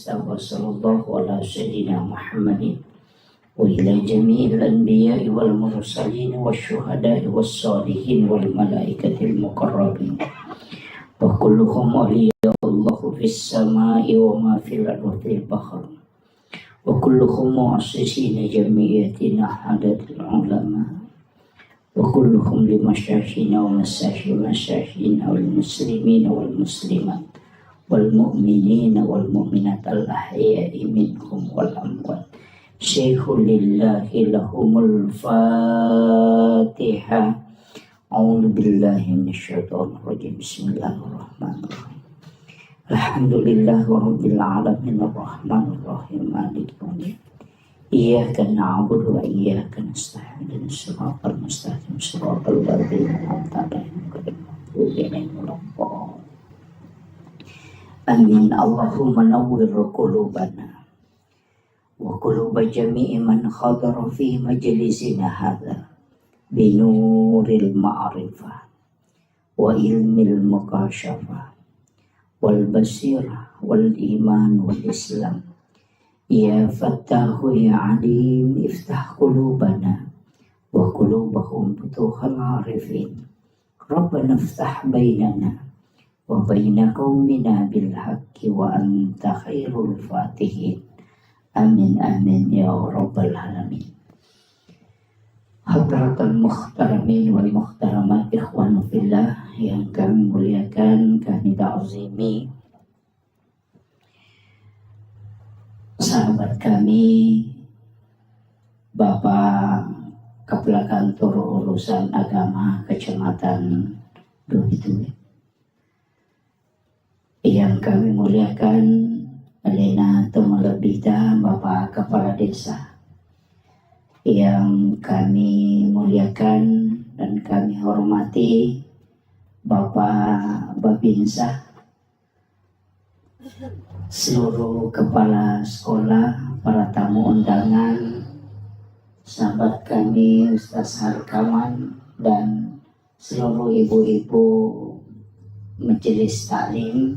Mustafa sallallahu ala sayyidina Muhammadin wa ila jami'il anbiya'i wal mursalin wasyuhada'i wassalihin wal malaikatil muqarrabin wa kulluhum awliya'ullahu fis sama'i wa ma fil ardi bahr wa kulluhum mu'assisina jami'atina hadatil ulama wa kulluhum limasyaykhina wa masyaykhina wal muslimina wal muslimat wal mu'minina wal mu'minat al ahya'i minhum wal amwat. Syekhul lillahi lahumul Fatihah. A'udzu billahi minasyaitonir rajim. Bismillahirrahmanirrahim. Alhamdulillahi rabbil alamin arrahmanir rahim maliki yaumiddin. Iyyaka na'budu wa iyyaka nasta'in. Ihdinas siratal mustaqim siratal ladzina an'amta 'alaihim ghairil maghdubi 'alaihim waladdallin. Amin. Allahumma nawwir qulubana wa quluba jami'i man khadara fi majlisina hadza binuril ma'rifah wa ilmil mukashafah wal basirah wal iman wal islam. Ya Fattahu ya Alim iftah qulubana wa qulubahum futuhal arifin. Rabbana iftah bainana wa baina qaumina bil haqqi wa anta khairul fatihin. Amin amin ya rabbal alamin. Hadratul muhtaramin wal muhtaramat ikhwan fillah yang kami muliakan, kami ta'zimi sahabat kami Bapak Kepala Kantor Urusan Agama Kecamatan Duhitu, yang kami muliakan Alena Temalabita Bapak Kepala Desa, yang kami muliakan dan kami hormati Bapak Babinsa, seluruh kepala sekolah, para tamu undangan, sahabat kami Ustaz Harkaman dan seluruh ibu-ibu majelis taklim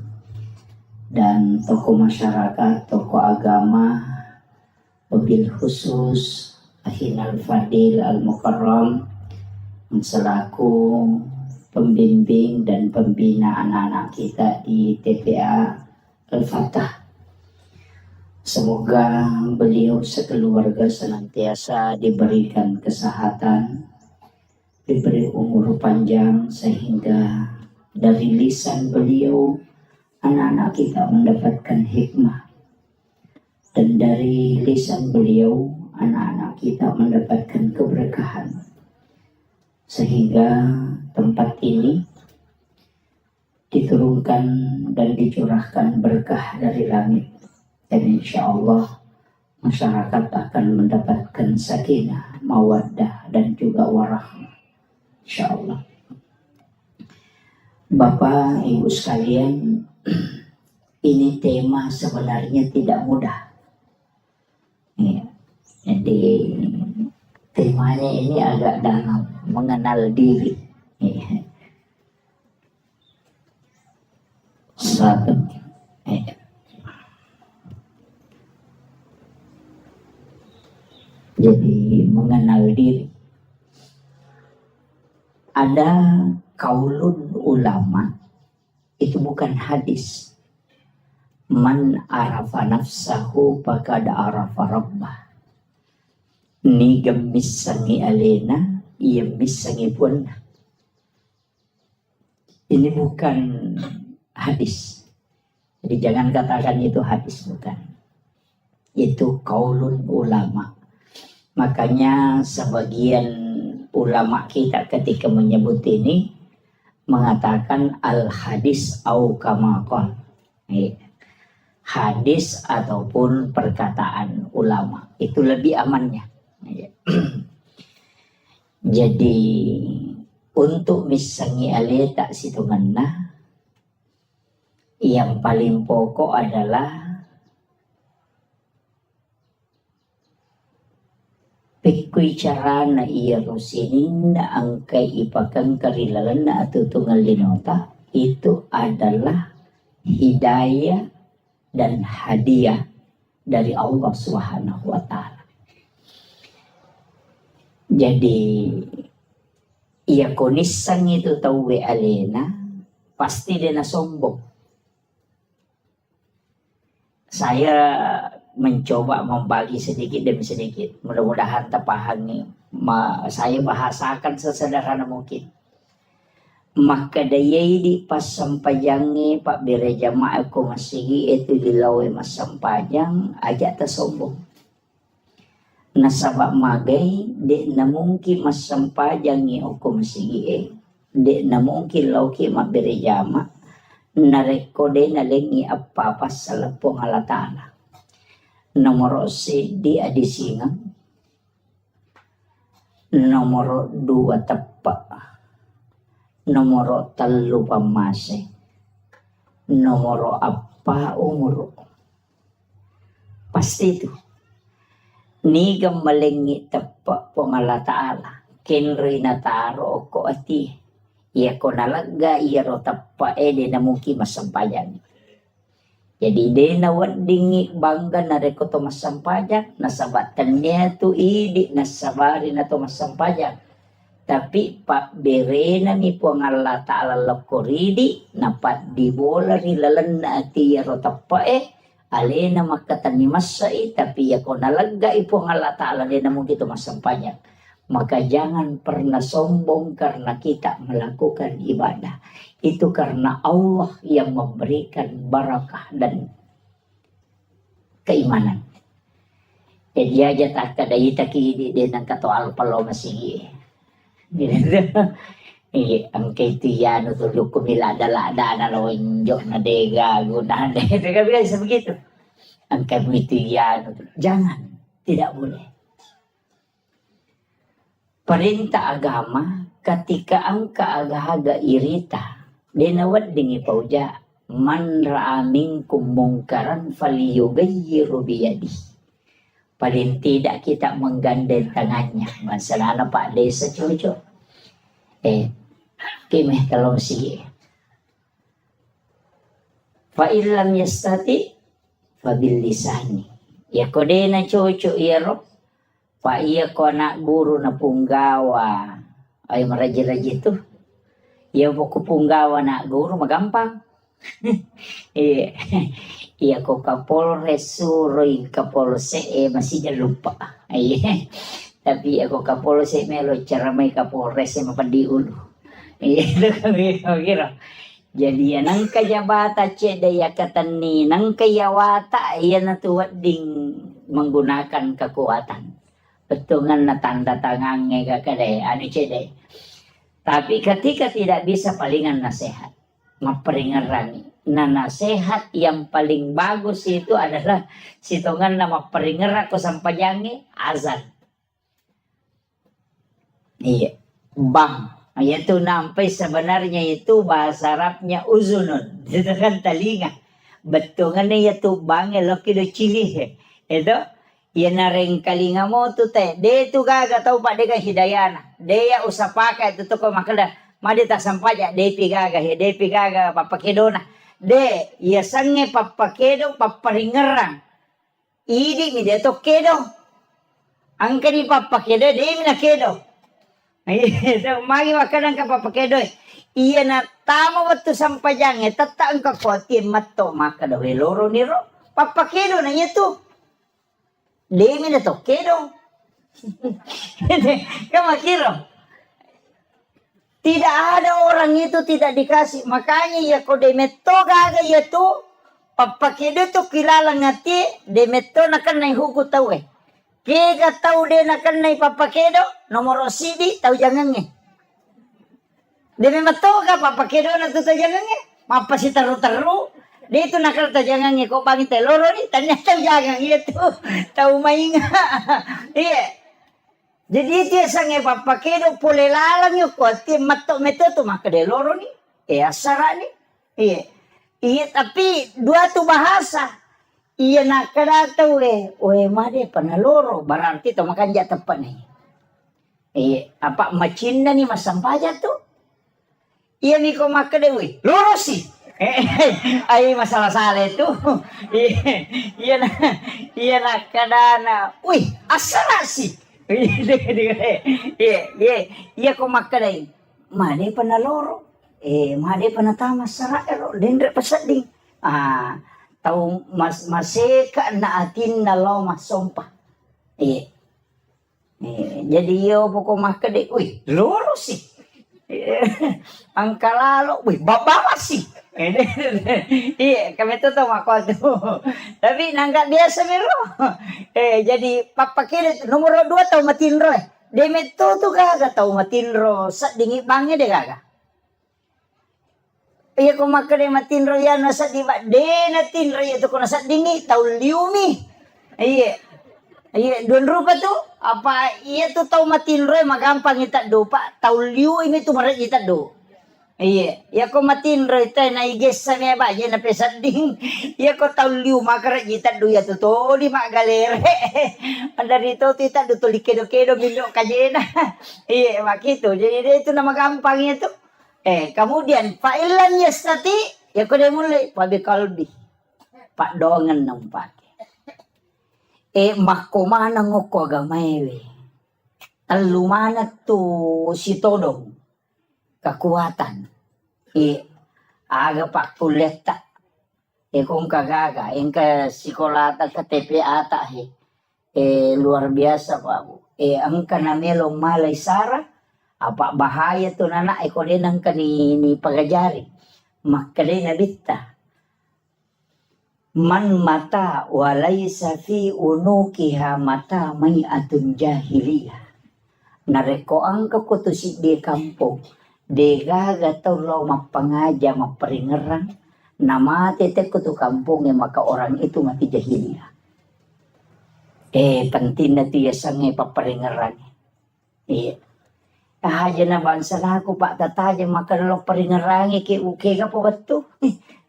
dan tokoh masyarakat, tokoh agama, wabil khusus Ahinal Fadil Al-Mukarram selaku pembimbing dan pembina anak-anak kita di TPA Al-Fatah. Semoga beliau sekeluarga senantiasa diberikan kesehatan, diberi umur panjang, sehingga dari lisan beliau anak-anak kita mendapatkan hikmah, dan dari lisan beliau anak-anak kita mendapatkan keberkahan, sehingga tempat ini diturunkan dan dicurahkan berkah dari langit, dan insya Allah masyarakat akan mendapatkan sakinah, mawaddah dan juga warahmah, insya Allah. Bapak Ibu sekalian, ini tema sebenarnya tidak mudah. Ya, jadi temanya ini agak dalam, mengenal diri. Ya. Satu. Ya. Jadi mengenal diri. Ada kaulun ulama, itu bukan hadis. Man arafa nafsahu faqad arafa rabbah. Ni gemissangi alena, ia missangi pun. Ini bukan hadis. Jadi jangan katakan itu hadis, bukan. Itu kaulun ulama. Makanya sebagian ulama kita ketika menyebut ini mengatakan al hadis au kama qala. Hadis ataupun perkataan ulama itu lebih amannya. Jadi untuk misangi ale tak situ mana, yang paling pokok adalah Pikui cara na iya rosinin na angkay ipakang karilalan na atutungal linota, itu adalah hidayah dan hadiah dari Allah Subhanahu wa Ta'ala. Jadi ia konisang itu tahu alena pasti dia sombong. Saya mencoba membagi sedikit demi sedikit, mudah-mudahan terpahami. Saya bahasakan sesederhana mungkin. Maka daya di pas sampajangi Pak Bere jamaah ko masigi itu dilawe mas sampajang ajak tersombong. Nasabak magai de na mungkin mas sampajangi ko masigi de na mungkin lauki mak Bere jamaah narekode na lengi apa salapong alatana. Nomor C di adisingan. Nomor 2 tepak. Nomor 3 pamase. Nomor apa umur. Pasti itu. Ni gamalengi tepak pongala ta'ala. Kenri na taro ko ati. Iya ko nalaga iya ro tepak de na mungkin masampayan. Jadi de na wadingi bangga na reko to masampayan. Nasabatan niya tu idi nasabari na to masampayan. Tapi Pak Bere na mi po ang Allah Ta'ala lakoridi na pat di bola rilalan na ati yaro tapa alena makatani masai tapi ako nalaga ipo ang Allah Ta'ala na mo gitu masampanya. Maka jangan pernah sombong karena kita melakukan ibadah. Itu karena Allah yang memberikan barakah dan keimanan. Jadi aja tak kada itaki di nang kato alpalo masigi. Ang kaitiyan tulog ko milada-lada na lonjo na dega gunahan dega bisa begitu. Ang kaitiyan jangan, tidak boleh. Perintah agama ketika ang kaagahaga irita dinawad dingi pauja man ra'a minkum mungkaran falyughayyiru biyadi. Paling tidak kita menggandeng tangannya. Masalah Pak Desa cucu. Kimeh kalau sige. Fa illam yastati fabil lisani. Ya kode na cucu iro. Pa iya ko na guru na punggawa. Ay maraji-raji itu. Ya buku punggawa na guru magampang. Iya ko Kapolres Suroy Kapolse masih jangan lupa. Tapi ako Kapolse melo cara may Kapolres mapadiulo. Itu kami kira. Jadi nang kajabata cedaya katani nang kayawata iya natuwad ding menggunakan kekuatan. Betungan na tanda tangannya kakade anu cede. Tapi ketika tidak bisa palingan nasihat, maperingerani. Nah nasihat yang paling bagus itu adalah situngan nama peringer ako sampajangi azan. Iya, bang. Itu nampai sebenarnya itu bahasa Arabnya uzunun. Itu kan telinga. Betungannya itu bang elok itu cili. Itu ya nareng kalinga mo tu teh. Dia itu gaga tahu pak dia hidayana. Dia usah pakai itu tuh kok makanya madi tak sampaja. Dia pigaga papakedona. De, iya sange papakedo paparingerang. Idi mi de to kedo. Angka di papakedo de mi na kedo. Itu magi makanan ka papakedo. Iya na tama waktu sampajange tata angka koti matto maka do loro niro. Papakedo na itu. De mi na to kedo. Kamu kira? Tidak ada orang itu tidak dikasih. Makanya ya kau demeto gaga ya tu. Papakedo tu kilala ngati. Demeto nakan na huku tahu Kega tahu de nakan na papakedo. Nomor sidi tahu jangan Demeto ka papakedo na tu tahu jangan Mapa si taru-taru. Dia itu nakal tahu jangan Kau bagi teloro ni. Tanya tahu jangan itu. Tahu mainga. Iya. Jadi dia sange papakedo pole lalang yo ko ti matto meto tu maka de loro ni asara ni iya tapi dua tu bahasa iya nak kada tahu made panaloro berarti to makan ja tepat ni apa macinda ni masampaja tu iya ni ko maka de loro si Ay masalah salah itu. Iya na, iya na kadana. Uy, asana sih. Iya ko makadai. Made panaloro. Made panatama sararo. Dendre pasading. Tahu maseka na atin na lo masompa. Jadi yo pokok makadai. Uy, loro sih. Ang kalalo, uy, babawa sih. Iya, kami tuh tahu aku tuh. Tapi nangka biasa mero. Jadi papa kiri nomor 2 tahu matinro. Demet tuh kagak tahu matinro. Sa dingi bangi deh kagak. Iya ko makade matinro ya nasa di ba. De natinro ya tuh ko nasa dingi tahu liumi. Iya. Iya, don rupa tuh apa iya tuh tahu matinro magampang ita do pa tahu liu ini tuh marat ita do. Iya, ya ko matinro ita na iges sa me ba ya na pesading. Iya ko tahu liu makarat ita do ya tuh to di magalere. Anda dito ita do to likedo-kedo bindo kajena. Iya, makito. Jadi itu nama gampang itu. Kemudian fa'ilan yastati ya ko de mulai pabi kalbi. Pak dongan nang pake. Makomana ngoko agamewe. Talumana tu si todong. Kekuatan. Aga pak kuleta. Kung kagaga. Yang ke sekolata ke TPA ta luar biasa Pak. Ang kanamelong malay sara. Apa bahaya tu nana. Ko din ang kanini pagajari. Makkalay na bita. Man mata walaysa fi unukiha mata may atun jahiliyah. Nareko ang kakutusi di kampung. De gaga tau mapangaja maparingerang. Namate te kutu kampung maka orang itu mati jahiliyah. Penting na tiya sange paparingerang. Aja na bansa na ako pa tataja makalong paringerang ki uke ka po bato.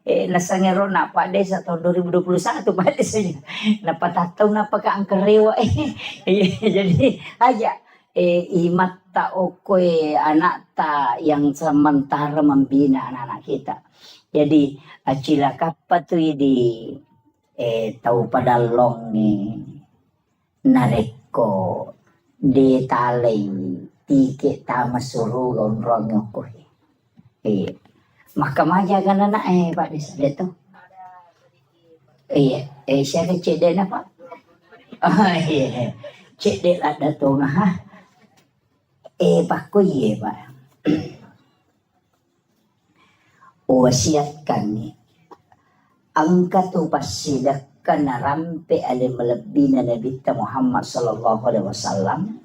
Nasangero na pa de sa tahun 2021 pa de saja napatataw na pagkaangkarewa jadi aja imata okoy anak ta yang sementara membina anak-anak kita jadi acila kapatu di tahu padalong ni nareko di talay tike tama surugon rong ko Mahkamah kan anak Pak Desa itu. Iya, saya cek deh Pak. Iya, cek deh ada tuh nah. Pak ko iya Pak. Wasiatkan nih. Angka tuh pasidakkan rampe ale melebih Nabi Muhammad sallallahu alaihi wasallam.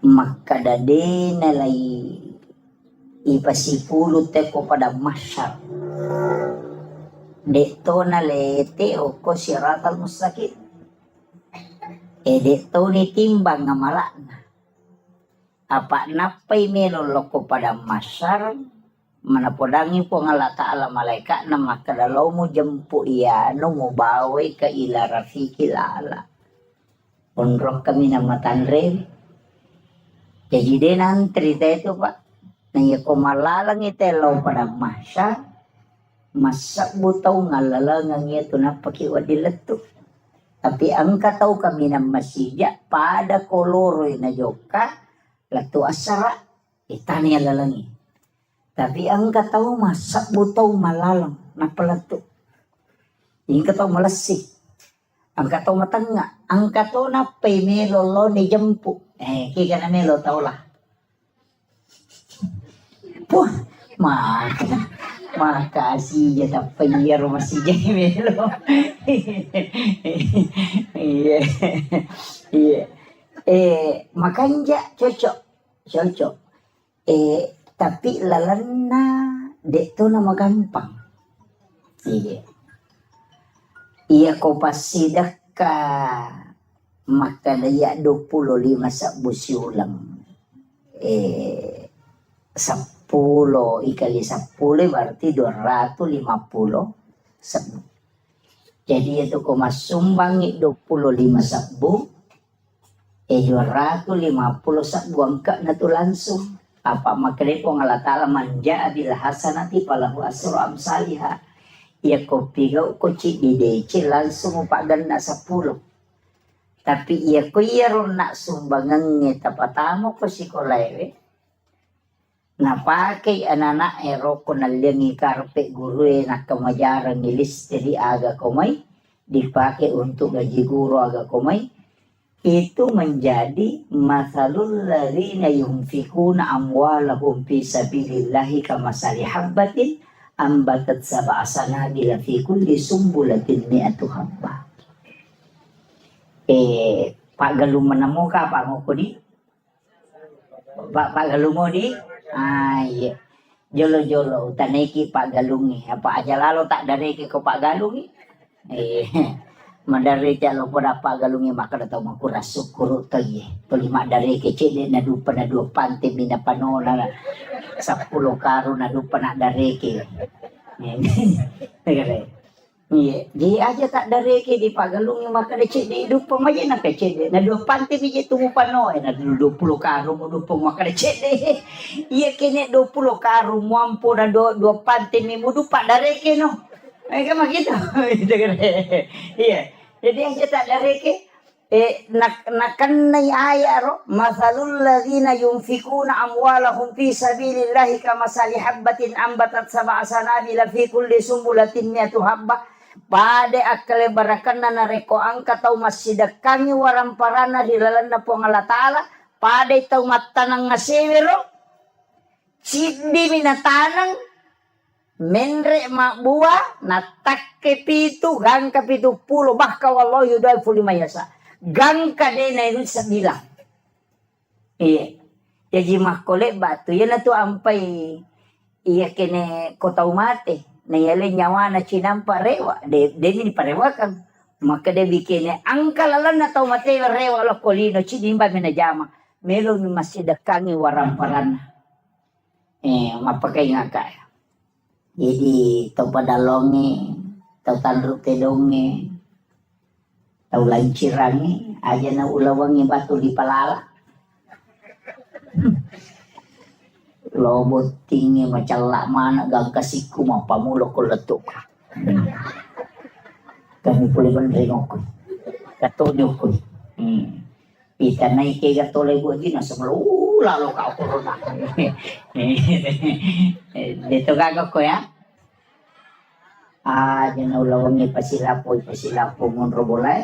Maka dade nalai ipasipulo teko pada masyar. Dekto na lete o ko siratal mustaqim. Dekto ni timbang nga malakna. Apa napay melolo ko pada masyar. Manapodangi po nga lata ala malaika na makadalaw mo jampu iya no mo bawe ka ila rafiki lala. Unrok kami na matanre. Jadi denan cerita itu Pak. Naya ko malalang itelaw pada masya masak butaw ngalalang ito na pakiwadilat to. Tapi ang kataw kami ng masija pada koloroy na joka lato asara itanya lalangi. Tapi ang kataw masak butaw malalang na palato. Yung kataw malasi. Ang kataw matanga. Ang kataw na pay melolo ni jampu. Kika na melo tao lah. Wah, makasih ya tapi ya rumah si Jamelo. Iya. Makanya cocok. Tapi lalana dek tu nama gampang. Iya ko pasidak ka maka daya 25 sabusi ulang. 10 ikali 10 berarti 250 sabu. Jadi itu ko masumbangi 25 sabu 250 sabu angka na to langsung Apa makanya po Allah Ta'ala manja bil hasanati falahu asru amsalihha. Ya kopi kau kuci di DC langsung pak ganda 10. Tapi iya ko iya ron nak sumbangan tapatamo ko si kolewe. Napakai anak-anak ero ko naliangi karpe guru nak kemajaran nilis jadi aga komay. Dipakai untuk gaji guru aga komay. Itu menjadi masalul ladzina yunfikuna amwalahum fi sabilillahi kamasali habbatin ambatat sab'a sanabila fi kulli sumbulatin mi'atu habbah. Pak Galung menemu ka Pak Ngokodi? Pak Galung mo di? Iya. Jolo-jolo taneki Pak Galungi. Apa aja lalu tak dareki ko Pak Galungi? Madari lo pada Pak Galungi maka datang maku rasuk kuru toye. Tuli mak dari kecil na dupa na dua pante mina panola 10 karu na dupa na dari ke. Iya, dia aja tak dari ke di Pak Galungi maka decik di dupa maje na kecil na dua pante biji tumu panoe na 20 karu mo dupa maka decik de. Iya kene 20 karu mampu na dua pante mi mo dupa dari ke no. Kayak gitu, iya. Jadi yang kita dari ke, nakan nai ayat ro, masalul ladzina yunfikuna amwalahum fi sabilillahi kamasali habbatin ambatat sab'a sanabila fi kulli sumbulatin mi'atu habbah. Pade akale barakanna nareko angka tau masidakangi waramparana di lalanda po Allah Ta'ala. Pade tau matanang ngasewero, sidi minatanang. Menre mak buah natak kepitu gang kepitu pulo bahka wallahi yudai fuli mayasa gang kadena itu 9. Iya jadi mak kolek batu ya na tu ampai iya kene kota umate na yale nyawa na cinampa rewa de ini parewakan maka de bikene angka lalan na tau mate rewa lo kolino cinimba mena jama melo ni masih dekangi waramparan mapakai ngakaya. Jadi tau padalonge, tau tandruk tedonge, tau lancirange, aja na ulawangi batu di palala. Lobot tinggi macam lak mana gang kasiku mapamulo ko letuk. Kami pulih benringok ko. Katunyo ko. Ita naik ke gatole buat dina sebelum lalu kau corona. Dito gagawin ko ya. Jangan ulawangi pasilapo ngonro boleh.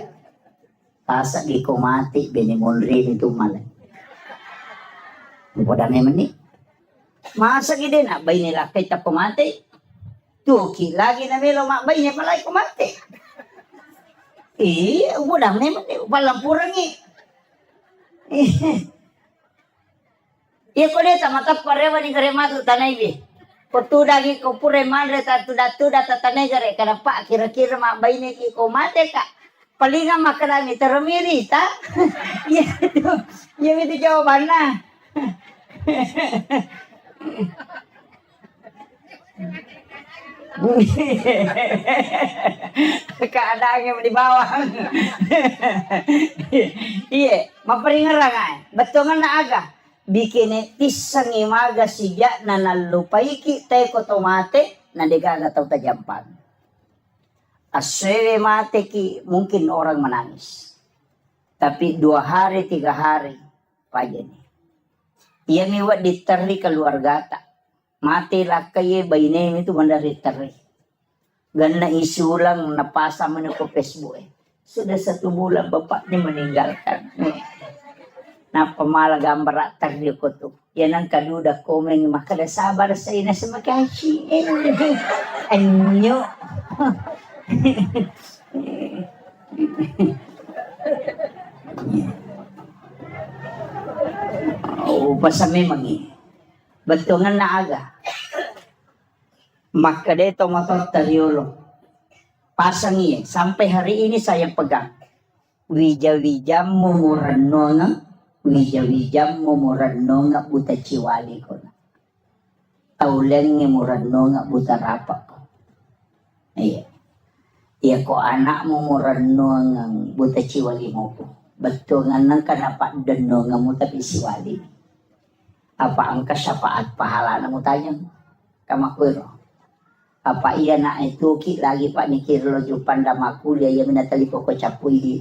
Tasa di ko mati bini monri itu malah. Pada memang masa gede nak bayi nila kita ko mati. Tuki lagi na melo mak bayi ni palay ko mati. Udah memang palang purangi. Iya ko deta matap parewa ni kare matu tanay bi. Potuda gi ko pure madre tuda tatanay gare kada pa kira-kira mak bayi ni ko mate ka. Palinga makarami termirita. Iya itu jawabannya. Keadaannya di bawah. Iya, maparingarang ay. Betungan na aga. Bikin tisang imaga siya na nalupaiki tayo ko tomate na digaga tau tajampan. Aswe mate ki mungkin orang menangis. Tapi 2 hari 3 hari pagi ni. Ia miwat diteri keluarga tak. Mati lah kaya bayi itu mandari teri. Gana isulang napasa mana ko Facebook Sudah 1 bulan bapaknya meninggalkan. Na pamala gambar teri ko tu. Yan ang kaduda komen makada sabar sa ina sa makashi. Anyo. Pasami magi. Betungan na aga. Maka dito matotariolo. Pasang iya. Sampai hari ini saya pegang. Wija-wija mumurano nga. Wija-wija mumurano nga buta ciwali ko na. Tauleng nga murano nga buta rapak ko. Iya. Iya ko anak mumurano nga buta ciwali mo ko. Betungan nang kanapak dano nga mo tapi siwali. Apa ang kasyafaat pahala na mo tayang kamakwiro. Apa iya na itu ki lagi pak ni kirlo jupan damaku dia ya minatali ko capuy di.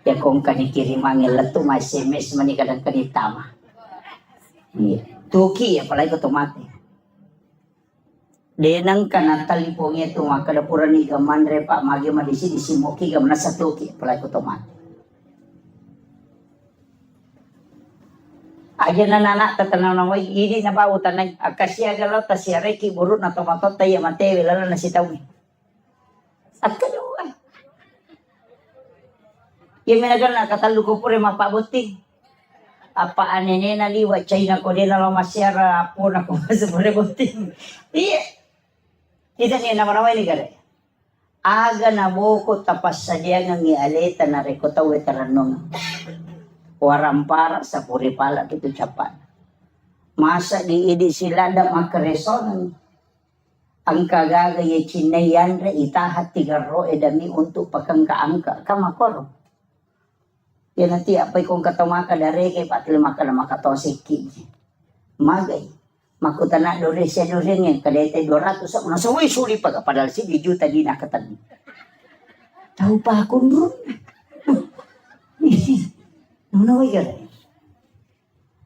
Ya kung kanikirim ang letu may SMS mani kadang kanitama. Tuki ya palagi ko tumati. Denang kanatali po nga ito mga kadapuran ni Gamandre pa magi madisi disimuki gamna sa tuki palagi ko tumati. Aja na nana tatanaw na way ini na ba utanay akasya galaw ta siya reki burut na tomatot tayo matewe lalo na sitaw ni. At kaluwa. Yung minagal na katalo ko pure mapabuti. Apa anene na liwa China ko din na masyara po na ko sa pure buti. Iya. Kita niya naman naway ni gare. Aga na boko tapas sa diya ng ialeta na rekotaw etaranong. Warampara sa puripala kito Japan. Masa di sila da makareson. Ang kagagaya chinayan re itahat tigaro edami untuk pagkangkaangka kamakoro. Yan nanti apay kung katamaka dari kay patli maka na makatosiki. Magay. Makutana dore siya dore nga kadete 200 sa una. So suli pag padal si di juta di nakatan. Tahu pa akong ron. Nunaway gare.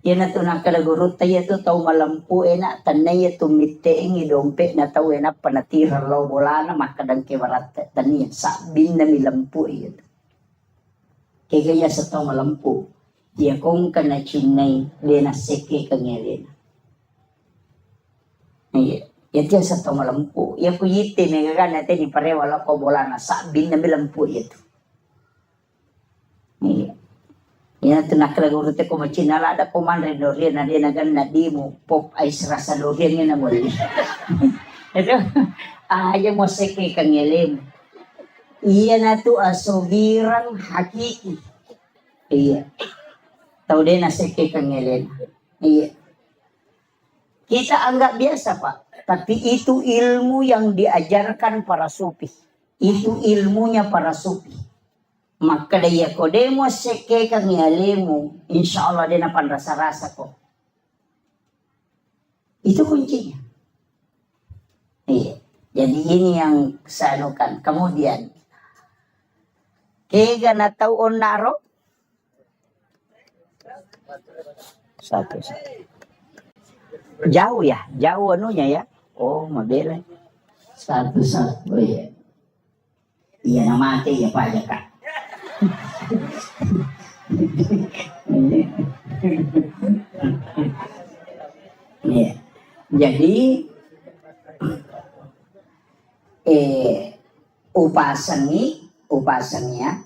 Yan na ito nakalagurot tayo ito tau malampu na tanay ito miteeng idompe na tau na panatira law bola na makadang kiwarat taniya sabin na milampu ito. Kaya sa tau malampu dia kong kana chinay dia na seke kangerin. Yan sa tau malampu. Yan ko yite may gagana natin iparewala ko bola na sabin na milampu ito. Yan ito nakalagurot ko machinala ada kumandre dorian na dia na di mo pop ay rasa dorian nga na mo. Ito ayaw mo seke kangerin. Iya na to asubirang hakiki. Iya. Tahu din na seke kangerin. Iya. Kita anggap biasa Pak. Tapi itu ilmu yang diajarkan para sufi. Itu ilmunya para sufi. Maka daya ko demo seke kangelemu. Insya Allah din na panrasa-rasa ko. Itu kuncinya. Iya. Jadi ini yang sanukan. Kemudian kega na taon naro? Satu. Jauh ya? Jauh anunya ya? Oh, mabela. Satu. Oh iya. Iya na mati ya Pak Jaka. Ya. Jadi upasanya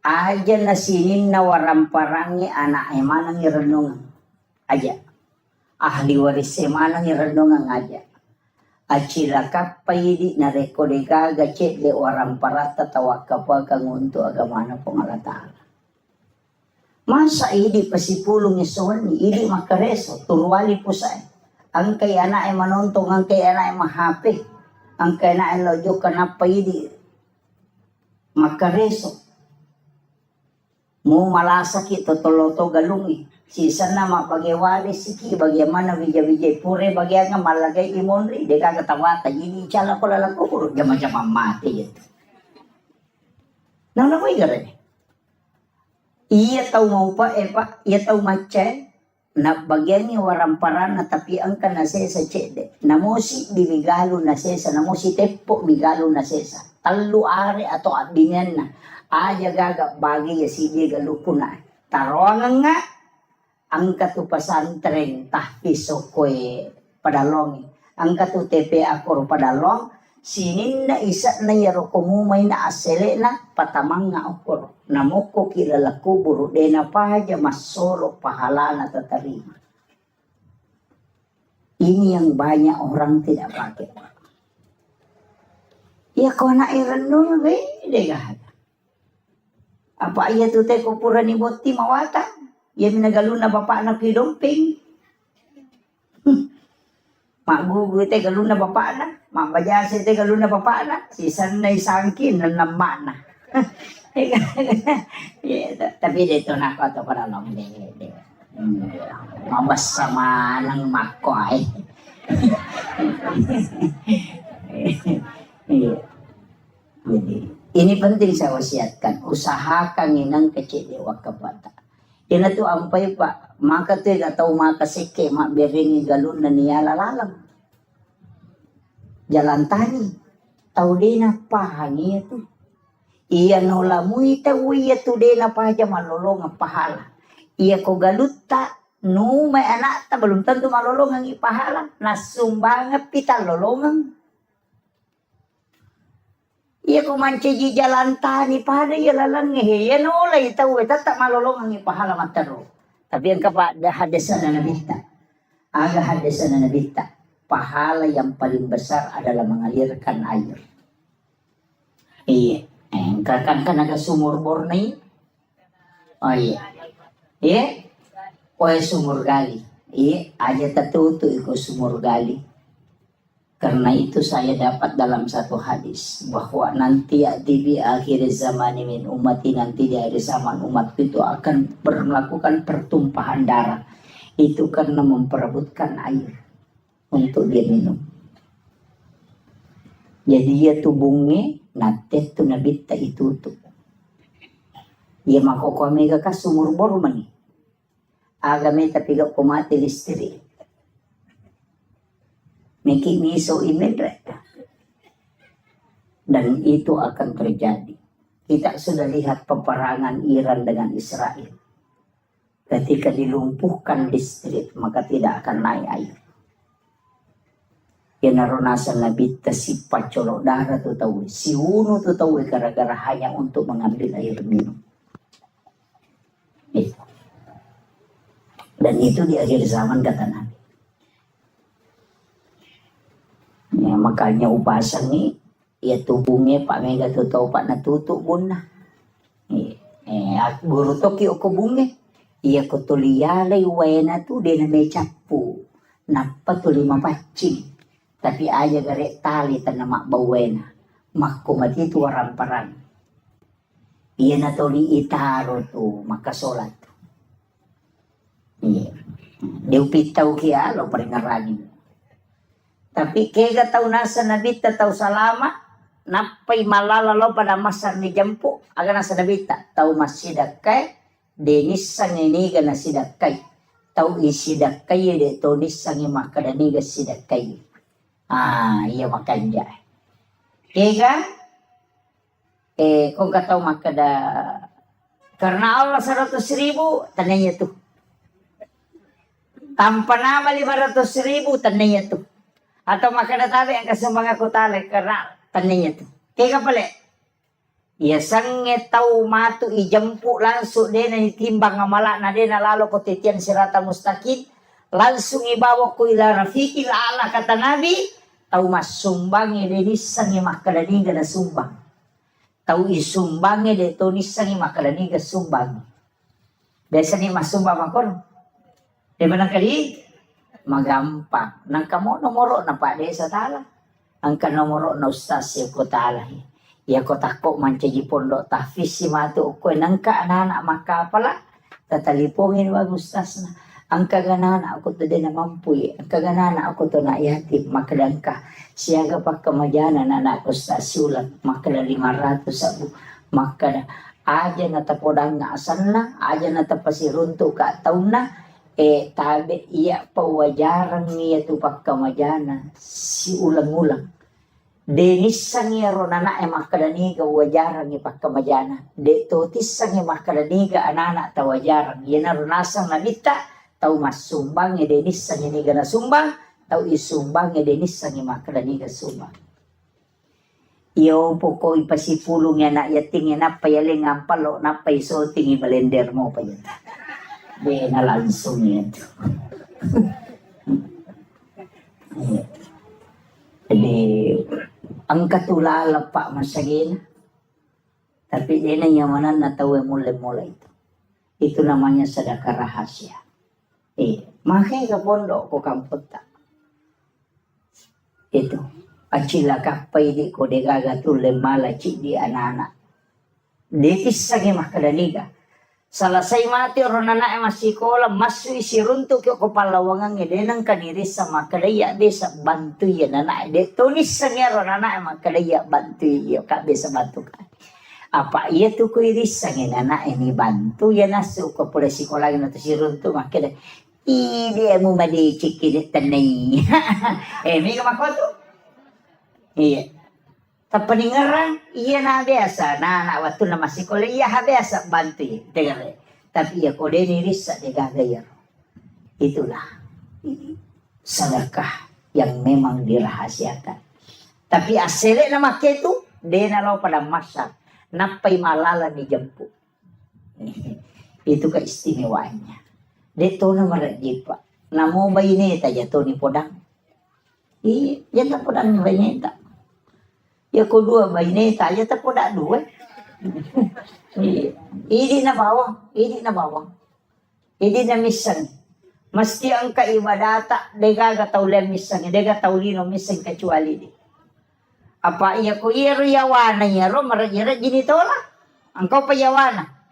aja nasinin na waramparangnya anak emanang irenungan aja ahli waris emanang irenungan aja acila kapaydi na rekodega gacet de waramparata tawakapa kang untuk agama na pangalataala masa idi pasipulong isuan idi makareso turwali po sa ang kay anak manontong ang kay anak mahape ang kay anak lojo kanapaydi makareso mo malasaki totoloto galungi sisa na mapagewali siki bagaimana bija-bija pure bagian nga malagay imonri de kagatawata ini cala ko lalako puro jama-jama mati gitu. Nang nakoy gare. Iya tau mau pa Pak, iya tau mace na bagian ni waramparan na tapi ang kana sesa cede. Namosi bimigalo na sesa, namosi tepo bigalo na sesa. Talu are atau abingan na. Aja gagak bagi ya si dia galupuna. Tarongan nga ang katupasan tren tahpiso koe padalong. Ang katu TP akor padalong sinin na isa na yaro kumumay na asele na patamang nga akor. Namuko kilalaku buru dena pahaja masoro pahala na tatarima. Ini yang banyak orang tidak pakai. Ya kau nak irenung gede gak? Apa iya tu teh kupura ni boti mawata? Ia minagaluna bapak anak hidumping. Mak gugu teh galuna bapak anak, mak bajase teh galuna bapak anak. Si sanay sangkin na namana. Tapi dito na ako ito para lang. Mabas sama ng mako ay. Jadi, ini penting saya wasiatkan. Usahakan inang kecil wag kabata. Ina to ampay pa. Maka to atau maka sike mabiringi galon na niya lalalang. Jalan tani. Tau dina pahangi itu. Iya nola muita uya tu dina pahaja malolong pahala. Iya ko galuta no may anak ta belum tentu malolong ang ipahala. Nasumbang pita lolongan. Iya ko manceji jalan tani pada iya lalang ngehe. Iya nola ita uya tak malolong ang ipahala mataro. Tapi yang kapa dah hadasan na nabita. Aga hadasan na nabita. Pahala yang paling besar adalah mengalirkan air. Iya. Kakang ka naga sumur bornay. Oh iya. Iya. Oh sumur gali. Iya. Aja tertutu iko sumur gali. Karena itu saya dapat dalam satu hadis. Bahwa nanti di akhir zaman min umati nanti di akhir zaman umat itu akan melakukan pertumpahan darah. Itu karena memperebutkan air. Untuk dia minum. Jadi dia tubungnya nanti tu nabita itu tuh. Ia makoko mega ka sumur bor mani. Agame tapi gak pemati listrik. Meki miso imedre. Dan itu akan terjadi. Kita sudah lihat peperangan Iran dengan Israel. Ketika dilumpuhkan listrik maka tidak akan naik air. Yang naronasan nabita si pacolok darah tu tahu, si uno tu tahu gara-gara hanya untuk mengambil air minum. Itu. Dan itu di akhir zaman kata Nabi. Ya, makanya upasan ni, ya tubungnya Pak Mega tu tahu Pak natutuk pun nah. Guru toki o kubungnya, iya kutuliyalay wena tu dia na capu, napa tu 5 pacing. Tapi aja gare tali tanah bawena. Makumati itu waran-paran. Iya na toli itaro tu makasolat. Iya. Diupitaw kia lo paringaragin. Tapi kaya tahu nasa nabita tahu salama. Napay malala lo pada masar ni jampu. Aga nasa nabita. Tahu masidakay. Denis sang iniga na sidakay. Tahu isidakay de tonis sang imakadaniga sidakay. Iya makan dia. Kega, kung kataw makada, karena Allah 100.000, tananya tuh. Tanpa nama 500.000, tananya tuh. Atau makada tabi ang kasambang ako tali, karena tananya tuh. Kega pala, iya sange tau matu ijampu langsung dia na itimbang ngamala na dia na lalo ko titian sirata mustaqim, langsung ibawa ko ila rafiqil ala kata Nabi. Tahu mas sumbangnya de nisangi makadaniga na sumbang. Tahu isumbangnya de to nisangi makadaniga sumbang. Desa ni mas sumbang makon. Di mana kali magampang. Nang kamo nomoro na pa desa tala. Ang kanomoro na ustaz ya ko tala. Ya ko tako mancaji pondok tahfiz si matu ko nangka anak maka pala tatalipongin wag ustaz na. Ang kaganana ako to din na mampuy. Ang kaganana ako to na yatim. Makalan ka. Siyaga pa kamadyanan na ako sa sulat. Makalan 500 sabu. Makalan. Aja na tapodang nga asan na. Aja na tapasirunto ka taon na. Tabi iya pawajarang niya to pa kamadyanan. Si ulang-ulang. Denis sang iya ronana makadaniga wajarang ipa kamadyanan. De totis sang iya makadaniga anana tawajarang. Yan na ronasang nabita. Tau mas sumbang ya denis sang ini gana sumbang, tau isumbang ya denis sang imakadani ga sumbang. Iyo poko ipasipulong ya na yating ya napayaling ampalo napaisoting ibalender mo pa yun. Be na langsung yan. Jadi ang katulala pa masagin. Tapi yan ang yamanan na tawe mula-mula itu. Itu namanya sedekah rahasia. Makanya ke pondok ko kamput tak. Itu. Acila kapay di ko de gagatul lemala cik di anak-anak. Detisage makadaliga. Salasay mati ron na masih kola masui sirunto kyo kopalawangan ngedenang kaniri sa makadaya de sa bantu ya nana de tulis sa ron na makadaya bantu ya kabe sa bantu ka. Apa iya tu ko iris sa nana ini bantu ya nasu ko pula sikola na to sirunto makada. Ide mo mali cikit tanay. May kamakoto. Iya. Tapaningaran, iya na biasa. Na waktu na masih kole iya biasa bantu. Dengar. Tapi iya kode niris sa digagayar. Itulah sedekah yang memang dirahasiakan. Tapi asli nama itu dia nalau pada masa napai malala dijemput. Itu keistimewaannya. Dia tahu nama rajipa. Namo bayi taja tahu ni podang. Iya, jangan podang bayi tak. Ya kedua bayi taja tak podak dua. Ini na bawang, ini na bawang. Ini na misan. Mesti ang kaibadata dega tahu le misan, dega tahu lino misan kecuali di. Apa iya ko iro yawana ya ro marajira jini tola. Angkau payawana.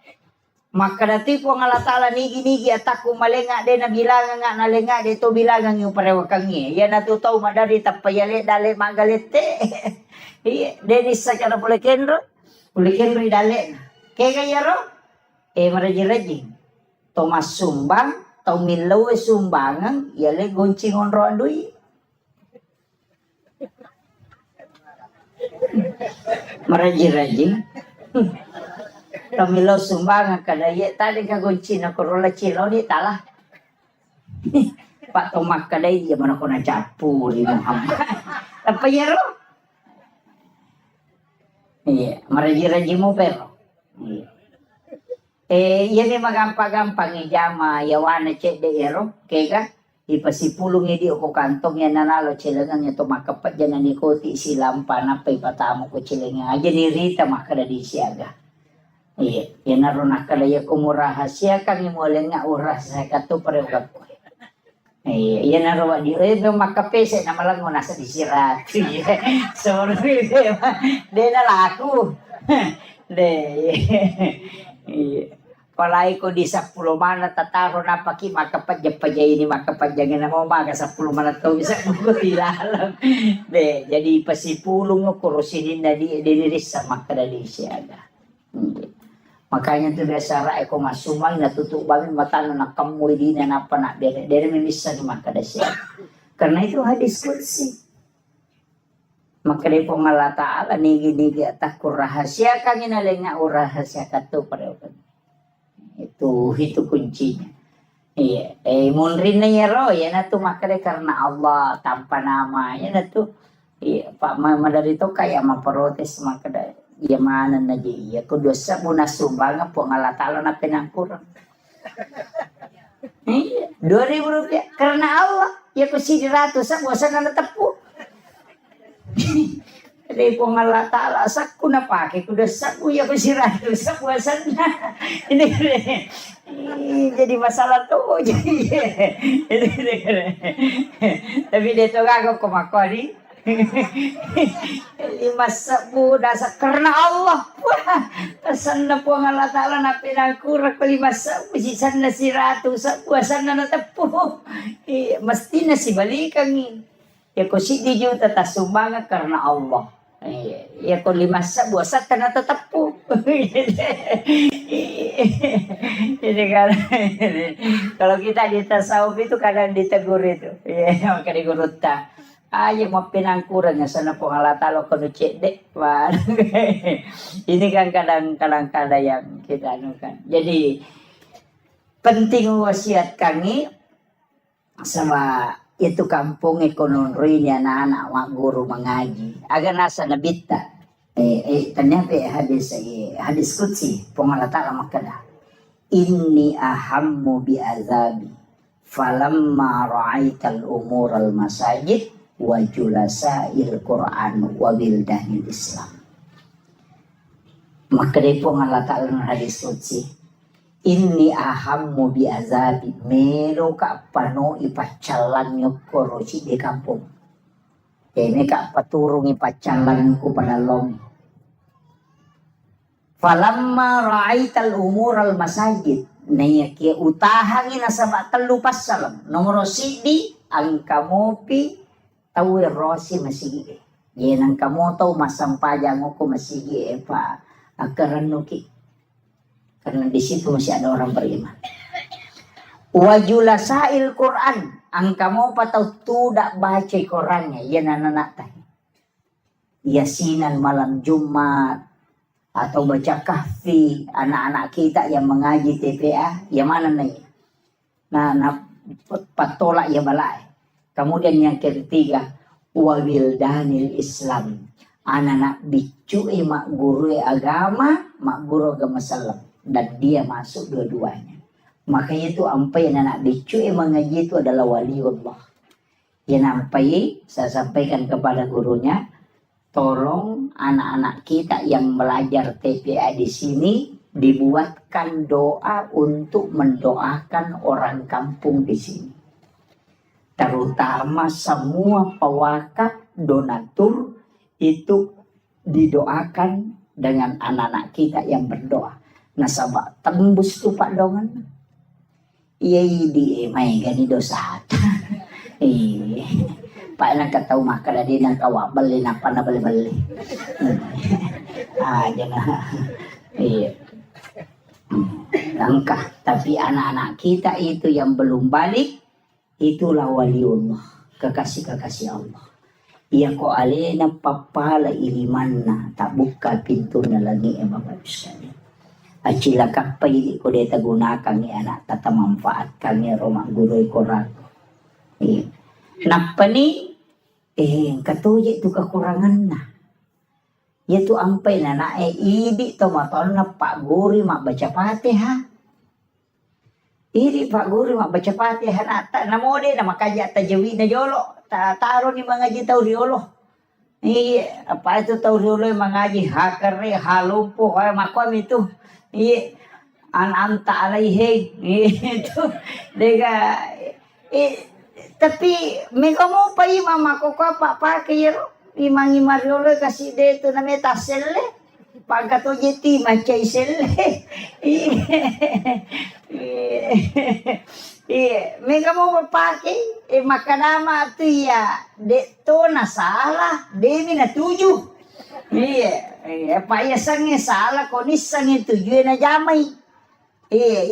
Maka dati po nga latala nigi ataku malenga de na bilangan nga nalenga de to bilangan yung parewakangi. Yan natutaw madari tapayale dale magalete. Iya, denis sa kana pulekenro idale. Kaya kaya ro, maraji-raji. Tomas sumbang, tau milaw sumbangan, yale goncing onro andui. Maraji-raji. Tamilaw sumbangan kadaya tadi ka goncing na korola cilo ni talah. Pak Tomak kadaya dia mana ko na capu ni Muhammad. Apa ya ro? Iya, maraji-raji mo pero. Iya magampang-gampang ijama yawana cek de ero, kega ipasipulong di ko kantong yan nanalo cilangan ito makapat dyan na nikoti silang panapay patamo ko cilangan. Aja ni Rita makadadi siyaga. Iya, yan naroon nakalaya kumurahas siya kang imulang nga oras sa kato parewag ko. Iya, yan naroon di makapese na malang mo nasa disirat. Sorry, de na laku. De. Palay ko di 10 mana tataro na paki makapadya ini makapadya na mo maka 10 mana to bisa ko tilalang. De, jadi pasipulong ko kurusinin na di diniris sa makadali siya. Makanya tu biasa rai ko masumang natutubangin mata na nakamoy di na napana dere memisa di makadasya. Karena itu hadis kursi. Maka di pengala ta'ala nigi-nigi atak rahasia kang inalenga rahasia katu parewan. Itu kuncinya. Iya, munrin na yaro ya na tu makade karena Allah tanpa nama ya na tu. Iya, Pak dari itu kayak memprotes makada ya mana na ya ko dosa mo nasumbangan pengala ta'ala na pinangkurang. Iya, 2.000 rupiah karena Allah ya ko si 100 sa bosan na tepu. Dari pengala ta'ala sakku na pakai kuda sakku ya pesiratu sakku sana ini jadi masalah tuh jadi tapi dia tuh kagak komakori 5 sabu dasar karena Allah pesan na pengala ta'ala na pinangkurak 5 sabu si sana si ratu sakku sana na tepu mesti na si balikan ya ko si di juta tasumbangan karena Allah. Ya ko 5 sabu asat na tatapu. Jadi kalau kita di tasawuf itu kadang ditegur itu. Ya maka digurutta. Ayo mau pinangkuran sana po halatalo kono cedek. Ini kan kadang-kadang yang kita anukan. Jadi penting wasiat kami sama itu kampung ekonomi anak-anak mak guru mengaji agar nasa nabita ternyata hadis qudsi pengalat Allah makada inni ahammu bi azabi falamma ra'aital umur al masajid wa julasail Qur'an wa bildanil Islam maka dari pengalat Allah hadis qudsi ini ahammu bi azabi melo ka pano ipacalan nyo korosi di kampung. Kene ka paturong ipacalan ko panalong. Falamma ra'aital umural masajid. Naya kia utahangin na sa telu pasalam. Nomor sidi ang kamopi tawir rosi masigi. Yan ang kamoto masampajang ko masigi pa akaranuki. Karena di situ masih ada orang beriman. Wajulasail Quran. Ang kamu patau tidak baca Qurannya. Yan anak teh. Yasinan malam Jumat. Atau baca kahfi anak-anak kita yang mengaji TPA, yang mana nih? Nah patolak ya balai. Kemudian yang ketiga, wabildanil Islam, anak-anak bicu mak guru agama, mak guru agama salam, dan dia masuk dua-duanya. Makanya itu ampai anak bicu mengaji itu adalah waliullah. Yang ampai saya sampaikan kepada gurunya. Tolong anak-anak kita yang belajar TPA di sini dibuatkan doa untuk mendoakan orang kampung di sini. Terutama semua pewakaf donatur itu didoakan dengan anak-anak kita yang berdoa. Nasabah tembus tuh Pak Dongan. Iya di mai gani dosa. Pak nang kataw makala din ang kawabal na panabali-bali. Jangan. Iya. Langkah. Tapi anak-anak kita itu yang belum balik, itulah waliullah. Kekasih-kekasih Allah. Iya ko alena papala ilimanna. Tak buka pintu na lagi Bapak sekalian. Acila kapay ko deta gunakan ni anak. Tata manfaatkan ni Roma Guru Koran. Iya. Napa ni? Katuya itu kekurangan na. Yaitu ampai na idi to maton na Pak Guri mak baca Fatihah. Idi Pak Guri mak baca Fatihah na ta namode na makaja tajawid na jolo. Taro ni mga jitaw riolo. Apa itu tahu riolo mengaji hakare halumpo kaya makwam itu. Anta alaihi itu dega tapi mega mo pa mama ko pa kiro imang imariolo kasi dito na metaselle pagkato jeti macay selle mega mo pake makanama tu ya dito na salah demi na tuju pa ya sange salah konis sange tuju na jamay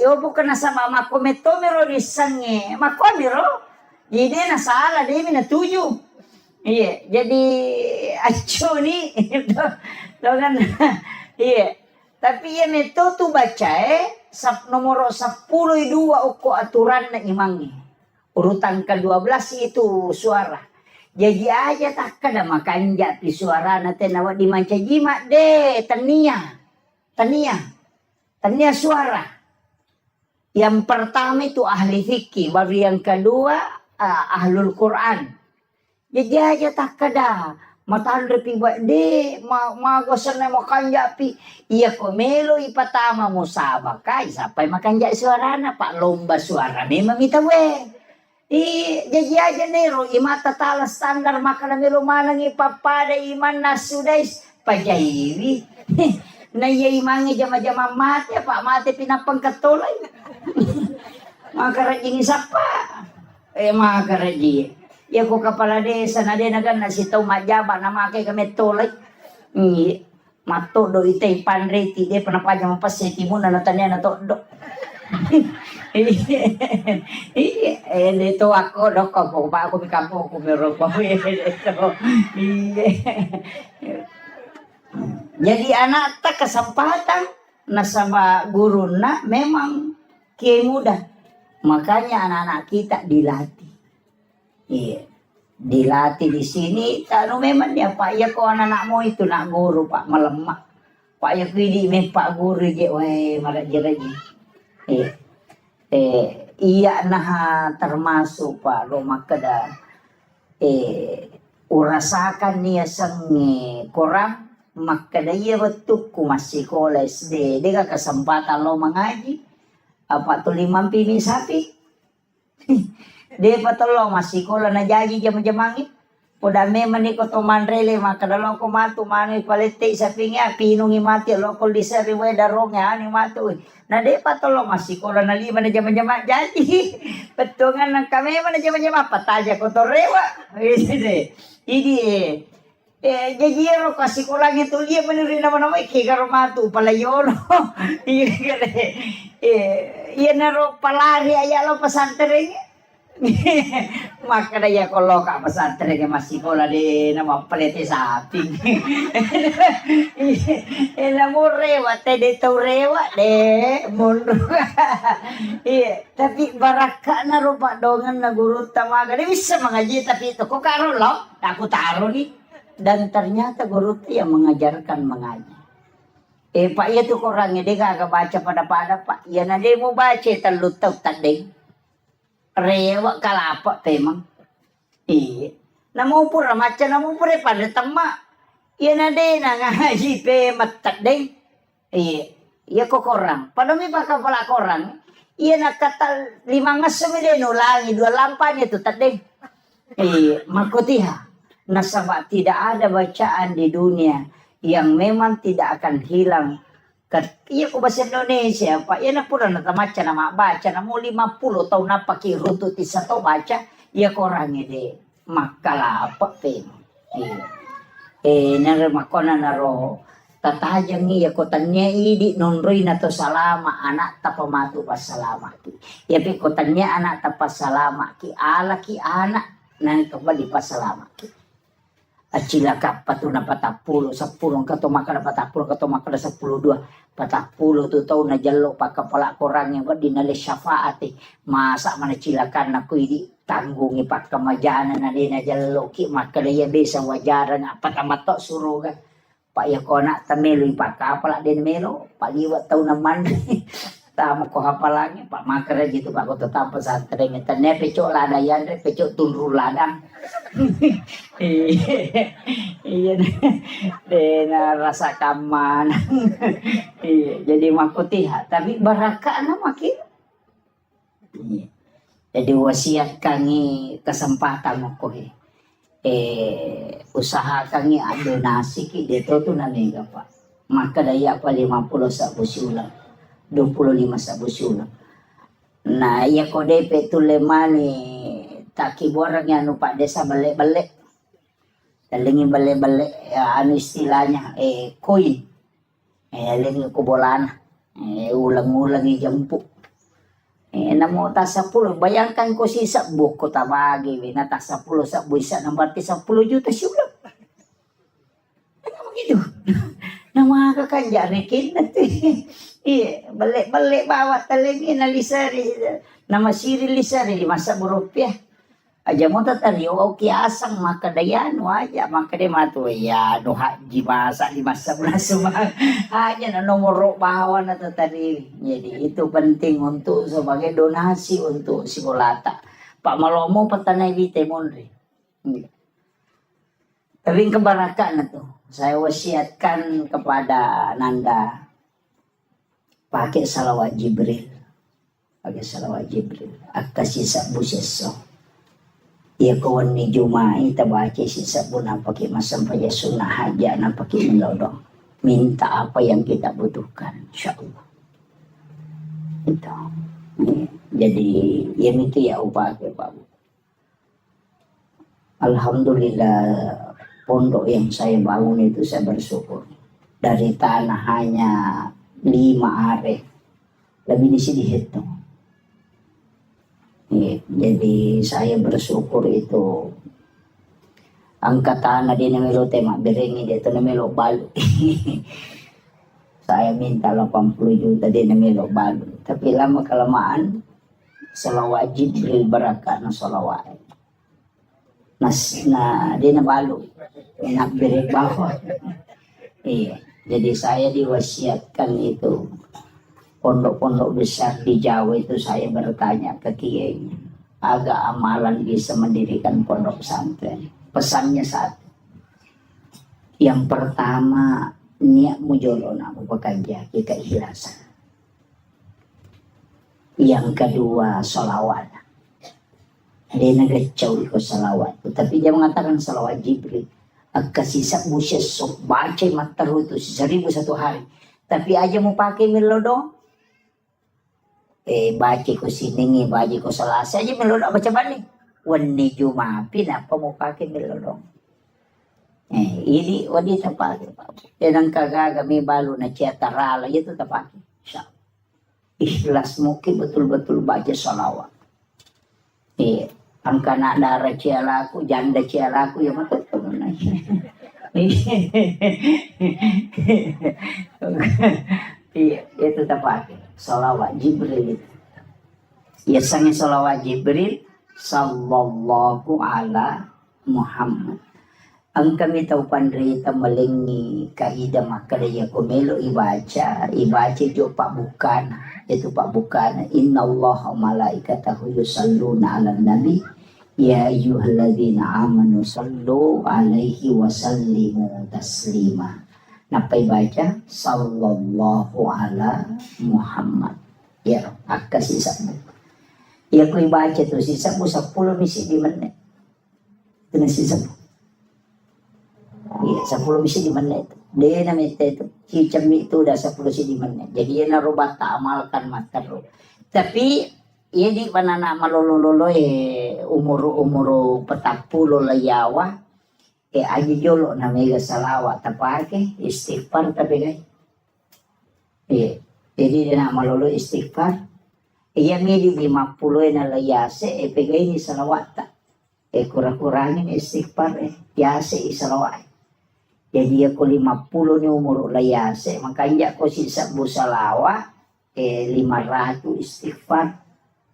yo bukan na sa mama ko metomero ni sange makomero. Jadi na salah dia mina tujuh. Iya, jadi acu ni kan. Iya. Tapi ya meto tu baca nomor 10 dua uko aturan na imangi. Urutan ke-12 itu suara. Jadi aja tak kada makan jati suara na tenawa di manca jima de tania suara. Yang pertama itu ahli fikih, baru yang kedua ahlul Quran. Jadi aja tak kada matan repi buat de magosan na makan japi iya komelo ipatama mo saba kai sampai makan jak suara na Pak lomba suara memang kita we jadi aja nero imata tala standar makan melo manang ipapada iman nasudais pajairi na iya imangi jama-jama mati Pak mati pinapang katolay makarajing sapa makaraji. Ya ko kapala desa na din nagan na sitaw majaba na makai kami tolay. Mato do itay panreti de panapaja mapaseti mo na natanya na to do. Dito ako do ko pa ako mikampo ko meron pa dito. Jadi anak tak kesempatan na sama guru na memang kiai muda. Makanya anak-anak kita dilatih. Iya. Dilatih di sini. Ano memang ya Pak ya ko anak-anakmu itu nak guru Pak melemak. Pak ya pidi me Pak guru je wae maraji-raji. Iya nah termasuk Pak Roma kada urasakan niya sang korang makada iya betul ku masih sekolah SD. Dia kesempatan lo mengaji. Apa tu 5 pimi sapi? Dia patolo masih kola na jadi jam-jamangit. Podame maniko to manrele makadalo ko matu mani palete sa pinga pinungi mati lokol di sa riwe darong ya ani matu. Na de patolo masikola na lima na jama-jama jadi. Petungan ng kami man na jama-jama pataja ko to rewa. Idi jajiro kasi ko lang ito liya man rin naman naman ikigaro matu palayon. Iya na ro palari ayalo pasantering. Maka ya kalau kak pesantren yang masih sekolah di nama pelete sapi. Namun rewat teh tau rewat deh mundur. Iya, tapi baraka na rupa dongan na guru tamaga dia bisa mengaji tapi itu kok karo lo, aku taruh nih. Dan ternyata guru itu yang mengajarkan mengaji. Pak ya tuh orangnya dia gak baca pada pak. Ya nanti mau baca terlutau tadi. Rewa kalapa temang. Iya. Namu pura maca namu pura pada tema. Iya nade na ngaji pe matak deng. Iya. Iya kok korang. Pada mi baka pala korang. Iya nak kata 5 ngasem de nulangi 2 lampanya tu tadeng. Iya, makutiha. Nasaba tidak ada bacaan di dunia yang memang tidak akan hilang. Iya ko bahasa Indonesia pak, ya na pura na tamaca na mabaca na mo 50 tahun na pakiruto ti sa to baca, iya ko rangi de makalapa pe. Naramakona na ro tatajang iya ko tanya idi nonroy na to salama anak tapamatu pasalama ki. Ya pe ko tanya anak tapasalama ki ala ki anak nang kembali pasalama ki. Acila ka patuna 40 10 kato makada 40 kato makada 10 2 40 tu tau na jallo pakapala korang yang dinale syafaati masa mana cilakan aku ini tanggungi pak kemajana na dina jallo ki makada ya bisa wajaran apa tamat tok suruh kan pak ya kona tamelu pak kapala den melo pak liwat tau naman tama ko hapalangi pak makara gitu pak ko tetap pesantren tane pecok ladayan pecok tunru ladang. Iya dena rasa kaman. Iya jadi makutiha tapi baraka na makin. Iya. Jadi wasiat kangi kesempatan ko usaha kangi donasi ki dito tu naniga pak. Maka daya pa 50 sa busulan. 25 sa busulan. Nah ya ko DP tulemani taki borang yang nupak desa balik-balik. Dalingi balik-balik ya, anu istilahnya koin. Lingi kubolan. Ulang-ulang jempuk. Namo ta 10 bayangkan ko sisa buko tabagi na ta 10 sa buisa nang berarti 10 juta siulang. Ano gitu? Nama kakanja rekin nanti. Iya, balik-balik bawa talingi na lisari. Nama siri lisari 5 rupiah. Aja mo tatari o kiasang makadayan aja makade matu ya no haji masa 5 bulan semua hanya na nomor bawa na tatari. Jadi itu penting untuk sebagai donasi untuk Sikolata. Pak Malomo patanay vite monre. Tapi kebarakan na to. Saya wasiatkan kepada Nanda pakai salawat Jibril. Pakai salawat Jibril. Akasi sabu seso. Ya kawan ni Jumai tabaca sisa pun pakai masam pakai sunnah haja na pakai melodong. Minta apa yang kita butuhkan, insyaallah. Itu. Jadi yang itu ya upaya Pak. Alhamdulillah pondok yang saya bangun itu saya bersyukur. Dari tanah hanya 5 are. Lebih di sini hitung. Jadi saya bersyukur itu angkatan na din namelo tema berengi dito namelo balo. Saya minta 80 juta din namelo balo. Tapi lama kelamaan salawat Jibril barakat na salawat. Na din na balo. Enak berek bawah. Iya. Jadi saya diwasiatkan itu pondok-pondok besar di Jawa itu saya bertanya ke kiainya, agak amalan bisa mendirikan pondok pesantren. Pesannya satu. Yang pertama, niat mujolona bekerja keikhlasan. Yang kedua, sholawat. Dia nagacau iko salawat. Tapi dia mengatakan salawat Jibril. Agkasisa mo siya sok baca mataru itu 1000 satu hari. Tapi aja mau pakai melodo. Baca ko siningi, baca ko salasa aja melodo baca balik. Wani jumapi apa mau pakai melodo. Ini wadi tapake. Yan ang kagaga may balo na siya tarala. Ito tapake. Ikhlas mungkin betul-betul baca salawat. Ang kana darah cialaku, janda cialaku ya mata na. Itu tapake. Salawat Jibril itu. Ya sange salawat Jibril sallallahu ala Muhammad. Ang kami tahu pandrita malingi kaida makadaya kumelo ibaca jo pak bukan itu pak bukan innallaha malaikatahu yusalluna 'alan nabi ya ayyuhalladzina amanu sallu 'alaihi wa sallimu taslima. Napa baca sallallahu ala Muhammad. Ya akka sisamu. Ya ko ibaca tu sisamu 10 misi di menit. Itu sisamu. Iya, 10 bisa di menit. Dia namanya itu hijab itu udah 10 sih di menit. Jadi dia narubah tak amalkan matero. Tapi ia di panana malolo umur petapulo layawa. Aja jolo namanya salawat tapake istighfar tapi guys. Jadi dia nak malolo istighfar. Ia midi 50 na layase pegay ni salawat tak. Kurang-kurangin istighfar yase isalawat. Jadi aku 50 ni umur layase, makanya aku sisa busalawa 500 istighfar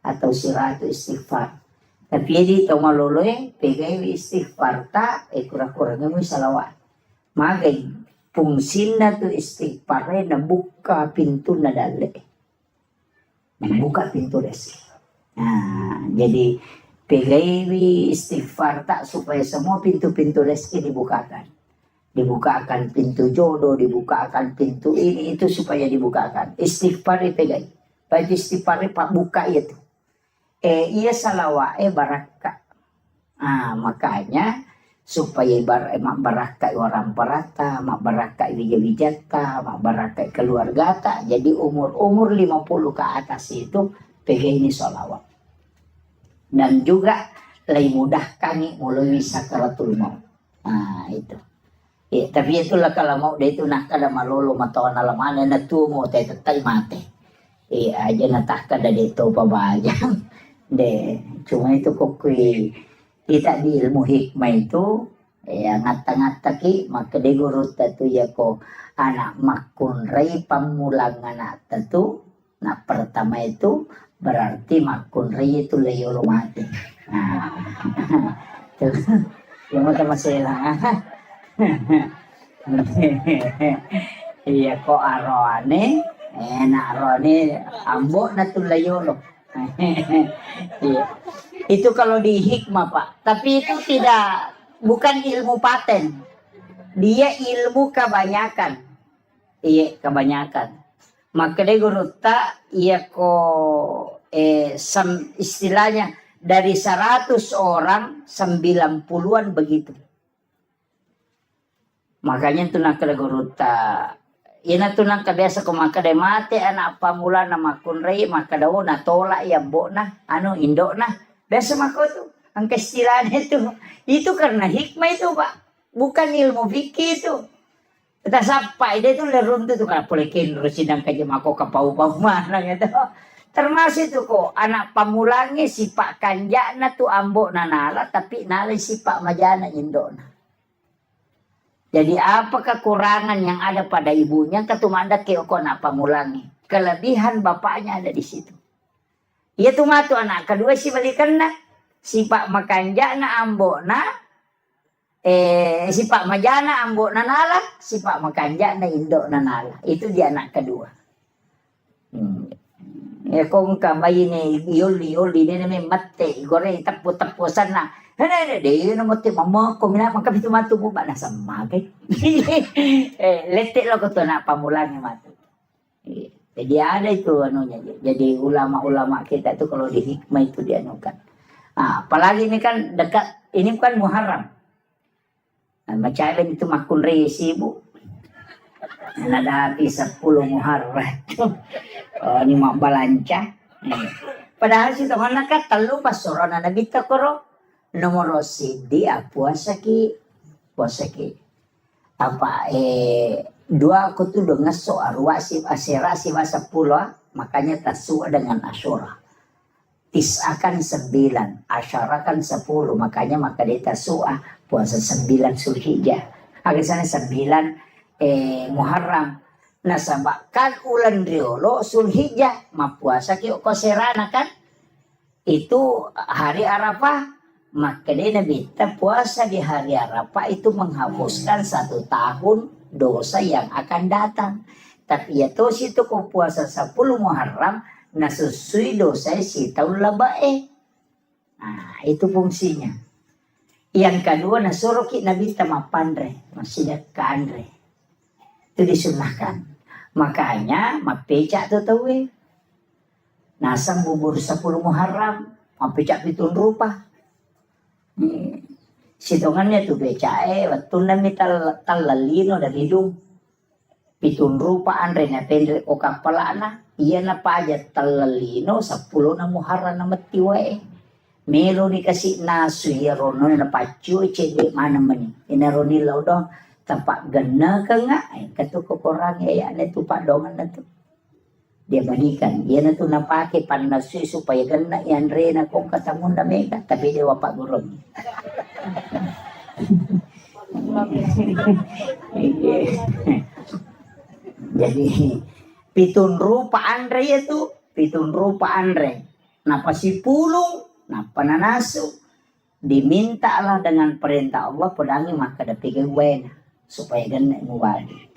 atau 100 istighfar. Tapi jadi tau maloloy pegay istighfar ta kurang-kurangnya mo salawat. Magay fungsin na to istighfar na buka pintu na dali. Buka pintu resi. Nah, jadi pegay istighfar ta supaya semua pintu-pintu rezeki dibukakan. Dibukakan pintu jodoh, dibukakan pintu ini itu supaya dibukakan. Istighfar pegai. Baik istighfar pak buka itu. Ia salawat baraka. Makanya supaya mak baraka orang perata, mak baraka wijata, mak baraka keluarga ta. Jadi umur 50 ke atas itu pegai ini salawat. Dan juga lebih mudah kami melalui sakaratul maut. Itu. Tapi itulah kalau mau dia itu nak kada malolo matawan alamana na tumo tetay mate. Aja natah kada dito pabayang. Cuma itu kokui kita di ilmu hikmah itu ngata-ngata ki maka de guru tatu ya ko anak makun rei pamulang anak tatu. Nah pertama itu berarti makun rei itu leyolo mati. Yang mata masalah. Iya kok arone enak arone ambok na tulayolo. Iya. Itu kalau di hikmah Pak, tapi itu bukan ilmu paten, dia ilmu kebanyakan. Iya kebanyakan. Maka dia guru tak iya kok istilahnya dari 100 orang 90-an begitu. Makanya tu nak kada guruta. Ina tu nak biasa ko makada mate anak pamula na makunrei makadaw na tolak ya bo na indo na. Biasa mako tu. Ang kaistilan itu. Itu karena hikmah itu Pak. Bukan ilmu fikih itu. Kita sampai dia tu lerun tu kan polekin sidang kaje mako kapau-pau mana gitu. Termasuk itu kok anak pamulangi sipak kanjana tu ambok na nala tapi nala sipak majana indo na. Jadi apa kekurangan yang ada pada ibunya ketumanda keoko nak pamulangi. Kelebihan bapaknya ada di situ. Ia tu matu anak kedua si balikan na. Si pak makanja na ambok na. Si pak majana ambok na nala. Si pak makanja na indo na nala. Itu dia anak kedua. Ya kung kamay ni yoli ni may mate. Gore tapo-taposan na. Dia no mati mama ko mina mangkapit matu mo ba nasa magay. Letik lo ko to na pamulangi matu. Jadi ada itu anunya. Jadi ulama-ulama kita itu kalau di hikmah itu dianukan. Nah, apalagi ini kan dekat, ini kan Muharram. Nah, macam itu makun resi bu. Nadati 10 Muharram. Oh, ini mak balanca. Padahal si teman nak telu pas sorona nabi takoro nomor sidi puasa ki apa dua aku tuh dengan soal wasif asera si masa pulau makanya tasu dengan asyura. Tis'akan 9, asyarakan 10, makanya maka dia tasu'ah puasa 9 Zulhijjah. Akhirnya 9 Muharram. Nah kan ulan riolo Zulhijjah mapuasa ki koserana kan. Itu hari Arafah. Maka dia Nabi puasa di hari Arafah itu menghapuskan 1 tahun dosa yang akan datang. Tapi ya tuh situ kau puasa 10 Muharram nasusui dosa si tahun labae. Nah, itu fungsinya. Yang kedua nasuruh ki Nabi tamapandre, masih dekandre. Itu disunahkan. Makanya mapecak tuh tahu nasang bubur 10 Muharram, mapecak pitun rupa. Sitongannya tuh becae, waktu nami talalino dan hidung. Pitun rupa andre na pendre o kapalana. Iya na pa aja talalino 10 na Muharram na matiwae. Melo ni kasi nasu ya rono na pacu cede mana mani. Inaroni law dong tapak gana ka nga. Katu ko korang ya na tupak dongan na tu. Dia balikan, dia na tu napake panasui supaya gana yan re na kong katamun na mega. Tapi dia wapak gurong. Jadi pitun rupa andre itu pitun rupa andre napa si pulung napa nanasu dimintalah dengan perintah Allah pedangi maka dapike wena supaya gana muwali.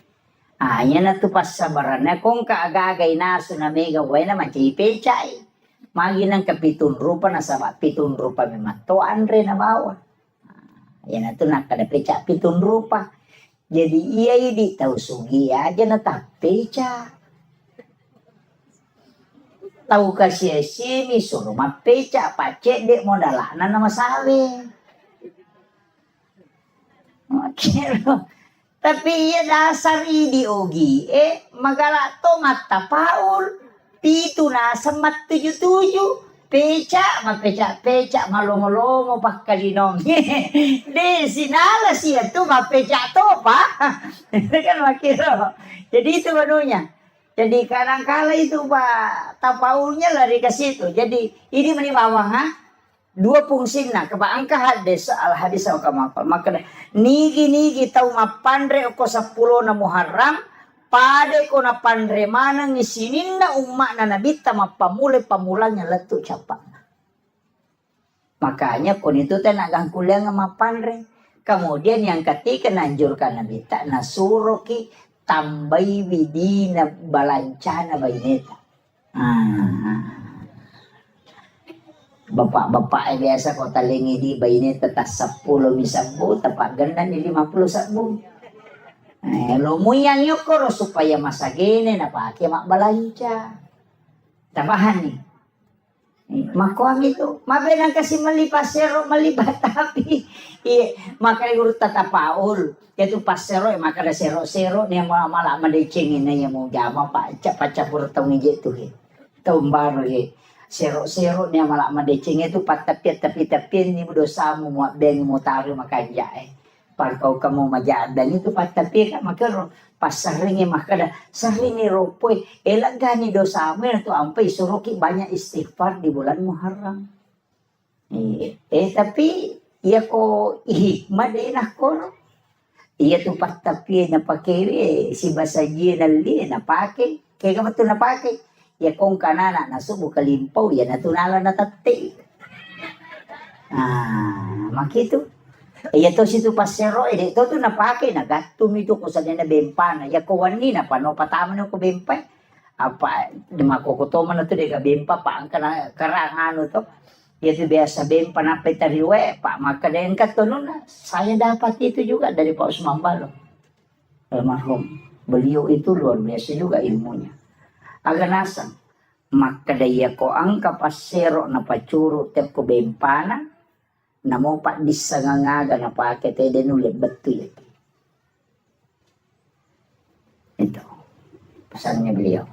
Anya na tu pas sabarannya kung kaagagay naso na mega wena macam pecay magi nang kapitun rupa na sama pitun rupa memang to andre na bawa. Yan na tu nakadapeca pitun rupa. Jadi iya ini tahu sugi aja na tapeca. Tahu kasih sini suruh mapeca pacek dek modalana nama sawe. Oke loh. Tapi iya dasar idi ogi magala to mata paul pitu na semat 77 peca malongo-longo pakkalinong de sinala siya tu mapeca to pa kan makiro. Jadi itu banunya. Jadi kadang-kala itu Pak tapaulnya lari ke situ. Jadi ini menibawang dua fungsi na kebaangka hadis al hadis au kamakal maka nigi tahu mapandre ko 10 na Muharram pade ko na pandre mana ngisininda umma na nabi tamapamule pamulanya letu capa. Makanya kon itu teh nagang kuliah mapandre. Kemudian yang ketiga nanjurkan nabi tak nasuroki tambai widina balancana baineta. Bapak biasa kau talingi di bayi tetas 10 misabu tepat ganda ni 50 sabu. Lo muyang yukoro supaya masa gini na pakai mak balanca. Tabahan nih. Makuang itu, mabenang kasi malipasero malibat tapi maka urut tatapaul. Yaitu pasero maka ada sero ni malah madecengin na yang mau jama pak capur tau ngije tu Taumbaru sero niya malah madecing itu tapi ni dosa mo beng mo taru makanja Pagkau kamu majadan itu tapi ka makero pasaringi makada saringi ropoy elagani dosa mo itu ampai suruki banyak istighfar di bulan Muharram. Tapi iya ko hikmah din ako. Iya tu tapi na pakai si basaji nali na pakai kaya ka to na pakai. Ya kung kanana nasubo kalimpaw ya natunala na tati. Makito. Ya to situ pasero ito to napake nagatum ito ko sa na bempana. Ya ko wani na pano pataman ko bempay. Apa makokotoman na to de bempa pa ang karangano to. Ya to biasa bempa na petariwe pa makadayan ka to na. Saya dapat itu juga dari Pak Usman Balo. Almarhum. Beliau itu luar biasa juga ilmunya. Agak nasang. maka daya ko ang kapasero na pacuro te ko bempana na mo pa disangangaga na pakete den ulit betul itu pesannya beliau.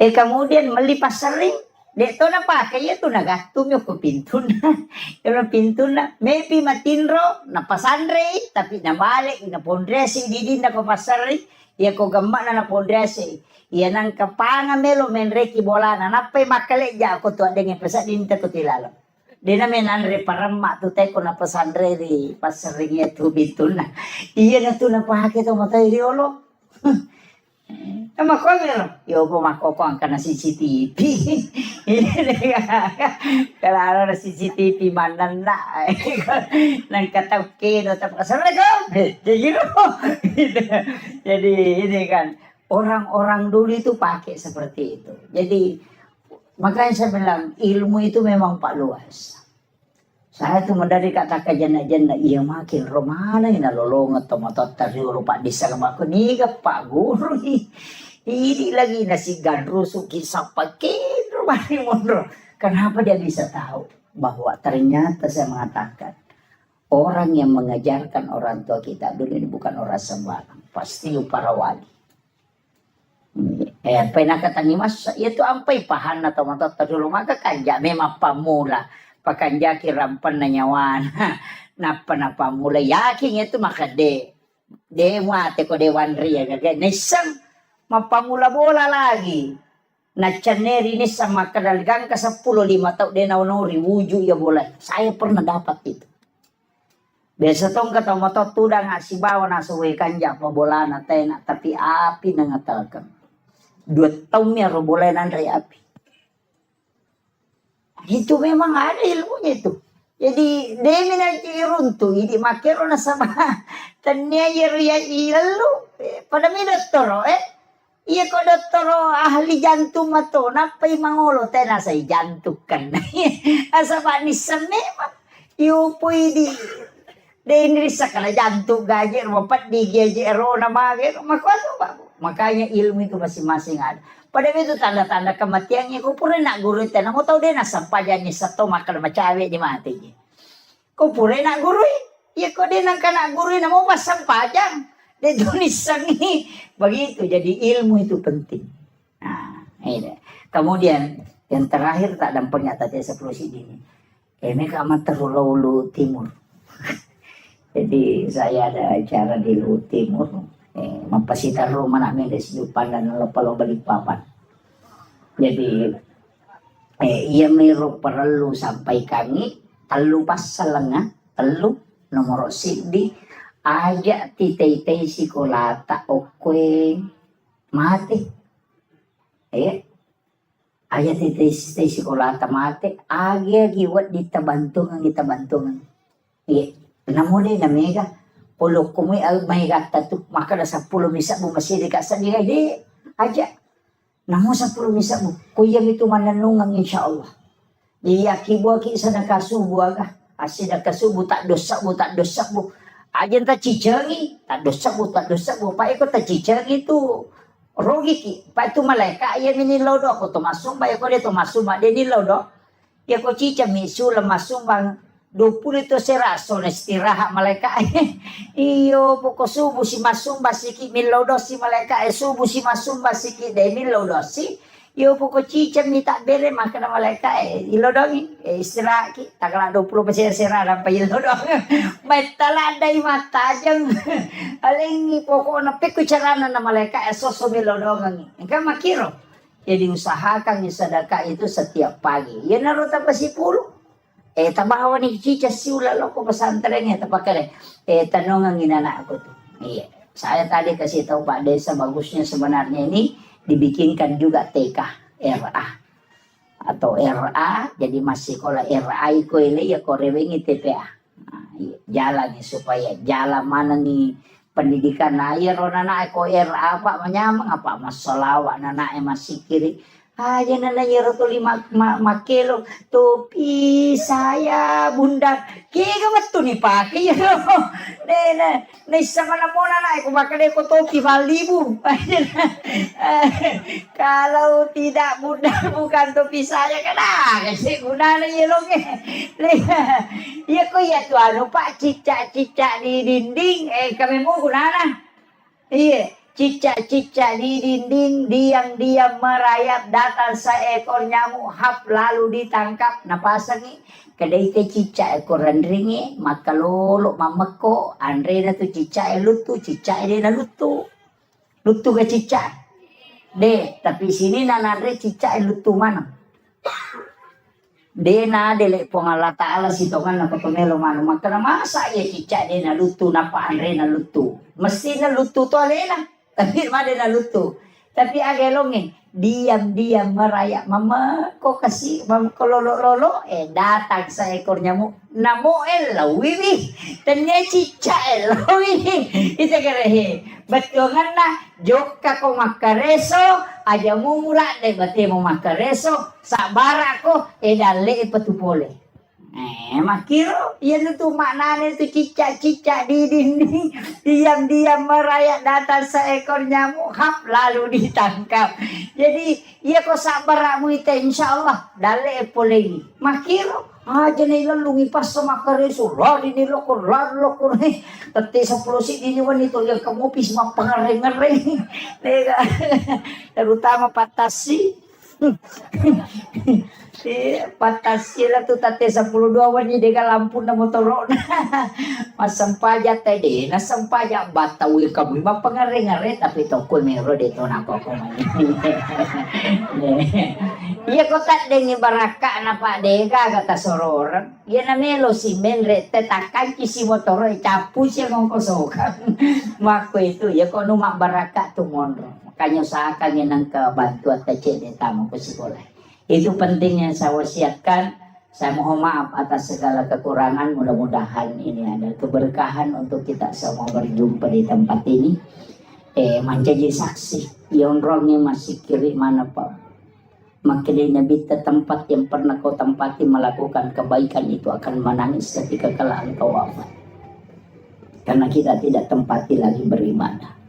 Kemudian melipas sering dito na pakai itu nagatum yung ko pinto na yung pinto na maybe matinro na pasandre tapi na mali na pondresi di na ko pasari ya ko gamma na pondresi ya nang kapanga melo menreki bola na napay makale ja ko to dengan pesa dinta ko tilalo di na menanre paramma to tay ko na pasandre di pasaring itu pinto na iya na to na pakai to matay riolo Mako meron. Yo po mako ko ang kana CCTV. Kalau na CCTV manan na. Nang katawkino tapos Assalamualaikum. Jadi ini kan orang-orang dulu itu pakai seperti itu. Jadi makanya saya bilang ilmu itu memang pak luas. Saya tuh dari kata kajana-jana iya makin romana ina lolongat tomatot tariuro pak desa kamaku nih pak guru ini lagi nasi gandru suki sapakin rumahnya mondro. Kenapa dia bisa tahu bahwa ternyata saya mengatakan orang yang mengajarkan orang tua kita dulu ini bukan orang sembarang, pasti para wali. Pernah katangi mas itu ampai pahan atau tomatot tariuro maka kanja memang pamula. Pakanja kirampan na nyawan napa mulai yakin itu maka de mate ko dewan ria gaga nesang mapamula bola lagi na chaneri ni sama kadalgang ka 15 tahun de naunori wuju ya bola saya pernah dapat itu biasa tong kata moto tudang si bawa na suwe kanja pa bola na tena tapi api nangatalkan 2 tahun ya ro bola nan ri api. Itu memang ada ilmunya itu. Jadi demi nanti runtuh, ini makero na sama tanya ya ilalu pada mi doktoro iya ko doktoro ahli jantung mato napay mangolo tena sa jantung kan asa ba ni memang iyo pwede de sa kala jantung gajer mapat di gejero na mager makwato ba makanya ilmu itu masing-masing ada. Pada itu tanda-tanda kematiannya ko pura nak guru tena mo tau de na sampajan ni sato makal macawe di mati ko pura nak guru ya ko de nang kana guru na mo pasampajang de tulisan ini begitu jadi ilmu itu penting. Nah ini kemudian yang terakhir tak dampaknya tadi 10 ini mereka amat terlalu timur. Jadi saya ada acara di Luhut Timur mapasitar rumah namin des Jupan dan lopalo balik papan. Jadi iya meron perlu sampai kami telu pas salanga telu nomor sidi aja titay sikolata okwe mati aja titay sikolata mati aja giwat ditabantungan namo de na mega pulok kumi al may gata tu maka na 10 misa mo masiri ka sa niya di aja namo 10 misa mo kuya itu mananungang insyaallah di akibo ki sa nakasubo aga asi nakasubo tak dosa mo aja ta cicengi tak dosa mo pa iko ta cicengi tu rogi ki pa itu malaika ya minilaw do ako tumasum ba iko de tumasum de nilaw do ya ko cica misula masumbang 20 itu seraso na istirahat malaikat iyo poko subuh si masumba siki milodo si malaikat subuh si masumba siki de milodo si iyo poko cicam ni tak bere makan malaikat ilodongi istirahat ki taklah 20% serah sampai ilodong metaladai mata jeng aling poko na piku carana na malaikat soso milodong engka makiro jadi usahakan sedekah itu setiap pagi ya naruto pa si pulo tabawa ni cica siula loko pesantrennya tapakare tanong ang inana ako tuh iya saya tadi kasih tahu Pak Desa bagusnya sebenarnya ini dibikinkan juga TK RA atau RA jadi masih sekolah RA iko ini ya korewengi TPA jalan supaya jalan mana nih pendidikan air ronana eko RA Pak menyamang apa masalah nana masih kiri Jangan nanya rotoli makelo topi saya bunda kaya betul nih pakai ya ne sama namona na aku pakai ko topi valibu kalau tidak bunda bukan topi saya kan kasi gunanya ya lo ya ko ya tuh anu pak cicak di dinding kami mau gunana iya. Cicak-cicak di dinding diam-diam merayap datang seekor nyamuk hap lalu ditangkap napasangi kedai te cicak ekor rendringi maka lolo mameko andre na tu cicak lutu cicak dia na lutu ke cicak de tapi sini na andre cicak lutu mana dena dele pongala taala sitongan na pemelo mano maka masa ya cicak dena lutu napa andre na lutu mesti na lutu to alena tapi mana na lutu tapi agelonge diam-diam merayap mama kok kasih mama lolo datang seekor nyamuk namo lawiwi tanya cicak lawiwi itu kerehe betul na joka ko makareso aja mula de bate mo makareso sabara ko dale patupole makiro yan itu maknanya itu cicak-cicak di dinding diam-diam merayap datang seekor nyamuk hap lalu ditangkap jadi iya ko sabaramu itu insyaallah dale polegi makiro jadi lalungi pas sama kareso lari ni loko nih tete 10 si ini wanita yang kamu pis mapangareng-areng terutama patasi patasila tu tate 12 wani dega lampu na motor masampaja tede na sampaja batawi kamu ba pangare-ngare tapi toko mero dito na ko iya ko tat dengi baraka na pa dega kata soror iya na melo si menre tetakan si motor capu siya ngong kosokan mako itu ya ko numa baraka tu monro makanya usahakan yan ang kabantuan tace de tamo ko sekolah. Itu penting yang saya wasiatkan. Saya mohon maaf atas segala kekurangan. Mudah-mudahan ini ada keberkahan untuk kita semua berjumpa di tempat ini. Menjadi saksi. Yang orangnya masih kiri mana Pak? Makin Nabi tempat yang pernah kau tempati melakukan kebaikan itu akan menangis ketika kala engkau wafat. Karena kita tidak tempati lagi beribadah.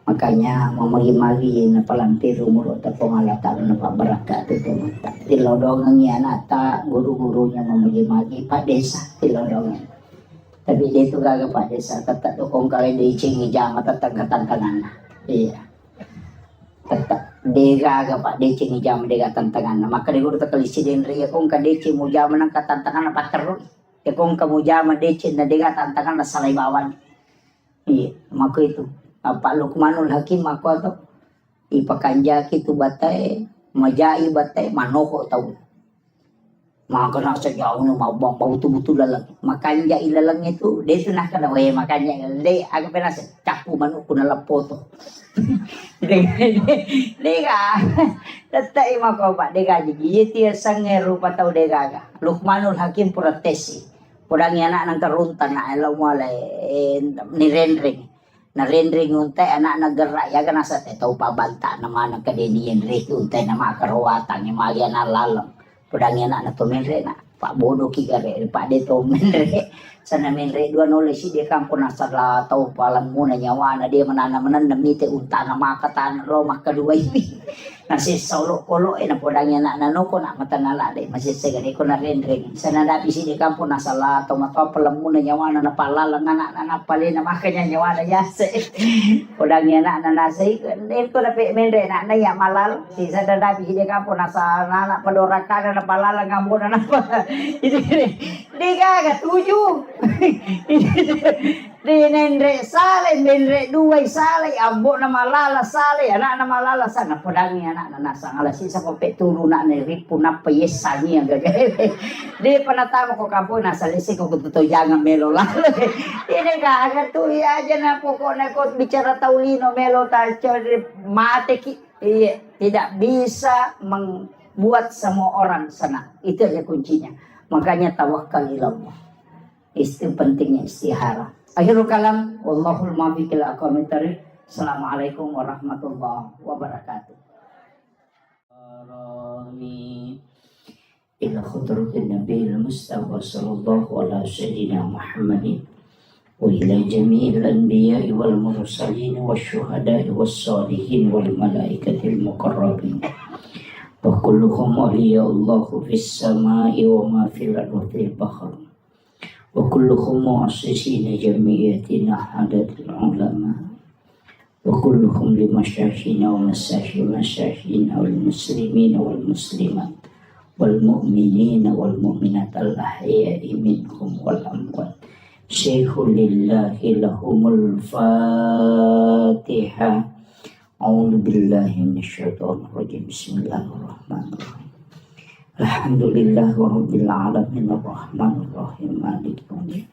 Makanya mamagi-magi na palantir umuro ta pangalatan na pabaraka itu tilodongan niya nata guru-gurunya mamagi-magi Pak Desa tilodongan tapi dito gaga Pak Desa tata kung kali di chingi jama tatang-tantangan iya tata de gaga Pak de chingi jama de tantangan maka de guru ta kalisi din ri kung kadeci mo jama nang katantangan na patero kung kamu jama de chin na de tantangan na salaibawan iya maka itu Pak Lukmanul Hakim aku atau ipakanja kitu batay majai batay manoko tahu maka nak sejauh nu mau betul-betul lalang makanya ilalang itu dia tu nak kena makanya dia agak pernah capu manuk kuna lapoto dia tetai mako Pak dia jadi dia sange rupa tahu dia gaga Lukmanul Hakim protesi podang anak nang karuntan na elaw mo ni rendring na rendring untay anak naggerak ya kan asa tahu pabanta naman nagkadinian rek untay na makarawatan yung mga na lalang podang anak na tumenre na Pak Bodo kigare Pak Deto menre sana menre dua nulis si dia kampung nasarla tahu palang muna nyawa na dia menanam namite unta na makatan romah kedua ini nasi solo kolo na podang anak na noko na matanala de masih segari ko na rendring sana dapi si dia kampung nasarla tahu mataw palang muna nyawa na napalalang anak na napali na makanya nyawa na yase podang anak na nasi din ko na menre na ya malal si sana dapi si dia kampung nasarla na padorakan na palalang ngambon na di gaga tujuh di nendre sale menre dua sale ambo na malala sale anak na malala sana podangi anak na nasa alasi sa kopet tulu na ripu na payesani ang gagawin di panatama ko kapo nasa lisi ko kututo jangan melo lalo ini gaga tu ya aja na po ko na ko bicara taulino melo tarcari mate iya tidak bisa membuat semua orang senang itu aja kuncinya makanya tawakal ilallah itu pentingnya istihara. Akhirul kalam wallahul muwaffiq ila aqwamit thariq. Assalamualaikum warahmatullahi wabarakatuh. الكرام إلى خضرة النبي المصطفى صلى الله على سيدنا محمد وإلى جميع الأنبياء والمرسلين والشهداء والصالحين والملائكة المقربين وكلهم أولياء الله في السماء وما في الأرض وفي البحر وكلهم مؤسسين جمعيتنا عدد العلماء وكلهم لمشايخنا ومشايخنا والمسلمين والمسلمات والمؤمنين والمؤمنات الأحياء منهم والأموات شيخ لله لهم الفاتحة أعوذ بالله من الشيطان الرجيم بسم الله الرحمن الرحيم الحمد لله رب العالمين الرحمن الرحيم مالك يوم الدين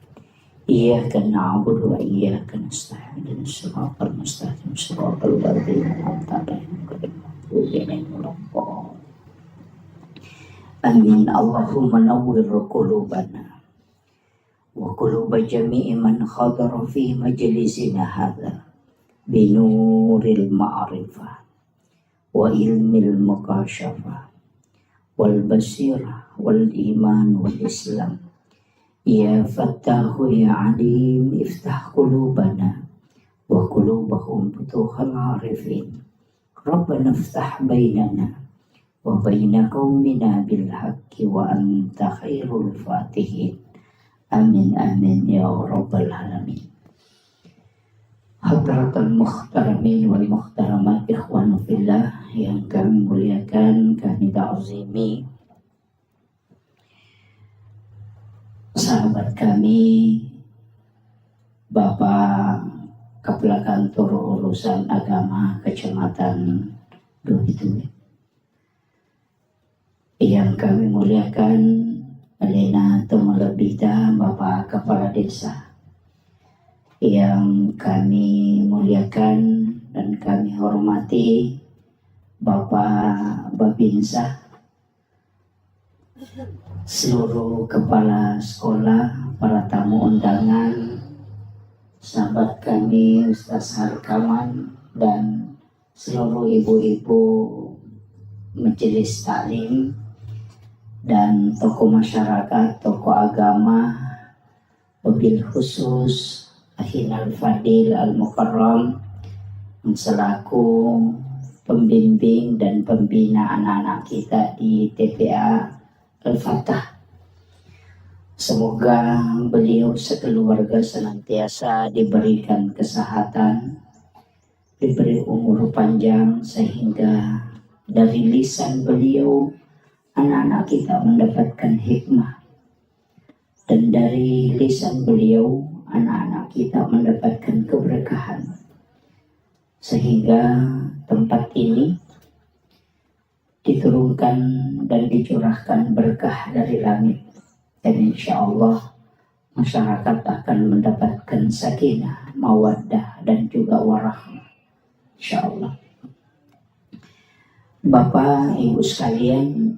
إياك نعبد وإياك نستعين اهدنا الصراط المستقيم صراط الذين أنعمت عليهم غير المغضوب عليهم ولا الضالين آمين اللهم نور قلوبنا وقلوب جميع من حضر في مجلسنا هذا بنور المعرفة وعلم المكاشفة والبصيرة والإيمان والإسلام يا فتاح يا عليم افتح قلوبنا وقلوبهم فتوح العارفين ربنا افتح بيننا وبين قومنا بالحق وأنت خير الفاتحين آمين آمين يا رب العالمين. Hadratul muhtaramin wal muhtaramat ikhwan fillah yang kami muliakan, kami ta'zimi sahabat kami Bapak Kepala Kantor Urusan Agama Kecamatan Duitui yang kami muliakan Alena Tumalabida Bapak Kepala Desa yang kami muliakan dan kami hormati Bapak Babinsa, seluruh kepala sekolah, para tamu undangan, sahabat kami Ustaz Harkaman dan seluruh ibu-ibu majelis taklim dan tokoh masyarakat, tokoh agama, wabil khusus Akhina Al-Fadil Al-Mukarram selaku pembimbing dan pembina anak-anak kita di TPA Al-Fatah. Semoga beliau sekeluarga senantiasa diberikan kesehatan, diberi umur panjang sehingga dari lisan beliau anak-anak kita mendapatkan hikmah dan dari lisan beliau anak-anak kita mendapatkan keberkahan sehingga tempat ini diturunkan dan dicurahkan berkah dari langit dan insya Allah masyarakat akan mendapatkan sakinah, mawaddah dan juga warahmah insya Allah. Bapak Ibu sekalian,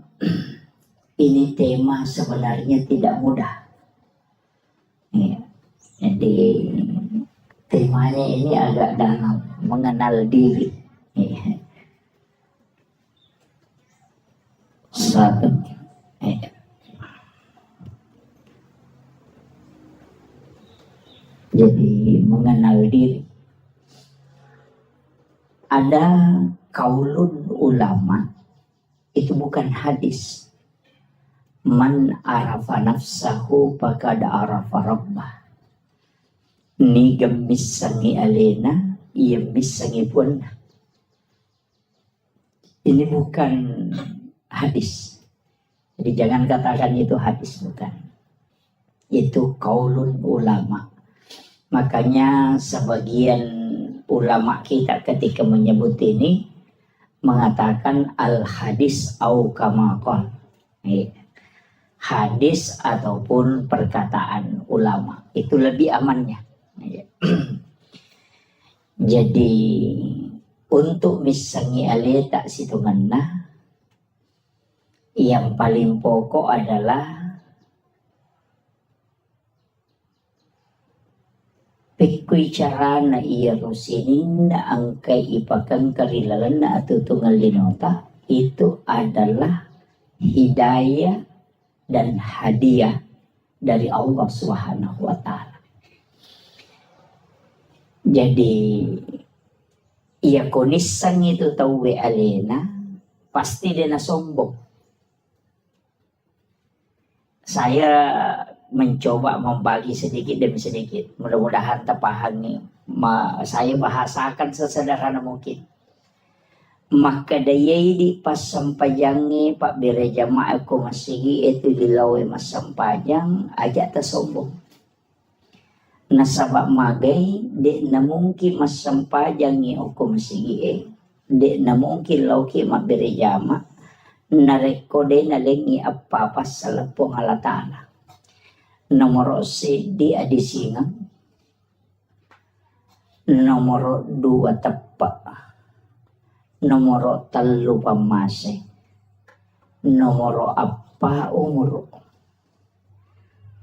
ini tema sebenarnya tidak mudah ya. Jadi temanya ini agak dalam, mengenal diri. Satu. Jadi mengenal diri. Ada kaulun ulama, itu bukan hadis. Man arafa nafsahu faqad arafa rabbah. Ni gemisangi alena, ia misangi pun. Ini bukan hadis. Jadi jangan katakan itu hadis, bukan. Itu kaulun ulama. Makanya sebagian ulama kita ketika menyebut ini mengatakan al hadis au kama qala. Hadis ataupun perkataan ulama itu lebih amannya. Jadi untuk misangi ale tak situnganna yang paling pokok adalah pikui cara na iya rusinin na angkay ipakang karilalan na atutungal linota itu adalah hidayah dan hadiah dari Allah Subhanahu wa Ta'ala. Jadi ia konisang itu tahu alena pasti dia sombong. Saya mencoba membagi sedikit demi sedikit, mudah-mudahan terpahami. Saya bahasakan sesederhana mungkin. Maka dayai di pas sampajangi Pak Bire Jamaah ko masigi itu dilawe mas sampajang ajak tersombong. Nasabak magay di na mungkin mas sampajangi ko masigi di na mungkin lauki Mak Bire Jamaah narekode na lengi apa pas salapong alatala. Nomor si di adisinga. Nomor 2 tepak. Nomor 3 pamase. Nomor apa umur.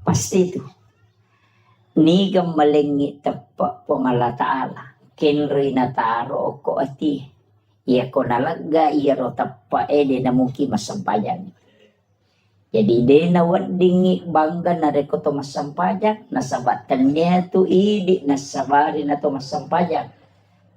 Pasti itu. Ni gamalengi tepak pongala ta'ala. Kenri na taro ko ati. Iya ko nalaga iya ro tepak de na mungkin masampajan. Jadi de na wadingi bangga na reko to masampajan. Nasabatannya tu idi nasabari na to masampajan.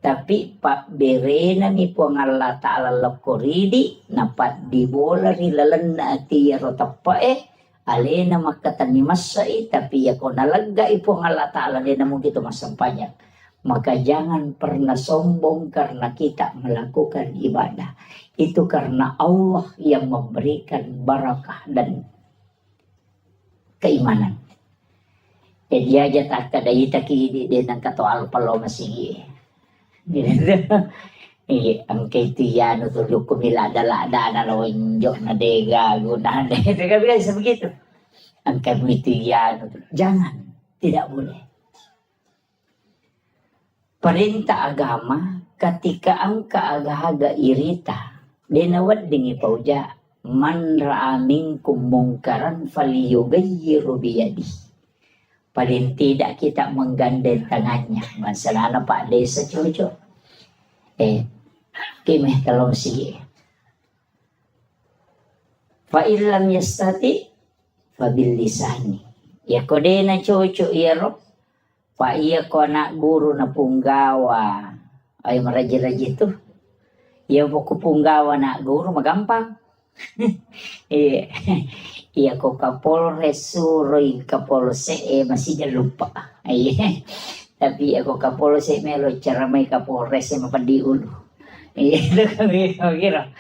Tapi Pak Berena ni po ang Allah Ta'ala lakoridi napat di bola rilalan na ati yaro tapae alena makatan ni masai tapi ya ko nalaga ipo ang Allah Ta'ala din na mo dito masampanya. Maka jangan pernah sombong karena kita melakukan ibadah. Itu karena Allah yang memberikan barakah dan keimanan. Jadi aja tak kada ita kini din ang katoal palo masigi. Ang kay tiyano tulog ko nila dala-dala na lonjo na dega gunahan itu kan bisa begitu. Ang kay tiyano jangan, tidak boleh. Perintah agama ketika ang kaagahaga irita dinawad dingi pauja man ra'a minkum mungkaran falyughayyiru biyadihi. Paling tidak kita menggandeng tangannya. Masalah Pak Desa cucu. Kimeh kalau sige. Fa illam yastati fa bil lisani. Ya kode na cucu iro. Pa iya ko na guru na punggawa. Ay maraji-raji tu. Ya buku punggawa na guru magampang. Iya ko Kapolres Suroy Kapolse masih dia lupa. Tapi ako Kapolse melo cara may Kapolres mapandi ulo. Itu kami kira.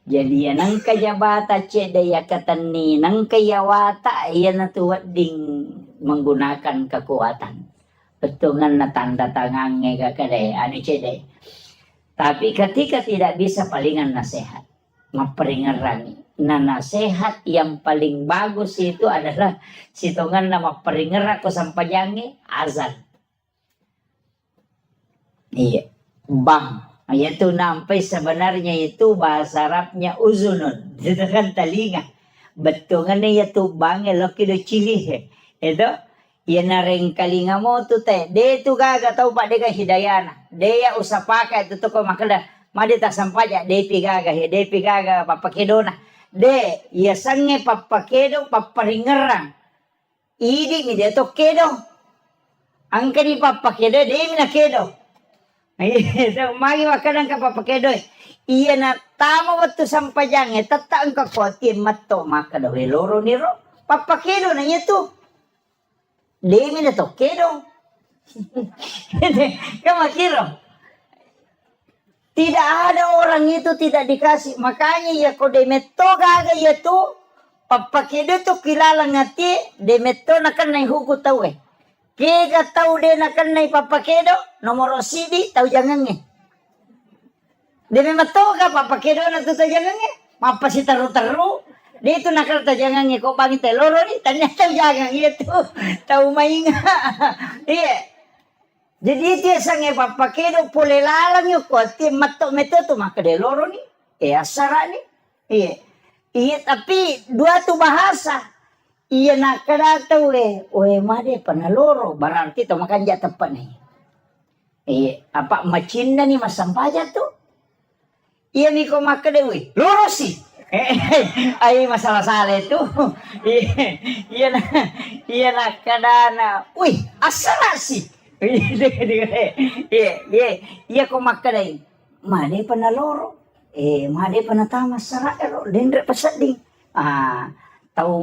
Jadi nang kajabata cedaya katani nang kayawata yan natuwad ding menggunakan kekuatan. Betungan na tanda tangannya kakade anu cede. Tapi ketika tidak bisa palingan nasihat. Maperingeran. Nah nasihat yang paling bagus itu adalah situngan nama peringeran ko sampajangi azan. Iya, bang. Itu nampai sebenarnya itu bahasa Arabnya uzunun. Itu kan telinga. Betungannya itu bang elok itu cili. Itu ya nareng kalinga mo tu teh. Dia tu gaga tahu pak dia hidayana. Dia usah pakai itu tuh kau makanya. Madi tak sampaja. Dia pigaga papakedona. De, iya sange papakedo paparingerang. Idi mi de to kedo. Angka di papakedo de mi na kedo. Itu magi wakadang ka papakedo. Iya na tama waktu sampajang tata angka koti matto maka do loro niro. Papakedo na itu. De mi na to kedo. Kamu kira? Tidak ada orang itu tidak dikasih. Makanya ya kau demeto gaga ya tu. Papakedo tu kilala ngati. Demeto nakan na huku tau Kega tau de nakan na papakedo. Nomor sidi tau jangan Demeto ka papakedo na tu tau jangan Mapa si taru-taru. Dia itu nakal tau jangan Kau bangin teloro ni. Tanya tau jangan itu. Tau mainga. Iya. Jadi dia sange papakedo pole lalang yo koti matok meto tu maka de loro ni. Asara ni. Iya tapi dua tu bahasa. Iya nak kada tahu made panaloro berarti tu makan jat tepat ni. Apa macinda ni masampaja tu. Iya mi ko makade wih. Lurus sih. Ay masalah salah itu. Iya na kadana. Wih, asara sih. Iya ko makade. Made panaloro. Made panatama sararo. Dendre pasading. Tahu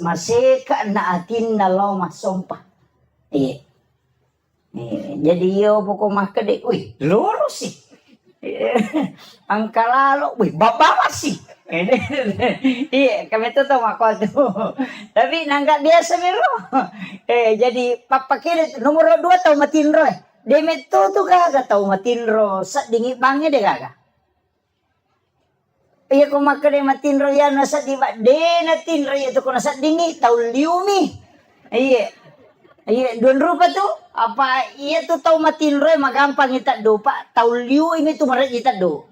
maseka na atin na lo masompa. Jadi yo poko makade. Wih, lurus sih. Ang kalalo, wih, babawas sih. Iya, kami tuh ako tuh. Tapi nangka biasa mero. Jadi papakir nomor 2 tahu matinro. Demet tuh kagak tahu matinro. Sa dingi bangnya deh kagak. Iya ko makade matinro ya nasa di ba. De natinro ya tuh ko nasa dingi tahu liumi. Iya. Iya, don rupa tuh apa iya tuh tahu matinro magampang ita do pa tahu liu ini tuh marat ita do.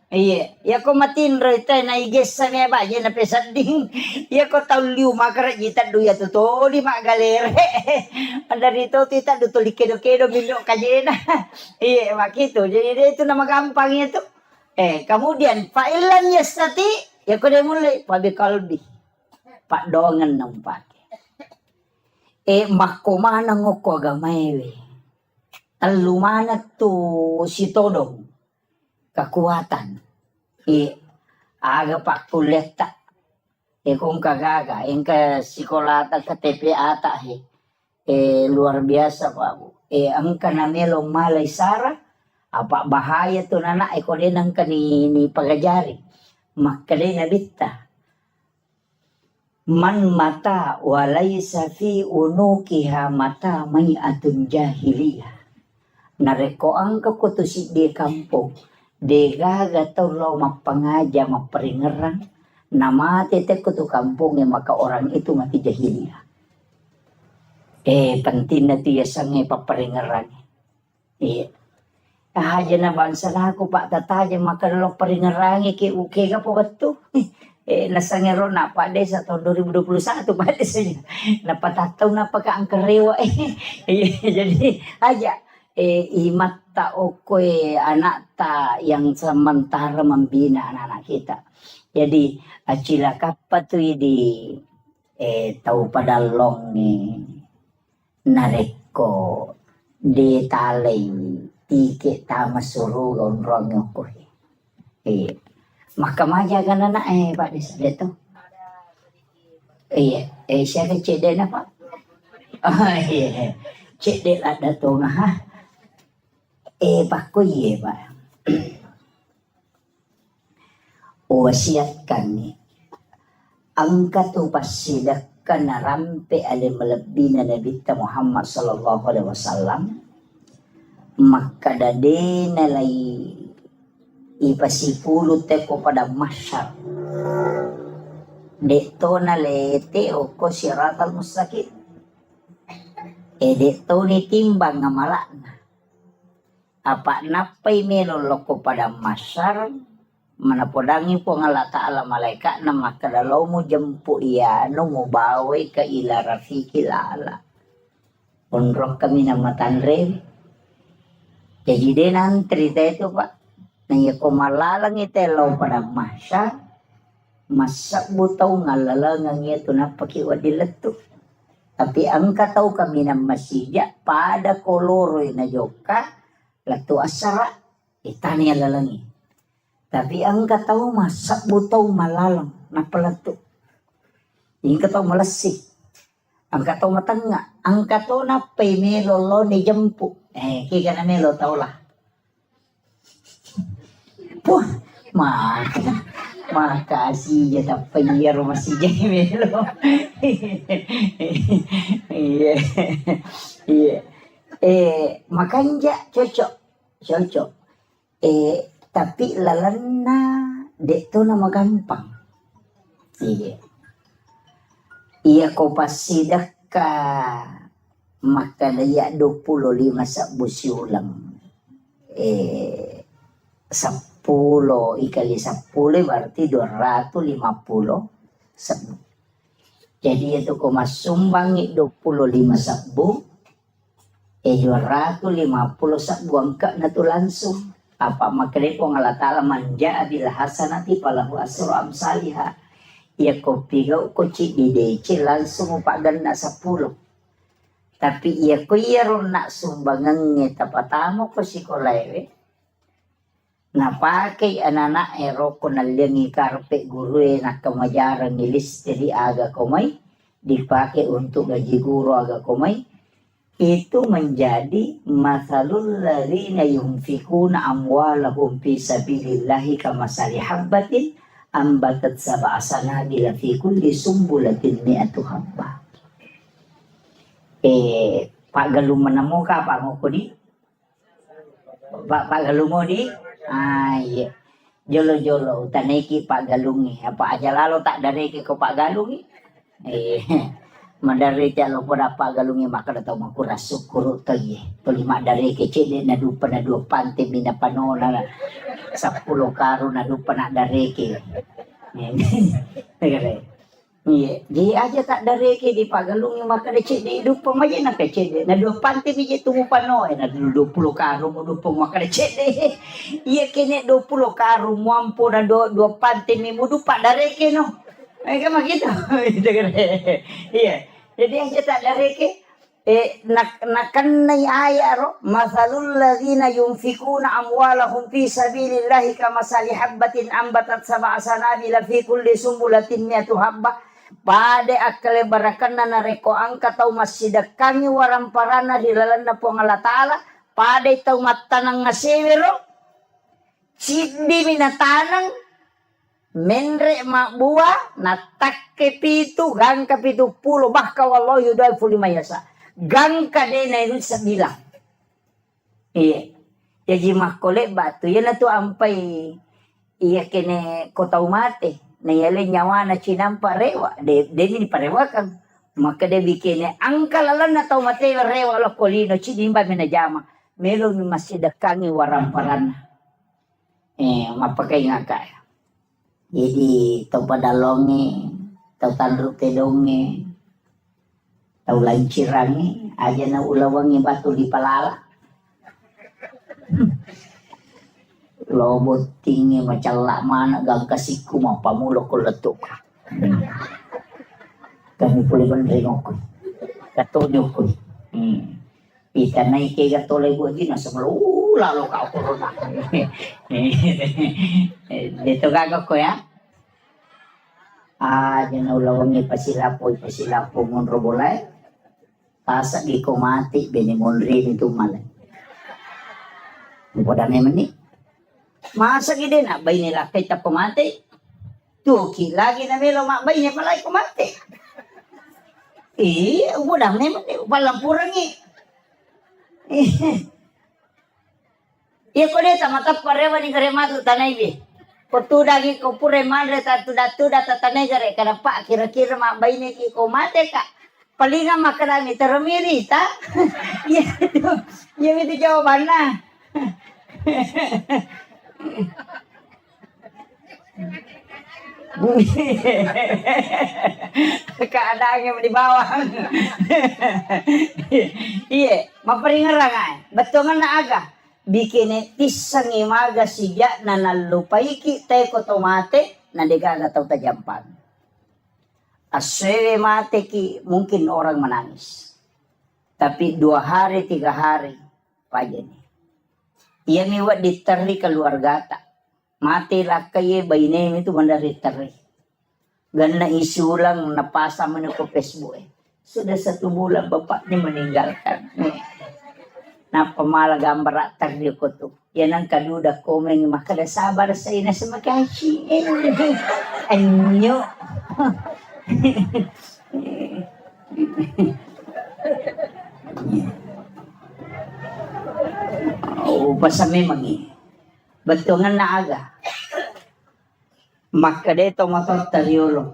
Iya, ya ko matinro ita na iges sa me ba na pesat ding. Iya ko tahu liu makarat ita do ya tuh di magalere. Ada dito ita do to likedo-kedo bindo kajena. Iya, makito. Jadi itu nama gampang itu. Kemudian fa'ilan yastati ya ko dia mulai pabi kalbi. Pak dongan nampak. Makomana ngoko agamewe. Talumana tu si todong. Kekuatan. Aga pak kuleta. Kung kagaga. Ka sekolah ta KTP ata luar biasa Pak Bu. Ang kanamelong malay sara. Apa bahaya tu nana ko din ang kanini pagajari. Makali na bita. Man mata walaysa fi unukiha mata may atun jahiliyah. Nareko ang kakutusik di kampung. Degaga tau lo mapangaja maperingerang. Namate te kutu kampung maka orang itu mati jahiliyah. Penting na tiya sange paperingerang. Aja na bansa na ako pa tataja maka lo peringerangi ke uke ka po bato. Nasangero na pa de sa tahun 2021 pa de saja napatataw na pagkaangkarewa jadi aja imata okoy anak ta yang sementara membina anak-anak kita jadi acila kapat di tahu padalong nareko de talay tike tama surugon rong okoy Mahkamah kan anak Pak Desa itu. Iya, siapa cek dia Pak? Iya, cek dia ada tuh nah. Pak ko iya Pak. Wasiatkan nih. Angkat tu pasidakkan rampe ale melebina Nabi Muhammad sallallahu alaihi wasallam. Maka dadena lai ipasipulo teko pada masyar. Dekto na lete oko siratal mustaqim. Dekto ni timbang ngamalakna. Apa napay meloloko pada masyar. Manapodangi po nga ta'ala malaikat na makadalaw mo jampu iyano mo bawi ka ila rafiki lala. Unrong kami na matanre. Jadi din ang trita ito Pak. Naya kumalalang itelaw pada masya, masak butaw ngalalang ito na pakiwadilat to. Tapi ang kataw kami ng masija, pada koloroy na joka, lato asara, itani alalangi. Tapi ang kataw masak butaw malalang na palato. Yung kataw malasik. Ang kataw matanga. Ang kataw na pay melolo ni jampu. Kika na melo tao lah. Wah, makasih ya tak payar masih jadi melo. Iya. Makanya cocok. Tapi lalana dek tu nama gampang. Iya ko pasidah ka maka daya 25 sabusi ulang. 10 ikali 10 berarti 250 sabu. Jadi itu ko masumbangi 25 sabu 250 sabu angka na to langsung Apa makanya ko Allah Ta'ala manja bil hasanati falahu asru amsalihha. Ya ko pigaw ko ci idece langsung paganda 10. Tapi iya ko ron na sumbangan tapatamo ko si kolewe. Napakai anak ero ko nalangi karpe guru na kamajaran nilis dari aga komay. Dipakai untuk gaji guru aga komay. Itu menjadi masalul ladzina yunfikuna amwalahum fi sabilillahi kamasali habbatin ambatat sab'a sanabila fi kulli sumbulatin mi'atu habbah. Pak Galuman mo ka Pak mo ko di? Pak Galumo di? Iya. Jolo-jolo taneki Pak Galungi. Apa aja lalu tak dareki ko Pak Galungi? Madari lo pada Pak Galungi maka datang makura syukur tadi. Pelima dari kecil na dupa na 2 panti mina panona 10 karo na dupa na dareki. Iya, jadi aja tak dareki di Pak Galungi maka decek di dupa maja na kecil na 2 panti mije tumu panoe na 20 karo mo dupa maka decek de. Iya kene 20 karo mampu na 2 panti mi mo dupa dareki no. Kayak gitu, iya. Jadi aja tak dari ke, nakan nai ayat masalul ladzina yunfikuna amwalahum fi sabilillahi kamasali habbatin ambatat sab'a sanabila fi kulli sumbulatin mi'atu habbah. Pada akale barakan na reko angka tau masjid kami waramparana di lalanda po Allah Ta'ala. Pada tau matanang ngasewero, sidi minatanang. Menre mak buah natak kepitu gang kepitu pulo bahka wallahu yudaifu lima yasa gang kadena itu 9. Iya jadi makole batu ya na tu ampai iya kene kota umate na yale nyawa na cinampa rewa de ni parewakan maka de bikene angka lalan na tau mate rewa lo kolino cinimba mena jama melo ni masih dekangi waramparan mapakai ngaka. Jadi tau padalonge, tau tandruk tedonge, tau lancirange, aja na ulawangi batu di palala. Lobot tinggi macam lak mana gang kasiku mau pamulo ko letuk. Kami pulih bandringok ko. Katunyo ko. Kita naik ke gatole ko di nasa lalu kau corona. Dito gagawin ko ya. Diyan na ulawangi pasilapo ngonro bolay. Tasa di ko mati binimonri nito malay. Pada naman ni. Masa gede na bay nila kay ta kumati. Tuki lagi na melo makbay niya palay kumati. Udah naman ni palampurang Iya ko deta matap parewa ni karematu tanay bi. Kotu dagi ko pure manre tuda tatanay gare kada pa kira-kira makbay ni ki ko mate ka. Palinga makarami teremirita. Iya itu jawaban na. Keadaannya di bawah. Iya, maparingarang ay. Betongan na aga. Bikin tisang imaga siya na nalupaiki tayo ko tomate na digaga tau tajampan. Aswe mate ki mungkin orang menangis. Tapi 2 hari 3 hari paja ni. Iya miwat diteri keluarga tak. Mati lah kaye bayinem itu mandari teri. Gana isulang napasa man ko Facebook Sudah 1 bulan bapaknya meninggalkan. Napamala gambar tagli ko to. Yan ang kaduda komen makada sabar sa ina sa makashi. Anyo. Basta memang betungan na aga. Maka dito matotariolo.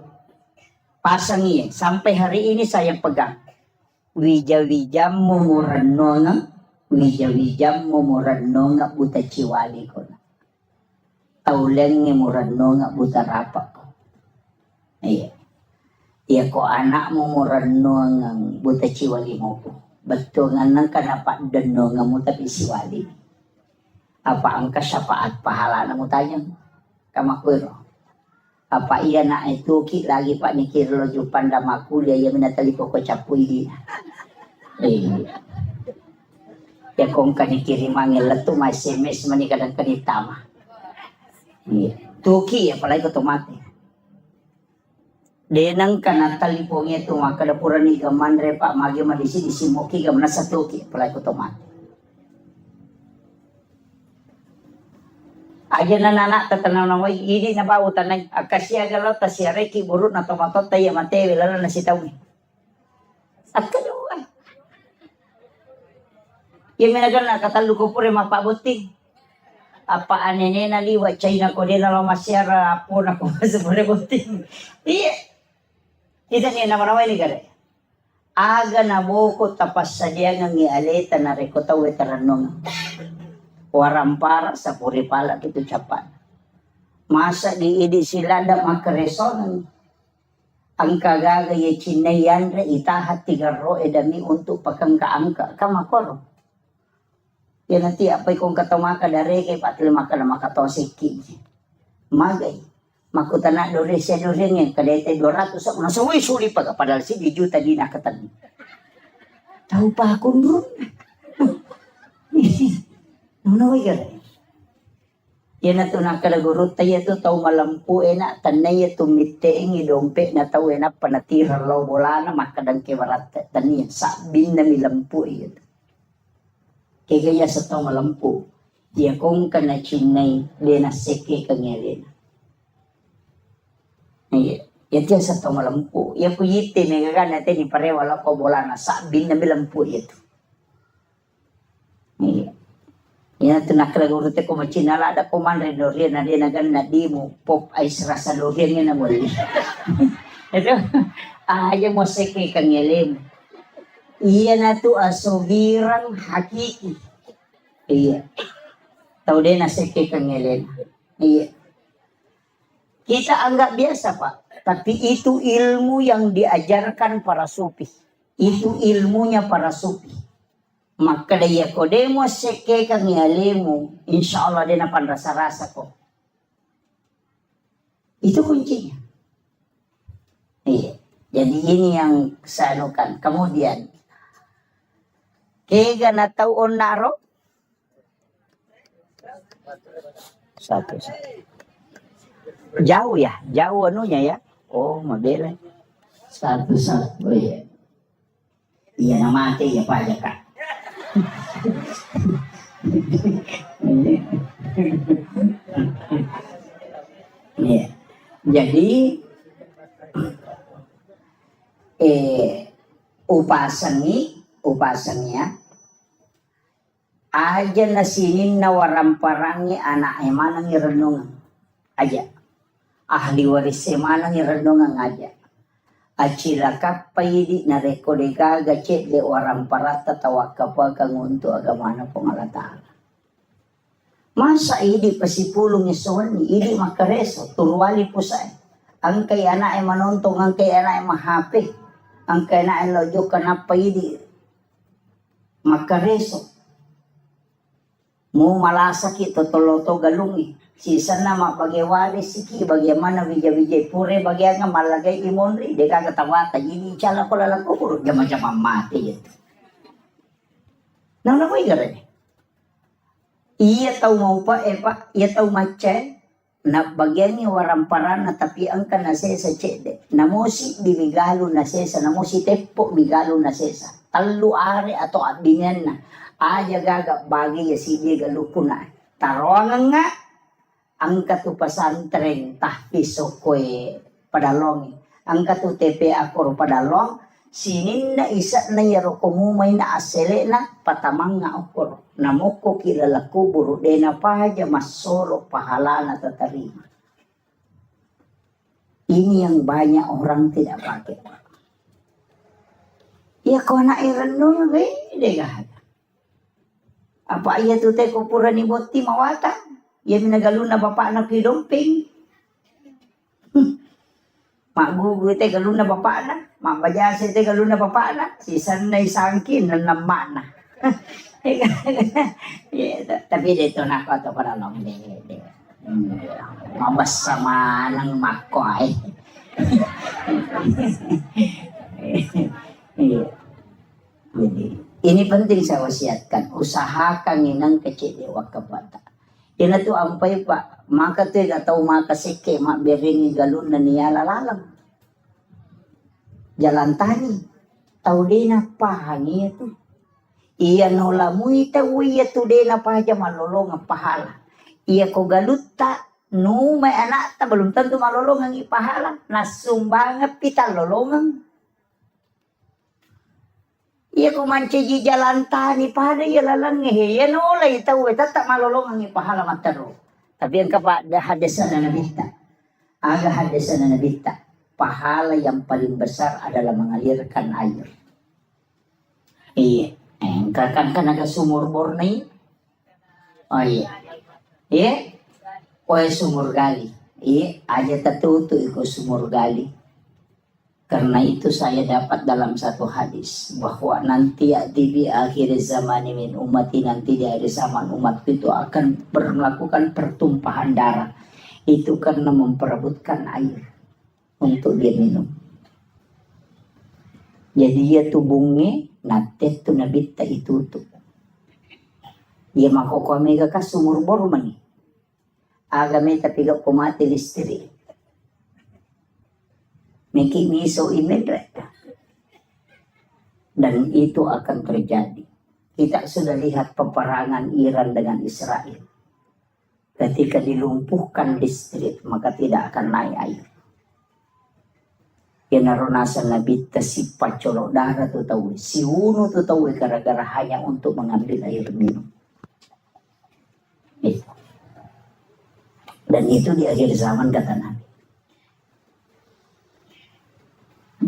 Pasang iya. Sampai hari ini saya pegang. Wija-wija mumuranonga. Wija-wija mumuranonga buta ciwali ko na. Tauleng mumuranonga buta rapak ko. Iya. Iya ko anak mumuranonga buta ciwali mo ko. Betungan nang kanapak denonga mo tapi siwali. Apa ang kasyafaat pahala na mo tayang kamakwero. Apa iya na ituki lagi pak ni kirlo jupan damakulya ya minatali ko capuy di. Ya kung kanikirim ang ilato may SMS man kadang kanitama. Tuki ya palay ko tumati. Denang kanatali po nga ito makadapuran ni gamandre pak magi madisi disimuki gamna sa tuki palay ko tumati. Aja na nana tatanaw na mo hindi na ba utanay akasya galaw ta siya reki burut na tomatot tayo mate wala na sitaw ni. At kaluan. Yung minagal na katalo ko pure mapabuti. Apa anene na liwa China ko din na masyara po na ko sa pure buti. Iya. Kita niya naman ni gare. Aga na boko tapas sa diya ng ialeta na rekotaw etaranong. Warampara sa puripala kito capan. Masa diidi sila da makareson. Ang kagagaya chinayan re itahat tigaro edami untuk pakangkaangka kamakoro. Yan nanti apay kung katamaka dare kay patli maka na makatosiki. Magay. Makutana dore siya dore nga kadete 200 sa una suwi suli pag padal si di juta di nakatan. Tahu pa akong bro. Ano ba yan? Yan na ito nakalagurot tayo ito tao malampu na tanay ito miteing idompe na tao na panatira law bola na makadang kiwarat taniya sabin na milampu ito. Kaya sa tao malampu diya kung kanachinay lena seke kanyalin. Yan diya sa tao malampu. Yan ko yite may gagana natin iparewala ko bola na sabin na milampu ito. Yan ito nakalagurute ko machinala da ko man rin na din nagan na di mo pop ay rasa lorian nga na mo rin. Ito, ayaw mo seke kang ilim. Iya na to asugirang hakiki. Iya. Tau din na seke kang ilim. Iya. Kita anggap biasa pak. Tapi itu ilmu yang diajarkan para sufi. Itu ilmunya para sufi. Maka daya ko demo seke kang ialimu, insya Allah din akan rasa-rasa ko. Itu kuncinya. Iya. Jadi ini yang sanukan. Kemudian, kega na taon naro? Satu. Jauh ya, jauh anunya ya. Oh, mabela. Satu. Oh iya. Iya na mati ya Pak Jaka. Ya. Jadi upasangnya aja nasinin na waramparangnya anak emanang irenungan aja ahli waris emanang irenungan aja acila kapayidi na rekode kaga cek de orang parata tawakapa kang untuk agama na pangalataala. Masa idi pasipulong isuan ni idi makareso turwali po sa ang kay anak ay manontong ang kay anak ay mahapi ang kay anak ay lojo kanapayidi makareso mo malasaki totoloto galungi. Sisa na mapagewali siki bagaimana bijay-bijay pure bagian nga malagay imonri de kagatawata ini chala ko lalako puro jama-jama mati ito. Nang nakoy gare. Iya tau mau pa iya tau macen na bagian ni waramparan na tapian ka na sesa cede. Namosi bimigalo na sesa namosi tepo migalo na sesa. Talu are atau abingan na. Aja gaga bagi ya sige galupo na. Tarongan nga ang katupasan tren tahpiso koe padalong ang katu TPA koro padalong sinin na isa na yaro kumumay na asele na patamang nga okoro namoko kilala kuburo de na paja masoro pahala na tatarima. Ini yang banyak orang tidak pakai. Ya kau na irenung de gahada. Apa iya tu te kupura ni boti mawata? Ya minagalun na bapak na kidomping. Mak gugu te galun na bapak na. Mak bajase te galun na bapak na. Si sanay sangkin na naman na. Tapi dito na ako ito para lang mabas sama ng makoy. Ini penting saya wasiatkan, usahakan inang kecil wag kabata. Ina to ampay pa, maka to gataw makasike, mabiringi galon na niya lalalang. Jalan tani, tau dina pahangi itu. Iya nola muita uya tu dina pahaja malolong ang pahala. Iya ko galuta, no may anak ta belum tentu malolong ang ipahala. Nasumbangat pita lolongang. Iya ko manci jalan tani pada iya lalang ya nola itaw tak malolong ang ipahala mataro. Tapi ang kapa hadasan na nabita. Aga hadasan na nabita. Pahala yang paling besar adalah mengalirkan air. Iya. Kan agak sumur bornei. Oh iya. Iya. Oh sumur gali. Iya. Aja tertutup ikut sumur gali. Karena itu saya dapat dalam satu hadis bahwa nanti di akhir zaman min umati, nanti di akhir zaman umat itu akan melakukan pertumpahan darah. Itu karena memperebutkan air untuk dia minum. Jadi dia tubungnya nanti tu nabita itu tu. Dia makoko mega ka sumur bormani. Agame tapi gak pemati listrik. Meki miso imedret. Dan itu akan terjadi. Kita sudah lihat peperangan Iran dengan Israel. Ketika dilumpuhkan listrik, maka tidak akan naik air. Naronasan nabita si pacolok darah tu tahu, si uno tu tahu gara-gara hanya untuk mengambil air minum. Dan itu di akhir zaman kata Nabi.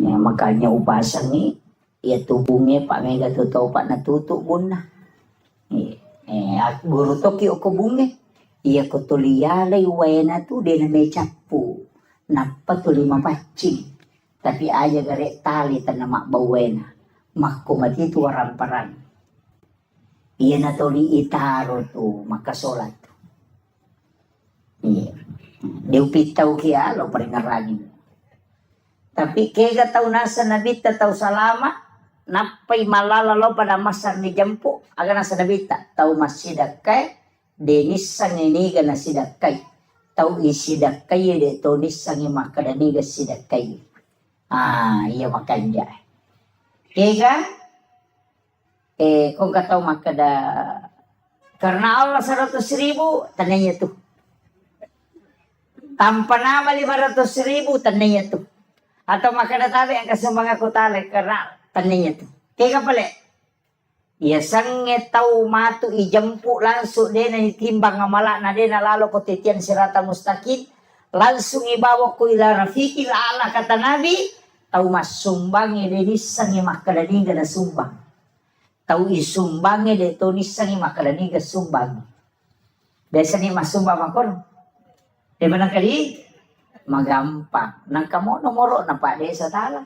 Ya, makanya upasan ni, ya tubungnya Pak Mega tu tahu Pak natutuk bunda. Guru toki o kubungnya, iya ko tuliyalay wena tu dia namanya capu, napa tu 5 pacing. Tapi aja garek tali tanamak bawena. Makko mati itu waramparang. Iya na toli itaro tu makasolat. Iya. Diupitaw kia lo paringaragin. Tapi kaya tau nasa nabita tau salama. Napay malala lo pada masar ni jampu. Aga nasa nabita. Tau masidakay. Denis sang iniga na sidakay. Tau isidakay de to nisang imakadaniga sidakay. Iya makanya. Kaya kung kataw makada karena Allah 100.000 tananya tuh. Tanpa nama 500.000 tananya tuh. Atau makada tabi ang kasumang ako tali karena tananya tuh. Kaya pala. Iya sange tau matu ijampu langsung din na itimbang amala na din na lalo ko titian sirata mustaqim. Langsung ibawa ko ila rafiqil ala kata Nabi. Tau masumbangnya de nisangi makadaniga na sumbang. Tau isumbangnya de to nisangi makadaniga sumbang. Biasa ni masumbang makon. Di mana kali magampang. Nang kamo nomoro na pa de sa tala.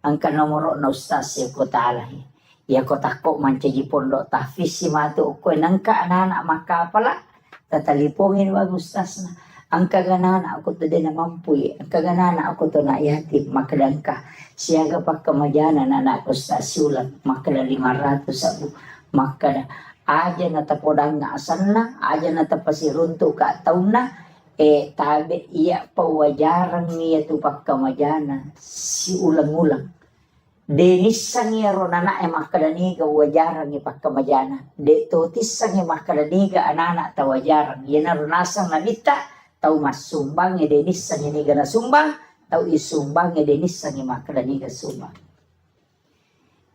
Ang kanomoro na ustaz ya ko tala. Ya ko tako mancaji pondok tahfiz si matu ko nangka anak maka pala tatalipongin wag ustaz na. Ang kaganana ako to din na mampuy. Ang kaganana ako to na yatim. Makalang ka. Siya kapag kamadyanan na ako sa sulat. Makala 500 sabu. Makala. Aja na tapodang nga asan na. Aja na tapasirunto ka taon na. Tabi iya pawajarang niya to pagkamadyanan. Si ulang-ulang. Denis sang iya ronana makadaniga wajarang ipagkamadyanan. De totis sang iya makadaniga anana tawajarang. Yan na ronasang nabita. Tau masumbang ya denis sang iniga na sumbang, tau isumbang ya denis sang imakadaniga sumbang.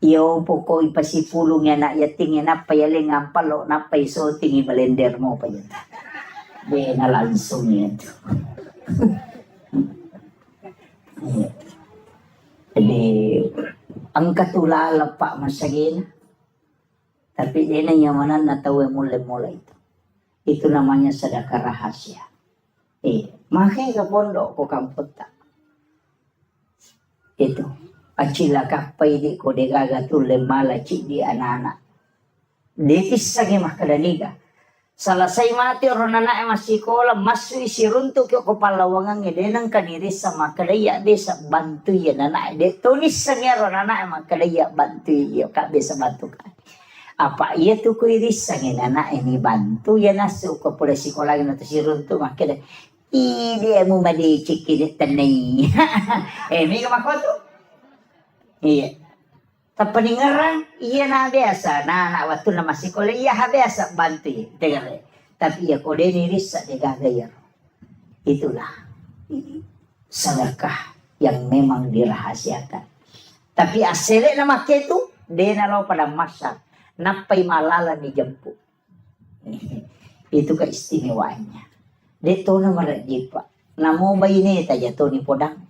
Iyo po ko ipasipulong ya na yating ya napayaling ampalo, napaisoting ibalender mo pa yan. Di na langsung yan. Jadi ang katulala pa masagin. Tapi di na nyamanan na tawe mula-mula itu. Itu namanya sedekah rahasia. Makanya ke pondok ko kamput tak. Itu. Acila kapay di ko degaga tu lemala cik di anak-anak. Dekis mah kadaniga. Selesai mati orang anak masih sekolah masuk isi runtuk ke kepala wangang denang kaniri sama kadaya desa bantu ya anak de tulis sange orang anak mah kadaya bantu ya kak bisa bantu kan. Apa iya tuh kuiris sange anak ini bantu ya nasuk ke pula sekolah ini tuh si runtuk mah kada. Ini emu madi cikir tenai. Mika makoto. Iya. Tapi ngerang iya na biasa na waktu na masih sekolah iya biasa bantu ya dengar. Tapi ya kode niris sa degagayar. Itulah sedekah yang memang dirahasiakan. Tapi asli na make itu dia nalaw pada masak napay malala ni jampu. Itu keistimewaannya. Dito na marajipa. Namo bayineta jato ni podang.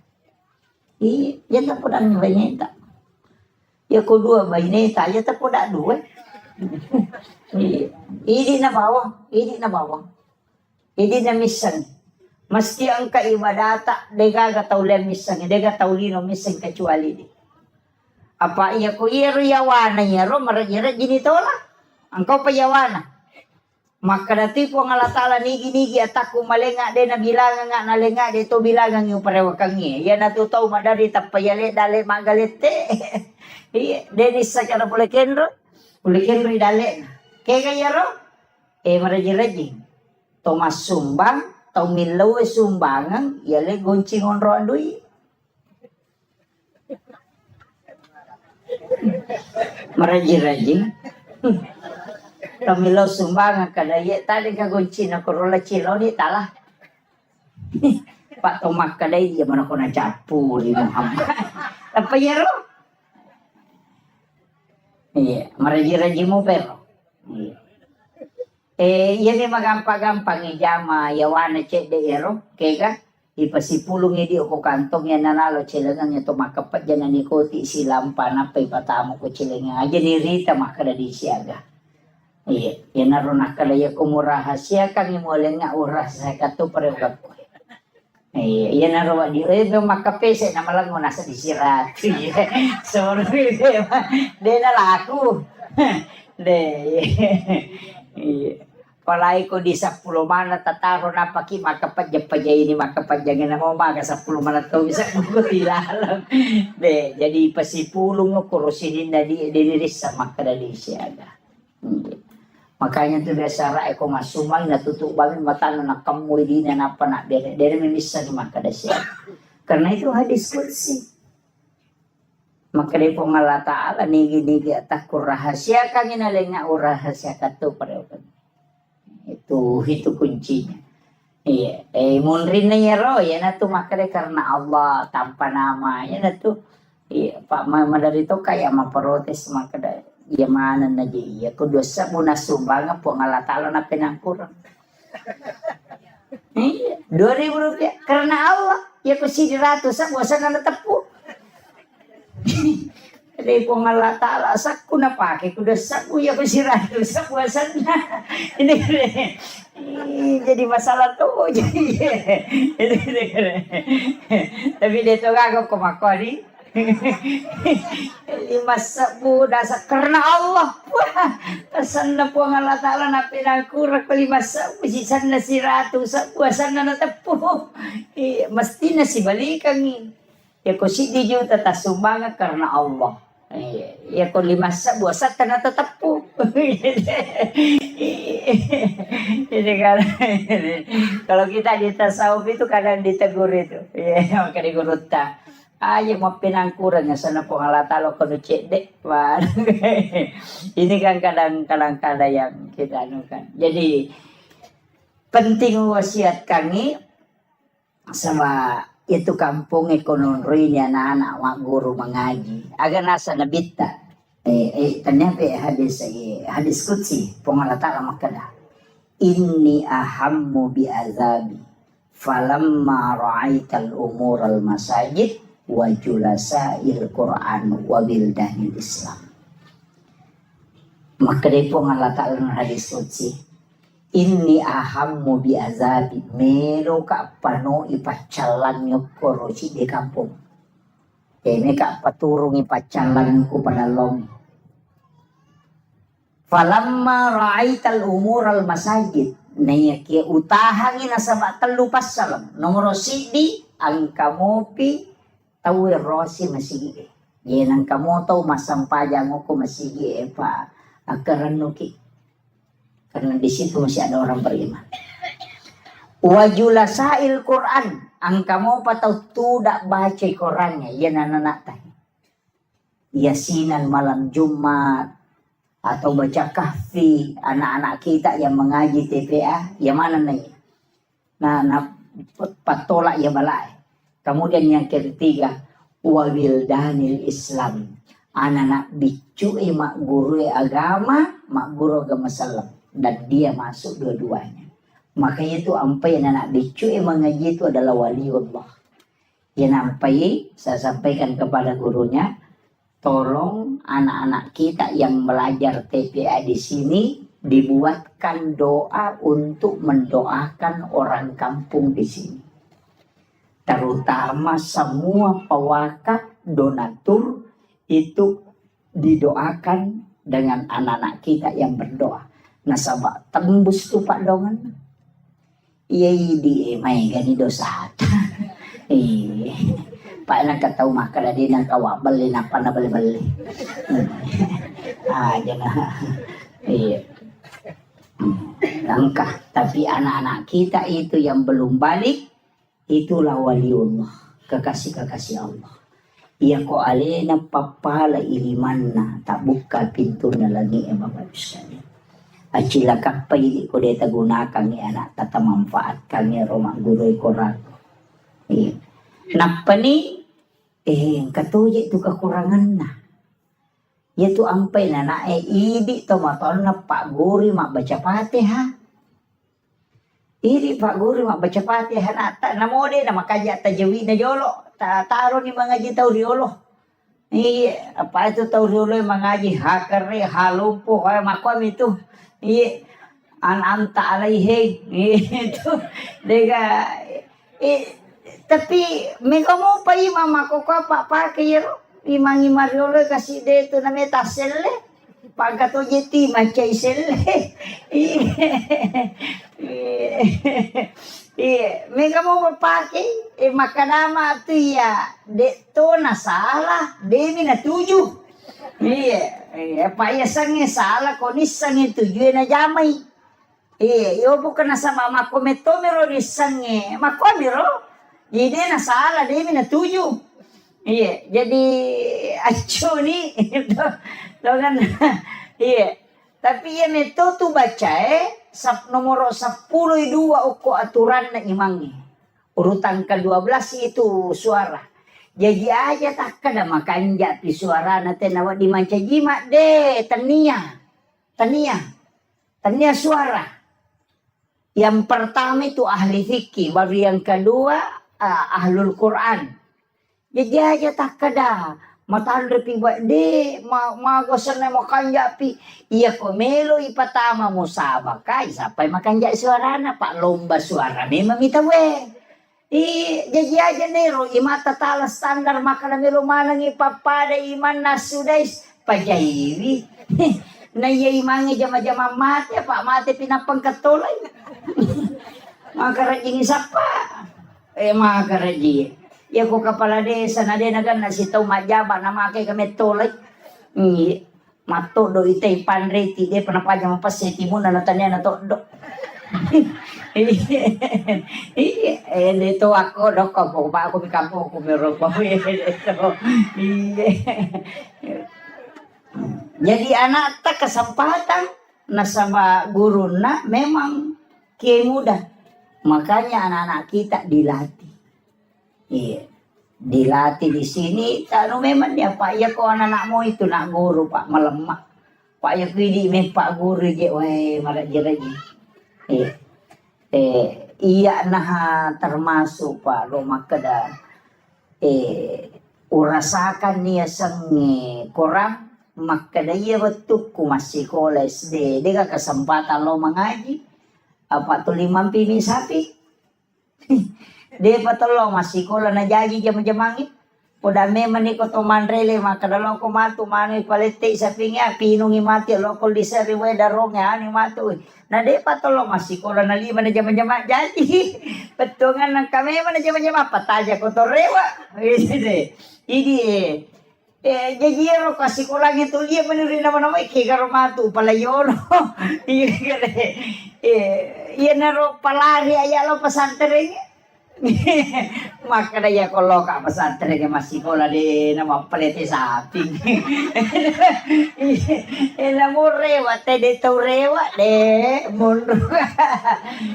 Iya jata podang ni bayineta. Ya kedua bayineta ya tak poda dua. Ini na bawang, ini na bawang. Ini na misan. Mesti ang kaibadata dega taulen misan, dega taulino misan kecuali di. Apa iya ko iro yawana ya ro marajira jini tola. Angkau payawana. Maka dati po ang alatala nigi ataku malenga de na bilangan nga nalenga de to bilangan yung parewakangi. Ya natutaw madari tapayale dale magalete. Iya, Denis sa kana boleh kendro idale. Kaya kaya ro, maraji-raji. Tomas sumbang, tau milaw sumbangan, yale goncing onro andui. Maraji-raji. Tau milaw sumbangan kadaya tadi ka goncing na korola cilo ni talah. Pak Tomak kadaya dia mana ko na capu ni Muhammad. Apa ya ro? Iya, maraji-raji mo pero. Iya. Yan magampang-gampang ijama yawana cek de ero, kega ipasipulong idi ko kantong yan nanalo chilangan niya tumakapat dyan na nikoti silampa na pa ipatamo ko chilangan. Aja ni Rita makada di siyaga. Iya, yan naroon nakalaya kumuraha siya kami muli nga uras sa kato parewag ko. Iya na raw di makapese na malang mo nasa disirat. Sorry de na laku. De. Palay ko di 10 mana tataro na paki makapadya-padya ini makapadya na mo maga 10 mana to bisa ko tilalang. De jadi pasipulong ko kurusinin na di diniris sa makadali siya. Makanya tuh biasa rai ko masumang natutup banget mata na kamu di na apa nak dari memisa di maka dasya. Karena itu hadis qudsi. Maka dari Allah Ta'ala nigi atakur rahasia kami nalenga rahasia katu pada itu kuncinya. Iya, munrin ya roh ya natu maka dari karena Allah tanpa nama ya natu. Iya, Pak Mama dari itu kayak memprotes maka dari ya mana na ya ko dosa mo na sumbang po ng Allah Ta'ala na pinangkurang. 2,000 rupiah karena Allah ya ko si 100 sa buwasan na natapo. Jadi po ng Allah Ta'ala sak ko na pake ko dosa ko ya ko si 100 sa buwasan na. Jadi masalah to tapi dito gago kumakori 5 sabu dasa karena Allah pesan na po ang Allah Ta'ala na pinangkurak 5 sabu sisan na si 100 sabu asan na natapo mesti na si balikan ya ko si di juta tasumanga karena Allah ya ko 5 sabu asan na natapo jadi kalau kita di tasawuf itu kadang ditegur itu ya maka digurutah ayo mau pinangkuran ya sana po Allah Ta'ala kono cedek ini kan kadang-kadang yang kita anukan. Jadi penting wasiat kami sama itu kampung ekonomi anak-anak wak guru mengaji agar nasa nabita ternyata hadis qudsi po Allah Ta'ala makada inni ahammu bi azabi falamma ra'aital umural masajid wa julasail Quran wa bildanil Islam. Maka dari po Allah Ta'ala ng hadis qudsi inni ahammu bi azabi mero ka pano ipacalan nyo korosi di kampung me ka paturong ipacalan ko panalong Falamma ra'aital umural masajid. Naya kia utahangin asaba telu pasal. Nomor sidi ang kamopi tawir rosi masigi. Yan ang kamoto masampajang ko masigi pa akaranuki. Karena di situ masih ada orang beriman. Wajulasail Quran. Ang kamu patau tidak baca Qurannya. Yan anak tadi. Yasinan malam Jumat. Atau baca kahfi, anak-anak kita yang mengaji TPA, yang mana nih? Nah patolak ya balai. Kemudian yang ketiga, wabildanil Islam, anak-anak bicu mak guru agama, mak guru agama Salam, dan dia masuk dua-duanya. Makanya itu ampai anak bicu mengaji itu adalah waliullah. Yang ampai saya sampaikan kepada gurunya. Tolong anak-anak kita yang belajar TPA di sini dibuatkan doa untuk mendoakan orang kampung di sini. Terutama semua pewakaf donatur itu didoakan dengan anak-anak kita yang berdoa. Nasabah tembus tuh Pak Dongan. Iya di main gani dosa. Pak nang kataw makala din ang kawabali na panabali-bali. Jangan. Langkah. Tapi anak-anak kita itu yang belum balik, itulah waliullah. Kekasih-kekasih Allah. Iya ko alena papala iliman na tak buka pintu na lagi Bapak sekalian. Acila kapay ko deta gunakan ni anak tata manfaat kami Roma guru koran. Napa ni katuji itu kekurangan na. Yaitu ampai na idi to matol na Pak Guri mak baca Fatihah. Idi Pak Guri mak baca Fatihah na ta namode na makaja tajawid na jolo. Taro ni mengaji tau riolo. Apa itu tau riolo yang mengaji hakare halumpo kaya makom itu. An-anta alaihi itu dega tapi mega mo pa mama ko pa kayro imang imariolo kasi dito na metaselle pagkato jeti macay selle mega mo pake makanama tu ya dito na salah demi na tuju pa ya sange salah konis sange tuju na jamay yo bukan na sa mama ko metomero ni sange makomero. Jadi na salah dia mina tuju. Iya, jadi acu ni itu kan. Iya. Tapi ya meto tu baca nomor 10 dua uko aturan na imangi. Urutan ke-12 itu suara. Jadi aja tak kada makan jati suara na tenawa di manca jima de tania suara. Yang pertama itu ahli fikih, baru yang kedua ahlul Quran. Jadi aja tak kada matan repi buat de magosan na makan japi iya ko melo ipatama mo sabakay sampai makan jak suara na Pak lomba suara memang kita jadi aja nero imata tala standar makan melo manang ipapada iman nasudais pajairi na iya imangi jama-jama mati Pak mati pinapang katolay makarajing isapa makaraji ya ko kapala desa na denagan na sitaw majaba na makay kami tolay mato do itay panreti de panapaja mapaseti mo na natanya na to do dito ako do ko pa ako mikampo ko meron pa jadi anak tak kesempatan na sama guru na memang kiai muda. Makanya anak-anak kita dilatih. Dilatih di sini. Tano memang dia Pak ya ko anak mo itu nak guru Pak melemak. Pak ya kini me Pak guru je weh malah jeraji. Iya nah termasuk Pak Roma kada. Urasakan niya sang korang makada iya betul ku masih sekolah SD. Dia kesempatan lo mengaji. Apa tuh 5 pimi sapi dia patolo masih kola na jadi jam-jamangit Udah memang ko to manrele maka dalam ko matu mano ipalete sa pinga pinungi mati lokol di sa riwe darong ya ani matu. Na de patolo masih ko na lima na jama-jama jadi. Petungan ng kami man na jama-jama pataja ko to rewa. Ini jajiro kasi kurang itu dia menuri nama-nama karo matu palayono. Iya naro palari aya lo pesantren. Maka ya kalau kak pesantren ke masih kola de nama pelete sapi. Namu rewa de tau rewa de mundur.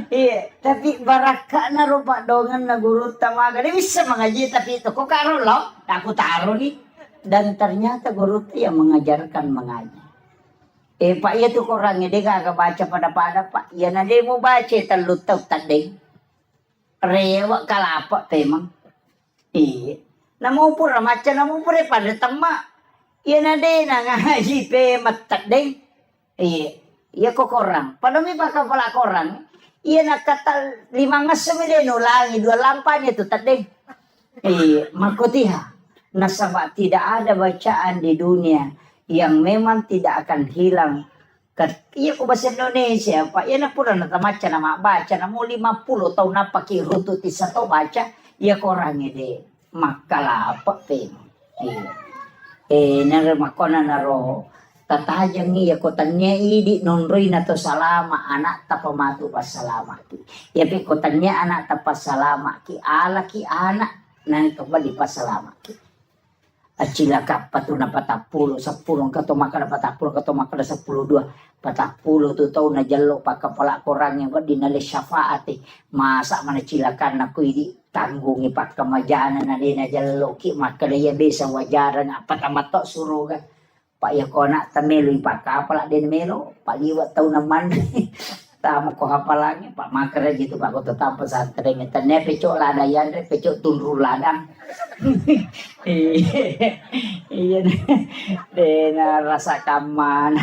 Iya, tapi baraka na rupa dongan na guru tamaga dia bisa mengaji tapi itu kok karo lo, aku taruh nih. Dan ternyata guru itu yang mengajarkan mengaji. Pak ya tuh kurangnya dia kagak baca pada pak. Ya nanti mau baca terlutau tadi. Rewa kalapa temang. Iya. Namu pura macam namu pura pada temak. Iya nade na ngaji pe matak deh. Iya. Iya kok korang. Pada mi pakai pala korang. Iya nak kata 5 ngasem dia nulangi 2 lampanya tu tadi. Iya. Makutiha. Nasabah tidak ada bacaan di dunia yang memang tidak akan hilang. Iya ko bahasa Indonesia pak, ya na pura na tamaca na mabaca na mo 50 tahun na pakiruto ti sa to baca, iya ko rangi de makalapa pe. Naramakona na ro tatajang iya ko tanya idi nonroy na to salama anak tapamatu pas salama ki. Ya pe ko tanya anak tapas salama ki ala ki anak nang kembali pas salama ki. Acila kapat na 40 10 kato makana 40 kato makana 10 2 40 tu tau na jalo pakapala korang yang dinali syafaati masa mana cilakan na kuidi tanggungi pak kemajana na dina jalo ki makana ya bisa wajaran apa tamato suruga pak ya kona tamelo pak kapala din melo paliwat tau naman tama ko hapalangi pak makara gitu pak ko tetap pesantren tane pecok ladayan pecok tunru ladang. Iya dena rasa kaman.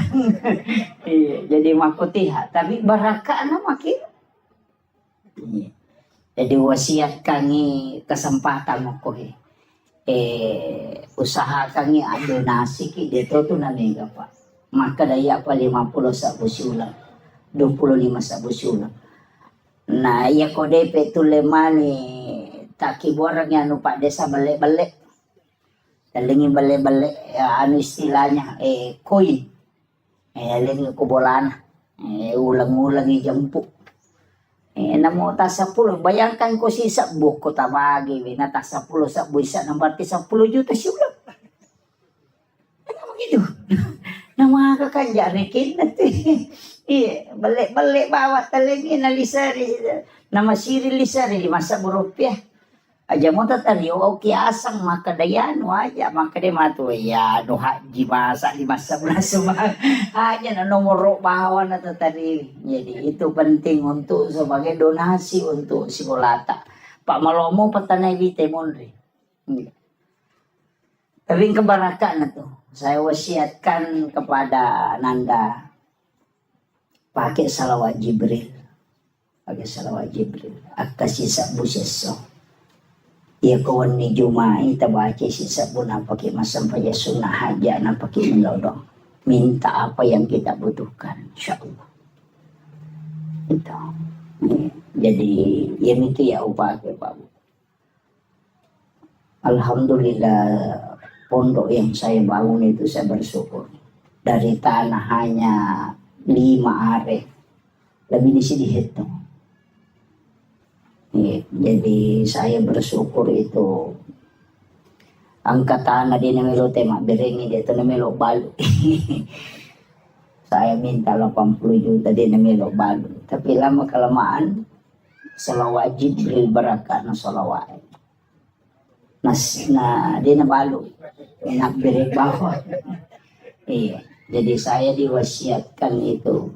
Iya jadi makutiha tapi baraka na makin. Iya. Jadi wasiat kangi kesempatan ko usaha kangi donasi ki deto tu na mega pak. Maka daya pa 50 sa busulang. 25 sa busulang. Nah iya ko DP tu lemani taki borang yang nupak desa balik-balik. Dalingin balik-balik ya, anu istilahnya koin. Dalingin kubolan. Ulang-ulang jempuk. Namo ta 10 bayangkan ko sisa buko tabagi na ta 10 sa buisa nang berarti 10 juta siulang. Ano begitu? Nama kakanja rekin nanti. Iya, balik-balik bawa talingin na lisari. Nama siri lisari 5 rupiah. Aja mo tatari o kiasang makadayano aja makade matu ya no haji masa 5 bulan semua aja na nomor bawa na tatari. Jadi itu penting untuk sebagai donasi untuk si Bolata. Pak Malomo petanai bite monre. Tapi kebarakan na to. Saya wasiatkan kepada Nanda pakai salawat Jibril. Pakai salawat Jibril. Akasi sakbu seso. Ia kawan ni Jumai tabaca sisa puna pakai masam paja sunnah haja na pakai melodong. Minta apa yang kita butuhkan, insyaallah. Itu. Jadi yang itu ya upah ke Pak. Alhamdulillah pondok yang saya bangun itu saya bersyukur. Dari tanah hanya 5 are. Lebih di sini hitung. Jadi saya bersyukur itu angkatan na din namelo tema berengi dito namelo balu. Saya minta 80 juta din namelo balu. Tapi lama kelamaan salawat Jibril barakat na salawat. Na din na balu. Nak berek bawah. Iya. Jadi saya diwasiatkan itu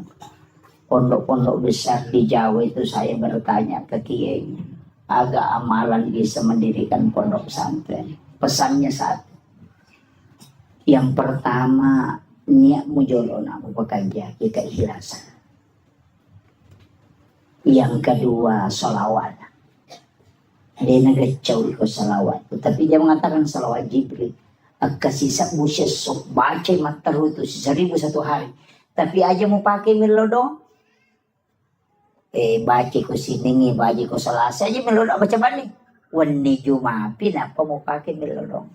pondok-pondok besar di Jawa itu saya bertanya ke kiainya, agak amalan bisa mendirikan pondok pesantren. Pesannya satu. Yang pertama, niat mujolona bekerja keikhlasan. Yang kedua, sholawat. Dia nagacau iko salawat. Tapi dia mengatakan salawat Jibril. Agkasisa mo siya sok baca mataru itu 1001 hari. Tapi aja mau pakai melodong. Baca ko siningi, baca ko salasa aja melodong baca balik. Wani Jumapi apa mau pakai melodong.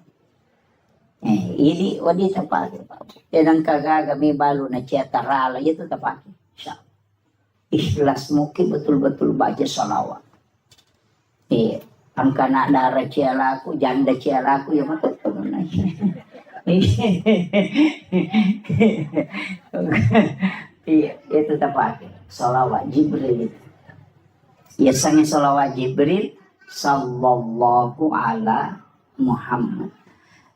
Ini wanita pakai. Yan ang kagaga may balo na siya tarala. Ito tapaki. Ikhlas mungkin betul-betul baca salawat. Ang kana darah cialaku, janda cialaku yang betul na. Itu tapaki. Salawat Jibril itu. Biasanya salawat Jibril sallallahu ala Muhammad.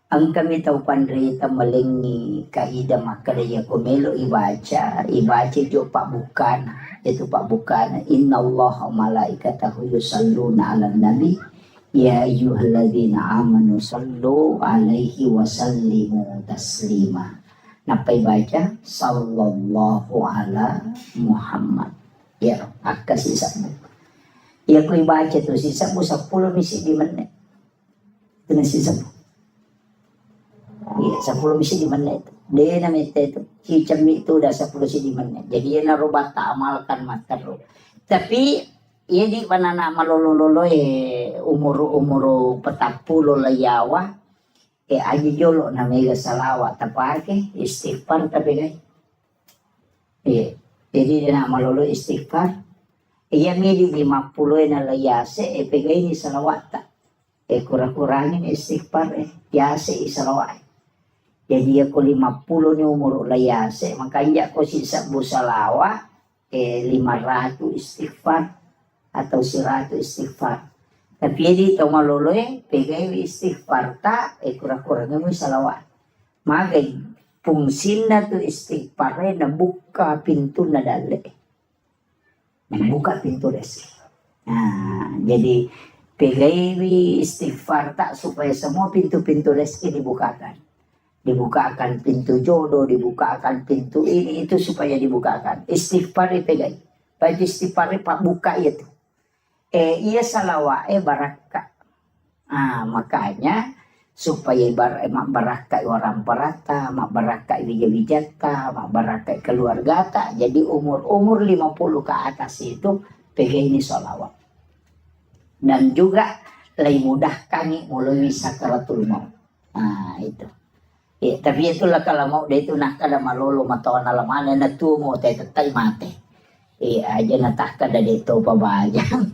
Ang kami tahu pandrita malingi kaida makadaya kumelo ibaca jo pak bukan itu pak bukan innallaha malaikatahu yusalluna 'alan nabi ya ayyuhalladzina amanu sallu alaihi wa sallimu taslima. Napa ibaca sallallahu ala Muhammad. Ya akas isamu. Ya ku ibaca tu sisamu 10 misi di menit. Itu sisamu. Iya, 10 misi di mana itu? Dia namanya itu, cicam itu udah 10 misi di mana. Jadi dia narubah tak amalkan mataru. Tapi ia di mana nama lolo umur 40 layawa. Aja jolo namanya salawat tapake istighfar tapi guys. Jadi dia nama lolo istighfar. Ia midi 50 na layase pegay ni salawat tak. Kurang-kurangin istighfar yase salawat. Jadi aku 50 ni umur layase, makanya aku sisa busalawa 500 istighfar atau 100 istighfar. Tapi jadi ito maloloy, pegay istighfar ta, kurang-kurangnya mo salawat. Magay, fungsin na to istighfar na buka pintu na dali. Buka pintu resi. Jadi pegay istighfar ta supaya semua pintu-pintu rezeki dibukakan. Dibukakan pintu jodoh, dibukakan pintu ini itu supaya dibukakan. Istighfar pegay. Baca istighfar pak buka itu. Iya salawa baraka. Makanya supaya baraka orang perata, baraka wijata, baraka keluarga tak. Jadi umur 50 ke atas itu pegay ini salawat. Dan juga lebih mudah kami melalui sakaratul maut. Itu. Tapi itulah kalau mau dia itu nak kada malolo matawan alamana na tumo tay tatay mate. Aja natah kada dito pabajang.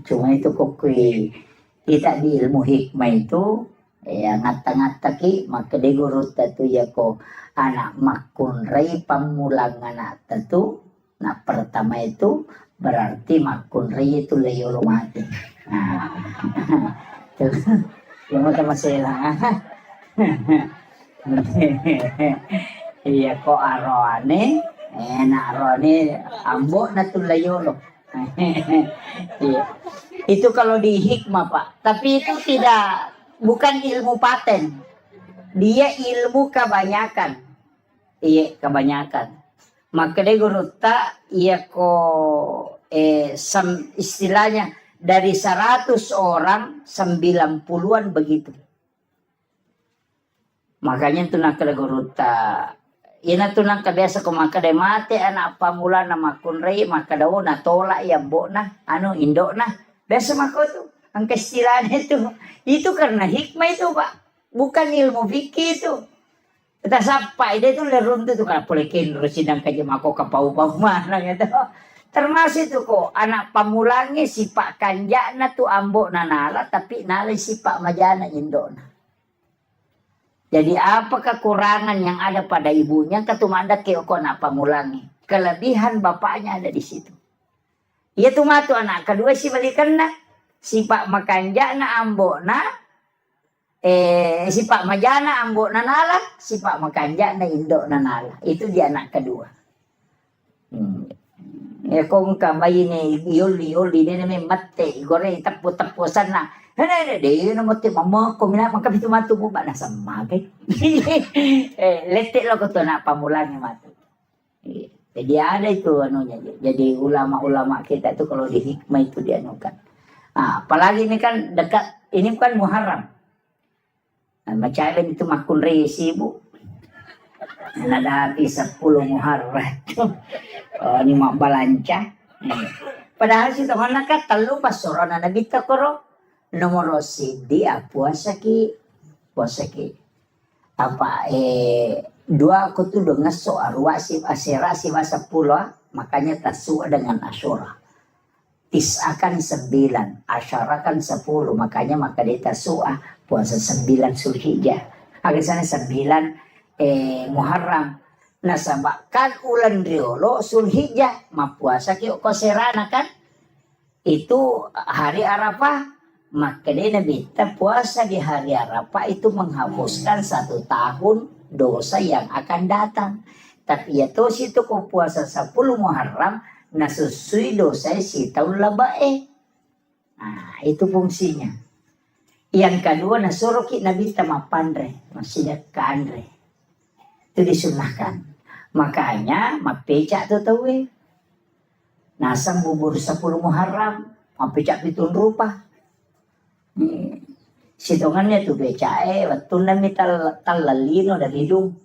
Cuma itu kokui kita di ilmu hikmah itu ngata-ngata ki maka de guru tatu ya ko anak makun rei pamulang anak tatu. Nah pertama itu berarti makun rei itu leyolo mati. Yang mau masalah. Iya kok arone enak arone ambok na tulayolo. Itu kalau di hikmah Pak, tapi itu bukan ilmu paten, dia ilmu kebanyakan. Iya kebanyakan. Maka dia guru tak iya kok istilahnya dari 100 orang 90-an begitu. Makanya tu nak kelaguruta. Ina tu nak kebiasa ko maka de mate anak pamula na makunrei maka daw na tola ya bo na indo na. Biasa mako tu. Ang kaistilan itu. Itu karena hikmah itu Pak. Bukan ilmu fikih itu. Kita sampai dia tu lerun tu kan polekin residang kaje mako kapau-pau mana gitu. Termasuk itu kok anak pamulangi si Pak kanjana tu ambok na nala tapi nala si Pak majana indo na. Jadi apa kekurangan yang ada pada ibunya ketumanda keoko nak pamulangi. Kelebihan bapaknya ada di situ. Ia tu matu anak kedua si balikan na. Si Pak makanja na ambok na. Si Pak majana ambok na nala. Si Pak makanja na indo na nala. Itu dia anak kedua. Kung kamay ni yoli ni may mate. Gore tapu-tapusan na. Dia nama tu mama ko mina mangkapit matu mo ba nasa magay. Letik lo ko to na pamulan ni matu. Jadi ada itu anunya. Jadi ulama-ulama kita itu kalau di hikmah itu dianukan. Nah, apalagi ini kan dekat, ini bukan Muharram. Nah, macam itu makun resi bu. Ada habis 10 Muharram. Oh, ini mak balanca. Padahal si Tuhan nak telu pas sorona nabi takoro nomor sidi puasa ki apa dua aku tuh dengan soal wasif asera si masa pula makanya tasu dengan asyura tisakan 9 asyara kan 10 makanya maka dia tasua puasa 9 Zulhijjah agak sana 9 Muharram. Nah sama kan ulan riolo Zulhijjah mapuasa ki koserana kan itu hari Arafah maka dia Nabi puasa di hari Arafah itu menghapuskan 1 tahun dosa yang akan datang. Tapi ya tuh situ kau puasa 10 Muharram nah susui dosa si tahun labae. Nah itu fungsinya. Yang kedua nah suruh ki Nabi tamapandre masih ke andre itu disunahkan. Makanya mapecak tuh tahu nasang bubur 10 Muharram mapecak pitun rupa sitongannya tuh beca betul nami talalino dan hidung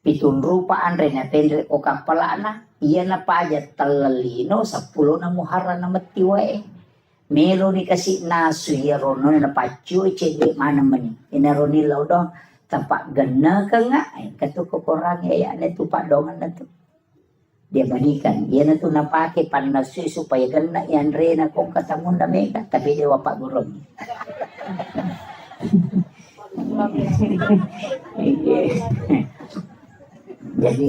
pitun rupa andre na pendek o kapalana iya na pa aja talalino 10 na Muharram na matiwae melo dikasih nasu ya rono na pacu cede mana meni inaroni laudong tampak gena ke nggak katu kekurang ya ne tu pak dongan tu dia balikan dia na tu napake panasui supaya gena yan rena kong katamun na mega tapi dia wapak gurung jadi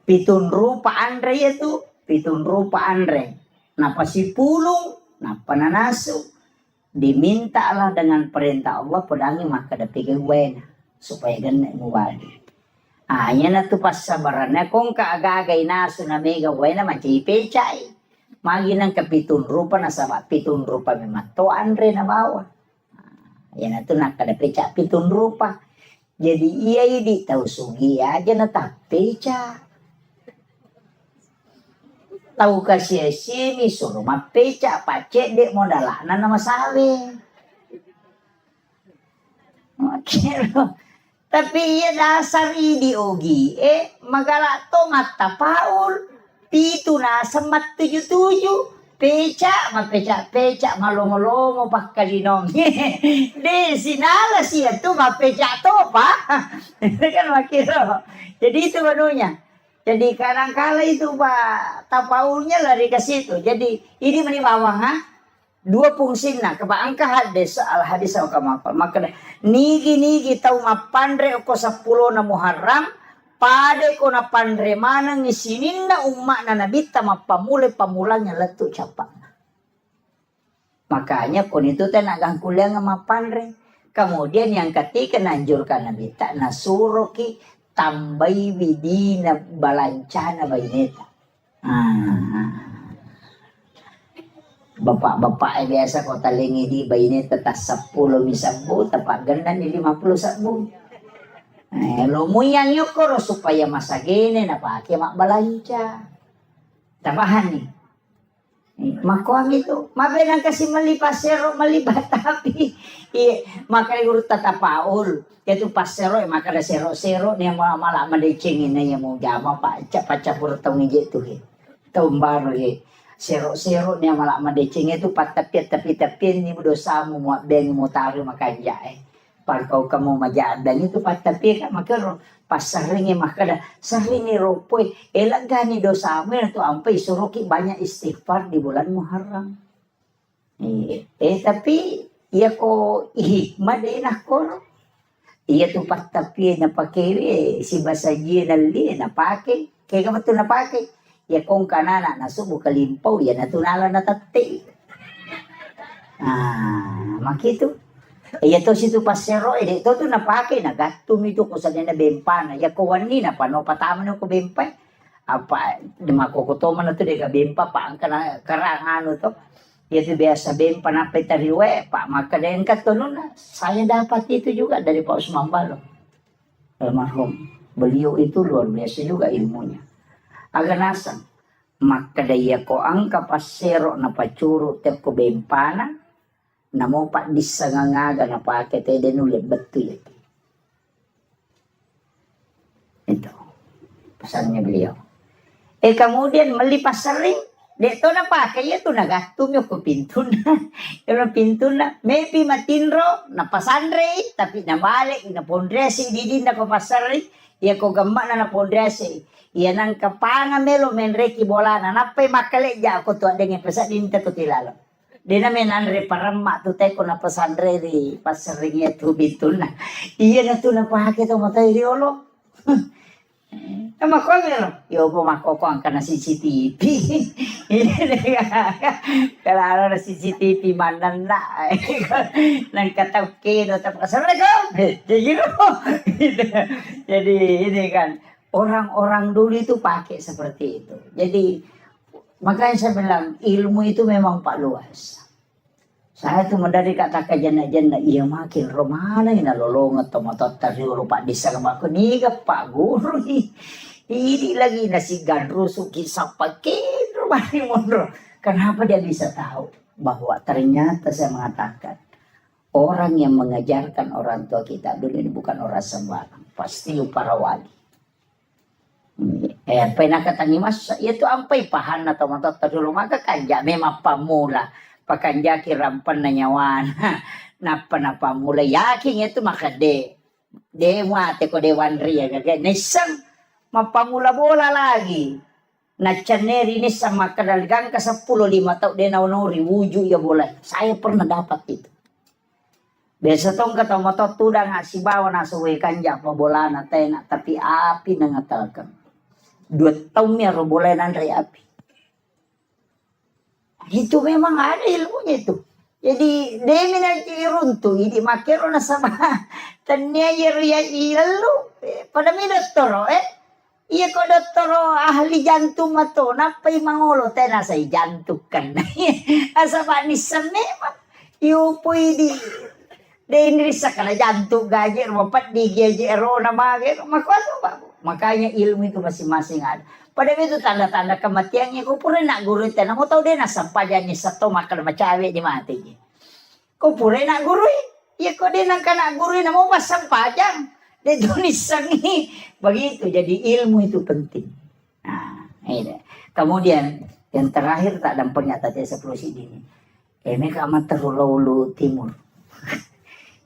pitun rupa andre itu pitun rupa andre napa si pulung napa nanasu diminta lah dengan perintah Allah pedangi maka dapike wena supaya ganda muwali. Hanya na tu pas sabarannya kung kaagagay naso na mega wena macam pecay. Magi ng kapitun rupa na sama pitun rupa memato andre na bawa. Yan na tu nakadapeca pitun rupa. Jadi iya di tahu sugi aja na tapeca. Tahu kasih sini suruh mapeca pacek dek modalana nama sawe. Okay. Tapi ya dasar ideologi magala to mata paul pitu na semat 77 peca malongo-longo pakkalinong de sinala siya tu mapeca to pa kan makiro jadi itu barunya jadi kadang-kala itu pak tapaulnya lari ke situ jadi ini menimawang dua fungsi na kebaangka hadis al hadis au kamapa maka nigi tahu mapandre ko 10 na Muharram pade ko na pandre mana ngisinin na umma na nabita pamulanya letu capa makanya kon itu teh nagang kuliah mapandre kemudian yang ketiga nanjurkan nabita nasuroki tambai widina balancana baineta Bapak biasa kota lengi di bayi tetap 10 misabu tepat ganda ni 50 sabu. Lo muyang yukoro supaya masa gini na pakai mak balanca. Tabahan nih. Makuang itu, mabenang kasih melipas sero melibat tapi maka urut tata paul. Itu pas sero maka ada sero nih malah madecengin na yang mau jama pak capur tahun itu tahun baru sero niya malah madecing itu patapit tapi ni dosa mo ben mo taru makanja pagkaw kamo majadan itu patapit makero pasaringi makada saringi ropoy elagani dosa mo itu ampay suruki banyak istighfar di bulan Muharram tapi iya ko hikmah din ako iya tu patapit na pakai si basaji na pakai kaya ka to na pakai ya kung kanana nasubo kalimpaw ya natunala na tati makito ya to situ pasero ito to napake nagatum ito ko sa na bempana ya ko wani na pano pataman ko bempay apa makukutoman na to de bempa pa ang karangano to ya to biasa bempa na petariwe pa makadayan ka to na saya dapat itu juga dari Pak Usman Balo almarhum beliau itu luar biasa juga ilmunya agak nasang maka daya ko angka pasero na pacuro te ko bempana na mo pa disangangaga na pakai te denulit betul itu pesannya beliau. Kemudian melipas sering dek to na pakai itu na gastum yo ko pintu na maybe matinro na pasandre tapi na balik na pondresi didi na ko pasari ya ko gamba na pondresi ya nang kapanga melo menreki bola na napay makale ja ko to dengan pesa dinta ko tilalo dena menanre paramma to te ko na pasandre di pasari itu pintu na iya na to na pakai to matay riolo Makomero, yo po makokong ka na CCTV. Kalau ada CCTV manan na, nang katawkin atau Assalamualaikum, jadi ini kan orang-orang dulu itu pakai seperti itu. Jadi makanya saya bilang ilmu itu memang pak luas. Saya tuh dari kata kajana-jana iya makin romana ina lolong atau motor tadi lupa di sana aku nih pak guru ini lagi nasi gandru suki sapakin rumah ini mundur. Kenapa dia bisa tahu bahwa ternyata saya mengatakan orang yang mengajarkan orang tua kita dulu ini bukan orang sembarang, pasti para wali. Pernah kata ni mas itu ampai pahan atau motor tadi maka kanja memang pamula. Pakanjaki rampan na nyawan napa mulai yakin itu maka de mate ko de wanria gagay nisang mapamula bola lagi na chaneri ni sama kadalgang ka 10 tau de naunori wuju ya bola saya pernah dapat itu biasa tong kata moto tudang si bawa na suwe kanja pa bola na tena tapi api na ngatakan 2 tahun ya ro bola nandre api. Itu memang ada ilmunya itu. Jadi demi nanti runtuh, jadi makero na sama. Tanya ya ilalu pada mi doktoro iya ko doktoro ahli jantung mato napai mangolo tena say jantung kan. Asa ba ni memang iyo po di inrisa kana jantung gajer mapat di gejero na mager makwato ba. Makanya ilmu itu masing-masing ada. Pada itu tanda-tanda kematiannya ko pura nak guru itu na mo tau de na sampajan ni sa to makal macawe di mati ni. Ko pura nak guru ya ko de nang kana guru na mo masampajan de tulisan ni begitu jadi ilmu itu penting. Nah, ini. Kemudian yang terakhir tak dampaknya tadi sepulusi ini. Mereka amat terlalu timur.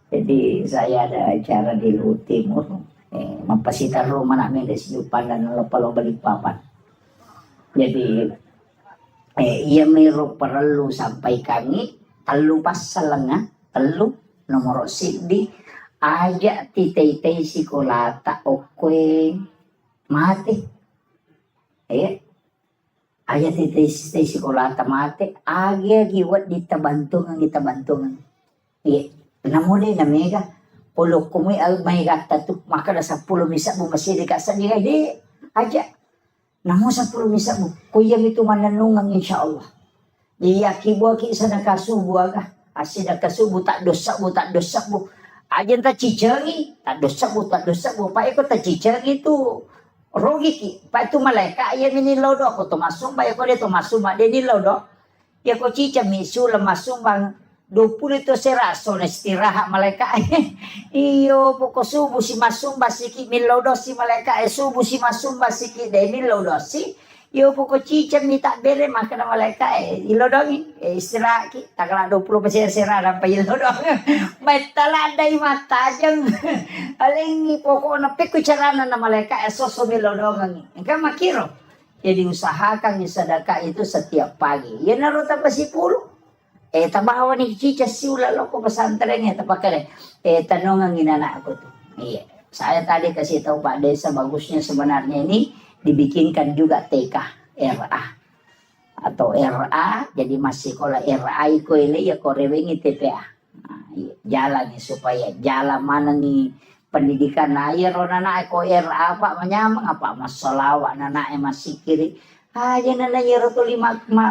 Jadi saya ada acara di Lu Timur. Mapasitar rumah nak ada siupan dan lopalo balik papan. Jadi ia meru perlu sampai kami telu pasalanga telu nomor sidi aja titei sikolata okwe mati. Aja titei sikolata mati aja giwat ditabantungan. Namuli na mega polo kumi al may gata tu maka na 10 misa mo masih dikasan niya di aja namo 10 misa mo kuya itu mananungang insyaallah dia kibo ki sa nakasubo aga asin nakasubo tak dosa mo aja ta cicengi tak dosa mo pa iko ta cicengi tu rogi ki pa itu malaika ya minilaw do ako tumasum ba iko dito masuma de nilaw do ya ko cica misula masumbang 20 itu seraso na istirahat malaikat iyo poko subuh si masumba siki milaw dosi malaikat subuh si masumba siki de milaw dosi iyo poko cica minta bere maka na malaikat ilodongi istirahat ki takala 20% serah pa ilodong may taladai mata jang aling poko na pikucarana na malaikat soso milodongan engka makiro jadi usahakan sedekah itu setiap pagi ya naruta pa si pulo tabawa ni cica siula lo ko pesantrennya tapakale tanong ang inana ako tuh. Iya. Saya tadi kasih tahu Pak Desa bagusnya sebenarnya ini dibikinkan juga TK RA atau RA jadi masih kalau RA ko ile ya ko rewengi TPA. Nah, iya. Jalan supaya jalan mana nih pendidikan air nana ko RA Pak menyamang apa masalah nana masih kiri Aja nana nyero tu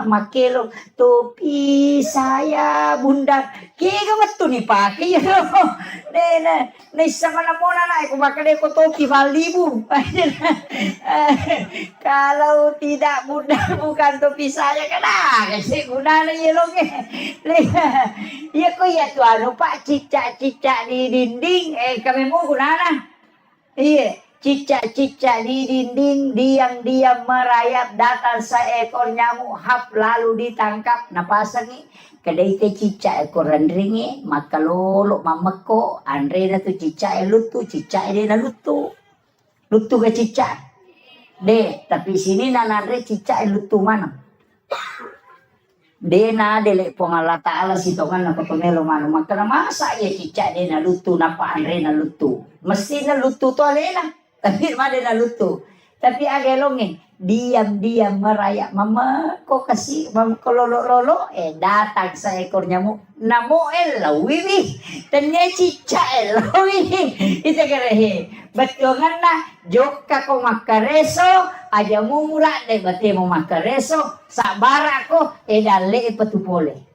makelo topi saya bunda kega betul nih pakai ya nih sama namona na aku makan ko topi valibu kalau tidak bunda bukan topi saya kena kasi guna na yelong iya ko ya tu anu pak cicak di dinding kami mau guna na iya cicak-cicak di dinding, diam-diam merayap, datang seekor nyamuk, hap lalu ditangkap. Napasangi, kadai te cicak ekor randringi, maka lolo mameko, andre na tu cicak lutu, cicak dia na lutu. Lutu ke cicak. Tapi sini nanare cicak lutu mana? Dena dele pongala taala sitongan na kotomelo mano maka na masa ya cicak dena lutu napa andre na lutu. Mesti na lutu to alena. Tapi mana na lutu. Tapi agelongin diam-diam merayap mama kok kasih mama lolo datang seekor nyamuk namo lawiwi tanya cicak lawiwi itu kerehe betul na joka ko makareso aja mumura de bate mo makareso sabara ko dale patupole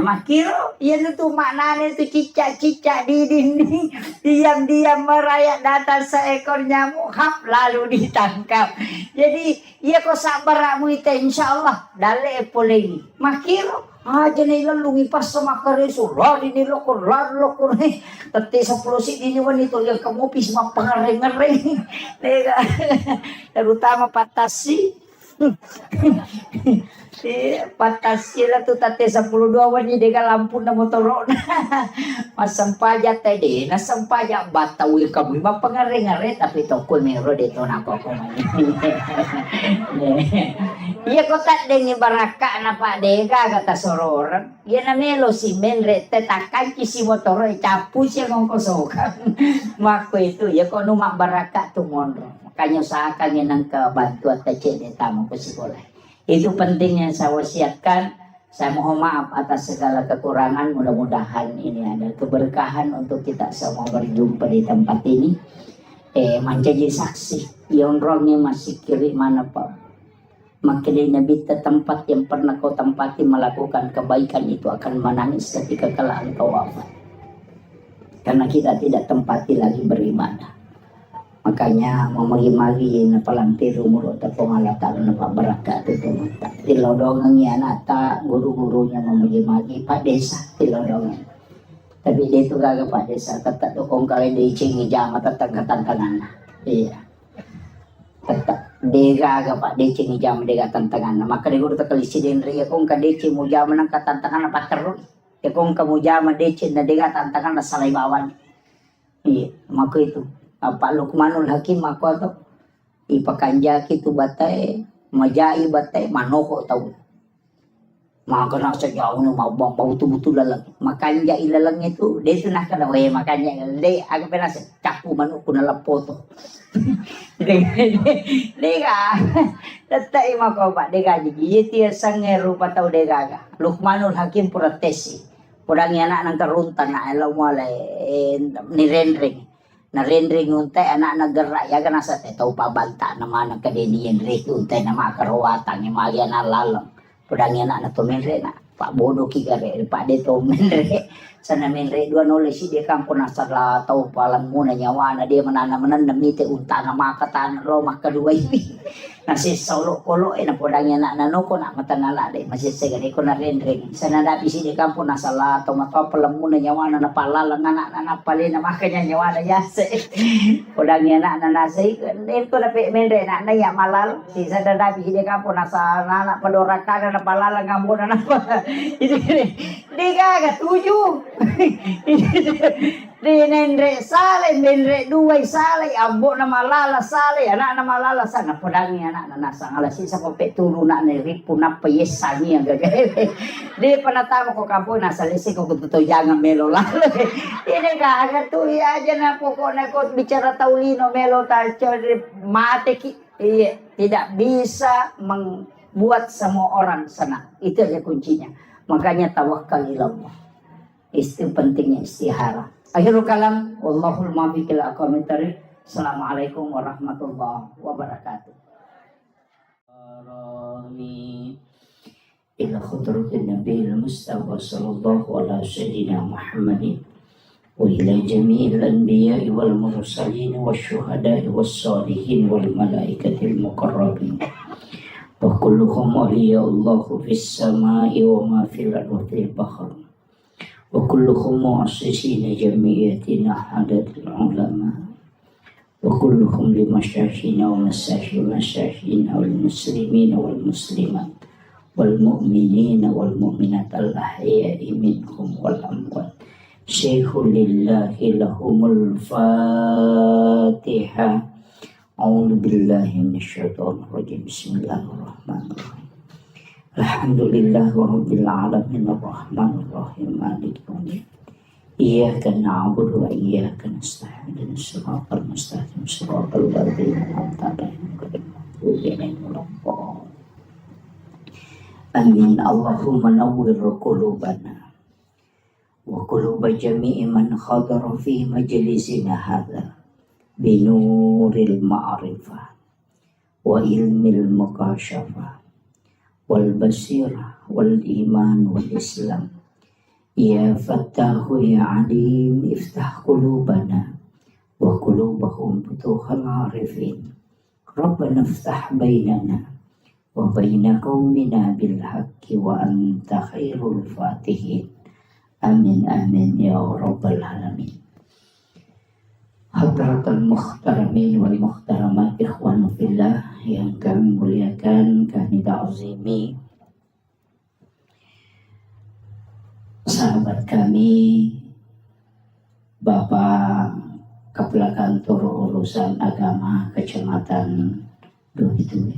makiro yan itu maknanya itu cicak-cicak di dinding diam-diam merayap datang seekor nyamuk hap lalu ditangkap jadi iya kok sabaramu itu insyaallah dale polegi makiro aja nih lalungi pas sama kareso lari nih lokor nih tete 10 sih ini wanita yang kamu pis mah pengereng-ngereng terutama patasi patasi lah tu tate 10 wani dega lampu na motor masam pajak tadi na sampajak batawi kamu mah pengereng-ngereng tapi tokul mero de to na ko iya kota dengi baraka na pak dega kata soror iya na melo si menre tetakan kisi motor capu siya ngongkosokan mako itu ya kok numak baraka tu mondro makanya usahakan yang kebantuan tece de tamu ke sekolah itu pentingnya saya wasiatkan. Saya mohon maaf atas segala kekurangan, mudah-mudahan ini ada keberkahan untuk kita semua berjumpa di tempat ini. Menjadi saksi yang rongnya masih kiri mana pak makin nabi tempat yang pernah kau tempati melakukan kebaikan itu akan menangis ketika kelak engkau wafat karena kita tidak tempati lagi beribadah. Makanya memagi-magi na palantiru muro ta pengalata na pabaraka itu mata tilodongan ya nata guru-gurunya memagi-magi Pak Desa tilodongan tapi dia itu gak Pak Desa kata dokong kali di cingi jama tantangan iya kata dia gak Pak dia cingi jama dia tantangan maka dia guru tak kalisi din ria kong ka dia cimu jama nang katantangan na paterro ya kong kamu jama dia cin na dia tantangan na salay bawan iya maka itu Pak Lukmanul Hakim aku atau ipakanja kitu batai majai batai manoko tahu maka nak sejauh ni mau bau betul lalang makanja ilalang itu dia tu nak kena wae makanya dia agak pernah capu manuk kuna lapoto dia tetai mako Pak dia gaji dia sange rupa tahu dia gaga Lukmanul Hakim protesi purangnya anak nang karuntan na elaw mulai ni rendring na rendring untay anak naggerak ya kana sa taw pabanta naman ang kadeniyan rito untay na makarawatan yung mga nalalong pudang yan na tumenre na pak bodo kigare pak dito menre sana menre dua nole si dia kampo nasa la taw palang muna nyawa na dia mananamanan na mite unta na makatan lo makadua ini nasi solo kolo na pudang yan na nanoko na matanala de masih segare ko na rendring sana dapi si dia kampo nasa la taw mataw palang muna nyawa na napalalang anak na napali na makanya nyawa na yase pudang yan na nasi ito na menre na ya malal si sana dapi si dia kampo nasa na padorakan na palalang ngambo na itu dia kagak tujuh di nendre sale nendre dua sale ambo na malala sale anak na malala sana pedangi anak na nasang ala sisa ko petulu na neri puna payesani ang gagawin di panatama ko kampo na salisi ko kututo jangan melo lalo ini kagak tuh ya aja na pokoknya ko bicara taulino melo talcori mate ki iya tidak bisa membuat semua orang senang itu aja kuncinya makanya tawakal ilallah itu pentingnya istihara akhirul kalam wallahul muwaffiq ila aqwamit thariq. Assalamualaikum warahmatullahi wabarakatuh. إلى خضرة النبي المصطفى صلى الله على سيدنا محمد وإلى جميع الأنبياء والمرسلين والشهداء والصالحين والملائكة المقربين وكلهم أولياء الله في السماء وما في الأرض وفي البحر وكلهم مؤسسين جمعيتنا عدد العلماء وكلهم لمشايخنا ومشايخين والمسلمين والمسلمات والمؤمنين والمؤمنات الأحياء منهم والأموات. شيخ لله لهم الفاتحة. أعوذ بالله من الشيطان الرجيم. بسم الله الرحمن الرحيم. الحمد لله رب العالمين الرحمن الرحيم مالك يوم الدين. إياك نعبد وإياك نستعين الصراط المستقيم صراط الذين أنعمت عليهم غير المغضوب عليهم ولا الضالين. آمين. اللهم نور قلوبنا وقلوب جميع من حضر في مجلسنا هذا بنور المعرفة وعلم المكاشفة والبصيرة والإيمان والإسلام. يا فتاح يا عليم افتح قلوبنا وقلوبهم فتوح العارفين. ربنا افتح بيننا وبين قومنا بالحق وأنت خير الفاتحين. آمين آمين يا رب العالمين. Hadratul muhtaramin wal muhtaramat ikhwan fillah yang kami muliakan, kami ta'zimi sahabat kami Bapak Kepala Kantor Urusan Agama Kecamatan Duhitu,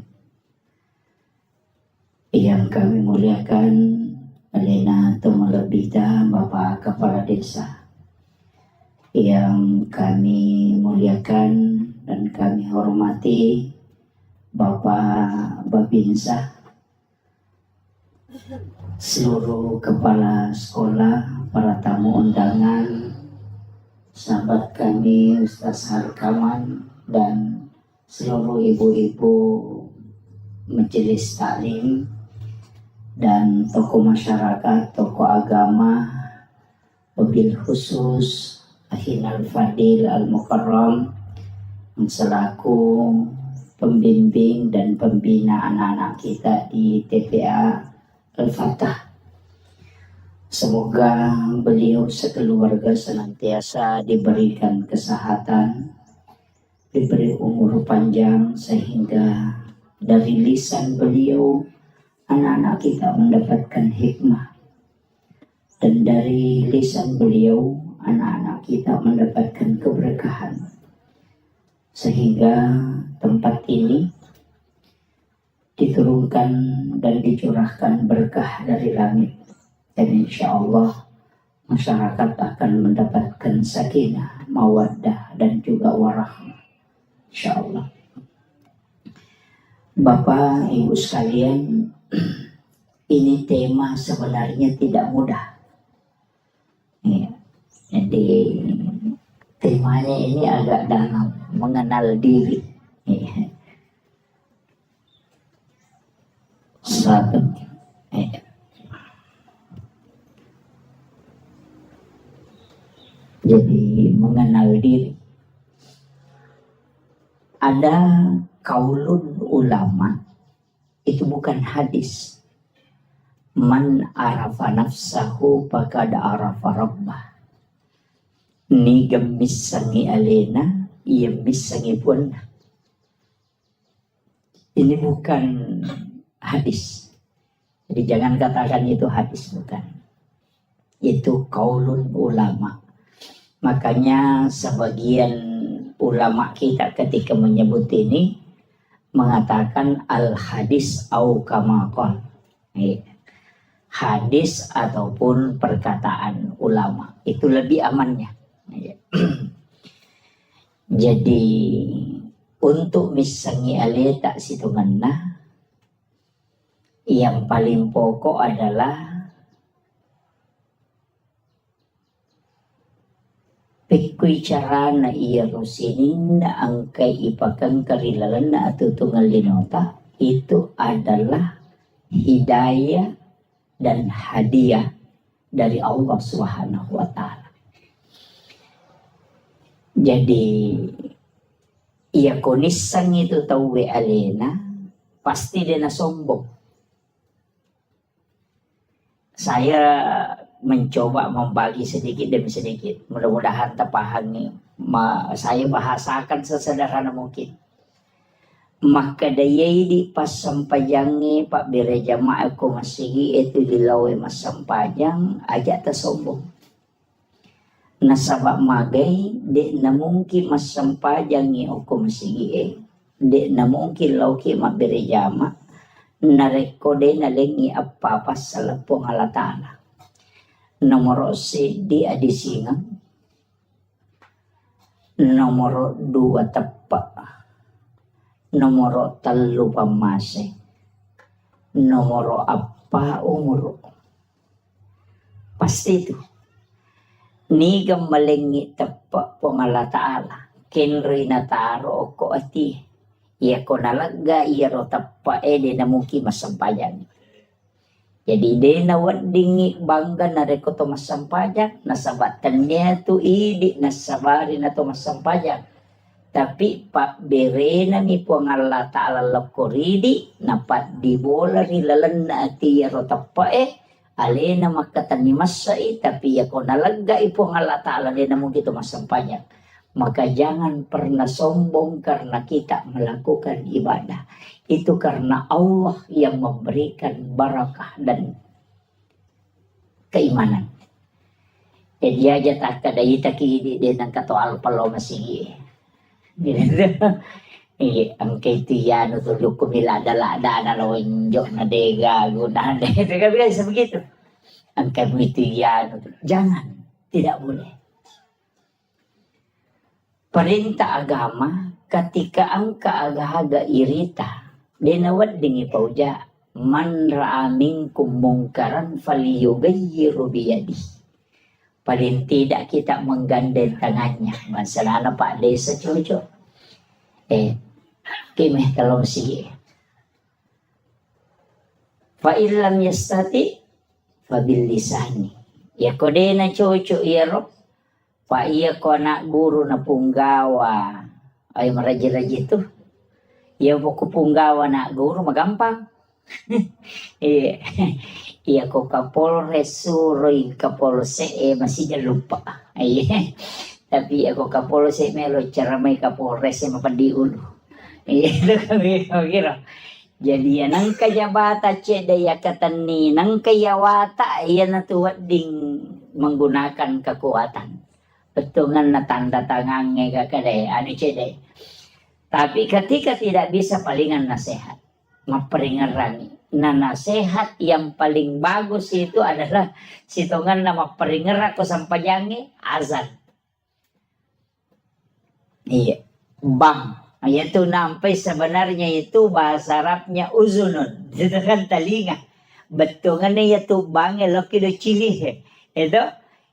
yang kami muliakan Elena Tumalabita Bapak Kepala Desa, yang kami muliakan dan kami hormati Bapak Babinsa, seluruh kepala sekolah, para tamu undangan, sahabat kami Ustaz Harkaman, dan seluruh ibu-ibu majelis taklim dan tokoh masyarakat, tokoh agama, wabil khusus Ahinal Fadil Al-Mukarram selaku pembimbing dan pembina anak-anak kita di TPA Al-Fatah. Semoga beliau sekeluarga senantiasa diberikan kesehatan, diberi umur panjang, sehingga dari lisan beliau anak-anak kita mendapatkan hikmah, dan dari lisan beliau anak-anak kita mendapatkan keberkahan, sehingga tempat ini diturunkan dan dicurahkan berkah dari langit, dan insya Allah masyarakat akan mendapatkan sakinah, mawaddah, dan juga warahmah, insya Allah. Bapak Ibu sekalian, ini tema sebenarnya tidak mudah ya. Jadi temanya ini agak dalam, mengenal diri ya. Jadi mengenal diri. Ada kaulun ulama, itu bukan hadis. Man arafa nafsahu faqad arafa rabbah. Ni gemisangi alena, ia misangi pun. Ini bukan hadis. Jadi jangan katakan itu hadis, bukan. Itu kaulun ulama. Makanya sebagian ulama kita ketika menyebut ini mengatakan al hadis au kama qala. Hadis ataupun perkataan ulama itu lebih amannya. Jadi untuk misangi alih tak situ mana, yang paling pokok adalah pikui cara na iya rusinin na angkay ipakang karilalan na atutungan linota, itu adalah hidayah dan hadiah dari Allah Subhanahu wa taala. Jadi ia konisang itu tahu alena pasti dia sombong. Saya mencoba membagi sedikit demi sedikit. Mudah-mudahan terpahami. Saya bahasakan sesederhana mungkin. Maka daya di pas sampajangi Pak Bire Jamaah ko masigi itu dilawe mas sampajang aja tersombong. Nasabak magay di na mungkin mas sampajangi ko masigi di na mungkin lauki Mak Bire Jamaah narekode na lengi apa sa lapong halatana. Nomor si di adisingan. Nomor 2 tepak. Nomor 3 pamase. Nomor apa umur. Pasti itu. Ni gamalengi tepak pongala ta'ala. Kenri na taro ko ati. Ia ko nalaga ia ro tepak di na mungkin masampayan. Jadi de na wadingi bangga na reko to masampayan. Nasabatan niya tu idi nasabari na to masampayan. Tapi Pak Bere na mi po ang Allah Ta'ala lakoridi na pat di bola rilalan na ati yaro tapa alena makatani masai tapi ya ko nalaga ipo ang Allah Ta'ala na mo gitu masampanya. Maka jangan pernah sombong karena kita melakukan ibadah. Itu karena Allah yang memberikan barakah dan keimanan. Jadi aja tak kada itaki di nang kato alpalo masigi. Ang kay tiyano tulog kumilada-lada na lonjok na dega gunahan deh. Bisa begitu. Ang kay tiyano jangan, tidak boleh. Perintah agama ketika ang kaagahaga irita denawad dingi pauja man ra'a minkum mungkaran falyughayyiru biyadihi. Paling tidak kita menggandeng tangannya. Masalah Pak Desa cocok. Kimeh kalau si. Fa illam yastati fabil lisani. Ya kode na cocok ya roh. Pa iya ko na guru na punggawa. Ay maraji-raji itu. Ya buku punggawa na guru magampang. Iya ko Kapolres suroy Kapolse masih jangan lupa. Tapi ako Kapolse melo ceramay Kapolres mapadiulo. Kira. Jadi nang kajabata cedaya katani nang kayawata iya natuwad ding menggunakan kekuatan. Betungan na tanda tangannya kakade anu cede. Tapi ketika tidak bisa palingan nasihat. Maperingaran. Nah nasihat yang paling bagus itu adalah sitongan nama peringerak ko sampajangi azan. Iya, bang. Itu nampai sebenarnya itu bahasa Arabnya uzunun. Itu kan telinga. Betungannya itu bang elok do cili. Itu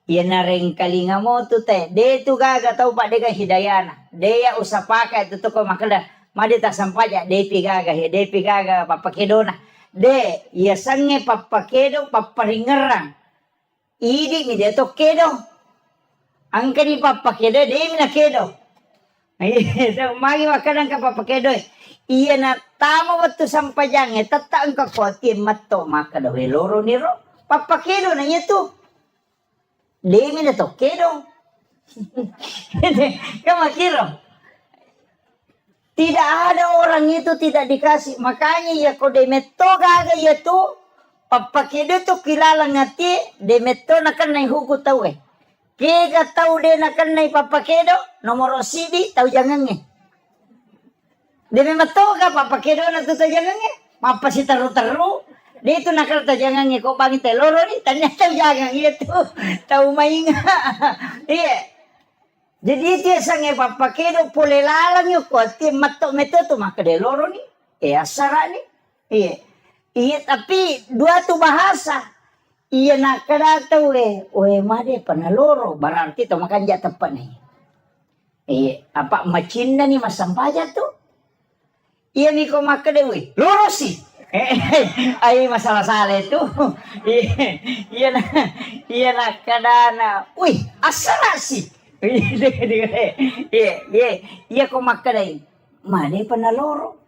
ya nareng kalinga mo tu teh. Dia itu gaga tahu pak deka hidayana. Dia usah pakai itu tuh kok makanya madi tak sampaja. Dia pigaga papakedona. De, ya sange papakedo paparingerang. Idi mi de to kedo. Angka di papakedo de mi na kedo. Magi makanan ka papakedo. Iya na tama waktu sampajang tata angka koti matto maka do loro niro. Papakedo na itu. De mi na to kedo. Kamakiro. Tidak ada orang itu tidak dikasih. Makanya ya kau demeto gaga ya tu. Papakedo tu kilala ngati. Demeto nakan nai huku tahu Kega tahu de nakan nai papakedo. Nomor sidi tahu jangan Demeto ga papakedo na tu tahu jangan Mapa si taru-taru. Dia itu nakal tahu jangan Kau bagi teloro ni. Tanya tahu jangan itu. Tahu mainga. Iya. Jadi itu sange papakedo pole lalang yo ko tim mato meto tu maka de loro ni asara ni iya tapi dua tu bahasa iya nak kada tu made panaloro berarti tu makan ja tepat ni apa macinna ni masampaja tu iya ni ko maka de loro si Ay masalah-salah itu. Iya na, iya na kadana. Uy, asara sih. Iya ko makadai. Made panaloro.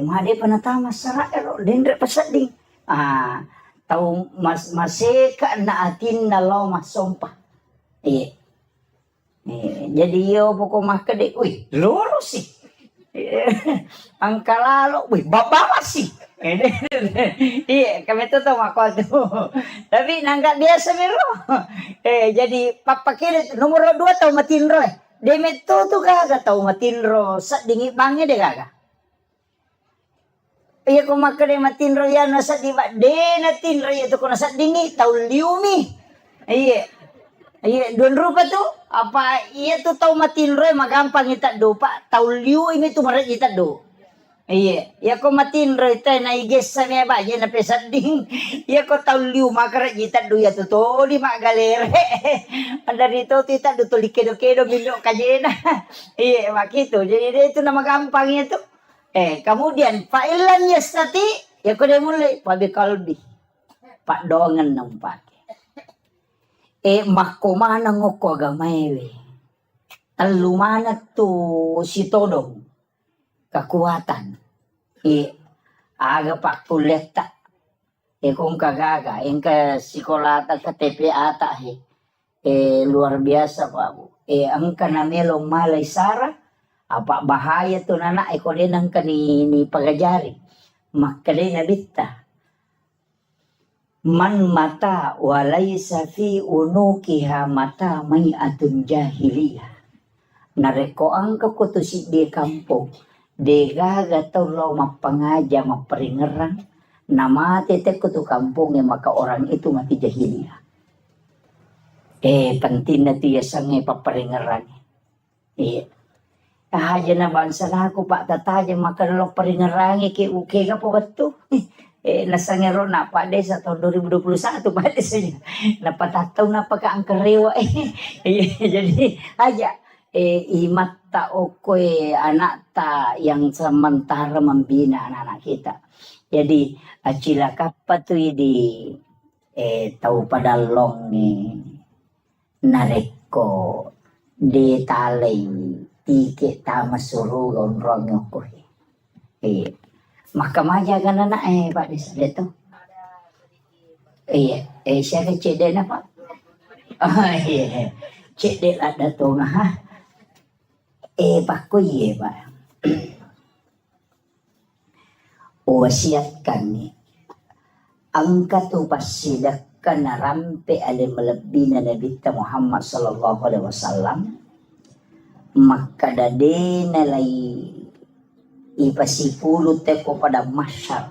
Made panatama sararo. Dendre pasading. Tahu maseka na atin na lo masompa. Jadi yo pokok makadai. Uy, loro sih. Ang kalalo, wih, babawa sih. Iya, kami tuh tahu aku tuh. Tapi nangka biasa mero. Jadi papa kiri nomor 2 tahu matinro. Demet tuh kagak tahu matinro. Sak dingin bangnya deh kagak. Iya kau makan matinro ya nasa di bak de natinro ya tuh kau nasa dingin tahu liumi. Iya, 2 rupa tuh. Apa iya tuh tahu matinro magampang kita do pak tahu liu ini tuh maret kita do. Iya, ya ko matinro ito na iges sa niya ba, yan na pesading. Ya ko tauliw makarat kita do ya to di magalere. Anda dito tita do to likido-kido bindo kajena. Iya, makito. Jadi itu nama gampang itu. Kemudian pailan ya stati, ya ko dia mulai pabi kalbi. Pak dongan nang pake. Makomana ngoko agamewe. Alumana to si todong. Kekuatan. Aga pak kuleta. Kung kagaga. Ke sekolah ata ke TPA ata luar biasa Pak Bu. Ang kanamelong malay sara. Apa bahaya to nana. Ko din ang kanini pagajari. Makali na bita. Man mata walaysa fi unukiha mata may atun jahiliyah. Nareko ang kakutusik di kampung. Dega gatau lo mapangaja maperingerang nama tete kutu kampung maka orang itu mati jahiliyah. Penting na tiya sange paperingerang. Aja na bansa na ako pak tataja maka lo peringerang ke uke ka po gato. Nasangero na pa de sa tahun 2021 pa de saja. Napatataw na pagkaangkarewa. Jadi aja imata okoy anak ta yang sementara membina anak-anak kita. Jadi acila kapat tuh di tahu pada long ni nareko di talay tike tama suru gondrong okoy. Makamaja kan anak Pak Desa itu. Siapa cedek na Pak? Iya. Cedek ada tuh ha. Paku ye Pak. Wasiatkan nih. Angkat upasidakan rampe ale melebina Nabi Muhammad sallallahu alaihi wasallam. Maka dadena lai ipasipulo teko pada masyar.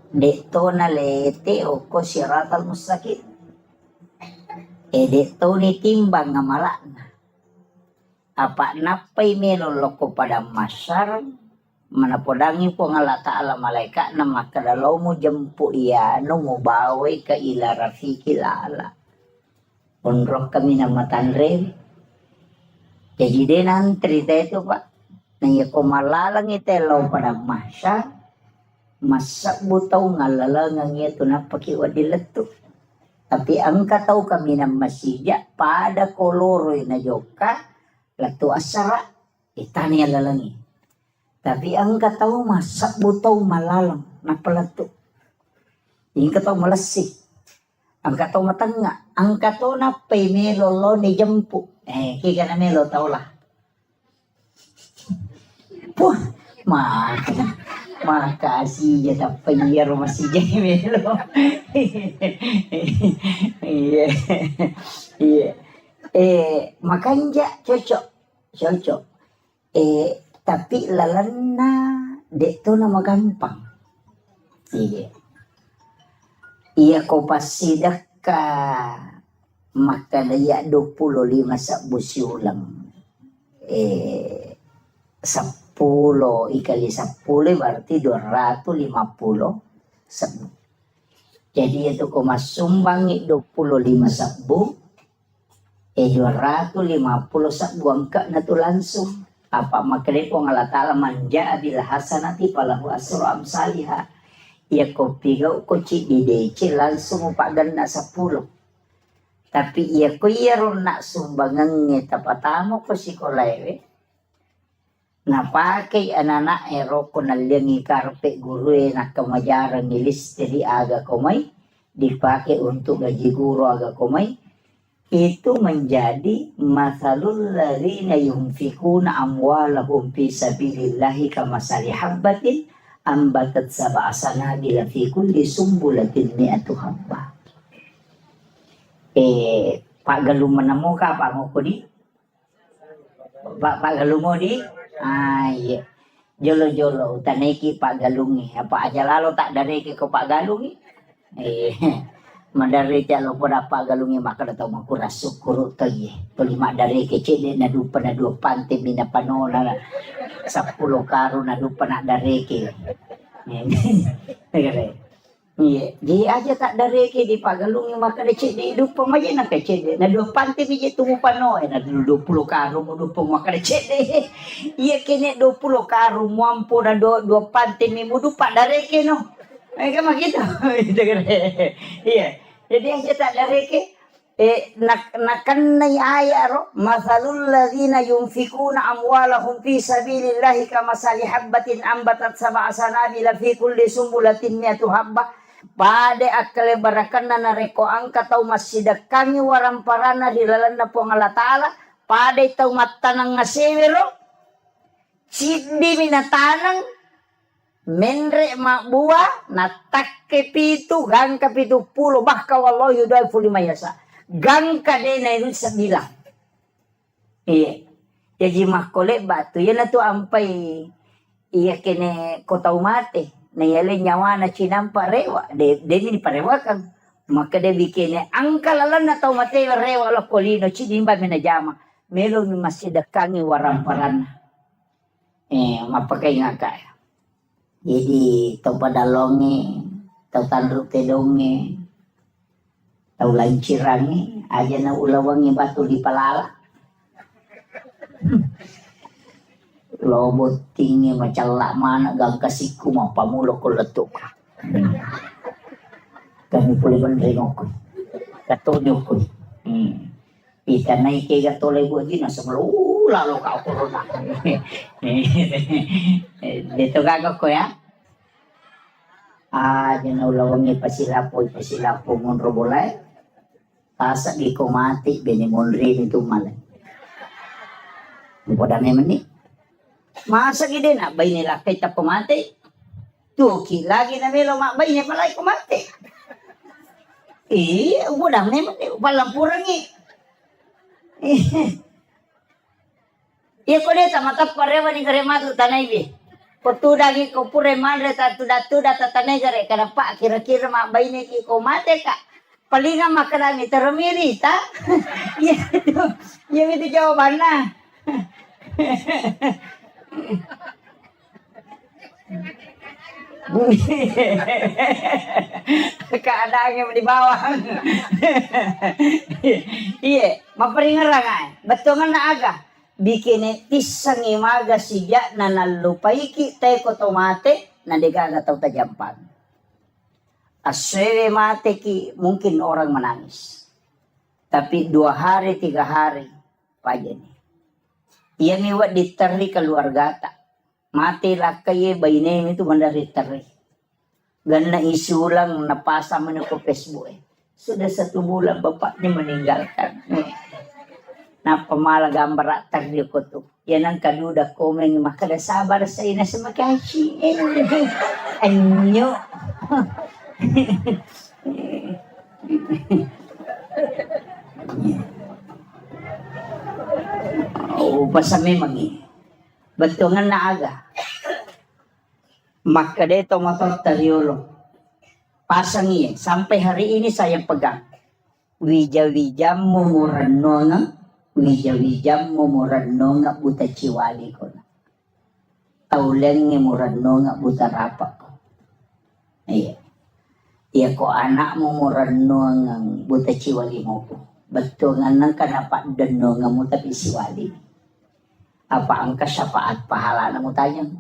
Dekto na lete oko siratal mustaqim. Dekto ni timbang ngamalakna. Apa napay meloloko pada masyar manapodangi po nga ta'ala malaika na makadalaw mo jampu iyano mo bawe ka ila rafiki lala. Unrok kami na matanre. Jadi din ang trita ito Pak. Naya ko malalang itelaw pada masyar. Masak butaw nga lalangang ito na pakiwadilat to. Tapi ang kataw kami na masidya pada koloroy na joka. Lato asara, itani lalangi. Tapi ang kataw masak butaw malalang na palato. Yung kataw malasik. Ang kataw matanga. Ang kataw na pay melolo ni jampu. Kika na melo tao lah. Puh, makasih ya tapi ya masih jadi melo. Iya. Makanya cocok. Tapi lalana dek to nama gampang. Iya ko pasidak ka maka daya 25 sabusi ulang. 10 ikali 10 berarti 250 sabu. Jadi itu ko masumbang 25 sabu. 250 sabu angka na to langsung. Apa makanya po Allah Ta'ala manja bil hasanati falahu asru amsalihah. Ya ko pigaw ko ci didece langsung pak ganda 10. Tapi iya ko ron nak sumbangan tapatamo ko si kolewe. Napakai anak-anak ero ko naliangi karpe guru nak kemajaran nilis jadi aga komay. Dipakai untuk gaji guru aga komay. Itu menjadi masalul ladzina yunfikuna amwalahum fi sabilillahi kamasali habbatin ambatat sab'a sanabila fi kulli sumbulatin mi'atu habbah. Pak Galung menemu ka Pak mo ko di? Pak Galung mo di? Iya. Jolo-jolo taneki Pak Galungi. Apa aja lalu tak dari ke Pak Galungi? Madari calo pada Pak Galungi maka datang makura syukur tadi. Pelima dari kecil na dupa na 2 panti mina panola 10 karo na dupa na dari ke. Iya, dia aja tak dari ke di Pak Galungi maka decik di dupa maja na kecil na 2 panti biji tumu pano na 20 karo mo dupa maka decik de. Iya kene 20 karo mampu na 2 panti mi mo dupa dari ke no. Kan begitu. Iya. Jadi aja tak dari ke nakan nay aya ro masalul ladzina yunfikuna amwalahum fi sabilillahi kamasali habbatin ambatat sab'a sanabila fi kulli sumbulatin mi'atu habbah pade akale barakanna nareko angka tau masidakangi waramparana dilalanda po Allah Ta'ala pade tau matanang ngasewero sidi minatanang menre mak buah natak kepitu gang kepitu pulo bahka wallahu yudaifu lima yasa gang kadena itu 9. Iya jadi makole batu ya na tu ampai iya kene kota umate na yale nyawa na cinampa rewa de ni parewakan maka de bikene angka lalan na tau mate rewa lo kolino cinimba menajama melo mi masih dekangi waramparan mapakai ngaka. Jadi tau padalonge, tau tandruk tedonge, tau lancirange, aja na ulawangi batu di palala. Lobot tinggi macam lak mana gang kasiku mau pamulo ko letuk. Kami pulih bandrengok. Katonyo ko. Kita naik ke gatole buat gina sebelum lalu kau corona. Dito gagawin ko ya. Dyan na ulawangi pasilapo ngonro bolay. Tasa di ko mati binimonri nito malay. Muda naman ni. Masa gede na bay nila kita pumati. Tuki lagi na melo makbay niya palay kumati. Muda naman ni palampurang Iya ko deta matap parewa ni gare matu tanay bi. Ko dagi ko pure manre ta tuda tanay gare kada pa kira-kira mak bayne ki ko mate ka. Palinga makarami termiri ta. Iya itu jawabannya. Keadaannya di bawah. Iya, maperingaran ay. Betongan na aga. Bikini tisang imaga siya na nalupaiki teko tomate na digaga tau tajampan. Aswewe mate ki mungkin orang menangis. Tapi 2 hari 3 hari paja nih. Iya miwat diteri keluarga tak. Mati lah kaya bayinem itu mandari teri. Gana isulang napasa mana ko Facebook Sudah 1 bulan bapaknya meninggalkan. Na pamala gambar tagli ko to. Yan ang kaduda komen makada sabar sa ina sa makashi. Anyo. Pasame magi. Betungan na aga. Maka deto motor tariolo. Pasang iya. Sampai hari ini saya pegang. Wija-wija mumuranonga. Wija-wija mumuranonga buta ciwali ko na. Tauleng mumuranonga buta rapak ko. Iya. Iya ko anak mumuranonga buta ciwali mo ko. Betungan nang kanapak denonga mo tapi siwali. Apa ang kasyafaat pahala na mo tayang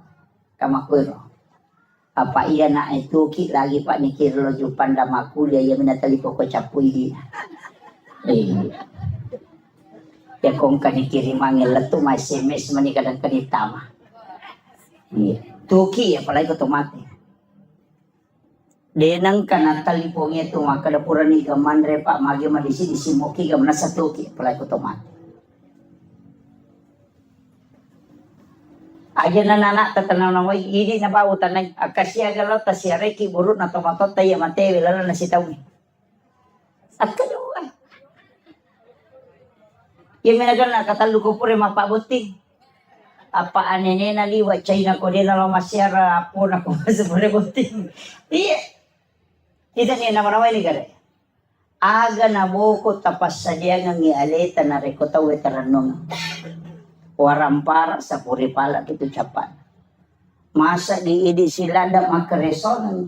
kamakwero. Apa iya na itu ki lagi pak ni kirlo jupan damaku dia yang minatali ko capuy di. Ya kung kanikirim angel letu may SMS mani kadang kanitama. Tuki apalagi ko tomate. Denang kanatali po ngeto makadapura ni gamandre pak magi madisi disimoki gamna sa tuki apalagi ko tomate. Aja na nana tatanaw na mo ini na ba utanay akasya galaw ta siya reki burut na tomato tayo mate wala na sitaw ni. At kayo ay. Yung minagal na katalo ko pure mapabuti. Apa anene na liwa China ko din na masyara po na ko sa pure buti. Iya. Kita niya naman ni gare. Aga na boko tapas sa diya nga ngialeta na rekota wetaranong. Warampara sa puripala gitu capan. Masa diidi sila da makareson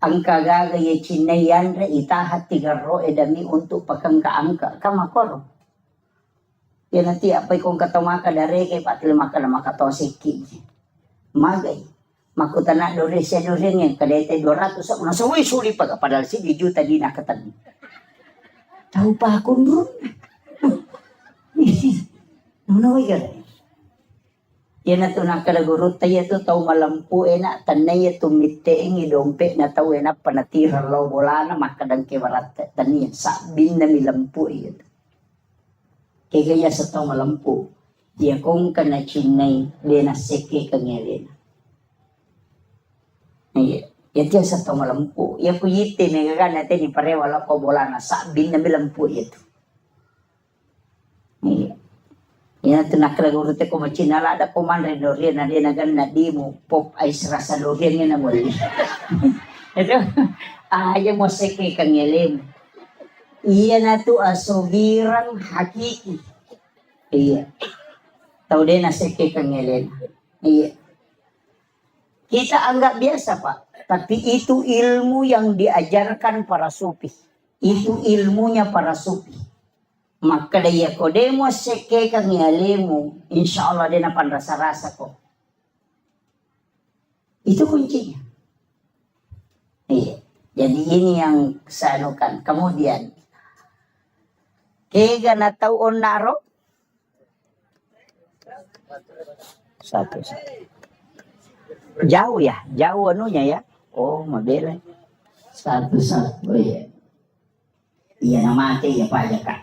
ang kagagaya chinayan re itahat tigaro edami untuk pakangkaangka kamakoro. Yan nanti apay kung katamaka dare kay patli makala makatosiki. Magay. Makutana dore siya dore nga kadete 200 sa una suwi suli pag padal si di juta di nakatan. Tahu pa akong bro. Ano ay gano'n? Yan na ito nakadagurot tayo ito tao malampu na tanay ito miteing idompe na tao na panatira law bola na makadang kewarat taniyan sabin na milampu ito. Kaya kaya sa tao malampu dia kong kanachinay lena seke kanyalin. Yan tiyan sa tao malampu. Yan po yite may gagana natin iparewa lang ko bola na sabin na milampu ito. Yan ito nakalagurot ko machinala da kumanre dorian na din nagan na di mo pop ice rasa dorian nga na mo. Ito, ayaw mo seke kang ilim. Iya na to asubirang hakiki. Iya. Tau din na seke kang ilim. Iya. Kita anggap biasa Pak, tapi itu ilmu yang diajarkan para sufi. Itu ilmunya para sufi. Maka daya ko demo seke kang ialimu, insya Allah dia napan rasa-rasa ko. Itu kuncinya. Iya. Jadi ini yang sanukan. Kemudian, kega na taon naro? Satu. Jauh ya, jauh anunya ya. Oh, mabela. Satu. Oh iya. Iya na mati ya Pak ya Kak.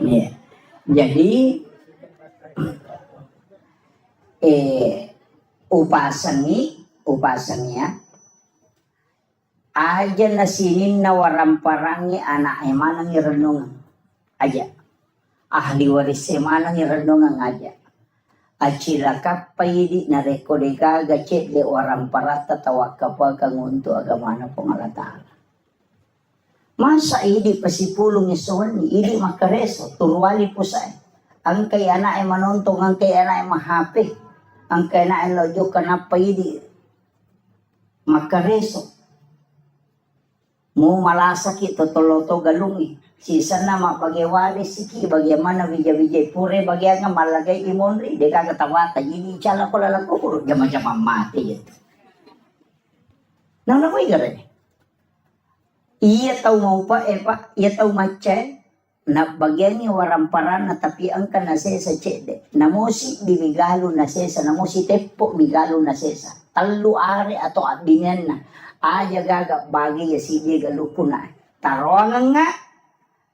Ya. Jadi upasangnya aja nasinin na waramparangi anak emanang irenungan aja ahli waris emanang irenungan aja acila kapayidi na rekodega gacet de orang parata tawakapa kang untuk agama na pangalataala. Masa idi pasipulong isuan ni idi makareso turwali po sa ang kay anak ay manontong ang kay anak ay mahapi ang kay anak ay lojo kanapayidi makareso mo malasaki totoloto galungi. Sisa na mapagewali siki bagaimana bijay-bijay pure bagian nga malagay imonri de kagatawata ini chala ko lalako puro jama-jama mati gitu. Nang nakoy gare. Iya tau mau pa Pak, iya tau macay na bagian ni waramparan na tapian ka na sesa chede. Namosi bimigalo na sesa, namosi tepo migalo na sesa. Talu are atau abingan na. Aja gaga bagi ya sige galupuna. Tarongan nga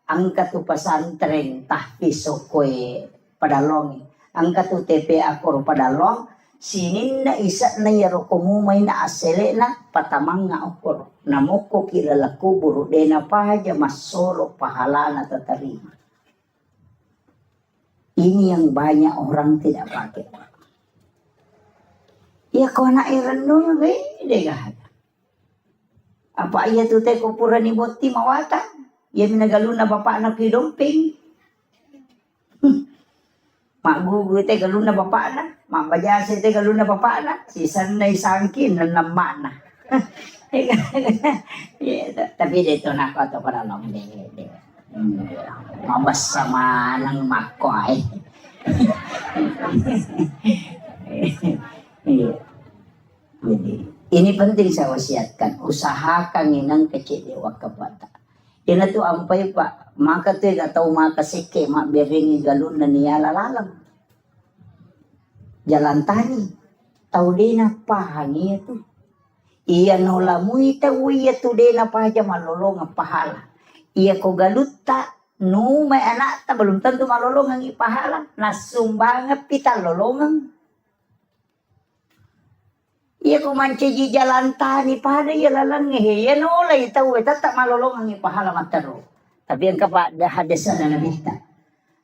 ang katupasan tren tahpiso koe padalong ang katu TPA kor padalong sinin na isa na yaro kumumay na asele na patamang nga okor namoko kilala kuburo de na pahaja masolo pahala na tatarima. Ini yang banyak orang tidak pakai. Ya kau na irenung de gahada. Apa iya tu te kupura ni boti mawata? Ya minagaluna bapak na kidomping. Mak gugu te galuna bapak na. Mak bajase te galuna bapak na. Si sanay sangkin na namana. Tapi dito na ako to para lang de. Mabas sama ng makoy. Jadi, ini penting saya wasiatkan. Usahakan inang kecil wag kabata. Ina to ampay pa. Maka to tahu maka sike mak beringi galun na niya lalalang. Jalan tani. Tahu din na pahangi ito. Iya no lamuy tahu iya to din na pahaja malolong ang pahala. Iya ko galuta. No may anak ta belum tentu malolong ang ipahala. Nasumbang pita lolongang. Iya ko manci jalan tani pada iya lalang ya no lay tahu tetap malolong ang ipahala mataro. Tapi yang kapa hadasan na nabita.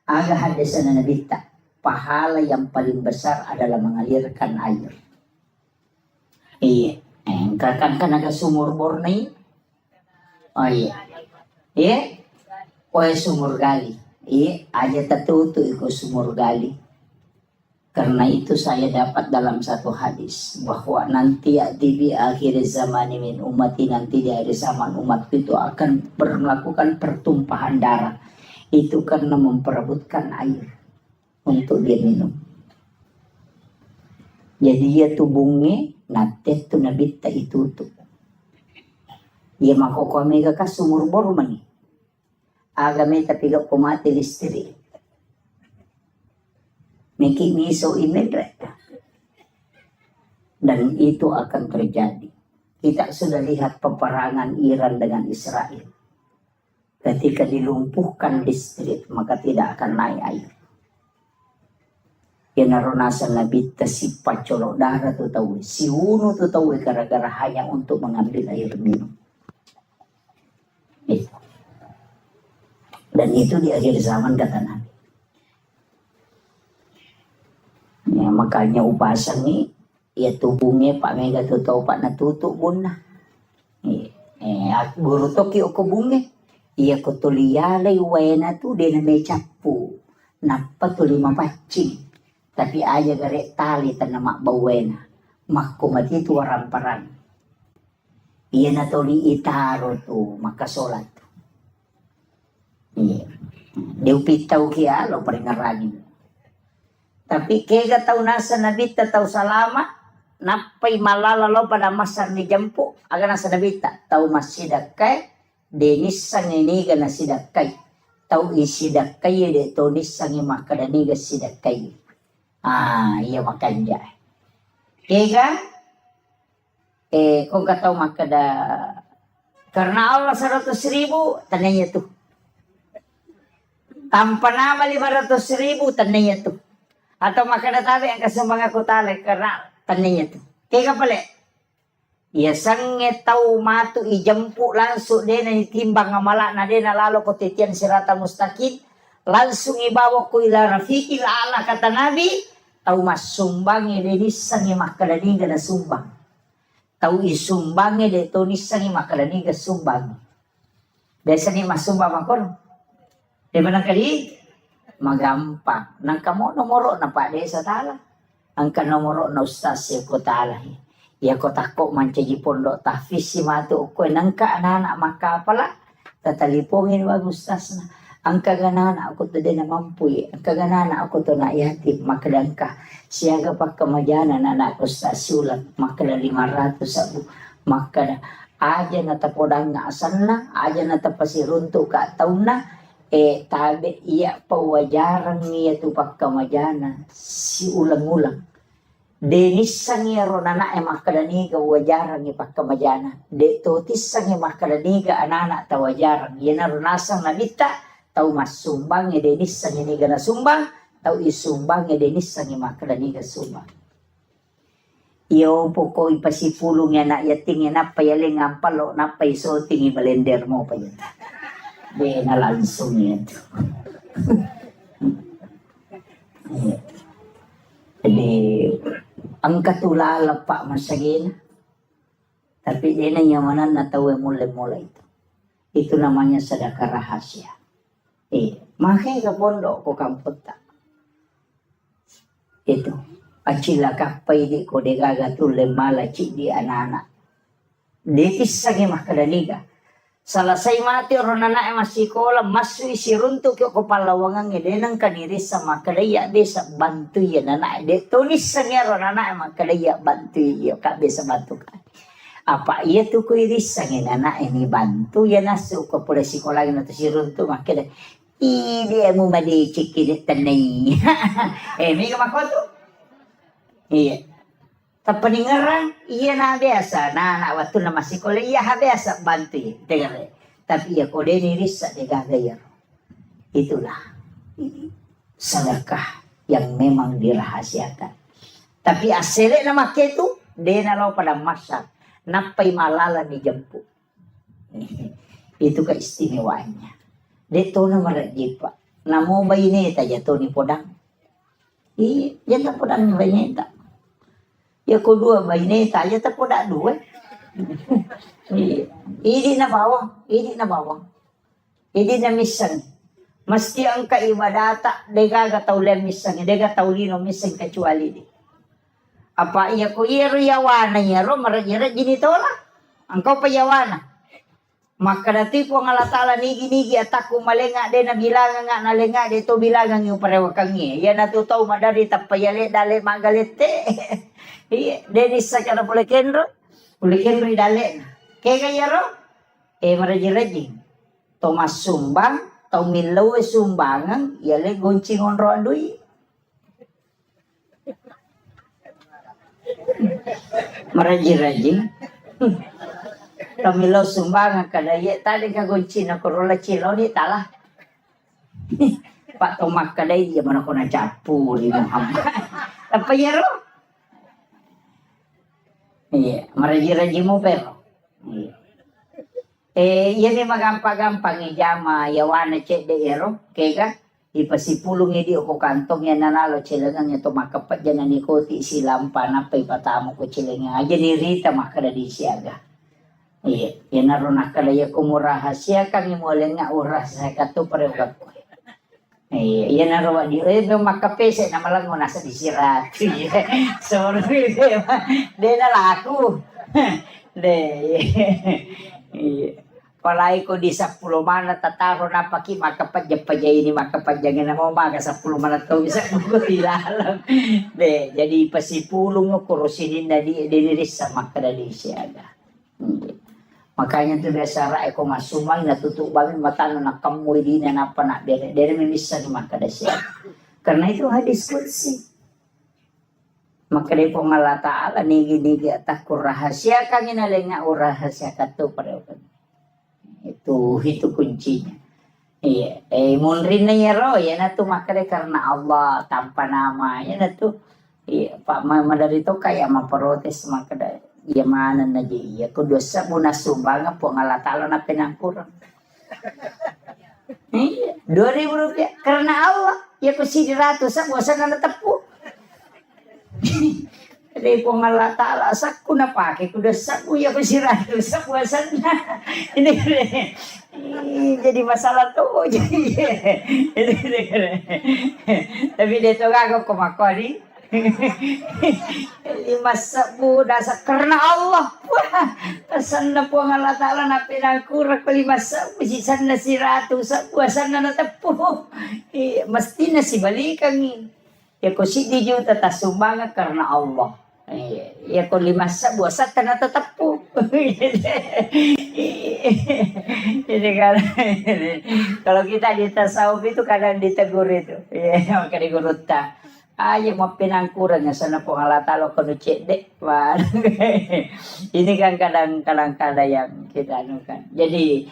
Aga hadasan na nabita. Pahala yang paling besar adalah mengalirkan air. Iya, kan naga sumur bornei. Oh iya. Iya. Oh sumur gali. Iya, aja tertutu ikut sumur gali. Karena itu saya dapat dalam satu hadis bahwa nanti di akhir zaman min umati, nanti di akhir zaman umat itu akan melakukan pertumpahan darah. Itu karena memperebutkan air untuk dia minum. Jadi dia tubungnya nanti tu nabita itu tuh. Dia makoko mega ka sumur borman. Agame tapi gak kumati listri. Miki miso imigrat. Dan itu akan terjadi. Kita sudah lihat peperangan Iran dengan Israel. Ketika dilumpuhkan listrik, maka tidak akan naik air. Yang naronasan nabita si pacolok darah tu tahu. Si uno tu tahu gara-gara hanya untuk mengambil air minum. Itu. Dan itu di akhir zaman kata Nabi. Ya, makanya upasan ni ya tubungnya Pak Mega tu tahu Pak natutup pun na. Guru toki ko bunge. Iya ko tuliyalay wena tu dia na may capu. Napa tu 5 pacing. Tapi aja gare tali tanama bawena. Makko mati tu waramparang. Iya na tuli itaro tu makasolat. Iya. Dia upitaw kia lo paringaragin. Tapi kaya tahu nasa nabita tahu salama napay malala lo pada masar ni jampu aga nasa nabita tahu masidakkay denis sang iniga na sidakkay tahu isidakkay de to nisang makadaniga sidakkay. Iya makanya. Kaya kung kataw makada karena Allah 100.000 tananya tuh. Tanpa nama 500.000 tananya tuh. Atau makana tabi ang kasumbangan ko tali karena tananya tuh. Kaya pala. Ya sange tau matu ijampu langsung dia na itimbang ngamala na dia na lalo ko titian sirata mustaqim. Langsung ibawa ko ila rafiqil ala kata Nabi. Tau masumbang ilisan ni makadaniga na sumbang. Tau isumbang ilitonisan ni makadaniga sumbang. Desa ni masumbang makon. Di mana kali? Magampang. Nang kamo nomoro na pa sa tala. Ang kanomoro na ustaz siya ko tala. Ya ko tako mancaji pondok tahfiz si matu ko nangka anak makapala. Tatalipongin wag ustaz na. Ang kaganana ako to din na mampuy. Ang kaganana ako to na yatim makadangka. Siya kapag kamajana na anak ustaz sulat makada 500 sabu. Makada aja na tapodang nga asan na. Aja na tapasirunto ka taon na. Tabi iya pawajaran niya tu pagkamajana si ulang-ulang. Denis sang iya ronana makadaniga wajaran ni pagkamajana. De totis sang iya makadaniga anak tawajaran. Yan na ronasang nabita tau masumbang ya denis sang iya na sumbang. Tau isumbang ya denis sang iya makadaniga sumbang. Iyo po ko ipasipulong ya na yating ya napayaling ampalo napaisoting ibalender mo pa yun. Dia na langsung itu. Jadi ang katulala pa masagin. Tapi dia na yamanan na tahu mulai-mulai itu. Itu namanya sedekah rahasia. Makanya ke pondok ko kamput tak. Itu. Acila kapay di ko degaga tu lemala cik di anak-anak. Detisage makadaliga. Salasay mati ron na masih kola masui siruntuk ko palawangan ide nang kaniri sa makadaya de sa bantu ya na de tulis sa ron na makadaya bantu ya kabe sa bantu ka. Apa iya tu ko iris sa na ini bantu ya nasu ko pula sikola na to siruntuk makada. Ide mo mali cikit tanay. May kamakoto. Iya. Tapaningaran iya na biasa na waktu na masih kole iya biasa bantu dengar tapi ya kode niris sa degagayar itulah sedekah yang memang dirahasiakan tapi asele na make itu dia nalaw pada masa napay malala ni jampu itu keistimewaannya dito na marajipa namo bayineta jato ni podang iya jata podang ni bayineta ya kedua baineta ya tak poda dua. Ini na bawang, ini na bawang. Ini na misang. Mesti ang kaibadata dega gataulan misang, dega taulino misang kecuali di. Apa iya ko iya yawana ya ro marajira jinitola. Angkau payawana. Maka dati po ang alatala nigi ataku malenga de na bilangan nga nalenga de to bilangan yung parewakangi. Ya natutaw madari tapayale dale magalete. Iya, denis sa kana pula kenro idale. Kaya kaya ro, marajirajing. Tomas sumbang, tau milaw sumbangan, yale goncingon ro andui. Marajirajing. Tau milaw sumbangan kadaya tali ka goncina korola cilo ni talah. Pak Tomak kadaya dia mana ko na capu ni Muhammad. Apa ya ro? Iya, maraji-raji mo pero. Iya memang gampang-gampang ijama yawana cek de ero, kega ipasipulong idi ko kantong yan nanalo cilangan ito makapat dyan na nikoti silampa na pa ipatamo ko cilangan. Aja ni Rita makadadi siyaga. Iya, yan naroon nakalaya kumurahas siya kang imulan nga oras sa kato parehugap ko. Iya na raw di makapese na malang mo nasa disirat. Sorry de na laku. De. Palay ko di 10 mana tataro na paki makapadya ini makapadya na mo maga 10 mana to bisa ko tilalam. De jadi pasipulong ko kurusinin na di diniris sa makadali siya. Makanya itu biasa rai ko masumang natutup banget mata na kamu di na apa nak dari memisa di maka dasar. Karena itu hadis qudsi. Maka dari Allah Ta'ala nigi atakur rahasia kang inalenga rahasia katu pada itu kuncinya. Iya, munrin ya ro ya natu maka karena Allah tanpa nama ya natu. Iya, Pak Mama dari itu kayak memprotes maka dari ya mana na ya ko dosa mo nasumbang po ng alatalo na pinangkurang. 2,000 rupiah karena Allah ya ko si 100 sa buwasan na natapo. Dari po ng alatala sak ko na pake ko dosa ko ya ko si 100 sa buwasan na. Jadi masalah tuh tapi dito gago kumakori 5 sabu dasa karena Allah pesan na po ang Allah Ta'ala na pinangkurak 5 sabu sisan na si 100 sabu asan na natapo mesti na si balikan ya ko si di juta tasumanga karena Allah ya ko 5 sabu asan na natapo jadi kalau kita di tasawuf itu kadang ditegur itu ya maka digurutah ayo mau pinangkuran ya sana po halatalo kono cedek wah ini kan kadang-kadang yang kita anukan jadi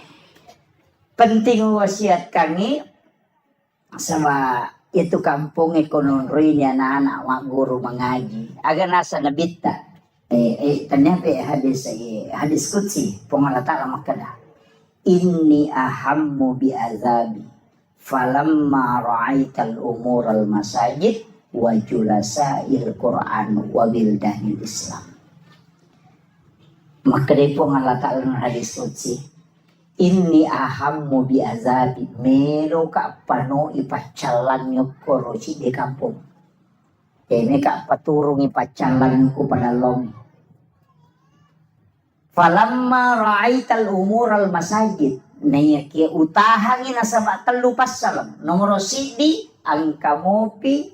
penting wasiat kami sama itu kampung ekonomi anak-anak mak guru mengaji agar nasa nabita ternyata hadis qudsi pengalatala makada inni ahammu bi azabi falamma ra'aital umur al masajid wa julasail Quran wa bildanil Islam. Maka dari pengalatan hadis qudsi inni ahammu bi azabi melo ka pano ipacalan nyokoro si di kampung. Ini ka paturung ipacalan ko panalong. Falamma ra'aital umural masajid. Naya kia utahangin na sa telu pasal. Nomor sidi ang kamopi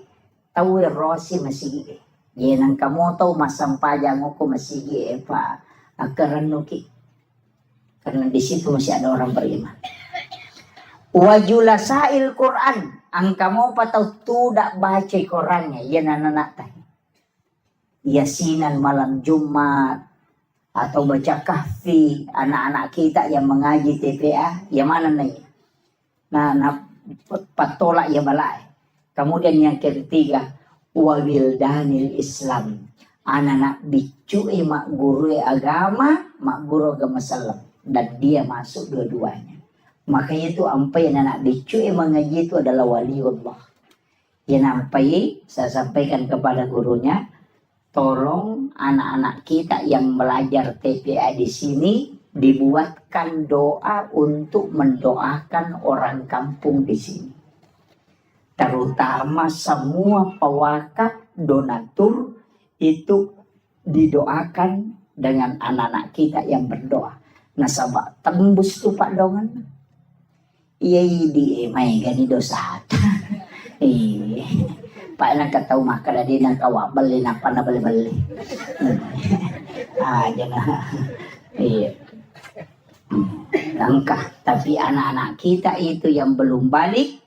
tawir rosi masigi. Yan ang kamoto masampajang ko masigi pa akaranuki. Karena di situ masih ada orang beriman. Wajulasail Quran. Ang kamu patau tidak baca Qurannya. Yan anak tay. Yasinan malam Jumat. Atau baca kahfi. Anak-anak kita yang mengaji TPA. Yang mana nih? Nah patolak ya balai. Kemudian yang ketiga. Wabildanil Islam. Anak-anak bicu mak guru agama. Mak guru agama salam. Dan dia masuk dua-duanya. Makanya itu ampai anak bicu yang mengaji itu adalah waliullah. Yang ampai saya sampaikan kepada gurunya. Tolong anak-anak kita yang belajar TPA di sini dibuatkan doa untuk mendoakan orang kampung di sini. Terutama semua pewakaf donatur itu didoakan dengan anak-anak kita yang berdoa. Nasabah tembus tuh Pak Dongan. Iya di may gani dosa. Pak nang kataw makala din ang kawabal na panabali-bali. Jangan. Iya. Langkah. Tapi anak-anak kita itu yang belum balik,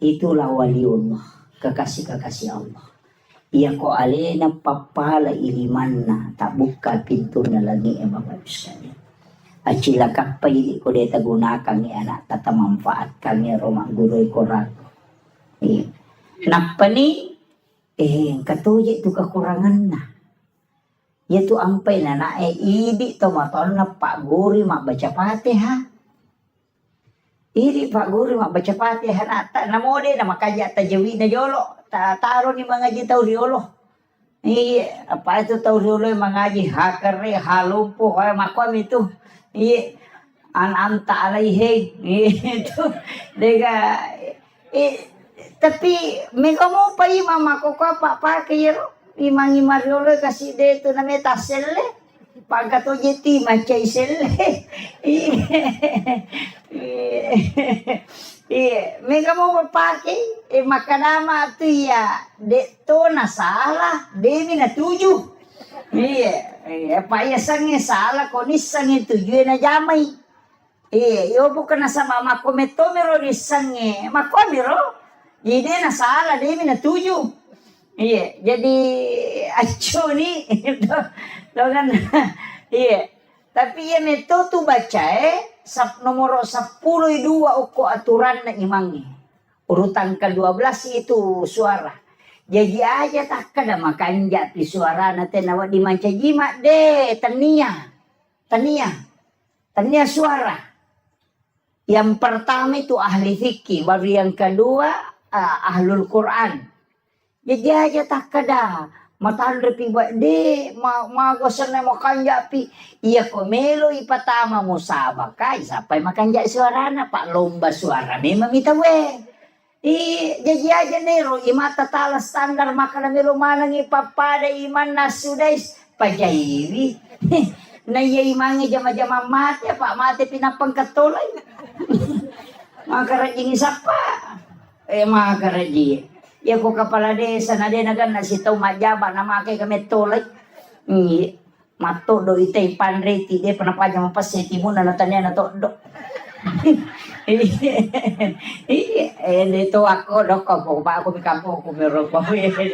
itulah waliullah. Kekasih-kekasih Allah. Iya ko alena papala ilimanna. Tak buka pintu na lagi Bapak sekalian. Acila kapay ko deta gunakan ni anak tata manfaatkan ni Roma guru koran. Napa ni katuji itu kekurangan na. Yaitu ampai na idi to maton na Pak Guru mak baca Fatihah. Idi Pak Guru mak baca Fatihah na ta namode na makaja tajawid na jolo. Taro ni mga jitaw riolo. Apa itu tahu riolo mengaji hakare halumpo kaya makom itu. Anta alaihi itu dega tapi mega mo pa mama ko pa kiro imangi mariolo kasi deto na metaselle pagkato jeti macay selle mega mo pake makanama tu ya deto na salah demi na tujuh. Pak ya sange salah konis sange tujuh na jamay. Yo bukan na sama makometo mero ni sange makomero. Jadi na salah dia na tujuh. Jadi aco ni dengan tapi ya meto tu baca nomor 10 2 uko aturan na imangi. Urutan ke-12 itu suara. Jadi aja tak kada makan jati suara nanti nawa di manca jimat deh tania suara. Yang pertama itu ahli fikih, baru yang kedua ahlul Quran. Jadi aja tak kada matan repi buat deh magosan na makan jati. Iya komelo ipatama mo sabakai sampai makan jati suara na pak lomba suara memang kita weh. Jadi aja nero imata tala standar makanan melo manang ipapada iman nasudais pajairi na iya imangi jama-jama mati pak mati pinapang katolay makaraji sapa makaraji ya ko kapala desa na de nagan na sitaw majaba na makai kami tolay mato do itay panreti de panapaja mapaseti mo na natanya na to do. Itu aku dok kok pak aku di kampung aku merokok itu.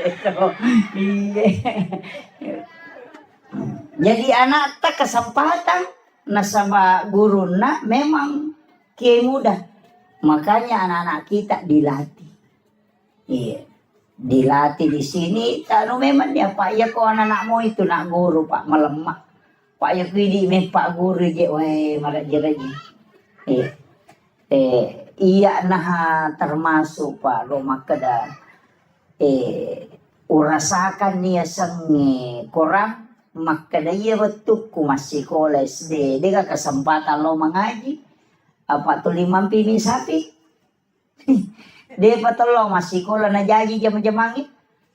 Jadi anak tak kesempatan nasaba guruna memang kiai muda. Makanya anak-anak kita dilatih. Dilatih di sini tanu memang dia pak ya kok anak-anakmu itu nak guru pak melemak. Pak ya kini pak guru je weh malah jeraji. Iya nah termasuk Pak Roma kada urasakan niya sang kurang makada iya betul ku masih sekolah SD dega kesempatan lo mengaji apa tu 5 sapi dia patolo masih sekolah na jadi jam-jamangi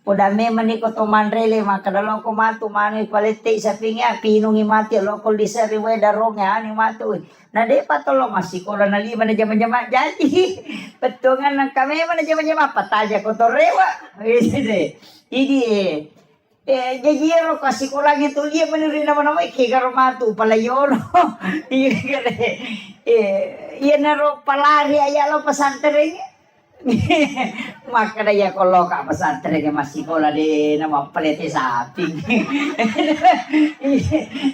Udame maniko to manrele makadalo ko matu manu palete sa pinga pinungi mati lo ko disari we darongnya ani matu na de patolo masih ko na lima na jama-jama jadi petungan ng kami man jama-jama pataja ko to rewa ini jajiro kasi ko lang ito liya manirin naman ako ikigaro matu palayon iya na ro palari ayalo pasantere maka ya kalau kak pesantren ke masih kola de nama pelete sapi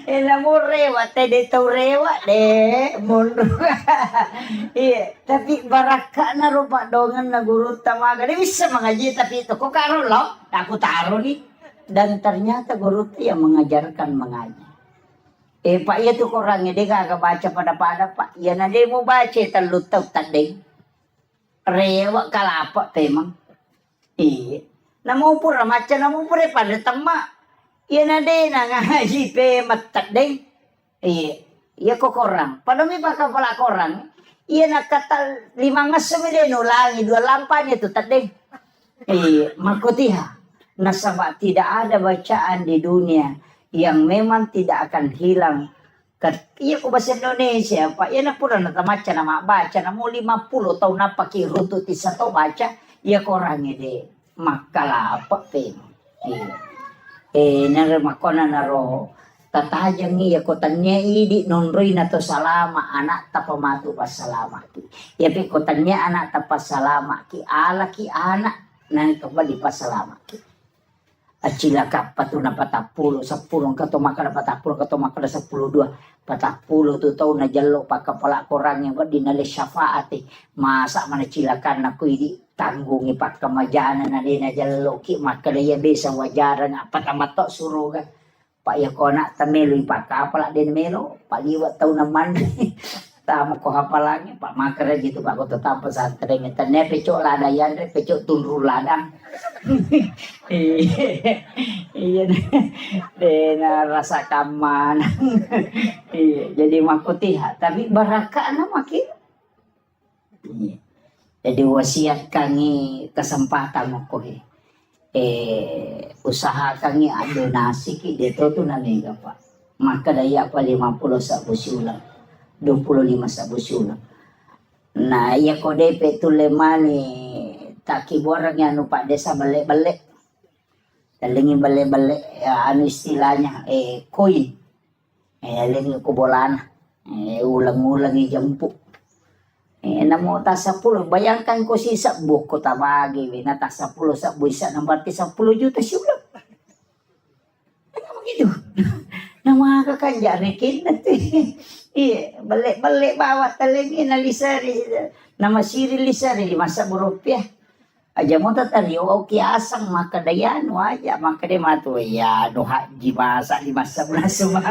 ina murewa teh de turewa de mundur iya tapi baraka na rupa dongan na guru tamaga dia bisa mengaji tapi itu kok karo lo aku taruh nih dan ternyata guru itu yang mengajarkan mengaji pak iya tuh orangnya dia kagak baca pada pak ya nanti mau baca terlutut tadi rewa kalapa temang namo pura maca namo pura pada tema iya nade na ngaji pe matak deh iya kok korang pada mi baka pala korang iya nak kata 5 ngasem deh nulangi 2 lampanya tuh tadi makutiha nasabah tidak ada bacaan di dunia yang memang tidak akan hilang. Iya ko bahasa Indonesia pak iya na pura na tamaca na mabaca na mo 50 tahun na pakiruto ti sa to baca iya korangnya de makalapa pe naramakona na ro tatajang iya ko tanya idi nonroy na to salama anak tapamatu pasalama ki iya pe ko tanya anak tapasalama ki ala ki anak na ito ba di pasalama ki acila kapatuna 40 10 kato makana 40 kato makana 10 2 40 tu tahun na jalo pakapala korang yang dinali syafaati masa mana cilakan aku ini tanggungi pak kemajana na dina jalo ki makana ya bisa wajaran apa tamato suruh kan pak ya kona tamelo pak kapala din melo pak liwat tahun naman tamu ko hapalangnya pak makara gitu pak ko tetap pesantren tanya pecok ladayan pecok tunru ladang iya dena rasa kaman iya jadi makutiha tapi baraka na makin jadi wasiat kangi kesempatan ko usaha kangi donasi ki dito to na mega pak maka daya pa 50 sa busulang 25 sa busulang nah iya ko depe tulemani taki borang yang pak desa balik-balik dalingin balik-balik ya, anu istilahnya koin lingin kubolan ulang-ulang jempuk namo ta 10 bayangkan ko sisa buko tabagi binata 10 sa buisa nang berarti 10 juta siulang begitu nama kakanja rekin iya balik-balik bawa talingin alisari nama siri lisari 5 rupiah aja mo tatari o kiasang maka dayano aja maka de matu ya do haji masa 5 bulan semua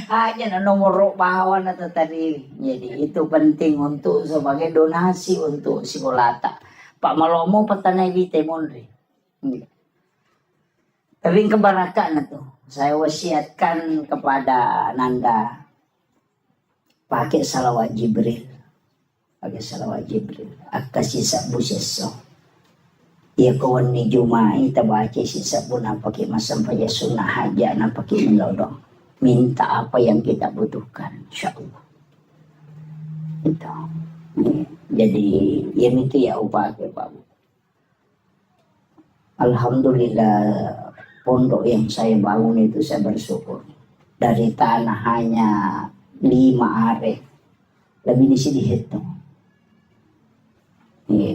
aja na nomor bawa na tatari jadi itu penting untuk sebagai donasi untuk Sikolata Pak Malomo petanai vite monre tapi kebarakan na to saya wasiatkan kepada Nanda pakai salawat Jibril akasisa buseso iya kawan ni Jumai tabaca sisa puna pakai masam paja sunnah haja na pakai melodong minta apa yang kita butuhkan insyaallah itu jadi yang itu ya upah ke Pak alhamdulillah pondok yang saya bangun itu saya bersyukur dari tanah hanya 5 are lebih di sini hitung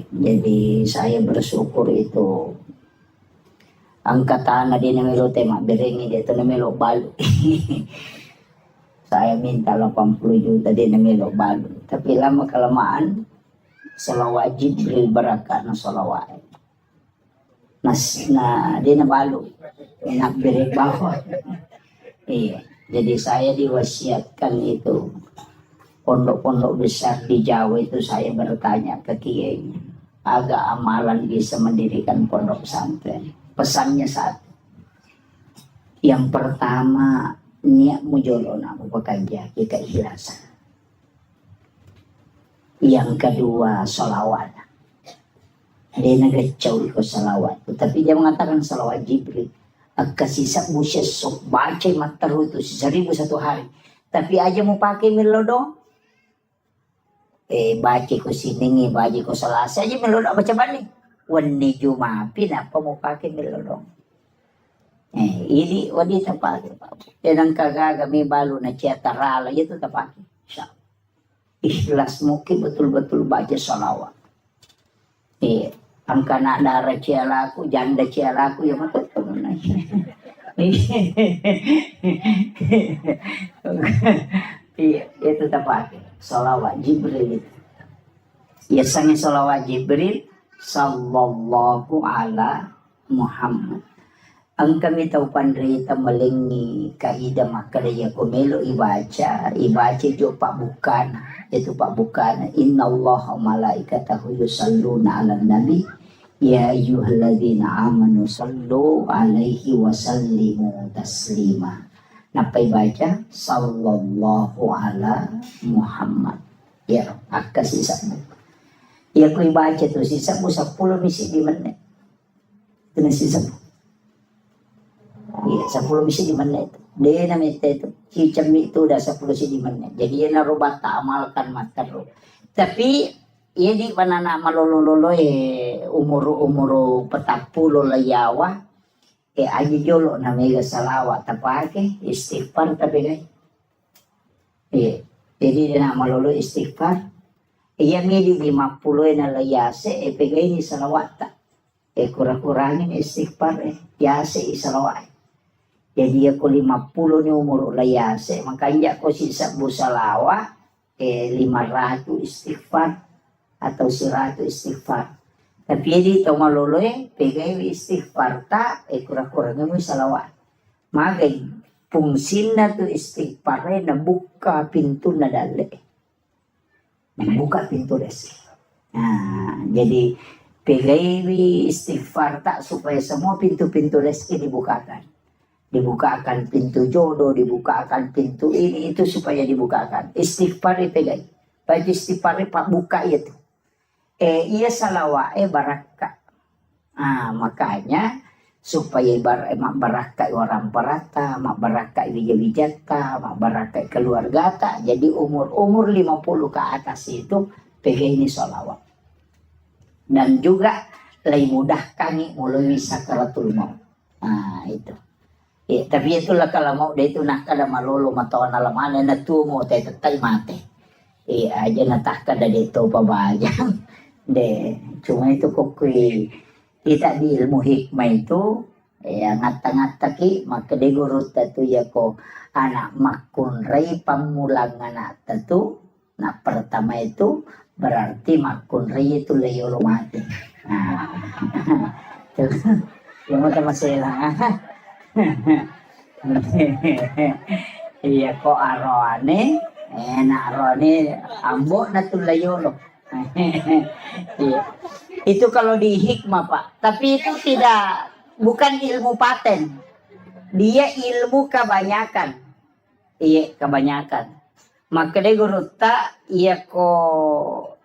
jadi saya bersyukur itu angkatan na din namelo tema berengi dito namelo balu saya minta 80 juta din namelo balu tapi lama kelamaan salawat Jibril barakat na salawat na din na balu enak berek bawah iya jadi saya diwasiatkan itu pondok-pondok besar di Jawa itu saya bertanya ke kiainya agak amalan bisa mendirikan pondok pesantren pesannya satu yang pertama niat mujolona bekerja keikhlasan yang kedua sholawat Dia nagacau iko salawat. Tapi dia mengatakan salawat Jibril. Agkasisa mo siya sok baca mataru itu 1001 hari. Tapi aja mau pakai melodo. Baca ko siningi, baca ko salasa aja melodo baca balik. Wani Jumat pinapa mo pakai melodo. Ini wanita pakai. Yan ang kagaga may balo na siya tarala. Ito tapaki. Ikhlas mo ki betul-betul baca salawat. Ang kana dara cialaku, janda cialaku ya matul na siya. Itu tapake salawat Jibril itu. Ya sange salawat Jibril sallallahu ala Muhammad. Ang kami tahu pandrita malingi kaida makadaya kumelo ibaca jo pak bukan itu pak bukan innallaha malaikatahu yusalluna 'alan nabi ya ayyuhalladzina amanu sallu alaihi wa sallimu taslima. Napa baca sallallahu ala Muhammad. Ya akas sisamu. Ya ku baca tu sisamu 10 misi di menit. Itu sisamu. Iya, 10 misi di menit. Dia namanya itu hijab itu udah 10 misi di menit. Jadi dia narubah tak amalkan mataru. Tapi ia di panana malolo umur petapulo layawa. Aja jolo namanya salawat tapake istighfar tapi guys. Jadi dia nak malolo istighfar. Ia mili 50 na layase pegay ni salawat tak. Kurang-kurangin istighfar yase salawat. Jadi aku 50 ni umur layase, makanya aku sisa busalawa 500 istighfar atau 100 istighfar. Tapi di tau maloloy, pegay istighfar ta, kurang-kurangnya mo salawat. Magay, fungsin na to istighfar na buka pintu na dali. Buka pintu desi. Nah, jadi pegay istighfar ta supaya semua pintu-pintu rezeki dibukakan. Dibukakan pintu jodoh, dibukakan pintu ini itu supaya dibukakan. Istighfar ipegay. Baca istighfar pak buka itu. Iya salawa baraka. Makanya supaya mak baraka orang perata, mak baraka wijata, mak baraka keluarga ta. Jadi umur 50 ke atas itu pegay ini salawat. Dan juga lebih mudah kami melalui sakaratul maut. Itu. Tapi itulah kalau mau dia itu nak kada malolo matawan alamana na tumo tay tatay mate. Aja natah kada dito pabajang. Cuma itu kok kita di ilmu hikmah itu ngata-ngata ki maka de guru tatu ya ko anak makun rei pamulang anak tatu. Nah pertama itu berarti makun rei itu leyolo mati. Yang mata masalah. Iya kok arone enak arone ambok na tulayolo. Itu kalau di hikmah Pak, tapi itu bukan ilmu paten, dia ilmu kebanyakan. Iya kebanyakan. Maka dia guru tak iya kok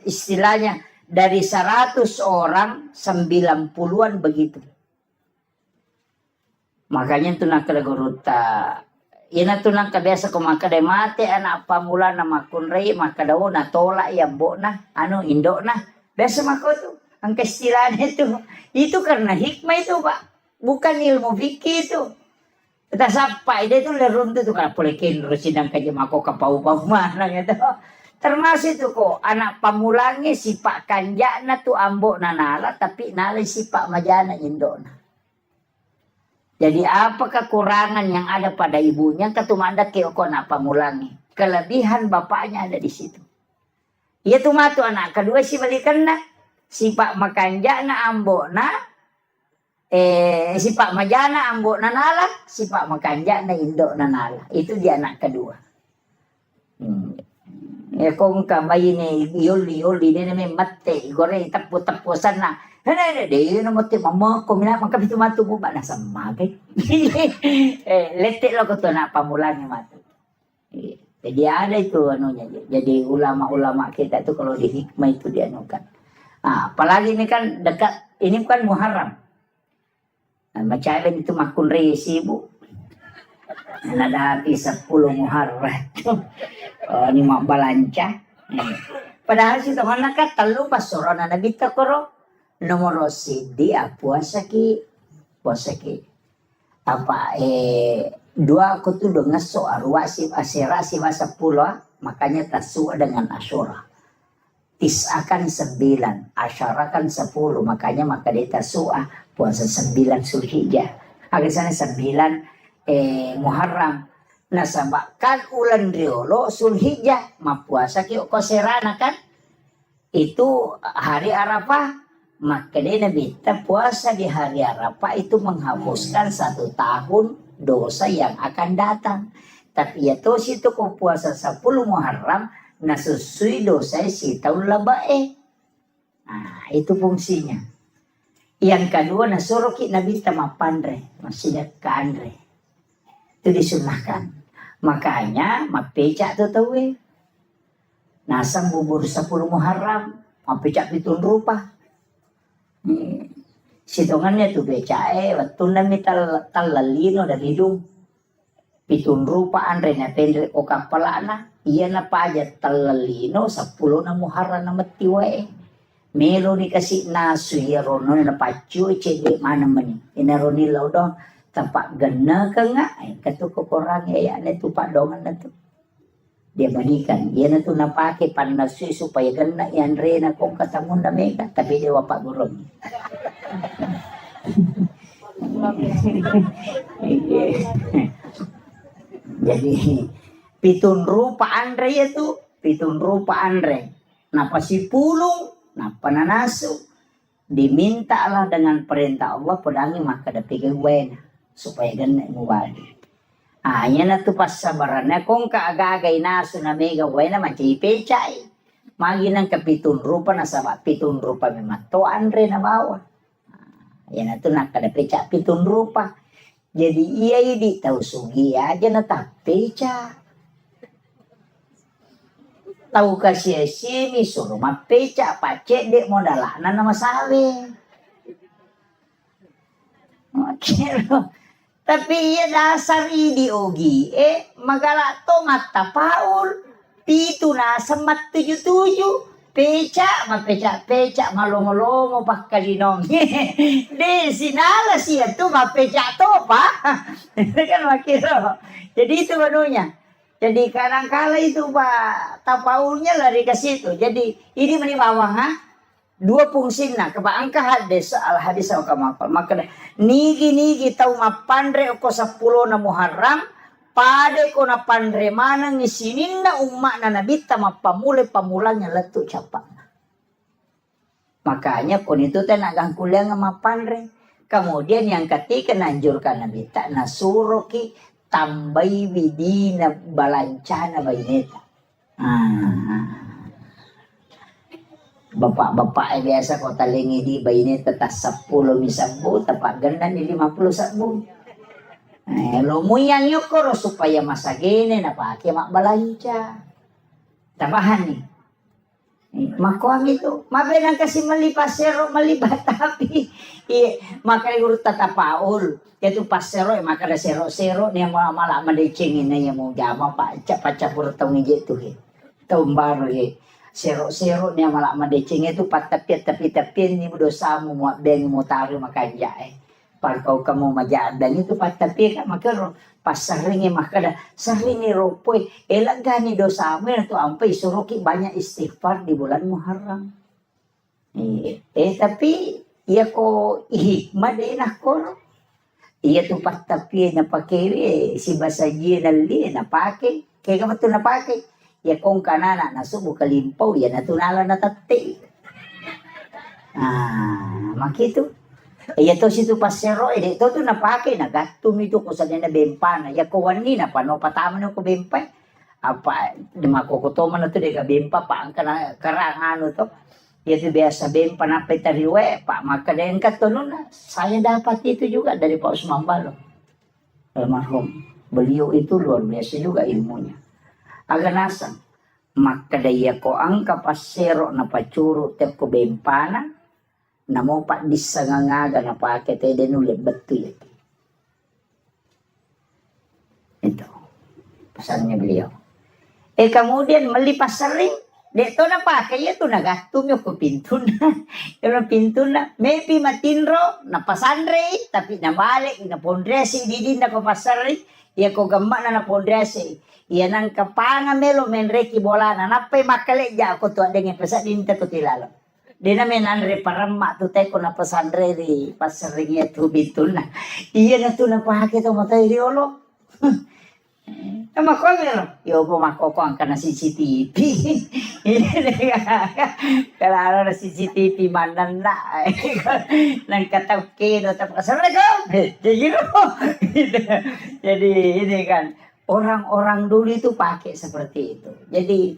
istilahnya dari 100 orang 90-an begitu. Makanya tu nak kada guruta. Ina tu nak biasa ko makada mate anak pamula na makunrei makada na tolak ya mbok na indo na. Biasa mako tu. Ang kaistilan itu. Itu karena hikmah itu Pak. Bukan ilmu fikih itu. Kita sampai dia tu lerun tu kan polekin rusidang kaje mako kapau-pau mana gitu. Termasuk itu kok anak pamulangi sipak kanjana tu ambok na nala tapi nala sipak majana indo na. Jadi apa kekurangan yang ada pada ibunya ketumanda keoko nak pamulangi. Kelebihan bapaknya ada di situ. Ia tu matu anak kedua si balikan na. Sipak makanja na ambok na. Sipak majana ambok na nala. Sipak makanja na indo na nala. Itu dia anak kedua. Kung kamay ni yoli ni may mate. Gore tapu-tapusan na. Dia na mati mama ko mina mangkapit matu mo ba nasa magay. Letik lo ko to na pamulang ni matu. Jadi ada itu anunya. Jadi ulama-ulama kita itu kalau di hikmah itu dianukan. Nah, apalagi ini kan dekat, ini bukan Muharram. Nah, macam itu makun resi bu. Ada habis 10 Muharram. Oh, ini mak balanca. Padahal si teman nak telu pas sorona nabi takoro nomor sidi puasa ki apa dua aku tuh dengan soal si asira si masa pula makanya tasu dengan asyura tisakan 9 asyara kan 10 makanya maka dia tasua puasa 9 Zulhijjah agak sana 9 Muharram. Nah sama kan ulan riolo Zulhijjah mapuasa ki koserana kan itu hari Arafah maka dia Nabi puasa di hari Arafah itu menghapuskan 1 tahun dosa yang akan datang. Tapi ya tuh situ kau puasa 10 Muharram nasusui dosa si tahun labae. Nah itu fungsinya. Yang kedua nasuruh ki Nabi tamapandre masih dekat andre itu disunahkan. Makanya mapeca tuh tahu nasang bubur 10 Muharram mapeca pitun rupa sitongannya tuh beca waktu nami talalino dan hidung pitun rupa andre na pendre o kapalana iya na pa aja talalino 10 na Muharram na matiwae melo dikasih nasu ya rono na pacu cede mana meni inaroni laudong tampak gena ke nggak katu kekorang ya itu pak dongan itu dia balikan dia itu napake panasui supaya gena yang rena kong ketemu mereka tapi dia wapak gurung jadi pitun rupa andre itu pitun rupa andre napa si pulung napa nanasu dimintalah dengan perintah Allah pedangi maka dapat wena supaya ganda muwali. Yan na to pas sabarannya kung kaagagay naso na mega wena macipecay. Magi ng kapitun rupa na sa pitun rupa may matuan rin na bawa. Yan na to nakadapecha pitun rupa. Jadi iya di tahu sugi aja na tapecha. Tahu kasih sini suruh mapecha pacek dek modalana na masawi. Okay. Tapi iya dasar idiogi magala to mata paul pitu na semat 77 peca malongo pakalinong de sinala siya to mapeca to pa kan makiro jadi itu menunya jadi kadang-kala itu pak tapaulnya lari ke situ jadi ini menimawang dua fungsi na kebaangka hadis al hadis au kamakal maka nigi tahu mapandre ko 10 na Muharram pade ko na pandre mana ngisinin na umma na nabita pamulanya letu capa makanya kon itu teh nagang kuliah mapandre kemudian yang ketiga nanjurkan nabita nasuroki tambai widina balancana baineta Bapak biasa kota lengi di bayi tetas 10 misabu tepat ganda ni 50 sabu. Lo muyang yukoro supaya masa gini na pakai mak balanca. Tambahan nih. Makuam itu, mabenang kasih melipasero melibat tapi maka guru tata paul yaitu pasero maka ada sero nih malah madecengin yang mau jama pak capur tahu gitu tahun baru sero niya malah madecing itu tapi ni dosa mo beng mo taro makanja par kau kamu majadan itu tapi kan makero pasaringi makada saringi ropoy elagani dosa mo itu ampai suruki banyak istighfar di bulan Muharram tapi iya ko hikmah din ako iya tu tapi na pakai si basaji nali na pakai kaya ka to na pakai ya kung kanana nasubo kalimpaw ya natunala na tati makito ya to situ pasero to napake nagatum ito ko sa na bempana ya ko wani na pano pataman ko bempay apa makukutoman na to de ka bempa pa ang karangano to ya to biasa bempa na petariwe pa makadayan ka to na saya dapat itu juga dari Pak Usman Balo almarhum beliau itu luar biasa juga ilmunya agak nasang maka daya ko angka pasero na pacuro te ko bempana na mo pa disangangaga na pakete den ulit betul itu pesannya beliau. Kemudian melipas sering dek to na pakai itu na gastum yo ko pintu na maybe matinro na pasandre tapi na balik na pondresi di na ko pasari ya ko gamma na pondresi ya nang kapanga melo menreki bola na napay makale ja ko to dengan pesa dinta ko tilalo di na menanre paramma to te ko na pasandre di pasari ya to pintu na iya na to na pakai to matay riolo. Makomero, yo po makoko ang kana CCTV. Kalau ada CCTV manan na, nang katawkin atau assalamualaikum, jadi ini kan orang-orang dulu itu pakai seperti itu. Jadi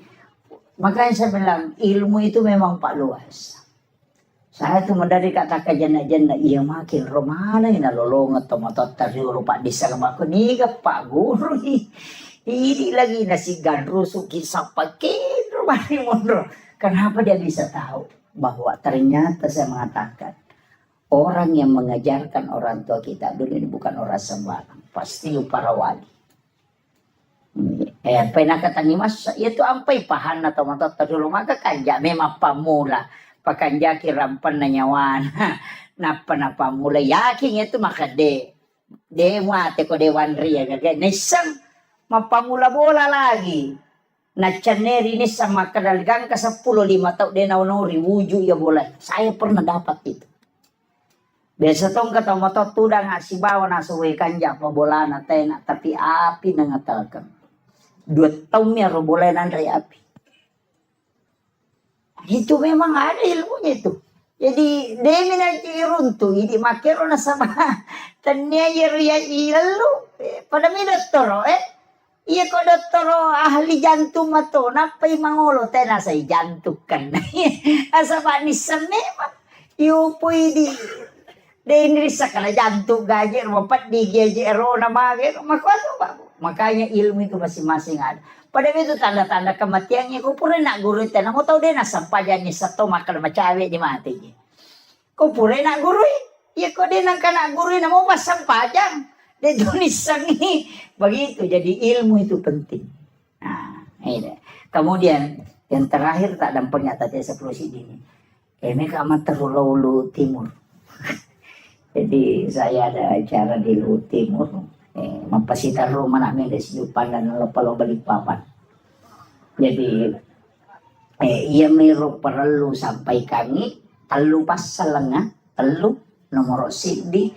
makanya saya bilang ilmu itu memang pak luas. Saya tuh dari kata jana-jana iya makin romana ina lolong atau motot tadi lupa disama aku nih pak guru ini lagi nasi gandru suki sapakin rumah ini mundur. Kenapa dia bisa tahu bahwa ternyata saya mengatakan orang yang mengajarkan orang tua kita dulu ini bukan orang sembarang, pasti para wali. Pernah kata ni mas itu ampai pahan atau motot tadi maka kanja memang pamula. Pakanjaki rampan na nyawan napa mulai yakin itu maka de mate ko dewan ria gagay nisang mapamula bola lagi na chaneri nisang makadalgang ka 10-5 tao de naunori wuju ya bola saya pernah dapat itu biasa tong kata moto tudang si bawa na suwe kanja pa bola na tena tapi api na ngatalkan 2 tahun ya ro bola nandre api. Itu memang ada ilmunya itu. Jadi demi nanti runtuh, jadi makero na sama tanya ya ilalu pada mi doktor iya ko doktor ahli jantung mato napai mangolo tena say jantung kan asa ba ni memang iyo poi di inrisa kana jantung gajer mapat di gejero na mager makwato ba makanya ilmu itu masing-masing ada. Pada itu tanda-tanda kematiannya ko pura nak guru itu na mo tau din nasampayan niya sa to makal macawe di mati niya. Ko pura nak guru iya ko din ang kana guru na mo masampayan de tulisan ini begitu jadi ilmu itu penting. Nah, ini. Kemudian yang terakhir tak dampaknya tadi seperti ini. Mereka amat terlalu timur. Jadi saya ada acara di Luhut Timur. Mapasitar rumah namin dari Siupan dan Lopalo Balikpapan. Jadi ia meru perlu sampai kami telu pasalanga telu nomor sidi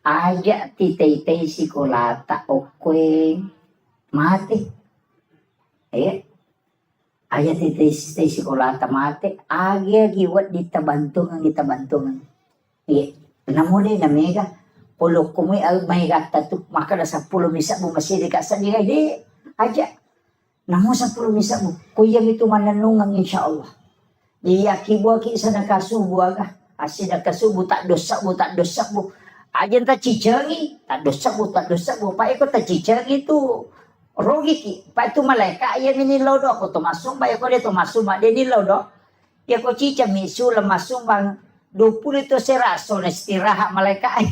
aja titei sikolata okwe mati aja titei sikolata mati aja giwat ditabantungan namune na mega pulok kumi al may gata tu maka na 10 misa mo masih dikasan dia di aja namo 10 misa mo kuya itu mananungang insyaallah dia kibuah ki sana kasubu aga asida kasubu tak dosa bu aja ta cicengi tak dosa bu pa iko ta cicengi tu rogi ki pa itu malaika ya mini lodo ko to masum ba iko de to masum ba de ni lodo ya ko cica misu lemasum bang 20 itu seraso na istirahat malaikat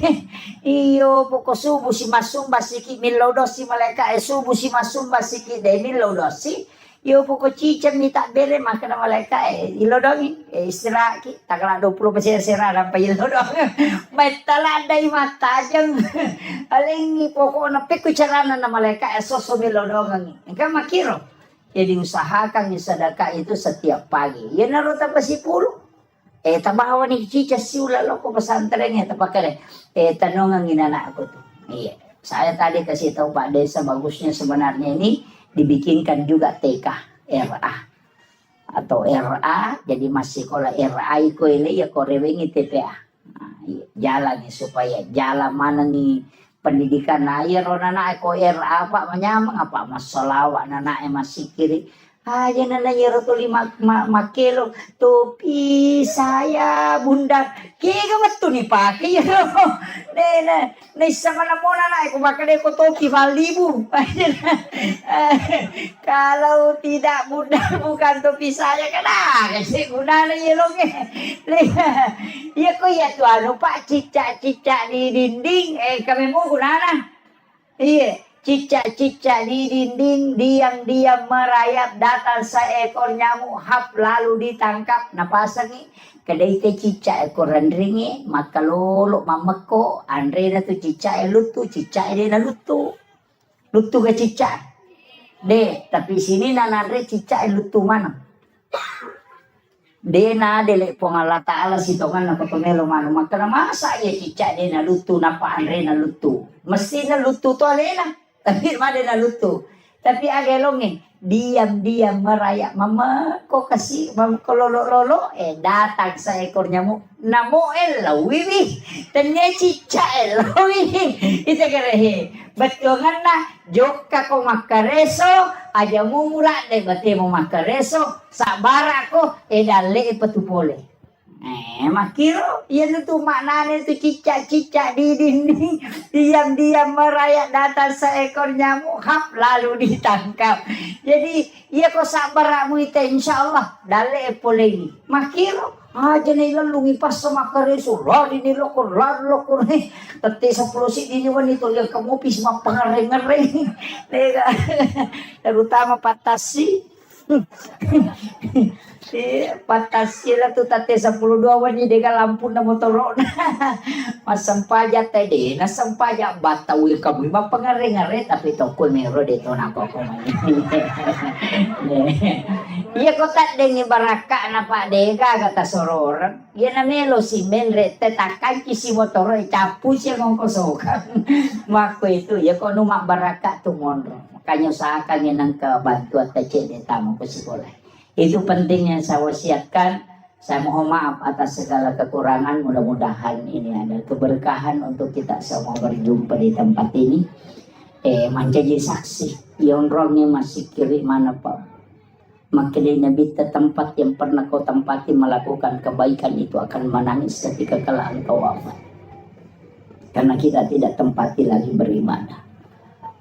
iyo poko subuh si masumba siki milodo si malaikat subuh si masumba siki de milodo si iyo poko cica minta bere makan malaikat ilodongi istirahat ki takala 20% serah sampai ilodong metalada mata jeng alengi poko na peku carana na malaikat soso milodong engka makiro jadi usahakan sedekah itu setiap pagi ya naruh apa 10 tabawa ni cica siula loko pesantrennya tapakare tanong ang inana ako tuh iya saya tadi kasih tahu Pak Desa bagusnya sebenarnya ini dibikinkan juga TK RA atau RA jadi masih kalau RA ko ile ya ko rewengi TPA jalan supaya jalan mana nih pendidikan air ronana ko RA Pak menyamang apa masalah nana masih kiri Aja nana yero tuli makelo topi saya bunda kega betul nih pakai ya ne sama namona na aku pakai ko topi valibu kalau tidak bunda bukan topi saya kena kasi guna na yelo ke ya ko ya tu anu pak cicak di dinding kami mau guna na iya. Cicak-cicak di dinding diam-diam merayap datang seekor nyamuk hap lalu ditangkap napasangi kedai te cicak ekor rendringi maka lolo mameko andre na tu cicak lutu cicak dia na lutu ke cicak de tapi sini nanandre cicak lutu mana dena dele pong Allah Ta'ala sitongan na pamelo mano maka na masa ya cicak dena lutu napa andre na lutu mesti na lutu to alena tapi mana na lutu tapi agelonge diam-diam merayap mama kok kasih mama lolo datang seekor nyamuk namo lawiwi tanya cicak lawiwi itu kerehe betongan na joka ko makareso aja mumura de bate mo makareso sabara ko dale patupole makiro yan itu maknanya itu cicak-cicak di dinding diam-diam merayap datang seekor nyamuk hap lalu ditangkap jadi iya kok sabaramu itu insyaallah dale polegi makiro aja nih lalungi pas sama kareso lari nih lokor nih tete 10 si ini wanita yang kamu pis mah pengereng-ngereng terutama patasi patasila tu tate 10 wani dega lampu na motor masampaja tede na sampaja batawi kamu ba pangare-ngare tapi tokol mero dito na ko iya ko tat dengi baraka na pa dega kata soror iya na melo si menre tetakan kisi motor capu siya ngong kosokan mako itu ya ko numa baraka tu monro makanya usahakan yan ang kabantuan tace de tamo ko sekolah. Itu pentingnya saya wasiatkan. Saya mohon maaf atas segala kekurangan. Mudah-mudahan ini ada keberkahan untuk kita semua berjumpa di tempat ini. Menjadi saksi. Yang orangnya masih kiri mana Pak? Maka di Nabi tempat yang pernah kau tempati melakukan kebaikan itu akan menangis ketika kala engkau wafat. Karena kita tidak tempati lagi beribadah.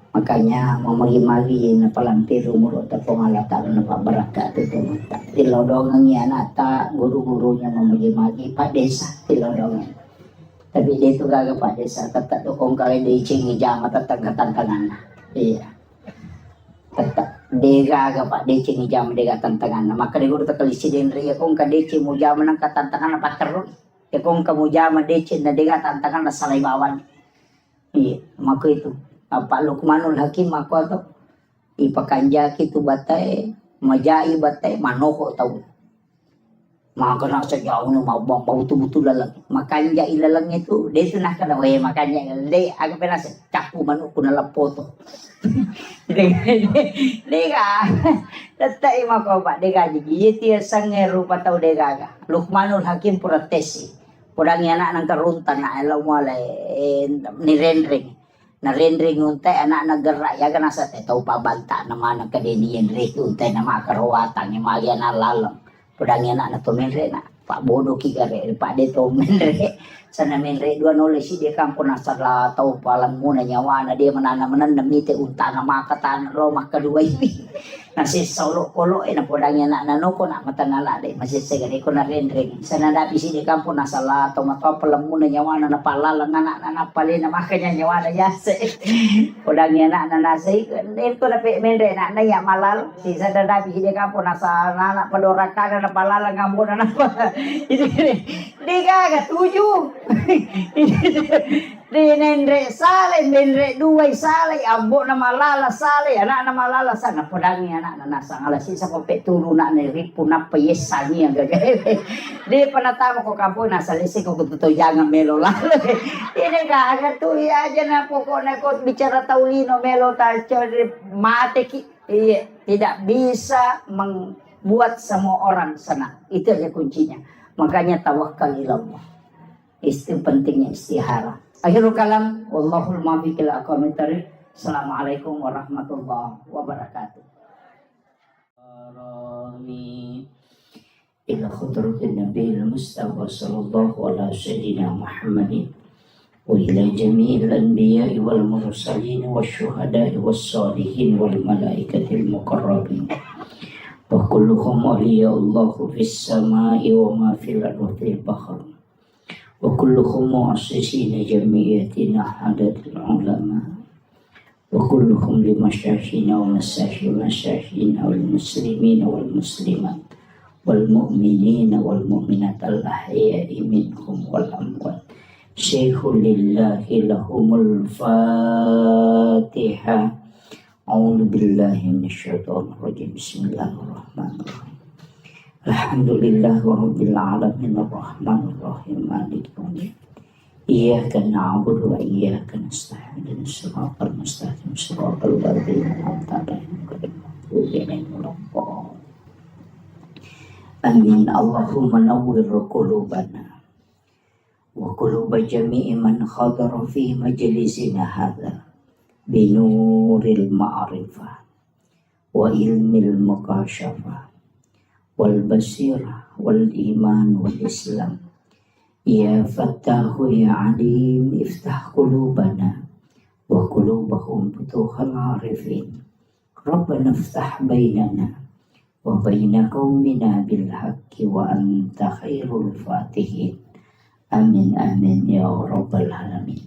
Makanya memagi-magi na palantiru murut tapong alatan na pabaraka itu mata tilodongan yan ata guru-gurunya memagi-magi Pak Desa tilodongan tapi dia itu gagah Pak Desa tetap kong kali di cingi jama tetap tantangan iya tetap dia gagah Pak dia cingi jama dia tantangan maka dia guru tekalisi din ria kong kadeci mo jama ng katantangan na paterro ya kong kamu jama deci na dia tantangan na salaibawan iya maka itu Pak Lukmanul Hakim aku atau ipakanja kitu batay majai batay manoko tahu maka nak sejauh ni mau betul-betul lalang makanya ilalang itu dia tu nak kena makanya dia agak pernah capu manuk kuna lapoto dia tetap imako Pak dia jadi dia sange rupa tahu dia gaga Lukmanul Hakim protesi podang anak nang karuntan na elaw mo ni rendring na rendring untay anak naggerak ya kan asa tahu pabanta naman ang kadeniyan rek untay na makarawatan ni magya na lalang podang anak na tumenre na Pak Bodo kigare Pak de tumenre sana menre dua nole si dia kampo nasarla tahu palang muna nyawa na dia menanam namite unta na makatan romah kedua ini nasi solo kolo na podang anak na no ko na matanala de masih segare ko na rendring sana dapi si dia kampo nasarla tahu mata palang muna nyawa na napalalang anak na napali na makanya nyawa na yase podang anak na nasi ko na menre na ya malal si sana dapi si dia kampo nasarla na padorakan na palalang ngambo na itu dia kagak tujuh di nendre sale nendre dua sale ambo na malala sale anak na malala sana podangi anak na nasang alas isa ko petulu na ripu na payesani ang gagawin di panatama ko kampo nasa lisi ko kututo jangan melo lalo ini kagak tuh aja na pokoknya ko bicara taulino melo tarco mate iya tidak bisa membuat semua orang senang itu aja kuncinya makanya tawakal ilallah itu pentingnya istihara. Akhirul kalam wallahul muwaffiq ila aqwamit thoriq. Assalamualaikum warahmatullahi wabarakatuh. إلى خضرة النبي المصطفى صلى الله على سيدنا محمد وإلى جميع الأنبياء والمرسلين والشهداء والصالحين والملائكة المقربين وكلهم أولياء الله في السماء وما في الأرض وفي البحر وكلهم مؤسسين جمعيتنا عدد العلماء وكلهم لمشايخنا ومشايخنا والمسلمين والمسلمات والمؤمنين والمؤمنات الأحياء منهم والأموات. شيخ لله لهم الفاتحة. أعوذ بالله من الشيطان الرجيم. بسم الله الرحمن الرحيم. الحمد لله رب العالمين الرحمن الرحيم مالك يوم الدين. إياك نعبد وإياك نستعين اهدنا الصراط المستقيم صراط الذين أنعمت عليهم غير المغضوب عليهم ولا الضالين. Amin. Allahumma nawwir qulubana wa quluba jami'i man khadara fi majlisina hadha binuril ma'rifah wa ilmil mukashafah wal basirah wal iman wal islam. Ya Fattahu ya Alim iftah qulubana wa qulubahum futuhal arifin. Rabbana iftah bainana wa baina qaumina bil haqqi wa anta khairul fatihin. Amin amin ya rabbal alamin.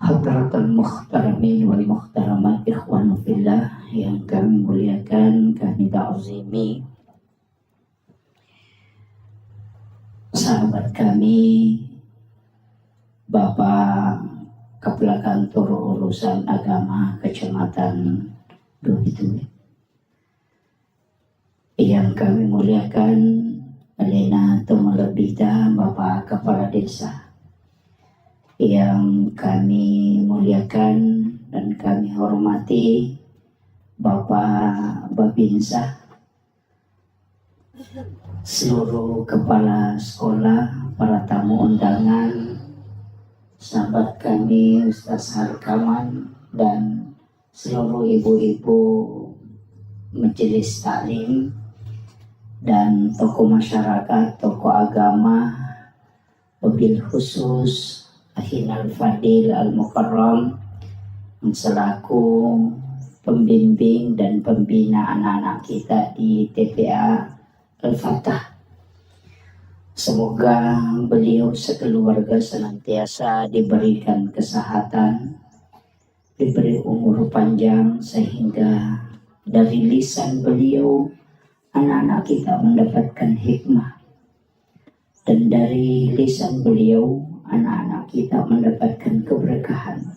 Hadratul muhtaramin wal muhtaramat ikhwan fillah yang kami muliakan, kami ta'zimi sahabat kami Bapak Kepala Kantor Urusan Agama Kecamatan Duhitui yang kami muliakan, Elena Tumalabita, Bapak Kepala Desa yang kami muliakan dan kami hormati, Bapak Babinsa, seluruh kepala sekolah, para tamu undangan, sahabat kami Ustaz Harkaman dan seluruh ibu-ibu majelis taklim dan tokoh masyarakat, tokoh agama, wabil khusus Ahinal Fadil Al-Mukarram yang selaku pembimbing dan pembina anak-anak kita di TPA Al-Fatah. Semoga beliau sekeluarga senantiasa diberikan kesehatan, diberi umur panjang sehingga dari lisan beliau anak-anak kita mendapatkan hikmah, dan dari lisan beliau anak-anak kita mendapatkan keberkahan,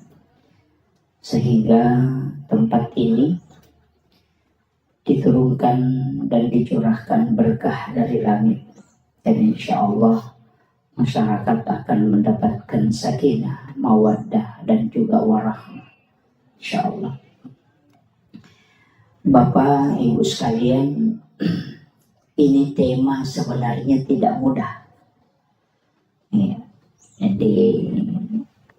sehingga tempat ini diturunkan dan dicurahkan berkah dari langit, dan insya Allah masyarakat akan mendapatkan sakinah, mawaddah dan juga warahmah insya Allah. Bapak Ibu sekalian, ini tema sebenarnya tidak mudah ya. Jadi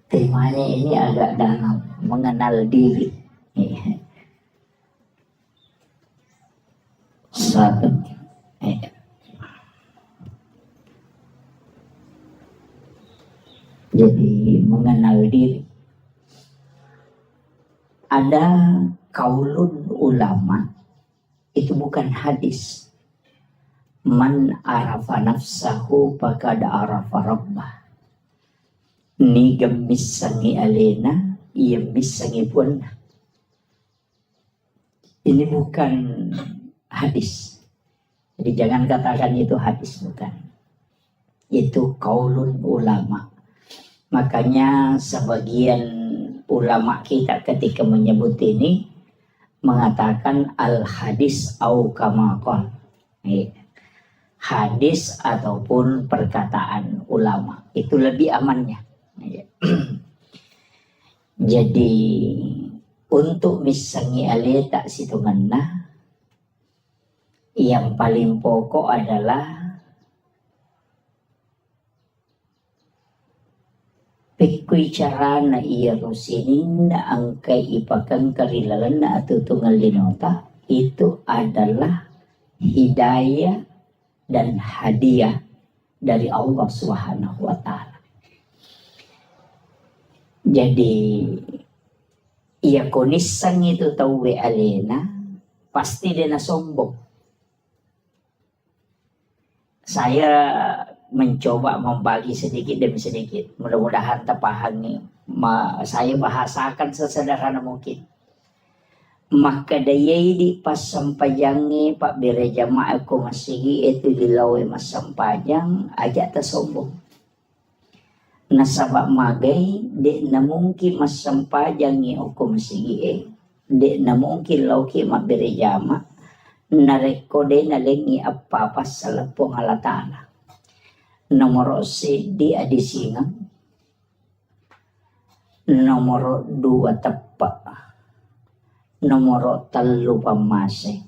temanya ini agak dalam, mengenal diri ya. Satu ya. Jadi mengenal diri. Ada kaulun ulama, itu bukan hadis. Man arafa nafsahu faqad arafa rabbah. Ni gemissangi alena, ia missangi pun. Ini bukan hadis. Jadi jangan katakan itu hadis, bukan. Itu kaulun ulama. Makanya sebagian ulama kita ketika menyebut ini mengatakan al hadis au kama qala. Hadis ataupun perkataan ulama itu lebih amannya. Jadi untuk misangi ale tak situ ngena, yang paling pokok adalah pikui cara na iya rusinin na angkay ipakang karilalan na atutungal linota, itu adalah hidayah dan hadiah dari Allah Subhanahu wa Ta'ala. Jadi ia konisang itu tahu alena pasti dia sombong. Saya mencoba membagi sedikit demi sedikit. Mudah-mudahan terpahami. Saya bahasakan sesederhana mungkin. Maka daya di pas sampajangi Pak Bere jamaah ko masigi itu dilawe mas sampajang ajak tersombong. Nasabak magay di na mungkin mas sampajangi ko masigi di na mungkin lauki Mak Bere jamaah narekode na lengi apa sa lapong alatana. Nomor si di adisingan. Nomor 2 tepat. Nomor 3 pamase.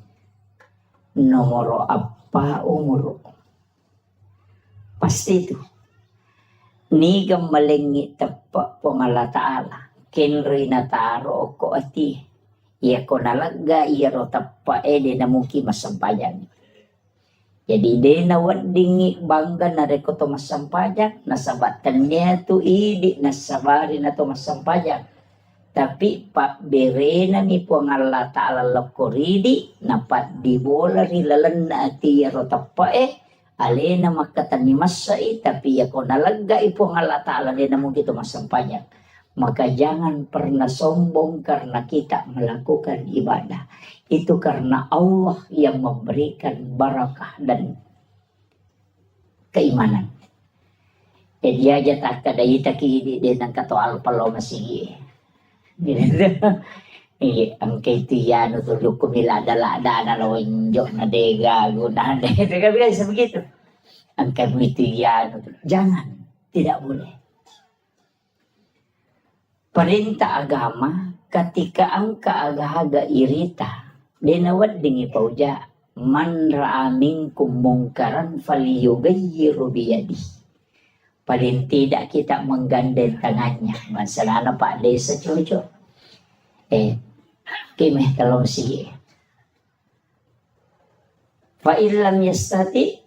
Nomor apa umur. Pasti itu. Ni gamalengi tepat pongala ta'ala. Kenri na taro ko ati. Iya ko nalaga iya ro tepat de na mungkin masampayan. Jadi de na wadingi bangga na reko to masampayan. Nasabatan niya tu idi nasabari na to masampayan. Tapi Pak Bere na mi po ang Allah Ta'ala lakoridi napat di bola rilalan na ati yaro tapa alena makatani masai tapi ya ko nalaga ipo ang Allah Ta'ala na mo gitu masampanya. Maka jangan pernah sombong karena kita melakukan ibadah. Itu karena Allah yang memberikan barakah dan keimanan. Jadi aja tak kada itaki di nang kato alpalo masigi. Ang kaitiyan tulog ko milada-lada na lawinjo na dega gunahan itu kan bisa begitu. Ang kaitiyan jangan, tidak boleh. Perintah agama ketika ang kaagahaga irita dinawad dingi pauja man ra'a minkum mungkaran falyughayyiru biyadi. Paling tidak kita menggandeng tangannya. Masalah Pak Desa cocok. Kimeh kalau sige. Fa illam yastati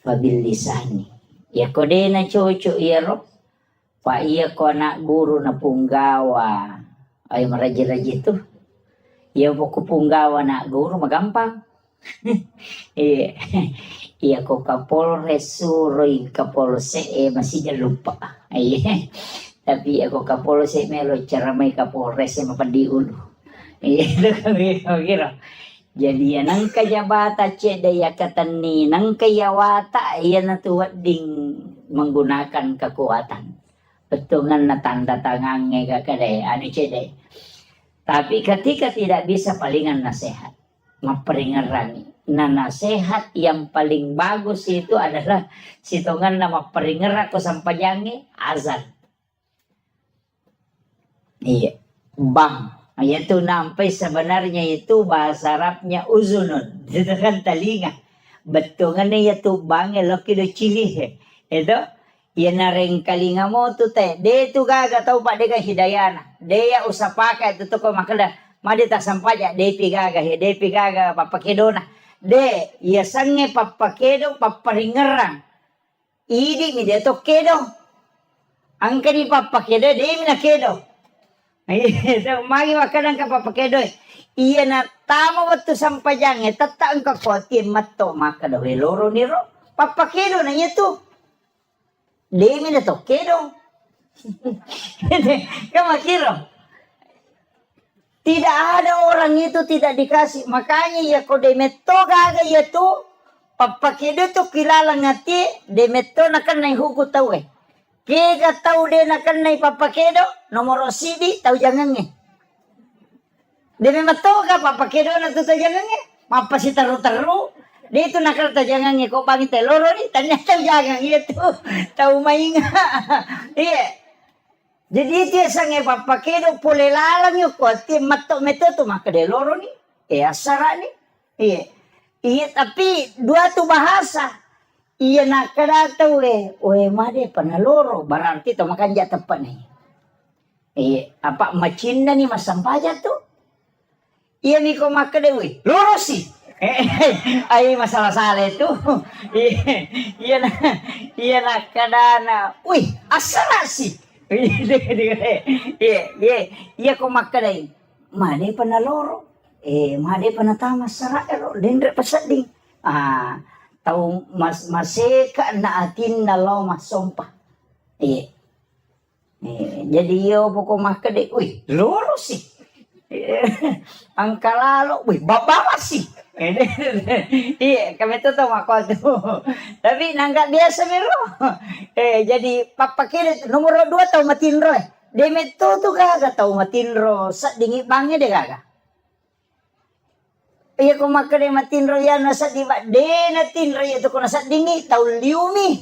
fa bil lisani. Ya kode na cocok iro. Pa iya ko na guru na punggawa. Ay maraji-raji itu. Ya buku punggawa na guru magampang. Iya ko Kapolres suroy Kapolse masih jangan lupa. Tapi ako Kapolse melo cara may Kapolres mapadiulo. Itu kira. Jadi nang kajabata cede ya katani nang kayawata iya natuwad ding menggunakan kekuatan. Betungan na tanda tangannya kakade anu cede. Tapi ketika tidak bisa palingan nasihat, maperingaran. Nah nasihat yang paling bagus itu adalah situngan nama peringerak ko sampajangi azan. Iya, bang. Itu nampai sebenarnya itu bahasa Arabnya uzunun. Itu kan telinga. Betungannya itu bang elok itu cili. Itu ya nareng kalinga mo tu teh. Dia tu gaga tahu pak deka hidayana. Dia usah pakai itu tu kau makanya. Madi tak sampaja. Dia pigaga papakedona. De, ya sange papakedo paparingerang. Idi mi de to kedo. Angkari papakedo de mi na kedo. Magi makanan ka papakedo. Iya na tama waktu sampajang tata ang kakotin matto makado loro niro. Papakedo na itu. De mi na to kedo. Kamakiro. Tidak ada orang itu tidak dikasih. Makanya ya kau demeto gaga ya tu. Papakedo tu kilala ngati. Demeto nakan na huku tahu Kega tahu dia nakan na papakedo. Nomor sidi tahu jangan Demeto ka papakedo na tu tahu jangan Mapa si taru-taru. Dia itu nakal tahu jangan Kau bagi teloro ni. Tanya tahu jangan itu. Tahu mainga. Iya. Jadi dia sange papakedo pole lalang yo ko ti matto meto tu makade loro ni asara ni iya tapi dua tu bahasa iya nakada tu made panaloro berarti to makan ja tepat ni apa macinda ni masampaja tu iya ni ko makade loro si Ay masalah salah itu. Iya na, iya na kadana. Uy, asa na si. Iya ko makadai. Made panaloro. Made panatama sararo. Dendre pasading. Tau maseka na atin na lo masompa. Jadi yo pokok makadai. Uy, loro sih. Ang kalalo, wih, babawa sih. Iya, kami tuh tahu aku tuh. Tapi nangka biasa mero. Jadi papa kiri nomor 2 tahu matinro. Demet tuh kagak tahu matinro. Sa dingi bangnya deh kagak. Iya ko makade matinro ya nasa di ba. De natinro ya tuh ko nasa dingi tahu liumi.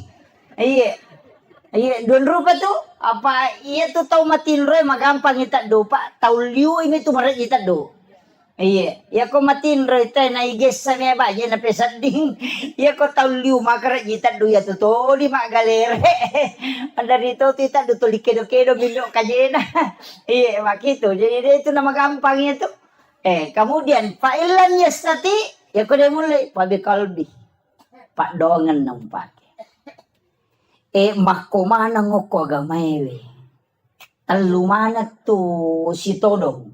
Iya, 2 rupa tuh apa iya tuh tahu matinro magampang ita do pa tahu liu ini tuh marat ita do. Iya, ya ko matinro ita na iges sa me ba ya na pesading. Iya ko tahu liu makarat ita do ya tuh to di magalere. Ada dito ita do to likedo-kedo bindo kajena. Iya, makito. Jadi itu nama gampang itu. Kemudian fa'ilan yastati ya ko de mulai pabi kalbi. Pak dongan nampak. Makomana ngoko agamaywe. Talumana to si Todong.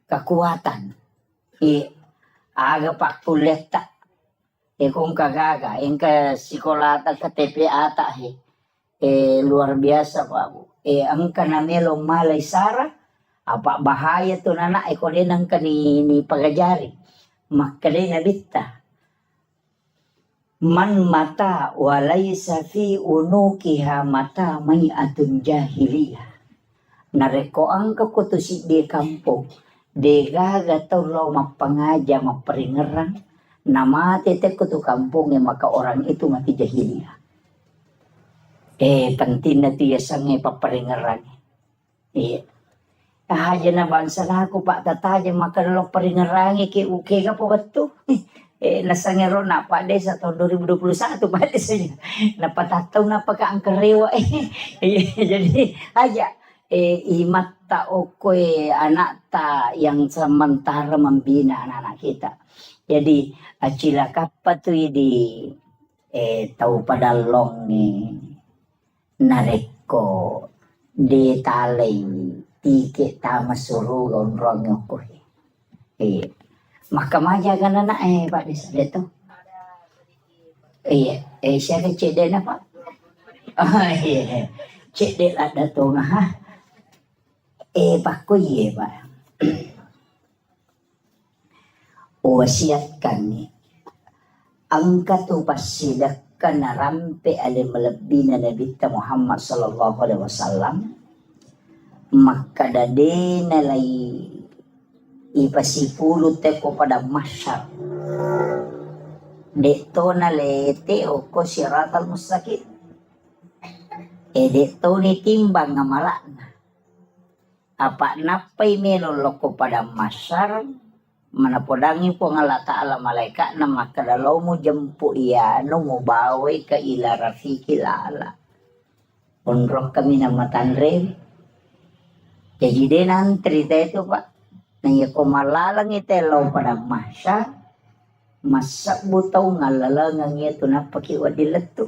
Kekuatan. Aga pak tuleta. Kung kagaga. Yung ka sikolata ka TPA ata. Luar biasa Pak. Ang kanamelong malay sara. Apa bahaya to nana. Ko din ang kanini pagajari. Makkalay na bita. Man mata walaysa fi unukiha mata may atun jahiliyah. Nareko ang kakutusi di kampung. De gaga tau mapangaja maparingerang. Namate te kutu kampung maka orang itu mati jahiliyah. Penting na tiya sange paparingerang. Haja na bansa na ako pa tataja makalong paringerang ki uke ka po bato. Nasangero na pa de sa tahun 2021 pa de saja napatataw na pagkaangkarewa jadi aja imata okoy anak ta yang sementara membina anak-anak kita jadi acila kapatu di tahu pada long ni nareko de talay tike tama suruh onrong okoy Mahkamah kan anak Pak Desa itu. Siapa cek dia nak Pak? Cek dia ada tu ngah. Pak kuye Pak. Wasiatkan ni. Angka tu pasidakkan rampe ale melebina Nabi Muhammad sallallahu alaihi wasallam. Maka dadena lai ipasipulo te ko pada masyar. Dito na lete o ko siratal mustaqim. Dito ni timbang nga malakna. Apa napay melolo ko pada masyar. Manapodangi po nga lata ala malaika na makadalaw mo jampu iya no mo bawe ka ila rafiki lala. Unrok kami na matanre. Jadi denan cerita itu Pak. Naya ko malalang itelaw pada masya masak butaw ngalalang ito na pakiwadilat to.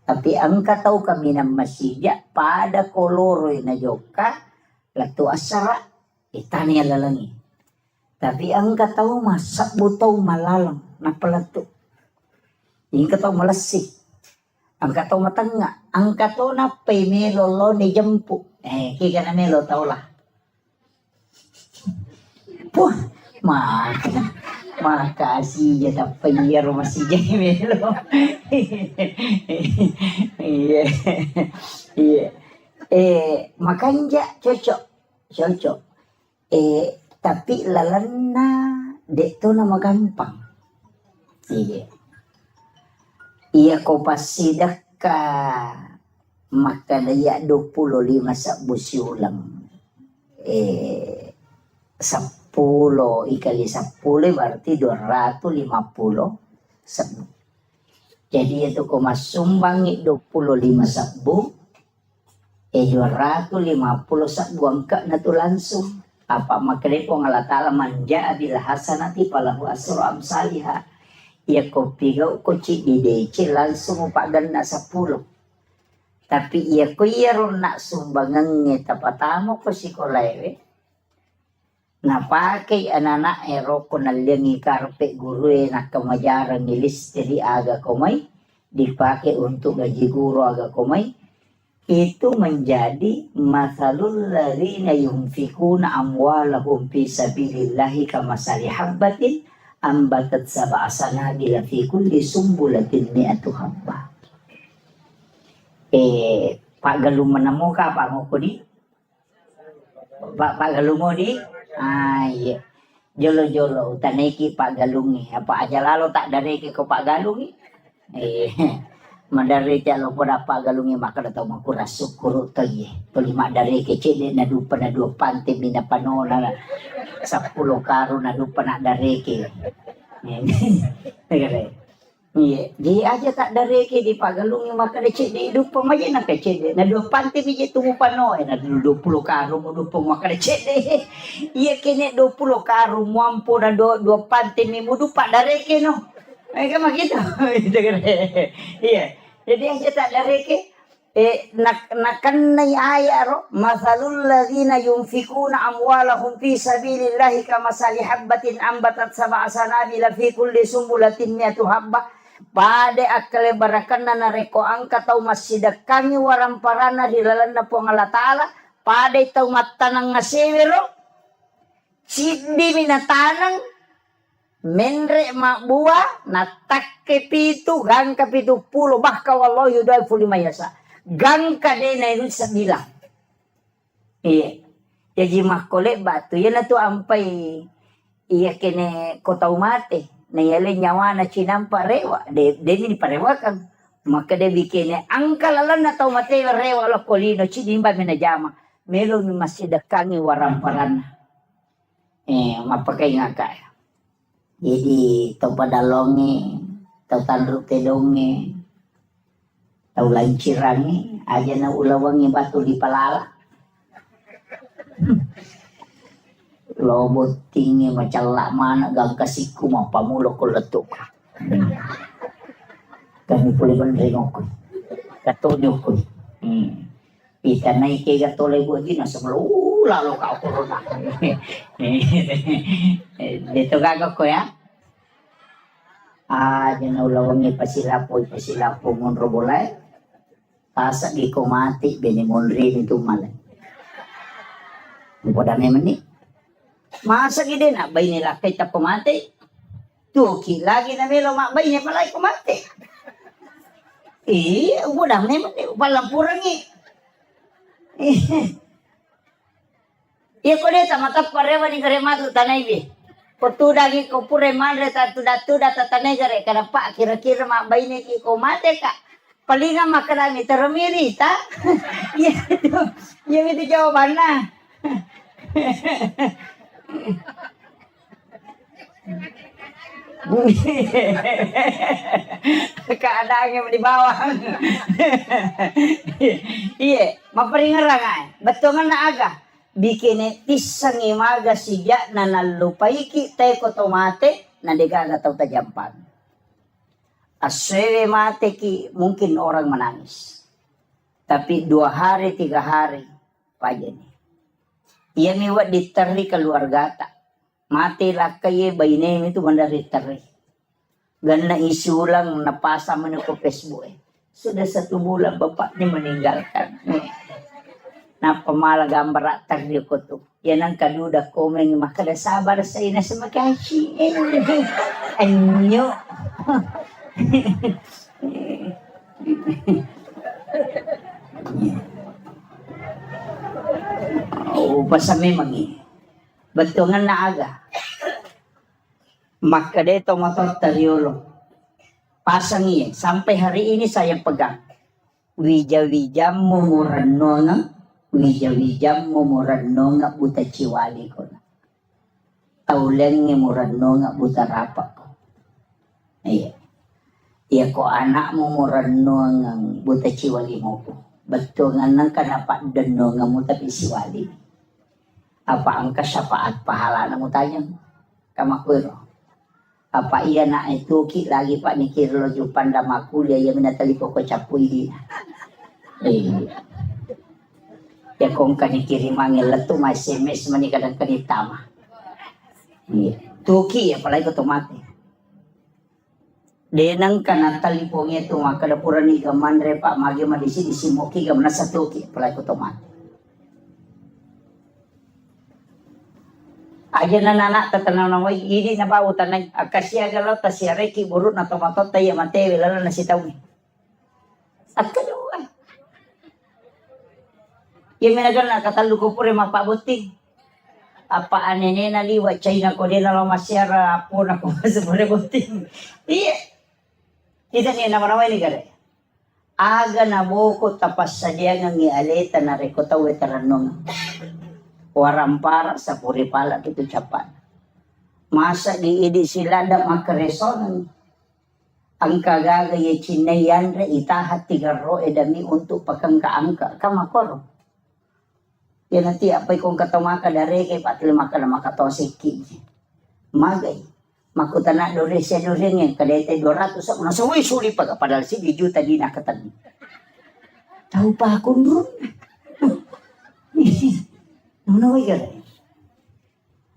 Tapi ang kataw kami ng masija pada koloroy na joka lato asara itanya lalangi. Tapi ang kataw masak butaw malalang na palato. Yung kataw malasik. Ang kataw matanga. Ang kataw na pay melolo ni jampu. Kika na melo tao lah. Wah, makasih ya tapi ya masih Melo. Iya. Makanya cocok. Tapi lalana dek tu nama gampang. Iya ko pasidak ka maka daya 25 sabusi ulang. 10 ikali 10 berarti 250 sabu. Jadi itu ko masumbang 25 sabu 250 sabu angka na to langsung Apa makanya po Allah Ta'ala manja bil hasanati falahu asru amsalha. Ya kopi gau koci idece langsung pak ganda 10. Tapi iya ko ron nak sumbangan tapatamo ko si kolewe. Napakai anak-anak ero ko naliangi karpe guru nak kemajaran nilis jadi aga komay. Dipakai untuk gaji guru aga komay. Itu menjadi masalul ladzina yunfikuna amwalahum fi sabilillahi kamasali habbatin ambatat sab'a sanabila fi kulli sumbulatin mi'atu habbah. Pak Galung menemu ka Pak Ngokodi? Pak Galung di? Iya. Jolo-jolo taneki Pak Galungi. Apa aja lalu tak dari ke Pak Galungi? Madari jalo pada Pak Galungi maka datang maku rasuk kurut tadi. Pelima dari kecil na dupa na dua pantai bina panola 10 karun na dupa na dari ke. Iya, dia aja tak dari ke di Pak Galungi maka decik di dupa maje na kecil na dua pantai biji tumu panola na 20 karun mo dupa maka decik de. Iya kene 20 karun mampu na dua pantai mi mo dupa dari ke no. Kan begitu. Iya. Jadi aja tak dari ke nakan ayat ro masalul ladzina yunfikuna amwalahum fi sabilillahi kamasali habbatin ambatat sab'a sanabila fi kulli sumbulatin mi'atu habbah pade akale barakanna nareko angka tau masidakangi waramparana di lalana po Allah Ta'ala pade tau matanang ngasewero sidi minatanang menre mak buah natak kepitu gang kepitu pulo bahka wallahu yudaifu lima yasa gang kadena itu sebilang iya jadi makole batu ya na tu ampai iya kene kota umate na yale nyawa na cinampa rewa de ni parewakan maka de bikene angkalalan na tau mate rewa lo kolino cinimba menajama melo ni masih dekangi waramparan mapakai ngakai. Jadi tau padalonge, tau tandruk tedonge, tau lancirange, aja na ulawangi batu di palala. Lobot tinggi macam lak mana gang kasiku mampa muluk ko letuk. Kami boleh bendengok ko. Katunjuk ko. Ika naik ke gatole ko di nasa lalu kau corona. Dito gagawin ko ya. Jangan ulawangi pasilapo ngonro boleh. Tasa di ko mati bini monrin itu malah. Pada memang ni. Masa gede nak bayi ni lah kita ko mati. Tuki lagi na melo mak bayi ni palai ko mati. Pada memang ni palampurang ni. Iya ko deta matap parewa ni kare matu tanai bi. Potuda gi ko pure madre tuda tanai gare kada pak kira-kira mak baine ki ko mate ka. Palinga makarami termirita. Iya itu. Iya itu jawabannya. Keadaannya di bawah. Iya, maparingarang ay. Betungan na aga. Bikin tisang imaga siya na nalupai ki tay ko tomate na digaga tau tajampan. Aswe mate ki mungkin orang menangis. Tapi 2 hari 3 hari paja ni. Ia miwat diteri keluarga tak. Mati lah kaya bayi itu mandari teri. Gana isi ulang napasa menuku Facebook. Sudah 1 bulan bapaknya meninggalkan. Na pamala gambar tagli ko to. Yan ang kaduda komen makada sabar sa ina sa makashi. Anyo. Pasami magi. Betungan na aga. Makada ito matotariolo. Pasang iyan. Sampai hari ini saya pegang. Wija-wija mumuranona. Wija-wija mumuranona buta ciwali ko na. Taulen nga muranona buta rapak ko. Iya. Iya ko anak mumuranona buta ciwali mo ko. Betungan nang kanapak dano nga mo tapi siwali. Apa ang kasyafaat pahala na mo tayang kamakwiro. Apa iya na itu ki lagi pak ni kirlo jupan damaku dia ya minatali ko capuy di. Ya kung kanikirim ang letu may SMS mani kadang kanitama. Tuki ya palay ko tumati. Denang kanatali po nga ito makadapuran ni gaman re pa magi madisi disimoki gamna sa tuki palay ko tumati. Aja na nana tatanaw na way ini na ba utanay akasya galaw ta siya reki burut na tomatot tayo matewe lalo na sitaw ni. At kaluwa. Yung minagal na katalo ko pure mapabuti. Apa anene na liwa China ko din na masyara po na ko sa pure buti. Iya. Kita niya naman ni gare. Aga na boko tapas sa diya ng ialeta na rekotaw etaranong. Warampara sa puripala kito capan. Masa diidi sila da makareson. Ang kagagaya chinayan re itahat tigaro edami untuk pagkangkaangka kamakoro. Yan nanti apay kung katamaka dari kay patlimaka na makatosiki. Magay. Makutana dore siya dore nga kadete 200 sa una. So suli pag padal si di juta di nakatan. Tahu pa akong doon. Ano way gare?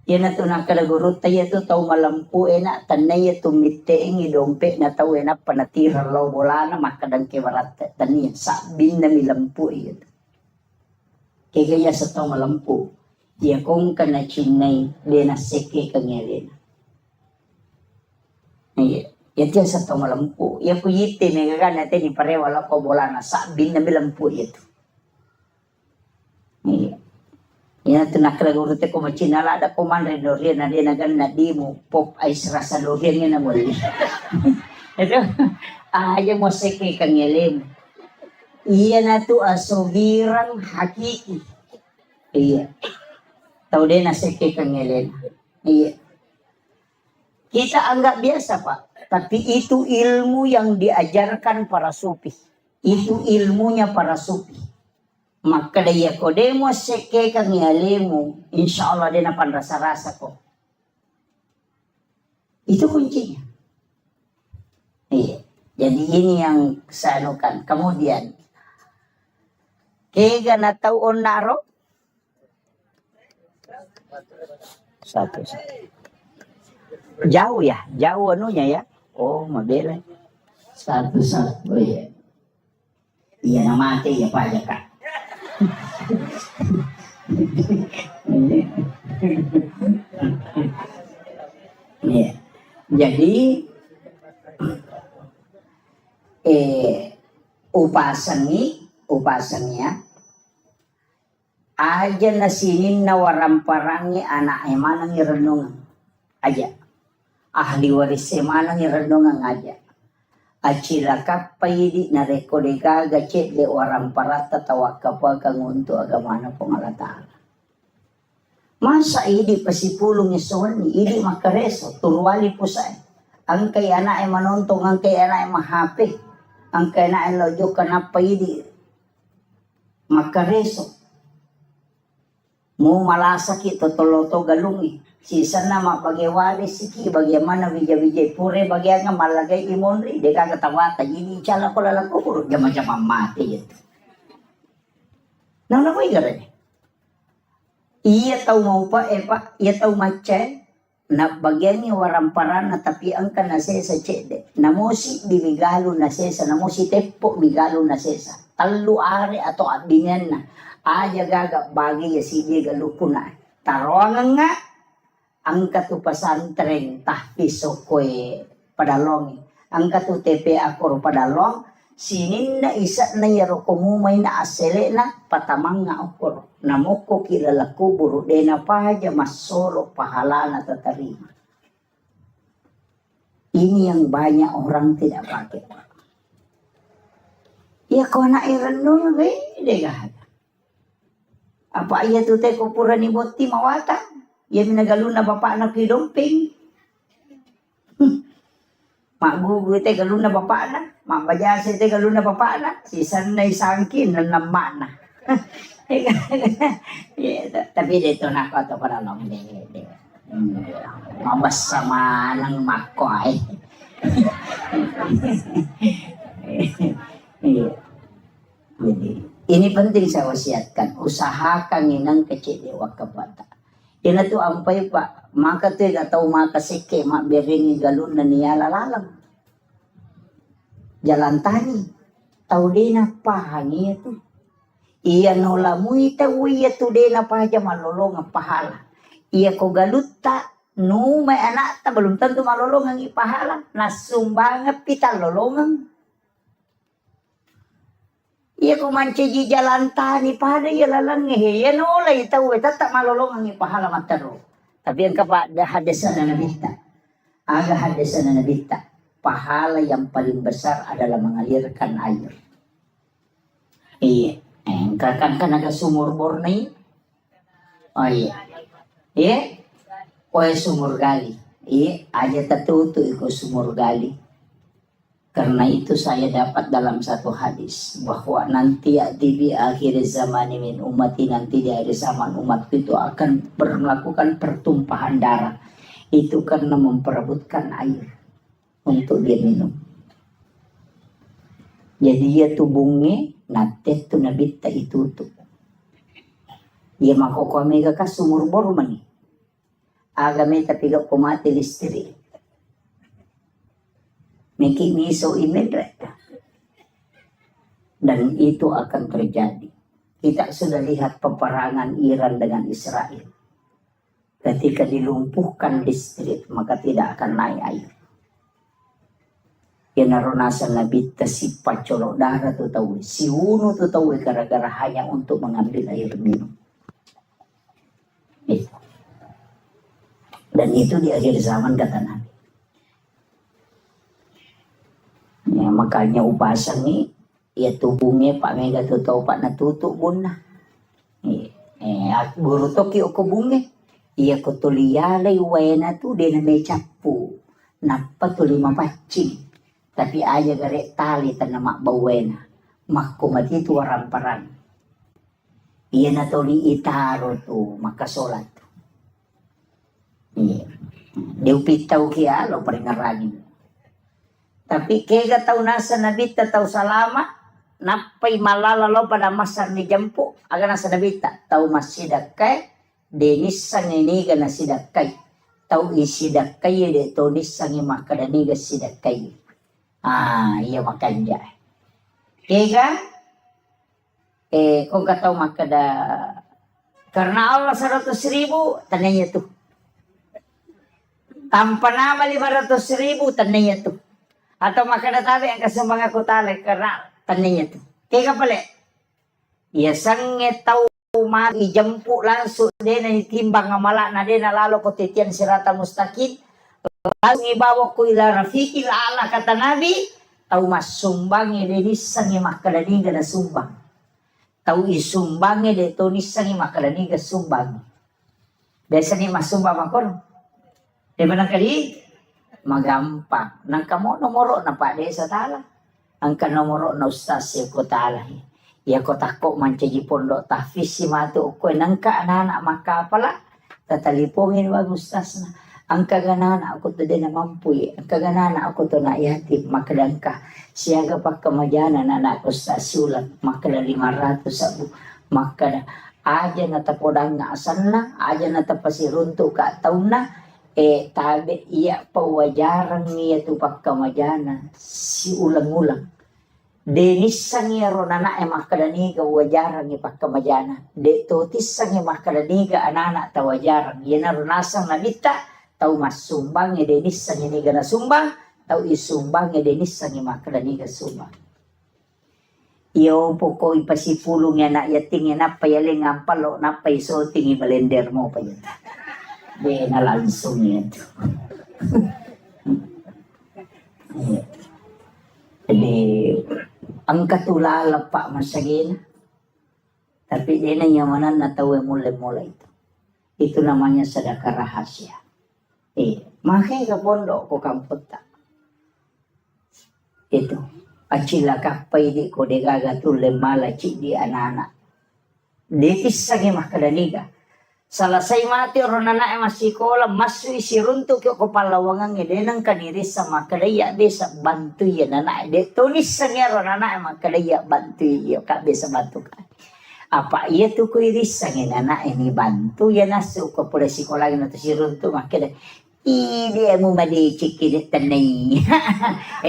Yan na ito nakalaguruta yato tau malampu na tanay yato miteeng idompe na tau na panatira law bola na makadang kewarat taniya sa bin na milampu yato. Kaya sa tau malampu dia kong kana chinay dia na seke kanyalin. Yato sa tau malampu ya kuyite megagan natin ni parewala ko bola na sa bin na milampu yato. Yan ito nakalagurute ko machinala ada pumandre dorian na dia nagan na di mo pop ay rasa dorian nga na mo. Ito, ayaw mo seke kang yalim. Iya na to asubirang hakiki. Iya. Tau din na seke kang yalim. Iya. Kita anggap biasa pak. Tapi itu ilmu yang diajarkan para sufi. Itu ilmunya para sufi. Maka daya ko demo seke kang yalemu, insya Allah din napan rasa-rasa ko. Itu kuncinya. Iya. Jadi ini yang sanukan. Kemudian, kega na taon naro? Satu. Jauh ya, jauh anunya ya. Oh, mabela. Satu. Oh iya. Iya na mati ya Pak Jaka. Ya. Jadi upasanya aja nasinin na waramparangnya anak emanang irenungan aja ahli waris emanang irenungan aja acila kapay na rekode kaga cek de orang parata tawa kapag kangunto agamana pangalatan. Masa idi pasipulong isuan ni idi makareso turwali po sa ang kay anak ay manontong ang kay anak ay mahapi ang kay anak ay lojo kanapa idi makareso mo malasaki totoloto galungi sisa na mapagewali siki bagaimana bija-bija pure bagian nga malagay imonri de kagatawata ini cala ko lalako puro jama-jama mati ito. Nang nakoy gare. Iya tau mau pa pak, iya tau macen na bagian ni waramparan na tapi ang kana sesa cede. Namosi bibigalo na sesa, namosi tepo bigalo na sesa. Talu are atau abingan na. Aja gagak bagi ya si dia galupo na. Taruangan nga ang katupasan tren tahpiso koe padalong. Ang katu TPA koro padalong sinin na isa na yaro kumumay na asele na patamang nga okor. Namuko kilala kuburo de na pahaja masoro pahala na tatarima. Ini yang banyak orang tidak pakai. Ya kau nak irenung bede gak. Apa iya tu teh kupuran ni boti mawata. Ya minagaluna bapak anak kidomping. Mak gugu teh galuna bapak anak. Mak bajase teh galuna bapak anak. Si sanay sangkin na namana. Tapi dito na ako ito para lang. Mabas sama ng mako ay. Jadi, ini penting saya wasiatkan. Usahakan inang kecil dewa kabata. Ina tu ampay pa. Maka tu tahu maka sike mak beringi galun na niya lalalang. Jalan tani. Tahu din na pahangi itu. Iya nola muita uya tu din na pahaja malolong ang pahala. Iya ko galuta. No may anak ta belum tentu malolong ang ipahala. Nasumbang pita lolongang. Iya ko manci jalan tani pada iya lalang ya nola itaw tak malolong ang ipahala mataro. Tapi ang kapada hadasan na nabita. Aga hadasan na nabita. Pahala yang paling besar adalah mengalirkan air. Iya. Kan naga sumur bornei. Oh iya. Iya. Oh sumur gali. Iya. Aja tertutup ikut sumur gali. Karena itu saya dapat dalam satu hadis bahwa nanti di akhir zaman min umati nanti di akhir zaman umat itu akan melakukan pertumpahan darah. Itu karena memperebutkan air untuk dia minum. Jadi dia tubungnya nanti tu nabita itu tuh. Dia makoko mega ka sumur bor mani. Agame tapi gak pemati listrik. Miki miso imedre. Dan itu akan terjadi. Kita sudah lihat peperangan Iran dengan Israel. Ketika dilumpuhkan listrik, maka tidak akan naik air. Yenaronasan nabita si pacolok darah tu tahu, si uno tu tahu gara-gara hanya untuk mengambil air minum. Itu. Dan itu di akhir zaman kata Nabi. Ya, makanya upasan ni ya tubungnya Pak Mega tu tahu Pak natutuk bun na. Guru toki o kubunge. Iya ko tuliyalay wena tu de na may chapu. Napa tu lima pacing. Tapi aja gare tali tanama bawena. Makumati tu waramparang. Iya na tuli itaro tu makasolat. Iya. Diupitaw kiya lo paringarangin. Tapi kega tahu nasa nabita tahu salama napay malalalo pada masar ni jampu aga nasa nabita tahu masidakai denis saniniga na sidakai tahu isidakai de tonis sangi makadaniga sidakai iya makanja kega kung kataw makada karena Allah 100.000 tandanya tuh tanpa nama 500.000 tandanya tuh atau makana tabi ang kasumang ako tali karena taninya tu. Kaya pala, iya sange tau mag-ijampu langsung din na itimbang nga mala na din na lalo ko titiyan sirata mustaqim. Langsung ibawa ko ila rafiki ala kata nabi, tau masumbang ilinis sange makadaniga na sumbang. Tau isumbang ilitonis sange makadaniga sumbang. Desa ni masumbang makon. Di ba nang kali? Magampang. Nang kamo nomoro na pa sa tala. Ang kanomoro na ustaz siya ko tala. Iya ko tako mancaji pondok tahfiz si matu ko nang ka anak makapala. Tatalipongin wag ustaz na. Ang kaganana ako to din na mampuy. Ang kaganana ako to na yatim makadan ka. Siya ka pa kamadyanan na anak ustaz sulat. Makada 500 sabu. Makada. Aja na tapodang nga asan na. Aja na tapasirunto ka taon na. Tabi iya pawajaran niya tu pagkamajana si ulang-ulang. Denis sangi ronana makadaniga wajaran ni pagkamajana. De totis sangi makadaniga anana tawajaran. Yan narunasang nabita tau masumbang denis sangi niga na sumbang tau isumbang denis sangi makadaniga sumbang. Iyo po ko ipasipulong yan na yating yan na payaling ang palo na paisoting ibalender mo pa yan. Di na langsung itu. Jadi ang katulala pa masagin. Tapi di na nyamanan na tawe mula-mula itu. Itu namanya sedekah rahasia. Makanya ke pondok ko kamput tak. Itu. Acila kapay di ko de gagatule mala cik di anak-anak. Detisagi mah kadaniga. Selesai mati orang anak masih sekolah masuk isi runtuk ke kepala wangang denang kadiri sama kadaya bisa bantu ya anak de tulis sangat orang anak mah kadaya bantu ya kak bisa bantu kan. Apa iya tuh kuiris sangat anak ini bantu ya nasuk ke pula sekolah yang si runtuk mah kada. Dia mau badi cikir tenai.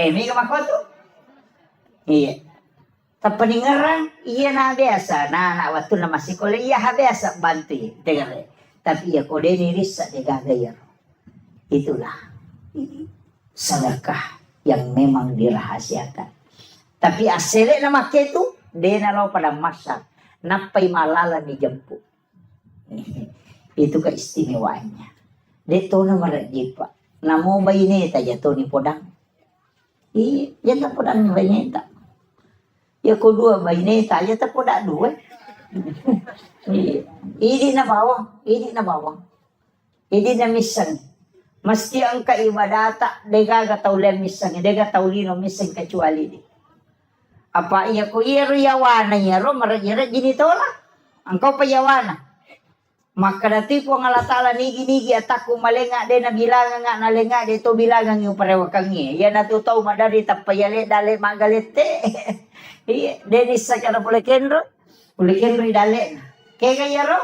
Mi kemako tuh. Iya. Tapi ngerang iya na biasa nah waktu na masih sekolah iya biasa bantu dengar tapi ya kode niris sa digagayar itulah sedekah yang memang dirahasiakan tapi asli nama itu dia nalau pada masa napai malala dijemput itu keistimewaannya dia tahu nama rajipa namo bayi ni taja tahu ni podang iya jangan podang ni bayi tak ya kedua bayi ni taja tak podak dua. Ini na bawang, ini na bawang. Ini na misang. Mesti ang kaibadata dega gataulen misang, dega taulino misang kecuali di. Apa iya ko iro yawana ya ro marajira gini tola. Angkau payawana. Maka dati po ngalatala nigi ataku malenga de na bilangan nga nalenga de to bilangan yung parewakangi. Ya natutaw madari tapayale dale magalete. Iya, denis sa kana pula kenro idale. Kaya kaya ro,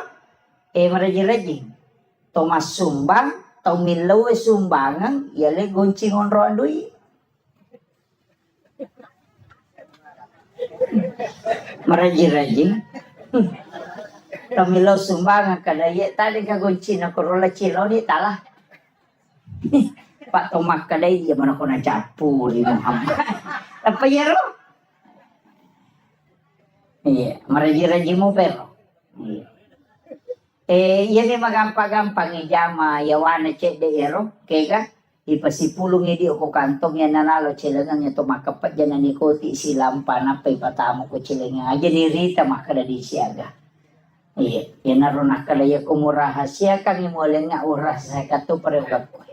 maraji-raji. Tomas sumbang, tau milaw sumbangan, yale goncing onro andui. Maraji-raji. Tau milaw sumbangan kadaya tadi ka goncing na korola cilo ni talah. Pak Tomak kadaya dia mana kona capu di Muhammad. Apa ya ro? Iya, maraji-raji mo pero. Iya. Yan magampang-gampang ijama yawana cek de ero, kega ipasipulong idi ko kantong yan nanalo chilangan ito makapat dyan na nikoti silang panapay patamo ko chilangan. Aja ni Rita makada di siyaga. Iya, yan naroon nakalaya kumuraha siya kang imulan nga oras sa kato parehugap ko.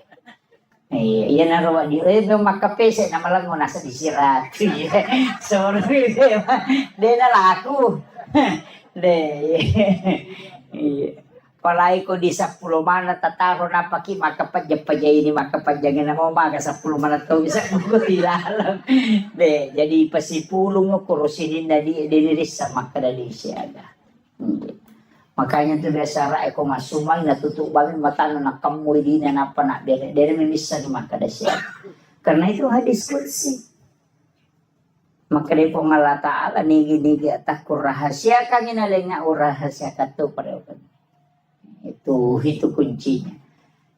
Iya, yan naroon di makapese na malang mo nasa disirat. Sorry, de na laku. De. Palay ko di 10 mana tataro na paki makapadya ini makapadya na mo maga 10 mana to bisa ko tilalam. De, jadi pasipulong ko kurusinin na di diniris sa makadali siya. Makanya tuh biasa rai ko masumang natutubangin mata na nakamoy di na napanak dere memisa ni makadasya. Karena itu hadis kursi. Maka di pengala ta'ala nigi-nigi atakur rahasia kang inalenga rahasia katu pareokan. Itu kuncinya.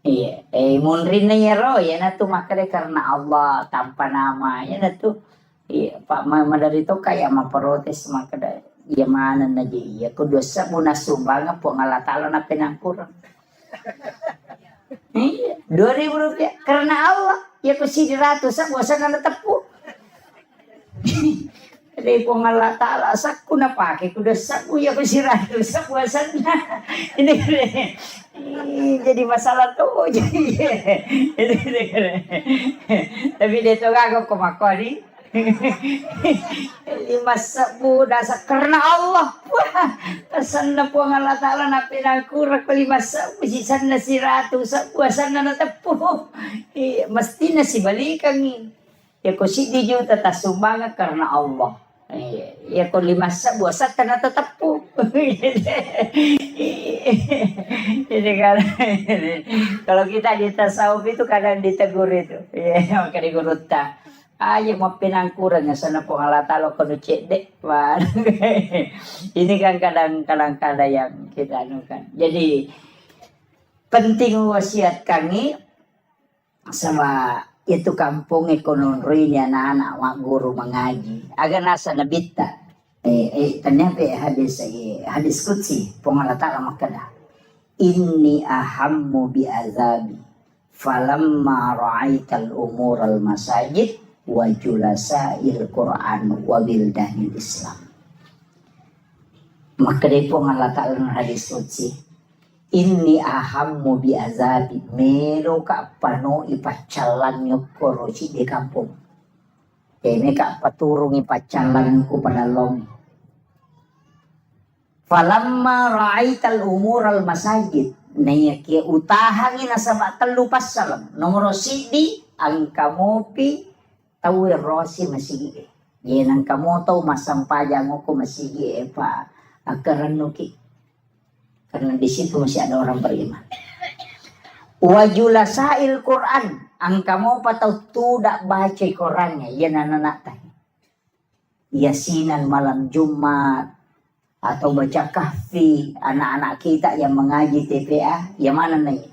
Iya, munrin na yaro ya na tu makade karena Allah tanpa nama ya na tu. Iya, Pak dari to kaya maprotes makada ya mana na di ya kudosa muna sumbang po ngalatalo na pinangkurang. Iya, 2.000 rupiah karena Allah ya ku si 100 sa bosan na tepu. Dari po ngalatala sakku na pake kudosa ku ya ku si 100 sa bosan na. Ini jadi masalah tuh jadi tapi dia tuh gak kumakori 5 dasar karena Allah pesan na po ang Allah Ta'ala na pinangkurak 5 sisan na si ratu sa buwasan na natapo mesti na si balikan ya ko si di juta tasumanga karena Allah ya ko 5 buwasan na natapo jadi kalau kita di tasawuf itu kadang ditegur itu ya maka digurutah ayo mau pinangkurannya sana po halatalo kono cedek wah ini kan kadang-kadang yang kita anukan jadi penting wasiat kami sama itu kampung ekonomi anak-anak mak guru mengaji agar nasa nabita ternyata hadis qudsi pengalatala makada inni ahammu bi azabi falamma ra'aital umur al masajid wa julasail Quran wa bildanil Islam. Maka dari Allah Ta'ala hadis qudsi inni ahammu bi azabi melo ka pano ipacalan nyokoro si di kampung kene ka paturung ipacalan ko pada long Falamma ra'aital umural masajid. Naya kia utahangi na sa telu pasal. Nomor sidi ang kamopi tawir rosi masigi. Yan ang kamoto masampajang ko masigi pa akaranuki. Karena di situ masih ada orang beriman. Wajulasail Quran. Ang kamu patau tidak baca Qurannya. Yan anak teh. Yasinan malam Jumat. Atau baca kahfi. Anak-anak kita yang mengaji TPA. Yang mana nih?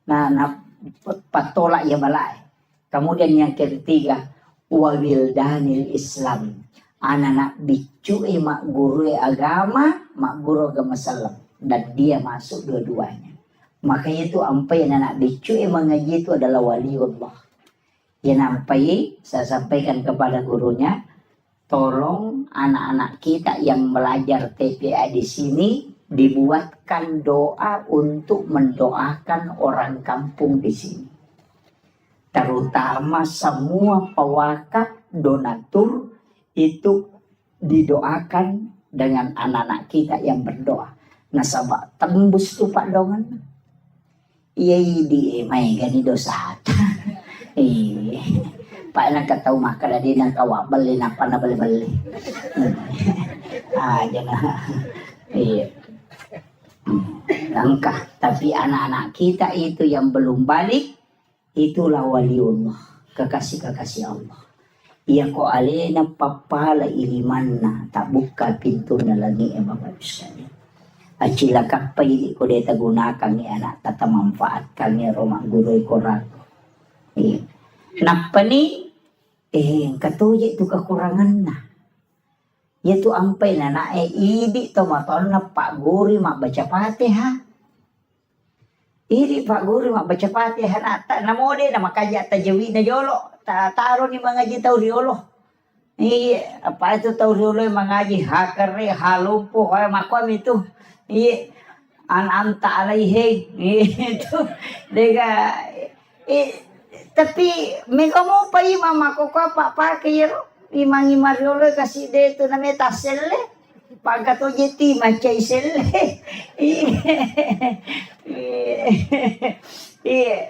Nah patolak ya balai. Kemudian yang ketiga. Wabildanil Islam. Anak-anak bicu mak guru agama. Mak guru agama salam. Dan dia masuk dua-duanya. Makanya itu ampai anak bicu yang mengaji itu adalah waliullah. Yang ampai saya sampaikan kepada gurunya, tolong anak-anak kita yang belajar TPA di sini dibuatkan doa untuk mendoakan orang kampung di sini. Terutama semua pewakaf donatur itu didoakan dengan anak-anak kita yang berdoa. Nasabah tembus tuh Pak Dongan. Iya di may gani dosa. Pak nang kataw makala din ang kawabal na panabali-bali. Jangan. Langkah. Tapi anak-anak kita itu yang belum balik, itulah waliullah, kekasih-kekasih Allah. Iya ko alena papala iliman na tak buka pintu na lagi Bapak sekalian. Acila kapay ko deta gunakan ni anak tata manfaatkan ni rumah guru koran. Napa ni katuya itu kekurangan na. Yaitu ampai na idi to maton na Pak Guru mak baca Fatihah. Idi Pak Guru mak baca Fatihah na ta namode na makaja tajawid na jolo. Taro ni mengaji tauriolo. Apa itu tauriolo yang mengaji hakare halumpo kaya makom itu. Anta alaihi itu dega tapi mereka mau pa mama ko pak pakai imang imariolo kasih de itu namanya taselle pagato jeti macai selle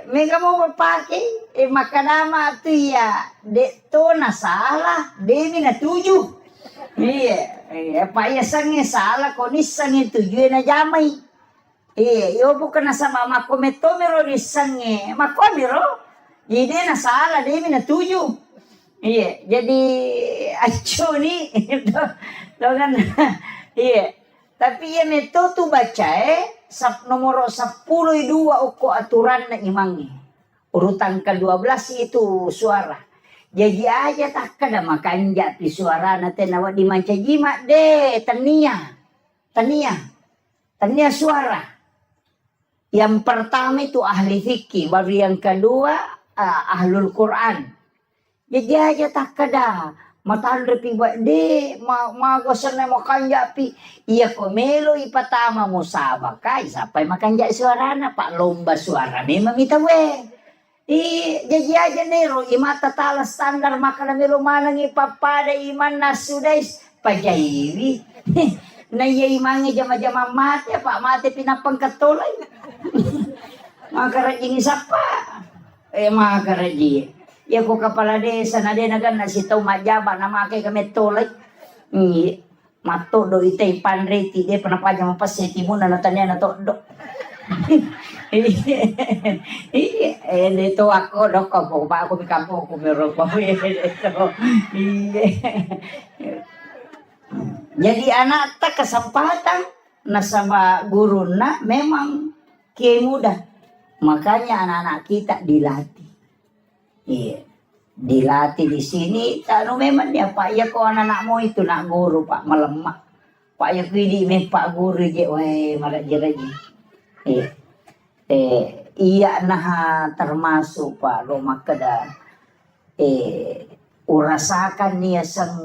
mereka mau pakai makanama tu ya de to na salah de na tujuh. Payasannya salah konisannya tujuh na jamai. Yo bukan sama makometo mero nisannya makomero. Jadi na salah dia na tujuh. Jadi acu ni dengan tapi ya meto tu baca nomor 10 2 uko aturan na imangnya. Urutan ke-12 itu suara. Jadi aja tak kada makan jati suara nanti nawat di manca jimat deh tania suara. Yang pertama itu ahli fikih, baru yang kedua ahlul Quran. Jadi aja tak kada matan repi buat deh magosan na makan jati. Iya komelo ipatama mo sabakai sampai makan jati suara na pak lomba suara memang kita weh. Jadi aja nero imata tala standar makanan nero manang ipapada iman nasudais pajairi na iya imangi jama-jama mati pak mati pinapang katolay makaraji ni sapa makaraji ya ko kapala desa na de nagan na sitaw majaba na makai kami tolay mato do itay panreti de panapaja mapaseti mo na natanya na to do. Itu aku dok kampung pak aku di kampung aku merokok itu. Jadi anak tak kesempatan nasaba guru nak memang kiai muda. Makanya anak-anak kita dilatih. Dilatih di sini. Tahu memang dia pak ya kau anak-anakmu itu nak guru pak melemak. Pak ya kini pak guru je weh malah jeraji. Iya nah termasuk Pak Roma kada urasakan niya sang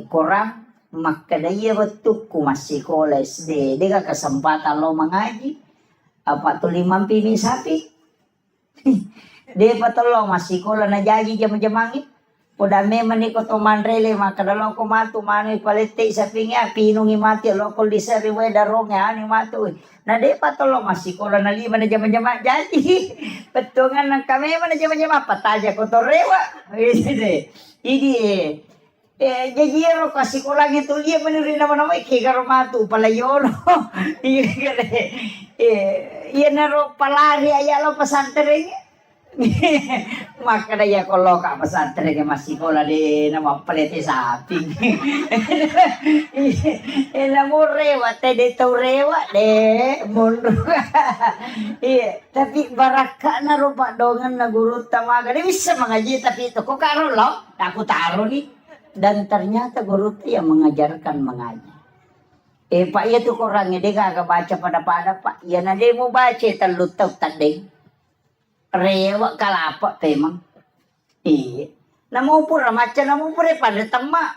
kurang makada iya betul ku masih koles de dega kesempatan lo mengaji apa tu 5 pimi sapi de patolo masih kola na jadi jam-jamangi Podame maniko to manrele makadalo ko matu manu palete sa pinga pinungi mati lo ko lisa riwe darong ya ani matu. Na de patolo masih ko na lima na jama-jama jadi. Petungan ng kami man na jama-jama pataja ko to rewa. Idi jajiro kasi ko lang ito liya man rin naman ako ikigaro matu palayon. Iya na ro palari ayalo pasantering. Maka ya kalau kak pesantren ke masih sekolah di nama pelete sapi. Ina mo rewat de to rewat de mundur. Iya, tapi baraka na rupa dongan na guru tamaga. Dia bisa mengaji tapi itu kok karo lo, aku taruh nih. Dan ternyata guru itu yang mengajarkan mengaji. Pak ya tuh orangnya dia kagak baca pada Pak. Ya nanti mau baca telutau tadi. Rewa kalapa temang. Iya. Namu pura macam namu pura pada temak.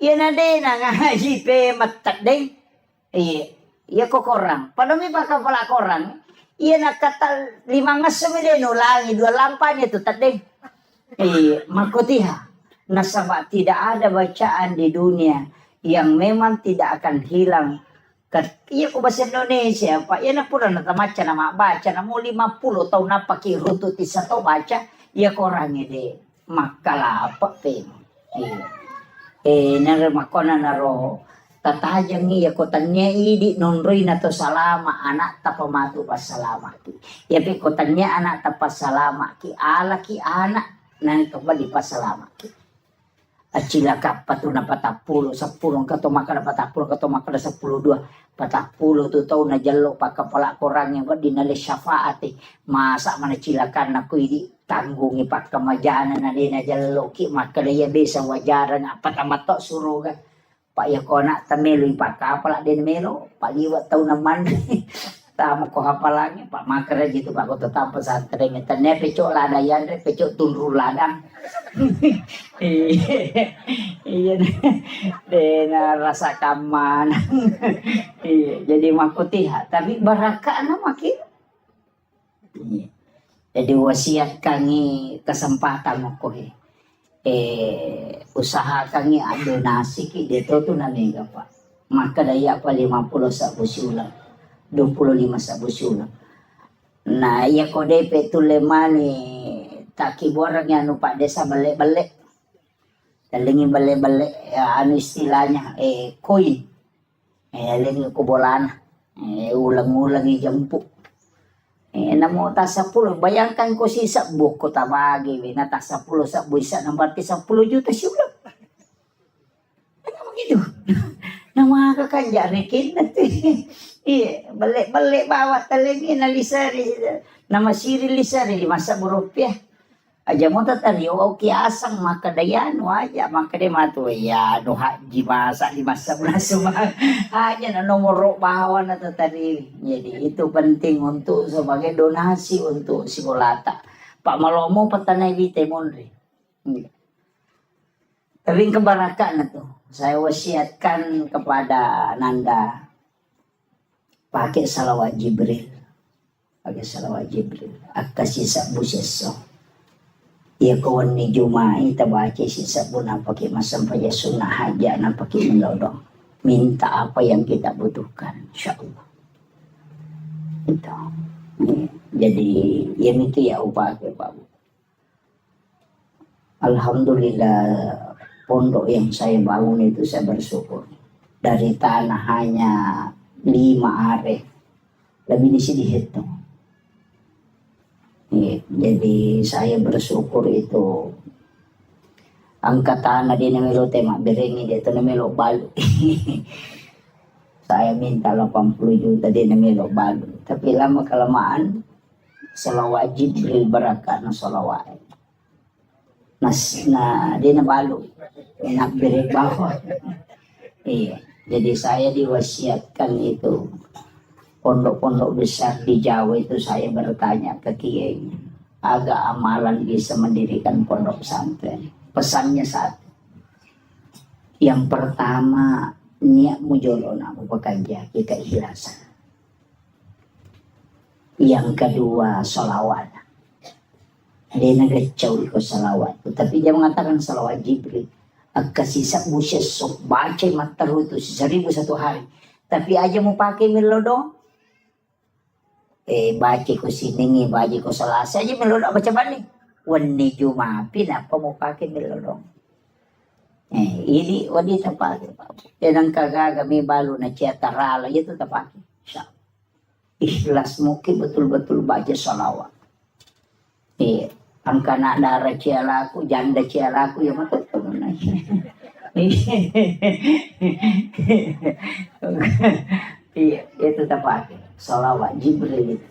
Iya nade na ngaji pe matak deng. Iya. Iya kok korang. Pada mi bakal pala korang. Iya nak kata 5 ngasem dia nulangi 2 lampanya tu tak deng. Iya. Makutiha. Nasabak tidak ada bacaan di dunia yang memang tidak akan hilang. Iya ko bahasa Indonesia Pak. Iya na pura na tamaca na mabaca na mo 50 tahun na pakiruto ti sa to baca. Iya ko rangi de makalapa pe. Iya. Naramakona na ro tatajang iya ko tanya idi nonroy na to salama anak tapamatu pasalama ki. Iya pe ko tanya anak tapasalama ki ala ki anak nang to bali pasalama ki. Acila kapatu na 40 kato makana 40 kato makana 10 2 40 tu tau na jalo pa kepala korang yang dinale syafaati masa mana cilakan aku ini tanggungi pak kemajaan na dina jalo ki maka dia bisa wajaran apa tamat tok suruh kan pak ya kona tamelo pak kapala din melo pak liwat tau naman tama ko hapalangi pak makara gitu pak ko tetap pesantren tanya pecok ladayan pecok tunru ladang. Iya dena rasa kaman. Iya jadi makutiha tapi baraka na makin. Iya. Jadi wasiat kangi kesempatan ko usaha kangi donasi ki dito tu na mega pak. Maka daya pa 50 sa busulan. 25 sa busulan. Nah ya ko DP tu lemani taki borang yang pak desa balik-balik. Talingi balik-balik ya, anu istilahnya koin. Lingi ko bolan. Ulang-ulang jemput. Namo ta 10 bayangkan ko sisa buko tabagi na ta 10 sa buisa nang berarti 10 juta siulang. Ano gitu? Nama kakanja rekin nanti. Iya, balik-balik bawa talingi na lisari. Nama siri lisari 5 rupiah. Aja mo tatari o kiasang makadayan aja maka de matu ya no haji masa 5 bulan semua hanya na nomor bawa na tatari. Jadi itu penting untuk sebagai donasi untuk Sigolata. Pak Malomo patanay vite monre. Tapi kebarakan na to. Saya wasiatkan kepada Nanda pakai salawat Jibril. Pakai salawat Jibril. Akasi sabu seso. Ia kawan ni Jumai tabaca sisa pun pakai masam pakai sunnah haja na pakai melodong. Minta apa yang kita butuhkan. InsyaAllah. Itu. Jadi yang itu ya upaya Pak. Alhamdulillah pondok yang saya bangun itu saya bersyukur. Dari tanah hanya 5 are. Lebih di sini hitung. Jadi saya bersyukur itu angkatan na din namelo tema berengi dito namelo balu. Saya minta 80 juta din namelo balu. Tapi lama kelamaan salawat Jibril barakat na salawat. Nas na din na balu. Enak berek bawah. Iya. Jadi saya diwasiatkan itu pondok-pondok besar di Jawa itu saya bertanya ke kiainya, agak amalan bisa mendirikan pondok pesantren. Pesannya satu. Yang pertama, niat mujolona bekerja kita ikhlasan. Yang kedua, sholawat. Dia nagacau iko salawat. Tapi dia mengatakan salawat Jibril. Agkasisa mo siya sok baca mataru itu 1000 satu hari. Tapi aja mau pakai melodo. Baca ko siningi, baca ko salasa aja melodo baca balik. Wani jumapi apa mau pakai melodo. Ini wadi tapake. Yan ang kagaga may balo na siya tarala. Ito tapake. Ikhlas mo betul-betul baca salawat. Ang kana darah cialaku, janda cialaku ya mata temen iya, itu tepat. Salawat Jibril itu.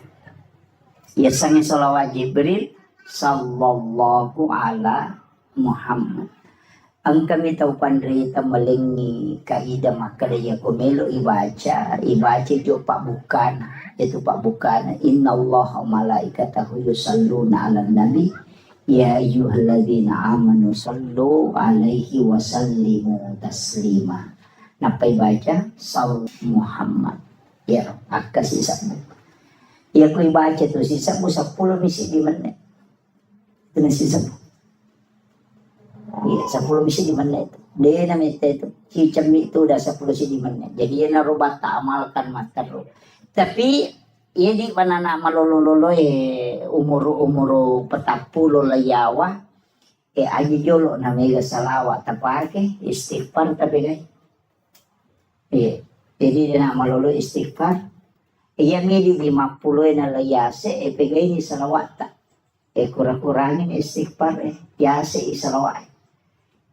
Ya sange salawat Jibril sallallahu ala Muhammad. Ang kami tahu pandrita melingi kaida makadaya kumelo ibaca jo pak bukan itu pak bukan innallaha malaikatahu yusalluna ala nabi ya ayyuhalladzina amanu sallu alaihi wa sallimu taslima. Napai baca sal Muhammad ya akka sisamu ya kui baca tu sisamu 10 misi di menit itu sisamu ya 10 misi di menit dia namanya itu cicam itu udah 10 misi di menit jadi ya narubah tak amalkan matar tapi iya di panana malololo umur petapulo layawa aja jolo namanya salawat tapake istighfar tapi guys jadi dia nak malolo istighfar iya midi 50 na layase pegay ni salawat tak kurang-kurangin istighfar yase salawat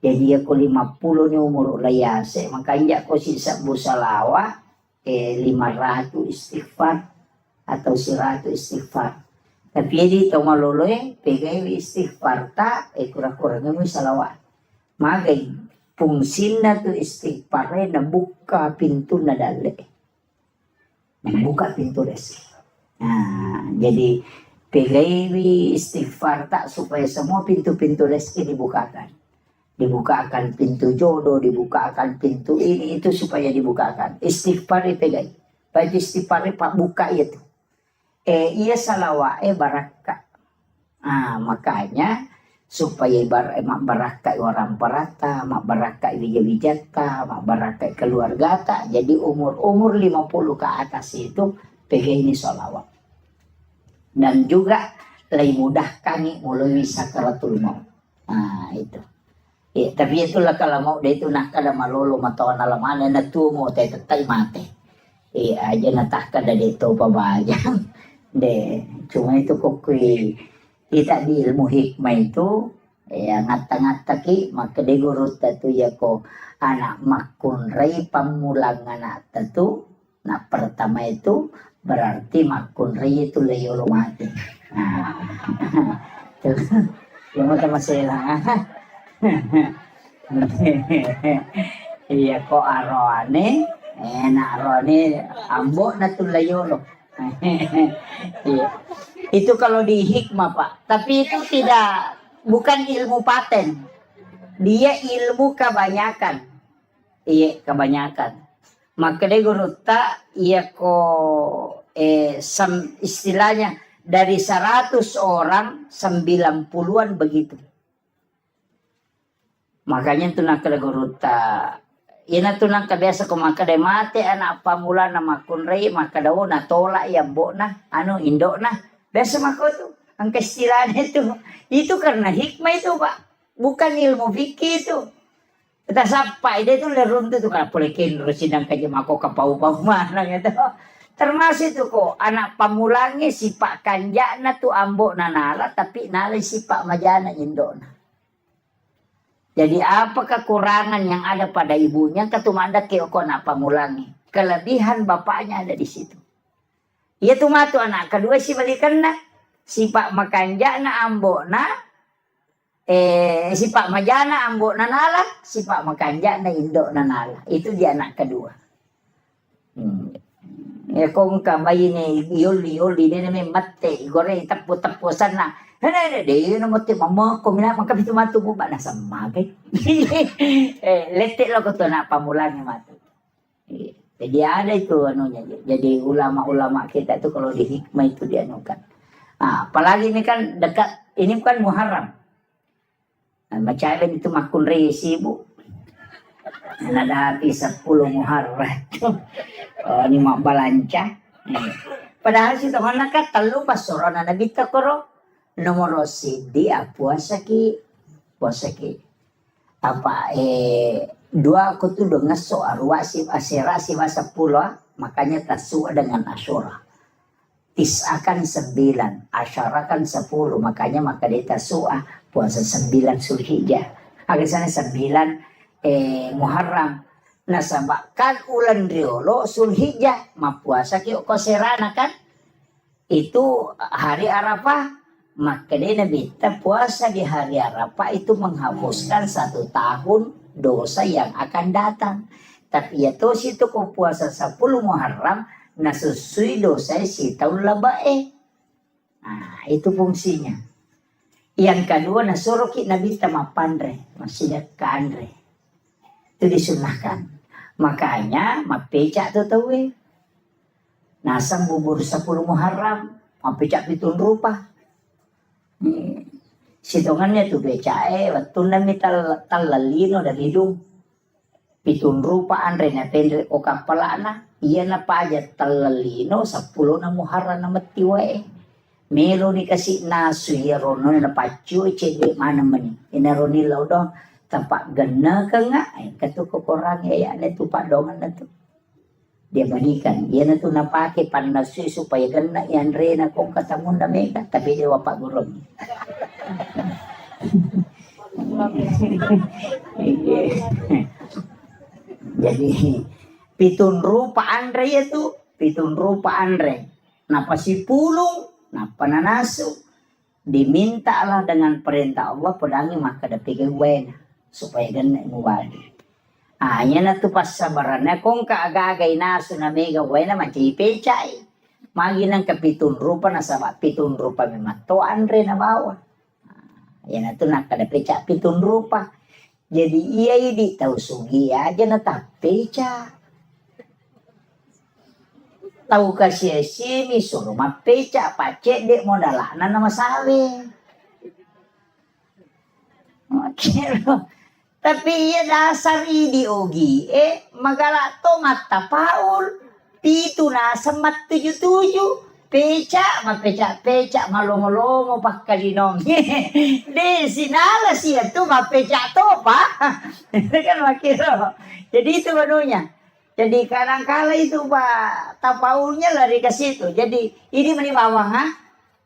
jadi aku 50 ni umur layase makanya ko sisa busalawa 500 istighfar atau 100 istighfar. Tapi dito malolo pegay istighfar ta kurang-kurangnya mo salawat. Magay fungsin na to istighfar na buka pintu na dali. Membuka pintu rezeki. Nah, jadi pegay istighfar ta supaya semua pintu-pintu rezeki dibukakan. Dibukakan pintu jodoh, dibukakan pintu ini itu supaya dibukakan. Istighfar pegay. Baca istighfar pak buka itu. Iya salawa baraka. Makanya supaya mak baraka orang perata, mak baraka wijata, mak baraka keluarga ta. Jadi umur 50 ke atas itu pegang ini salawat. Dan juga lebih mudah kami mulai sakaratul maut. Itu. Tapi itulah kalau mau dia itu nak kada malolo matawan alamana na tumo tay mate. Aja natah kada dito pabajang. Cuma itu kokui tidak di ilmu hikmah itu ngata-ngata ki maka de guru tatu ya ko anak makun rei pamulang anak tatu nah pertama itu berarti makun rei itu leyolo mati yang mau masalah iya ko arone enak arone ambok na tu leyolo. Itu kalau di hikmah Pak, tapi itu bukan ilmu paten, dia ilmu kebanyakan, kebanyakan. Maka dia guru tak, istilahnya dari 100 orang 90-an begitu. Makanya itu nak guru tak. Ina tunang kabiasa ko makada mate anak pamula na makunrei makada na tola ya bo na indo na biasa mako tu ang kaistilan itu karena hikmah itu Pak bukan ilmu fikih itu kita sampai dia itu lerun tu kan polekin residang kaje mako kapau-pau mana gitu termasuk itu kok anak pamulangi sipak kanjana tu ambo na nala tapi nala sipak majana indo na. Jadi apa kekurangan yang ada pada ibunya ketumanda keoko nak pamulangi. Kelebihan bapaknya ada di situ. Ia tu matu anak kedua si balikan na. Si pak makanja na ambo na. Si pak majana ambo na nala. Si pak makanja na indo na nala. Itu dia anak kedua. Kung kamay ni yuli ni may mate. Goreng tapu-tapusan na. Dia nomor ti mama ko mina pangkapito matu mo ba nasa magay. Letik lo ko to na pamulangi matu. Jadi ada itu anunya. Jadi ulama-ulama kita itu kalau di hikmah itu dianukan. Apalagi ini kan dekat ini bukan Muharram. Nah, macam itu makun resi bu. Ada habis 10 Muharram. Oh, ini mak balanca. Padahal si teman nak telu pasoran na bita koro nomor sidi puasa ki apa dua aku tuh dengan soal si asera si masa pula makanya tasu dengan asyura tisakan 9 asyara kan 10 makanya maka dia tasua puasa 9 Zulhijjah agak sana 9 Muharram. Nah sabak kan ulan riolo Zulhijjah mapuasa ki koserana kan itu hari Arafah maka dia Nabi puasa di hari Arafah itu menghapuskan 1 tahun dosa yang akan datang. Tapi ya tuh situ kau puasa 10 Muharram nah sesuai dosa si tahun labae. Nah itu fungsinya. Yang kedua nah suruh ki Nabi tamapandre masih ke andre itu disunahkan. Makanya mapecak tuh tahu nasang bubur 10 Muharram mapecak pitun rupa sitongannya tuh beca waktu nami talalino dan hidung pitun rupa andre na pendek o kapalana iya na pa aja talalino 10 na Muharram na matiwae melo dikasih nasu ya rono na pacu cede mana meni inaroni laudo tampak gena ke nggak katu kokorang ya ne tu pak dongan tu dia berikan dia na tu napake panasui supaya gena yang rena kong katamun na mega tapi dia wapak gurung jadi pitun rupa andre itu pitun rupa andre napa si pulung napa nanasu diminta lah dengan perintah Allah pedangi maka dapike wena supaya ganda muwali. Anya na tu pas sabarannya kung kaagagay naso na mega wena macipecay. Magi ng kapitun rupa na sama pitun rupa mimato andre na bawa. Yan na tu nakadapeca pitun rupa. Jadi iya di tahu sugi aja na tapeca. Tahu kasih sini suruh mapeca pacek dek modalana nama sawe. Okay. Tapi ya dasar ideologi magalato mata paul pitu na semat 77 peca malongo pakkalinong de sinala siya tu mapeca to pa kan makiro jadi itu menunya jadi kadang-kala itu pak tapaulnya lari ke situ jadi ini menimawang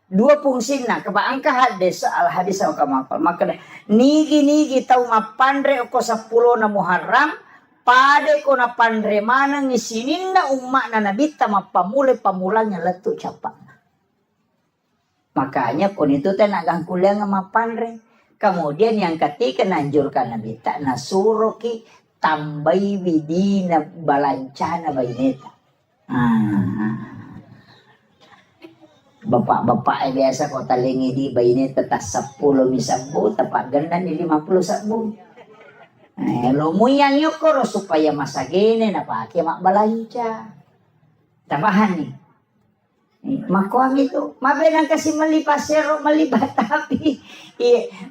dua fungsi na kebaangka hadis al hadis au kamakal maka nigi tahu mapandre ko 10 na Muharram pade ko na pandre mana ngisinin na umma na nabita pamulanya letu capak makanya kon itu teh nagang kuliah mapandre kemudian yang ketiga nanjurkan nabita nasuroki tambai widina balancana baineta Bapak biasa kota lengi di bayi tetap 10 misabu tepat ganda ni 50 sabu. Lo muyang yukoro supaya masa gini na pakai mak balanca. Tambahan nih. Makuang itu, mabenang kasih melipas sero melibat tapi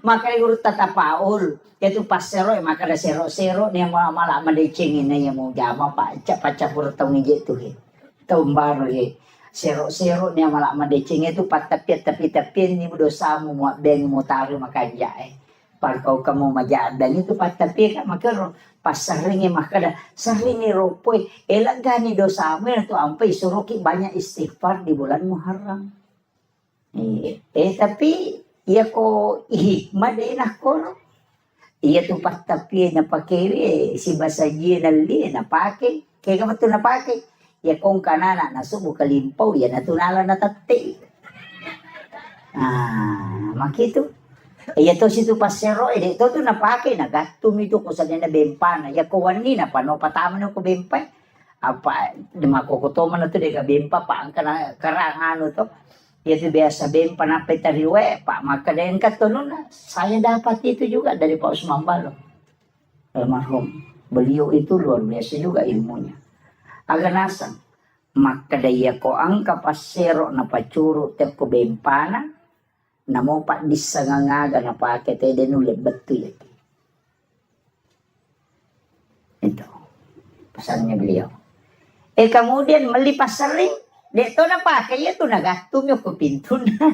maka guru tata paul yaitu pas sero maka ada sero nih malah mendecengin nih mau jama pak cap pur tahu ngije tuh tahun baru sero nih malah mendeceng itu pat tapi ini dosa mau beng mau taruh makanya par kau kamu majaan dan itu pat tapi kan maka pas seringnya maka dah seringnya ropoi elang gani dosa mu itu ampai suruh banyak istighfar di bulan Muharram tapi ya ko hikmah deh nak ko iya tu pat tapi na pakai si basaji nali na pakai kayak apa tu na pakai ya kung kanana nasubo kalimpaw ya natunala na tati makito ya to situ pasero dito to napake nagatum ito ko sa na bempana ya ko wani na pano pataman ko bempay apa di makokotoman na to de ka bempa pa ang karangano to ya to biasa bempa na petariwe pa makadayan ka to na saya dapat itu juga dari Pak Usman Balo almarhum beliau itu luar biasa juga ilmunya aganasang makadaya ko ang kapasero na pacuro tep ko bempana namo pak disangangaga na pakai tede nulit betul ya. Itu pesannya beliau. Kemudian melipas sering, dek to na pakai ya tuh nagatum yo ke pintu na,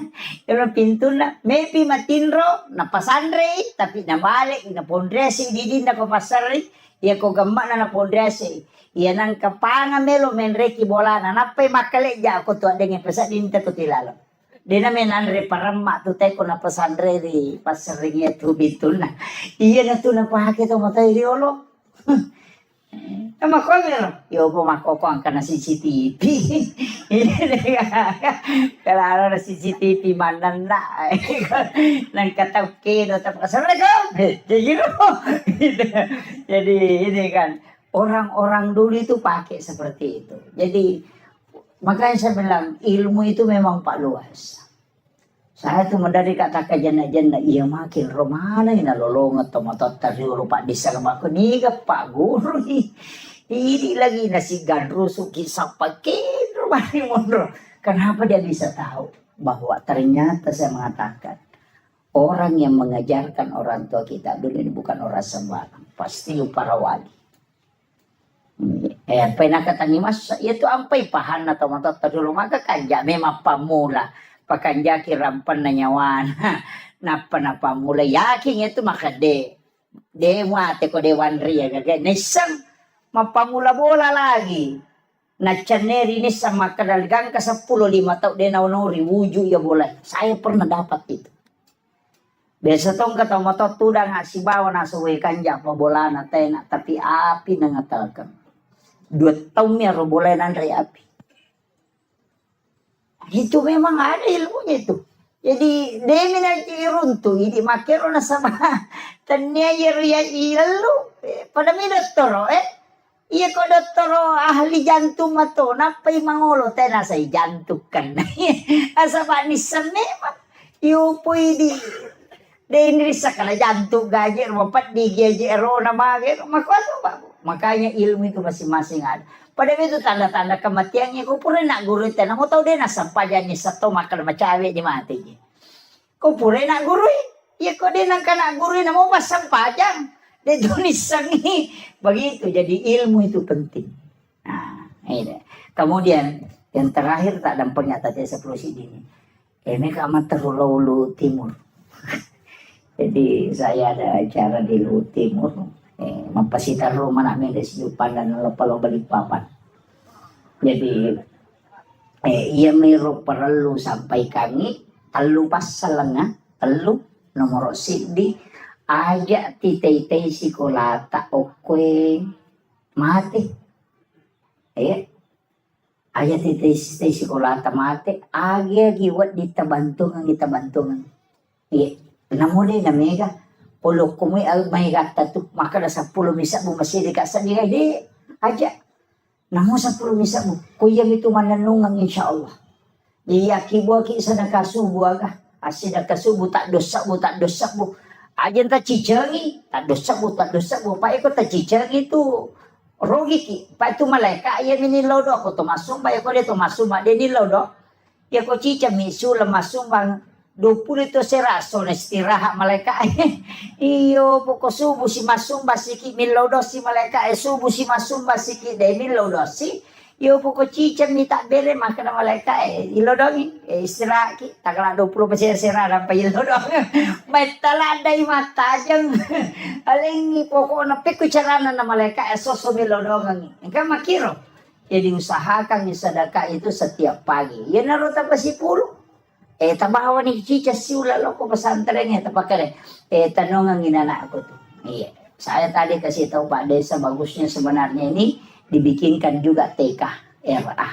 yo pintu na, maybe matinro na pasandre, tapi na balik na pondresi di na ko pasari, ya ko gamma na pondresi, ya nang kapanga melo menreki bola na napay makale ja ko to dengan pesa dinta ko tilalo. Di na menanre paramak tu tay ko na pasandre di pasari itu pintu na, iya na to na pakai to matay riolo. Makomer, yo po makokong ka na CCTV. Kalau ada CCTV manan na, nang katawkin atau Assalamualaikum. Jadi ini kan orang-orang dulu itu pakai seperti itu. Jadi makanya saya bilang ilmu itu memang pak luas. Saya tuh dari kata janda-janda iya makin romana ina lolong atau motot tadi lupa disama aku nih pak guru ini lagi nasi gandru suki sapakin rumah ini mundur. Kenapa dia bisa tahu bahwa ternyata saya mengatakan orang yang mengajarkan orang tua kita dulu ini bukan orang sembarang, pasti para wali. Pernah kata ni mas itu ampai pahan atau motot tadi maka kanja memang pamula. Pakanjaki rampan na nyawan napa mulai yakin itu maka de mate ko dewan ria gaga nisang mapamula bola lagi na chaneri ni sama kadalgang ka 10 tahun de naunori wuju ya bola saya pernah dapat itu biasa tong kata moto tudang si bawa na suwe kanja pa bola na tena tapi api na ngatakan 2 tahun ya ro bola nandre api. Itu memang ada ilmunya itu. Jadi demi nanti runtuh, jadi makero na sama tanya ya ilalu pada mi doktor iya ko doktor ahli jantung mato napai mangolo tena say jantung kan asa ba ni memang iyo poi di ini sakala jantung gajer mapat di gejero na mager makwato ba makanya ilmu itu masing-masing ada. Pada itu tanda-tanda kematiannya ko pura nak guru tena mo tau de na sampajan ni sato makal macawe di mati ni. Ko pura nak guru ya ko de nang kana guru na mo pasampajang. De tulisangi begitu jadi ilmu itu penting. Nah, ini. Kemudian yang terakhir tak dampaknya tadi sepulusi ini. Ini kamat terlalu timur. Jadi saya ada acara di Lu Timur. Mapasitar rumah nak mendes jupan dan lopalo balik papan. Jadi ia meru perlu sampai kami telu pasalanga telu nomor sidi aja titei sikolata okwe mati. Aja titei sikolata mati aja giwat ditabantungan. Namune namega polo kumi al may gata tu maka da 10 misa mo masih dikasan dia di aja namo 10 misa mo kuya itu mananungang insyaallah dia kibo ki sana kasubu aga asida kasubu tak dosa bu aja ta cicengi tak dosa bu pa iko ta cicengi tu rogi ki pa itu malaika ya mini lodo ko to masum ba iko de to masum de ni lodo ya ko cica misu le masum bang 20 itu seraso na istirahat malaikat iyo poko subuh si masum basiki milodo si malaikat subuh si masum basiki de milodo si iyo poko cicam ni tak bere maka na malaikat ilodongi istirahat ki takala 20% serah sampai ilodong may taladai mata jang aling poko na piku carana na malaikat soso milodongan engka makiro jadi usahakan sedekah itu setiap pagi ya naruta pa si pulo tabawa ni cica siula loko pesantrennya tapakare tanong ang inanak ko tuh. Iya. Saya tadi kasih tahu Pak Desa bagusnya sebenarnya ini dibikinkan juga TK RA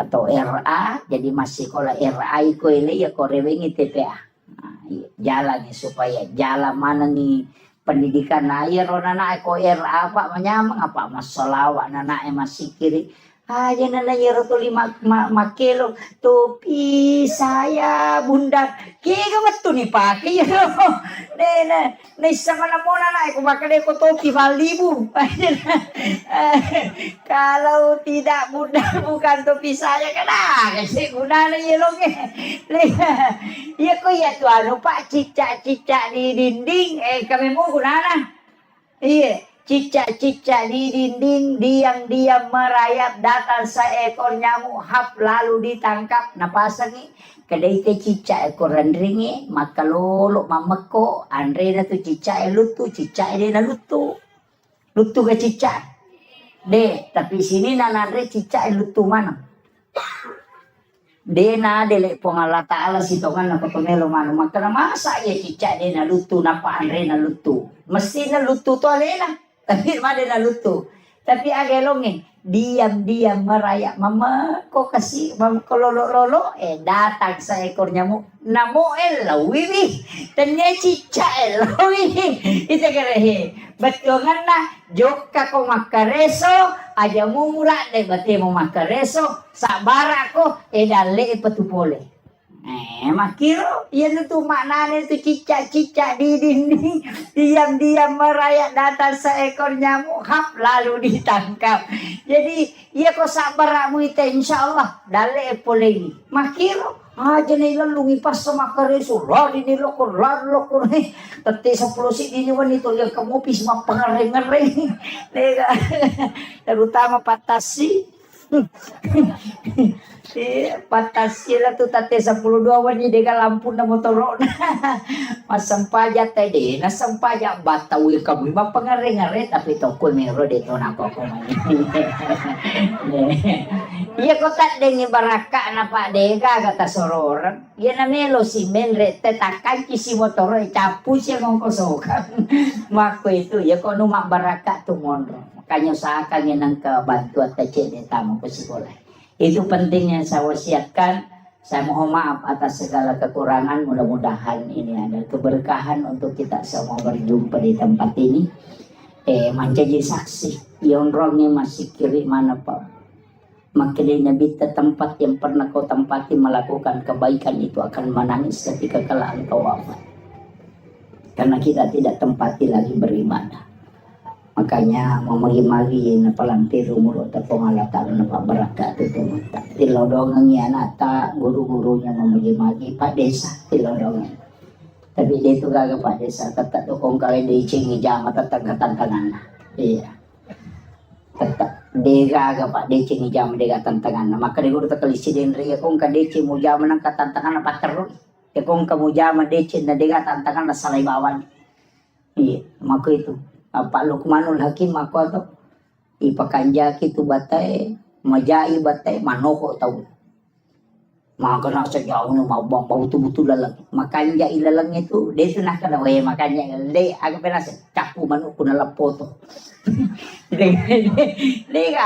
atau RA jadi masih kalau RA ko ile ya ko rewengi TPA. Nah, iya. Jalan nih supaya jalan mana nih pendidikan air nana ko RA Pak menyamang apa masalah nana masih kiri Aja nana yerotuli makelo topi saya bunda kaya betul nih pakai ya nih sama namona na aku pakai ko topi 5.000 kalau tidak bunda bukan topi saya kena kasi guna na yelongnya ya ko ya tuh anu pak cicak di dinding kami mau guna na iya. Cicak-cicak di dinding, diam-diam merayap, datang seekor nyamuk, hap lalu ditangkap. Napasangi, kadai te cicak ekor andringi, maka lolo mameko, andre na tu cicak lutu, cicak dia na lutu. Lutu ke cicak. Tapi sini nanandre cicak lutu mana? Dena delek pong Allah Ta'ala sitongan na patumelo mano. Maka na masa ya cicak dia na lutu, napa andre na lutu. Mesti na lutu to alena. Tapi mana na lutu. Tapi agelongin diam-diam merayap. Mama kok kasih mama lolo datang seekor nyamuk. Namo lawiwi. Tanya cicak lawiwi. Itu kerehe. Betul na joka ko makareso aja mumura de bate mo makareso sabara ko dale patupole. Makiro yan itu maknanya itu cicak-cicak di dinding diam-diam merayap datang seekor nyamuk hap lalu ditangkap. Jadi ya kok sabaramu itu insyaallah dale polegi. Makiro aja nih lalungi pas sama kereso lari nih lokor nih tete 10 sih ini wanita yang kamu pis mah pengereng-ngereng terutama patasi patasi lah tuh tate 10 wani dega lampu na motor masam pajak tadi na sampajak batawi kamu mah pengereng-ngereng tapi tokul mero de to nako ko iya kota dengi baraka na pak dega kata soror iya na melo si menre tetakan kisi motor capu siya ngongkosokan mako itu ya kok numak baraka tuh mondro makanya usahakan yang kebantuan tecek di tamu ke sekolah. Itu pentingnya saya wasiatkan. Saya mohon maaf atas segala kekurangan. Mudah-mudahan ini ada keberkahan untuk kita semua berjumpa di tempat ini. Menjadi saksi. Yang orangnya masih kiri mana Pak? Makanya bita tempat yang pernah kau tempati melakukan kebaikan itu akan menangis ketika kala engkau wafat. Karena kita tidak tempati lagi beribadah. Makanya memagi-magi na palantir umur ta pengalatan na pabaraka itu mata tilodongan ya nata guru-gurunya memagi-magi Pak Desa tilodongan tapi dia itu gak Pak Desa tetap dukung kalian dicingi jama tetap tantangan iya tetap dia gak Pak dicingi jama dia tantangan maka dia guru tak kalisi din ria kung kadeci mo jama nang katantangan na paterro ya kung kamu jama deci na dia tantangan na salay bawan iya maka itu Pak Lukmanul Hakim aku atau ipakanja kitu batay majai batay manoko tahu maka nak sejauh ni mau betul-betul lalang makanya ilalang itu dia tu nak kena way makanya dia agak pernah capu manuk kuna lapoto dia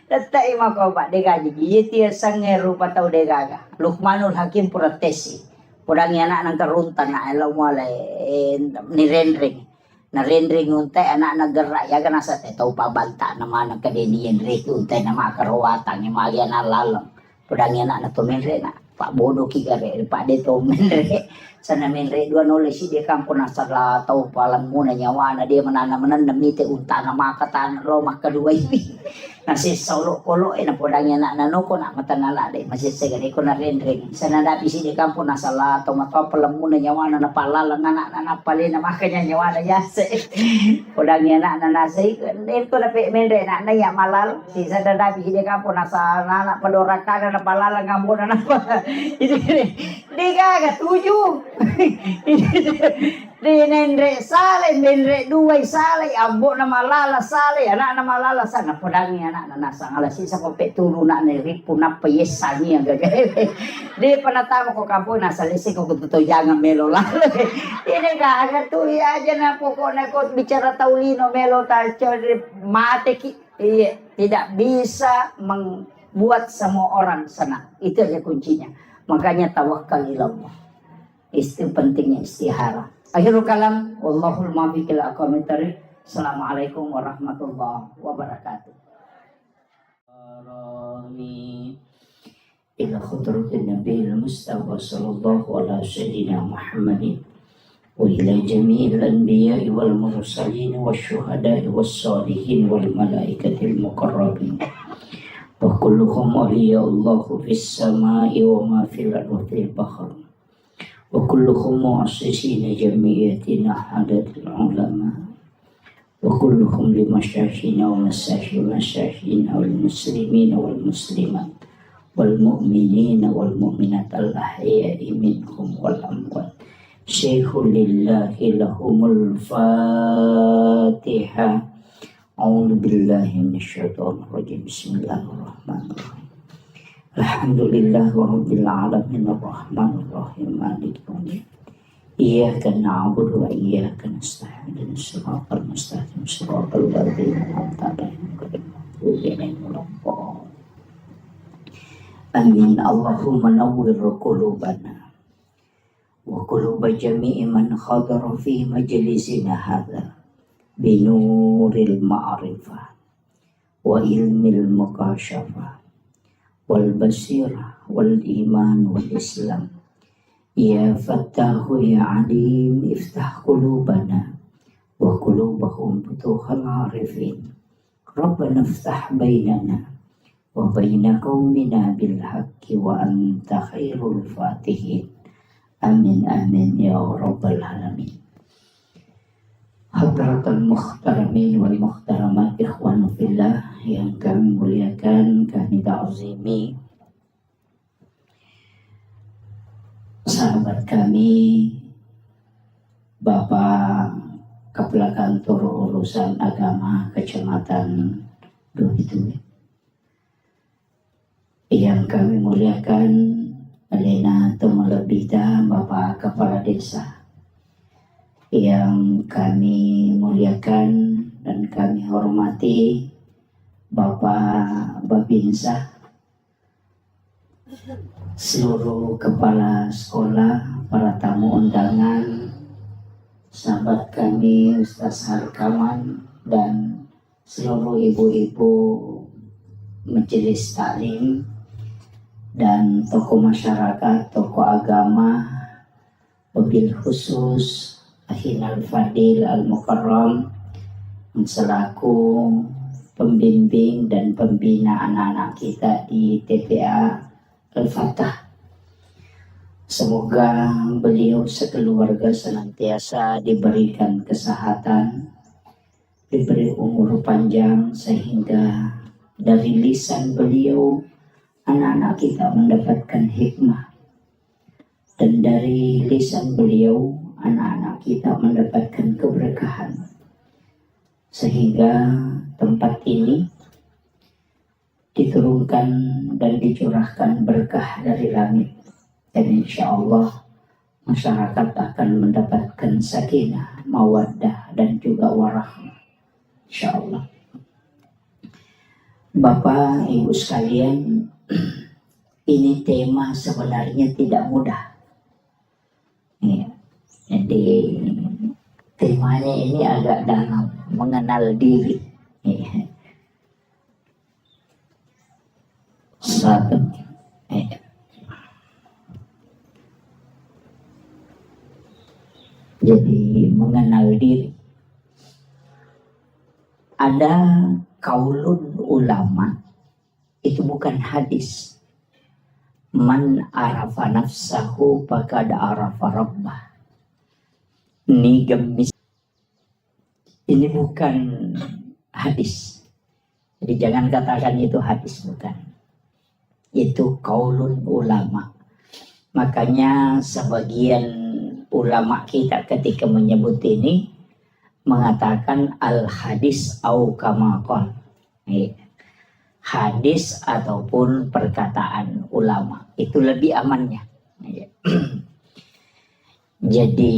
tetap imako Pak dia jadi dia sange rupa tahu dia gaga Lukmanul Hakim protesi purangnya anak nang karuntan na elaw mo alay ni rendring na rendring untay anak naggerak ya kana sa taw pabanta naman ang kadeniyan rek untay na makarawatan ni magya na lalang pudangnya anak na tumenre na Pak bodoh kigare Pak de tumenre sana menre dua nole si dia kampo nasala taw palang muna nyawa na dia mananamanan namite unta na makatan lo makadua ini nasi solo kolo na pudangnya anak nanoko na matanala de masih segare ko na rendring sana dapi si dia kampo nasala taw mataw palang muna nyawa na napalalang anak na napali na makanya nyawa na yase pudangnya anak na nasi ko na menre na ya malal si sana dapi si dia kampo nasala na padoraka na napalalang ngambo na napa itu dia kagak tujuh di nendre sale nendre dua sale ambo na malala sale anak na malala sana podangi anak na nasang ala sisa ko petulu na ripu na payesani ang gagawin di panatama ko kampo na salisi ko kututo jangan melo lalo ini kagak tuh ya aja na pokoknya ko bicara taulino melo taco mate iya tidak bisa membuat semua orang senang itu aja kuncinya makanya tawakal ilallah itu pentingnya istihara. Akhirul kalam wallahul muwaffiq ila aqwamit thariq. Assalamualaikum warahmatullahi wabarakatuh. السلام إلى خضرة النبي المصطفى صلى الله على سيدنا محمد وإلى جميع الأنبياء والمرسلين والشهداء والصالحين والملائكة المقربين وكلهم أولياء الله في السماء وما في الأرض وفي البحر وكلهم مؤسسين جمعيتنا عدد العلماء وكلهم لمشايخنا ومشايخنا والمسلمين والمسلمات والمؤمنين والمؤمنات الأحياء منهم والأموات. شيخ لله لهم الفاتحة. أعوذ بالله من الشيطان الرجيم. بسم الله الرحمن الرحيم. الحمد لله رب العالمين الرحمن الرحيم مالك يوم الدين. إياك نعبد وإياك نستعين الصراط المستقيم صراط الذين أنعمت عليهم غير المغضوب عليهم ولا الضالين. آمين. اللهم نور قلوبنا وقلوب جميع من حضر في مجلسنا هذا بنور المعرفة وعلم المكاشفة والبصيرة والإيمان والإسلام. يا فتاح يا عليم افتح قلوبنا وقلوبهم فتوح العارفين. ربنا افتح بيننا وبين قومنا بالحق وأنت خير الفاتحين. Amin amin ya rabbal alamin. Hadratul muhtaramin wal muhtaramat ikhwan fillah yang kami muliakan, kami ta'zimi sahabat kami Bapak Kepala Kantor Urusan Agama Kecamatan Duhitu, yang kami muliakan Alena Tumalabida, Bapak Kepala Desa, yang kami muliakan dan kami hormati Bapak Babinsa, seluruh kepala sekolah, para tamu undangan, sahabat kami Ustaz Harkaman, dan seluruh ibu-ibu majelis taklim dan tokoh masyarakat, tokoh agama, wabil khusus Ahinal Fadil Al-Mukarram selaku pembimbing dan pembina anak-anak kita di TPA Al-Fatah. Semoga beliau sekeluarga senantiasa diberikan kesehatan, diberi umur panjang, sehingga dari lisan beliau anak-anak kita mendapatkan hikmah, dan dari lisan beliau anak-anak kita mendapatkan keberkahan, sehingga tempat ini diturunkan dan dicurahkan berkah dari langit, dan insya Allah masyarakat akan mendapatkan sakinah, mawaddah, dan juga warahmah, insya Allah. Bapak Ibu sekalian, ini tema sebenarnya tidak mudah. Ya, jadi temanya ini agak dalam, mengenal diri. Ya. Satu. Ya. Jadi mengenal diri. Ada kaulun ulama, itu bukan hadis. Man arafa nafsahu faqad arafa rabbah. Ini gemis. Ini bukan hadis. Jadi jangan katakan itu hadis, bukan. Itu kaulun ulama. Makanya sebagian ulama kita ketika menyebut ini mengatakan al hadis au kama qala. Hadis ataupun perkataan ulama itu lebih amannya. Jadi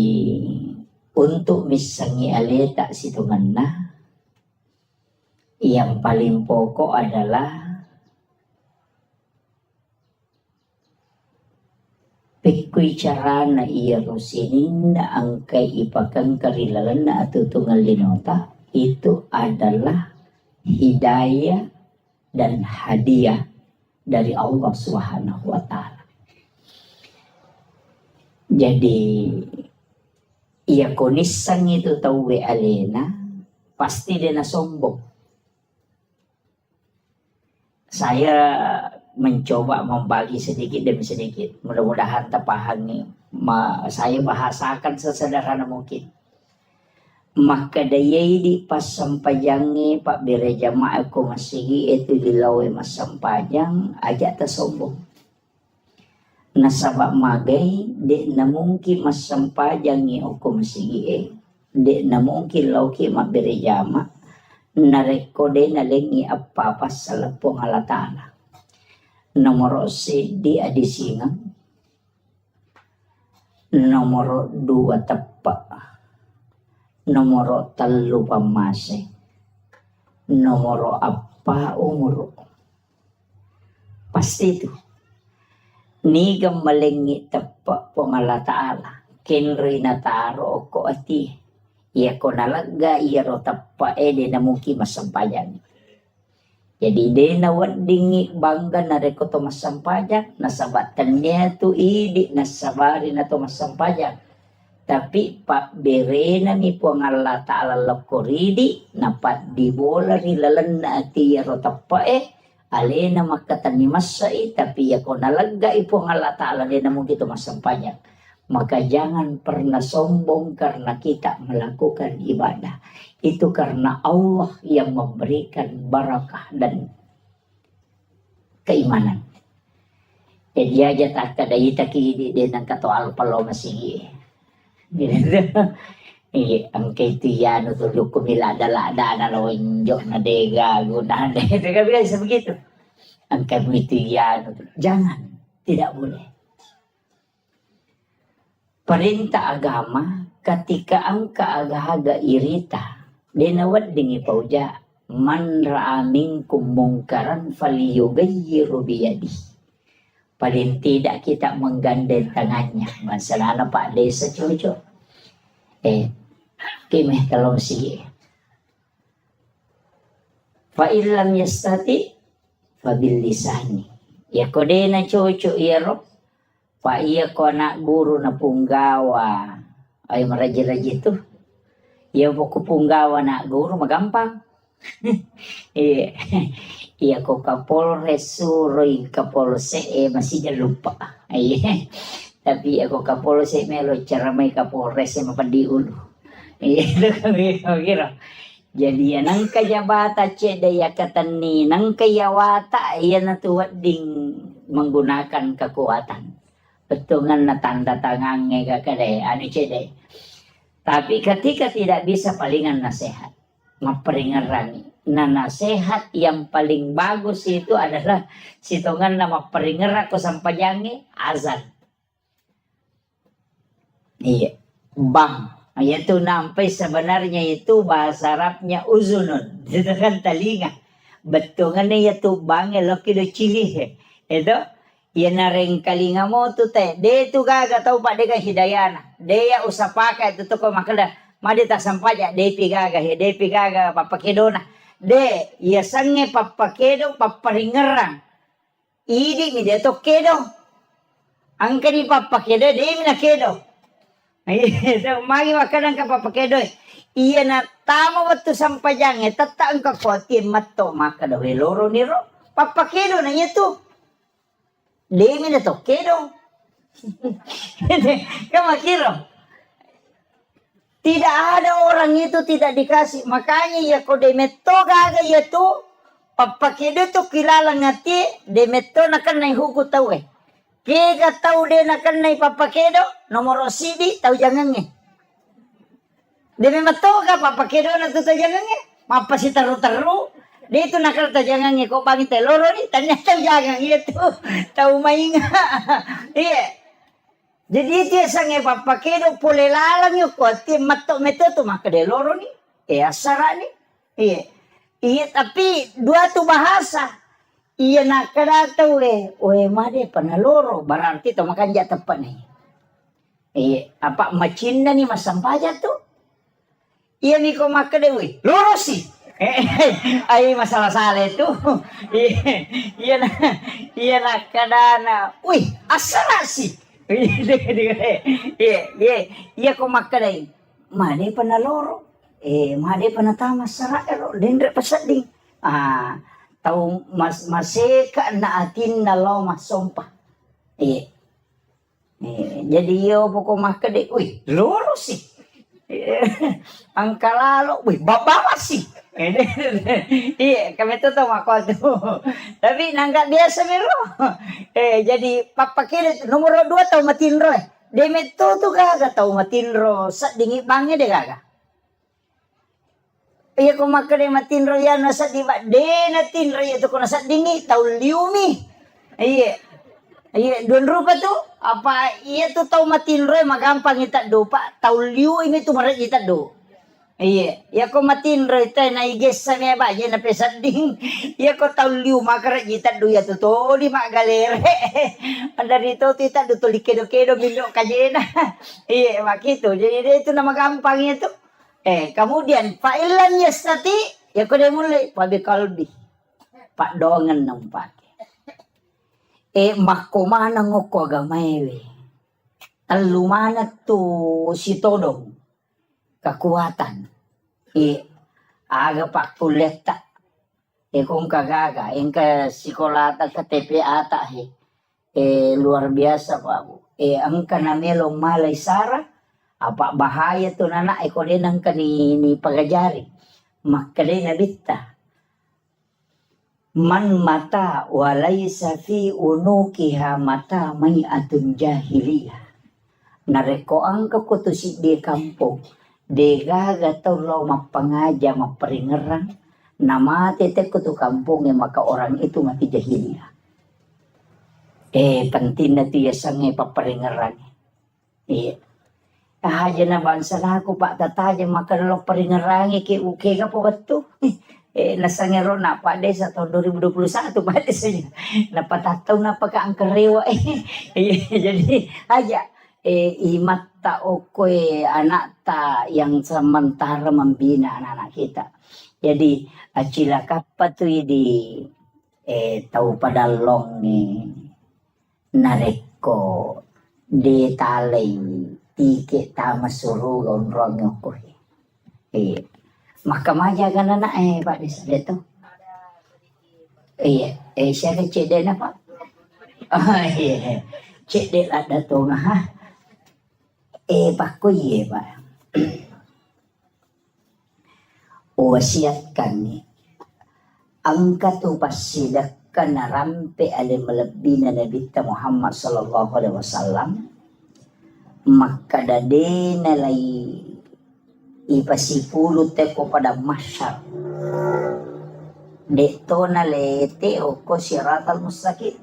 untuk misangi ale tak situ mana, yang paling pokok adalah pikui cara na iya rusinin na angkai ipakang karilalan na atutunggal linota, itu adalah hidayah dan hadiah dari Allah Subhanahu wa Ta'ala. Jadi ia konisang itu tahu alena pasti dia na sombong. Saya mencoba membagi sedikit demi sedikit. Mudah-mudahan terpahami. Saya bahasakan sesederhana mungkin. Maka dayay di pas sampajangi Pak Bire Jamaah ko masigi itu dilawe mas sampajang aja tersombong. Nasabak magay di na mungkin mas sampajangi o ko masigi di na mungkin lauki Mak Bire Jamaah narekode na lengi apa-apa sa lapong alatala. Nomor si di adisingan. Nomor 2 tepak. Nomor 3 pamase. Nomor apa umur. Pasti itu. Ni gamalengi tepak pongala ta'ala. Kenri na taro ko ati. Iya ko nalaga iya ro tepak de na mungkin masampayan. Jadi de na wadingi bangga na reko to masampayan. Nasabatannya tu idi nasabari na to masampayan. Tapi Pak Bire na ni po ang Allah Ta'ala lakoridi na pat di bola rilalan na ati yaro tapa ale na makatan ni masai tapi ya ko nalaga ipo ang Allah Ta'ala di na mungkin to masampayan. Maka jangan pernah sombong karena kita melakukan ibadah. Itu karena Allah yang memberikan barakah dan keimanan. Jadi aja tak kadai taki di nang kato alpalo masigi. Ang kay tiyano tulog kumilada-lada na loinjo na dega gunahan. Itu kan bisa begitu. Ang kay tiyano jangan, tidak boleh. Perintah agama ketika ang kaagahaga irita dinawad dingi pauja man ra'a minkum mungkaran falyughayyiru biyadi. Paling tidak kita menggandeng tangannya. Masalah Pak Desa cucu. Kimeh kalau sige. Fa illam yastati fa bil lisani. Ya kode na cucu iro. Pa iya ko na guru na punggawa. Ay maraji-raji tu. Iya ko punggawa na guru magampang. Iya ko Kapolres Suroy Kapolse masih jangan lupa. Tapi ako Kapolse melo cara may Kapolres mapadiulo. Itu kami kira. Jadi nang kajabata cedaya katani nang kayawata iya natuwad ding menggunakan kekuatan. Betungan na tanda tangannya kakade anu cede. Tapi ketika tidak bisa palingan nasihat, maperingeran. Nah nasihat yang paling bagus itu adalah sitongan nama peringeran ko sampajangi azan. Iya, bang. Itu nampai sebenarnya itu bahasa Arabnya uzunun. Itu kan telinga. Betungannya itu bang eloki do cili. Itu ya nareng kalinga mo tu teh. Dia tu gaga tahu pak deka hidayana. Dia usah pakai itu tuh kok makanya madi tak sampaja. Dia pigaga papakedona. De, ya sange papakedo paparingerang. Idi mi dia to kedo. Angka di papakedo de mi na kedo. Itu magi makanan ka papakedo. Iya na tama waktu sampajang tata angka koti matto maka do loro niro. Papakedo na itu. De mi na to kedo. Kamu kira? Tidak ada orang itu tidak dikasih. Makanya ya kau demeto gaga ya tu. Papakedo tu kilala ngati. Demeto nakan nai huku tahu Kega tahu de nakan nai papakedo. Nomor sidi tahu jangannya. Demeto ka papakedo na tu tahu jangannya. Mapa si taru-taru. Dia itu nakal tahu jangannya. Kau bangi teloro ni. Tanya tahu jangan itu. Tahu mainga. Iya. Jadi itu sange papakedo pole lalang yo kuati mato meto tu maka de loro ni. Asara ni. Iya tapi dua tu bahasa. Iya nakada tu made panaloro berarti tu makan jat tepat ni. Apa macinda ni masampaja tu. Iya ni ko maka de loro si. Ay masalah itu. Iya na, iya na kadana. Uy, asara sih. Iya ko makadai. Made panaloro. Made panatama sara ero dendre pasading. Tau maseka na atin na lo masompa. Jadi yo poko makadai. Uy, loro sih. Ang kalalo, uy, babawa sih. Iya, kami tuh tahu aku tuh. Tapi nangka biasa mero. Jadi papa kira nomor 2 tahu matinro. Demet tuh kagak tahu matinro. Sa dingi bange deh kagak. Iya ko makade matinro ya nasa di ba. De natinro itu ko nasa dingi tahu liumi. Iya, 2 rupa tuh. Apa iya tuh tahu matinro magampang ita do pak. Tahu liu ini tuh maret ita do. Iya, ya ko matinro ito na iges sa niya ba, yan na pesading. Ya ko tauliw makarat kita duya to di magalere. Anda dito tita do likido-kido bindo kajena. Iya, makito. Jadi itu nama gampang itu. Kemudian pailan ya stati, ya ko dia mulai pabi kalbi. Pak dongan nang pake. Makomana ngoko agamewe. Alumana to si todong. Kekuatan. Aga pak kulit tak. Kung kagaga. Yang ke sekolah tak ke TPA tak. Luar biasa pak bu. Ang kanamelo malay sara. Apa bahaya tu nana. Ko din ang kanini pagajari. Makali na bita. Man mata walaysa fi unukiha mata may atun jahiliyah. Nareko ang kakutusik di kampung. Dega gatau lo mapangaja maperingeran nama tete kutu kampung yang maka orang itu mati jahiliyah. Penting na tiya sange paperingeran. Aja na bansa na ako pak tataja maka lo peringeran ke uke ka po gato. Nasangero na pa de sa tahun 2021 pa de saja. Napatataw na pagkaangkarewa. Jadi aja imata okoy anak ta yang sementara membina anak-anak kita. Jadi acila kapat di tahu padalong ni nareko di talay tike tama suru gondrong okoy. Makamaja kan anak pak desa deto. Siya cede na pak. Cede lah dato ha. Paku ye pak. Wasiatkan ni. Angkat upasidakan narampe alim melebih na Nabi Muhammad sallallahu alaihi wasallam. Maka dade nalay ipasipulo teko pada masyar. Deto nalete oko siratal mustaqim.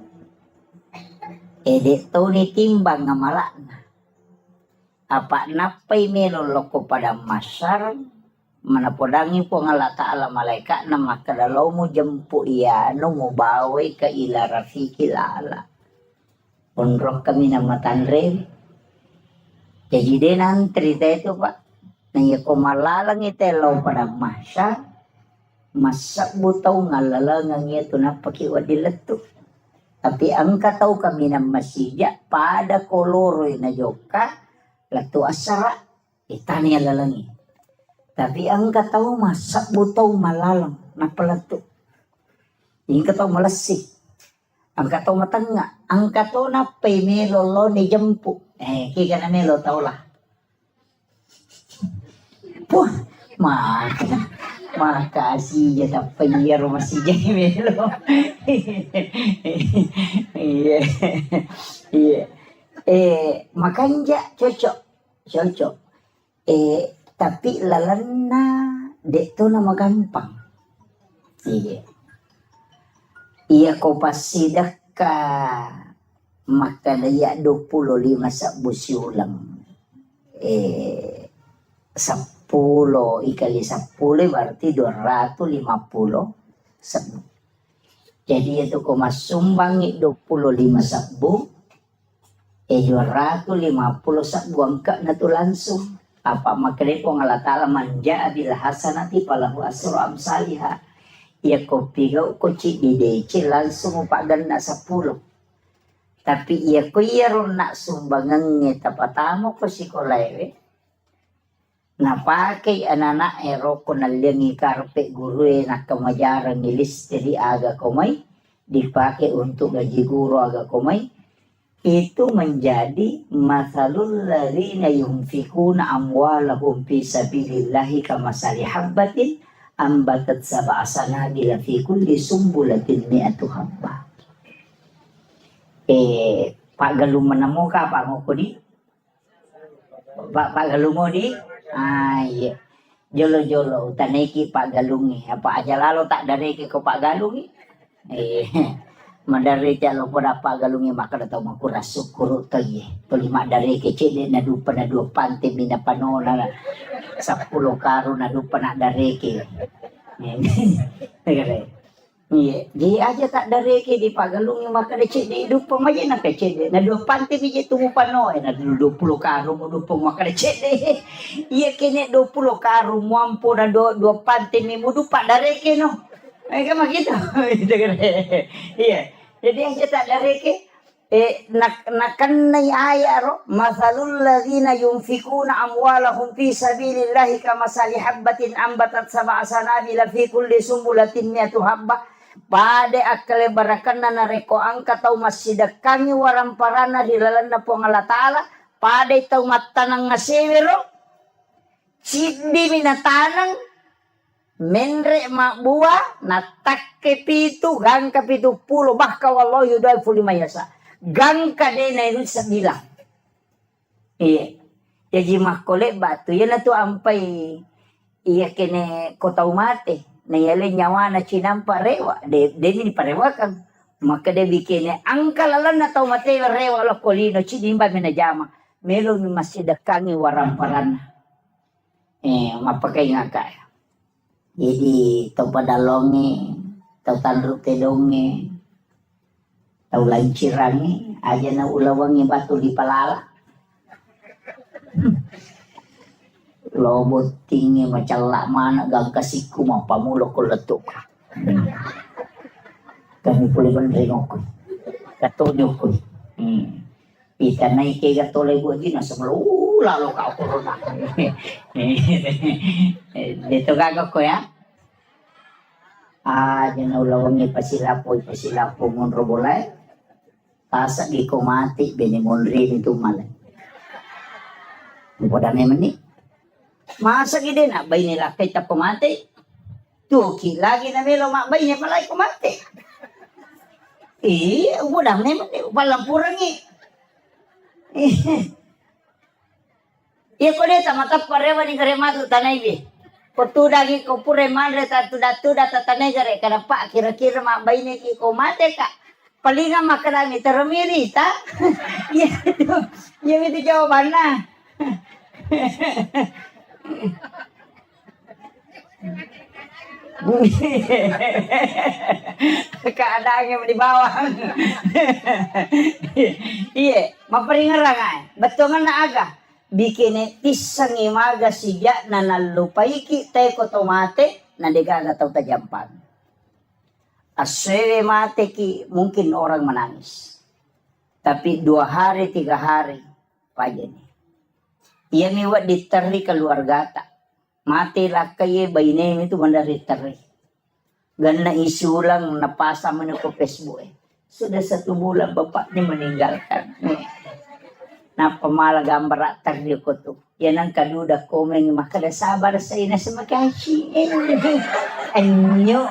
Deto ni timbang ngamalakna. Apa napay meloloko pada masyar manapodangi po nga ta'ala malaika na makadalaw mo jampu iya no mo bawe ka ila rafiki lala. Unrok kami na matanre. Jadi din ang trita ito pa. Nang ko malalang itelaw pada masyar masak butaw nga lalangang ito na pakiwadilat to. Tapi ang kataw kami na masija pada koloroy na joka latu asara itani lalangi. Tapi ang kataw masak butaw malalang na palato. Yung kataw malasik. Ang kataw matanga. Ang kataw na pay melolo ni jampu. Kika na melo tao lah. Puh, makasih ya tapi ya masih jadi melo. Iya. Makanya cocok. Tapi lalana dek tu nama gampang. Iya kau pasti dah maka daya 25 sabusi ulang. 10 ikali 10 berarti 250 sabu. Jadi itu kau masumbangi 25 sabu. 250 sabu angka na tu langsung. apa makanya po Allah Ta'ala manja bil hasanati falahu asru amsalihah. Ya ko pigaw ko ci didece langsung pak ganda 10. Tapi iya ko ron nak sumbangan nge tapatamo ko si kolewe. Napake anak ero ko naliangi karpe guru na kamajaran nilis jadi aga komay dipakai untuk gaji guru aga komay. Itu menjadi masalul ladzina yunfikuna amwalahum fi sabilillahi kamasali habbatin ambatat sab'a sanabila fi kulli sumbulatin mi'atu habbah. Pak Galung menemu ka Pak Ngoko di? Pak Galung mo di? Iya. Jolo-jolo taneki Pak Galungi. Apa aja lalu tak dareki ko Pak Galungi? Madari jalo pada Pak Galungi maka datang makura syukur tagi. Tuli mak dareki cede na dupa na dua pante mina panola 10 karo na dupa na dareki. Iya, dia aja tak dareki di Pak Galungi maka de cede dupa maja na ke cede na dua pante biji tumu pano na 20 karo mo dupa maka de cede. Iya kene 20 karo mampu na dua pante mi mo dupa dareki no. Kan begitu. Iya. Jadi aja tak dareki nakan nay aya ro masalul ladzina yunfikuna amwalahum fi sabilillahi kamasali habbatin ambatat sab'a sanabila fi kulli sumbulatin mi'atu habbah. Pade akale barakanna nareko angka tau masidakangi waramparana di lalanda po Allah Ta'ala. Pade tau matanang ngasewero. Sidi minatanang. Menre mak buah natakke pitu gang ka 70 bahka wallahu yudaifu lima yasa. Gang ka de na itu 9. Iya. Jadi makole batu ya na tu ampai iya kene kota umate. Na yale nyawa na cinampa rewa. De ni parewakan. Maka de bikene angka lalan na tau mate rewa lo kolino cinimba minajama. Melo mi masih dekangi waramparan. Mapakai ngaka. Jadi tau padalonge, tau tandruk tedonge, tau lancirange, aja na ulawangi batu di palala. Lobot tinggi macam lak mana gang kasiku mau pamulo ko letuk. Kami pulih bandrengok. Katonyo ko. Kita naik ke gatole gua gina sebelum lalu kau corona. Dito gagawin ko ya. Diyan na ulawangi pasilapo ngon robolay. Tasa di ko mati binimonri nito malay. Muda naman ni. Masa gede na bay nila kita pumati. Tuki lagi na melo makbay niya palay kumati. Muda naman ni palampurang Iya ko deta matap parewa ni gare matu tanay bi. Kotu dagi ko pure manre ta tuda tanay gare kada pa kira-kira mak bayne ki ko mate ka. Palinga makarami termiri ta. Iya itu jawabannya. Keadaannya di bawah. Iya, maperingarangan. Betul na aga. Bikin tisang imaga siya na nalupaiki teko tomate na degaga tau tajampan. Aswe mate ki mungkin orang menangis. Tapi 2 hari 3 hari paja nih. Iya miwat diteri keluarga tak. Mati lah kaya bayine itu mandari teri. Gana isulang napasa mana ko Facebook Sudah 1 bulan bapaknya meninggalkan. Na pamala gambar teri ko to. Yan ang kaduda komen makada sabar sa ina sa makashi. Anyo.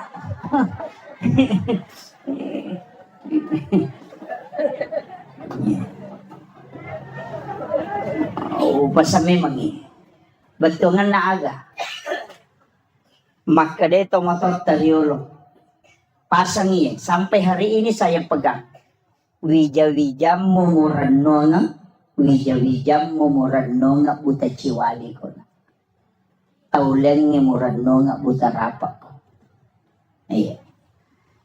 Pasame magi. Betungan na aga. Maka dito matotariolo. Pasang iya. Sampai hari ini saya pegang. Wija-wija mumuranonga. Wija-wija mumuranonga buta ciwali ko na. Tauleng mumuranonga buta rapak ko. Iya.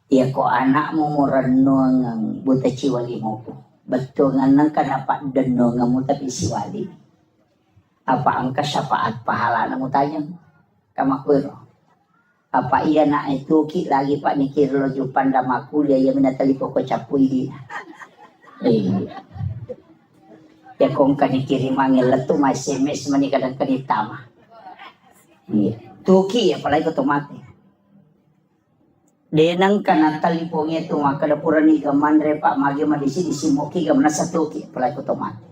Iya ko anak mumuranonga buta ciwali mo ko. Betungan nang kanapak denonga mo tapi siwali. Apa ang kasyafaat pahala na mo tayang kamakwero. Apa iya na itu ki lagi pak nikir lo jupan damaku dia yang minatali ko capuy di. Ya kung kanikirim angin letu may SMS manikadang kanitama. Tuki apalagi ko tumati. Denang kanatali po nga ito makadapuran ni gamandre pak magi madisi disimuki gamna sa tuki apalagi ko tumati.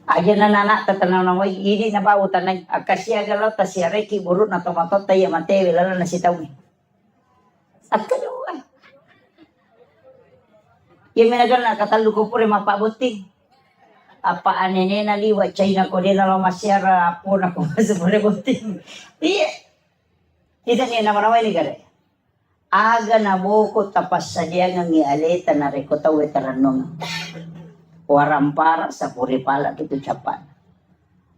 Aja na nana tatanaw na mo ini na ba utanay akasya galaw ta siya reki burut na tomato tayo mate wala na sitaw ni at kaduwa yung minagal na katalo ko po rin mapabuti apa anene na liwa China ko din na lang masyara po na kung sa po buti iya kita niya naman naway ni gare aga na buko tapas sa diya nga ngialeta na rekotaw etaranong warampara sa puripala kito Japan.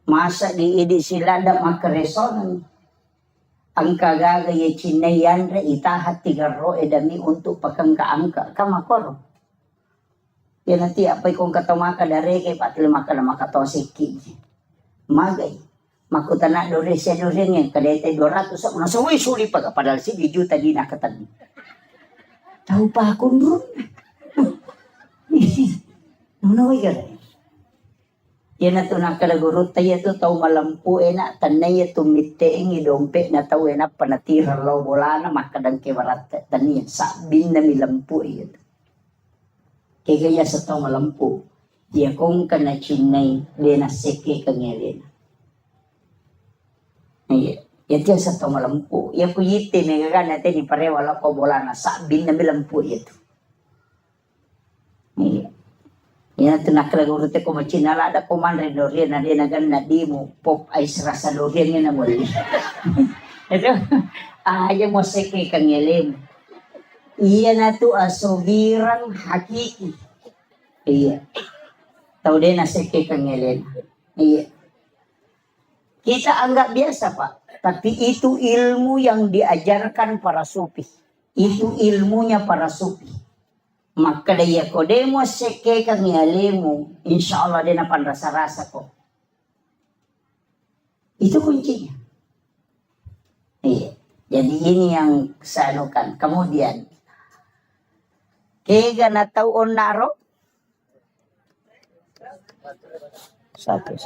Masa diidi sila da makareson ang kagagaya chinayan re itahat tigaro edami untuk pagkangkaangka kamakoro. Yan nanti apay kung katumaka dare kay patlima ka na makatosiki. Magay. Makutana dore siya dore nga kadete 200 sa una suwi-suli pag padal si di juta di nakatan. Tahu pa akong doon. Nunoy ka rin. Yan na ito nakalagurot tayo ito tao malampu na tanay ito miteing idompe na tao na panatira law wala na makadang kiwarat taniyan sabin na milampu ito. Kaya kaya sa tao malampu diya kong kanachinay di na seke kanyalin. Yan diya sa tao malampu. Yan ko yite may gagana natin iparewala ko wala na sabin na milampu ito. Yan ito nakalagurute ko machinala da ko man rin dorian na din nagan na di mo pop ay rasa dorian nga na mo. Ito, ayaw mo seke kang yalim. Iya na to asubirang hakiki. Iya. Tau din na seke kang yalim. Iya. Kita anggap biasa pak. Tapi itu ilmu yang diajarkan para sufi. Itu ilmunya para sufi. Maka daya ko demo seke kang yalimu, insya Allah dia napan rasa-rasa ko. Itu kuncinya. Iya. Jadi ini yang sanukan. Kemudian, kega na taon naro? Satu.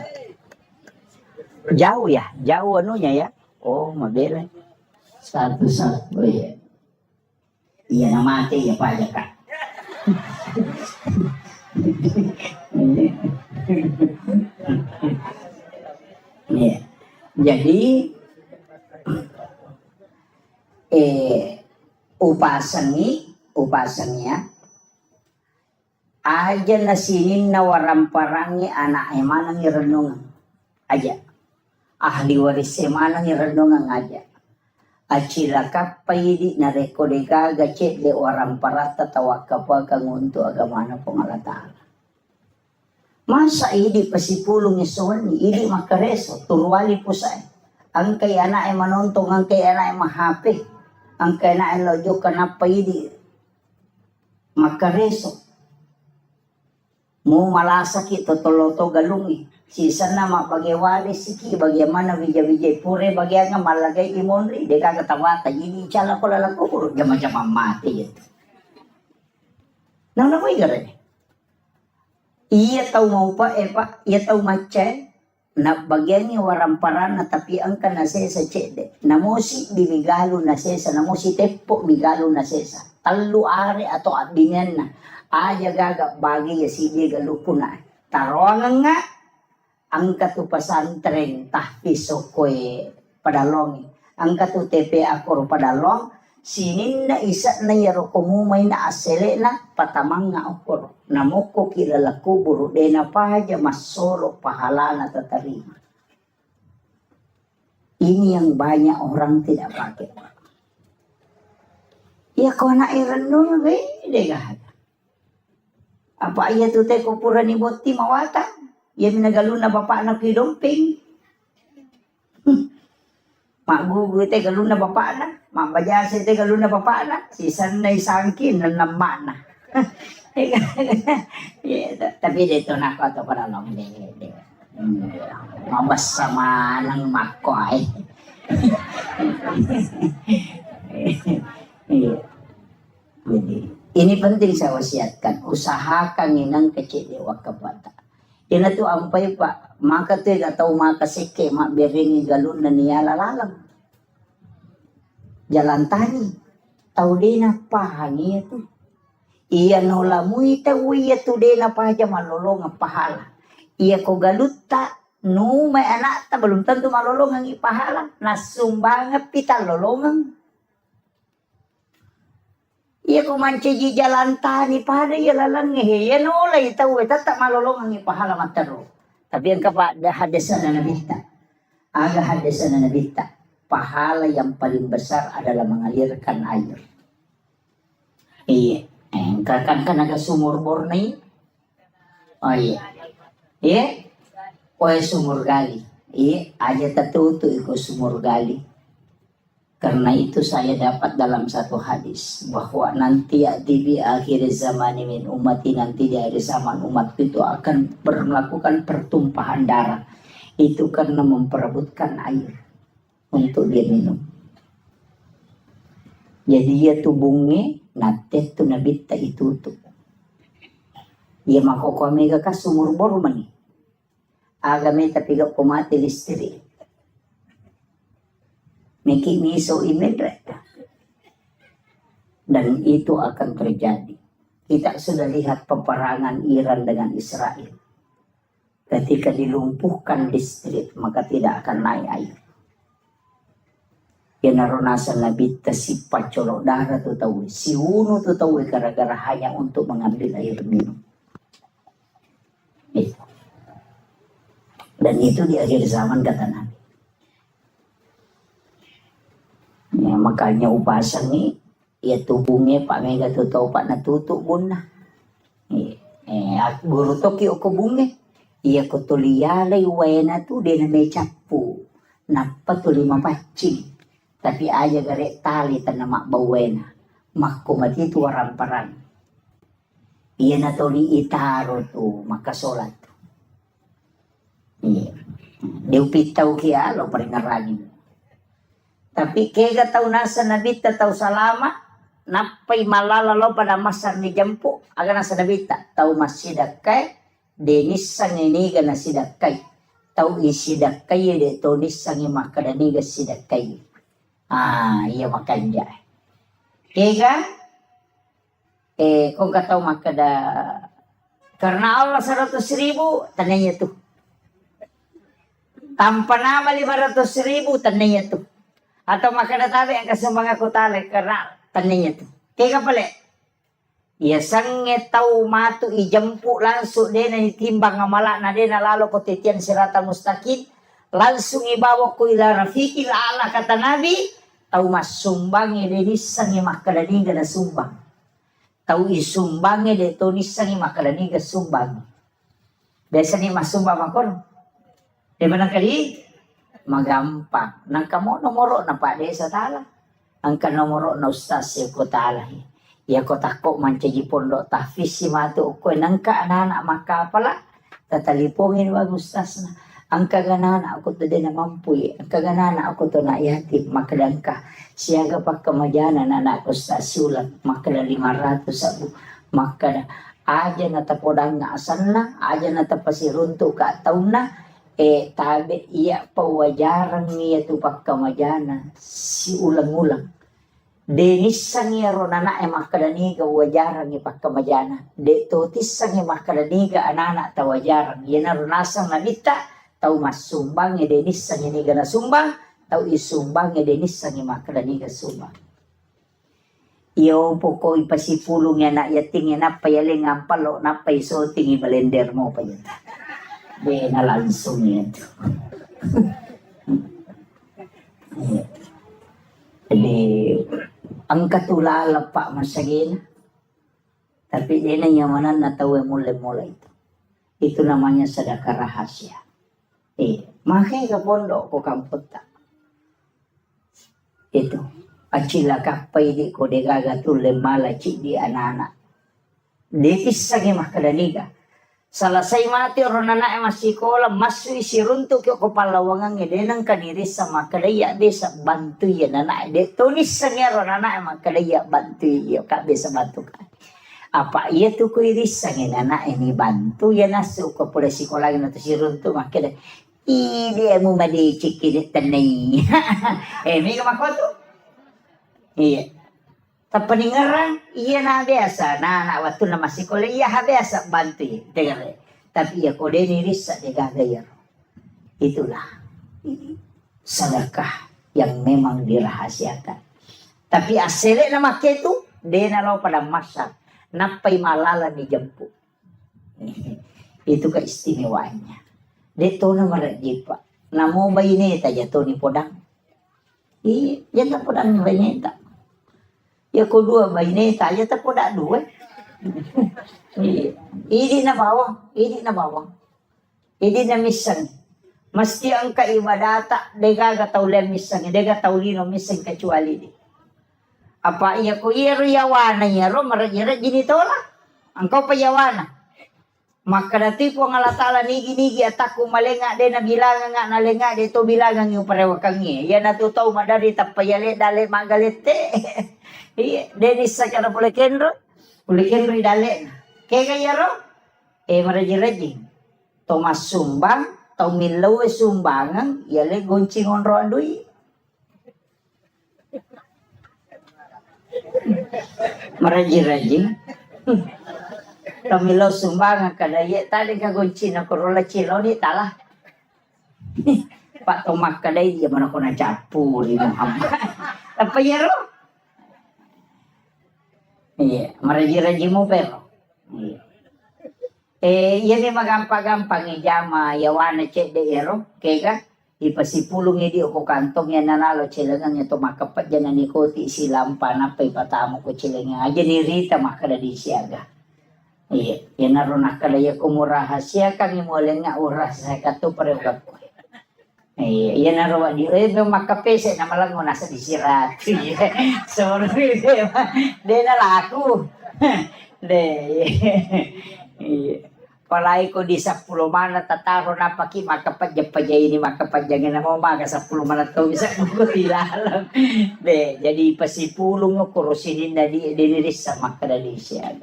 Jauh ya, jauh anunya ya. Oh, mabela. Satu. Oh iya. Iya na mati ya pajak kak. Ya. Jadi upasangnya aja nasinin na waramparangi anak emanang irenungan aja ahli waris emanang irenungan aja acila kapay na rekodega gacet de orang parata tawa kapal kanguntu agamana pangalataala. Masa idi pasipulong isuan idi makareso turwali po sa ang kay ana ay manontong ang kay ana ay mahape ang kay ana ay lojo kanapa idi makareso mo malasaki totoloto galungi sisa na mapagewali siki bagaimana vijay pure bagian nga malagay imonri de kagatawata ini chala ko lalako puro jama-jama mati gitu. Nang nakoy gare. Iya tau mau pa pak iya tau macay na bagian ni waramparan na tapi ang kana sesa cede namosi bimigalo na sesa namosi tepo migalo na sesa tallu are atau abingan na aja gaga bagi ya sidi galupuna tarongan nga ang katupasan tren tahpiso koe padalong ang katu TP akor padalong sinin na isa na yaro kumumay na asele na patamang nga akor namuko kilala kuburo de na pahaja masolo pahala na tatarima. Ini yang banyak orang tidak pakai. Ya kau na irenung de gahada. Apa iya tu te kupura ni boti mawata? Ya minagalo na bapak na kidomping. Mak gugu te galo na bapak na. Mak bajase te galo na bapak na. Si sanay sangkin na namana. Tapi dito na ako ito para lang. Mabas sama ng makoy. Jadi, ini penting saya wasiatkan. Usahakan inang kecil wag kabata. Ina to ampay pa. Maka to tahu maka sike mak beringi galun na niya lalalang. Jalan tani. Tahu din na pahangi ito. Iya nola muita uya tu din na pahaja malolong ang pahala. Iya ko galuta. No may anak ta belum tentu malolong ang ipahala. Nasumbang pita lolongan. Iya ko manci jalan tani pada iya lalang iya nola ita uya tak malolong ang ipahala mataro. Tapi ang kapa hadasan na nabita. Aga hadasan na nabita. Pahala yang paling besar adalah mengalirkan air. Iya. Kan naga sumur bornei. Oh iya. Iya. Oh sumur gali. Iya. Aja tertutup ikut sumur gali. Karena itu saya dapat dalam satu hadis. Bahwa nanti di akhir zaman min umati nanti di akhir zaman umat itu akan melakukan pertumpahan darah. Itu karena memperebutkan air. Untuk dia minum. Jadi dia tubungnya nateh tu nabita itu tu. Ia makoko mega ka sumur bor mani. Agame tapi gak pemati listrik. Meki miso imedre. Dan itu akan terjadi. Kita sudah lihat peperangan Iran dengan Israel. Ketika dilumpuhkan listrik maka tidak akan naik air. Yang naronasan nabita si pacolok darah tu tahu, si uno tu tahu gara-gara hanya untuk mengambil air minum. Itu. Dan itu di akhir zaman kata Nabi. Ya, makanya upasan ni, ya tubungnya Pak Mega tu tahu Pak natutuk bunna. Guru toki o kubungnya, iya kutuliyalay wena tu dia na capu, napa tu 5 pacing. Tapi aja garek tali tanamak bawena. Makumati itu waramparang. Iya na toli itaro tu makasolat. Iya. Diupitaw kia lo paringaragin. Tapi kaya tahu nasa nabita tahu salama. Napay malala lo pada masar ni jampu. Aga nasa nabita. Tahu masidakay. Denis sang iniga na sidakay. Tahu isidakay de tonis sang imakadaniga sidakay. Iya makan dia. Kega, kung kataw makada, karena Allah 100.000, tananya tuh. Tanpa nama 500.000, tananya tuh. Atau makada tabi ang kasambang ako tali, karena tananya tuh. Kega pala, iya sange tau matu ijampu langsung dia na itimbang ngamala na dia na lalo ko titian sirata mustaqim, langsung ibawa ko ila rafiqil ala kata Nabi. Tahu mas sumbangnya de nisangi makadaniga na sumbang. Tahu isumbangnya de to nisangi makadaniga sumbang. Biasa ni mas sumbang makon. Di mana kali magampang. Nang kamo nomoro na pa desa tala. Ang kanomoro na ustaz ya ko tala. Ya ko tako mancaji pondok tahfiz si matu ko nangka anak makapala. Tatalipongin wag ustaz na. Ang kaganana ako to din na mampuy. Ang kaganana ako to na yatim. Makadan ka. Siyaga pa kamajana na ako sa sulat. Makada 500 sabu. Makada. Aja na tapodang nga asan na. Aja na tapasirunto ka taon na. Tabi iya pawajaran niya to pa kamajana. Si ulang-ulang. Denis sang iya ronana makadaniga wajaran ni pa kamajana. De totis sang iya makadaniga anana tawajaran. Yan na ronasang nabita. Tahu mas sumbang ya denis sang ini gana sumbang, tahu isumbang ya denis sang makadani ga sumbang. Iyo poko ipasipulong ya na yating ya napayaling ampalo napaisoting ibalender mo pa yun. Be nalansong yan. Jadi ang katulala pa masagin. Tapi dia na yamanan na tahu mula-mula itu. Itu namanya sedekah rahasia. Makanya ke pondok ko kamput tak. Itu. Acila kapay di ko de gagatul lemala cik di anak-anak. Detisage makadaliga. Salasay mati ron na masih kola masui sirunto kyo ko palawangan ngedenang kaniri sa makadaya de sa bantu ya nana de tulis sa ron na makadaya bantu ya kabe sa bantu ka. Apa iya tu ko iris sa nana ini bantu ya nasu ko pula sikola na to sirunto makada. Ini mo mali cikit tanay. May kamakoto. Iya. Tapaningaran, iya na biasa. Na waktu na masih kole iya biasa bantu. Dengar. Tapi iya kode niris sa degagayar. Itulah sedekah yang memang dirahasiakan. Tapi asli nama itu dia nalau pada masa napai malala dijemput. Itu keistimewaannya. Dia tahu nama rajipa. Namo bayineta jatuh ni podang. Iya, jatuh podang ni bayineta. Ya kedua bayineta aja tak podak dua. Ini na bawang, ini na bawang. Ini na misang. Mesti angka ibadata dega gatau le misang, dega tau lino misang kecuali di. Apa iya ko iro yawana ya ro marajira gini tola. Angkau payawana. Maka dati po nga latala nigi ataku malenga de na bilangan nga nalenga de to bilangan yung parewakangi. Ya natutaw madari tapayale dale magalete. Iya, denis sa cara boleh kendro idale. Kaya kaya ro, maraji-raji. Tomas sumbang, tau milaw sumbangan, yale goncing onro andui. Maraji-raji. Tau milaw sumbangan kadaya tadi ka goncing na korola cilo ni talah. Pak Tomak kadaya dia mana ko na capur ni Muhammad. Apa ya ro? Iya, maraji-raji mo pero. Iya. Yan magampang-gampang ijama yawana cek de ero, kaya ipasipulong idi ko kantong yan nanalo cilangan ito makapat dyan na nikoti silang panapay patamo ko cilangan. Aja ni Rita makadadi siyaga. Iya, yan naroon nakalaya kumurahas siya kang imulan nga oras sa kato parewag ko. Yan na raw di makapese na malango nasa disirat. So de na laku. De. Palay ko di 10 mana tataro na paki makapadya ini makapadya na mo maga 10 mana to bisa ko dilalam. De jadi pasipulong ko rosinin na di diniris sa makadali siya.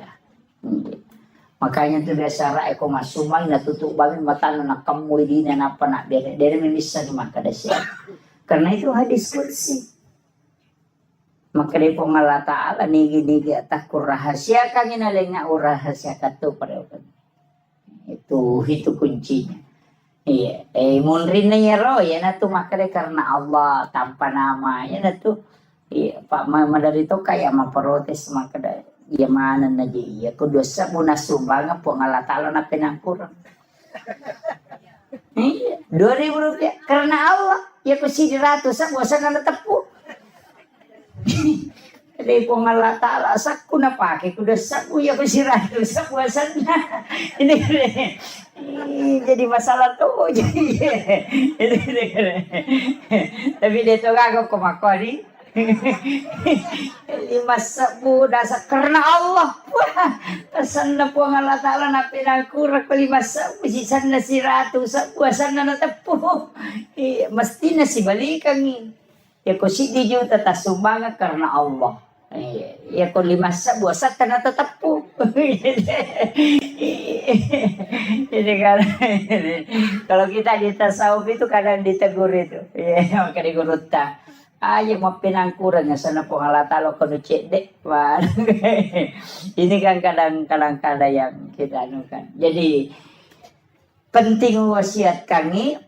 Makanya tuh biasa rai ko masumang natutup banget mata na kamu di na apa nak dari memisa di maka dasar. Karena itu hadis kursi. Maka dari Allah Ta'ala nigi atas rahasia kang inalenga rahasia katu pada itu kuncinya. Iya, munrin ya roh ya natu maka karena Allah tanpa nama ya natu. Iya, Pak Mama dari itu kayak memprotes maka dari ya mana na ya ko dosa mo nasumbangan po nga latalo na pinangkurang. 2.000 rupiah karena Allah ya ko 100 sa bosan na natapo. Dahil po nga latala sakko na pake ko dosa ko ya ko 100 sa bosan na. Jadi masalah tuh jadi. Tapi dito gago kumakori. 5 dasar karena Allah. Pesan na po ang Allah Ta'ala na pinangkurak ko 5 sisan na 100 buwasan na natapo. Mesti na si balikan ya ko si di juta tasumbangan karena Allah. Ya ko 5 buwasan na natapo. Jadi kalau kita di tasawuf itu kadang ditegur itu. Ya maka digurutah. Ayo mau pinangkuran ya sana po halatalo kono cedek. Ini kan kadang-kadang yang kita anukan. Jadi penting wasiat kami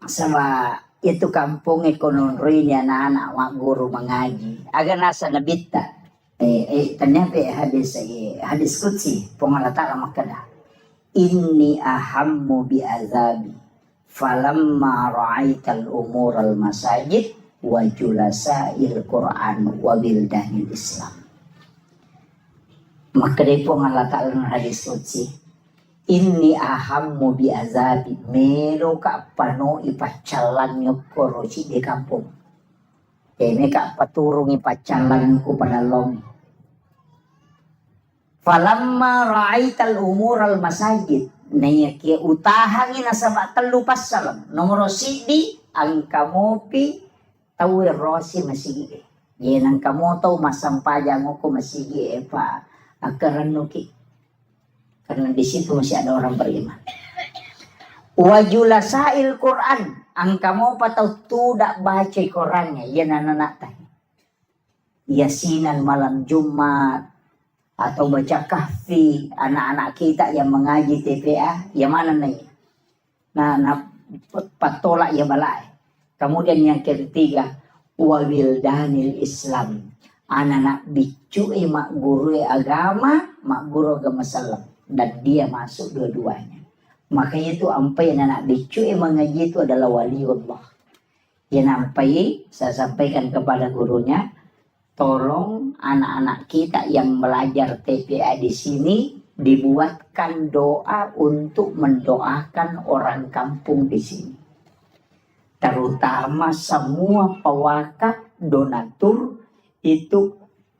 sama itu kampung ekonomi anak-anak mak guru mengaji. Agar nasa nabita. Ternyata hadis qudsi pengalatala makada. Inni ahammu bi azabi falamma ra'aital umur al masajid wa julasail Quran wa bildanil Islam. Maka dari Allah Ta'ala hadis qudsi inni ahammu bi azabi melo ka pano ipacalan nyokoro si di kampung. Ini ka paturung ipacalan ko pada long. Falamma ra'aital umural masajid. Naya kia utahangin na sa telu pasal. Nomor sidi ang kamopi tawi rosi masigi. Yan ang kamoto masampayang ko masigi pa akaranuki. Karena di situ masih ada orang beriman. Wajulasail Quran. Ang kamu patau tidak baca Qurannya. Yan anak teh. Yasinan malam Jumat atau baca kahfi, anak-anak kita yang mengaji TPA, yang mana nih? Nah patolak ya balai. Kemudian yang ketiga, wawildanil Islam, anak-anak bicu mak guru agama, mak guru agama Islam, dan dia masuk dua-duanya. Makanya itu ampai anak bicu mengaji itu adalah waliullah. Yang ampai saya sampaikan kepada gurunya, tolong anak-anak kita yang belajar TPA di sini dibuatkan doa untuk mendoakan orang kampung di sini. Terutama semua pewakaf donatur itu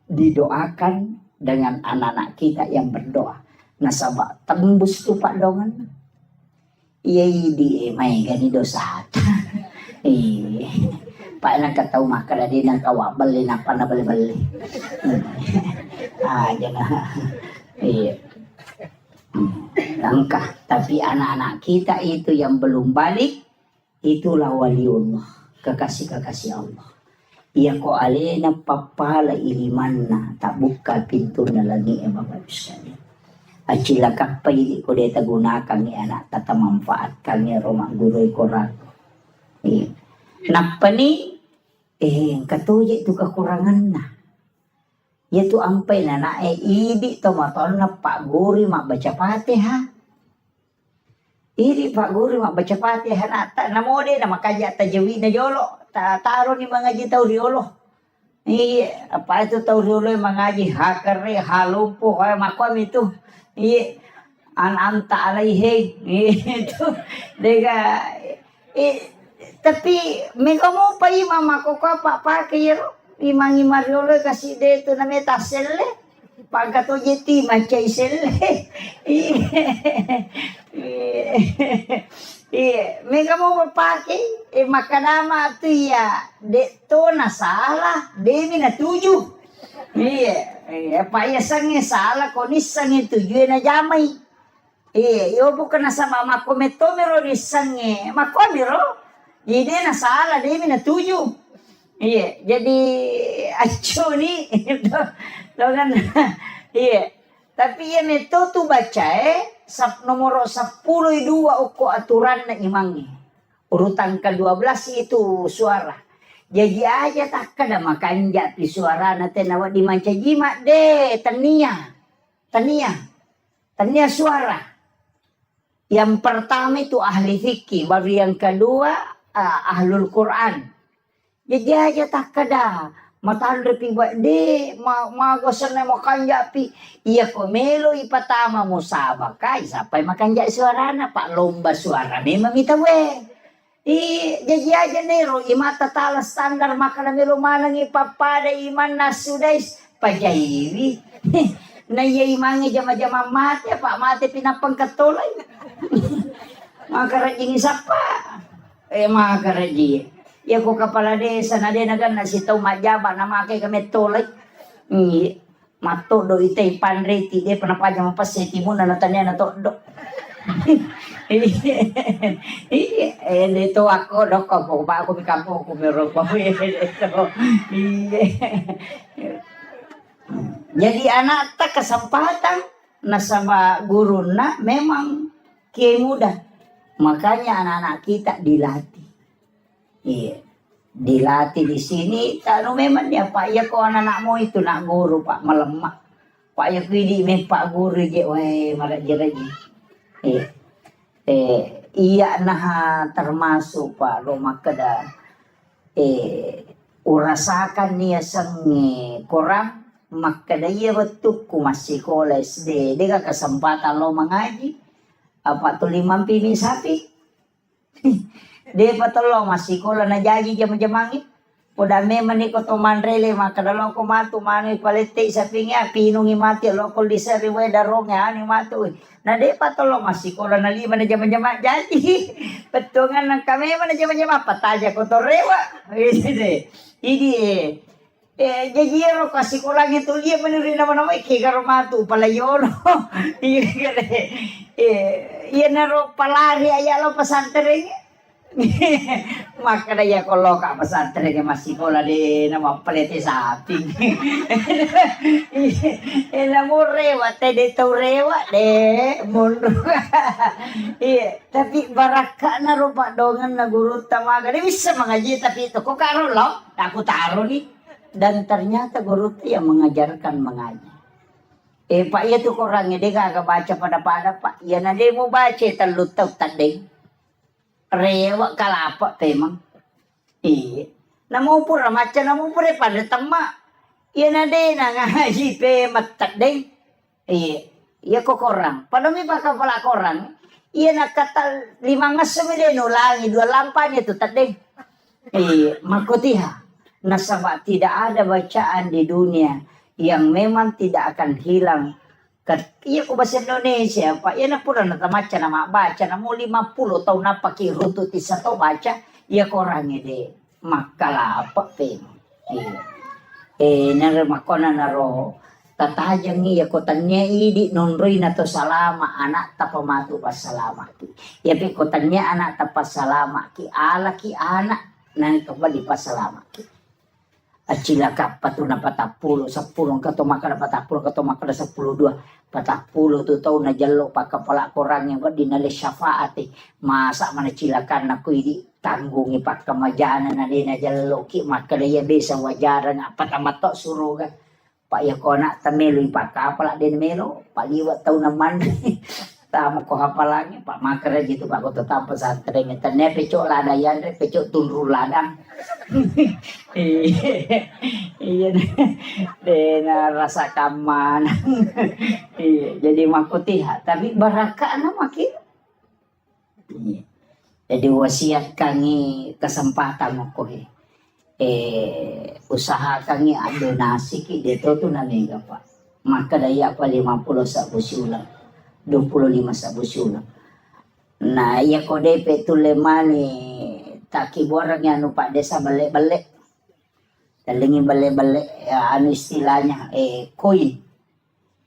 didoakan dengan anak-anak kita yang berdoa. Nasabah tembus tuh Pak Dongan. Iya di mai gani dosa. Pak nak tahu makan dia nak kawak beli nak pana beli. Jangan. Iya. Langkah. Tapi anak-anak kita itu yang belum balik, itulah waliullah, kekasih-kekasih Allah. Ia ko alena papala ilimanna, tak buka pintunya lagi Bapak sekalian. Acila kapai ko deta gunakan ni anak tata manfaatkan ni rumah guru korak. Napa ni? Katuya itu kekurangan na. Yaitu ampai na idi to matol na Pak Guru mak baca Fatihah. Idi Pak Guru mak baca Fatihah na ta namode na makaja tajawid na yolo. Taro ni mengaji tauriolo. Apa itu tauriolo mengaji hakare halumpo kaya makwam itu. Anta alaihi itu dega tapi mereka mau pa imam ako ka pakai imang imariolo kasi dito na metaselle pagkato jeti macay selle mereka mau pakai makanama tu ya dito na salah demi na tujuh payasangnya salah konisangnya tujuh na jamay yo bukan sama makometomero nisangnya makomero jadi na salah demi na tujuh jadi acu ni kan tapi ya meto tu baca nomor 10 2 uko aturan na imangnya urutan ke-12 itu suara. Jadi aja tak kada makan jati suara na tenawa di manca jimat deh tania suara. Yang pertama itu ahli fikih, baru yang kedua ahlul Quran. Jadi aja tak kada matan repi buat deh magosan na makan japi. Iya komelo ipatama mo sabak kai sampai makan jat suara na pak lomba suara memang kita weh. Jadi aja nero imata tala standar makanan melo manang ipapada iman nasudais pajairi na iya imangi jama-jama mati pak mati pinapang katolay makaraji ni sapa makaraji ya ko kapala desa na de nagan na sitaw majaba na makai kami tolay mato do itay panreti de panapaja mapaseti mo na natanya na to do itu aku dokok pak aku di kampung aku merokok jadi anak tak kesempatan nasaba guru na memang kiai muda makanya anak-anak kita dilatih dilatih di sini tahu memang ya pak ya kok anak-anakmu itu nak guru pak melemak pak ya kini pak guru je weh malah jeraji iya nah termasuk Pak Roma kada urasakan niya sang kurang makada iya betul ku masih koles de dega kesempatan lo mengaji apa tu 5 pini sapi de patolo masih kola na jadi jam-jamangi Podame maniko to manrele makadalo ko matu mani palete sa pinga pinungi mati lokol di sa riwe darong ya ani matu. Na de patolo masiko na lima na jama-jama jadi. Petungan ng kami man na jama-jama pataja ko to rewa. Idi jajiro kasi ko lang ito liya man rin naman naman ikigaro matu palayon. Iya na ro palari ayalo pasantering. Maka ya kalau kak pesantren ke masih sekolah di nama pelete sapi. Namun rewat teh tau rewat deh mundur. Iya, tapi baraka na rupa dongan na guru tamaga dia bisa mengaji tapi itu kok karo lo, aku taruh nih. Dan ternyata guru itu yang mengajarkan mengaji. Pak ya tuh orangnya dia kagak baca pada pak. Ya nanti mau baca telutau tadi. Rewa kalapa temang. Iya. Namu pura macam namu pura pada temak. Iya nade na ngaji pe matak deng. Iya. Iya kok korang. Pada mi bakal pala korang. Iya nak kata 5 ngasem deh nulangi 2 lampanya tuh tak deng. Iya. Makutiha. Nasabak tidak ada bacaan di dunia yang memang tidak akan hilang. Iya ko bahasa Indonesia pak, iya na pura na tamaca na mabaca na mo 50 tahun na pakiruto ti sa to baca, iya ko rangi de makalapa pe. Naramakona na ro tatajang iya ko tanya idi nonroy na to salama anak tapamatu pasalama ki. Iya pe ko tanya anak tapasalama ki ala ki anak nang kembali pasalama ki. Acila kapatu na 40 kato makada 40 kato makada 12 40 tu tau na jalo pa kepala korang yang dinale syafaati masa mana cilakan aku ini tanggungi pak kemajaan na dina jalo ki makada ya bisa wajaran apa tamat tok suruh kan pak ya kona tamelu pak kapala din melo pak liwat tau naman tama ko hapalangi pak makara gitu pak ko tetap pesantren tane pecok ladayan pecok tunru ladang. Iya dena rasa kaman. Iya jadi makutiha tapi baraka na makin. Iya. Jadi wasiat kangi kesempatan ko usaha kangi donasi ki dito tu na mega pak. Maka daya pa 50 sa busulang. 25 sa busulang. Nah ya ko DP tulemani taki borang yang pak desa balik-balik. Talingi balik-balik ya, anu istilahnya koin.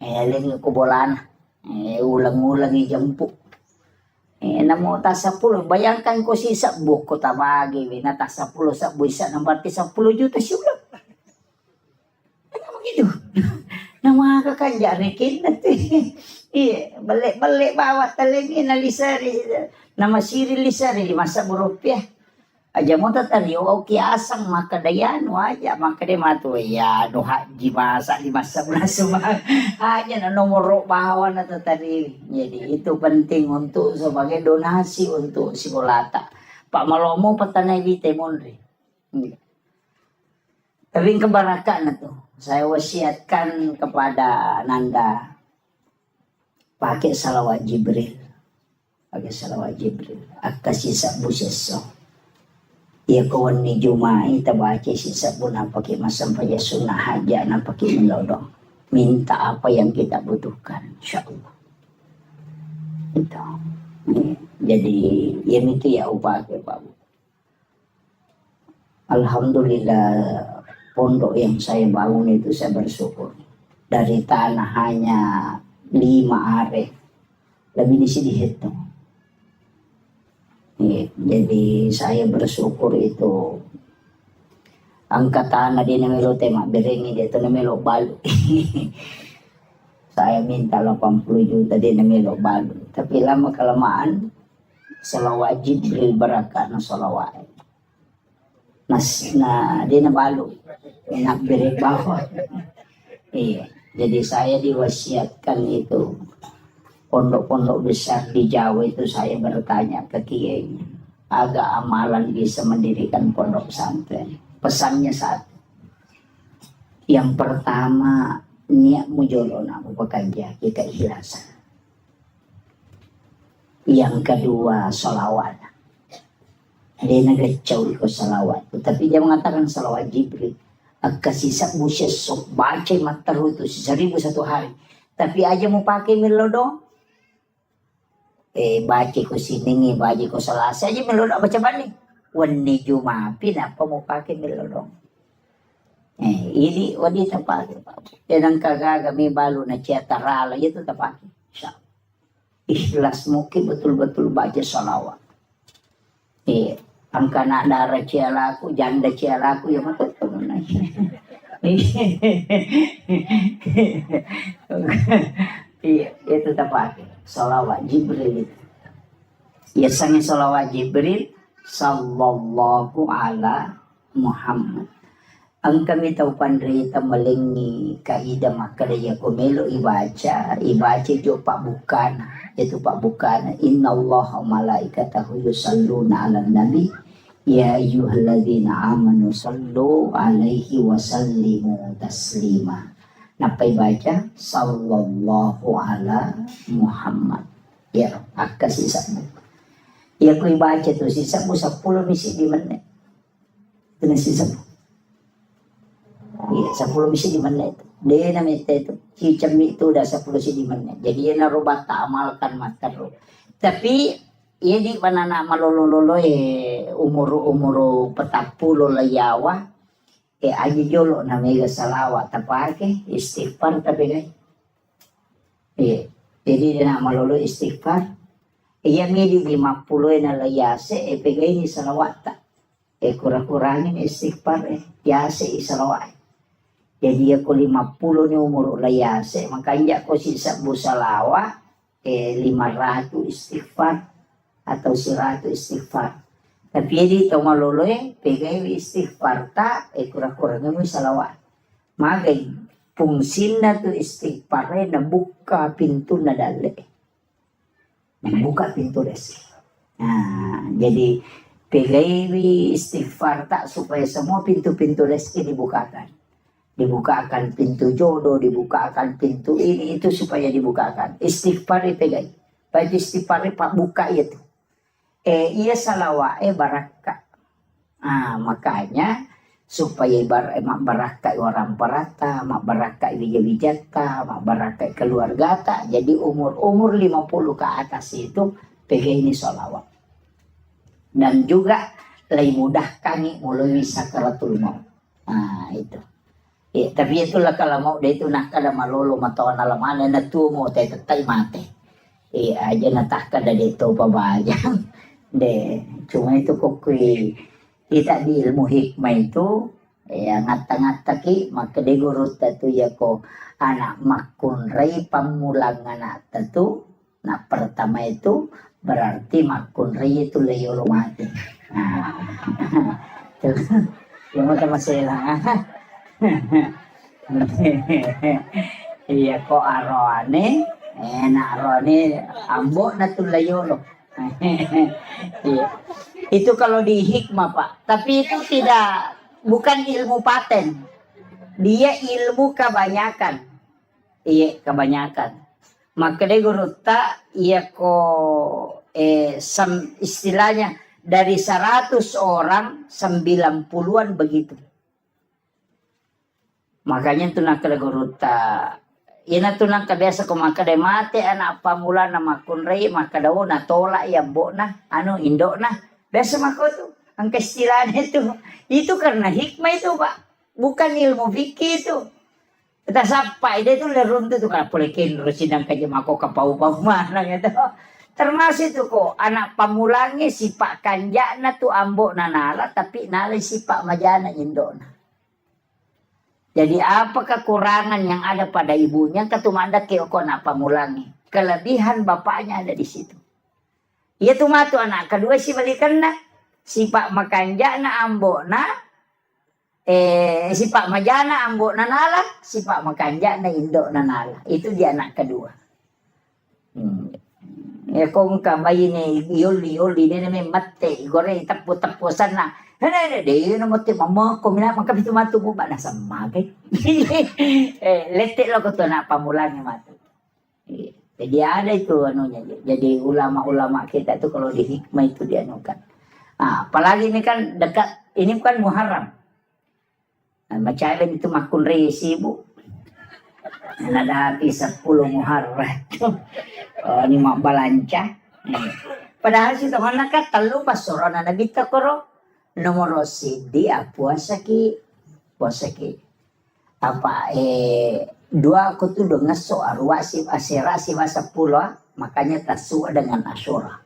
Lingi kubolan. Ulang-ulang jempuk. Namo ta 10 bayangkan ko sisa buko tabagi na ta 10 sa buisa nang berarti 10 juta siulang. Ano gitu? Nama kakanja rekin nanti. Iya, balik-balik bawa talingi na lisari. Nama siri lisari 5 rupiah. Aja mo tatari o kiasang makadayan aja makade matu ya do haji masa 5 bulan semua hanya na nomor bawa na tatari. Jadi itu penting untuk sebagai donasi untuk Sibolata. Pak Malomo patanay vite monre. Tapi kebarakan itu saya wasiatkan kepada Nanda pakai salawat Jibril. Pakai salawat Jibril. Akasi sabu seso. Ya kawan ni Jumai tabaca sisa pun pakai masam paja sunnah haja na pakai melodong. Minta apa yang kita butuhkan, insyaallah. Itu. Jadi yang itu ya upaya Pak. Alhamdulillah pondok yang saya bangun itu saya bersyukur. Dari tanah hanya 5 are. Lebih di sini hitung. Jadi saya bersyukur itu angkatan na din namelo tema berengi dito namelo balu. Saya minta 80 juta din namelo balu. Tapi lama kelamaan salawat Jibril baraka na salawat. Nas na din na balu. Enak berek bawah. Iya. Jadi saya diwasiatkan itu pondok-pondok besar di Jawa itu saya bertanya ke kiainya, agak amalan bisa mendirikan pondok pesantren. Pesannya satu. Yang pertama, niat mujolona bekerja kita ikhlasan. Yang kedua, sholawat. Dia nagacau iko salawat. Tapi dia mengatakan salawat Jibril. Kasisa busia sok baca mataru itu 1000 satu hari. Tapi aja mau pakai melodo. Baca ko siningi, baca ko salasa aja melodo baca balik. Wani jumapi apa mau pakai melodo. Ini wadi tapake. Yan ang kagaga may balo na ciatarala itu tapake. Ikhlas mungkin betul-betul baca salawat. Ang kana dara cialaku, janda cialaku ya mata temen. Iya, itu tapake. Salawat Jibril itu. Ya sange salawat Jibril sallallahu ala Muhammad. Ang kami tahu pandrita malingi kaida makadaya kumelo ibaca jo pak bukan itu pak bukan innallaha malaikatahu yusalluna 'alan nabi ya ayyuhalladzina amanu sallu 'alaihi wa sallimu taslima. Napa baca sallallahu ala Muhammad. Ya akka sisamu. Ya ku baca tu sisamu 10 misi di mana. Itu sisamu. Iya, 10 misi di mana itu? Dia namanya itu hijab itu udah 10 misi di mana. Jadi dia narubah tak amalkan mataru. Tapi ini panana malolo umur petapulo layawa. Aja jolo namanya salawat tapake istighfar tapi guys. Jadi dia nak malolo istighfar. Iya midi 50 na layase pegay ni salawat tak. Kurang-kurangin istighfar yase salawat. Jadi aku 50 ni umur layase, makanya aku sisa busalawa 500 istighfar atau 100 istighfar. Tapi jadi tau maloloy, pegay istighfar ta, kurang-kurangnya mo salawat. Magay, fungsin na to istighfar na buka pintu na dali. Buka pintu desi. Nah, jadi pegay istighfar ta supaya semua pintu-pintu rezeki dibukakan. Dibukakan pintu jodoh, dibukakan pintu ini itu supaya dibukakan. Istighfar pegai. Baik istighfar pak buka itu. Iya salawat baraka. Makanya supaya mak baraka orang perata, mak baraka wijata, mak baraka keluarga ta. Jadi umur 50 ke atas itu pegai ini salawat. Dan juga lebih mudah kami melalui sakaratul maut. Itu. Tapi itulah kalau mau dia itu nak kada malolo matawan alamana na tumo tetay mate. Aja natah kada dito pabayang. Cuma itu kokui kita di ilmu hikmah itu ngata-ngata ki maka de guru tatu ya ko anak makun rei pamulangan anak tatu. Nah pertama itu berarti makun rei itu leyolo mati. Yang mata masalah. Iya kok arone arone ambok na tulayolo. Iya. Itu kalau di hikmah Pak, tapi itu bukan ilmu paten, dia ilmu kebanyakan. Iya kebanyakan. Maka dia guru tak iya kok istilahnya dari 100 orang 90-an begitu. Makanya tu nak kada guruta. Ina tu nak biasa ko makade mate anak pamula na makunrei makadaw na tola ya bo na indo na. Biasa mako tu. Ang kaistilan itu. Itu karena hikmah itu Pak. Bukan ilmu fikih itu. Kita sampai dia tu lerun tu kan polekin rusidang kaje mako kapau-pau mana gitu. Termasuk itu kok anak pamulangi sipak kanjana tu ambok na nala tapi nala sipak majana indo na. Jadi apa kekurangan yang ada pada ibunya ketumanda keoko nak pamulangi. Kelebihan bapaknya ada di situ. Ia tu matu anak kedua si balikan na. Si pak makanja na ambok na. Si pak majana ambok na nala. Si pak makanja na indo na nala. Itu dia anak kedua. Ya kung kamay ni yoli ni may mate. Gore tapo-taposan na. Dia na mati mama ko mina makapito matu po ba nasa magay. Letik lo ko to na pamulangi matu. Jadi ada itu anunya. Jadi ulama-ulama kita itu kalau di hikmah itu dianukan. Nah, apalagi ini kan dekat, ini bukan Muharram. Nah, macam itu makun resi bu. Ada habis 10 Muharram. Oh, ini mak balanca. Padahal si teman nak telu pas sorona nabi takoro nomor sidi puasa ki apa dua aku tuh dengan soal wasif asira si masa pulau makanya tasu dengan asyura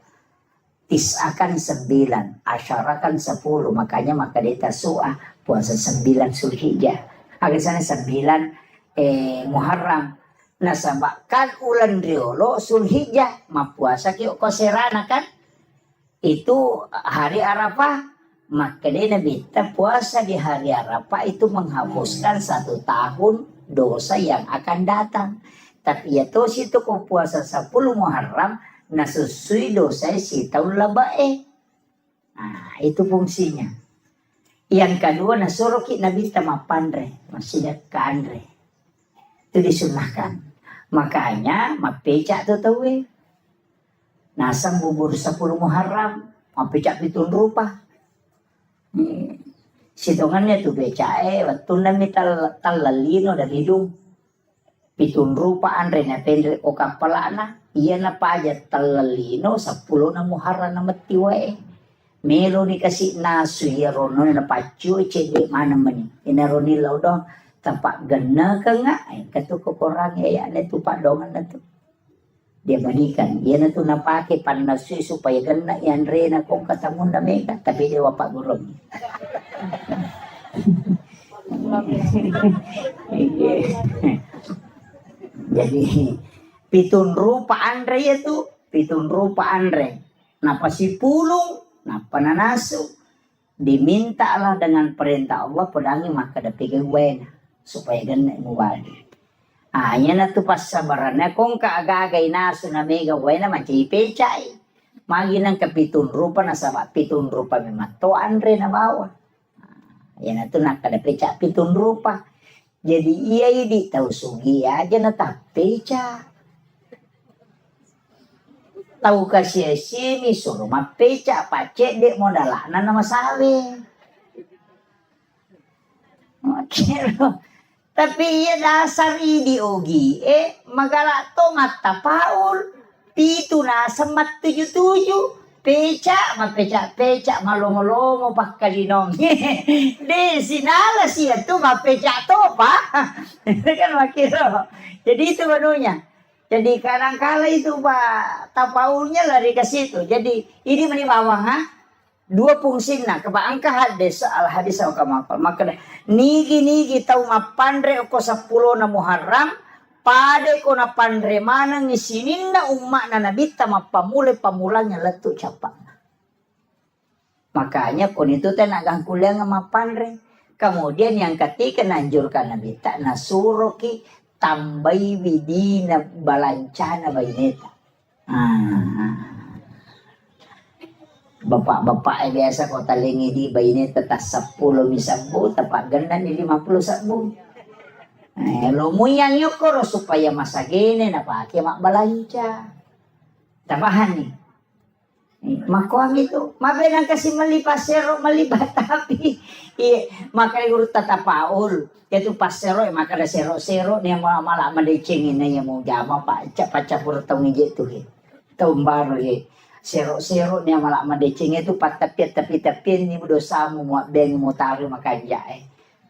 tisakan 9 asyara kan 10 makanya maka dia tasua puasa 9 Zulhijjah agak sana 9 Muharram. Nah sabak kan ulan riolo Zulhijjah ma puasa ki koserana kan itu hari Arafah maka dia Nabi puasa di hari Arafah itu menghapuskan 1 tahun dosa yang akan datang. Tapi ya tuh situ kau puasa 10 Muharram nah sesuai dosa si tahun labae. Nah itu fungsinya. Yang kedua nah suruh ki Nabi tamapandre masih dekat andre itu disunahkan. Makanya mapecak tuh tahu nasang bubur 10 Muharram mapecak pitun rupa. Sitongannya tuh becae waktu nami talalino dan hidung pitun rupa andre na pendre o kapalana iya na pa aja talalino 10 na Muharram na matiwae melo ni kasi nasu ya rono na pacu cede mana mani inaroni laudong tampak gena ka nga katu ko korang ya na tupak dongan na tu dia balikan dia na tu napake panasui supaya gena yan re na kong katamun na mega tapi dia wapak gurong. Jadi pitun rupa andre itu pitun rupa andre napa si pulung napa nanasu diminta lah dengan perintah Allah pedangi maka dapat wena supaya gana mubali. Yan na tu pas sabarannya kung kaagagay naso na mega wena macam ipecay magi ng kapitun rupa na sabak pitun rupa memato andre na bawa. Yan na tu nakadapeca pitun rupa. Jadi iya di tahu sugi aja na tapeca. Tahu kasih sini suruh mapeca pacek dek modalana nama sawe. Tapi iya dasar idi ogi magalato mata paul pitu na semat 77 peca malongo-longo pakalinom de sinala siya tu mapeca to pa kan makiro jadi itu menunya jadi kadang-kala itu pak tapaulnya lari ke situ jadi ini menibawang dua fungsi na kebaangka hadis al hadis au kamakal maka nigi tahu mapandre ko 10 na Muharram pade ko na pandre mana ngisininda umma na nabita mapamule pamulanya letu capak makanya kon itu teh nagang kuliah mapandre kemudian yang ketiga nanjurkan nabita nasuroki tambai widina balancana baineta bapak biasa kau talingi di bayi tetas 10 misabu tepat ganda ni 50 sabu. Lo muyang yukoro supaya masa gini na pakai mak balanca. Tapahan nih. Makuang itu, mabenang kasi malipasero malibat tapi maka urut tatapaul. Yaitu pasero maka ada sero ni malah madecengin na yung mau jama pak capur tau ngije tuh. Taumbaru sero niya malah madecing itu tapi ni dosa mo beng mo taru makanja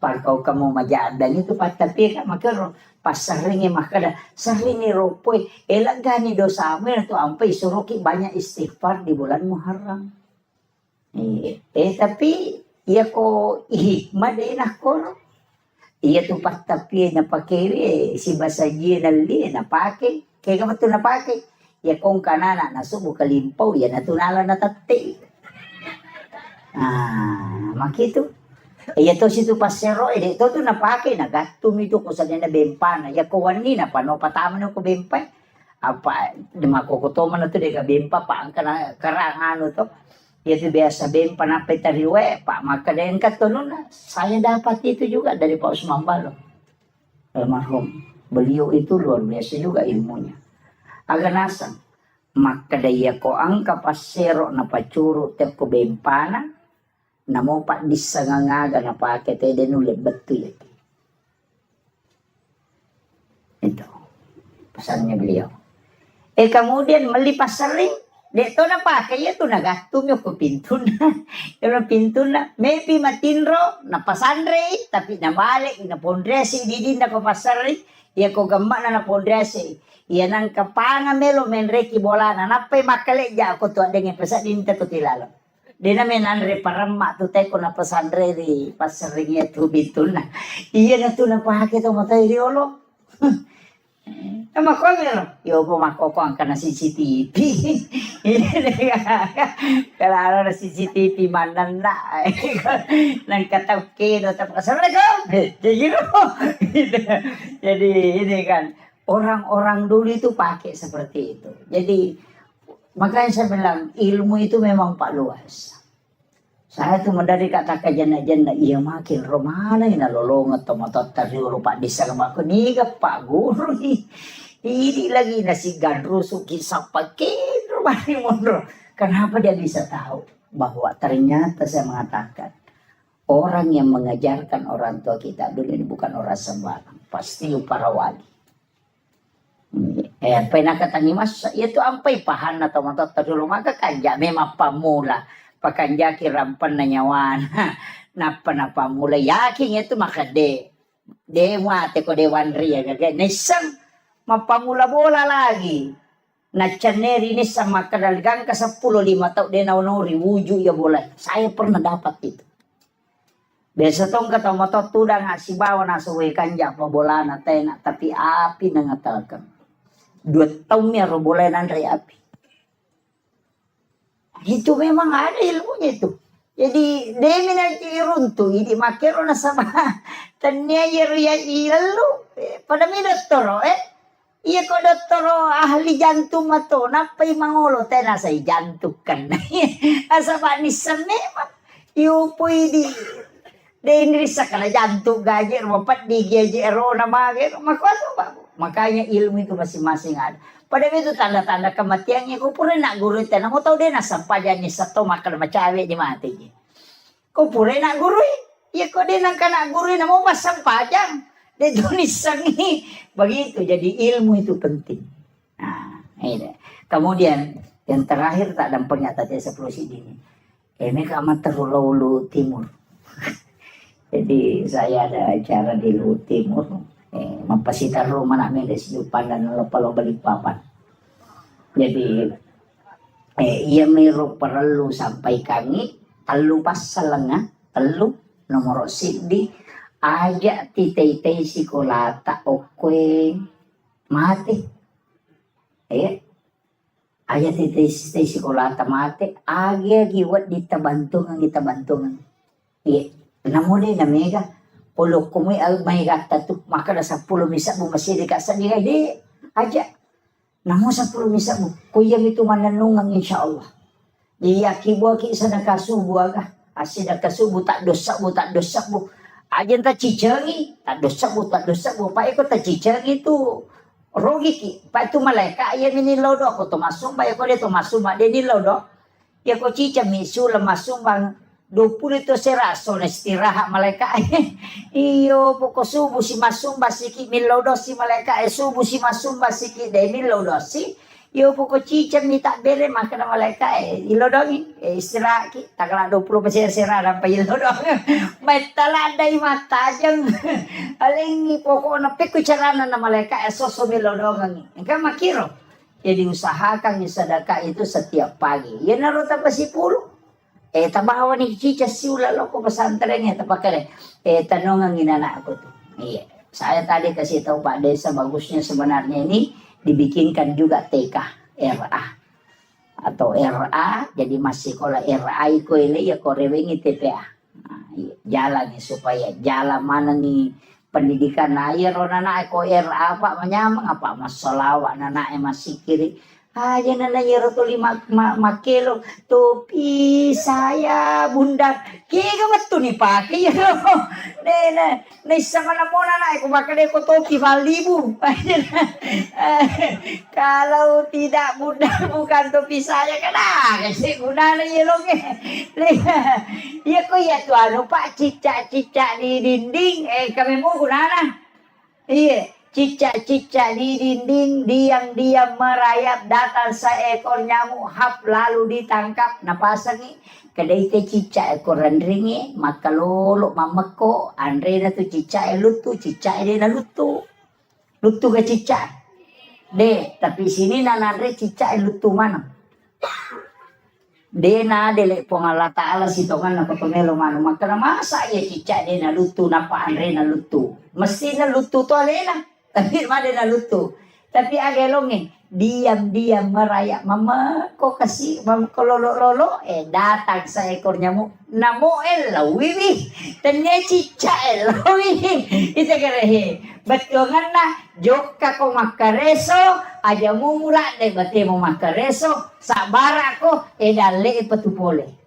Pagkau kamu majadan itu tapi ka makero pasaringi makada saringi ropoy elagani dosa mo itu ampai suruki banyak istighfar di bulan Muharram. Tapi iya ko hikmah din ako iya tu tapi na pakai si basaji na li na pakai kaya ka to na pakai ya kung kanana nasubo kalimpaw ya natunala na tati makito ya to situ pasero to napake nagatum ito ko sa na bempa na ya kuwan ni na pano pataman ko bempa apa makukutoman na to de ka bempa pa ang karangano to ya to biasa bempa na petariwe pa makadayan ka to na saya dapat itu juga dari Pak Usman Balo almarhum beliau itu luar biasa juga ilmunya agak nasang maka daya ko angka pasero na pacuro te ko bempana na mo pa disangangaga na pakete den ulit betul itu pesannya beliau. Kemudian melipas sering Dito na pa, kaya ito nagastom yung pinto na. Yung pinto na, maybe matinro, napasanre, tapi namalik, napondresi, di din na ko pasari, iya ko gamba na napondresi. Iya nang kapanga melo, menreki bola na, napay makalik ja ako to, adeng pesa din ta ko tilalo. Di na menanre parama, tutay ko na pasandre, di pasaring ito pinto na. Iya na ito na pahakit o matay riolo. Mako meron. Yo po makokong ka na CCTV. Kalau na CCTV manan na. Nang katawkino tapos assalamualaikum. Jadi ini kan orang-orang dulu itu pakai seperti itu. Jadi makanya saya bilang ilmu itu memang pak luas. Saya tuh dari kata kajana-jana iya makin romana ina lolong atau matot tadi lupa disama aku nih pak guru nih. Ini lagi nasi gandru suki sapakin rumah mundur. Kenapa dia bisa tahu bahwa ternyata saya mengatakan orang yang mengajarkan orang tua kita dulu ini bukan orang sembarang, pasti para wali. Pernah kata ni mas, itu ampai pahan atau matot tadi maka kanja memang pamula. Pakanjaki rampan na nyawan napa mulai yakin itu maka de mate ko dewan ria gaga nesang mapamula bola lagi na chaneri ni sama kadalgang ka 15 tahun de naunori wuju ya bola saya pernah dapat itu biasa tong kata moto tudang si bawa na suwe kanja pa bola na tena tapi api nangatalkan 2 tahun ya ro bola nan ri api. Itu memang ada ilmunya itu. Jadi demi nanti runtuh, ini makero na sama tanya ya ilalu pada mi doktoro iya ko doktoro ahli jantung mato napai mangolo tena say jantung kan asa ba ni memang iupoy di inrisa kala jantung gajer mapat di gejero na mager makwato ba makanya ilmu itu masing-masing ada. Pada itu tanda-tanda kematiannya ko pura nak guru tena mo tau de na sampajan ni sato makan macawe di mati. Ko pura nak guru ya ko de nang kana guru na mo masampajang de tulisan ni begitu jadi ilmu itu penting. Nah, ini. Kemudian yang terakhir tak dampaknya tadi 10 sini. Mereka amat terlalu timur. Jadi saya ada acara di Luhut Timur. Mempasitar rumah namin dari siupan dan lopalo Balikpapan. Jadi ia meru perlu sampai kami telu pasalanga telu nomor sidi aja titei sikolata okwe mati aja titei sikolata mati aja giwat kita bantungan namun dia namanya polo kumi al may gata tu maka da 10 misa mo masih dekat sendiri di aja namo 10 misa mo kuya itu mananungang insyaallah iya kibo ki sana kasubu aga asida kasubu tak dosa bu aja ta cicengi tak dosa bu pa iko ta cicengi tu rogi ki pa itu malaika ya mini lodo ko to masum ba iko de to masum de ni lodo ya ko cica misu le masum bang 20 itu seraso na istirahat malaikat. Iyo poko subuh si masum basiki milodo si malaikat subuh si masum basiki de milodo si. Iyo poko cica minta bere makan malaikat ilodongi istirahat ki takala 20% serah pa ilodong. Metaladai mata jeng. Aling poko na piku carana na malaikat soso milodongi. Engka makiro. Jadi usahakan sedekah itu setiap pagi. Ya naruh pa 10. Tabawa ni cica siula loko pesantrennya tapakare. Tanong ang inana ako tuh. Iya. Saya tadi kasih tahu Pak Desa bagusnya sebenarnya ini dibikinkan juga TK RA atau RA jadi masih sekolah RA iko ini ya korewengi TPA. Nah, iya. Jalan nih supaya jalan mana nih pendidikan air nana eko RA Pak menyamang apa masalah nana masih kiri Jangan nanya rotoli makelo topi saya bunda. Kaya betul nih pakai ya loh. Nih sama namona na aku pakai ko topi 5,000. Kalau tidak bunda bukan topi saya kan kasi gunana ya loh. Iya ko ya tuh anu pak cicak-cicak di dinding kami mau gunana. Iya. Cicak-cicak di dinding diam-diam merayap datang seekor nyamuk hap lalu ditangkap napasangi kedai te cicak ekor randringi maka lolo mameko andre na tu cicak lutu cicak dia na lutu ke cicak de tapi sini na andre cicak lutu mana dena dele pongala taala sitongan na pemelo mano maka masa ya cicak dia na lutu napa andre na lutu mesti na lutu to alena tapi mana na lutu tapi agelonge diam-diam merayap mama kok kasih mama lolo datang seekor nyamuk namo lawiwi tanya cicak lawiwi itu kerehe betongan na joka ko makareso aja mumula de bate mo makareso sabara ko dale patupole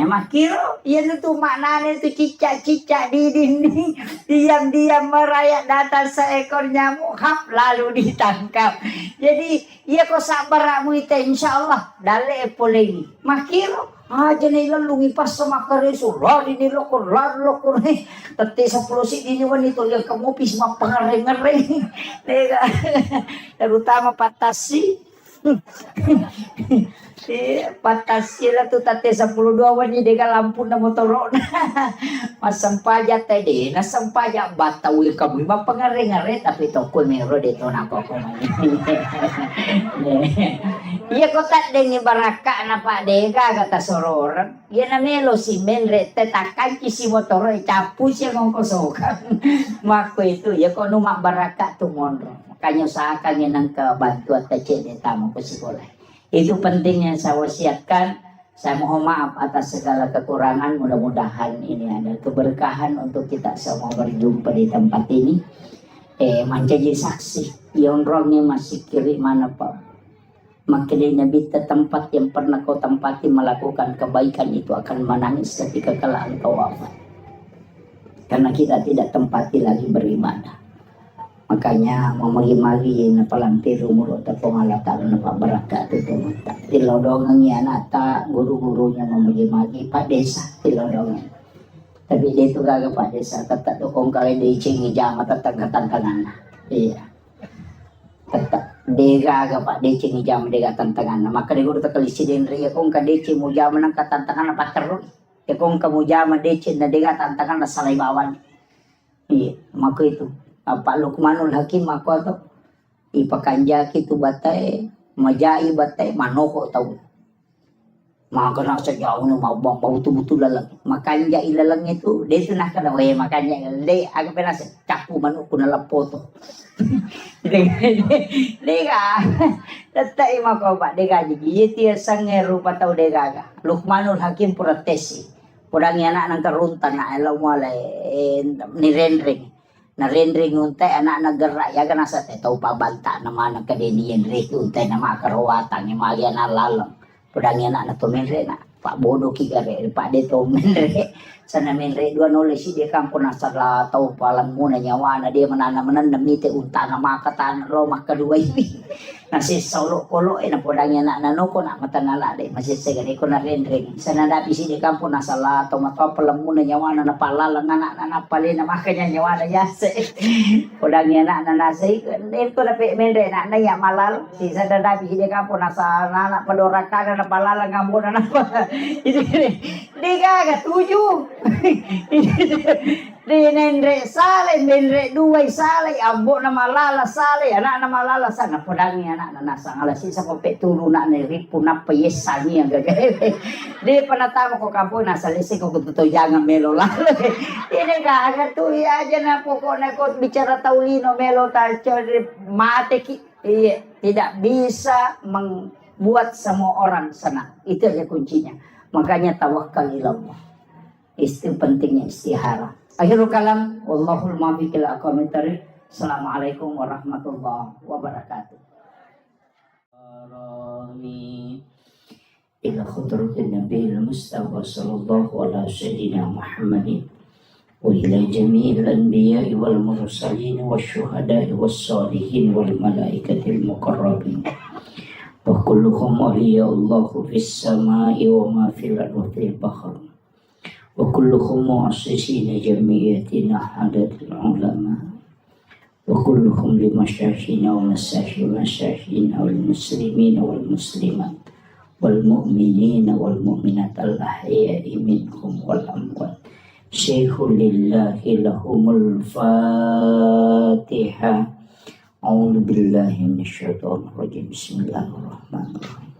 makiro yan itu maknanya itu cicak-cicak di dinding diam-diam merayap datang seekor nyamuk hap lalu ditangkap jadi iya kok sabaramu itu insyaallah dale polegi makiro jadi lalungi pas sama kareso lari ni loko nih tete 10 si ini wanita yang kamu pis mapangare-ngare terutama patasi patasila tu tate 12 wani dega lampu na motor na masampaja tede na sampaja batawi kamu ba pangare-ngare tapi toko mero dito na ko iya ko tat dengi baraka na pa dega kata sororan iya na melo si menre tetakan si motor capu siya ngong kosokan mako itu ya ko numa baraka tu monro makanya usahakan yan ang kabantuan tace de tamo ko sekolah. Itu pentingnya saya wasiatkan. Saya mohon maaf atas segala kekurangan. Mudah-mudahan ini ada keberkahan untuk kita semua berjumpa di tempat ini. Menjadi saksi. Yang orangnya masih kiri mana Pak? Makanya Nabi tempat yang pernah kau tempati melakukan kebaikan itu akan menangis ketika kala engkau wafat. Karena kita tidak tempati lagi beribadah. Makanya memagi-magi na palantir umur ta pangalatan na pabaraka itu tilodongan yan ata guru-gurunya memagi-magi Pak Desa tilodongan tapi dia itu gagah Pak Desa tetap kong kali di cingi jama tetap tantangan iya tetap dia gagah Pak di cingi jama dia tantangan maka dia guru takalisi din ri kong kadeci mo jama nang katantangan na paterro kong kamu jama deci na dia tantangan na salaibawan iya maka itu Pak Lukmanul Hakim aku atau ipakanja kitu batay majai batay manoko tahu maka nak sejauh ni mau betul-betul lalang makanya ilalang itu dia tu nak kena makanya dia agak pernah capu manuk kuna lapoto dia tetap mako Pak dia jadi dia sange rupa tahu dia gaga Lukmanul Hakim protesi podang anak nang karuntan na elaw mo ni rendring na rendring untay anak naggerak ya kan asa tahu pabanta naman nagkadeniyan rek untay na makarawatan yung mga na lalang podang anak na tumenre na Pak Bodo kigare Pak Deto menre sana menre dua nole si dia kampo nasa la tahu palang muna nyawa na dia menanam namite unta na makatan romah kedua ini nasi solo kolo na podang anak na noko na matanala de masih segare ko na rendring sana dapi si dia kampo nasa la tahu mataw palang muna nyawa na napalalang anak na napali na makanya nyawa na yase podang anak na nasi den ko na pe menre na ya malal si sana dapi si dia kampo nasa anak padorakan na palalang ngambo na itu dia kagak tujuh di nendre sale nendre dua sale ambo na malala sale anak na malala sana podangnya anak na nasa alasi sa kopet tulu na ripu na payesani ang gagawin di panatama ko kampo nasa lisi ko tutoy jangan melo lalo ini kagak tuh ya aja na pokoknya ko bicara taulino melo tarcol mate iya tidak bisa membuat semua orang senang itu aja kuncinya makanya tawakal ilallah itu pentingnya istihara akhirul kalam wallahul muwaffiq ila aqwamit thariq. Assalamualaikum warahmatullahi wabarakatuh. العالمين إلى خضرة النبي المصطفى صلى الله على سيدنا محمد وإلى جميع الأنبياء والمرسلين والشهداء والصالحين والملائكة المقربين وكلهم أولياء الله في السماء وما في الأرض وفي البحر وكلهم مؤسسين جمعيتنا عدد العلماء وكلهم لمشايخنا ومشايخنا والمسلمين والمسلمات والمؤمنين والمؤمنات الأحياء منهم والأموات شيخ لله لهم الفاتحة. أعوذ بالله من الشيطان الرجيم. بسم الله الرحمن الرحيم.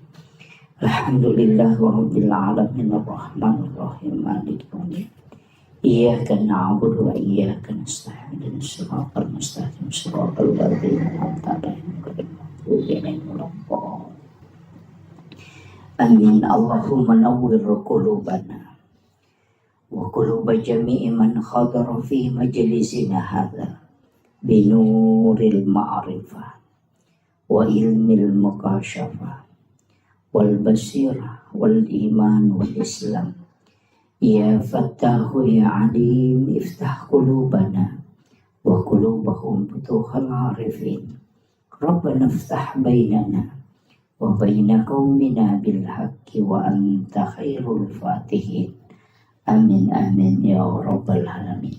الحمد لله رب العالمين الرحمن الرحيم مالك يوم الدين إياك نعبد وإياك نستعين اهدنا الصراط المستقيم صراط الذين أنعمت عليهم غير المغضوب عليهم ولا الضالين. آمين. اللهم نور قلوبنا وقلوب جميع من حضر في مجلسنا هذا بنور المعرفة وعلم المكاشفة والبصيرة والإيمان والإسلام. يا فتاح يا عليم افتح قلوبنا وقلوبهم فتوح العارفين. ربنا افتح بيننا وبين قومنا بالحق وأنت خير الفاتحين. Amin amin ya rabbal alamin.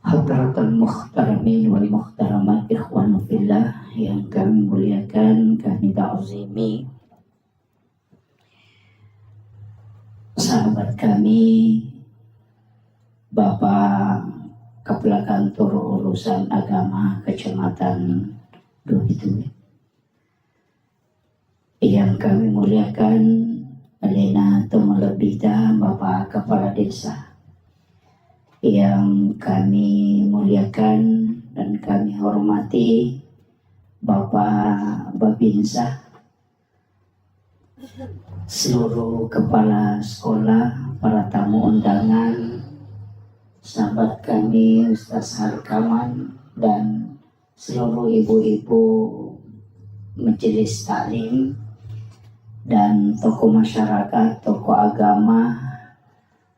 Hadratul muhtaramin wal muhtaramat ikhwan fillah yang kami muliakan, kami ta'zimi sahabat kami Bapak Kepala Kantor Urusan Agama Kecamatan Duitui yang kami muliakan Alena Tumalabida, Bapak Kepala Desa yang kami muliakan dan kami hormati, Bapak Babinsa, seluruh kepala sekolah, para tamu undangan, sahabat kami Ustaz Harkaman dan seluruh ibu-ibu majelis taklim dan tokoh masyarakat, tokoh agama,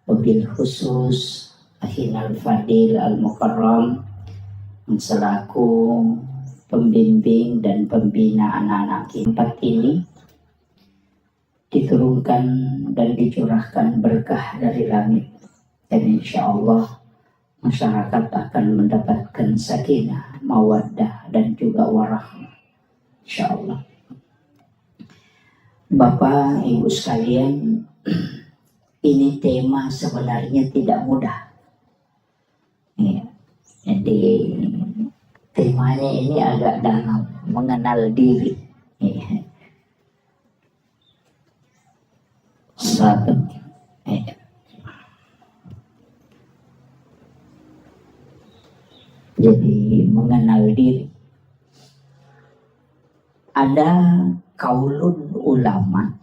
wabil khusus Ahinal Fadil Al-Mukarram selaku pembimbing dan pembina anak-anak tempat ini diturunkan dan dicurahkan berkah dari langit, dan insya Allah masyarakat akan mendapatkan sakinah, mawaddah dan juga warahmah insya Allah. Bapak Ibu sekalian, ini tema sebenarnya tidak mudah. Ya, jadi temanya ini agak dalam, mengenal diri. Ya. Jadi mengenal diri. Ada kaulun ulama,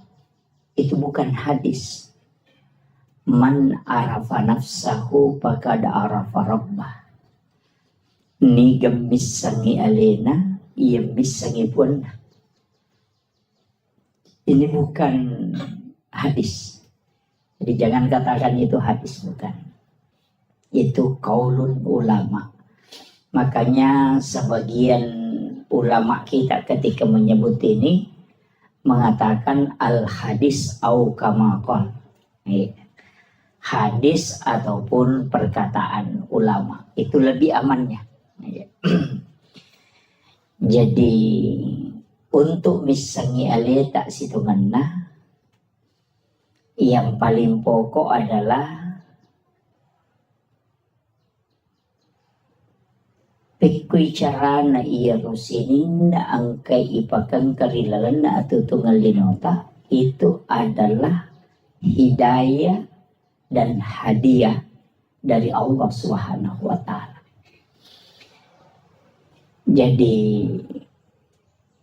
itu bukan hadis. Man arafa nafsahu faqad arafa rabbah. Ni gemissangi alena, ia missangi pun. Ini bukan hadis. Jadi jangan katakan itu hadis, bukan. Itu kaulun ulama. Makanya sebagian ulama kita ketika menyebut ini mengatakan al hadis au kama qala. Hadis ataupun perkataan ulama itu lebih amannya. Jadi untuk misangi alih tak situ mana, yang paling pokok adalah Pikui cara na iya rosinin na angkay ipakang karilalan na atutungal linota, itu adalah hidayah dan hadiah dari Allah Subhanahu wa Ta'ala. Jadi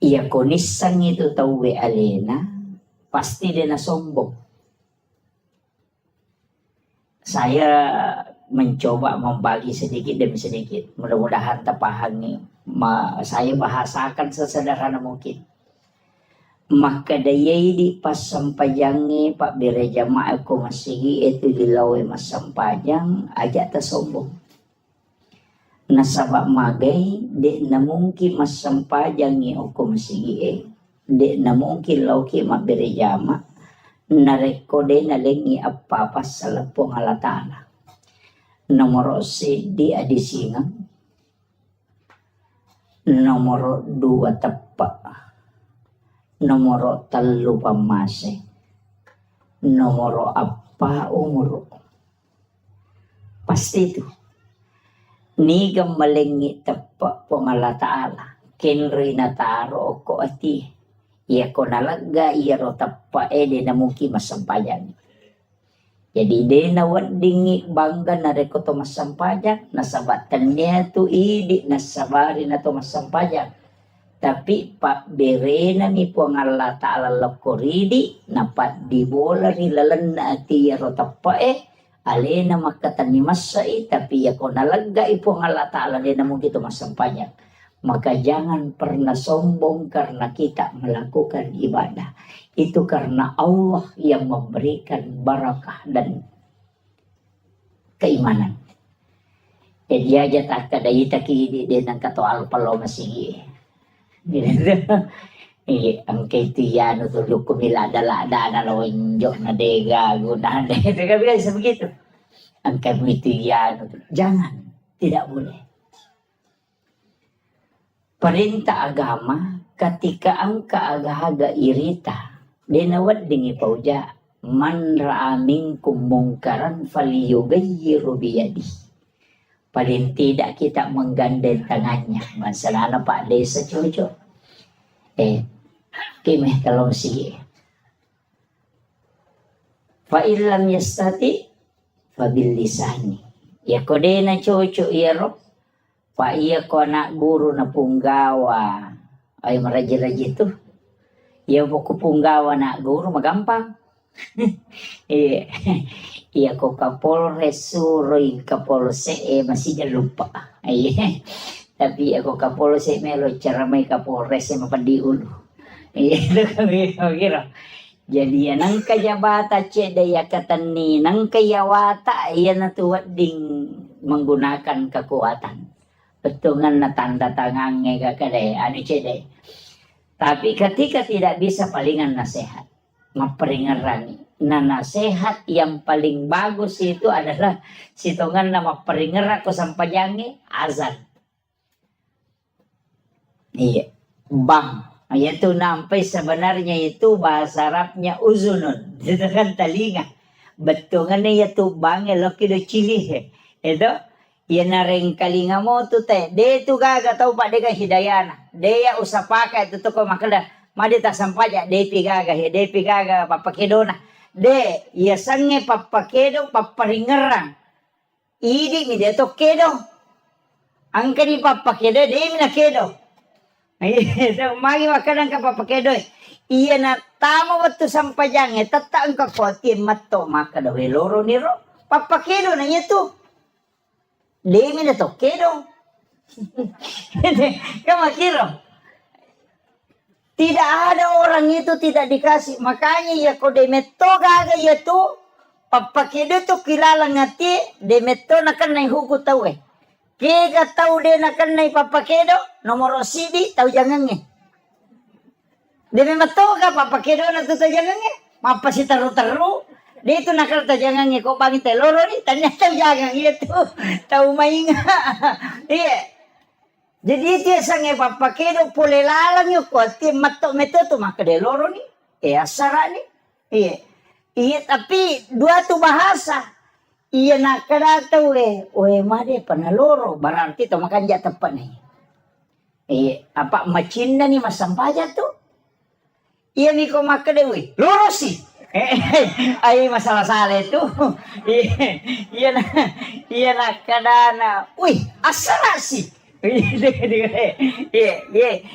iya kunisang itu tawe alena, pasti dia na sombong. Saya mencoba membagi sedikit demi sedikit. Mudah-mudahan terpahami. Saya bahasakan sesederhana mungkin. maka dayay di pasampajangi pak bere jamaah ko masigi itu dilawe masampajang aja ta sombong nasabak magay di na mungkin masampajangi o ko masigi di na mungkin lauki mabere jama narekode na lengi apa sa lapong halatana nomor si di adisingang nomor 2 tepak nomor 3 pamase nomor apa umur pasti itu ni gamalengi tepak pongala taala kenri nataro ko ati ya ko nalaga iya ro tepak de na mungkin masampajan jadi de na wadingi bangga na reko to masampajan nasabatan niya tu idi nasabari na to masampajan tapi pak bere na mi po ang Allah Ta'ala lakoridi napat di bola rilalan na ati ya ro tepak alena makatani masai tapi ya ko nalaga ipo ang Allah Ta'ala de na mungkin to masampajan. Maka jangan pernah sombong karena kita melakukan ibadah. Itu karena Allah yang memberikan barakah dan keimanan. Jadi aja tak kada itaki di nang kato alpalo masigi. Ang kay tiyano to kumila dala na lonjo na dega guna de. Bisa begitu. Ang kay tiyano jangan, tidak boleh. Perintah agama ketika ang kaagahaga irita denawad dingi pauja man ra'a minkum mungkaran falyughayyiru biyadi. Paling tidak kita menggandeng tangannya masalah Pak Desa Coco kimeh kalau si fa illam yastati fa bil lisani ya kodena Coco iro Pak iya ko anak guru na punggawa ay maraja-raja itu iya ko punggawa na guru magampang iya ko kapolres suroy kapolse masih jangan lupa tapi iya ko kapolse melo cara may kapolres mapadiulo itu kami kira jadi nang kajabata cedaya katani nang kayawata iya natuwad ding menggunakan kekuatan betungan na tanda tangannya kakade anu cede tapi ketika tidak bisa palingan nasihat maperingerani nah nasihat yang paling bagus itu adalah sitongan nama peringer ko sampajangi azan iya bang itu nampai sebenarnya itu bahasa Arabnya uzunun itu kan telinga betungan itu bang loki do cili itu ya nareng kalinga mo tu te de tu gaga tau pak de hidayana de ya usapaka itu ko makala made ta sampaja de pigaga papakedona de ya sange papakedo paparingerang idi mi de to kedo angkari papakedo de mi na kedo itu magi makanan ka papakedo iya na tama waktu sampajange tata angka koti matto maka do loro niro papakedo na itu Demi na to, kedo. Kamu kira? Tidak ada orang itu tidak dikasih. Makanya ya kau demeto gaga ya tu. Papa kedo tu kilala ngati. Demeto na kan nai huku tahu Kega tahu de na kan nai papa kedo. Nomor sidi tahu jangan Demeto ga papa kedo na tu tahu jangan Mapa si taru-taru. Dia itu nakal tajangan kok bagi teloro nih ternyata jangan itu tahu mainga iya jadi itu sange papa kedo pole lalang yuk kok tim matok meto tuh maka deloro nih asara nih iya tapi dua tuh bahasa iya nakal tahu made panaloro berarti tuh makan jat tepat nih apa macinda nih masampaja tuh iya nih kok maka dewe loro sih ay masalah salah itu iya na kadana asara sih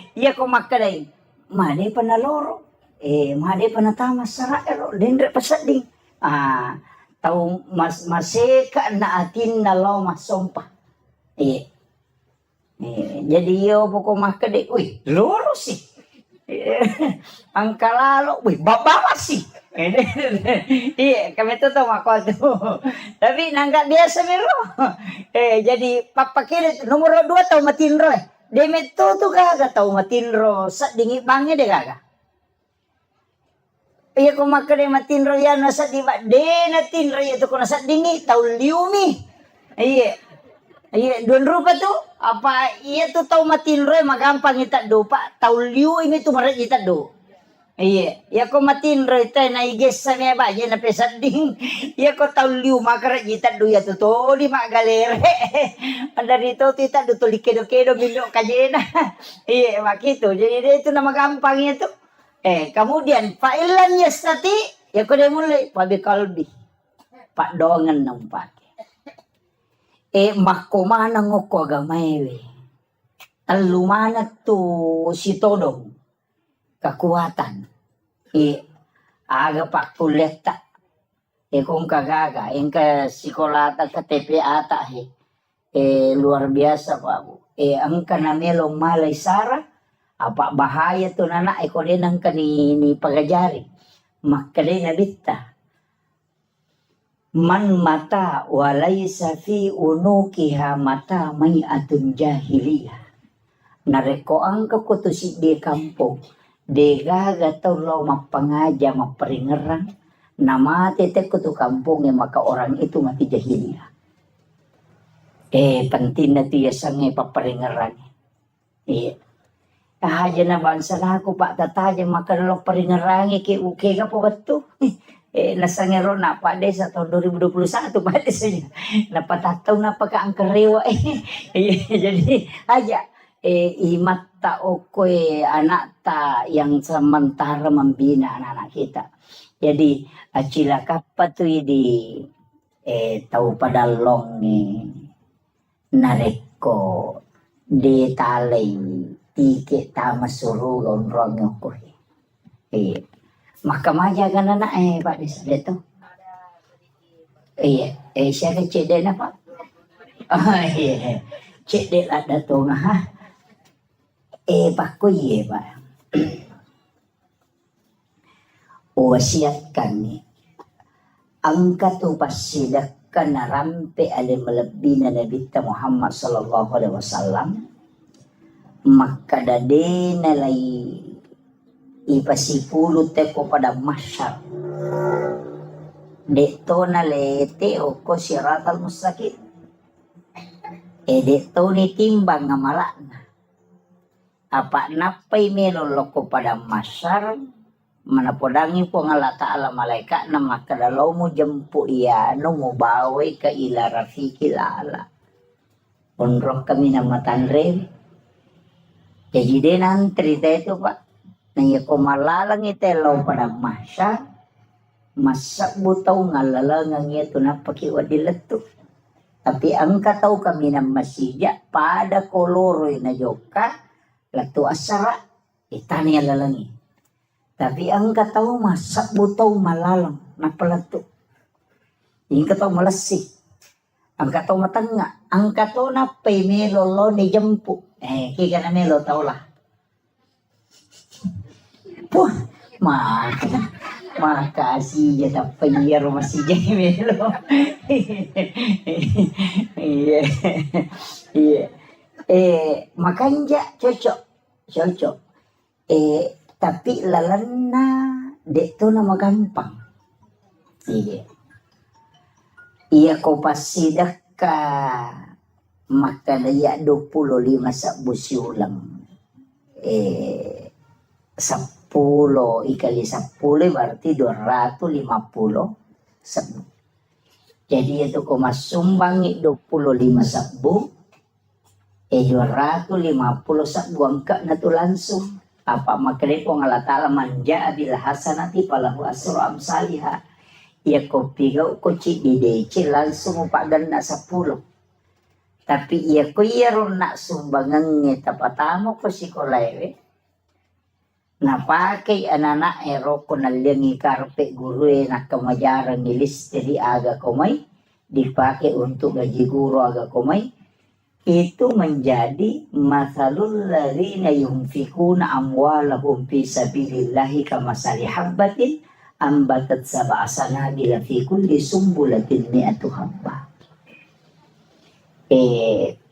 iya ko makadai made panaloro made panatama sarero dendre pasading tahu maseka na atin na lo masompa jadi yo poko makadai loro sih Ang kalalo, wih, babawas sih. Iya, kami itu tuh mako tuh. Tapi nangka biasa mero. Jadi papakirit nomor 2 tau matinro. Demet tuh kagak tau matinro. Sa dingi bangi deh kagak. Iya ko makare matinro yan nasa di ba? De natinro itu ko nasa dingi tau liumi. Iya, don rupa tuh apa iya tuh tau matinro magampang ita do pa tau liu ini tuh marat ita do. Iya, ya ko matinro ita na iges sa may ba na pesading. Iya ko tau liu makarat ita do ya to di magalere. Anda dito tita do tulikido-kido bindo kajena. Iya, makito. Jadi itu na magampang itu. Kemudian fa'ilan yastati ya ko dia mulai pabi kalbi. Pak dongan nang pake. Makomana ngoko agamaywe. Talumana to si todong. Kekuatan. Aga pak kuleta. Kung kagaga. Yung ka sikolata ka tepe ata. Luar biasa Pak. Ang kanamelong malay sara. Apa bahaya to nana. Ko din ang kanini pagajari. Makali na bita. Man mata walaysa fi unukiha mata may atun jahiliyah. Nareko ang kakutusik di kampung. De gaga tau mapangaja maparingerang. Namate te kutu kampung maka orang itu mati jahiliyah. Penting na tiya sange paparingerang. Kahaja na bansa na ako pa tataja makalong paringerangi ki uke ka po bato. Nasangero na pa de sa tahun 2021 pa de saja napatataw na pagkaangkarewa jadi aja imata okoy anak ta yang sementara membina anak-anak kita jadi acila kapatuy di tau padalong nareko di talay tike tama surugon rong ko Mahkamah kan anak Pak Desa itu. Siya ka cek na Pak. Iya. Cek ada tuh ha. Pak ko Pak. Wasiatkan ni. Angka tu pasidak na rampe ale melebih na Nabi Muhammad sallallahu alaihi wasallam. Maka dade na lay ipasipulot ko pada masyar. Dito na lete o ko siratal mustaqim. Dito ni timbang nga malana. Apa napay melolok ko pada masyar. Manapodangi po nga lata ala malaika na makadalaw mo jampu iya no mo baway ka ila rafiki lala. Unrok kami na matanre. Jadi din ang trita ito Pak. Naya ko malalang itelaw pada masya, masak butaw ngalalang ito na pakiwadilat to. Tapi ang kataw kami ng masija, pada koloroy na joka, lato asara, itani alalangi. Tapi ang kataw masak butaw malalang na palato. Yung kataw malasi. Ang kataw matanga. Ang kataw na pay melolo ni jampu. Kika na melo tao lah. Puh, makasih ya tapi ya masih Melo. Iya. Makanya cocok. Tapi lalana dek tu nama gampang. Iya ko pasidak ka maka daya 25 sabusi ulang. 10 ikali 10 berarti 250 sabu. Jadi itu ko masumbangi 25 sabu 250 sabu angka na to langsung. Apa makre ko nga latala manja bil hasanati falahu asru amsalha. Ya ko pigaw ko ci didece langsung upaganda 10. Tapi iya ko iyaron na sumbangan tapatamo ko si kolewe. Napakai anak eroko naliangi karpe guru na kamajaran nilis dari aga komay dipakai untuk gaji guru aga komay itu menjadi masalul ladzina yunfikuna amwalahum fi sabilillahi kamasali habbatin ambatat sab'a sanabila fi kulli sumbulatin mi'atu habbah.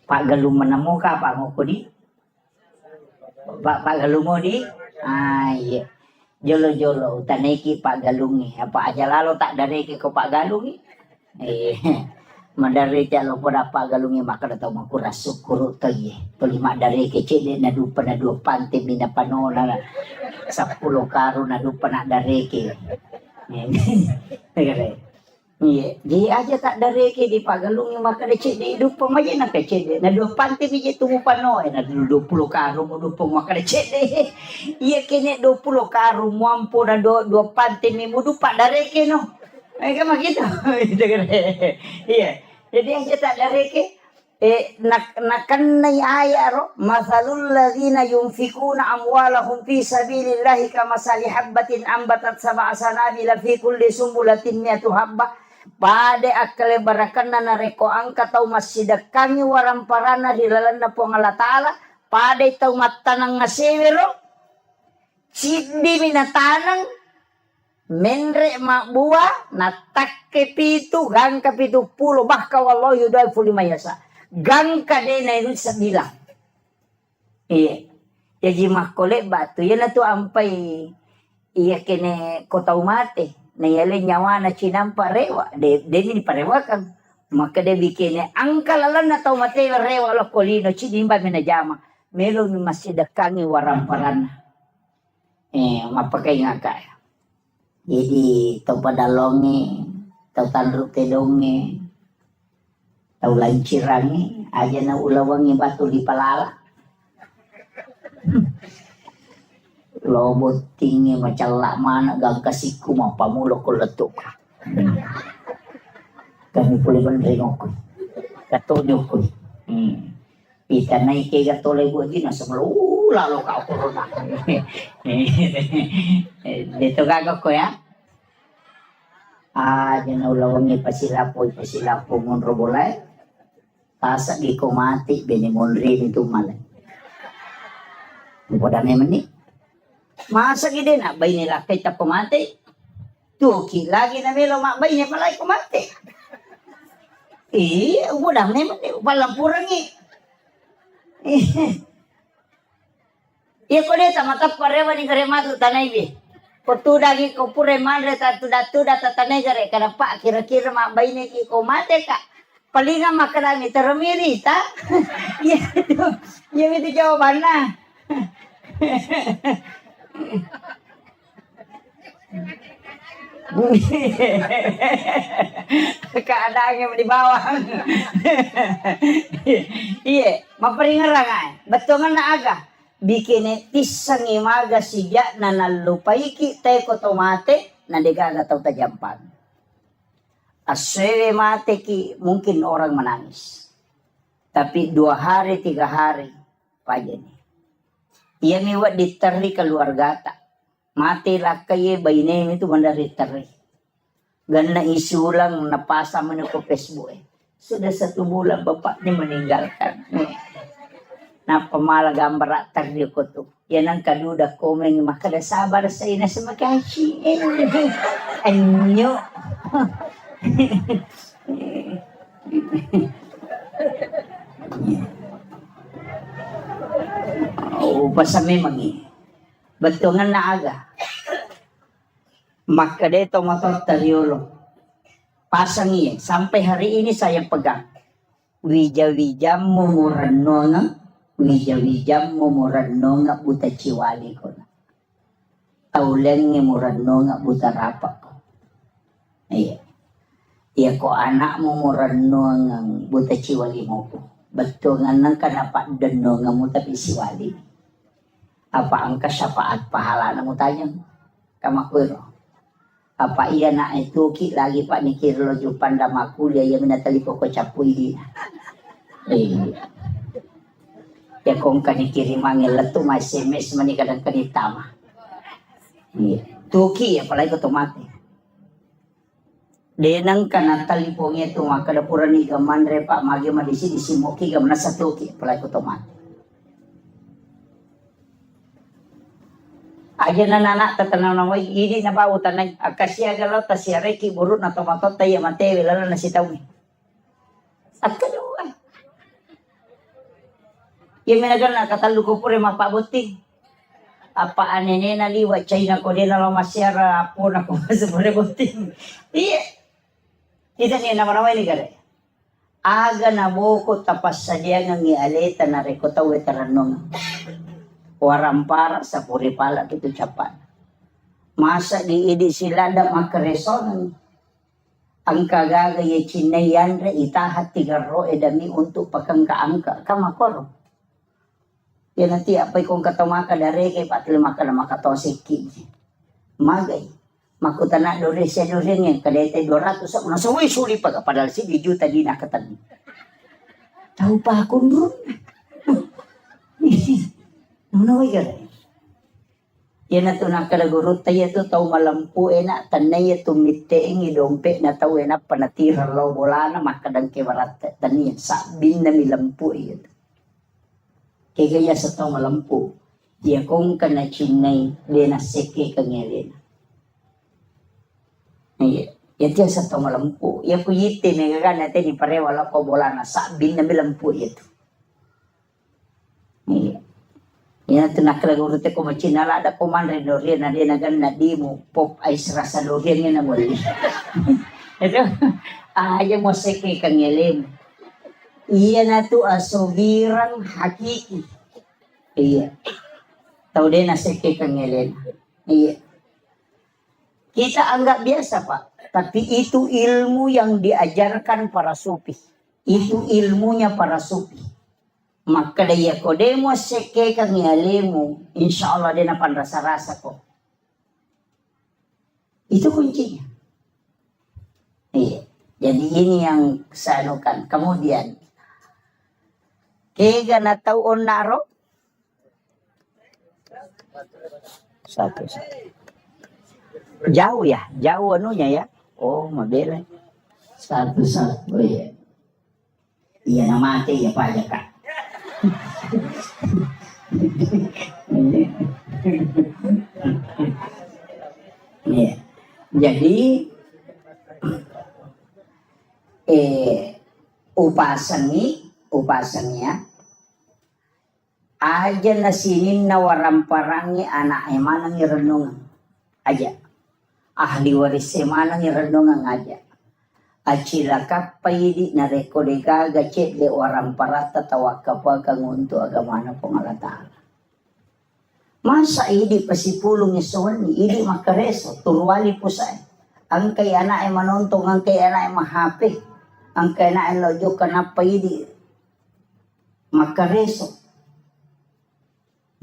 Pak Galung menemu ka Pak Ngoko di? Pak Galung mo di? Iya. Jolo-jolo taneki Pak Galungi. Apa aja lalu tak dareki ko Pak Galungi? Madari jalo pada Pak Galungi maka datang makura syukur toye. Pelima dari kecil na dupa na dua panti mina panola 10 karu na dupa na dareki. Iya, dia aja tak dareki di Pak Galungi maka decek di dupa maja na kecil na dua panti biji tumu pano na 20 karu mo dupa maka decek de. Iya kene 20 karu mampu na dua panti mi mo dupa dareki no. Kayak gitu. Iya. Jadi aja tak dareki nakan nay aya ro masalul ladzina yunfikuna amwalahum fi sabilillahi kamasali habbatin ambatat sab'a sanabila fi kulli sumbulatin mi'atu habbah pade akale barakanna nareko angka tau masidakangi waramparana di lalanna po Allah taala pade tau matanang ngasewero sidi minatanang menre makbuah natakke pitu gangka pitu pulo bahka wallahu yudaifu lima yasa gangka dena itu 9 iya jadi makole batu ya na tu ampai iya kene kota umate na yale nyawa na cinampa rewa de ni parewakan maka de bikene angka lalan na tau mate rewa lo kolino cinimba mena jama melo ni masih dekangi waramparan mapakai ngaka jadi tau padalonge tau tandruk tedonge tau lancirange aja na ulawangi batu di palala lobot tinggi macalak mana gang kasiku mapamulo ko letuk kami pulih benringok katunyok ko kita naik ke gatole gua di nasa lalu kau corona dito gagawin ko ya jana ulawangi pasilapo mon robolay tasa di ko mati benimon rin itu malay pada memang ni masa gede na bay nila kay ta pumati tuki lagi na melo makbay niya palay kumati udah memang ni palang purangi iya ko deta matap parewa ni gare matu tanay bi potudagi ko pure manre tuda tatanay gare kada pa kira-kira makbay ni ki ko mate ka palinga makarami termirita iya itu jawaban na keadaannya di bawah iya maperingarangan betongan na aga bikin tisang imaga siya na nalupaiki teko tomate na degaga tau tajampan aswe mate ki mungkin orang menangis tapi 2 hari 3 hari paja nih iya miwat diteri keluarga tak mati lah kaya bayi itu mandari teri ganda isulang napasa menuku Facebook sudah 1 bulan bapaknya meninggalkan na pamala gambar teri ko tu yan ang kaduda komen maka da sabar sa ina sa makashi anyo pasami magi betungan na aga maka deto motor teriolo pasang iya sampai hari ini saya pegang wija-wija mumuranonga buta ciwali ko na taulen nga muranonga buta rapak ko iya ko anak mumuranonga buta ciwali mo ko betungan nang kanapak denonga mo tapi siwali apa ang kasyafaat pahala na mo tayo kamakwiro apa iya na itu ki lagi pak nikirlo jupan damakulia ya minatali ko capuy ya kung kanikiri mangil letu may SMS manikadang kanitama tuki ya palay ko tomate Denang kana talipong ito makadapuran ni gamandre pa magi madisi disimoki gam nasatuki palay ko tomat. Aja na nana tatanaw na way ini na ba utanay akasya galaw ta siya reki burut na tomatot tayo matewe lalo na sitaw ni. At kaluwa. Yung minagal na katalu ko pure mapabuti. Apa anene na liwa China ko din na masyara po na kung masapure buti. Iya. Kita niya naman naway ni gare. Aga na buko tapas sa diya nga ngialeta na rekotaw etaranong. Warampara sa puripala kito Japan. Masa di idi sila da makareson. Ang kagagaya chinayan re itahat tigaro edami untuk pakangkaangka kamakoro. Yan nanti apay kung katumaka dari kay patlimaka na makatosiki. Magay. Makutana dore siya dore nga kadete 200 sa una suwi-suli pa padahal si juta di nakatan. Tahu pa akong bro. Naway gare. Yan na ito nakalagurot tayo ito tau malampu na tanay ito miteing idompe na tau na panatira law bola na makadang kewarat taniyan sa bin na milampu ito. Kaya sa tau malampu dia kong kana chinay di na seke kanyelin. Iya, ya sa tau malampu. Ya kuyite may gagan natin ni pare wala ko bola na sa bin na milampu ito. Iya. Yan ito nakalagurot ko machinala ada kumanre dorian na di nagan na di mo pop ice rasa dorian nga na mo. Ito, ayaw mo seke kanyelim. Iya na to asubirang hakiki. Iya. Tau din na seke kanyelim. Iya. Kita anggap biasa Pak. Tapi itu ilmu yang diajarkan para sufi. Itu ilmunya para sufi. Maka daya ko demo seke kang yalemu, insya Allah dia napan rasa-rasa ko. Itu kuncinya. Iya. Jadi ini yang sanukan. Kemudian, kega na taon naro? Satu. Jauh ya, jauh anunya ya. Oh, mabela. Satu. Oh iya. Iya nama mati ya Pak Jaka. Ya. Jadi upasanya aja nasinin na waramparangnya anak emanang irenungan aja ahli waris emanang irenungan aja acila kapayidi na rekodega gacet de waramparata tawakapa kang untuk agama na pangalataala. Masa idi pasipulong isawani idi makareso turwali po sa ang kay anak ay manontong ang kay anak ay mahape ang kay anak ay lojo kanapa idi makareso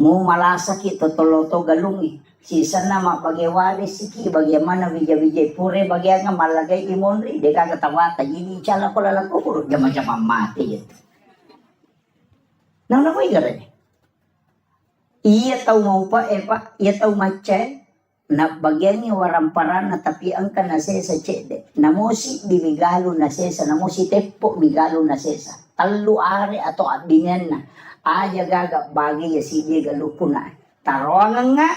mo malasaki totoloto galungi sisa na mapagewali siki bagaimana bijay pure bagya nga malagay imonri de kagatawata ini chala ko lalako puro jama-jama mati ito. Nang nakoy gare. Iya tau mau pa Pak, iya tau macay na bagyan ni waramparan na tapian ka na sesa chede. Namusi bibigalo na sesa, namusi tepo bigalo na sesa. Talu are ato abingan na. Aja gaga bagi ya sige galupo na. Tarongan nga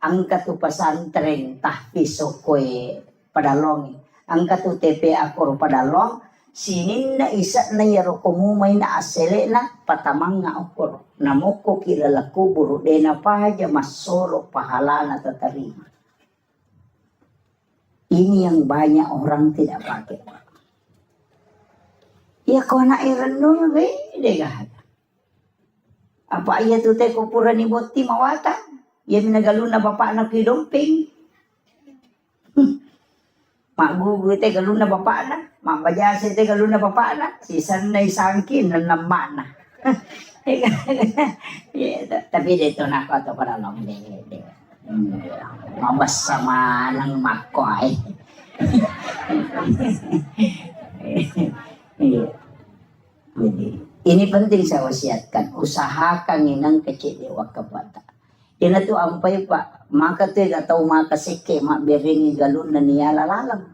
ang katupasan tren tahpiso koe padalong. Ang katu tepe akor padalong sinin na isa na yaro kumumay na asele na patamang nga akor. Namuko kilala kuburo de na pahaja masoro pahala na tatarima. Ini yang banyak orang tidak pakai. Ya kau nak irenung deh gak. Apa iya tu teh kupuran ni boti mawata? Ya minagalu na bapak na kidomping. Mak gugu teh galu na bapak na, mak bajase teh galu na bapak na, sisan na isangkin na namak na. Ya, tapi dito na ako to para long de. Mabas sama ng makoy. Jadi ini penting saya wasiatkan, usahakan inang kecil dewak kabata. Ina tu ampay Pak, maka tu gatau maka seke mak beringi galun na niya lalalang.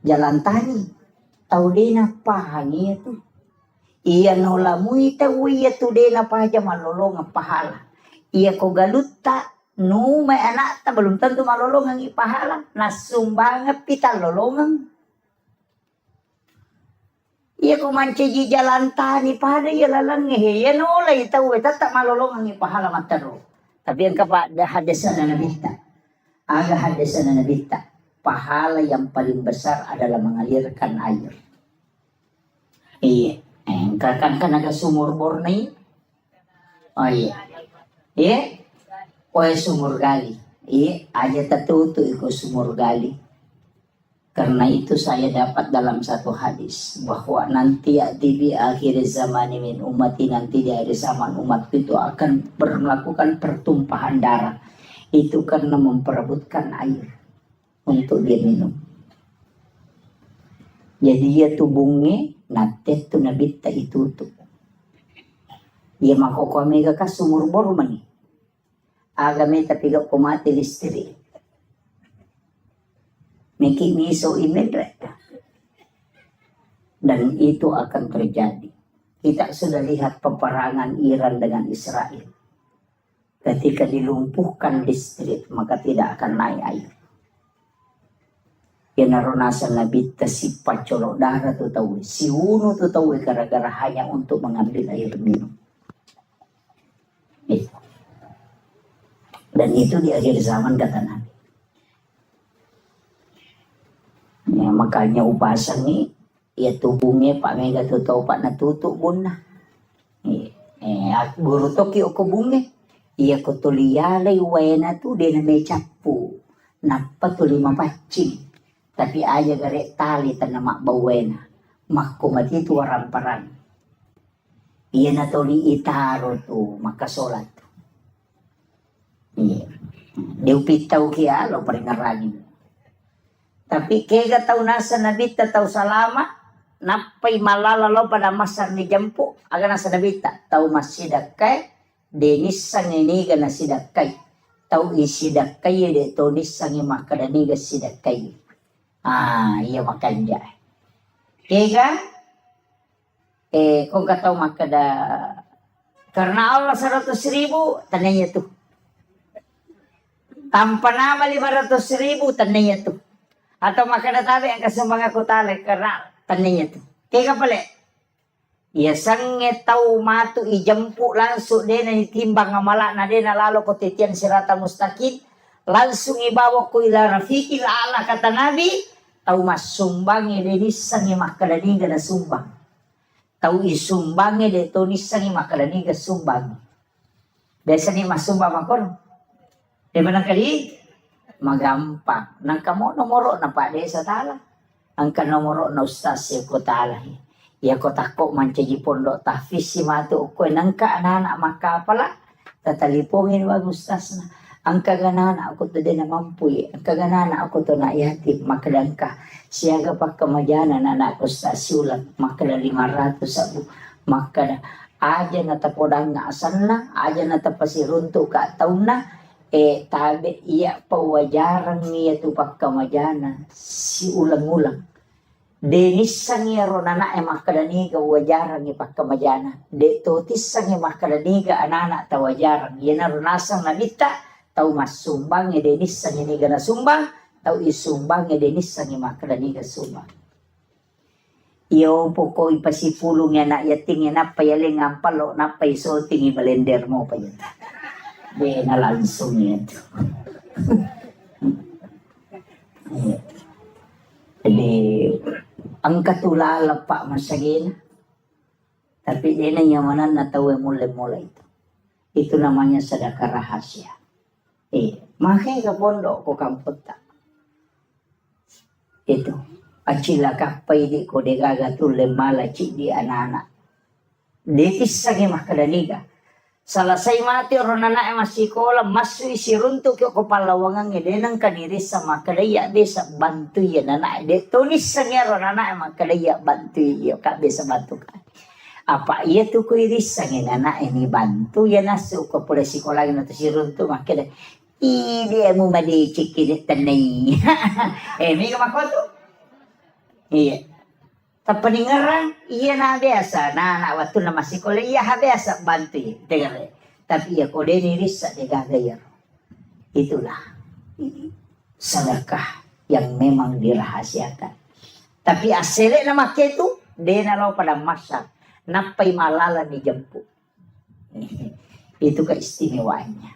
jalan tani. Tahu dena pahangi itu. Iya nolamui tahu iya tu dena pahaja malolong pahala. Iya ko galutta nu may anak ta belum tentu malolong ang ipahala. Nasumbangan pita lolongan. Iya ko manceji jalan tani pada iya lalang ngehe. Iya nolay tahu tetap malolong ang ipahala mataro. Tapi ang kapa hadasan na nabita. Aga hadasan na nabita. Pahala yang paling besar adalah mengalirkan air. Iya, kan agak sumur bornei. Oh iya, iya, oh sumur gali. Iya, aja tertutup ikut sumur gali. Karena itu saya dapat dalam satu hadis bahwa nanti di akhir zaman min umati, nanti di akhir zaman umat itu akan melakukan pertumpahan darah. Itu karena memperebutkan air untuk dia minum. Jadi dia tubungnya nanti tu nabita itu tuh. Dia makoko mega ka sumur bor mani. Agame tapi gak kumati listrik. Meki miso imedre. Dan itu akan terjadi. Kita sudah lihat peperangan Iran dengan Israel. Ketika dilumpuhkan listrik maka tidak akan naik air. Ya narunasa nabita si pacolok darah tu tahu, si unu tu tahu gara-gara hanya untuk mengambil air minum. Itu. Dan itu di akhir zaman kata Nabi. Ya, makanya upasan ni, ya tubungnya Pak Mega tu tahu Pak natutuk bunna. Guru toki o kubungnya, iya ko tuliyalay wena tu dia na capu, napa tu 5 pacing. Tapi aja garek tali tanah mak bawena. Mak kumati itu waramparang. Iya na toli itaro tu maka solat. Iya. Diupitaw kia lo peringarangin. Tapi kega tahu nasa nabita tahu salama. Napay malala lo pada masar ni jampu. Aga nasa nabita. Tahu masidakai. Denis sang iniga na sidakai. Tahu isidakai de tonis sang imakadaniga sidakai. Iya makanya. Kega, kung kataw makada, karena Allah 100.000, tananya tuh. Tanpa nama 500.000, tananya tuh. Atau makada tabi ang kasumang ako tali, karena tananya tuh. Kega pala, iya sange tau matu ijampu langsung din na itimbang amala na din na lalo ko titian sirata mustaqim, langsung ibawa ko ila rafiqil ala kata Nabi. Tahu mas sumbangnya de nisangi makadaniga na sumbang. Tahu isumbangnya de to nisangi makadaniga sumbang. Biasa ni mas sumbang makon. Di mana kali magampang. Nang kamo nomoro na pa de sa tala. Ang kanomoro na ustaz ya ko tala. Ya ko tako mancaji pondok tahfiz si matu ko nang ka anak makapala. Tatalipongin wag ustaz na. Ang kaganana ako to din na mampuy. Ang kaganana ako to na yatim. Makalang ka. Siyaga pa kamadyanan na ako sa sulat. Makala 500 sabu. Makala. Aja na tapodang nga asan na. Aja na tapasirunto ka taon na. Tabi iya pawajarang niya to pa kamadyanan. Si ulang-ulang. Denis sang iya ronana makadaniga wajarang ipa kamadyanan. De totis sang iya makadaniga anana tawajarang. Yan na runasang nalita. Tahu mas sumbang ya denis sang ini gana sumbang, tahu isumbang ya denis sang makadani ga sumbang. Iyo poko ipasipulong ya na yating ya napayaling ampalo napaisoting ibalender mo pa yun. Di nalansong yan. Jadi ang katulala pa masagin. Tapi di na yamanan natawe mula-mula itu. Itu namanya sedekah rahasia. Makai ka pondok ko kamput ta. Itu. Acila kapay di ko de gagatul le malaci di anak-anak. Detis sagi makadaniga. Salasay mati ronana masih kola masui siruntuk ko palawangan ngedenang kaniri sa makadaya desa bantu ya nana de tulis sangya ronana makadaya bantu ya ka desa bantu ka. Apa iya tuh kuiris sangin anak ini bantu ya nasu ko pula sekolah na siruntuk makada. Ide mo madicik kini tanay. May kamakoto. Iya. Tapi pendengaran, iya na biasa. Nah, anak waktu na masih kuliah, biasa bantu ya. Dengar. Tapi ya kode ini risa degagayar. Itulah sedekah yang memang dirahasiakan. Tapi asli nama itu, dia nalau pada masa. Napai malala ni jemput. Itu keistimewaannya.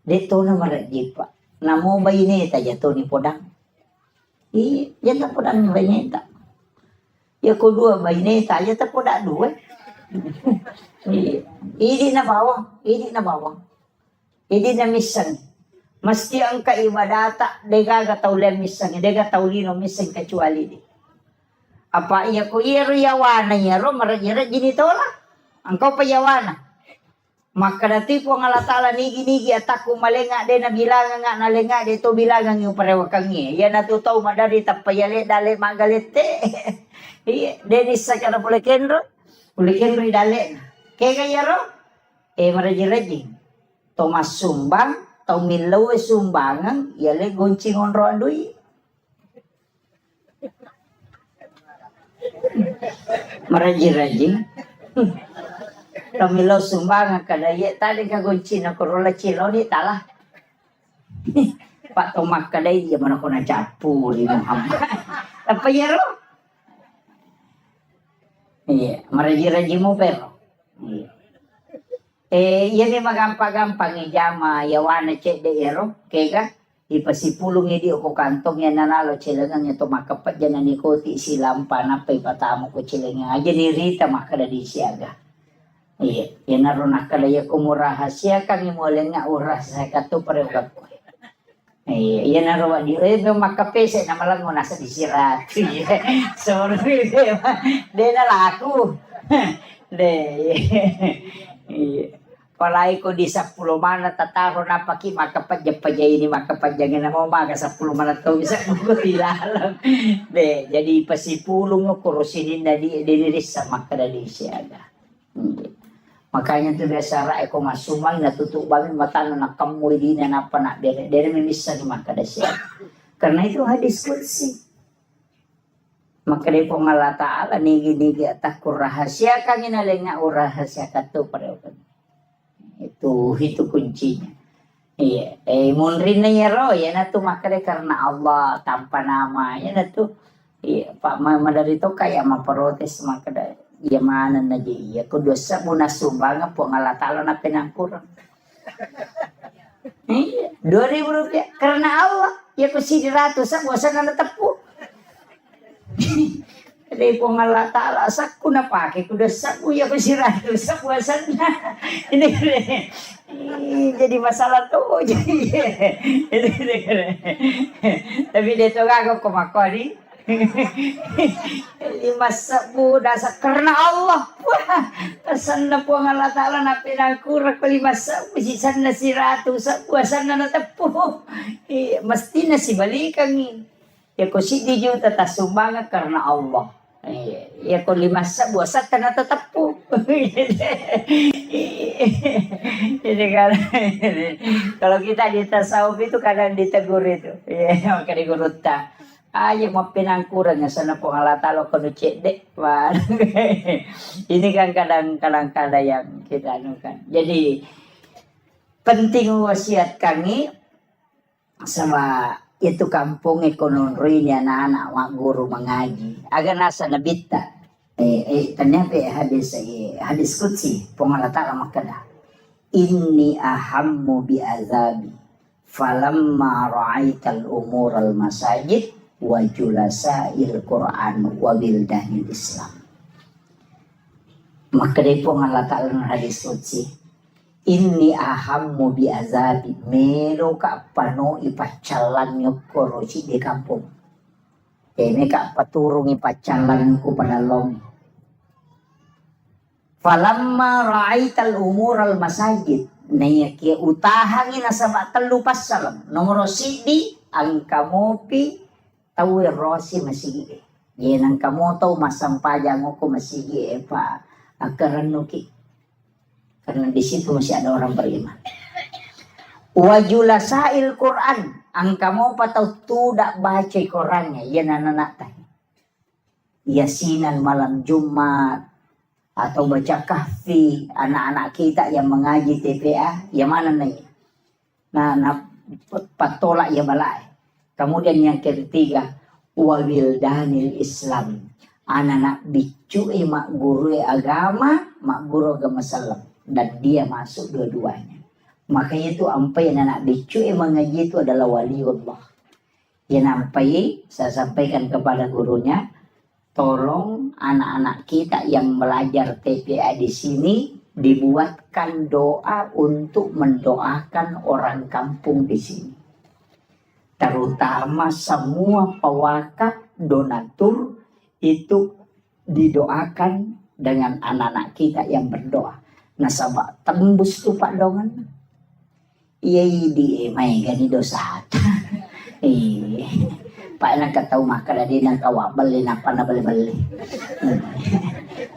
Dito na marajipa. Namo bayineta yato ni podang. Yan na podang ni bayineta. Ya kedua bayineta ya ta poda dua. Ini na bawang, ini na bawang. Ini na misan. Mesti ang kaibadata dega gataulen misan, dega taulino misan kecuali di. Apa iya ko iro yawana yaro marajira jinitola. Angkau pa yawana. Maka dati po nga latala nigi-nigi at ako malenga de na bilangan nga nalenga de to bilangan yung parewakangi. Yan natutaw madari tapayali dali magalite. Denis sa kana pulikendro idali. Kaya kaya ro? Maraji-raji. Tomas sumbang, tau milaw sumbangan, yale goncing onro andui. Maraji-raji. Kamilaw sumbangan kadaya tadi kagunci na korola cilo ni talah. Pak Tomak kadaya dia mana kona capu di Muhammad. Apa ya ro? Iya, maraji-raji mo pero. Iya ni magampang-gampang ijama yawana cek de ero kega ipasipulong idi ko kantong yan nanalo cilengan ito makapat dyan na nikoti silampa na pa ipatamo ko cilengan. Aja ni Rita makada di siaga. Iya, yan naroon nakalaya kumurahasya kami mulai nga uras sa kato parewag ko. Iya, yan naroon di makapese na malang mo nasa disirat. Sorry, de na laku. De, iya. Palay ko di 10 mana tataro na paki makapadya ini makapadya na mo maga 10 mana to bisa ko tilalang. De, jadi pasipulong no kurusinin na di diniris sa makadali siya. Makanya tu biasa rai ko masumay natutup banget mata na kamuy di na apa nak dere memisa di makadasya. Karena itu hadis kursi. Maka dari Allah Ta'ala nigi-nigi atakur rahasia kami nalenga rahasia katu pareokan. Itu kuncinya. Iya, munrin ya roh ya natu maka karena Allah tanpa nama ya natu. Iya, Pak Mama dari itu kayak memprotes maka dari ya mana naji ya kudosa muna sumbangan po Allah Ta'ala na pinangkurang. 2.000 rupiah karena Allah ya kusi 100 sa bosan na tepu. Dari po Allah Ta'ala sakku na pake kudosa ko ya kusi 100 sa bosan na. Ini jadi masalah tuh jadi. Tapi dito gago kumakori. 5 sabu dasa karena Allah tasan na po ang Allah Ta'ala na pinangkurak ko 5 sabu sisan na si ratu sabu asan na natapo mesti na si balikan ya ko si di juta tasumanga karena Allah ya ko 5 sabu asan na natapo jadi kalau kita di tasawuf itu kadang ditegur itu ya maka digurutah ayo mau pinangkurannya sana po Allah Ta'ala kono cedek ini kan kadang-kadang yang kita anukan. Jadi penting wasiat kami sama itu kampung ekonomi anak-anak wak guru mengaji agar nasa nabita ternyata hadis qudsi po Allah Ta'ala makada inni ahammu bi azabi falamma ra'aital umur al masajid wa julasail Quran wa bildanil Islam. Maka dari po Allah Ta'ala ng hadis qudsi inni ahammu bi azabi mero ka pano ipacalan nyo korosi di kampung ini ka paturong ipacalan ko panalong falamma ra'aital umur al masajid na kia utahangin na sa matalupas salam nomoro sidi ang kamopi tahu rosi masigi yenang kamu tahu masampajang ko masigi pa akaranuki karena di situ masih ada orang beriman wajulasail Quran ang kamu patau tidak baca Qurannya ya anak-anak yasinan malam Jumat, atau baca kahfi anak-anak kita yang mengaji TPA, yang mana nih? Nah patolak ya balai. Kemudian yang ketiga, wabildanil Islam, anak-anak bicu mak guru agama, mak guru agama Salam, dan dia masuk dua-duanya. Makanya itu ampai anak bicu mengaji itu adalah waliullah. Yang ampai saya sampaikan kepada gurunya, tolong anak-anak kita yang belajar TPA di sini dibuatkan doa untuk mendoakan orang kampung di sini. Terutama semua pewakaf donatur itu didoakan dengan anak-anak kita yang berdoa. Nasabah tembus tuh Pak dongan. Iya di mai gani dosa. Pak nang kataw makala din ang kawabal na panabali-bali.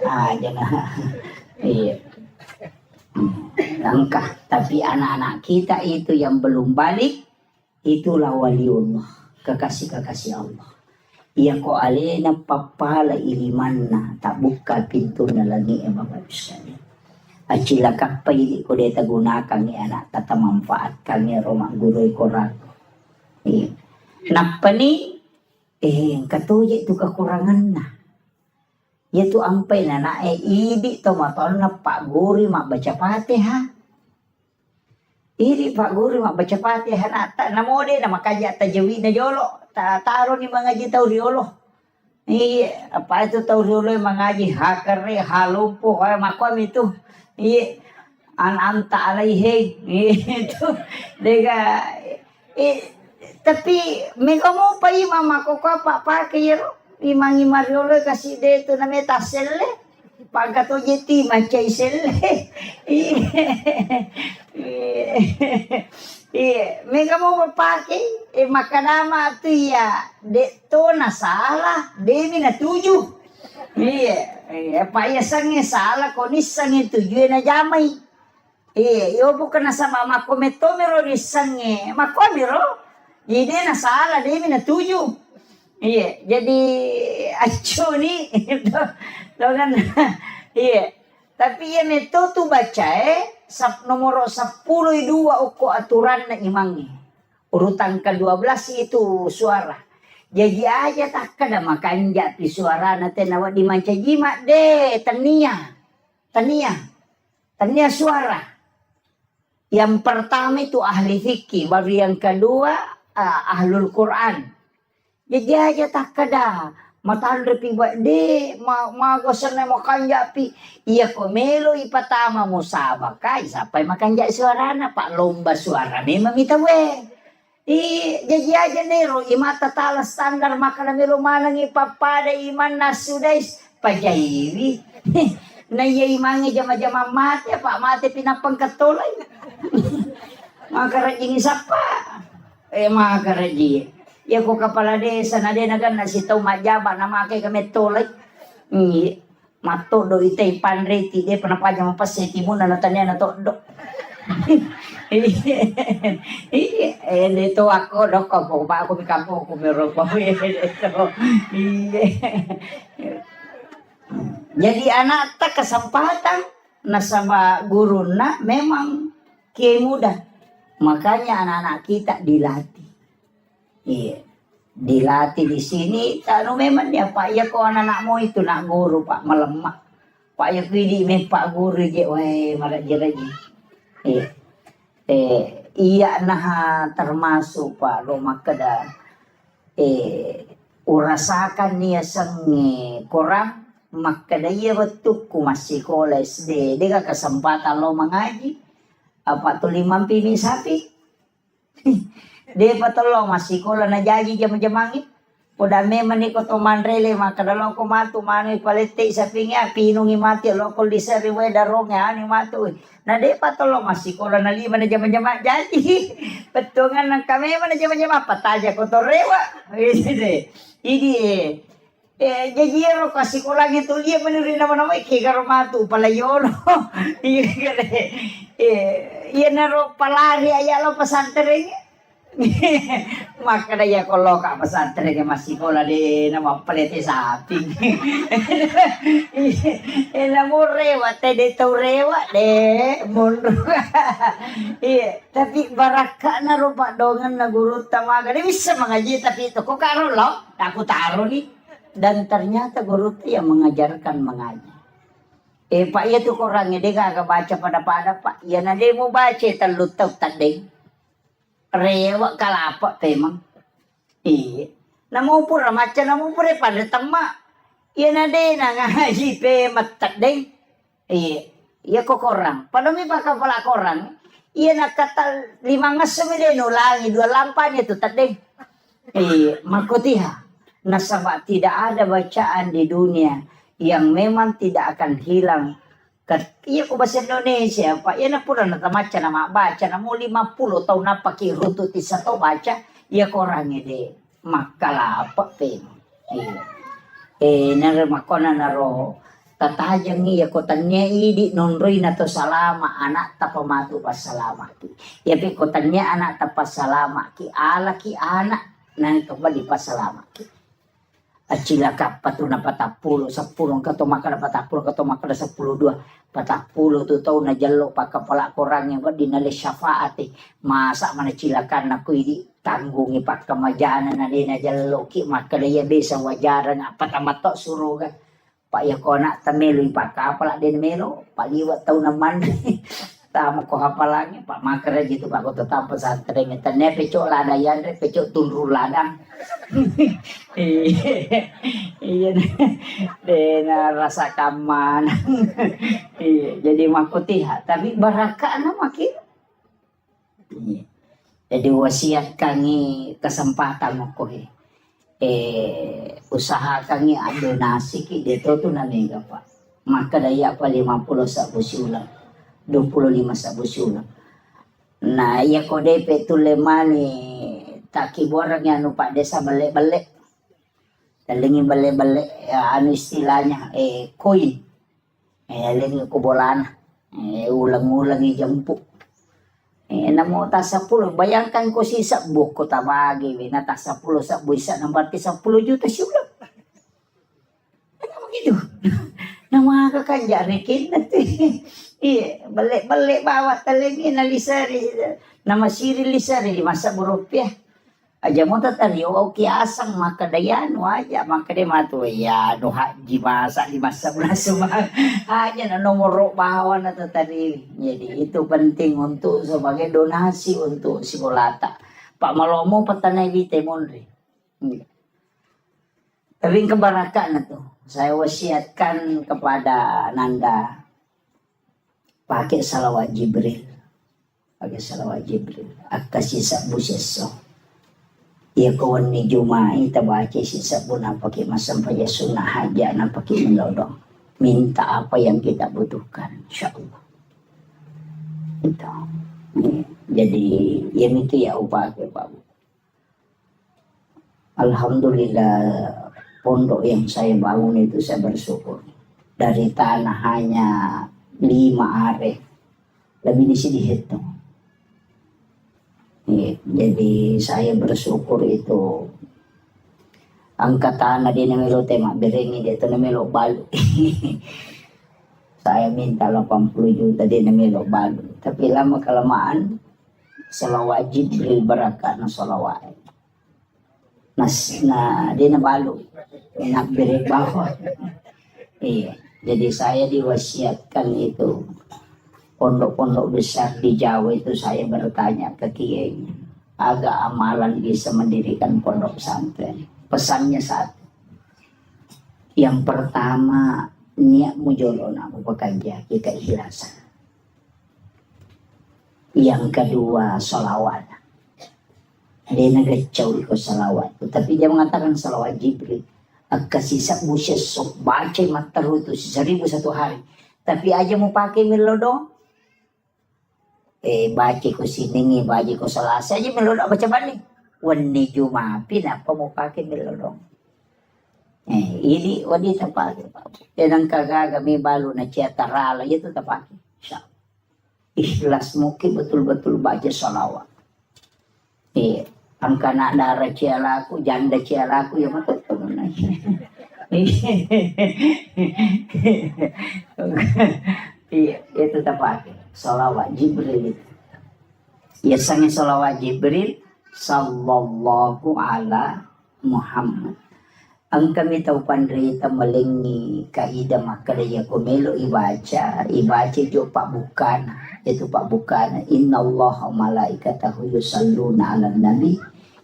Jangan. Langkah. Tapi anak-anak kita itu yang belum balik, itulah waliullah, kekasih-kekasih Allah. Ia ko alena papala ilimanna, tak buka pintu na lagi Bapak sekalian. Acila kapay ko deta gunakan ni anak, tata manfaat kami rumah guru korako. Napa ni? Katuya itu kekurangan na. Yaitu ampai na idi to maton na Pak Guru mak baca Fatihah. Idi Pak Guru mak baca Fatihah na ta namode na makaya tajawid na jolo. Taro ni mengaji tau riolo. Apa itu tau riolo mengaji hakare halumpo kaya makom itu. Anta alaihi itu dega tapi mega mo pa mama ko Pak pakai imang imariolo kasi dito na metaselle pagkato jeti macay selle mega mo pakai makadama tu ya dito na salah demi na tuju payasangnya salah konisangnya tuju na jamay yo bukan na sa mama ko metomero nisangnya makomero jadi na salah demi na tuju. Iya, jadi acu nih kan iya. Tapi ya meto tu baca nomor 10 dua uko aturan na imangnya. Urutan ke-12 itu suara. Jadi aja tak kada makanja pi suara na tenawa di manca jima de tania suara. Yang pertama itu ahli fikih, baru yang kedua ahlul Quran. Jadi aja tak kada matan repi buat de magosan na makanja pi iya ko melo ipatama mo sabak kay sampai makanja suara na Pak lomba suara memang ita we jadi aja nero imata tala standar makana melo manang ipapada iman nasudais pajairi na iya imangi jama-jama mati Pak mati pinapang katolay makarajing sapa makaraji ya ko kapala desa na din nagan nasitaw majaba na makay kami tolay mato do itay panreti de panapadya mapasiti mo na natanya na to do dito ako do ko ba ako mikapo ko meron pa jadi anak tak kesempatan na sama guru na memang kiai muda. Makanya anak-anak kita dilatih. Dilatih di sini. Kalau memang dia Pak ya kok anak-anakmu itu nak guru Pak melemak. Pak ya kini Pak guru je weh maraji-raji. Iya nah termasuk Pak Roma kada. Urasakan dia sengi kurang maka dia betul ku masih sekolah SD. Dia kesempatan lo mengaji. Apa tu 5 pini sapi dia patolo masih kola na jaji jam-jamangit poda memang ni ko to manrele maka dalo ko matu mani palete sapi nga pinungi mati lokol di sari we darong ya ani matu na de patolo masih kola na 5 na jam-jama jadi petungan nang kami man na jam-jama pataja ko to rewa ini jadi ero kasih kola gitu dia menuri nama-nama kegaro matu palayono iya naro palari aja lo pesantren Maka daya kalau kak pesantren masih kola di nama pelete sapi. Namu rewat de tau rewat de mundur. Iya, tapi baraka na rupa dongan na guru tamaga dia bisa mengaji tapi itu kok karo loh, aku taruh nih. Dan ternyata guru itu yang mengajarkan mengaji. Pak ya tuh orangnya dia kagak baca pada pak. Ya nanti mau baca telut tau tadi. Rewak kalapa temang. Iya. Namu pura macam namu pura pada temak. Ya nanti ngaji pe matak deh. Iya. Ya kok orang. Pada mi pakai pala orang. Iya nak kata 5 ngasem dia nulangi 2 lampanya tuh tadi. Iya. Makutiha. Nasabah tidak ada bacaan di dunia yang memang tidak akan hilang. Iya ko bahasa Indonesia Pak. Ya na pura na tamaca na baca na mo 50 tahun na pakiruto ti sa to baca. Ya ko orangnya de makalapa pe. Naramakona na ro tatajang iya ko tanya idi nonroy na to salama anak ta pamatu pasalama ki. Ya pe ko tanya anak ta pasalama ki ala ki anak na ito ba di pasalama ki. Acila kapat na patapulo 10 katomaka na patapulo katomaka na 10 patapulo tu tau na jalo pakapala korang yang dinali syafaati masa mana cilakan na kuidi tanggungi pak kamajana na dina jalo ki maka daya bisa wajaran apa tamato surugan pak ya kona tamelo pak kapala din melo paliwat tau naman tama ko hapalangnya pak makara gitu pak ko tetap pesantren tane pecok ladayan pecok tunru ladang. Iya dena rasa kaman. Iya jadi makutiha tapi baraka na makin. Jadi wasiat kangi kesempatan ko usaha kangi donasi ki dito tu na mega pak. Maka daya pa 50 sa busulang 25 sa busulang. Nah ya ko DP tu lemani taki borang yang lupa desa balik-balik. Dalingi balik-balik ya, anu istilahnya koin. Dalingi kubolan. Ulang-ulangi jempuk. Namo ta 10 bayangkan ko sisa buko tabagi na ta 10 sa buisa nang berarti 10 juta siulang. Ano begitu? Nama kakanja rekin nanti. Iya, balik-balik bawa talingi na lisari. Nama siri lisari di masa berupiah. Aja mo tatari oke asang maka dayan waja maka de matu ya no haji masa di masa berasuma aja na nomor bawa na tatari. Jadi itu penting untuk sebagai donasi untuk Sibolata. Pak Malomo petanai di Temonri. Tapi kebarakan itu saya wasiatkan kepada Nanda pakai salawat Jibril. Pakai salawat Jibril. Akasi sabuseso. Ya kawan ni Jumai tabaca sisa pun pakai masam paja sunnah haja na pakai melodong. Minta apa yang kita butuhkan, insyaallah. Itu. Jadi yang itu ya upah Pak. Alhamdulillah pondok yang saya bangun itu saya bersyukur. Dari tanah hanya 5 are. Lebih di sini dihitung. Jadi saya bersyukur itu angkat tanah di namelo tema berengi dia tu namelo balu. Saya minta 80 juta di namelo balu. Tapi lama kelamaan salawat Jibril barakat na salawat. Na di na balu. Nak beri bawah. Iya. Jadi saya diwasiatkan itu. Pondok-pondok besar di Jawa itu saya bertanya ke kiainya, agak amalan bisa mendirikan pondok pesantren. Pesannya satu. Yang pertama, niat mujolona aku bekerja kita ikhlasan. Yang kedua, salawat. Dia nagacau ikut salawat. Tapi dia mengatakan salawat Jibril. Kasisa buses sok baca mataru itu 1000 satu hari. Tapi aja mau pakai melodong. Baca ko siningi, baca ko salasa aja melodong baca balik. Wani Jumapi apa mau pakai melodong. Ini wadi tapake. Yan ang kagagami balo na ciatarala itu tapake. Ikhlas mungkin betul-betul baca salawat. Angka nak darah cialaku, janda cialaku ya mata teman. Iya, itu tepat. Salawat Jibril itu. Ya sange salawat Jibril sallallahu ala Muhammad. Ang kami tahu pandrita melengi kaidah maka dia komelo ibaca jo pak bukan itu pak bukan innallaha malaikatahu yusalluna 'alan nabi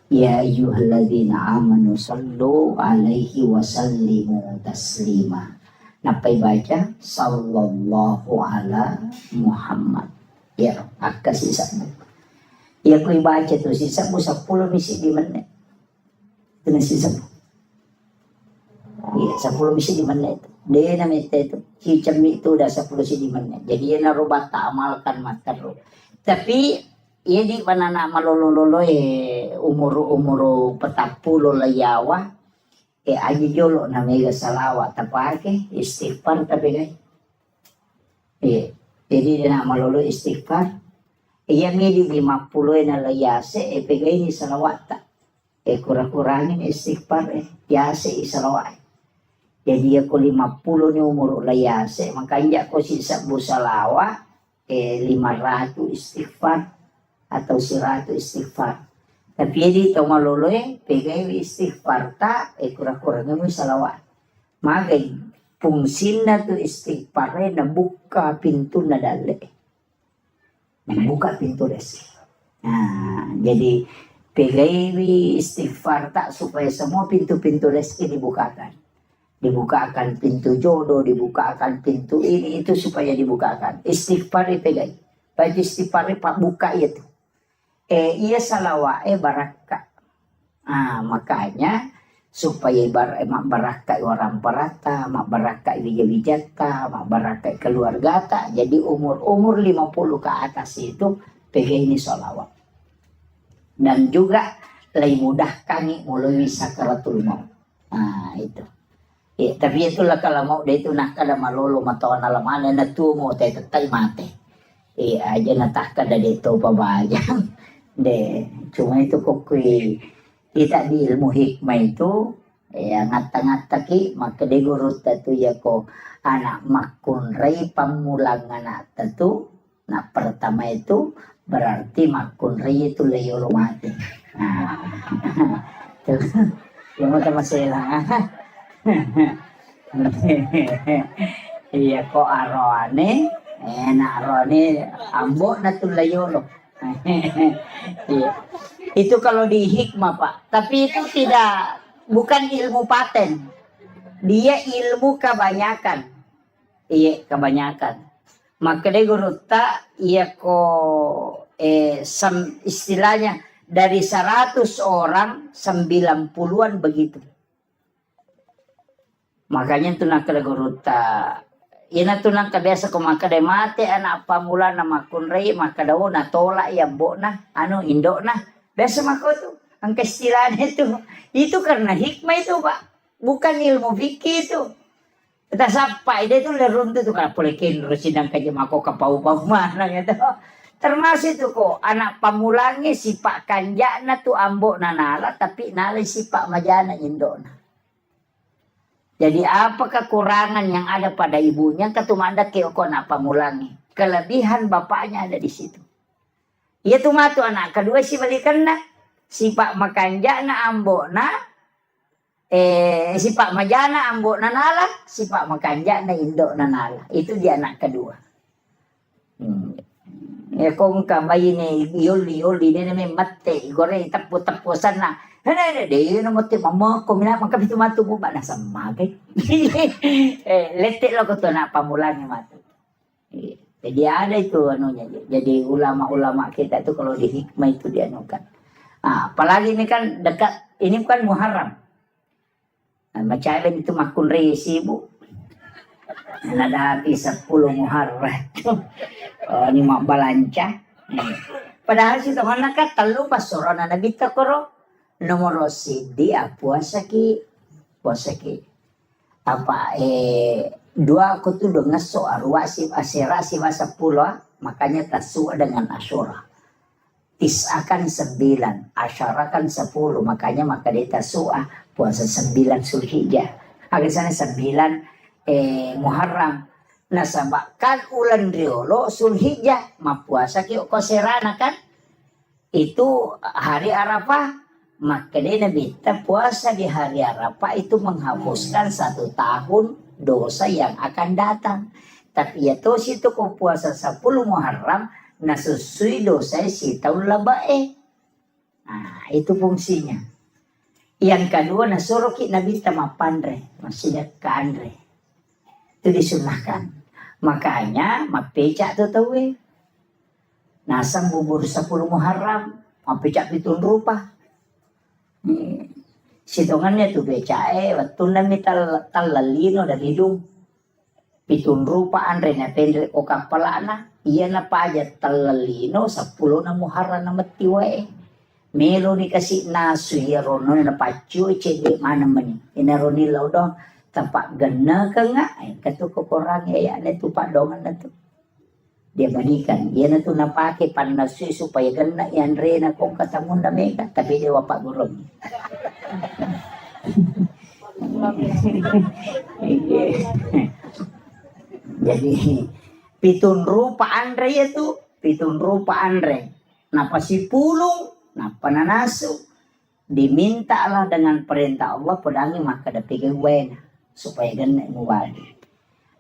ya ayyuhalladzina amanu sallu 'alaihi wa sallimu taslima. Napa baca sallallahu ala Muhammad. Ya akka sisamu. Ya ku baca tu sisamu 10 misi di menit. Itu sisamu. Ya 10 misi di menit. Dia namanya itu hijab itu udah 10 misi di menit. Jadi dia narubah tak amalkan mater. Tapi ia di mana nak malolo umur petapuluh layawa. Aja jolo namanya salawat tapake istighfar tapi guys. Jadi dia nak malolo istighfar. Ia midi 50 na layase pegay ni salawat ta. Kurang-kurangin istighfar yase salawat. Jadi aku 50 ni umur layase makanya aku sisa busalawa 500 istighfar atau 100 istighfar. Tapi di tong maloloy pegay istighfar ta kurang-kurangnya mo salawat. Magay fungsin na to istighfar na buka pintu na dali. Buka pintu rezeki. Nah, jadi pegay istighfar ta supaya semua pintu-pintu rezeki dibukakan. Dibukakan pintu jodoh, dibukakan pintu ini itu supaya dibukakan. Istighfar pegay. Baca istighfar pak buka itu. Ia salawat baraka. Makanya supaya mak baraka orang perata, mak baraka wijata, mak baraka keluarga ta. Jadi umur 50 ke atas itu pegang ini salawat. Dan juga lebih mudah kami mulai sakaratul maut. Itu. Tapi itulah kalau mau dia itu nak kada malolo matawan alamana na tumo tay tatay mate. Aja natah kada dito pabayang. Cuma itu kokui tidak di ilmu hikmah itu ngata-ngata ki maka de gurut tu ya ko anak makun rai pamulang anak tu. Nah pertama itu berarti makun rai itu leyolo mati. Yang utama saya iya ko arone enak arone ambok na tu leyolo. Itu kalau di hikmah Pak. Tapi itu bukan ilmu paten. Dia ilmu kebanyakan. Iya kebanyakan. Maka dia guru tak iya istilahnya dari 100 orang 90-an begitu. Makanya itu nak guru tak. Ina tunang kabiasa ko makada mate anak pamula na makunrei makada na tolak ya mbok na indo na biasa mako tu ang kaistilan itu karena hikmah itu Pak bukan ilmu fikih itu kita sapa itu lerun tu kana polekin sidang kaje mako kapau-pau mana gitu termasuk itu kok anak pamulange sipak kanjana tu ambok na nala tapi nala sipak majana indo na. Jadi apa kekurangan yang ada pada ibunya ketumanda keoko nak pamulangi. Kelebihan bapaknya ada di situ. Ia tu matu anak kedua si balikan na. Si pak makanja na ambok na. Si pak majana ambok na nala. Si pak makanja na indo na nala. Itu dia anak kedua. Kung kamay ni yoli ni may mate. Gore tapu-tapusan na. Dia nak mati mama ko mina mangkap itu matu buba na sama ke. Letek lo ko to nak pamulangi matu. Jadi ada itu anunya. Jadi ulama-ulama kita itu kalau di hikmah itu dianukan. Apalagi ini kan dekat ini kan Muharram. Macam itu makun resi Bu. Ada habis 10 Muharram. Ini mak balanca. Padahal si teman nak telu pas sorona nabi takoro. Nomor dia puasa ki apa 2 aku tuh udah ngeso arwasi asira si masa pula makanya tasu dengan asyura Tis'akan 9, asyarakan 10, makanya maka dia tasu'ah, puasa 9 Zulhijjah. Akhirnya 9 Muharram. Nah sabakkan ulan riolo Zulhijjah, mapuasa kiyo koserana kan? Itu hari Arafah. Maka dia Nabi puasa di hari Arafah itu menghapuskan 1 tahun dosa yang akan datang. Tapi ya tuh situ kau puasa 10 Muharram, nah susui dosa si tahun labae. Nah itu fungsinya. Yang kedua nasuruh Nabi tamapandre, masih ke andre. Itu disunahkan. Makanya mapecak tuh tahu nasam bubur 10 Muharram, mapecak pitun rupa. Sitongannya tuh becae, waktu nami talalino dan hidung. Pitun rupa andre na pendre o kapalana, iya na pa aja talalino 10 na Muharram na matiwae. Melo ni kasi nasu ya rono na pacu cede mana mani. Inaroni laudong tampak gana ka nga ay katuko korang ya na tu padongan na tu. Dia balikan, dia na tu napake panasu supaya gana yan re na kung katamun na mega, tapi dia wapak gurong. Jadi pitun rupa andre itu, pitun rupa andre. Napa si pulung, napa nanasu. Dimintalah dengan perintah Allah pedangi maka dapike wena supaya gana muwali.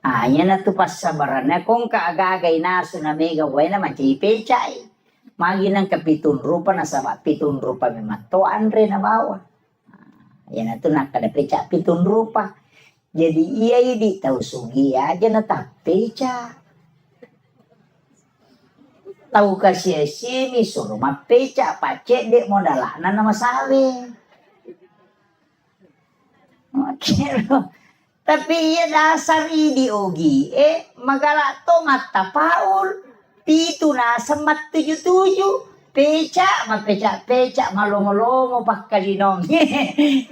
Yan na to pas sabarannya kung kaagagay naso na mega wena macam pecay. Magi ng kapitun rupa na sa pitun rupa may matoan rin na bawa. Yan na to nakadapeca pitun rupa. Jadi iya di tahu sugi aja na tapeca. Tahu kasih sini suruh mapeca pacek dek modalana nama sawe. Oke loh. Tapi iya dasar idi ogi magala to mata paul pitu na semat 77 peca malongo-longo pakalinong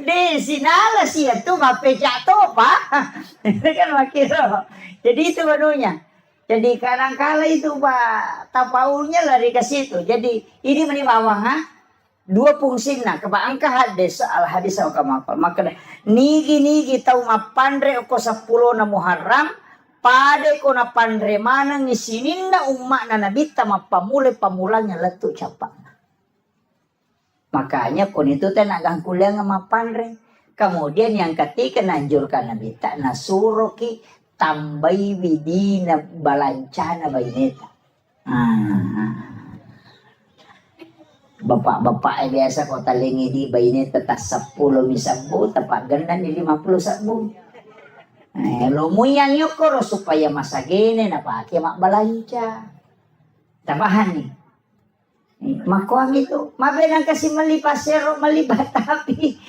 de sinala siya to mapeca to pa kan makiro. Jadi itu barunya. Jadi kadang-kala itu Pak tapaulnya lari ke situ. Jadi ini menimawang dua fungsi na kebaangka hadis al hadis au kamakal maka nigi tau mapandre ko 10 na Muharram pade ko na pandre mana ngisininda umma na nabi mapamule pamulanya letu capak. Makanya kon itu teh nagang kuliah mapandre. Kemudian yang ketiga nanjurkan nabi ta nasuroki tambai widina balancana baineta. Bapak biasa kota lengi di bayi tetas 10 misabu tepat ganda di 50 sabu. Lo muyang yukoro supaya masa gini na pakai mak balanca. Tambahan nih. Makuang itu, mabenang kasi malipasero malibat tapi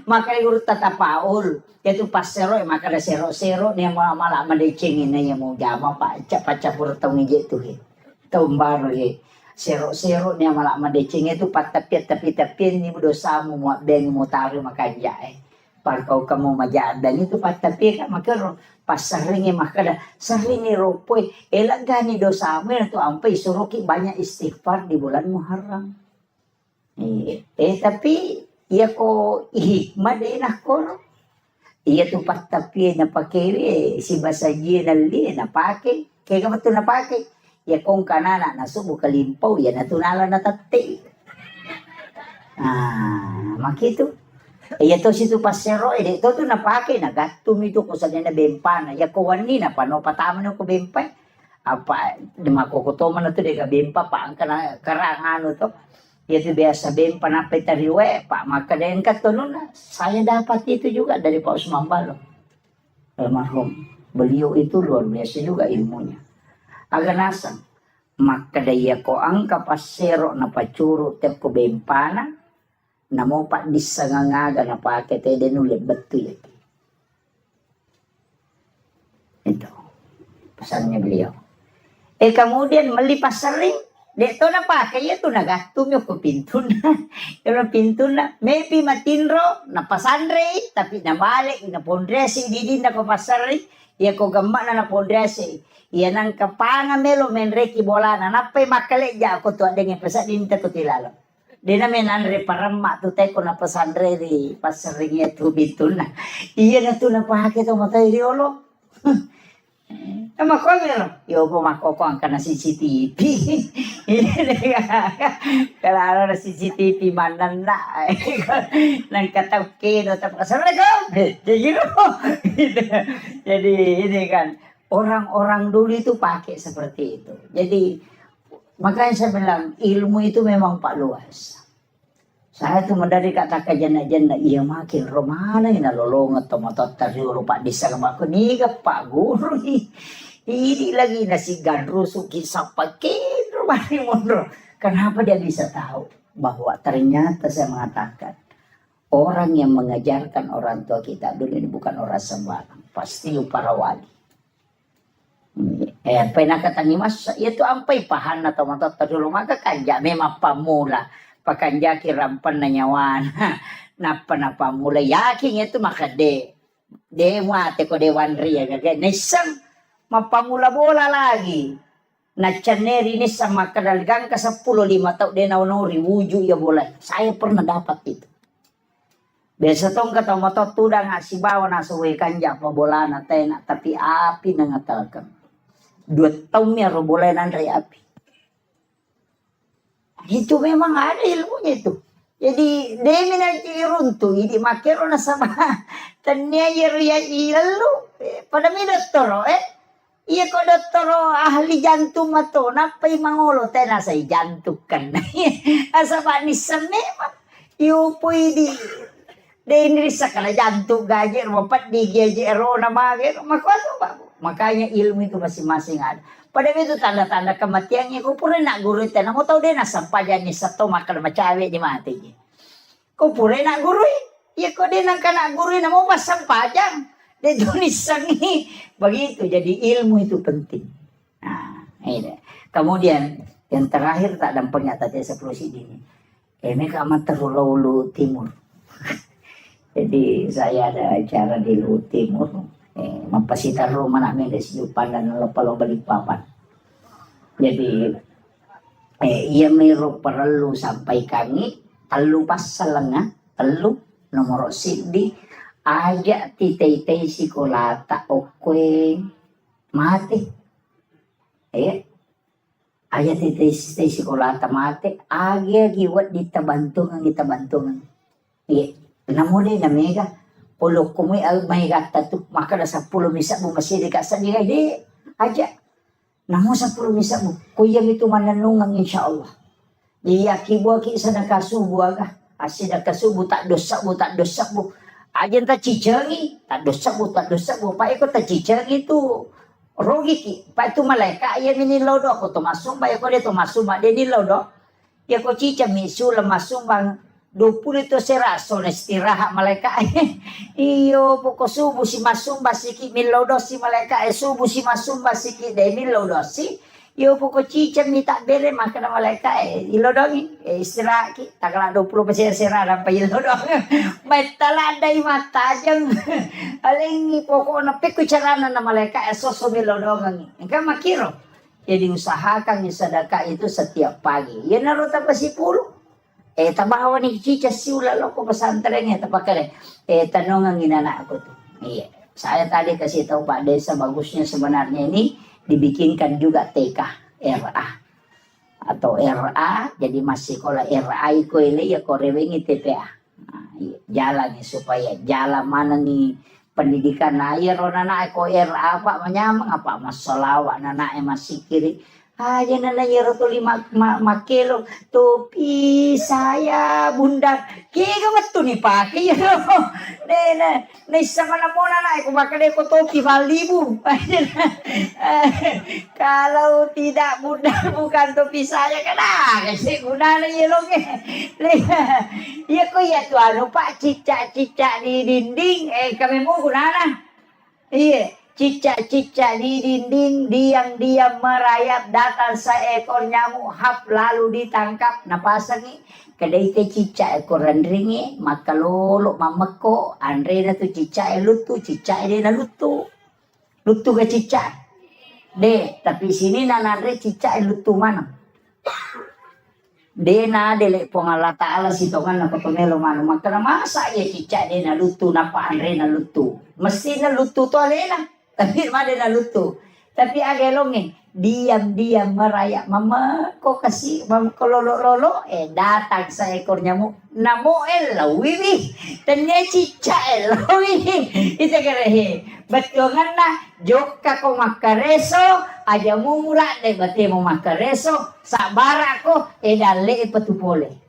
maka urut tatapaul. Itu pasero maka ada sero niya malah madecingin na niya mo jama pa capur tong itu Tumbaro sero niya malah madecing itu tapi ni dosamu mo ben mo taru makanja Pagkau kamu majadan itu tapi kan makero pas seringi makada seringi ropoy elagani dosamu itu ampai suruki banyak istighfar di bulan Muharram. Tapi iya ko hikmah deh nak kono. Iya tu tapi na pakai si basaji nali na pakai kaya kamu tu na pakai. Ya kung kanana nasubo kalimpaw ya natunala na tati. Makito. Iya to situ pasero ito to napake nagatum ito ko sa na bempana. Ya kuwan ni na pano pataman ko bempay. Apa makukutoman na to de ka bempa pa ang karangano to. Itu biasa bempa na petariwe pak maka den katunon na. Saya dapat itu juga dari Pak Usman Balo. Almarhum. Beliau itu luar biasa juga ilmunya. Aganasan maka daya ko ang kapasero na pacuro te ko bempana na mo pa disangangaga na pakete denulit betul itu pesannya beliau. Kemudian melipas sering Dito na pakai itu nagatum yung ko pinto na. Yung pinto na. Maybe matinro, napasandre, tapi nabalik, napondresi, di na ko pasari. Iya ko gamba na napondresi. Iya nang kapanga melo menreki bola na. Napay makalik ja ako to adeng pesa dinta ko tilalo. Di na menanre parama to tay ko napasandre di pasaring itu pinto na. Iya na to napahake to matay riolo. Mako meron. Yo po mako ko ang kana CCTV. Kalau ada CCTV mandan na. Nang katawkin atau Assalamualaikum. Jadi ini kan orang-orang dulu itu pakai seperti itu. Jadi makanya saya bilang ilmu itu memang pak luas. Saya tuh dari kata kajana-jana iya makin romana ina lolongot tomatot tadi lupa disa sama aku nih pak guru ini lagi nasi gandru suki sapakin rumah mundur. Kenapa dia bisa tahu bahwa ternyata saya mengatakan orang yang mengajarkan orang tua kita dulu ini bukan orang sembarang, pasti para wali. Pernah kata ni mas itu ampai pahan atau matot tadi rumah kanja memang pamula. Pakanja kirampan na nyawan. Napa mulai yakin itu maka dewa ko dewan ria gaga nisang mapamula bola lagi. Na chaneri ni sa makadalgang ka 15 tao de naunori wuju ya bola. Saya pernah dapat itu. Biasa tong kata moto tudang si bawa na suwe kanja pa bola na tena tapi api na ngatalkan. 2 tahun ya ro bola nan ri api. Itu memang ada ilmunya itu. Jadi demi nanti runtuh, ini makero na sama. Tanya ya ilalu pada mi doktor iya ko doktor ahli jantung mato napay mangolo tena sa jantung kan. Asa ba ni sa memang iyo pwede ini sa kala jantung gajer mapat di gejero na mager makwato ba. Makanya ilmu itu masing-masing ada. Pada itu tanda-tanda kematiannya ko pura nak guru tena mo tau de nasampajan ni sa to makal macawe di mati. Ko pura nak guru iya ko de nang kana guru na mo masampajang de dunisangi begitu jadi ilmu itu penting. Nah, ini. Kemudian yang terakhir tak dampaknya tadi seperti ini. Mereka amat terlalu timur. Jadi saya ada acara di Luhut Timur. Mempasitar rumah nak medes jupan dan lopa-lopa di papan. Jadi ia meru perlu sampai kami telu pasalanga telu nomor sidi aja titei sikolata okwe mati aja titei sikolata mati aja giwat ditabantungan namune na mega polo kumi may gata tu maka na 10 misa mo masih dikasa di aja namo 10 misa mo kuya itu mananungang insyaallah iya kibo ki sa nakasubo aga asin nakasubo tak dosa mo aja ta cicengi tak dosa mo pa iko ta cicengi tu rogi ki pa itu malaika iya minilodo ako tumasum pa iko dito masuma de nilodo ya ko cica misu lamasum bang 20 itu seraso na istirahat malaika iyo poko subu si masumba siki milodo si malaika subu si masumba siki de milodo si iyo poko cica minta bere maka na malaika ilodongi istirahat ki takala 20% serara pa ilodong may taladai mata jang aling poko na pikucarana na malaika soso milodongan engka makiro jadi usahakan sedekah itu setiap pagi ya naruto pa si pulo tabahawan ni cica siula loko pesantren ya tapakare tanong ang inana ako to. Iya. Saya tadi kasih tahu Pak Desa bagusnya sebenarnya ini dibikinkan juga TK RA atau RA jadi masih sekolah RA iko ile ya korewengi TPA. Nah, iya. Jalan nih supaya jalan mana nih pendidikan air nana iko RA Pak menyamang apa masalah nana masih kiri aja nana yeroto 5 kilo topi saya bunda kaya betul nih pakai ya nih sama namona na aku bakal ko topi 5,000 kalau tidak bunda bukan topi saya kan kasi guna na yelong iya ko ya tuh anu pak cicak di dinding kami mau guna na iya Cicak-cicak di dinding diam-diam merayap, datang seekor nyamuk hap lalu ditangkap. Napasangi kadai te cicak ekor randringi maka lolo mameko andre na tu cicak lutu cicak dia na lutu ke cicak de tapi sini na andre cicak lutu mana de na dele pong Allah Ta'ala sitongan na patumelo mano maka na masa ya cicak dia na lutu napa andre na lutu mesti na lutu to alena tapi made na lutu tapi agelonge diam-diam merayap mama kok kasih mama kololo-lolo datang seekor nyamuk namo lawiwi dan dia cicak lawiwi itu kerehe betongan na joka ko makareso aja mumura de bate mo makareso sabara ko dale patupole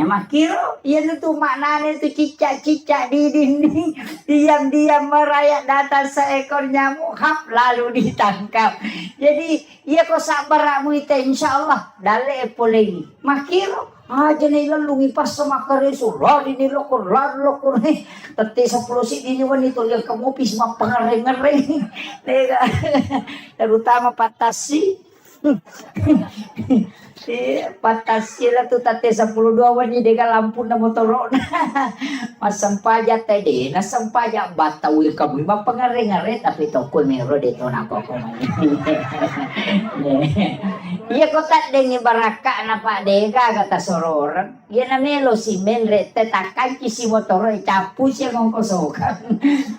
makiro yan itu maknanya itu cicak-cicak di dinding diam-diam merayap datang seekor nyamuk hap lalu ditangkap jadi iya kok sabaramu itu insyaallah dale polegi makiro aja nih lalu ngipas sama kareso lari nih lokur tete 10 sik ini wanita lihat kamu pis mah pengereng-ngereng terutama patasi patasila tu tate 12 wani dega lampu na motorok na masampaja tede na sampaja batawi kamu ma pangare-ngare tapi toko mero de to na ko iya ko tat dengi baraka na pa dega kata sororan iya na melo si menre tetakan kisi motor capu siya ngong kosokan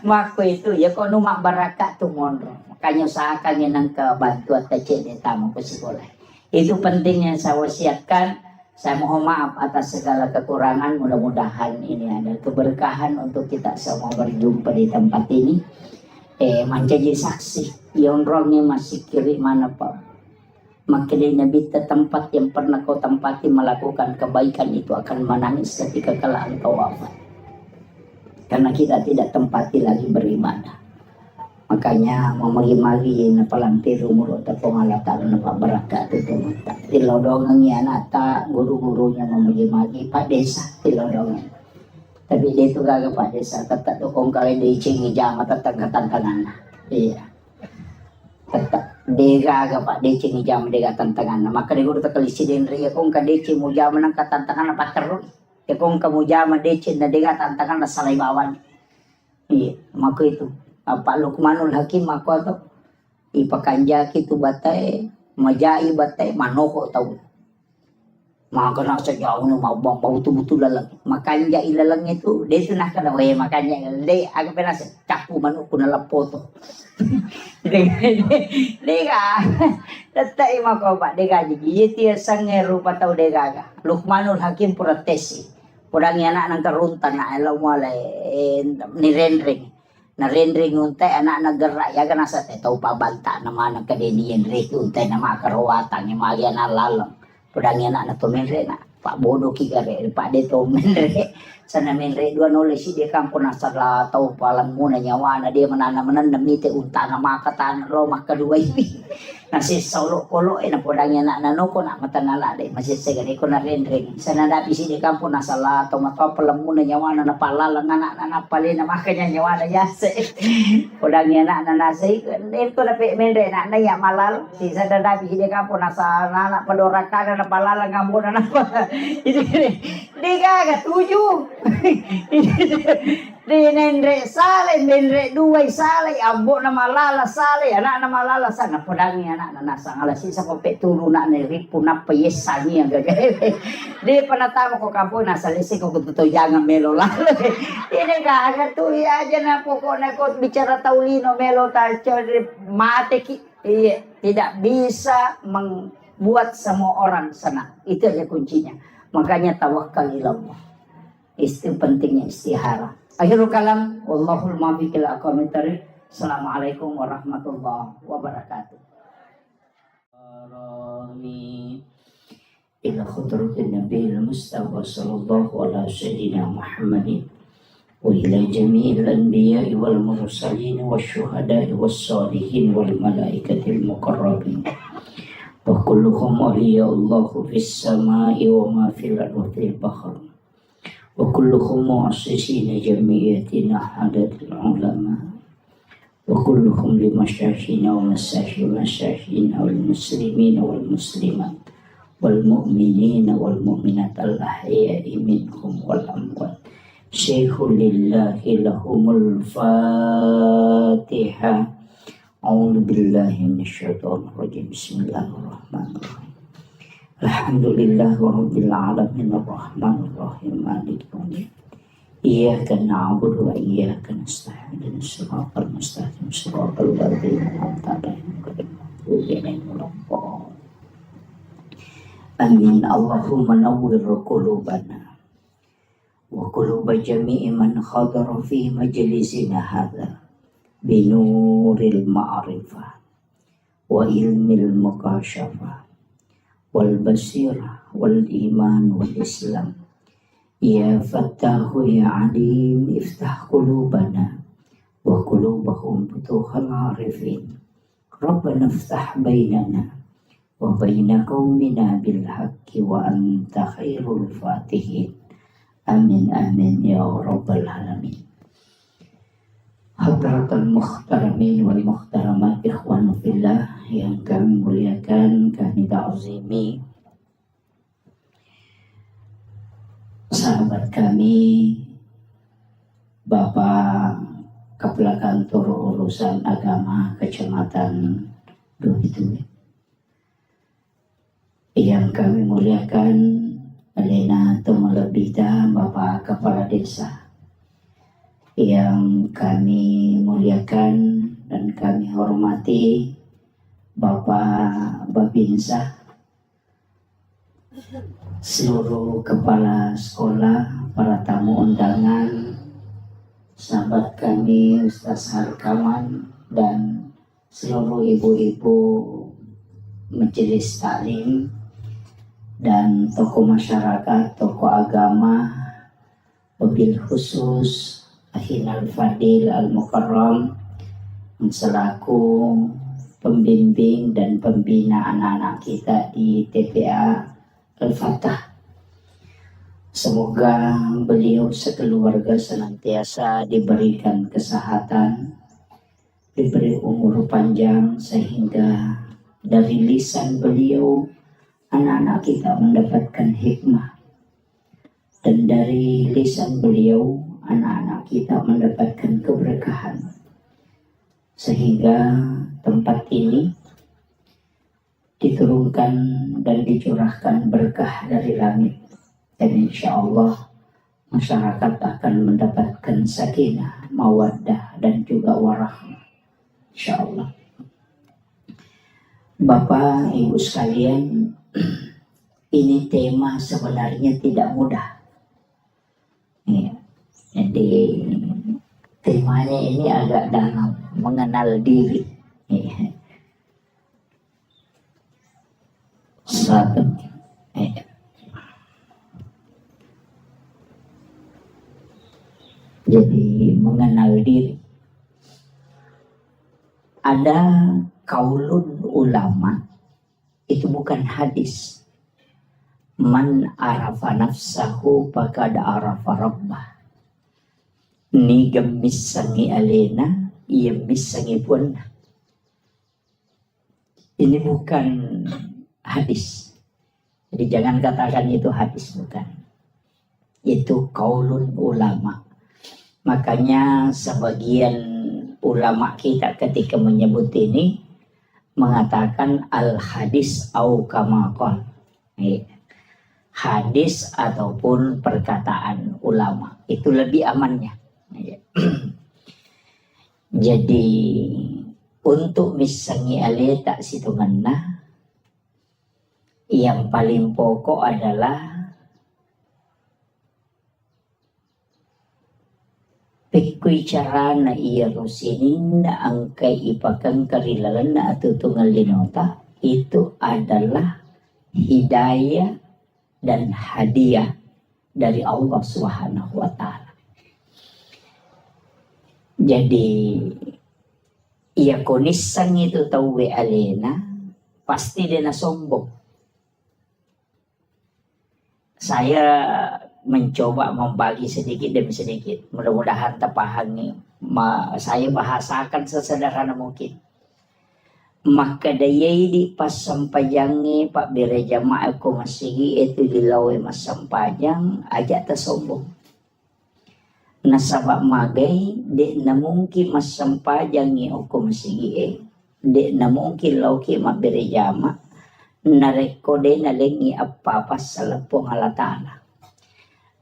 mako itu ya ko numa baraka tu monro makanya usahakan yang kebantuan tecek tamu ke sekolah. Itu pentingnya saya wasiatkan. Saya mohon maaf atas segala kekurangan. Mudah-mudahan ini ada keberkahan untuk kita semua berjumpa di tempat ini. Menjadi saksi. Yang orangnya masih kiri mana Pak? Makanya bita tempat yang pernah kau tempati melakukan kebaikan itu akan menangis ketika kelak engkau wafat. Karena kita tidak tempati lagi beribadah. Makanya mau magi-magi na palantir umur ta pangalata na pabarakat itu mata tilodongan ya nata guru-gurunya mau magi-magi Pak Desa tilodongan tapi dia itu gagah Pak Desa tetap dokong kali di cingi jama tetap tantangan iya tetap dia gagah Pak dia cingi jama dia tantangan maka dia guru tekalisi den ria kong ka dia cingi jama nang tantangan apa terus ya kong kamu jama dia cingi dia tantangan salai bawan iya maka itu Pak Lukmanul Hakim aku atau ipakanja kitu batai majai batai manoko tahu maka nak sejauh nu mau bau betul-betul lalang makanya ilalang itu dia tunah kada wae makanya le agak penas capu manuk kuna lapoto dega tatai mako Pak dega jadi dia sange rupa tahu dega Lukmanul Hakim protesi podang anak nang karuntan na elaw mulai ni rendring na rendring untay anak naggerak ya kan asa tahu pabanta naman kadenian rek untay na makarawatan ni malian alalang pedang anak na tumenre na Pak bodoh kigare Pak de tumenre sana menre dua nulis dia kampung asal tahu palang muna nyawa na dia menanam demi te unta na makatan lo makadua ini nasi solo kolo na podang anak na noko na matanala de masih segare ko na rendring sana dapi si dia kampung asal tahu mata palang muna nyawa na palalang anak na pali na makanya nyawa na yase podang anak na nasi den ko na pe menre na ya malal si sana dapi si dia kampung asal anak padorakan na palalang ngambon na itu diga tujuh di nendre sale nendre dua sale ambo na malala sale anak na malala sana podangi anak na nasa alasi sa kopet turu na ripu na payesani ang gagawin di panatama ko kampo nasa lisi ko kututo jangan melo lalo ini kagak tuh ya aja na pokoknya ko bicara taulino melo tarcol mate ki iya tidak bisa membuat semua orang senang itu aja kuncinya makanya tawakal ilallah itu pentingnya istihara. Akhirul kalam wallahul muwaffiq ila aqwamit thariq. Assalamualaikum warahmatullahi wabarakatuh. Ila khudratin nabiyil mustafa sallallahu ala sayyidina Muhammadin wa ila jami'il anbiya'i wal mursalin wasyuhada'i wassalihin wal malaikatil muqarrabin wa kulluhum awliya'ullahu fis sama'i wa ma fil ardi bahr wa kulluhum mu'assisina jami'atina hadatul ulama وكلهم لمشايخنا ومشايخنا والمسلمين والمسلمات والمؤمنين والمؤمنات الأحياء منهم والأموات. شيخ لله لهم الفاتحة. أعوذ بالله من الشيطان الرجيم. بسم الله الرحمن الرحيم. الحمد لله رب العالمين الرحمن الرحيم مالك يوم الدين. إياك نعبد وإياك نستعين اهدنا الصراط المستقيم صراط الذين أنعمت عليهم غير المغضوب عليهم ولا الضالين. آمين. اللهم نور قلوبنا وقلوب جميع من حضر في مجلسنا هذا بنور المعرفة وعلم المكاشفة والبصيرة والإيمان والإسلام. يا فتاح يا عليم افتح قلوبنا وقلوبهم فتوح العارفين. ربنا افتح بيننا وبين قومنا بالحق وأنت خير الفاتحين. آمين آمين يا رب العالمين. Hadratul muhtaramin wal muhtaramat, ikhwan fillah yang kami muliakan, kami ta'zimi, sahabat kami, Bapak Kepala Kantor Urusan Agama Kecamatan Duri, yang kami muliakan, Alena Tumalabita, Bapak Kepala Desa, yang kami muliakan dan kami hormati, Bapak Babinsa, seluruh kepala sekolah, para tamu undangan, sahabat kami Ustaz Harkaman, dan seluruh ibu-ibu majelis taklim dan tokoh masyarakat, tokoh agama, wabil khusus Ahinal Fadil Al-Mukarram selaku pembimbing dan pembina anak-anak kita di TPA Al-Fatah. Semoga beliau sekeluarga senantiasa diberikan kesehatan, diberi umur panjang, sehingga dari lisan beliau anak-anak kita mendapatkan hikmah, dan dari lisan beliau anak-anak kita mendapatkan keberkahan, sehingga tempat ini diturunkan dan dicurahkan berkah dari langit, dan insya Allah masyarakat akan mendapatkan sakinah, mawaddah, dan juga warahmah, insya Allah. Bapak Ibu sekalian, ini tema sebenarnya tidak mudah ya. Jadi temanya ini agak dalam, mengenal diri ya. Satu ya. Jadi mengenal diri. Ada kaulun ulama, itu bukan hadis. Man arafa nafsahu faqad arafa rabbah. Ni gemissangi alena, ia missangi pun. Ini bukan hadis. Jadi jangan katakan itu hadis, bukan. Itu kaulun ulama. Makanya sebagian ulama kita ketika menyebut ini mengatakan al hadis au kama qala. Hadis ataupun perkataan ulama itu lebih amannya. Jadi untuk misangi ale tak situngana, yang paling pokok adalah pikui cara na iya rusinin na angkai ipakang karilalan na atutungal linota, itu adalah hidayah dan hadiah dari Allah Subhanahu wa Ta'ala. Jadi ia konisan itu tahu alena, pasti dia na sombong. Saya mencoba membagi sedikit demi sedikit, mudah-mudahan terpahami Saya bahasakan sesederhana mungkin. Maka dayay di pas sampajangi Pak Bire jamaah ko masigi itu dilawe mas sampajang aja tasombong. Nasabak magay di na mungkin mas sampajangi o ko masigi di na mungkin lauki mabire jama nareko de na lengi apa sa lapong halatana.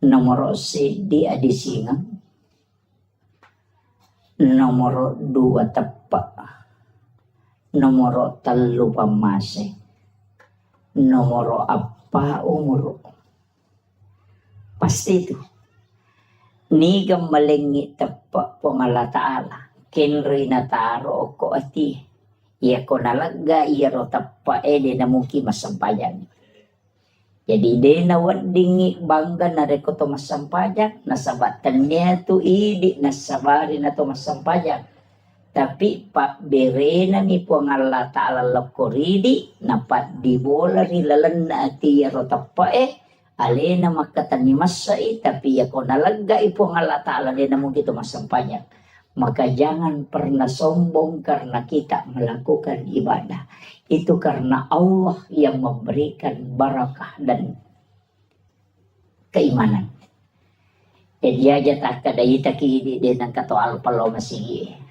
Nomor si di adisingan. Nomor 2 tepak. Nomor 3 pamase. Nomor apa umur. Pasti itu. Ni gamalengi tepak pangala ta'ala. Kenri na taro ko ati. Iya ko nalaga iya ro tepak de na mungkin masampayan. Jadi de na wadingi bangga na reko to masampayan. Nasabatannya tu idi nasabari na to masampayan. Tapi Pak Bire na ni po ang Allah Ta'ala lakoridi na pat di bola ni lalan na ati yaro tapa ale na makatan ni masai tapi ya ko nalaga ipo ang Allah Ta'ala din na mong dito masampanya. Maka jangan pernah sombong karena kita melakukan ibadah. Itu karena Allah yang memberikan barakah dan keimanan. Jadi aja tak kadai taki din ang katoal palo masigi.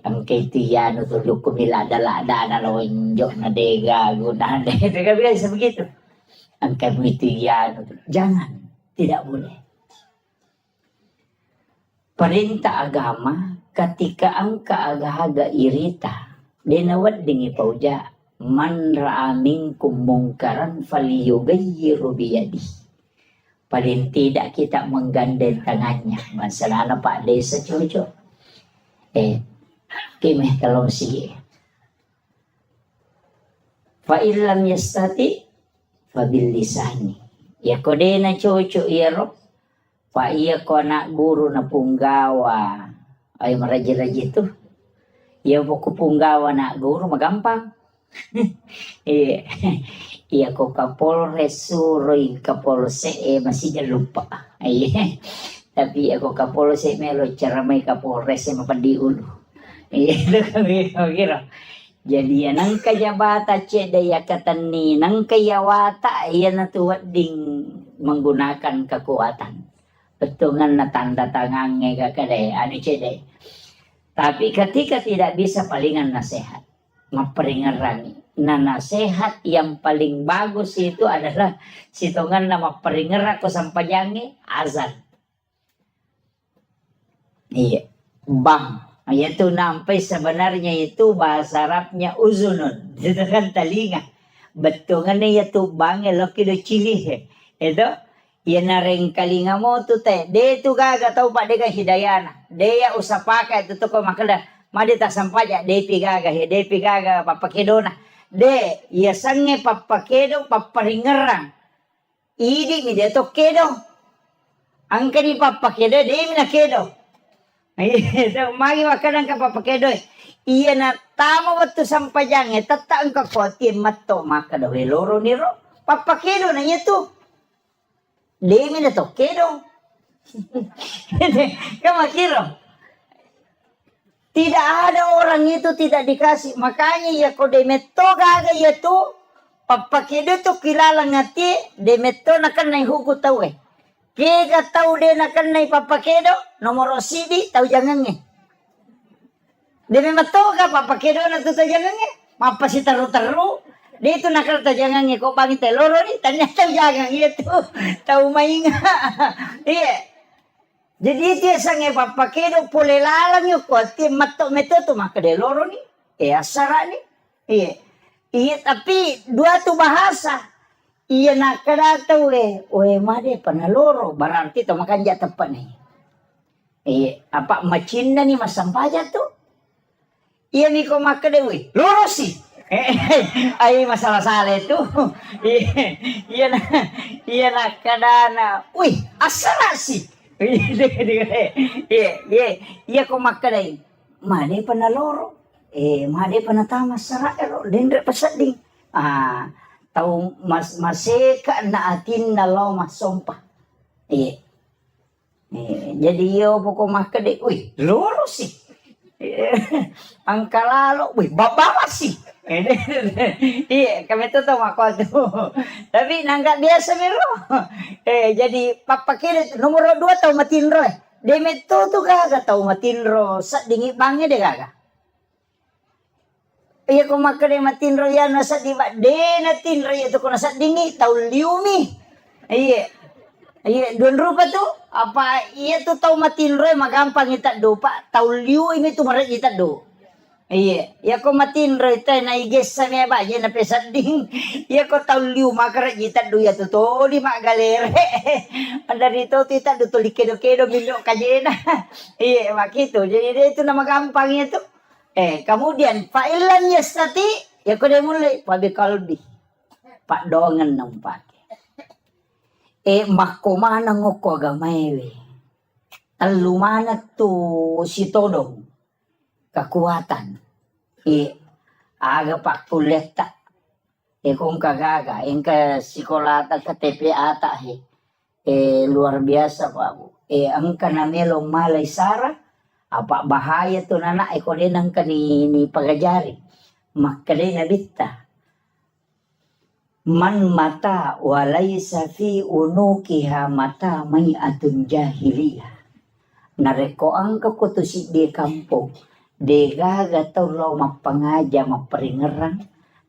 Ang kaitiano tulog ko nila dala-dala na lonjok na dega gunahan itu kan biasa begitu. Ang kaitiano jangan, tidak boleh. Perintah agama ketika ang kaagahaga irita dinawad dingi pauja man ra'a minkum mungkaran falyughayyiru biyadihi. Paling tidak kita menggandeng tangannya. Masalah Pak Desa cucu. Kimeh kalau sige. Fa illam yastati fa bil lisani. Ya kode na cucu iro. Fa iya ko na guru na punggawa. Ay maraji-raji tu. Ya buku punggawa na guru magampang. Iya ko Kapolres suroy Kapolse masih jangan lupa. Tapi ako Kapolse melo cara may Kapolres mapadiulo. Itu kami kira. Jadi nang kajabata cedaya katani nang kayawata iya natuwad ding menggunakan kekuatan. Betungan na tanda tangannya kakade anu cedai. Tapi ketika tidak bisa palingan nasihat. Maperingerangi. Nah nasihat yang paling bagus itu adalah sitongan nama peringer ako sampajangi azan. Iya, bang. Itu nampai sebenarnya itu bahasa Arabnya uzunun. Itu kan telinga. Betungannya itu bang eloki do cili. Itu ya nareng kalinga mo tu teh. Dia tu gaga tahu pak deka hidayana. Dia usah pakai itu tuh kok makanya. Madi tak sampaja. Dia pigaga papakedona. De, ya sange papakedo paparingerang. Idi mi de to kedo. Angka di papakedo de mi na kedo. Itu magi makanan ka papakedo. Iya na tama waktu sampajang tata angka koti matto maka do loro niro. Papakedo na itu. De mi na to kedo. Kamu kira? Tidak ada orang itu tidak dikasih. Makanya ya kau demeto gaga ya tu. Papakedo tu kilala ngati. Demeto nakan nai huku tau Kega tahu de nakan nai papakedo. Nomor sidi tahu jangannya. Demeto ka papakedo na tu tahu jangannya. Mapa si taru-taru. Dia itu nakal tahu jangannya. Kau bangi teloro ni. Tanya tahu jangan itu. Tahu mainga. Iya. Jadi dia sange papakedo pole lalang yo kuati mato meto tu maka de loro ni. Asara ni. Iya tapi dua tu bahasa. Iya nak kada tau made panaloro berarti tu makan ja tepat ni. Apa macinda ni masampaja tu. Iya ni ko maka de loro si. Ay masalah sale tu. Iya nak kada na. Asara si. Iya ko makadai. Made panaloro. Made panatama saraero. Dendre pasading. Tahu maseka na atin na lo masompa. Jadi yo pokok mah kede, wih lurus sih. Angka lalu, wih bawa sih. Iya, kami tuh tahu mako tuh. Tapi nangka biasa mero. Jadi papa kiri nomor 2 tahu matinro. Demet tuh kagak tahu matinro. Sak dingin bangnya deh kagak. Iya ko makade matinro ya nasa di ba de na tinro itu ko nasa dingi tahu liumi. Iya, dua rupa tuh apa iya tuh tahu matinro magampang kita do pak tahu liu ini tuh maret kita do. Iya, ya ko matinro itu na iges sa me ba na pesading. Iya ko tahu liu makaret kita do ya tuh di magalere. Anda dito kita do tuh kedo minum kajena. Iya, makito. Jadi dia itu nama gampangnya tuh. Kemudian fa'ilan yastati ya ko dia mulai pabi kalbi. Pak dongan nampak. Makomana ngoko agamaewe. Alumana tu si todong. Kekuatan. Aga pak kulit tak. Kung kagaga. Ka sekolah tak KTP ata luar biasa pak bu. Ang kanamelo malay sara. Apa bahaya tu nana ko din ang kanini pagajari. Makali na bita. Man mata walaysa fi unukiha mata may atun jahiliyah. Nareko ang kakutusi di kampung. Degaga tau lo mapangaja maperingerang.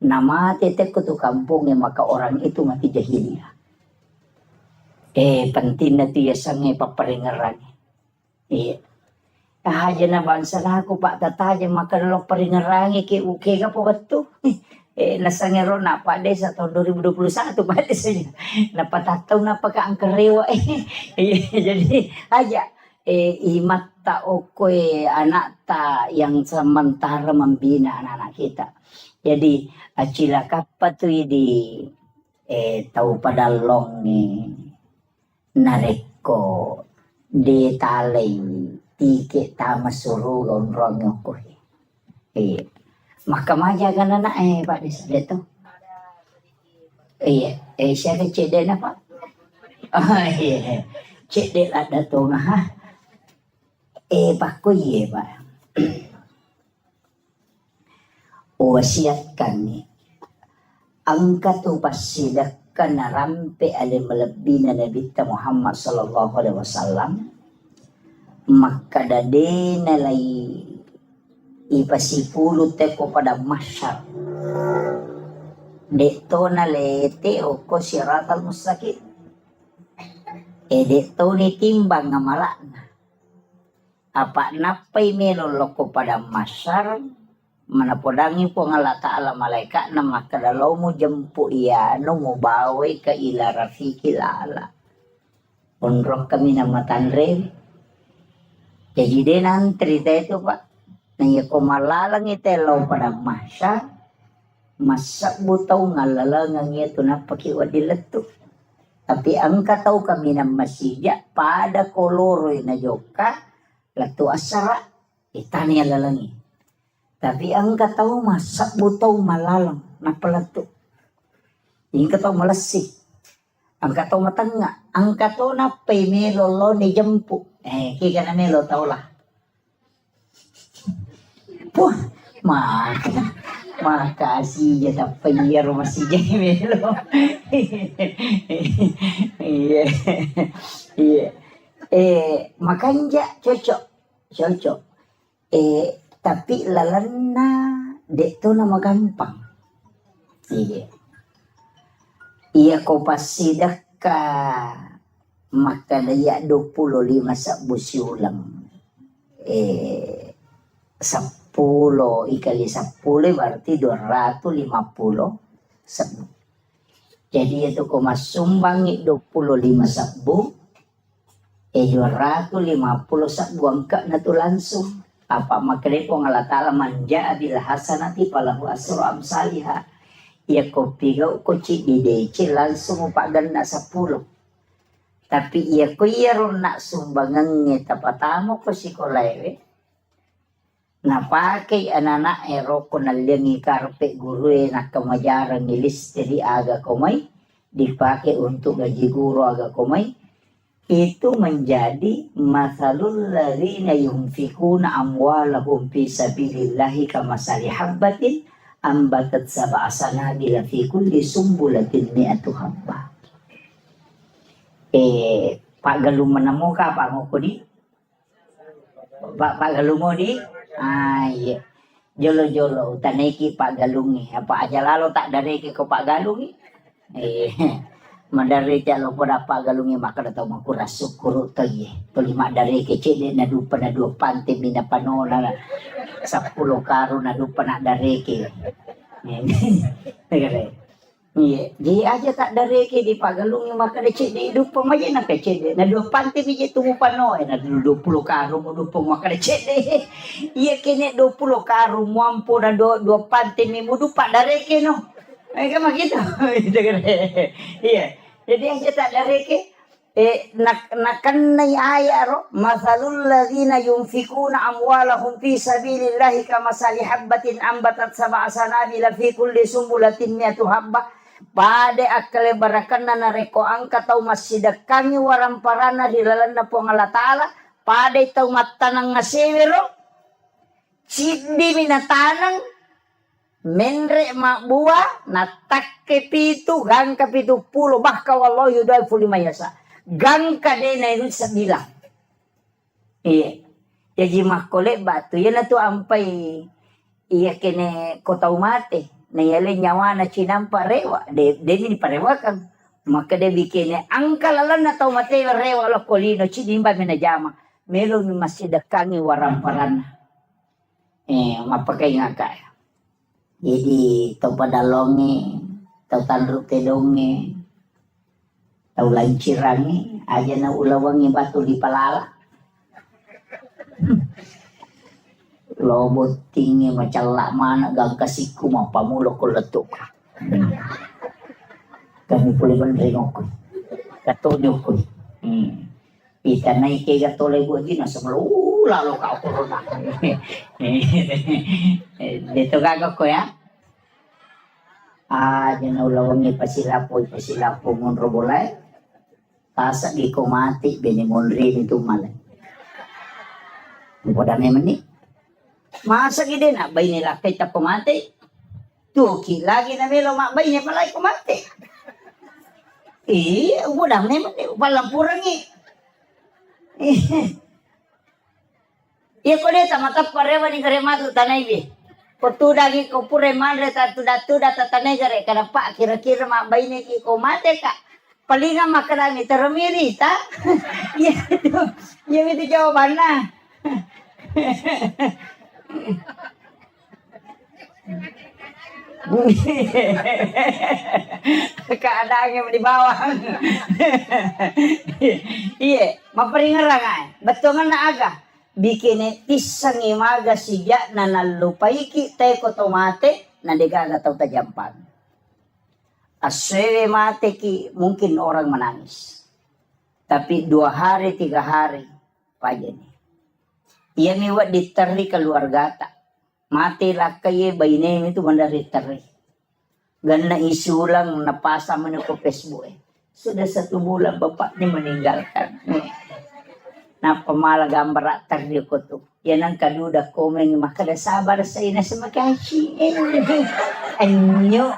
Namate te kutu kampung maka orang itu mati jahiliyah. Penting na tiya sange paperingerang. Tahaja na bansa na ako pa tataja maka lo peringerang ki uke ka po kato. Nasangero na pa de sa tahun 2021 pa de saja napatataw na pagkaangkarewa jadi aja imata okoy anak ta yang sementara membina anak-anak kita jadi acila kapatu di tahu padalong nareko de talay tike tama suru gondrong ko Mahkamah kan anak Pak Desa tu. Siapa cek dia nak Pak? Iya. Cek dia ada tu ha. Pak ko Pak. Wasiatkan ni. Angka tu pasidakkan rampe ale melebihi Nabi Muhammad sallallahu alaihi wasallam. Maka dade nalai ipasipulo teko pada masyar. Dekto na lete o ko siratal mustaqim. Dekto ni timbang nga malakna. Apa napay melolo ko pada masyar. Manapodangi po nga lata ala malaikat na makadalaw mo jempu iya no mo baway ka ila rafiki lala. Unrong kami na matanre. Jadi din ang trita ito Pak. Naya ko malalang itelaw pada masya masak butaw ngalalangang ito na pakiwadilat to. Tapi ang kataw kami ng masija pada koloroy na joka lato asara itani alalangi. Tapi ang kataw masak butaw malalang na palato. Yung kataw malasi. Ang kataw matanga. Ang kataw na pay melolo ni jampu. Kika na melo tao lah. Wah, makasih ya tapi ya masih jadi melo. Iya. Makanya cocok. Tapi lalana dek tu nama gampang. Iya kau pasti dah maka daya 25 sabusi ulang. 10 ikali 10 berarti 250 sabu. Jadi itu ko masumbang 25 sabu 250 sabu angka na to langsung. Apa makre po nga latala manja bil hasanati palahu asru amsalihah. Ya ko pigaw ko ci didece langsung paganda 10. Tapi iya ko ron na sumbangang tapatamo ko si kolewe. Napakai anak-anak eroko naliangi karpe guru nakamajaran nilis jadi aga komay dipakai untuk gaji guru aga komay itu menjadi masalul ladzina yunfikuna amwalahum fi sabilillahi kamasali habbatin ambatat sab'a sanabila fi kulli sumbulatin mi'atu habbah. Pak Galuh menemukan Pak Ngoko di Pak Galuh mau di iya jolo-jolo taneki Pak Galungi apa aja lalu tak dari ke Pak Galungi madari jalo pada Pak Galungi maka datang maku rasukuru tagi pelima dari kecil na dupa na dua pantai mina panola 10 karu na dupa na dari ke iya, dia aja tak dari ke di Pak Galungi maka dia cek di dupa aja nak cek na dua pantai biji tunggu pano na 20 karu mo dupa maka dia cek deh iya kene 20 karu mampu na dua pantai mi mo dupa dari ke no kan begitu iya jadi aja tak dari ke nakan nay aya ro masalul ladzina yunfikuna amwalahum fi sabilillahi kamasali habbatin ambatat sab'a sanabila fi kulli sumbulatin mi'atu habbah pade akale barakanna nareko angka tau masidakangi waramparana di lalanda po Allah Ta'ala pade tau matanang ngasewero sidi minatanang menre makbua natakke pitu gang ka 70 bahka wallahu yudaifu lima yasa gang ka de na itu sebilang iya jadi makole batu ya na tu ampai iya kene kota umate na yale nyawa na cinampa rewa de ni parewakan maka de bikene angka lalan na tau mate rewa lo kolino cidimba menajama melo mi masih dekangi waramparana mapakai ngaka jadi tau padalonge tau tandruk tedonge tau lancirange aja na ulawangi batu di palala lobot tinggi macam lak mana gang kasiku mau pamulo ko letuk kami pulih bendring ko katonyo ko kita naik ke gatole buat gina sebelum lalu kau corona dito gago ko ya aja na ulawangi pasilapo ngon robolay tasa di ko mati bini monri itu malay mudah memang masa gede nak bayi nila kita kumate tuki lagi na melo mak bayi niya palay kumate udah memang palampurang iya ko deta matap parewa ni gare matu tanay bi ko dagi ko pure manre ta tuda tanay gare kada pa kira-kira mak bayi ni ki kumate ka palinga makarami termiri ta iya itu jawaban na keadaannya di bawah iya maperingarangan betul na aga bikin tisang imaga siya na nalupaiki teko tomate na degaga tau tajampan aswe mate ki mungkin orang menangis tapi 2 hari 3 hari paja nih iya miwat diteri keluarga tak mati lah kaya bayi itu mandari teri gana isulang napasa mana ko Facebook sudah 1 bulan bapaknya meninggalkan na pamala gambar teri ko tu yan ang kaduda komen maka da sabar sa ina sa makashi anyo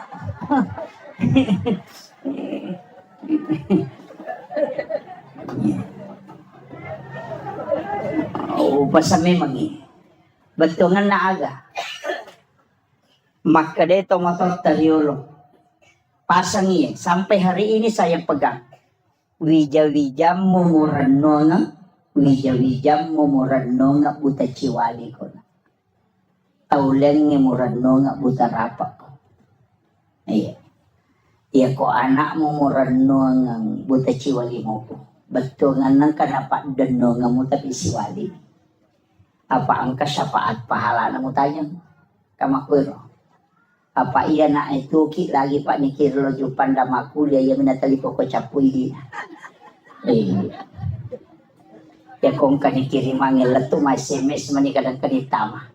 pasame magi betungan na aga maka deto motor tariolo pasang iya sampai hari ini saya pegang wija-wija mumuranonga buta ciwali ko na tauleng muranonga buta rapak ko iya ko anak mumuranonga buta ciwali mo ko betungan nang kanapak denonga mo tapi siwali apa angka syafaat pahala namu tanya kamakwiro apa iya na itu ki lagi pak nikir lo jupan damaku dia yang minatali poko capui ya kong kanikiri mangil letu ma SMS mani kadang kanitama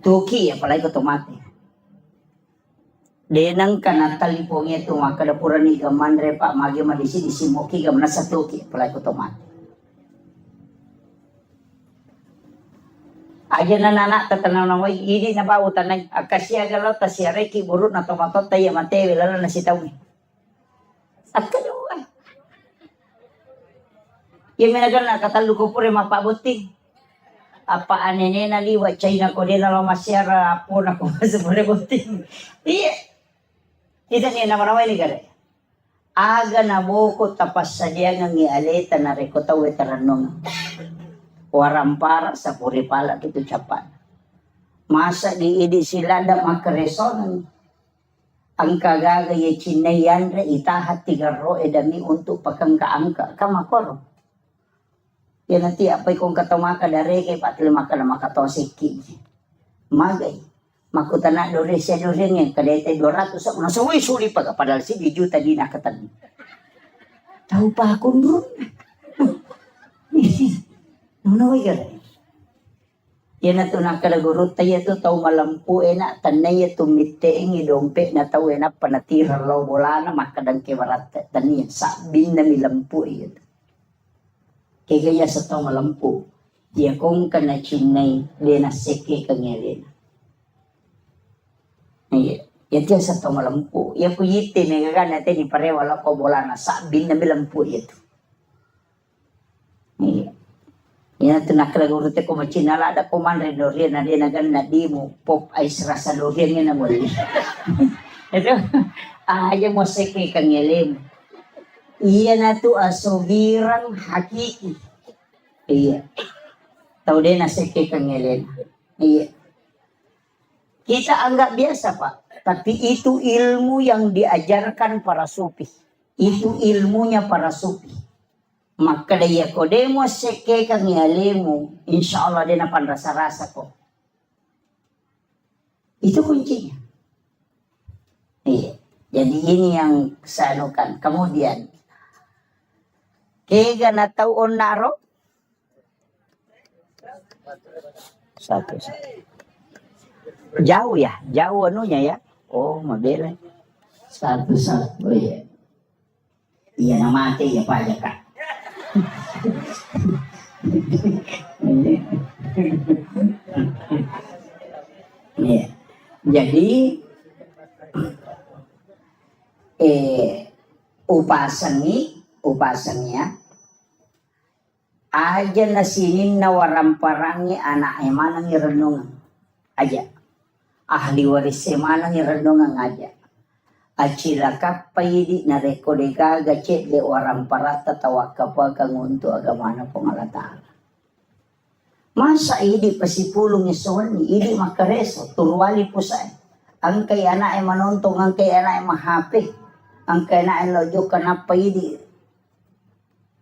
tuki apalagi ko tomate Denang kana talipong ito makadapuran ni gamandre pa magi madisi disimoki gam nasatuki palay ko tomat. Aja na nana tatanaw na way ini na ba utanay akasya galaw ta siya reki burut na tomato tayo mate wala na sitaw ni. At kaluan. Yung minagal na katalo ko po rin mapabuti. Apa anene na liwa China ko din na masyara po na kung sa buti. Iya. Kita niya naman away ni gare. Aga na buko tapas sa diya nga ngialeta na rekotaw etaranong. Warampara sa puripala dito Japan. Masa diidi sila da makareson. Ang kagagaya chinayan re itahat tigaro edami untuk pakangkaangka kamakoro. Yan nanti apay kung katamaka dare kay patli makala makatosiki. Magay. Makuta na dore siya dore ngayon kadete 200 sa una suwi-suli pa padahal si di juta di nakatan. Tahu pa ako bro. Naway gare. Yan na ito nakalagurot tayo ito tau malampu na tanay ito miteing idompe na tau na panatira law bola na makadang kewarat taniyan sabin na milampu ito. Kaya gaya sa tau malampu dia kong kana chinay lena seke kangelin. Yan sa tau malampu. Yan ko yite megagan natin ni parewala ko bola na sabin na milampu ito. Yan ito nakalagurot ko machinala ada kumanre dorian na din nagan na di mo pop ice rasa dorian nga na mo. Ito, ayaw mo seke kangelin. Iya na to asubirang hakiki. Iya. Tau din na seke kangelin. Iya. Kita anggap biasa Pak. Tapi itu ilmu yang diajarkan para sufi. Itu ilmunya para sufi. Maka daya ko demo seke kangelemu. Insya Allah dia napan rasa-rasa ko. Itu kuncinya. Iya. Jadi ini yang sanukan. Kemudian kega na taon naro? Satu. Jauh ya? Jauh anunya ya? Oh, mabela. Satu. Oh iya. Iya na mati ya Pak ya Kak. Ya. Jadi upasangnya aja nasinin na waramparangnya anak emanang irenungan aja ahli waris emanang irenungan aja acila kapaydi na rekodega gacet de waramparata tawakapa kang untuk agamana pangalataala. Masa idi pasipulong isuan ni idi makareso turwali po sa ang kay anak ay manontong ang kay anak ay mahapi ang kay anak ay lojo kanapaydi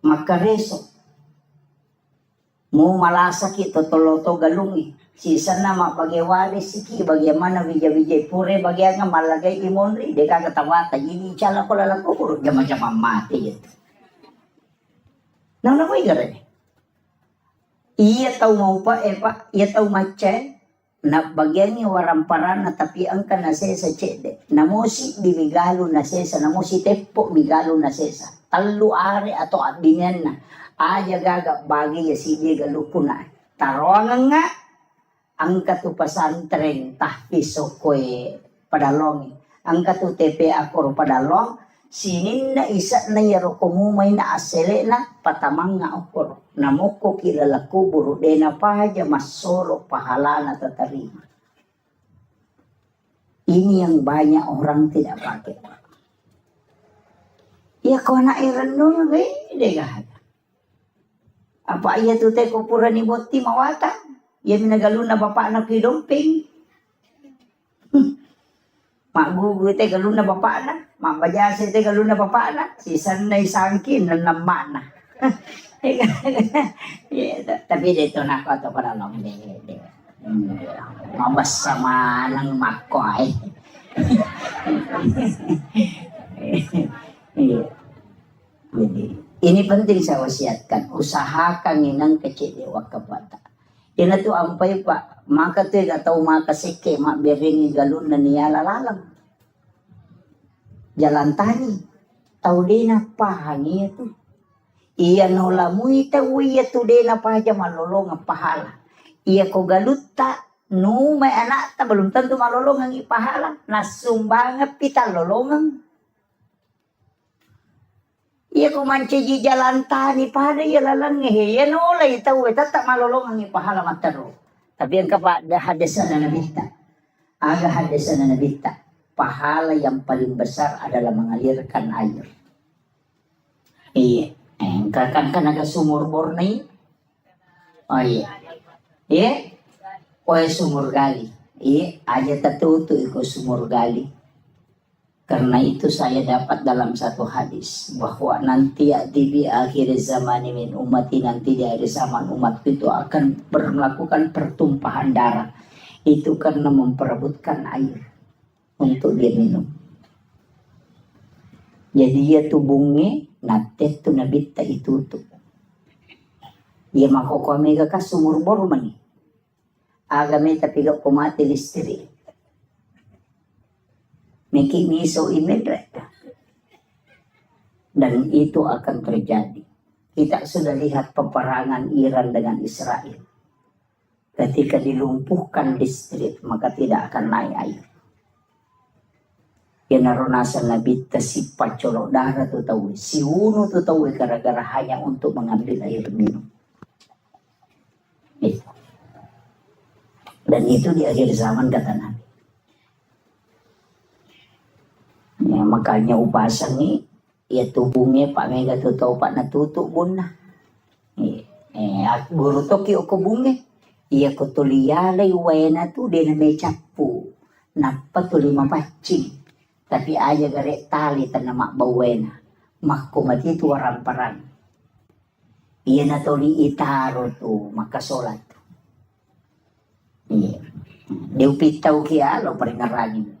makareso mo malasaki totoloto galungi sisa na mapagewali siki bagaimana vijay pure bagian nga malagay imonri de kagatawata ini chala ko lalako puro jama-jama mati ito. Nang nakoy gare. Iya tau mau pa Pak, iya tau mace na bagian ni waramparan na tapi ang kana sesa cede. Namusi bimigalo na sesa, namusi tepo migalo na sesa. Talu are atau abingan na. Aja gaga bagi ya sige galupuna. Tarongan nga ang katupasan tren tahpiso koe padalong. Ang katu TP akor padalong sinin na isa na yaro kumumay na asele na patamang nga akor. Namuko kilala kuburo de na pahaja masolo pahala na tatarima. Ini yang banyak orang tidak pakai. Ya kau nak irenung gede gak? Apa iya tu teh kupura ni boti mawata? Ya minagaluna bapak anak kidomping. Mak gugu teh galuna bapak anak, mak bajase teh galuna bapak anak, si sanay sangkin na mana. Tapi dito na ko to para long de. Mabas sama ng makoy. Jadi ini penting saya wasiatkan, usahakan inang kecil wakabata. Ina tu ampay Pak, maka tu gatau maka seke mak beringi galun na niya lalalang. jalan tani tau dena pahangi itu iya nolamui tau iya tu dena pahaja malolong pahala iya ko galutta nu may anak ta belum tentu malolongan i pahala nasumbangan pita lolongan iya ko manci jalan tani pada iya lalang iya nolay tau tetap malolongan i pahala mataro tapi yang kapa hadasan na nabita aga hadasan na nabita pahala yang paling besar adalah mengalirkan air. Iya, kan agak sumur bornei. Oh iya, iya, sumur gali. Iya, aja tertutup ikut sumur gali. Karena itu saya dapat dalam satu hadis bahwa nanti di akhir zaman min umati nanti di akhir zaman umat itu akan melakukan pertumpahan darah. Itu karena memperebutkan air untuk dia minum. Jadi dia tubungnya nanti tu nabita itu tuh. Dia makoko mega ka sumur bor mani. Agame tapi gak pemati listrik. Miki miso imedret. Dan itu akan terjadi. Kita sudah lihat peperangan Iran dengan Israel. Ketika dilumpuhkan listrik maka tidak akan naik air. Ya naronasan nabita si pacolok darah tu tahu, si uno tu tahu gara-gara hanya untuk mengambil air minum. Itu. Dan itu di akhir zaman kata Nabi. Ya, makanya upasan ni, ya tubungnya Pak Mega tu tahu Pak natutuk bunna. Guru toki o kubungnya, iya kutuliyalay wena tu dia namanya capu, napa tu 5 pacing. Tapi aja garek tali tanama bawena makko mati tu waramparang iya na to li itaro tu maka solat iya dia pitau kia lo peringarangin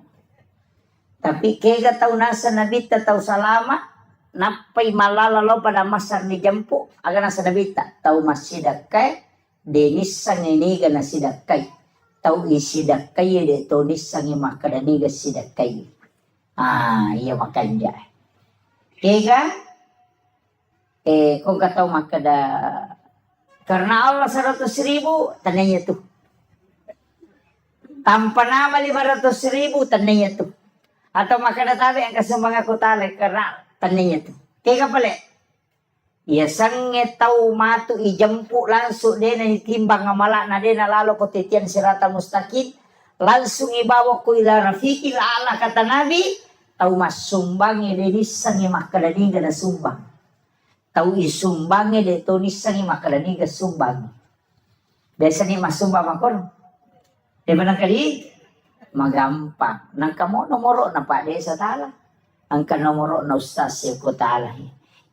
tapi kega tau nasa nabita tau salama napai malala lo pada masar ni jampu aga nasa nabita tau masidakai denis sang ini gana sidakai tau isidakai de to nisang makadani ga sidakai. Iya makanya. Kega, kung kataw makada, karena Allah 100.000, tananya tuh. Tanpa nama 500.000, tananya tuh. Atau makada tabi ang kasumang ako tali, karena tananya tuh. Kega pala, iya sange tau matu ijampu langsung din na itimbang ngamala na din na lalo ko titian sirata mustaqim, langsung ibawa ko ila rafiqil ala kata Nabi, tau masumbangnya de nisangi makadaniga na sumbang. Tau isumbangnya de to nisangi makadaniga sumbang. Desa ni masumbang makon. Di mana kali magampang. Nang kamo nomoro na pa desa tala. Ang kanomoro na ustaz ya ko tala.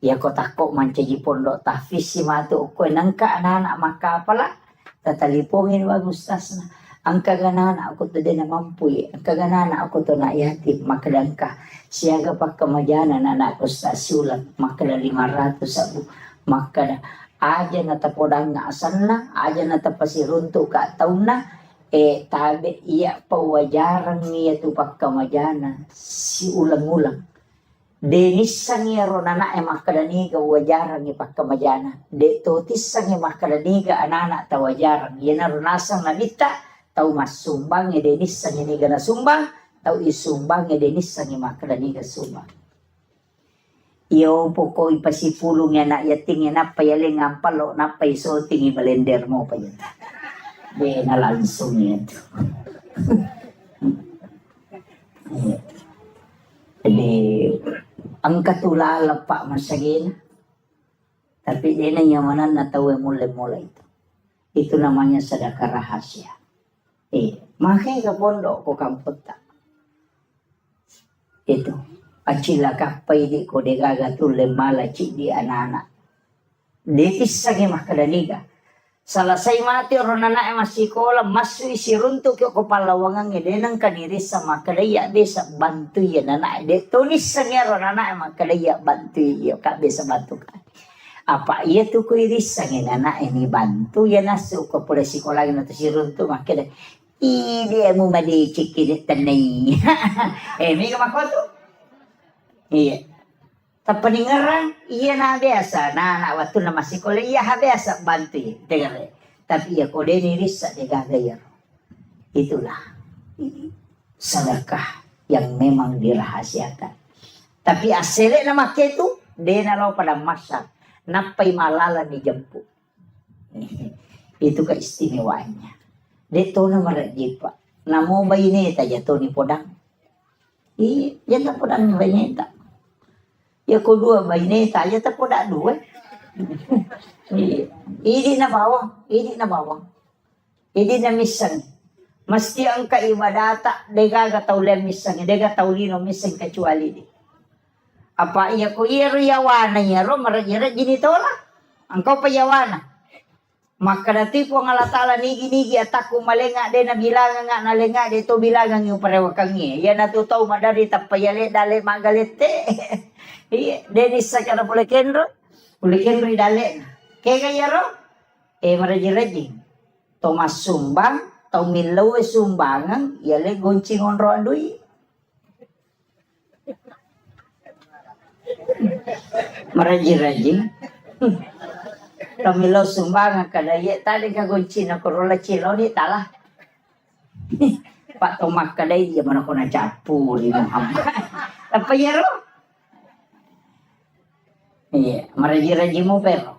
Ya ko takko mancaji pondok tahfiz si matu ko nangka anak-anak makapala. Tatalipongin wag ustaz na. Ang kaganahan ako to din na mampuy. Ang kaganahan ako to na yatim. Makalang ka. Siyaga pa kamadyanan na ako sa sulat. Makala 500 sabu. Makala. Aja na tapodang nga asan na. Aja na tapasirunto ka taon na. Tabi iya pawajaran niya to pa kamadyanan. Si ulang-ulang. Denis sang iya ronana makadaniga wajaran ni pa kamadyanan. De totis sang iya makadaniga anana tawajaran. Yan na ronasang nabita. Tau masumbang ya denis sang ini gana sumbang, tau isumbang ya denis sang makadani ga sumbang. Iyo poko ipasipulong ya na yating ya napayaling ampalo napaisoting ibalender mo pa yun. Be nalansong yan. Jadi ang katulala pa masagin. Tapi di na yamanan na tawe mula-mula itu. Itu namanya sedekah rahasia. Makanya ke pondok ko kamput tak. Itu. Acila kapay di ko de gagatul lemala cik di anak-anak. Detis sagi makadaniga. Salasay mati ron anak masih kola masui siruntuk ko palawangan ide nang kaniri sama kadaya desa bantu ya anak de tulis sagi ron anak makadaya bantu ya ka bisa bantu ka. Apa iya tuh ko iris sagi anak ini bantu ya nasu ko pula sekolah na to siruntuk makada. Dia mo mali chikilit tanay. May kamakoto. Iya. Tapi ngerang, iya na biasa. Nah, anak waktu na masih kuliah, iya biasa bantu. Dengar. Tapi ya kode ini risa degagayar. Itulah sedekah yang memang dirahasiakan. Tapi asli nama itu, dia nalau pada masa. Napai malala dijemput. Itu keistimewaannya. Dia tahu nama rajipa. Namo bayi ini tak jatuh ni podang. Iya, jangan podang ni bayi tak. Ya kedua bayi ni tak jatuh podang dua. Ini na bawang, ini na bawang. Ini na misang. Mesti ang kaibadata, dega tahu le misang, dega tahu lino misang kecuali di. Apa iya ko iya yawana iya ro marajira gini tola. Engkau payawana. Maka dati po nga latala nigi ataku malenga de na bilangan nga nalenga de to bilangan yung parewakangi. Yan natutaw madari tapayale dale magalete. Denis sa kana pula kenro dale. Kaya kaya ro marajiraji. Tomas sumbang, tau milaw sumbangan, yale goncingon ro andui. Marajiraji. Kamilaw sumbangan kadaya tadi kagunci na korola cilo ni talah. Pak Tomak kadaya dia mana kona capu di Muhammad. Apa ya ro? Iya, maraji-raji mo pero.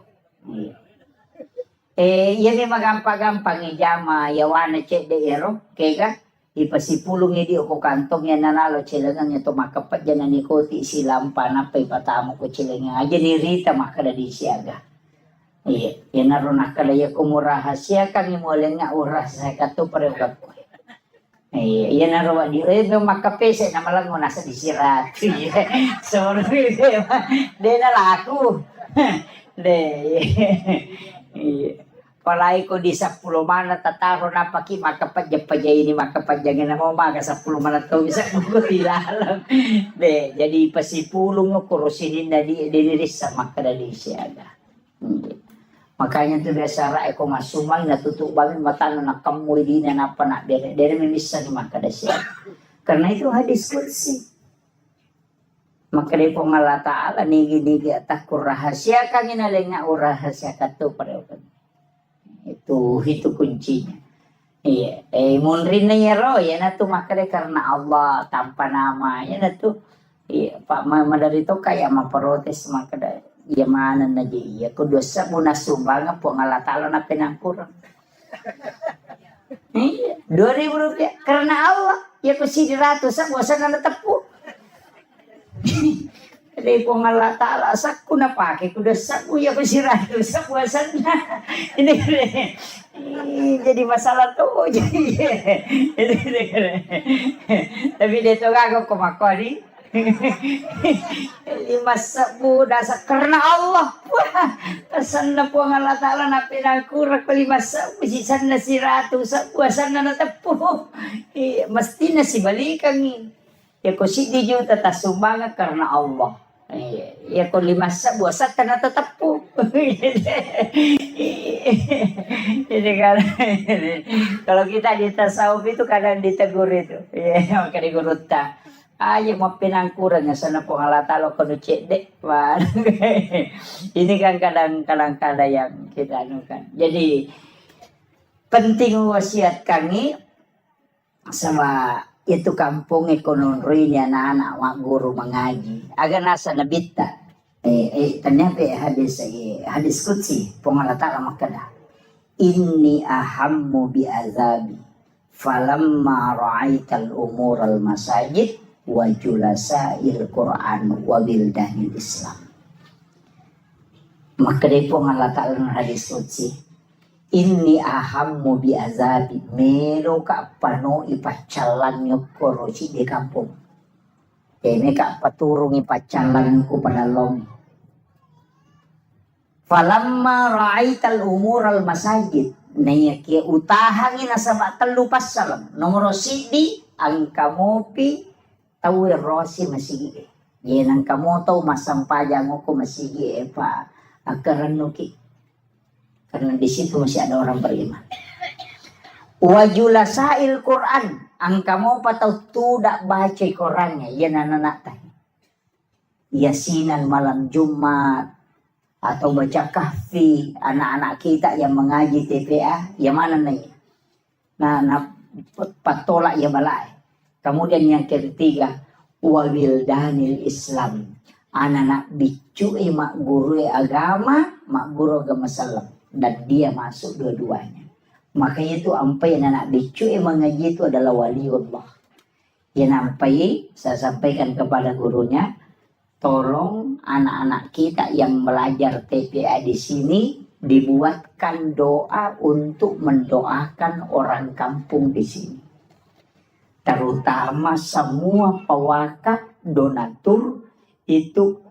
Iya memang gampang-gampang ijama yawana cek de ero, kega ipasipulong di ko kantong yan nanalo cilangan ito makapat dyan na nikoti silang panapay patamo ko cilangan. Aja ni Rita makada di siaga. Iya, yan naroon nakalaya kumurahasya kang imulan nga oras sa kato parehugag ko. Iya, yan naroon di makapese na malang mo nasa disirat. Sorry, de na laku. De, iya. Palay ko di 10 mana tataro na paki makapadya-padya ini makapadya na mo maga 10 mana to bisa ko tilalam. De, jadi pasipulong no kurusinin na di diniris sa makadali siya. Makanya tu biasa rai ko masumang natutup banget mata na kamu di na napa nak dere memisa ni makadasya. Karena itu hadis qudsi. Maka dari Allah Ta'ala nigi-nigi atakur rahasia kang inalenga rahasia katu pareokan. Itu kuncinya. Iya, munrin na yaro ya na tu maka karena Allah tanpa nama ya na tu. Iya, Pak Mama dari to kayak maprotes maka dari yamanan na di ya kudosa muna sumbang po Allah Ta'ala na pinangkurang. Iya, 2.000 rupiah karena Allah ya kusi 100 sa bosan na natapu. Dari po Allah Ta'ala sakku na pakai kuda sakku ya pesiratu sakku sana ini jadi masalah tuh jadi tapi dia tuh gak kumakori 5 sabu dasar karena Allah pesan na po Allah Ta'ala na pinangkurak 5 sabu si sana si ratu sakku sana na tapu mesti na si balikan ya ko si di juta tasumbangan karena Allah. Ya ko 5 sabu asat na tatapu. Jadi kalau kita di tasawuf itu kadang ditegur itu. Ya maka digurutta. Ayo mau pinangkuran sana po Allah Ta'ala kono cedek. Ini kan kadang-kadang yang kita anukan. Jadi penting wasiat kami sama itu kampung ekonomi anak-anak mak guru mengaji agar nasa nabita ternyata hadis qudsi Allah Ta'ala makada inni ahammu bi azabi falamma ra'aital umur al masajid wa julasail Qur'an wa bildanil Islam. Maka dari Allah Ta'ala hadis qudsi inni ahammu bi azabi melo ka pano ipacalan yung korosi di kampung. Kaya ka paturong ipacalan ko panalong. Falamma ra'aital umur al masajid na kia utahangin na sa talupas salam. Nomoro sidi ang kamopi tawir rosi masigi. Yan ang kamoto masampaya mo ko masigi pa akaranuki. Karena di situ masih ada orang beriman. Wajulasail Quran, ang kamu patau tidak baca Qurannya, ya anak-anak. yasinan malam Jumat atau baca kahfi anak-anak kita yang mengaji TPA, yang mana nih? Nah patolak ya balai. Kemudian yang ketiga, wabildanil Islam, anak-anak bicu mak guru agama, mak guru agama Islam, dan dia masuk dua-duanya. Makanya itu ampai anak bicu mengaji itu adalah waliullah. Yang ampai saya sampaikan kepada gurunya, tolong anak-anak kita yang belajar TPA di sini dibuatkan doa untuk mendoakan orang kampung di sini. Terutama semua pewakaf donatur itu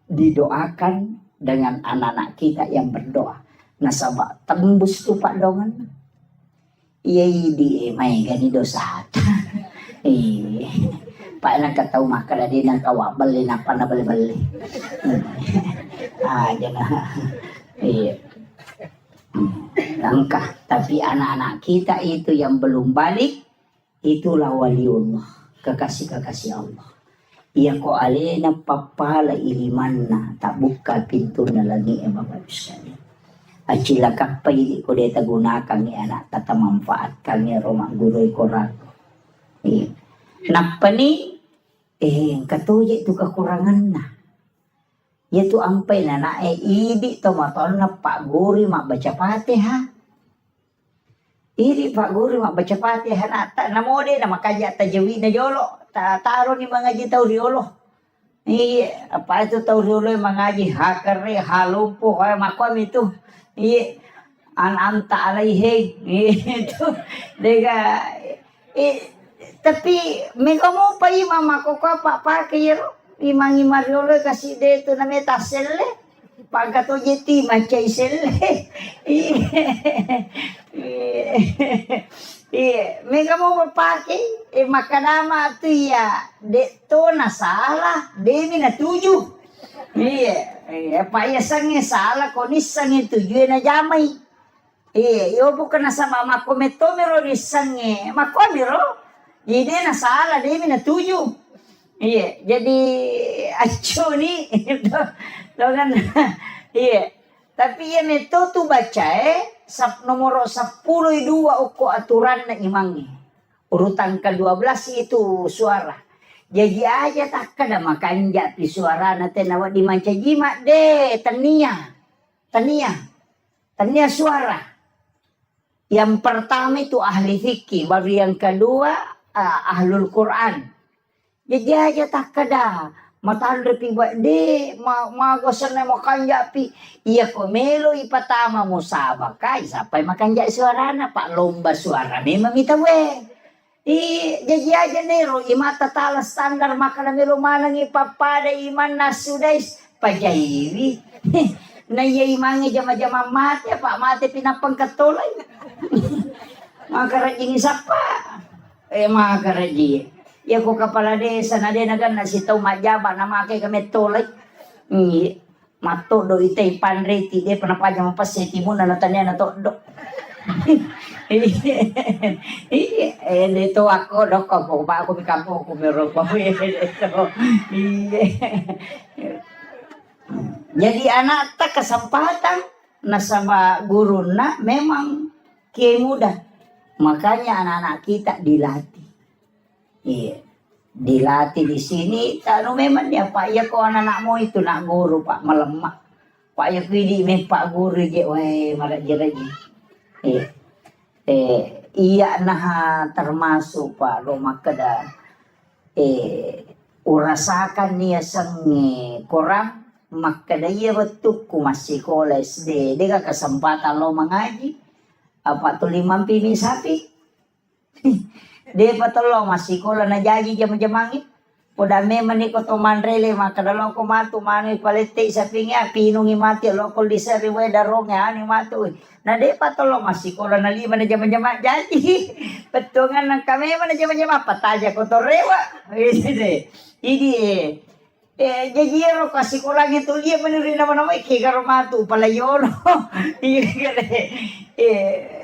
didoakan dengan anak-anak kita yang berdoa. Nasabah tembus tuh Pak Dongan. Iya di main gani dosa. Pak nak tahu makan dia nak kawak beli apa nak beli. Jangan. Iya. Langkah, tapi anak-anak kita itu yang belum balik, itulah waliullah, kekasih-kekasih Allah. Ia ko alena papala ilimanna, tak buka pintunya lagi Bapak sekalian. Acila kapai ko deta gunakan ni anak, tata manfaatkan ni rumah guru korak. Napa ni? Katuya itu kekurangan na. Yaitu ampai na idi to maton na Pak Guru mak baca Fatihah. Idi Pak Guru mak baca Fatihah na tak namode na makaja tajawid na jolo. Taro ni mengaji tauriolo. Apa itu tauriolo mengaji hakare halumpo kaya makom itu. Anta alaihi itu dega tapi megomo pa mama ko Pak Pakir. Imangi mariolo kasih dia tu namanya taselle, pagkat tu jeti macam selle. Mereka mau berpakai, makanama tu ya, dek tu nasalah, demi na tujuh. Apa ya sange salah, konis sange tujuh na jamai. Yo bukan sama makometomero ni sange, makomero, jadi nasalah, demi na tujuh. Jadi acu ni dengan tapi ya meto tu baca nomor 10 dua uko aturan na imangi urutan ke-12 itu suara jadi aja tak kada makan jati suara na tenawa di manca jimat de tania suara. Yang pertama itu ahli fikih, baru yang kedua ahlul Quran. Jadi aja tak kada matan repi buat de magosan na makan japi iya ko melo ipatama mo sabakai sampai makan jak suara na Pak lomba suara memang kita jadi aja nero imata tala standar makan melo manang ipapada iman nasudais pajairi na iya imangi jama-jama mati Pak mati pinapang katolay makarajing sapa makarajing. Ya ko kepala desa na de nagan na sitaw majaba na makai kami tolay. Mato do itay panreti de panapaja mapaseti mo na natanya na to do. Dito ako do ko ba ako mikampo ko meron pa dito. Jadi anak tak kesempatan na sama guru na memang kiai muda. Makanya anak-anak kita dilatih. Dilatih di sini tano memang dia Pak ya ko anak mo itu nak guru Pak melemak Pak ya pili me Pak guru je weh maraji iya nah termasuk Pak lo makada urasakan dia sange korang makada iya betul ku masih sekolah SD dia kesempatan lo mengaji apa tu 5 pimi sapi dia patolo masih kola na jagi jam-jamangi poda memang ni ko to manrele makadalo ko matu manu palete sa pinga pinungi mati lo ko disari we darongnya ani matu na de patolo masih kola na 5 na jam-jama jadi petungan nang kami mana jam-jama pataja ko to rewa ini jadi ro kasih kola gitu dia menuri nama-nama iki karo matu palayolo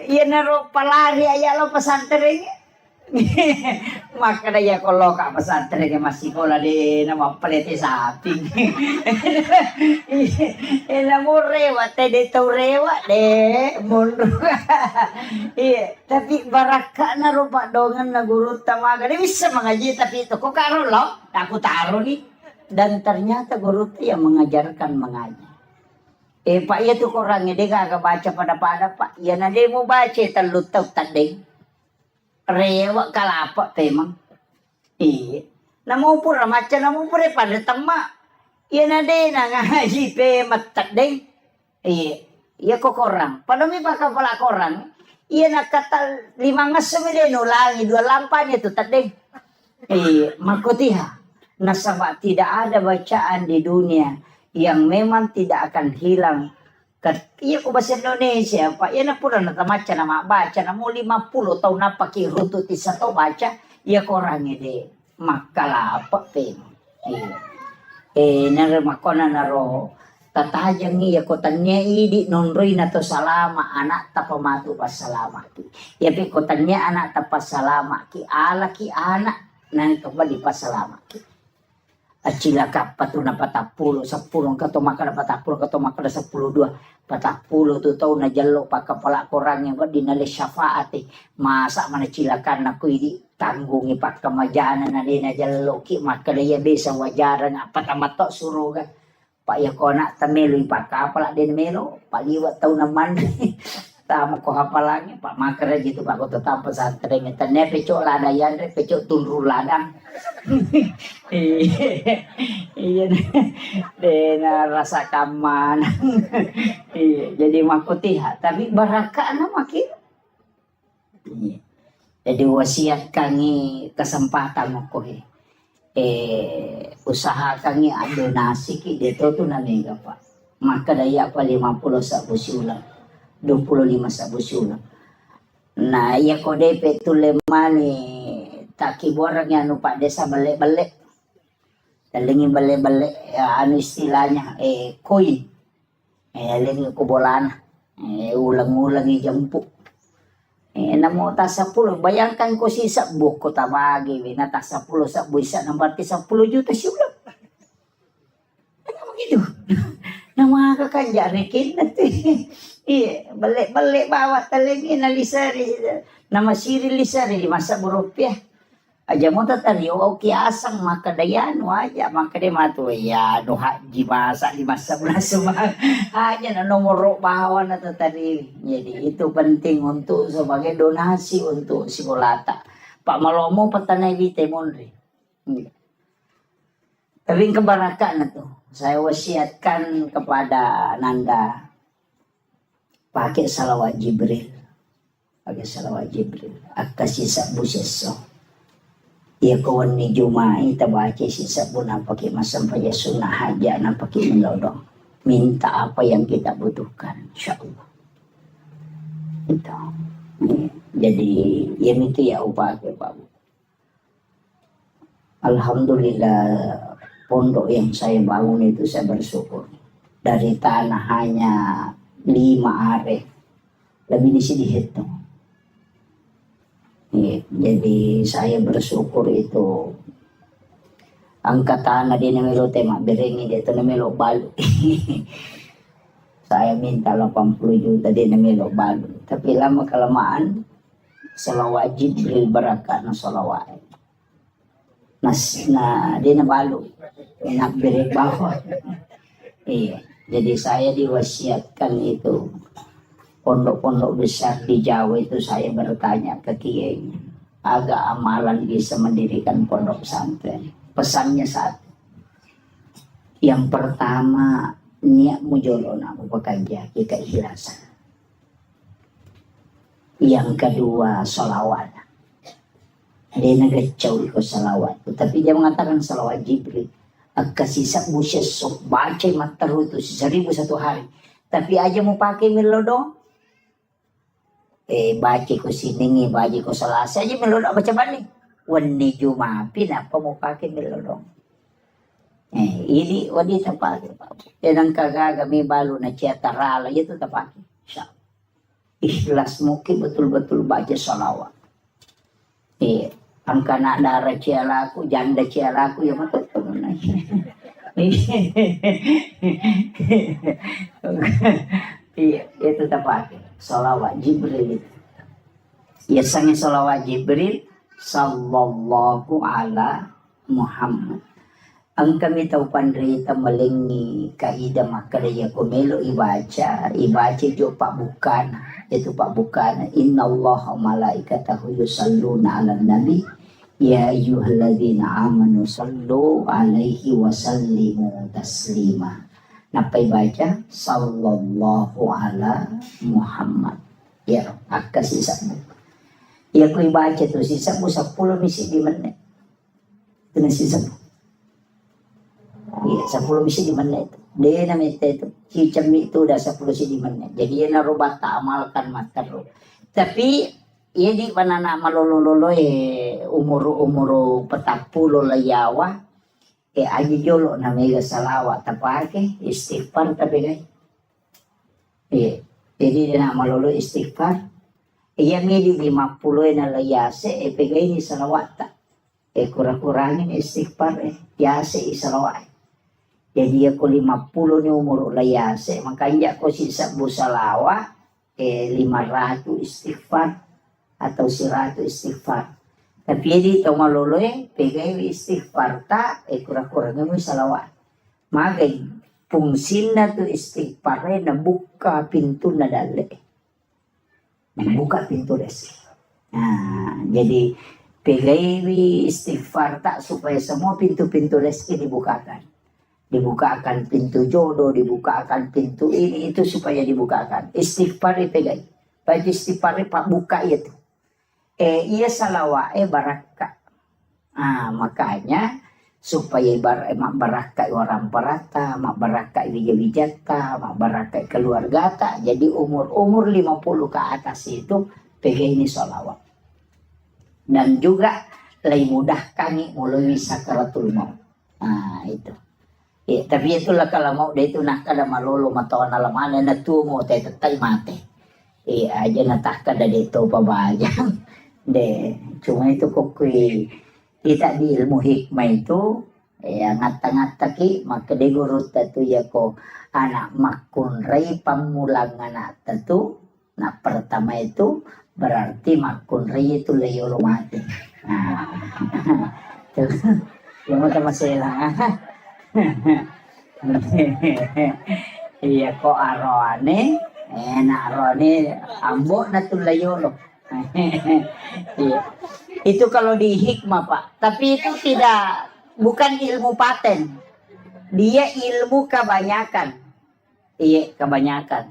iya naro palari aya lo pesantren Maka ya kalau kak pesantren yang masih sekolah di nama pelete sapi. Ina mo rewat teh tau rewat deh mundur. Iya, tapi baraka na rupa dongan na guru tamaga. Dia bisa mengaji tapi itu kok karo loh. Aku taruh nih. Dan ternyata guru itu yang mengajarkan mengaji. Pak ya tuh orangnya dia kagak baca pada pak. Ya nanti mau baca telut tau tadi. Rewa kalapa temang. Iya. Namo pura macam namo pura pada temak. Iya nade na ngaji pe matak deh. Iya. Iya kok korang. Pada mi pakai pala korang. Iya nak kata 5 ngasem deh nulangi 2 lampanya tuh tadi. Iya. Makutiha. Nasabah tidak ada bacaan di dunia yang memang tidak akan hilang. Iya ko bahasa Indonesia pak ya na pura na tamaca na mabaca na mo 50 tahun na pakiruto ti sa to baca ya korangi de makalapa pe nare makona naro tatajang iya ko tanya idi nonroy na to salama anak tapamatu pas salama ki ya pe ko tanya anak tapas salama ki ala ki anak na to ba di pas salama ki acila kapatu na 40 10 kato makana 40 kato makana 10 2 40 tu tau na jalo pa kepala korang yang di nale syafaat masa mana cilakan aku ini tanggungi pak kemajaan na di na jalo ki maka dia bisa wajaran apa tamat tok suruh kan pak ya kona tamelo pak kapala den melo pak liwat tau naman tamu ko hapalangnya pak makara gitu pak ko tetap pesantren tane pecok ladayan pecok tunru ladang iya dena rasa kaman iya jadi makutiha tapi baraka na makin iya. Jadi wasiat kangi kesempatan ko usaha kangi donasi ki dito tu na mega pak maka daya pa 50 sa busulan 25 sa busulan nah ya ko DP tulemani taki borang yang pak desa balik-balik dalingin balik-balik ya, anu istilahnya koin lingi kubolan ulang-ulang jemput namo ta 10 bayangkan ko sisa buko tabagi na ta 10 sa buisa nang berarti 10 juta siulang begitu nama kakanja rekin nanti iya balik-balik bawa talingi nalisari nama siri lisari di masa berupiah aja mau tatari oke asang maka dayano aja maka dia matu ya doa haji masa di masa bulan semua aja na nomor bawa na tatari jadi itu penting untuk sebagai donasi untuk Sibolata Pak Malomo petanai vite monri tapi kebarakan itu saya wasiatkan kepada Nanda pakai salawat Jibril akasisa buseso ya kawan ni Jumai tabaca sisa puna pakai masam paja sunnah haja na pakai melodong minta apa yang kita butuhkan insyaallah itu jadi yang itu ya upah Pak alhamdulillah pondok yang saya bangun itu saya bersyukur dari tanah hanya 5 are lebih di sini hitung jadi saya bersyukur itu angkatan na din namelo tema berengi dito namelo balu saya minta 80 juta din namelo balu tapi lama kelamaan salawat Jibril barakat na salawat na din na balu enak berek bawah iya jadi saya diwasiatkan itu pondok-pondok besar di Jawa itu saya bertanya ke kiainya agak amalan bisa mendirikan pondok pesantren pesannya satu yang pertama niat mujolona bekerja keikhlasan yang kedua sholawat dia ngecau ikut sholawat tapi dia mengatakan sholawat Jibril kasisa buses sok baca materu itu 1000 satu hari tapi aja mau pakai melodong baca ko siningi baca ko salasa aja melodong baca balik wani Jumapin apa mau pakai melodong ini wadi tapake dan kagaga may balu na ciatarala itu tapake ikhlas mungkin betul-betul baca salawat Ang kana dara cialaku, janda cialaku ya matu itu tepat. Salawat Jibril. Ya sange salawat Jibril sallallahu ala Muhammad. Ang kami tahu pandrita malingi kaida makadaya kumelo ibaca jo pak bukan itu pak bukan innallaha malaikatahu yusalluna ala nabi ya ayyuhalladzina amanu sallu alaihi wa sallimu taslima. Napa baca sallallahu ala Muhammad. Ya akka sisamu. Ya ku baca tu sisamu 10 misi di menit. Itu sisamu. Iya, 10 misi di menit. Dia namanya itu cicam itu udah 10 misi di menit. Jadi dia narubah tak amalkan makar. Tapi ia di mana nak malolo umur petapulo layawa. Aja jolo namanya salawat tapake istighfar tapi guys. Jadi dia nak malolo istighfar. Ia midi 50 na layase pegay ni salawat tak. Kurang-kurangin istighfar yase salawat. Jadi aku 50 ni umur layase, makanya aku sisa busalawa 500 istighfar atau 100 istighfar. Tapi di tau maloloy pegay istighfar ta kurang-kurangnya mo salawat. Magay fungsin na to istighfar na buka pintu na dali. Buka pintu desi. Nah, jadi pegay istighfar ta supaya semua pintu-pintu rezeki dibukakan. Dibukakan pintu jodoh, dibukakan pintu ini itu supaya dibukakan. Istighfar pegay. Baca istighfar pak buka itu. Ia salawa baraka. Makanya supaya mak baraka orang perata, mak baraka wijata, mak baraka keluarga ta. Jadi umur 50 ke atas itu pegay ini salawat. Dan juga lebih mudah kami melalui sakaratul maut. Itu. Tapi itulah kalau mau dia itu nak kada malolo matawan alamana na tumo tetay mate. Aja natah kada dito pabajang. Cuma itu kokui kita di ilmu hikmah itu ngata-ngata ki maka de guru tatu ya ko anak makun rei pamulang anak tatu. Nah pertama itu berarti makun rei itu leyolo mati. Yang mau masalah. Iya kok arone enak arone ambok na tulayolo. Itu kalau di hikmah Pak, tapi itu bukan ilmu paten, dia ilmu kebanyakan. Iya kebanyakan.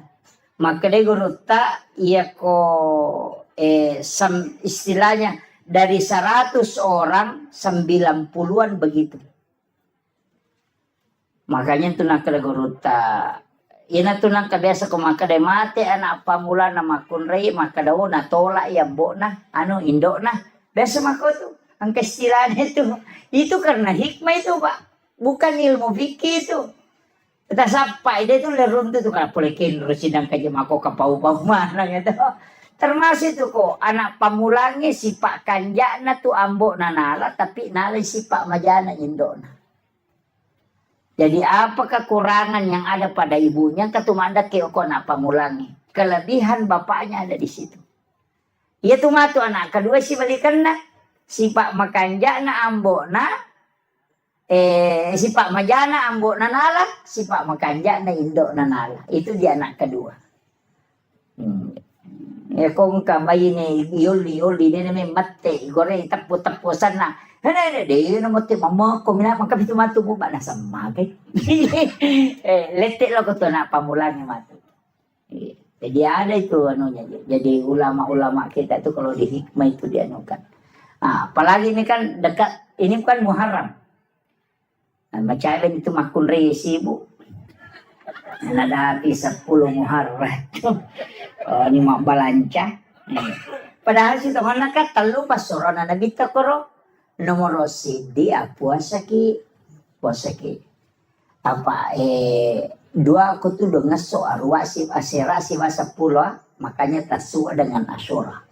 Maka dia guru tak iya kok istilahnya dari 100 orang 90-an begitu. Makanya tu nak kada guruta. Ina tu nak biasa ko makada mate anak pamula na makunrei makada na tolak ya mbok na indok na. Biasa mako tu. Ang kaistilan itu. Itu karena hikmah itu Pak. Bukan ilmu fikih itu. Kita sampai dia tu lerun tu kan polekin residang kaje mako kapau-pau mana gitu. Termasuk itu kok anak pamulangi sipak kanjana tu ambok na nala tapi nala sipak majana indok na. Jadi apa kekurangan yang ada pada ibunya ketumanda keoko nak pamulangi. Kelebihan bapaknya ada di situ. Ia tu matu anak kedua si balikan na. Sipak makanja na ambok na. Sipak majana ambok na nala. Sipak makanja na indok na nala. Itu dia anak kedua. Kung kamay ni yoli ni may mate. Gore tapu-tapusan na. Dia nak mati mama ko mina mangkapit matu mo ba nasa magay. Letik lo ko to na pamulangi matu. Jadi ada itu anunya. Jadi ulama-ulama kita itu kalau di hikmah itu dianukan. Apalagi ini kan dekat ini bukan Muharram. Macam itu makun resi Bu. Ada habis 10 Muharram. Ini mak balanca. Padahal si teman nak telu pas sorona nabi takoro. Nomor sidi puasa ki apa 2 aku tuh dengan soal wasif asira si masa pula makanya tasua dengan asyura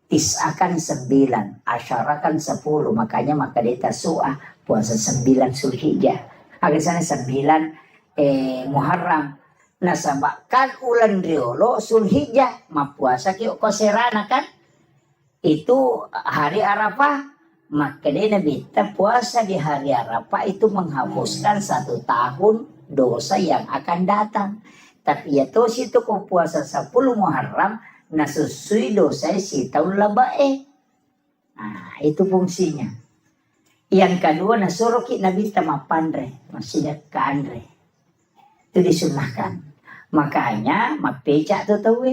tis'akan 9, asyarakan 10, makanya maka dia tasu'ah, puasa 9 Zulhijjah. Agak sana 9 Muharram. Nah sabak kan ulan riolo Zulhijjah, mapuasa kiyo koserana kan. Itu hari Arafah, maka dia Nabi puasa di hari Arafah itu menghapuskan 1 tahun dosa yang akan datang. Tapi ya tuh situ kau puasa 10 Muharram, nasusui dosa si tahun labae. Nah, itu fungsinya. Yang kedua nasuruh Nabi tamapandre, masih ke andre. Itu disunahkan. Makanya mapeca tuh tahu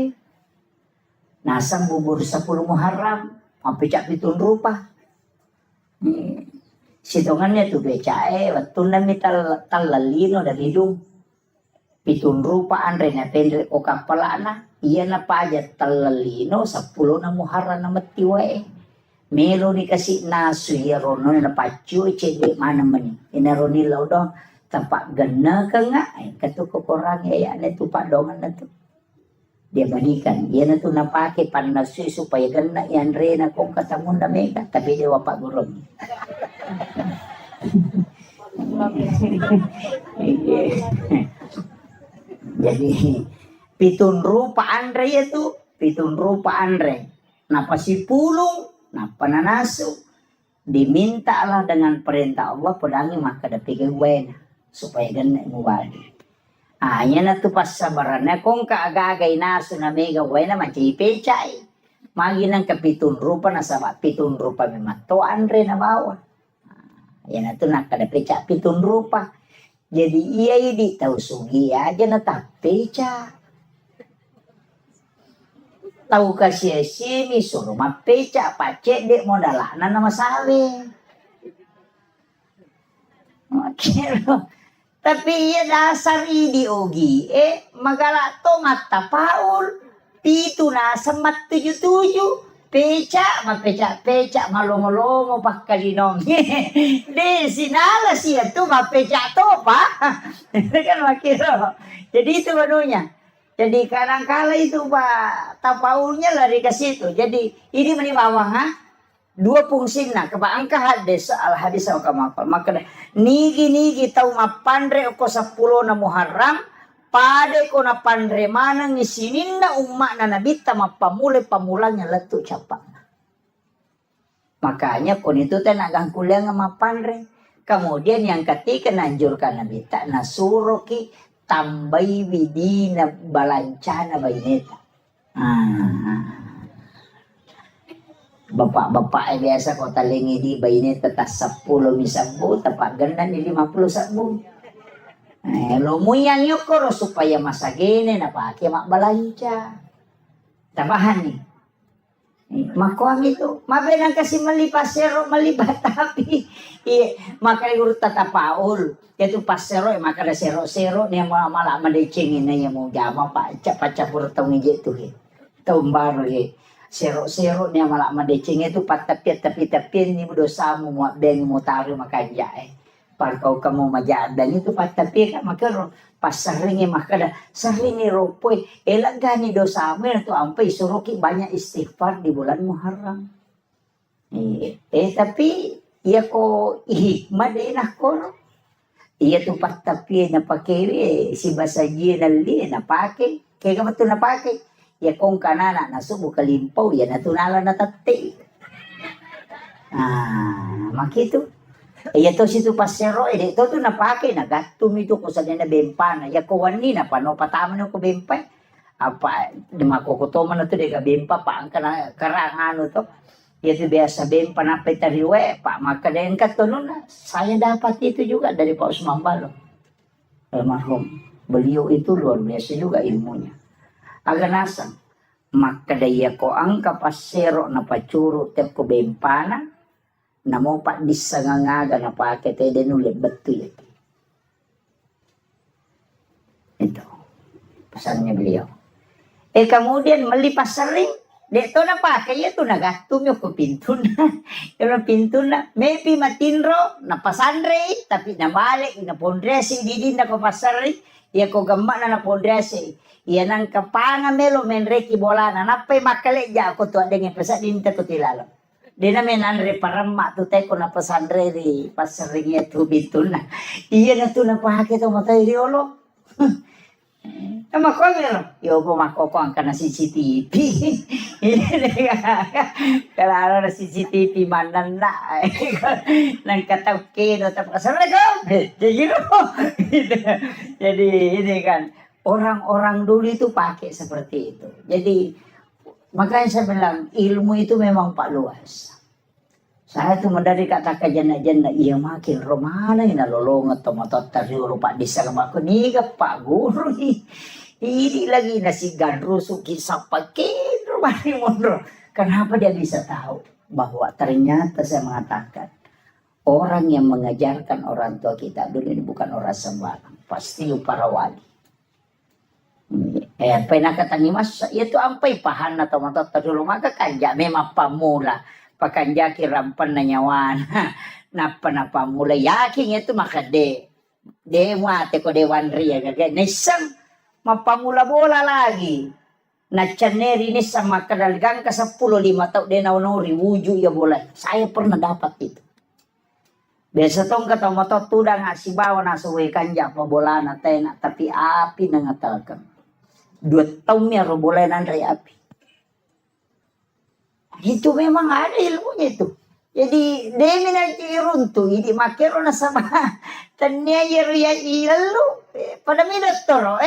nasang bubur 10 Muharram, mapeca pitun rupa. Sitongannya tuh becae, waktu nami talalino dan hidung. Pitun rupa andre na pendre o kapalana. Iya na pa aja talalino 10 na Muharram na matiwae. Melo dikasih nasu ya rono na pacu cede mana meni. Ina roni lau dong tampak gena ke ngai katu kokorang ya na tu pak dongan na tu. Dia balikan, dia na tu napake panasu supaya gena yan re na kong katamun na mega tapi dia wapak gurong. Jadi pitun rupa andre itu, pitun rupa andre. Napa si pulung, napa nanasu. Dimintalah dengan perintah Allah pedangi maka dapike wena supaya gana muwadi. Anya na tu pas sabarannya kong kaagagay nasu na mega wena macam pecai. Magi nang kapitun rupa na sabak pitun rupa memato andre na bawa. Yan na tu nakadapeca pitun rupa. Jadi iya di tahu sugi aja na tapeca. Tahu kasih sini suruh mapeca pacek dek modalana nama sawe. Tapi iya dasar idi ogi magala to mata paul pitu na semat 77 peca mapeca malongo-longo pakkalinong de sinala siya tu mapeca to pa kan makiro. Jadi itu menunya. Jadi kadang-kala itu Pak tapaulnya lari ke situ. Jadi ini menimawang dua fungsi na kebaangka hadis al hadis au kamakal. Maka nigi tau mapandre ko 10 na Muharram pade ko na pandre mana ngisinin na umma na nabita mapamule pamulanya letu capak. Makanya kon itu teh nagang kuliah mapandre. Kemudian yang ketiga nanjurkan nabita nasuroki tambai widina balancana baineta. Bapak biasa kota lengi di baineta tas 10 misabu tapak ganda ni 50 sabu. Lo muyang yukoro supaya masa gini na pakai mak balanca. Tambahan nih. Makuang itu, mabenang kasih melipat sero melibat tapi maka urut tata paul yaitu pas sero maka ada sero nih malah madecengin na mau jama pak capur tau ngije tuh tahun baru sero nih malah madeceng itu pat tapi ni dosa mau beng mau taruh maka jae par kau kamu majadan itu pat tapi kan maka pas seringi maka ada seringi ropoi elagani dosa mer tu ampai suruki banyak istighfar di bulan Muharram. Tapi ia ko hikmah deh nak kono. Ia tu pat tapi na pakai si basaji na li na pakai kaya betul na pakai. Ya kong kanana na subu kalimpaw ya natunala na tati. Makitu. Iya to situ pasero itu tuh napake nagatum itu ko sa na bempana ya ko wani na pano pataman ko bempay apa di makokotoman na to de ka bempa pa ang karang to ya itu biasa bempa na petariwe pak maka den katono na saya dapat itu juga dari Pak Usman Balo almarhum beliau itu luar biasa juga ilmunya agak nasang maka daya ko ang kapasero na pacuro tep ko bempana namo pak disangangaga na pakai tede nulit betul itu pesannya beliau. Kemudian melipas sering Dek to na pakai ya to nagatum yo ko pintu na. Yung pintu na. Maybe matinro na pasandre tapi na balik na pondresi di na ko pasari. Ya ko gamba na pondresi. Ya nang kapanga melo menreki bola na napay makale ja ko to dengan pesa dinta ko tilalo. Di na menanre parama to tay ko na pasandre di pasari ya to pintu na. Iya na to na pakai to matay riolo. Makomero, yo po makokong ka na CCTV. Kalau na CCTV manan na. Nang katawkin o tapos, Assalamualaikum! Jadi ini kan, orang-orang dulu itu pakai seperti itu. Jadi, makanya saya bilang, ilmu itu memang pak luas. Saya tuh dari kata kajana-jana, iya makin romana ina lolong atau motot tadi lupa disalama ko niga pak guru ini lagi nasi gandru suki sapakin rumani mondro. Kenapa dia bisa tahu bahwa ternyata saya mengatakan orang yang mengajarkan orang tua kita dulu ini bukan orang sembarang, pasti para wali. Pernah kata ni mas, itu ampai pahan atau motot tadi maka kanja memang pamula. Pakanjaki rampan na nyawan napa mulai yakin itu maka de mate ko dewan ria gagay nisang mapamula bola lagi na chaneri ni sama kadalgang ka 15 tau de naunori wuju ya bola saya pernah dapat itu biasa tong kata moto tudang si bawa na suwe kanja pa bola na tena tapi api na ngatakan 2 tahun ya ro bola nandre api. Itu memang ada ilmunya itu. Jadi demi nanti runtuh, jadi makero na sama tanya ya ilalu pada mi doktor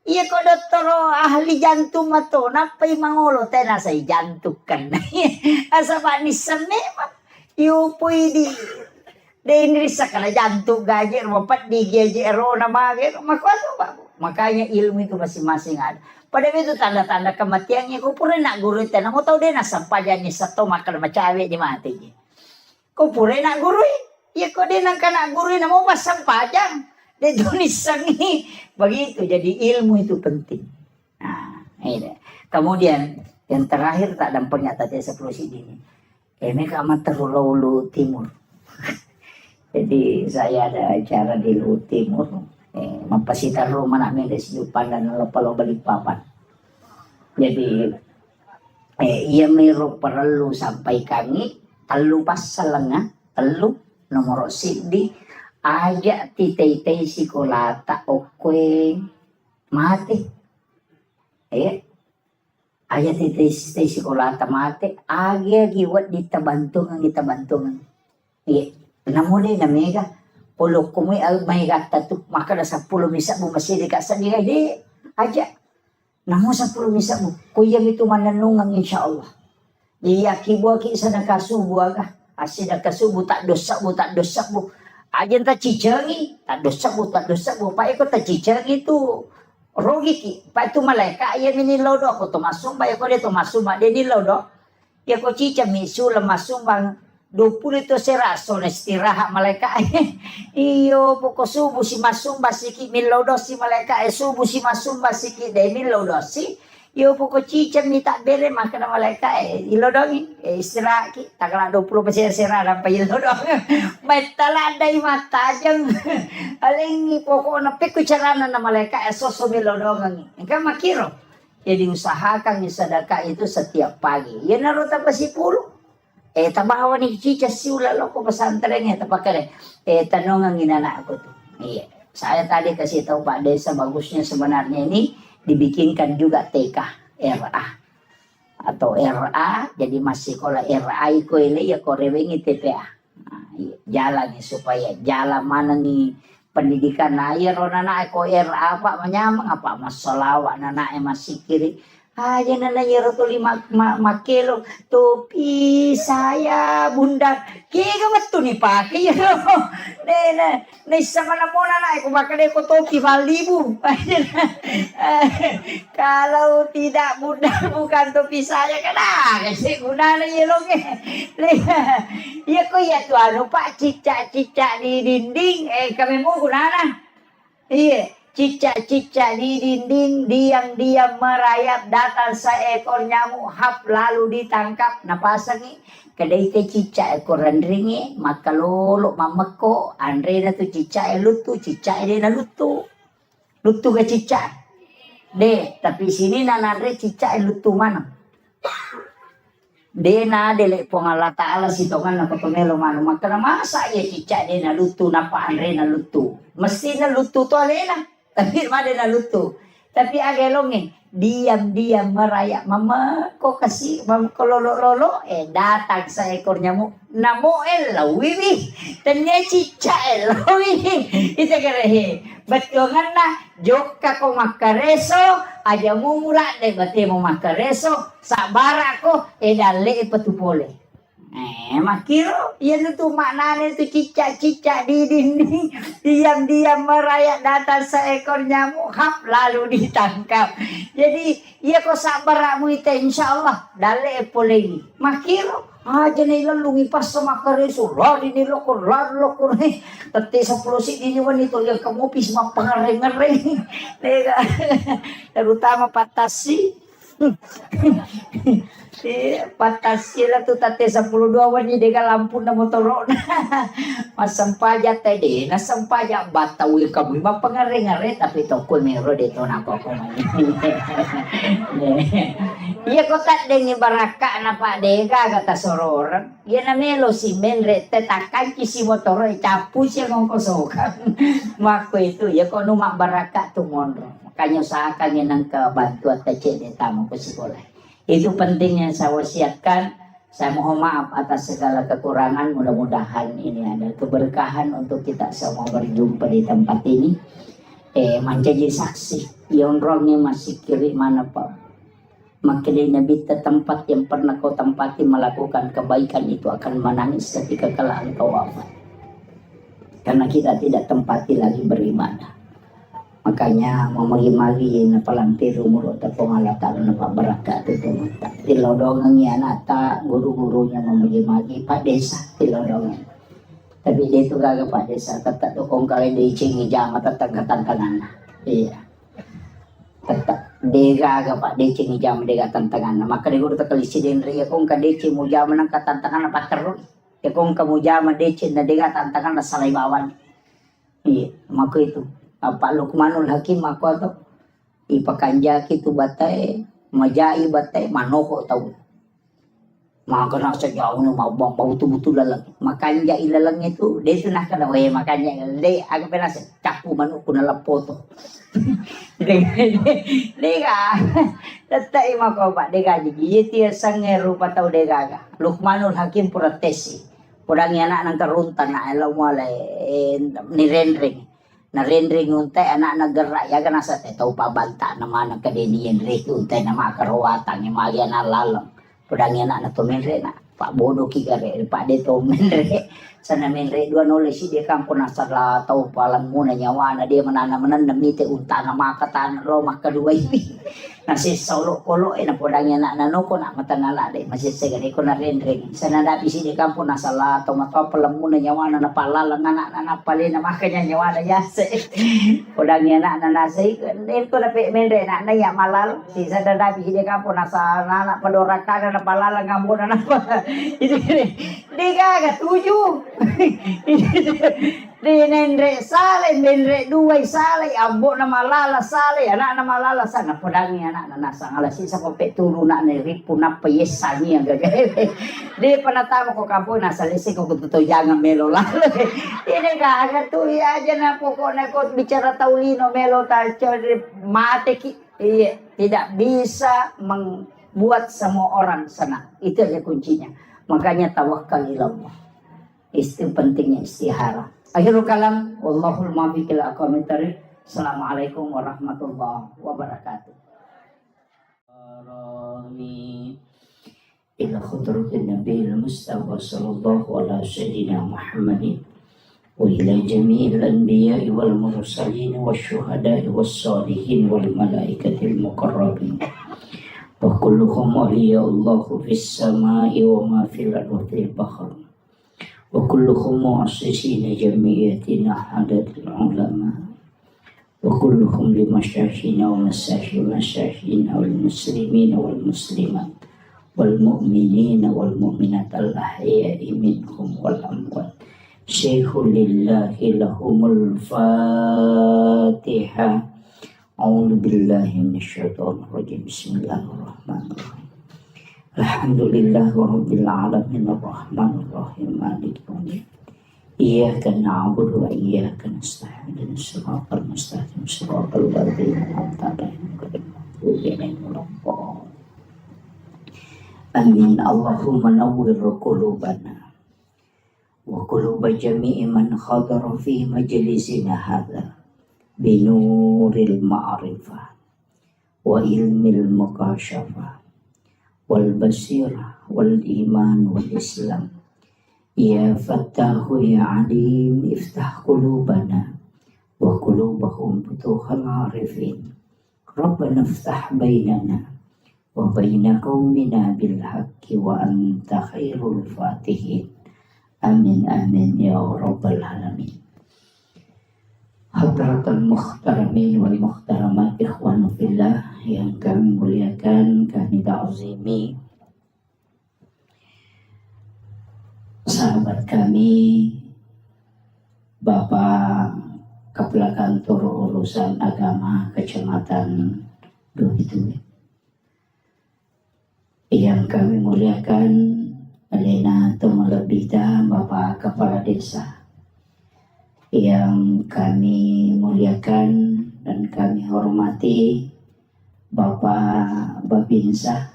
iya ko doktor ahli jantung mato napay mangulo tena sa jantung kan asa ba ni memang iyo pwede ini sa kana jantung gajer mapat di gejero na magero makwato ba makanya ilmu itu masing-masing ada. Pada itu tanda-tanda kematiannya ko pura nak guru itu namo tahu dia nasampajan ni sa to makal macawe di mati niya. Ko pura nak guru ya ko dia nang kana guru namo masampajan de tulisan ini begitu jadi ilmu itu penting. Nah, ini. Kemudian yang terakhir tak ada pernyataan seperti ini. Mereka amat terlalu timur. Jadi saya ada acara di Luhut Timur. Mapasitar rumah namin dari Siupan dan Lopalo Balikpapan. Jadi ia meru perlu sampai kami telu pasalanga telu nomor sidi aja titei sikolata okwe mati aja titei sikolata mati aja giwat ditabantungan namune na mega pulok kumi may gata tu maka na 10 misa mo masih dikasan dia di aja namo 10 misa mo kuya itu mananungang insyaallah dia kibuaki sa nakasubo aga asi nakasubo tak dosa mo aja ta cicengi tak dosa mo pa iko ta cicengi tu rogi ki pa itu malaika ya minilaw do ako tumasumba ya ko dito masumba de nilaw do ya ko cica misu lemasumbang 20 itu seraso na istirahat malaikat iyo poko subuh si masumba siki milodo si malaikat subuh si masumba siki de milodo si iyo poko cica minta bere makan malaikat ilodongi istirahat ki takala 20% serah sampai ilodong metalada mata jeng aling poko na peku carana na malaikat soso milodong engka makiro jadi usahakan sedekah itu setiap pagi ya naruta pasipulu tabawa ni cica siula loko pesantrennya tapakare tanong ang inana ako tuh iya saya tadi kasih tahu Pak Desa bagusnya sebenarnya ini dibikinkan juga TK RA atau RA jadi masih kalau RA ko ile ya ko rewengi TPA jalannya supaya jalan mana nih pendidikan air rona ko RA Pak menyamang apa masalah nana masih kiri aja nana nyero tuh 5 kilo topi saya bunda kaya betul nih pakai ya nih sama namona na aku bakal ko topi 5,000 kalau tidak bunda bukan topi saya kan kasi guna na yelong ya ko ya tuh Pak cicak di dinding kami mau guna na iya cicak-cicak di dinding diam-diam merayap, datang seekor nyamuk hap lalu ditangkap. Napasangi kedai te cicak ekor andringi maka lolo mameko andre na tu cicak lutu cicak dia na lutu ke cicak de tapi sini na andre cicak lutu mana de na dele pong Allah Ta'ala sitongan na pamelo mano maka na masa ya cicak de na lutu na pa andre na lutu mesti na lutu to alena tapi made na lutu tapi agelonge diam-diam merayap mama kok kasih mama lolo datang seekor nyamuk namo lawiwi tanya cicak lawiwi itu kerehe betongan na joka ko makareso aja mumura de bate mo makareso sabara ko dale patupole makiro yan itu maknanya itu cicak-cicak di dinding diam-diam merayap datang seekor nyamuk hap lalu ditangkap jadi iya kok sabaramu itu insyaallah dale polegi makiro aja nih lalungi pas sama kareso lari nih lokor nih tete 10 sik ini wanita yang kamu pis mah pengereng-ngereng terutama patasi patasi lah tu tate 10 wani dega lampu na motor masampaja tadi na sampaja batawi kamu mah pengereng-ngereng tapi toko mero de to na ko iya kota dengi baraka na pak dega kata soror iya na melo si menre tetakan kisi motor capu siya ngongkosokan mako itu ya kono mak baraka tu mondro makanya usahakan yan ang kebantuan tece de tamu ke sekolah itu pentingnya saya wasiatkan. Saya mohon maaf atas segala kekurangan, mudah-mudahan ini ada keberkahan untuk kita semua berjumpa di tempat ini menjadi saksi yang rongnya masih kiri mana Pak maka di Nabi tempat yang pernah kau tempati melakukan kebaikan itu akan menangis ketika kala engkau wafat karena kita tidak tempati lagi beribadah. Makanya memagi-magi na palantir umurot tapong alatan na pabaraka itu mata tilodongan yan ata guru-gurunya memagi-magi Pak Desa tilodongan tapi dia itu gagah Pak Desa tetap kong kali di cingi jama tetap tantangan iya tetap dia gagah Pak dia cingi jama dia tantangan maka dia guru terkelisi din ria kong kadeci mo jama ng katantangan na paterro ya kong kamu jama deci na dia tantangan na salaibawan iya maka itu Pak Lukmanul Hakim aku atau ipakanja kitu batai majai batai manoko tahu maka nak sejauh ni mau betul-betul lalang makanya ilalang itu dia tu nak kena makanya dia agak pernah capu manuk kuna lapoto dia tetap imako Pak dia jadi dia sange rupa tahu dia gaga Lukmanul Hakim protesi pudangnya anak nang karuntan na elaw mo ni rendring na rendring untay anak naggerak ya kan asa tahu pabanta naman ang kadeniyan rek untay na makarawatan yung mga na lalang pudangnya anak na tumenre na Pak Bodo kigare Pak de tumenre sana menre dua nole si dia kampo nasala tahu palang muna nyawa na dia menanam namite unta na makatan romah kedua ini nasi solo kolo na pudangnya na noko na matanala de masih segani ko na rendring sana dapi si dia kampo nasala tahu mata palang muna nyawa na palalang anak na napali na makanya nyawa na yase pudangnya na nasi ko na menre na ya malal si sana dapi si dia kampo nasala na padorakan na palalang ngambo na itu dia tujuh di nendre sale nendre dua sale ambo na malala sale anak na malala sana pedangnya anak na nasang alas isa ko petulu na ripu na payesani ang gagawin di panatama ko kampo na salisi ko kututo jangan melo lalo ini kagak tuh aja na pokoknya ko bicara taulino melo talco mate iya tidak bisa membuat semua orang senang itu aja kuncinya makanya tawakal ilallah itu pentingnya istihara. Akhirul kalam wallahul muwaffiq ila aqwamit thariq. Assalamualaikum warahmatullahi wabarakatuh. Ila khudratin nabiyil mustafa sallallahu ala sayyidina Muhammadin wa ila jami'il anbiya'i wal mursalin wasyuhada'i wassalihin wal malaikatil muqarrabin wa kulluhum awliya'ullahu fis sama'i wa ma fil ardi bahr wa kulluhum mu'assisina jami'atina hadatul ulama وكلهم لمشايخنا ومشايخنا والمسلمين والمسلمات والمؤمنين والمؤمنات الأحياء منهم والأموات. شيخ لله لهم الفاتحة. أعوذ بالله من الشيطان الرجيم. بسم الله الرحمن الرحيم. الحمد لله رب العالمين الرحمن الرحيم مالك يوم الدين. إياك نعبد وإياك نستعين اهدنا الصراط المستقيم صراط الذين أنعمت عليهم غير المغضوب عليهم ولا الضالين. آمين. اللهم نور قلوبنا وقلوب جميع من حضر في مجلسنا هذا بنور المعرفة وعلم المكاشفة والبصيرة والإيمان والإسلام. يا فتاح يا عليم افتح قلوبنا وقلوبهم فتوح العارفين. ربنا افتح بيننا وبين قومنا بالحق وأنت خير الفاتحين. آمين آمين يا رب العالمين. Hadratul muhtaramin wal muhtaramat, ikhwan fillah yang kami muliakan, kami ta'zimi, sahabat kami, Bapak Kepala Kantor Urusan Agama Kecamatan Duhitui, yang kami muliakan Elena Tumalabita, Bapak Kepala Desa, yang kami muliakan dan kami hormati Bapak Babinsa,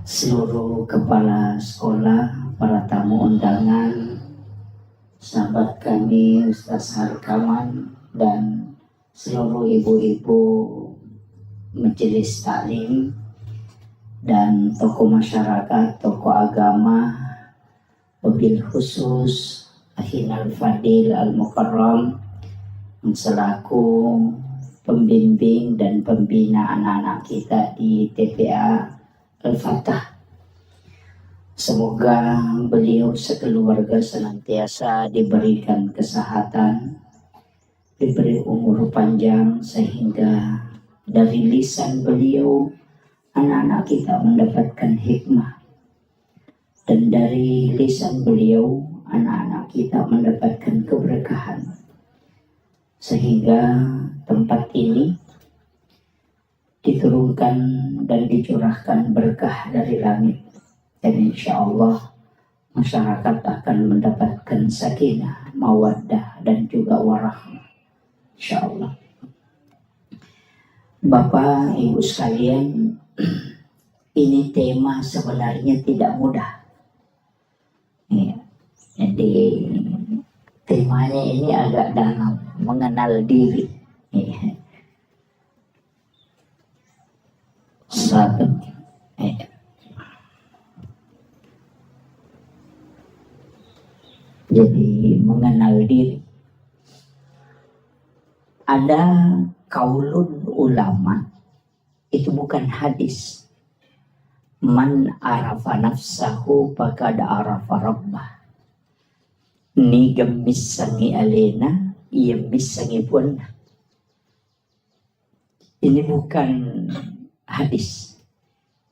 seluruh kepala sekolah, para tamu undangan, sahabat kami Ustaz Harkaman, dan seluruh ibu-ibu majelis taklim dan tokoh masyarakat, tokoh agama, wabil khusus Akhina Al-Fadil Al-Mukarram selaku pembimbing dan pembina anak-anak kita di TPA Al-Fatah. Semoga beliau sekeluarga senantiasa diberikan kesehatan, diberi umur panjang, sehingga dari lisan beliau anak-anak kita mendapatkan hikmah, dan dari lisan beliau anak-anak kita mendapatkan keberkahan, sehingga tempat ini diturunkan dan dicurahkan berkah dari langit, dan insya Allah masyarakat akan mendapatkan sakinah, mawaddah, dan juga warahmah, insya Allah. Bapak Ibu sekalian, ini tema sebenarnya tidak mudah ya. Jadi temanya ini agak dalam, mengenal diri. Satu. Jadi mengenal diri. Ada kaulun ulama, itu bukan hadis. Man arafa nafsahu faqad arafa rabbah. Ni gemisangi alena, ia misangi pun. Ini bukan hadis.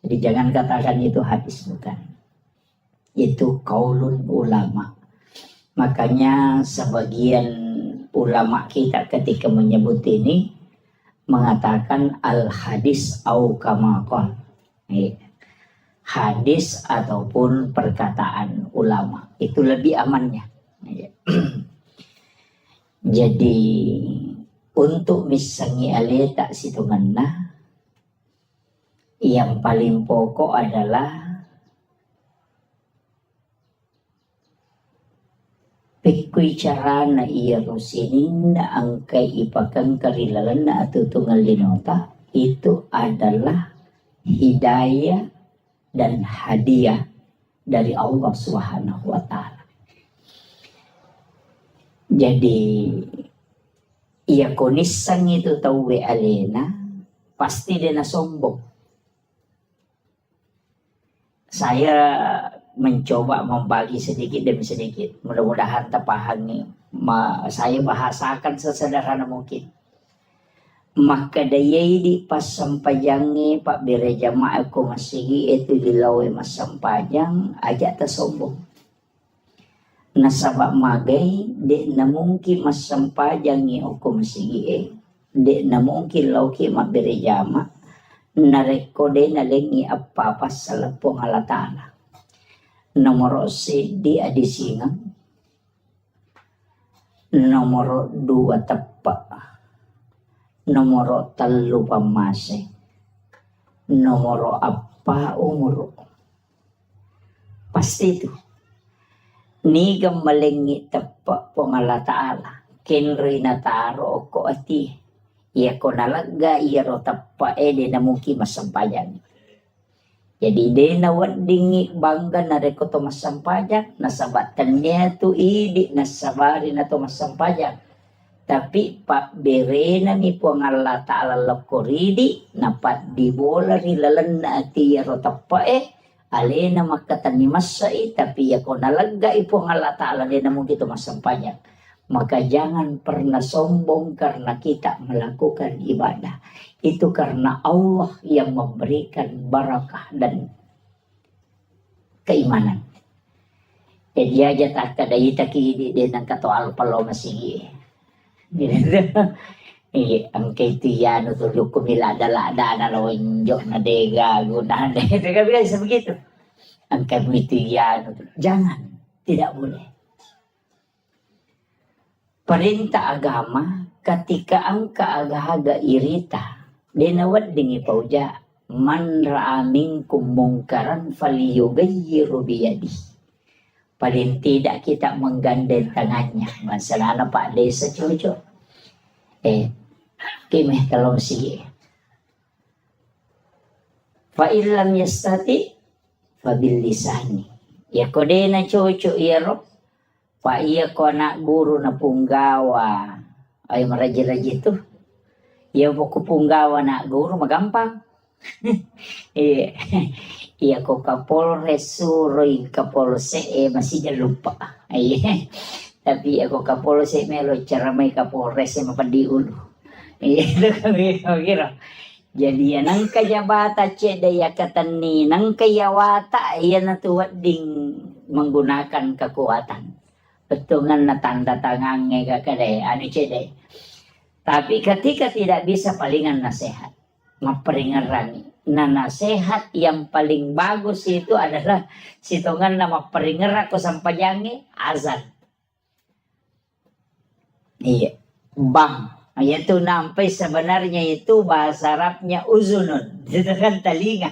Jadi jangan katakan itu hadis, bukan. Itu kaulun ulama. Makanya sebagian ulama kita ketika menyebut ini mengatakan al hadis au kama qala. Hadis ataupun perkataan ulama itu lebih amannya. Jadi untuk misangi ale tak situ mana, yang paling pokok adalah pikui cara na iya rusinin na angkai ipakan karilalan na atutungal linota, itu adalah hidayah dan hadiah dari Allah Subhanahu wa Ta'ala. Jadi ia konisang itu tahu alena, pasti dia na sombong. Saya mencoba membagi sedikit demi sedikit, mudah-mudahan terpahami Saya bahasakan sesederhana mungkin. Maka dayay di pasampajangi pak bere jamaah ko masigi itu dilawe masampajang aja ta sombong. Nasabak magay di na mungkin masampajangi ko masigi di na mungkin lauki mabere jama narekode na lengi apa sa lapong alatana. Nomor si di adisingan. Nomor 2 tepak. Nomor 3 pamase. Nomor apa umur. Pasti itu. Ni gamalengi tepak pongala ta'ala. Kenri na taro ko ati. Iya ko nalaga iya ro tepak de na mungkin masampajan. Jadi de na wadingi bangga na reko to masampajan. Nasabatannya tu idi nasabari na to masampajan. Tapi pak bere na mi po ang Allah Ta'ala lakoridi na pat di bola rilalan na ati yaro tapa alena makatan ni masai tapi ya ko nalaga ipo ang Allah Ta'ala na mo gitu masampanya. Maka jangan pernah sombong karena kita melakukan ibadah. Itu karena Allah yang memberikan barakah dan keimanan. Jadi aja tak kada itaki di nang kato alpalo masigi. Ang kaitiyan to ko milada-lada na lonjo na dega guna de bisa begitu. Ang kaitiyan jangan, tidak boleh. Perintah agama ketika ang kaagahaga irita denawad dingi pauja man ra'a minkum mungkaran falyughayyiru biyadi. Paling tidak kita menggandeng tangannya. Masalah Pak Desa cucu. Kimeh kalau sige. Fa illam yastati fabil lisani. Ya kode na cucu iro. Pa iya ko na guru na punggawa. Ay maraji-raji itu. Ya buku punggawa na guru magampang. Iya ko Kapolres suroy Kapolse masih jangan lupa. Tapi ako Kapolse melo cara may Kapolres mapadiulo. Itu kami kira. Jadi nang kajabata cedaya katani nang kayawata iya natuwad ding menggunakan kekuatan. Betungan na tanda tangannya kakade anu cede. Tapi ketika tidak bisa palingan nasihat, maperingerani. Nah nasihat yang paling bagus itu adalah situngan nama peringerak ko sampajangi azan. Iya, bang. Itu nampai sebenarnya itu bahasa Arabnya uzunun. Itu kan telinga.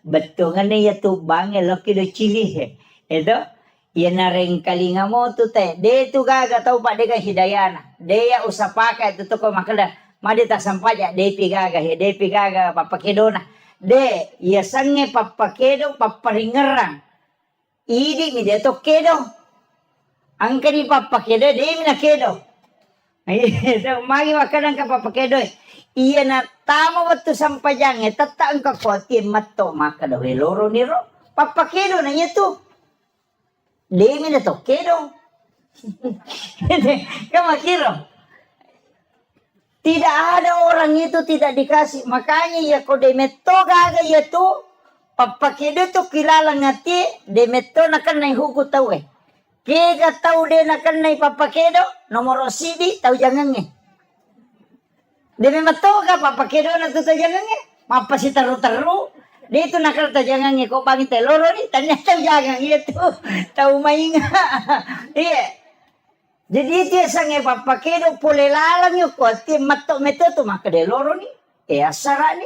Betungannya itu bang elok itu cili. Itu ya nareng kalinga mo tu teh. Dia tu gaga tahu pak deka hidayana. Dia usah pakai itu tu ko makala. Madi tak sampaja. Dia pigaga papakedona. De, ya sange papakedo paparingerang. Idi mi de to kedo. Angkari papakedo de mi na kedo. Itu magi makanan ka papakedo. Iya na tama waktu sampajang tata ang kakoti matto maka daw loro niro. Papakedo na itu. De mi na to kedo. Kamakiro. Tidak ada orang itu tidak dikasih. Makanya ya kok demeto gaga ya tu. Papakedo tu kilala ngati. Demeto nakan na huku tahu Kega tahu de nakan na papakedo. Nomor sidi tahu jangan Demeto ka papakedo na tu tahu jangan Mapa si taru-taru. Dia itu nakal tahu jangan kok bagi teloro ni. Tanya tahu jangan itu. Tahu mainga. Iya. Jadi dia sange papakedo pole lalang yo ko ti matto meto tu maka de loro ni asara ni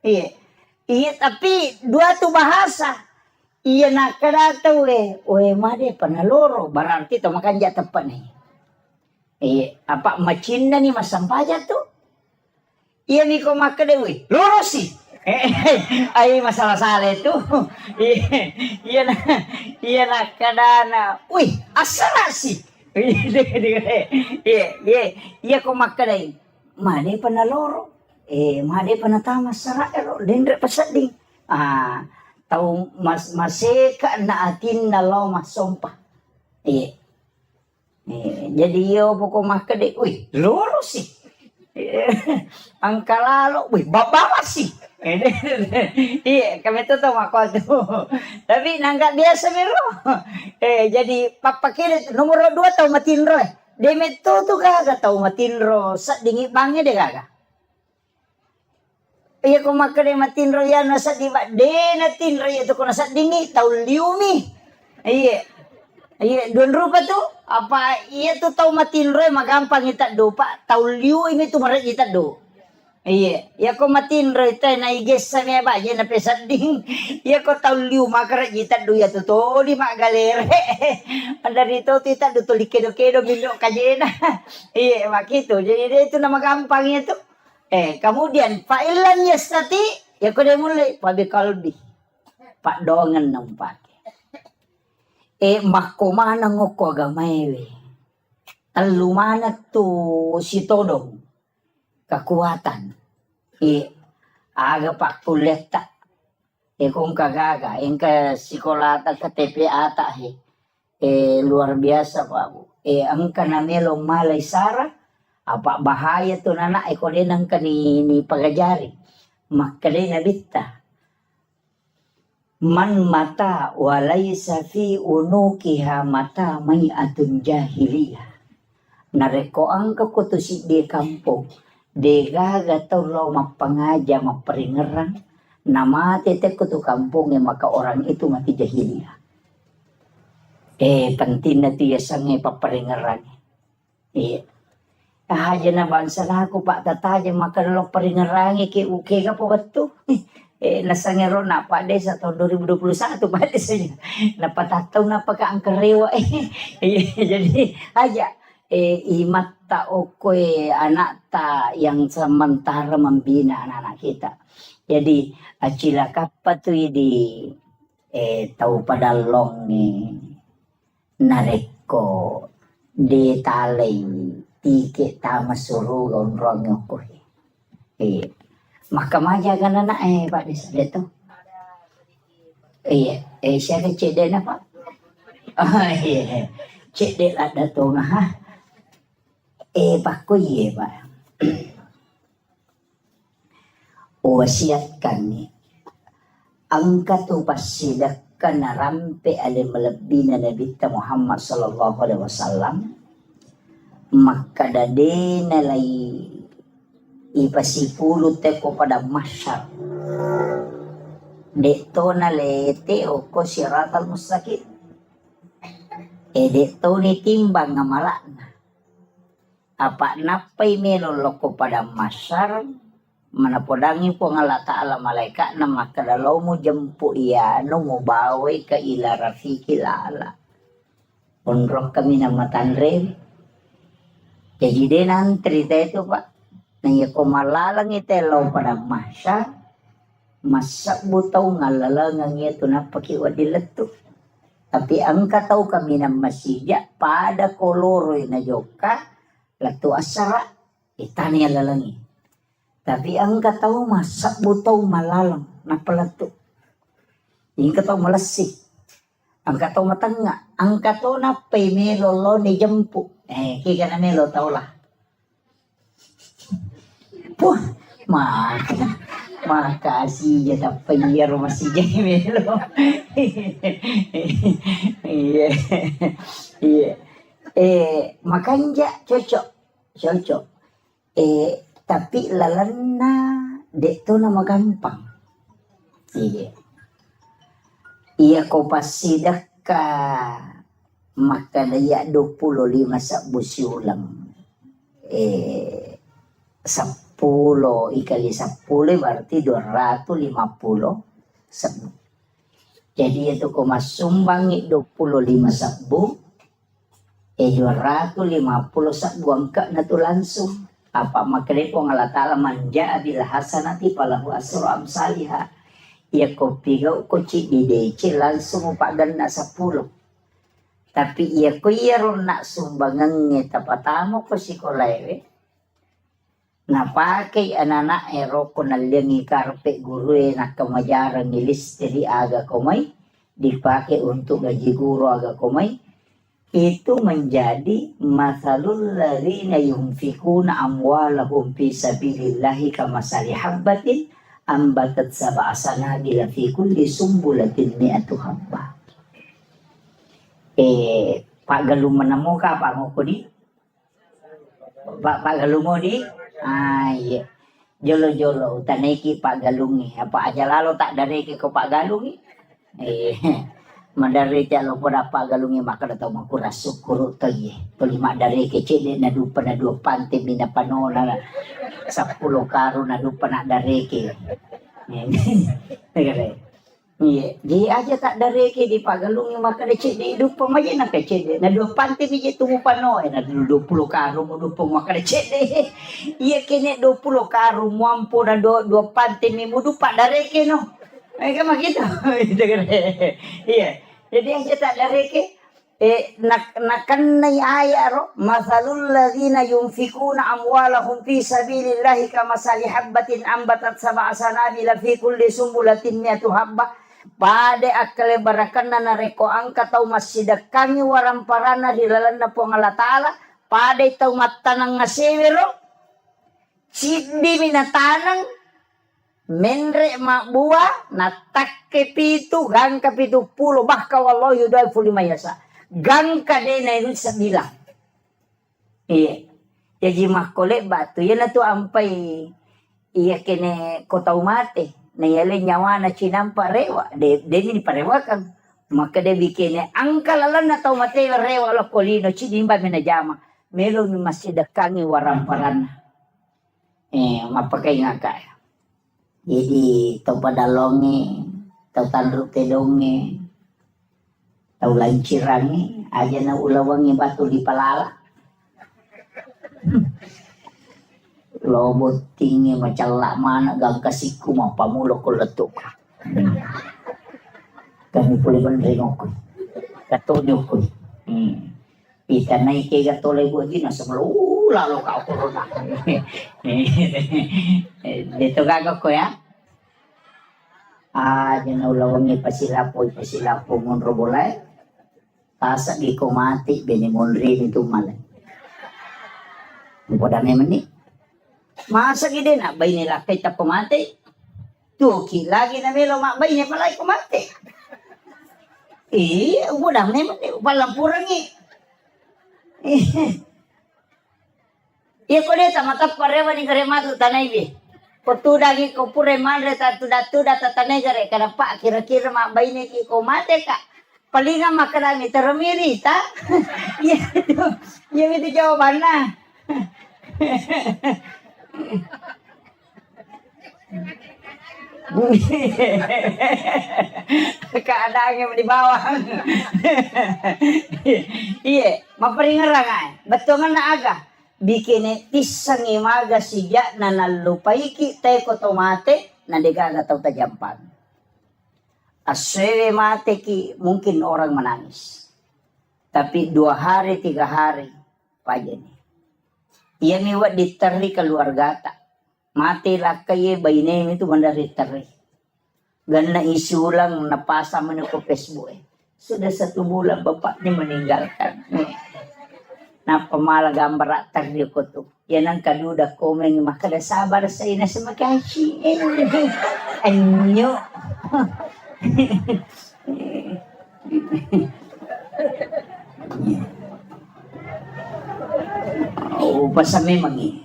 iya tapi dua tu bahasa iya nak kada tahu made panaloro berarti to makan ja tepat ni apa macinda ni masampaja tu iya ni ko maka de loro si ay masalah sale tu iya nak kada na asara si iya ko makadai made panaloro made panatama saraero dendre pasading tau maseka na atin na law masompa Jadi yo pokok mah kede, wih lurus sih. Angka lalu, wih bawa sih. Iya, kami tuh tahu aku tuh. Tapi nangka biasa mero. Jadi papa kiri nomor 2 tahu matinro. Demet tuh kagak tahu matinro. Sa dingin bangnya deh kagak. Iya ko makade matinro ya nasa di ba de natinro ya to ko nasa dingi tahu liumi. Iya. Iya, don rupa tuh apa iya tuh tahu matinro magampang ita do pa tahu liu ini tuh marat ita do. Iya, ya ko matinro ito na iges sa mga ba na pesat ding. Iya ko tahu liu makarat ita do ya to di magalere. Anda dito tita do to likedo-kedo bindo kajena. Iya, makito. Jadi itu nama gampang itu. Kemudian fa'ilan yastati ya ko mulai pabi kalbi. Pak dongan nang pake. Makomana ngoko agamaywe. Talumana tu si todong. Kekuatan. Aga pak kuleta. Kung kagaga. Ka sikolata ka TPA ata luar biasa Pak. Ang kanamelong malay sara. Apa bahaya to nana ko din ang kanini pagajari. Makkalay na bitta. Man mata walaysa fi unukiha mata may atun jahiliyah. Nareko ang kakutusi di kampung. De gaga tawlaw mapangaja maparingerang. Namate te kutu kampung maka orang itu mati jahiliyah. Penting na tiya sang paparingerang. Haja na bansa na ako pa tataja makalong paringerangi ki uke ka po bato. Nasangero na pa de sa tahun 2021 pa de saja. Napatataw na pagkaangkarewa Jadi haja imata okoy anak ta yang sementara membina anak-anak kita. Jadi acila kapatu di tahu pada long nareko di talay tike tama suruh ronrong ko makamaja ka na Pak Desa dito. Siya ka cede na Pak. Cede ada to nga ha. Pak ko Pak. Wasiat kami. Ang katupasidak ka na rampe alim malabbi na Nabi Muhammad sallallahu alaihi wasallam. Makadade na lay ipasipulot ko pada masyar. Dito na lete o ko siratal mustaqim. Dito ni timbang nga malana. Apa napay melolok ko pada masyar. Manapodangi po nga lata ala malaika na makadalaw mo jampu iya no mo baway ka ila rafiki lala. Unrok kami na matanre. Jadi denan cerita itu Pak. Nang ko malalang itelaw pada masya. Masak butaw ngalalang ito na pakiwadilat to. Tapi ang kataw kami ng masija pada koloroy na joka. Lato asara. Itani alalangi. Tapi ang kataw masak butaw malalang na palato. Yung kataw malasik. Ang kataw matanga. Ang kataw na pay melolo ni jampu. Kika na melo tau lah. Puh, makasih ya tapi ya masih jadi melo. Iya. Makanya cocok. Tapi lalana dek tu nama gampang. Iya kau pasti dah ka maka daya 25 sabusi ulang 10 ikali 10 berarti 250 sabu. Jadi itu ko masumbangi 25 sabu 250 sabu angka na to langsung apa makre ko Allah taala manja bil hasanati falahu asru amsalha ya ko pigaw ko ci idece langsung paganda 10. Tapi iya ko ron na sumbangan tapatamo ko si kolewe. Napake anana ero ko naliangi karpe guru na kamajaran nilis dari aga komay. Dipake untuk gaji guru aga komay. itu menjadi masalul ladzina yunfikuna amwalahum fi sabilillahi kamasali habbatin ambatat sab'a sanabila fi kulli sumbulatin mi'atu habbah. Pak Galung menemu ka Pak Ngokodi? Pak Galung di? Iya. Jolo-jolo taneki Pak Galungi. Apa aja lalu tak dareki ke Pak Galungi? Madari jalo pada Pak Galungi maka datang makura syukur toye. Pelima dareki cede na dupa na dua pante bina panola 10 karu na dupa na dareki. Iya, dia aja tak dareki di Pak Galungi maka de cede dupa maje na ke cede na dua pante bije tumu pano na 20 karu mo dupa maka de cede. Iya kene 20 karu mampu na dua pante mi mo dupa dareki no. Kayak gitu. Iya. Jadi yang kita dari nakan ayat ro masalul ladzina yunfikuna amwalahum fi sabilillahi kamasali habbatin ambatat sab'a sanabila fi kulli sumbulatin mi'atu habbah pade akale barakanna nareko angka tau masidakangi waramparana di lalana po Allah taala pade tau matanang ngasewero sidi minatanang menre mak buah natak kepitu gang kepitu pulo bahka wallahu yudai fuli mayasa gang kadena itu sabila jadi mak kolek batu ya tu ampai iya kene kota umate na yale nyawa na cinampa rewa de ni parewakan maka de bikene angkalalan na tau mate rewa lo kolino cinimba menajama melo ni masih dekangi waramparan mapakai ngakai. Jadi tau padalonge, tau tandruk tedonge, tau lancirange, aja na ulawangi batu di palala. Lobot tinggi macam lak mana gang kasiku mau pamulok ko letuk. Kami boleh benrengok ko. Katonyo ko. Ika naik ke gatole ko di nasa lalu kau corona. Dito gagawin ko ya. Jangan ulawangi pasilapo monro boleh. Tasa di ko mati bini monri itu malah. Pada memang ni. Masa gede nak bayi ni lah kita ko mati. Tuki lagi na melo mak bayi ni palai ko mati. Pada memang ni palampurang ni. Iya ko deta matap parewa ni kare matu tanai bi. Potuda gi ko pure madre ta tuda tatanai gare kada pak kira-kira mak baine ki ko mate ka. Palinga makarami termiri ta. Iya itu. Iya itu jawabannya. Keadaannya di bawah. Iya, maperingaran ay. Betul na aga. Bikin tisang imaga siya na nalupaiki tayo ko tomate na digaga tau tajampan. Aswe mate ki mungkin orang menangis. Tapi 2 hari 3 hari paja ni. Ia miwat diteri keluarga tak. Mati lah kaya bayi itu mandari teri. Gana isi ulang napasa menuku Facebook. Sudah 1 bulan bapaknya meninggalkan. Na pamala gambar tagli ko to. Yan ang kaduda komen makada sabar sa ina sa makashi. Anyo. Pasami magi.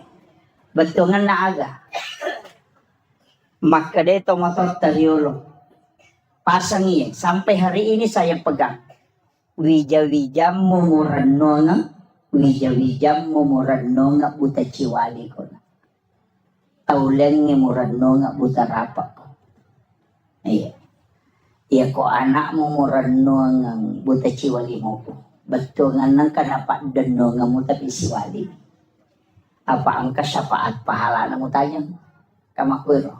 Betungan na aga. Makada ito matotariolo. Pasang iya. Sampai hari ini saya pegang. Wija-wija mumurano na. Wija-wija mumurano nga buta ciwali ko na. Tauleng nga murano nga buta rapak ko. Iya. Iya ko anak mumurano nga buta ciwali mo ko. Betungan nang kanapak dano nga mo tapi siwali. Apa ang kasapaat pahala na mo tayang kamakwiro.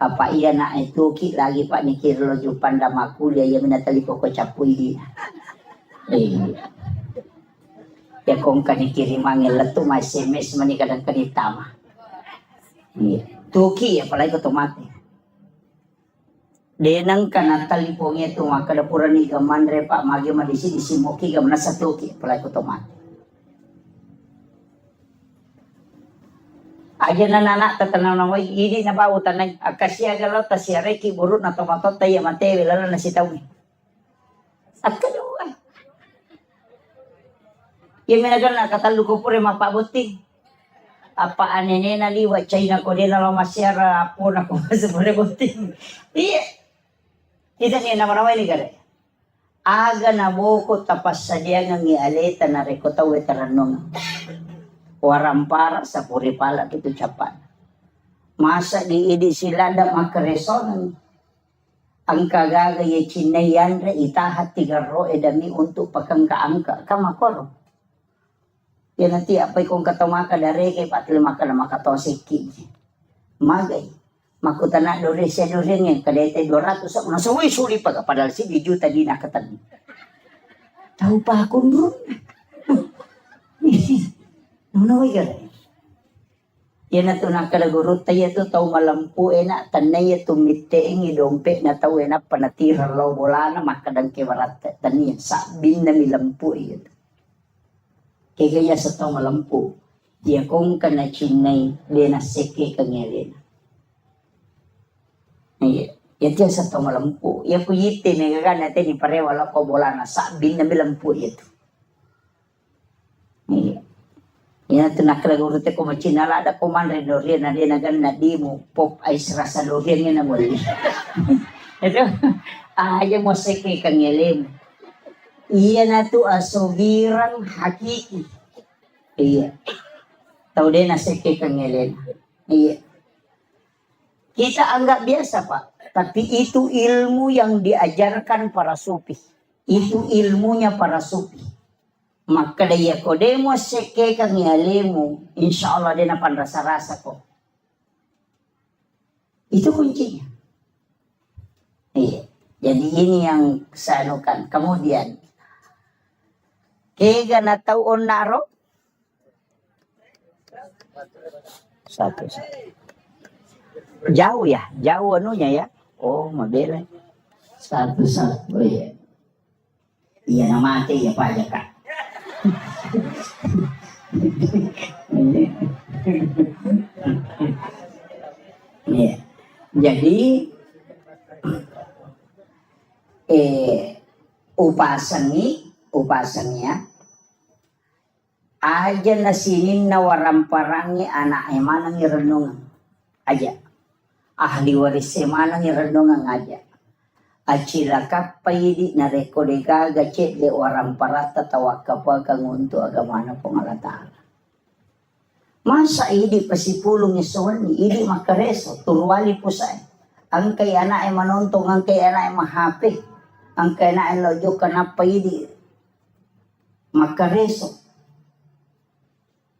Apa iya na itu ki lagi pak ni kirlo jupan damaku dia yang minatali ko capuy di. Ya kong kanikirim ang letu may SMS mani kadang kanitama. Tuki ya palagi ko tomate. Denang kana talipong ito makadapuran ni gamandre pa magi madisi disimoki gamna satuki pala ko tomat. Aja na nana tatanaw na way ini na ba utanay akasya galaw ta siya reki burut na tomatot tayo mate lalo na sitaw ni. At kaluwa. Yung minagal na katalo ko pure mapabuti. Apa anene na liwa China ko din na masyara po na ko sa pure buti. Iya. Kita niya naman ni gare. Aga na boko tapas sa diya ng ialeta na rekota wetaranong. Warampara sa puripala kito Japan. Masa giidi sila da makareson. Ang kagagaya chinayan re itahat tigaro edami untuk pagkangkaangka kamakoro. Yan nanti apay kung katamaka dari kay patlimaka na makatosiki. Magay. Makutana dore siya dore nga kadete 200 sa una suwi suli pag padal si di juta di nakatan. Tahu pa ako bro. Nono way gare. Yan na to nakalagurot tayo to tau malampu na tanay tumite ang idompe na tau na panatira law bola na makadang kewarat taniya sa bin na milampu ito. Kaya sa tau malampu dia kong kana chinay di na seke kanyelin. Yan sa tau malampu. Yan ko yite may gagana natin ni pare wala ko bola na sa bin na milampu ito. Yan ito nakalagurot ko machinala da kumandre dorian na din nagan na di mo pop ice rasa dorian yan na mo. Ito, ayaw mo seke kanyelim. Iya na to asogirang hakiki. Iya. Tau din na seke kanyelim. Iya. Kita anggap biasa Pak, tapi itu ilmu yang diajarkan para sufi. Itu ilmunya para sufi. Maka daya ko demo seke kang yalemu, insya Allah dia napan rasa-rasa ko. Itu kuncinya. Iya. Jadi ini yang sanukan. Kemudian, kega na taon naro? Satu. Jauh ya, jauh anunya ya. Oh, mabela. Satu. Oh iya. Iya na mati ya Pak Jaka. Ya. Jadi upasanya aja nasinin na waramparangi anak emanang irenungan aja ahli waris emanang irenungan aja acila kapaydi na rekodega gacet de waramparata tawakapa kang untuk agama na pangalata. Masa idi pasipulong isuan ni idi makareso turwali po sa ang kay anak ay manontong ang kay anak ay mahapi ang kay anak ay lojo kanapa idi makareso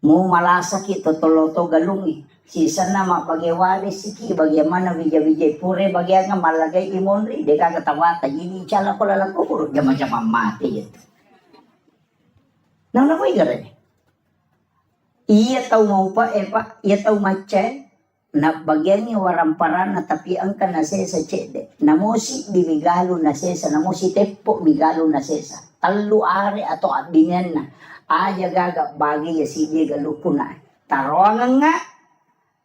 mo malasaki totoloto galungi sisa na mapagewali siki bagaimana bijay pure bagyan nga malagay imonri de kagatawata ini chala ko lalako puro jama-jama mati ito. Nang nakoy gare. Iya tau mau pa Pak, iya tau macen na bagyan ni waramparan na tapian ka na sesa cede. Namosi bibigalo na sesa, namosi tepo bigalo na sesa. Talu are atau abingan na. Aja gagak bagi ya si dia galupo na. Tarongan nga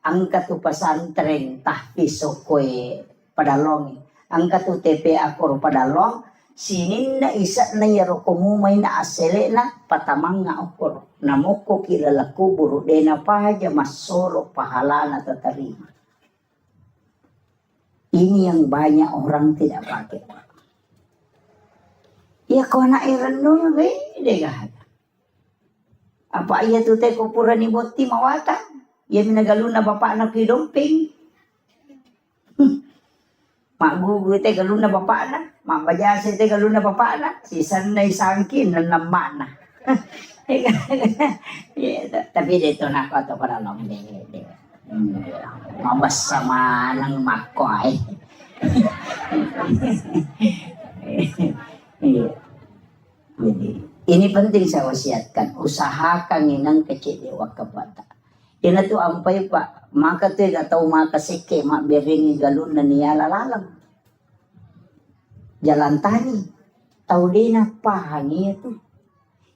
ang katupasan tren tahpiso koe padalong. Ang katu TPA koro padalong sinin na isa na yaro kumumay na asele na patamang nga okor. Namuko kilalaku buru dena pahaja masoro pahala na tatarima. Ini yang banyak orang tidak pakai. Ya kau nak irenung bede gak? Apa iya tu teh kupuran ni boti mawata? Ya minagaluna bapak anak kidomping. Mak gugu teh galuna bapak anak, mak bajase teh galuna bapak anak. Si sanay sangkin na namana. Ya, tapi dito na ako to para long de. Mabas sama ng makoy. Ini penting saya wasiatkan, usahakan inang kecil dewa kabata. Ina tu ampay Pak, maka tu gatau maka seke mak beringi galun na niya lalalang. jalan tani tau dena pahangi itu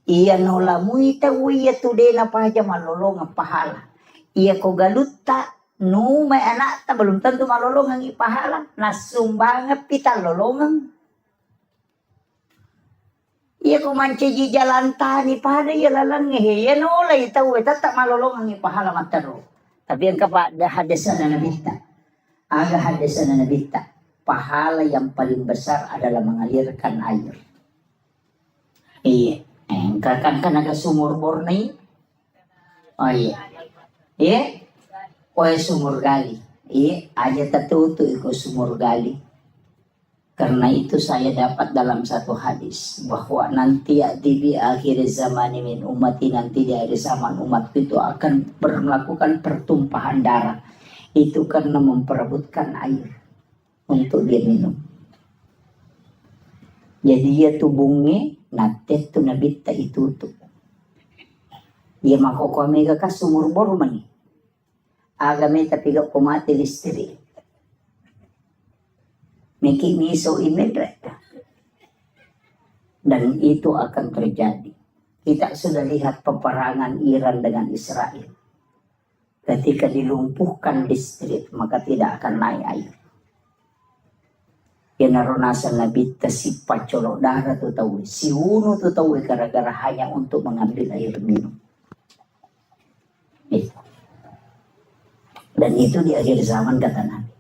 iya nolamui tau iya tu dena pahaja malolongan pahala iya ko galutta nu may anak ta belum tentu malolongan i pahala nasumbangan pita lolongan iya ko manceji jalan tani pada iya lalang ngehe ya nolay tau tetap malolongan i pahala mataro tapi yang kapa hadasan na nabita aga hadasan na nabita pahala yang paling besar adalah mengalirkan air iya kan aga sumur bornei oh iya sumur gali iya aja tertutup ikut sumur gali. Karena itu saya dapat dalam satu hadis bahwa nanti di akhir zaman min umati nanti di akhir zaman umat itu akan melakukan pertumpahan darah itu karena memperebutkan air untuk dia minum. Jadi dia tubungnya nanti tu nabita itu tuh. Dia makoko mega ka sumur bor mani. Agame tapi gak pemati listrik. Miki miso imedre. Dan itu akan terjadi. Kita sudah lihat peperangan Iran dengan Israel. Ketika dilumpuhkan listrik, maka tidak akan naik air. Yenaronasan nabita si pacolo darah tu tahu, si unu tu tahu gara-gara hanya untuk mengambil air minum. Itu. Dan itu di akhir zaman kata Nabi.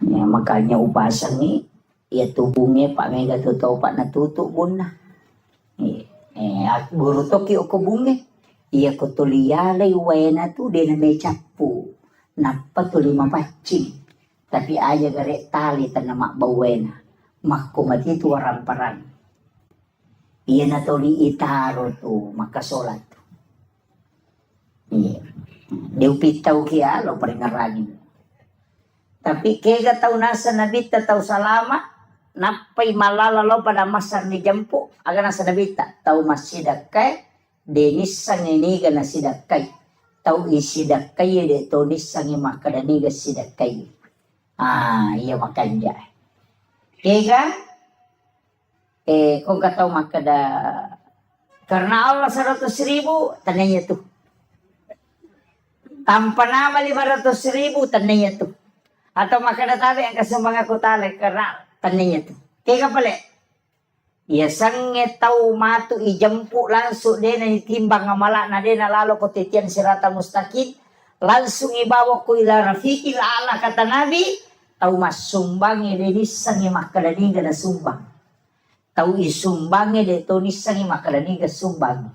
Ya, makanya upasan ni ya tubungnya Pak Mega tu tahu Pak natutuk bunda. Guru toki o kubunge. Iya ko tuliyalay wena tu de na may chapu. Napa tu lima pacing. Tapi aja gare tali tanama bawena. Makumati tu waramparang. Iya na tuli itaro tu makasolat. Iya. Diupitaw kiya lo paringarangin. Tapi kega tau nasa nabita tau salama napay malalalo pada masar ni jampu aga nasa nabita tau masidakay denis sang iniga na sidakay tau isidakay de tonis sang imakadaniga sidakay iya makanja kega kung kataw makada karena Allah 100,000 tananya tuh tanpa nama 500,000 tananya tuh atau makana tabi ang kasumbangan ko tali karena taninya tu. Kaya pala, iya sange tau matu ijampu langsung dia na itimbang ngamala na dia na lalo ko titian sirata mustaqim langsung ibawa ko ila rafiki ala kata Nabi tau masumbang dia sange makadaniga na sumbang. Tau isumbang dia to ni sange makadaniga sumbang.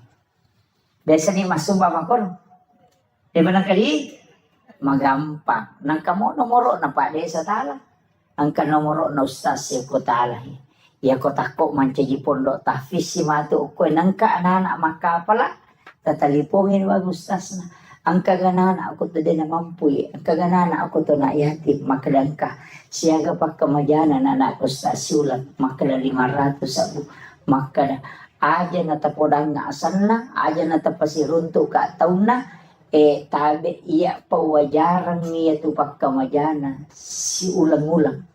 Biasa ni masumbang makon. Di mana kali? Magampang. Nang kamo nomoro na pa sa tala. Ang kanomoro na ustaz siya ko tala. Iya ko tako mancaji pondok tahfiz si matu ko nang ka anak maka pala tatalipongin wag ustaz na. Ang kaganana ako to din na mampuy. Ang kaganana ako to na yatim makadangka. Siya ga pagkamajana na anak ustaz sulat makada 500 sabu makada aja na tapodang nga asan na aja na tapasirunto ka taon na tabi iya pawajarang niya tu pagkamajana si ulang-ulang.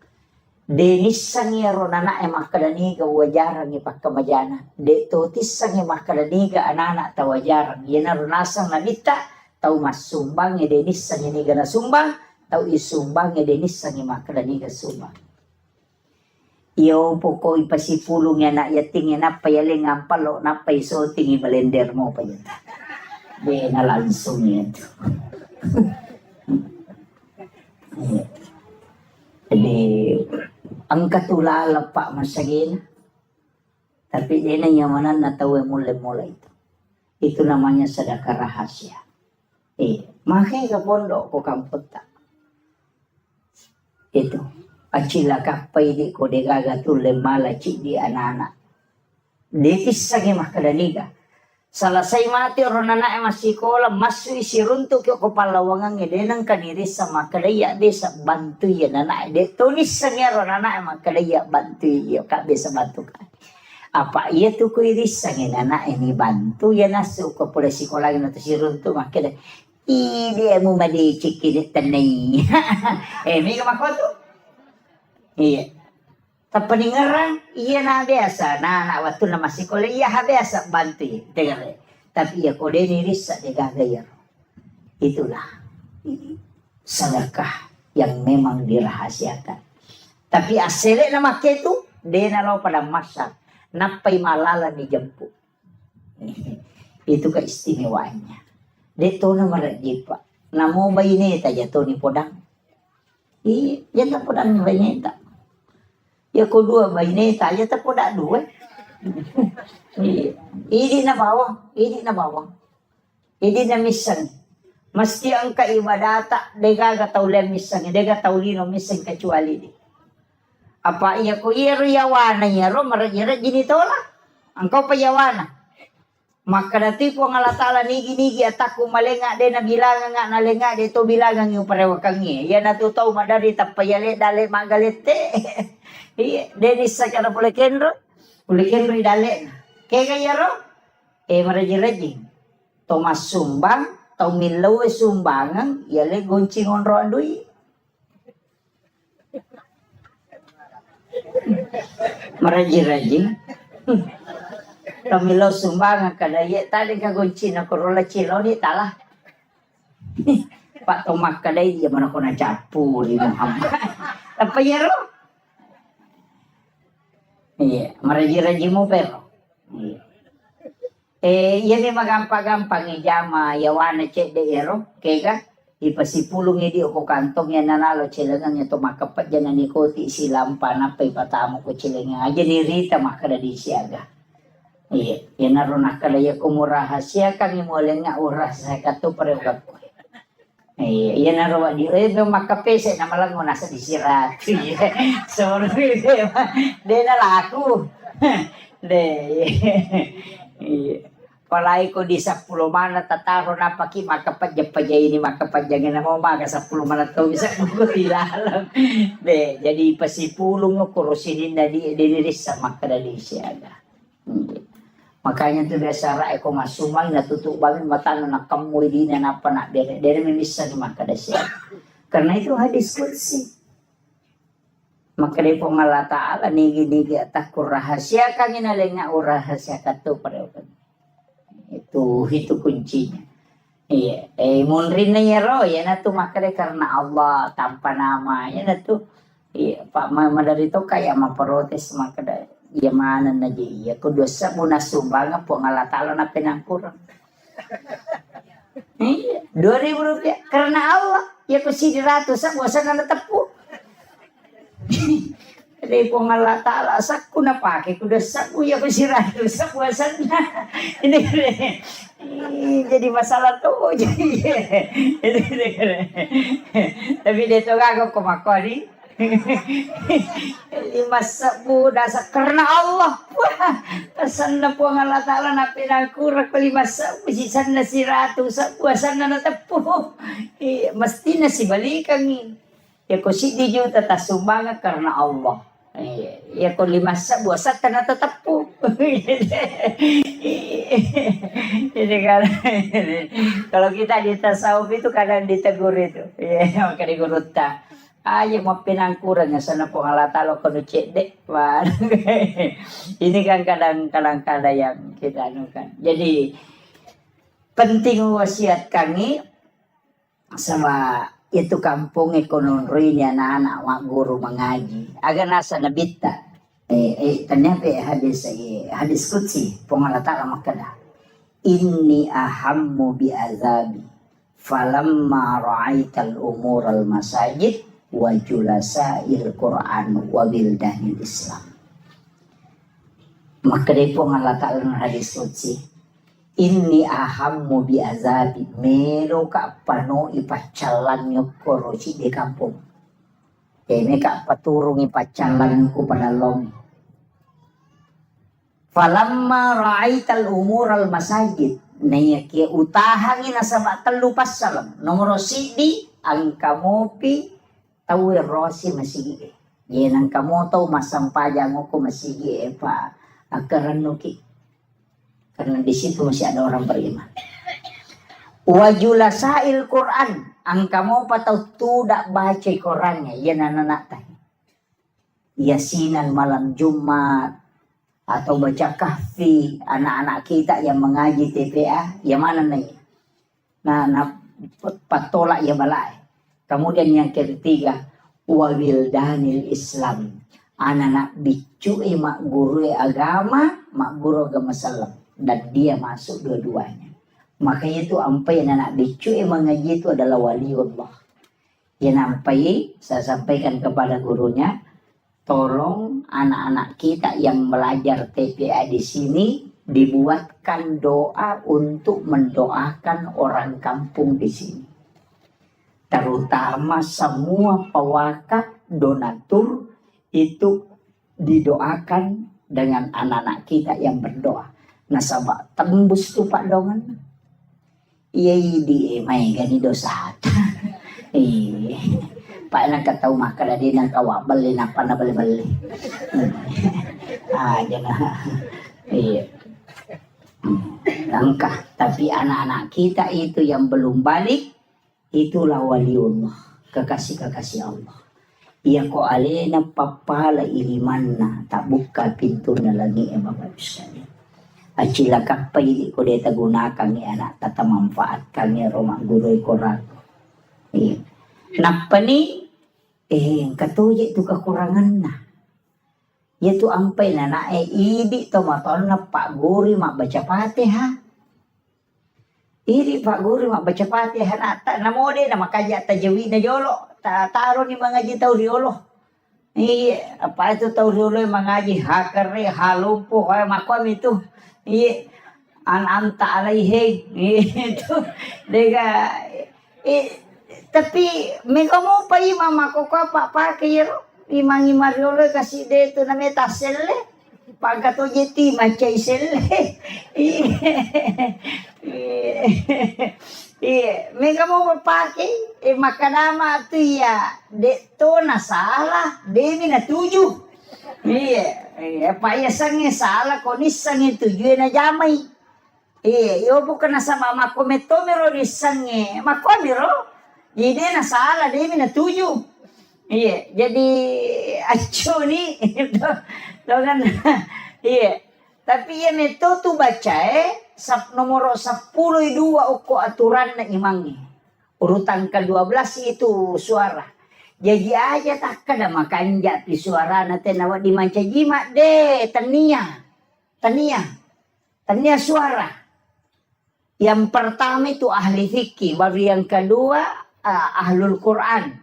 Denis sangi ronana makadaniga wajarang ni pagkamajana. De totis sangi makadaniga anana tawajarang. Yan runasang nabita tau masumbang ni Denis sangi niga na sumbang tau isumbang ni Denis sangi makadaniga sumbang. Iyo po ko ipasipulong yan na yating yan napayaling ang palo napaisoting ibalender mo pa yun. Di nalansong yan. Jadi ang katulala pa masagin. Tapi di na yamanan natawa mula-mula itu. Itu namanya sedekah rahasia. Makai ka pondok ko kamputa. Itu. Acila kapay di ko de gagatule malachi di anak-anak. Detis sagi makadaliga. Salasay mati ronana masikola masui siruntuk yo kopalawangan ngedenang kaniri sama kadaya desa bantu ya nana de tulis sangya ronana makadaya bantu yo ka bisa bantu ka. Apa iya tu ko iris sangya nana ini bantu ya nasu ko pula sikola no siruntuk makada. Ide mo mali chikini tanay. Mi ka makoto. Iya. Tapi ngerang, iya na biasa. Nah, anak waktu na masih kuliah biasa bantu ya. Dengar. Tapi ya kode ini risa degagayar. Itulah sedekah yang memang dirahasiakan. Tapi asli nama itu dia nalau pada masa napai malala ni jemput. Itu keistimewaannya. Dia tahu nama rajipa. Namo bayi ni taja tu ni podang. Iya, jangan podang bayi ni tak. Ya kedua bayi ni taja tak podang dua. Ini na bawang, ini na bawang. Ini na misan. Mesti ang kaibadata, dega tahu lem misan, dega tahu lino misan kecuali di. Apa iya ko iya yawana ya ro marajira gini tola. Engkau payawana. Maka dati ko ngalatala nigi ataku malenga de na bilangan nga nalenga de to bilangan yung parewakangi. Ya natutaw madari tapayale dale magalete. Iya, denis sa kana pula kenro. Pula kenro idale. Kaya kaya ro. Maraji-raji. Tomas sumbang, tau milaw sumbangan, yale goncing on ro andui. Maraji-raji. Kamilaw sumbangan kadaya tadi ka goncing ako rola chilo ni tala. Pak Tomak kadaya dia mana ko na japu di Muhammad. Apa ya ro? Iya, maraji-raji mo pero. Iya ni magampang-gampang ijama yawana cek de ero, kega ipasipulong idi ko kantong yan nanalo cilengan ito makapat dyan na nikoti silampa na pa ipatamo ko cilengan. Aja ni Rita makada di siaga. Iya, yan naroon nakalaya kumuraha siya kami muli nga uras sa kato parewag ko. Iya, yan naroon di makapese na malang mo nasa disirat. Sorry, de na laku. De, palay ko di sa 10 mana tataro na paki makapadya-padya ini makapadya na mo maga sa 10 mana to bisa ko tilalang. De, jadi pasipulong ko kurusinin na di diniris sa makadali siya. Makanya tu biasa rai ko masumay natutubangan mata na kamoy di na napa na dere minisa ni makadasya. Karena itu hadis qudsi. Maka dari Allah Ta'ala nigi-nigi atakur rahasia kami nalenga rahasia katu pada itu kuncinya. Iya, munrin na yaro ya na tu maka dari karena Allah tanpa nama ya na tu. Iya, Pak Mama dari itu kayak memprotes maka dari ya mana na ya kedua muna sumbangan po Allah Ta'ala na pinangkurang. Iya, 2.000 rupiah karena Allah ya kusidi ratus sa buwasan na natapu. Dari Allah Ta'ala saku na pakai kuda saku ya kusiratu sa buwasan na. Ini jadi masalah tuh jadi. Tapi dia tuh gak kumakori. 5 sabu dasa karena Allah. Pesan na po ang Allah Ta'ala na pinangkurak 5 sabu sisan na si ratu sa buwasan na natapu. Mesti na si balikan ya ko si di juta tasumbangan karena Allah. Ya ko 5 sabu sa na tatapu. Jadi kalau kita di tasawuf itu kadang ditegur itu. Ya maka digurutah. Ayo mau pinangkurannya sana po Allah Ta'ala kono cedek. Ini kan kadang-kadang yang kita anukan. Jadi penting wasiat kami sama itu kampung ekonomi anak-anak wak guru mengaji. Agar nasa nabita. Ternyata hadis qudsi po Allah Ta'ala makada. Inni ahammu bi azabi falamma ra'aital umur al masajid wa julasail Quran wa bildanil Islam. Maka dari Allah Ta'ala hadis qudsi inni ahammu bi azabi melo ka pano ipacalan nyokoro si di kampung. Ini ka paturung ipacalan ko pada long. Falamma ra'aital umur al masajid na yaki utahangin na sa telu pasalam nomor sidi ang kamopi tahu rosi masigi. Yan ang kamoto masampajang ko masigi pa akaranuki. Karena di situ masih ada orang beriman. Wajulasail Quran, ang kamu patau tidak baca Qurannya, yan anak tadi. yasinan malam Jumat, atau baca kahfi, anak-anak kita yang mengaji TPA, yang mana nih? Nah patolak ya balai. Kemudian yang ketiga, wawildanil Islam, anak-anak bicu mak guru agama, mak guru agama Islam, dan dia masuk dua-duanya. Makanya itu ampai anak bicu mengaji itu adalah waliullah. Ya nampai saya sampaikan kepada gurunya, tolong anak-anak kita yang belajar TPA di sini dibuatkan doa untuk mendoakan orang kampung di sini. Terutama semua pewakaf donatur itu didoakan dengan anak-anak kita yang berdoa. Nasabah tembus tuh Pak Dongan. Iya di mai gani dosa. Pak nak tahu makan dia nak kawak beli napa nak beli. Jangan. Iya. Langkah, tapi anak-anak kita itu yang belum balik, itulah waliullah, kekasih-kekasih Allah. Ia ko alena papala ilimanna, tak buka pintunya lagi Bapak sekalian. Acila kapai ko deta gunakan ni anak, tata manfaatkan ni rumah guru korak. Iya. Napa ni? Katuji tu kekurangan na. Yaitu ampai na idi to maton na Pak Guru mak baca Fatihah. Idi Pak Guru mak baca Fatihah na ta namode na makaja tajawid na jolo. Taro ni mengaji tau riolo. Apa itu tau riolo mengaji hakare halumpo kaya makwam itu. Anta alaihi itu dega tapi mega mo pa mama ko ka pa kiro imang imariolo kasi dito na metaselle pagka to jeti macay selle mega mo pa makanama tu ya dito na salah demi na tuju pa ya sange salah konis sange tuju na jamay yo bukan na sa mama ko metomero ni sange makomiro. Jadi na salah dia mina tujuh. Iya, jadi acu ni kan. Iya. Tapi ya meto tu baca nomor 10 dua uko aturan na imangi. Urutan ke-12 itu suara. Jadi aja tak kada makan jati suara na tenawa di manca jima de tania suara. Yang pertama itu ahli fikih, baru yang kedua ahlul Quran.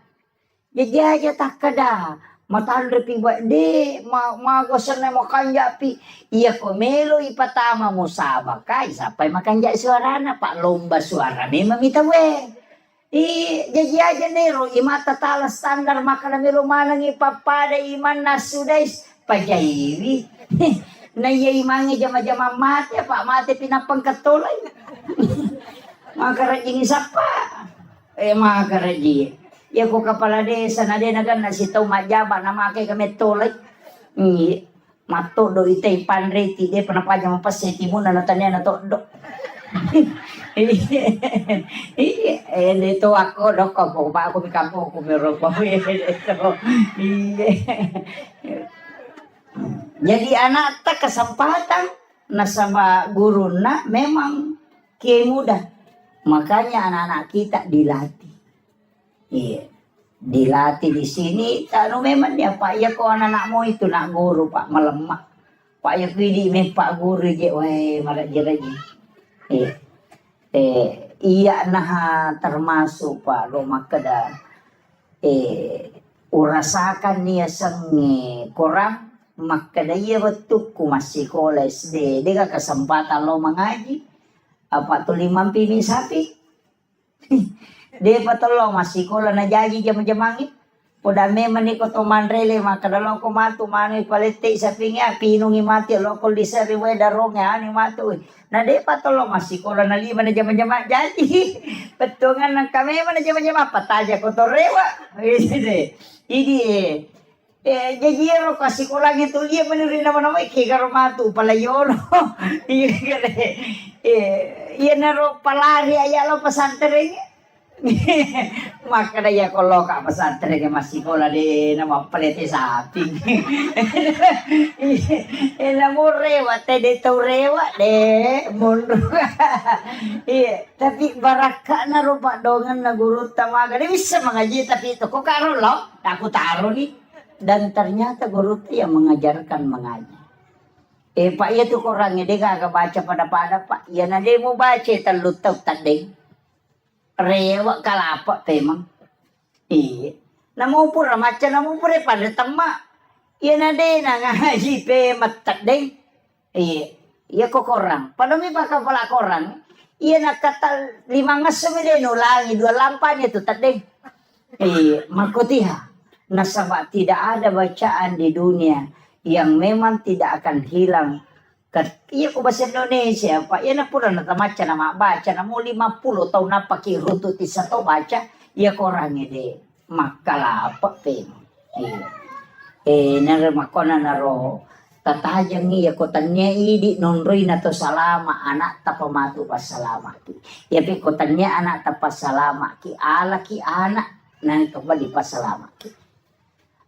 Jadi aja tak kada matan repi buat de magosan na makan japi iya ko melo ipatama mo sabakay sampai makan jak suara na Pak lomba suara memang kita we jadi aja nero imata tala standar makan melo manang ipapada iman nasudais pajairi na iya imangi jama-jama mati Pak mati pinapang katolay makarajing sapa makaraji ya ko kepala desa na din nagan nasitaw majaba na makai kami tolay mato do itay panreti de panapanya mapaseti mo na natanya na to do dito ako do ko pa ako mikampo ko meron pa jadi anak tak kesempatan na sama guru na memang kiai muda. Makanya anak-anak kita dilatih. Iya. Dilatih di sini. Tano memang dia Pak ya ko anak-anakmu itu nak guru Pak melemak. Pak ya pidi me Pak guru je weh marak jeraji. Iya nah termasuk Pak rumah kada. Urasakan dia sengi kurang maka dia betul ku masih sekolah SD. Dia kesempatan lo mengaji. Apa tu 5 pini sapi dia patolong masih kola na jadi jam-jamangit poda memang ni ko to manrele maka dalong ko matu manu palete sapi nga pinungi mati lokol di seri we darong ya ni matu na de patolong masih kola na 5 na jam-jama jadi petungan nang kami man jam-jama pataja ko to rewa ini jadi ero kasih kurang itu dia menurut nama-nama kira matu palayono iya naro palari aja lo pesantren Maka daya kalau kak pesantren ke masih kola di nama pelete sapi. Ina mo rewat teh tau rewat deh mundur. Iya, tapi baraka na rupa dongan na guru tamaga. Dia bisa mengaji tapi itu kok karo loh. Aku taruh nih. Dan ternyata guru itu yang mengajarkan mengaji. Pak ya tuh orangnya dia kagak baca pada pak. Ya nanti mau baca telut tau tadi. Rewak kalapa temang. Iya. Namu pura macam namu pura pada temak. Iya nade na ngaji pe matak deh. Iya. Iya kok korang. Pada mi pakai pala korang. Iya nak kata 5 ngasem dia nulangi 2 lampanya tu tadi. Iya. Makutiha. Nasabah tidak ada bacaan di dunia yang memang tidak akan hilang. Iya ko bahasa Indonesia pak, ya na pura nata maca nama baca namu 50 tahun napa ki rutu tisa tau baca, ya korangnya deh makala apa pe. Naremakona naro tatajang iya kotanya idi nonroi nato salama anak tapamatu pas salama ki. Ya pe kotanya anak tapas salama ki ala ki anak nang kembali pas salama ki.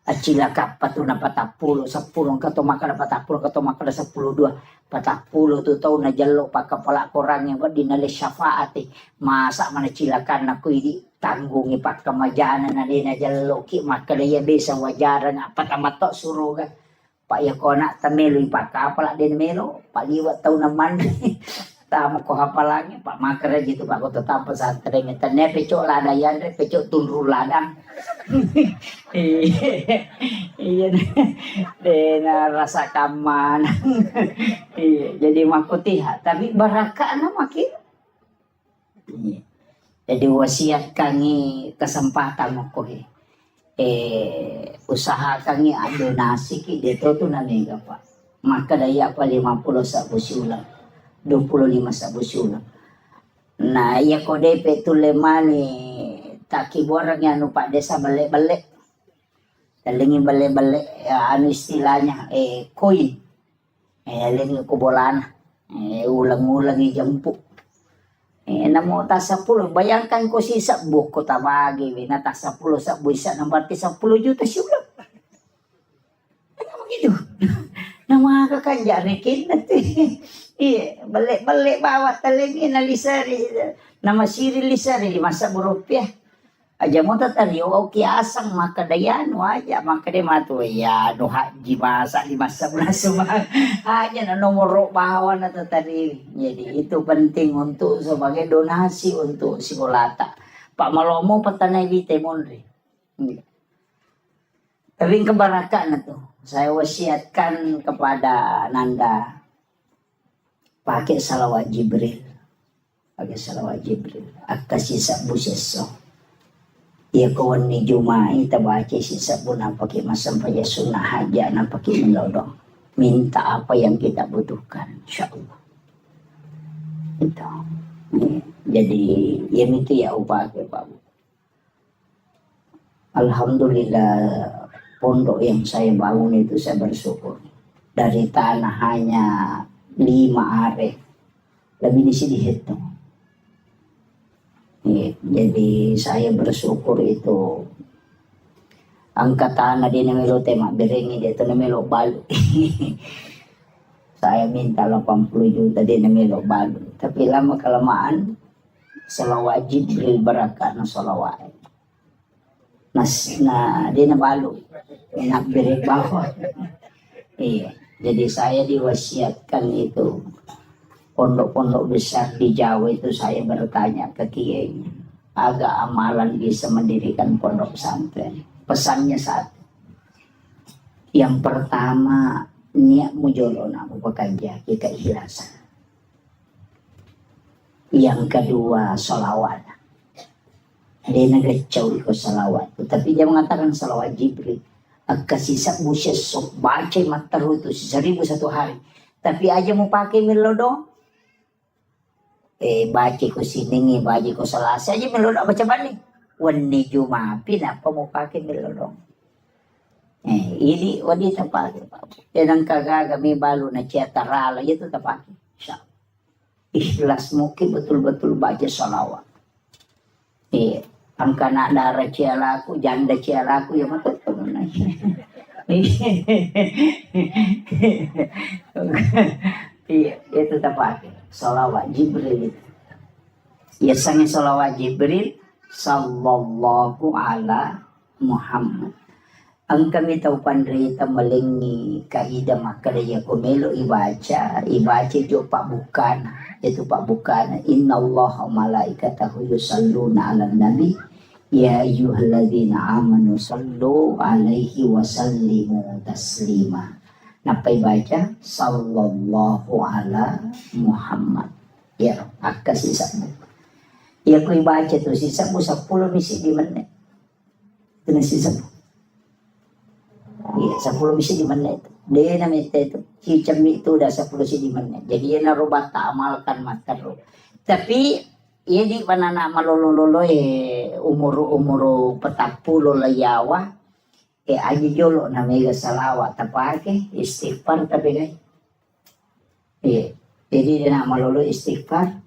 Acila kapatuna 40 10 kato makana 40 kato makana 10 2 40 tu tau na jallo pakapala korang yang dinale syafaati masa mana cilakan aku ini tanggungi pak kamajanan na dina jallo ki makana ya bisa wajaran apa tamato suruh kan pak ya kona tamelo pak kapala din melo paliwat tau naman tama ko hapalangnya pak makara gitu pak ko tetap pesantren tanya pecok ladayan pecok tunru ladang. Iya dena rasa kaman. Iya jadi makutiha tapi baraka na makin. Jadi wasiat kangi kesempatan ko usaha kangi donasi ki deto tu naniga pak maka daya pa 50 sa busulang 25 sa busulang nah iya ko depe tulemani taki borang yang nupak desa balik-balik dalingin balik-balik ya, anu istilahnya koin dalingin kubolana ulang-ulang jempuk namo ta 10 bayangkan ko sisa buko tabagi na ta 10 sa buisa nang berarti 10 juta sudah begitu nama kakanja rekin nanti iya balik-balik bawa talingin alisari nama siri lisari 5 rupiah aja mo tatari oke asang maka dayano aja maka dia matu ya no haji masa 5 semua hanya na nomor bawa na tatari jadi itu penting untuk sebagai donasi untuk si Bolata Pak Malomo petanai vite monri tapi kebarakan itu saya wasiatkan kepada Nanda pakai salawat Jibril akasi sabu seso ya kawan ni Jumai tabaca sisa pun pakai masam paya sunnah haja na pakai melodong minta apa yang kita butuhkan insyaallah itu jadi yang itu ya upah Pak alhamdulillah pondok yang saya bangun itu saya bersyukur dari tanah hanya 5 are lebih di dihitung. Jadi saya bersyukur itu angkat tanah di namelo tema berengi dia tu namelo balu. Saya minta 80 juta di namelo balu. Tapi lama kelamaan salawat Jibril barakat na salawat. Nah dia na balu. Enak berek bawah. Iya. Jadi saya diwasiatkan itu pondok-pondok besar di Jawa itu saya bertanya ke kiainya agak amalan bisa mendirikan pondok pesantren pesannya satu yang pertama niat mujolona aku bekerja kita ikhlasan yang kedua sholawat dia nagacau ikut sholawat tapi dia mengatakan sholawat Jibril kasisa buset sok baca mataru itu 1000 satu hari tapi aja mau pakai melodong baca ko siningi baca ko salasa aja melodong baca balik wani Jumapi apa mau pakai melodong ini wadi tapake yan ang kagagami balo na ciatarala itu tapake ikhlas mungkin betul-betul baca salawat angka nak darah cialaku, janda cialaku ya mata itu tepat. Salawat Jibril itu. Ya sange salawat Jibril sallallahu ala Muhammad. Ang kami tahu pandrita melengi kaida maka dia komelo ibaca jo pak bukan itu pak bukan innallaha malaikatahu yusalluna 'alan nabi ya ayyuhalladzina amanu sallu alaihi wa sallimu taslima. Napa baca sallallahu ala Muhammad. Ya akas isamu. Ya ku baca tu sisamu 10 misi di menit. Itu sisamu. Iya, 10 misi di menit. Dia namanya itu. Hicam itu udah 10 misi di menit. Jadi dia narubah tak amalkan makan. Tapi ia di panana malolo umur petapul layawa. Aja jolo namanya salawat tapake istighfar tapi guys. Jadi dia nak malolo istighfar.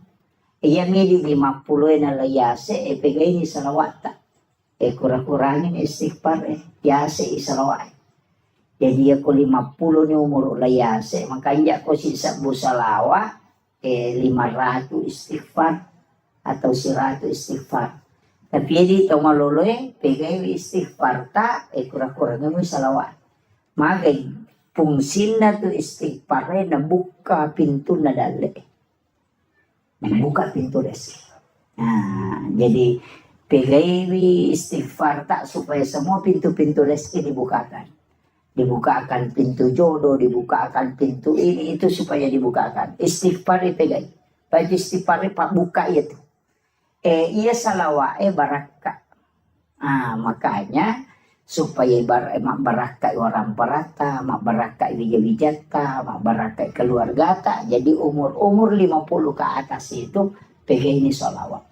Ia mili 50 na layase pegai ni salawat tak. Kurang-kurangin istighfar yase salawat. Jadi aku 50 ni umur layase, makanya aku sisa busalawa 500 istighfar atau 100 istighfar. Tapi jadi tau maloloy, pegai istighfar tak, kurang-kurangnya mo salawat. Magay, fungsin na to istighfar na buka pintu na dali. Buka pintu desi. Nah, jadi pegai istighfar tak supaya semua pintu-pintu rezeki dibukakan. Dibukakan pintu jodoh, dibukakan pintu ini itu supaya dibukakan. Istighfar dipegang. Baju istighfar pak buka itu. Ia salawat baraka. Makanya supaya mak baraka orang perata, mak baraka wijata, mak baraka keluarga tak. Jadi umur 50 ke atas itu pegang ini salawat.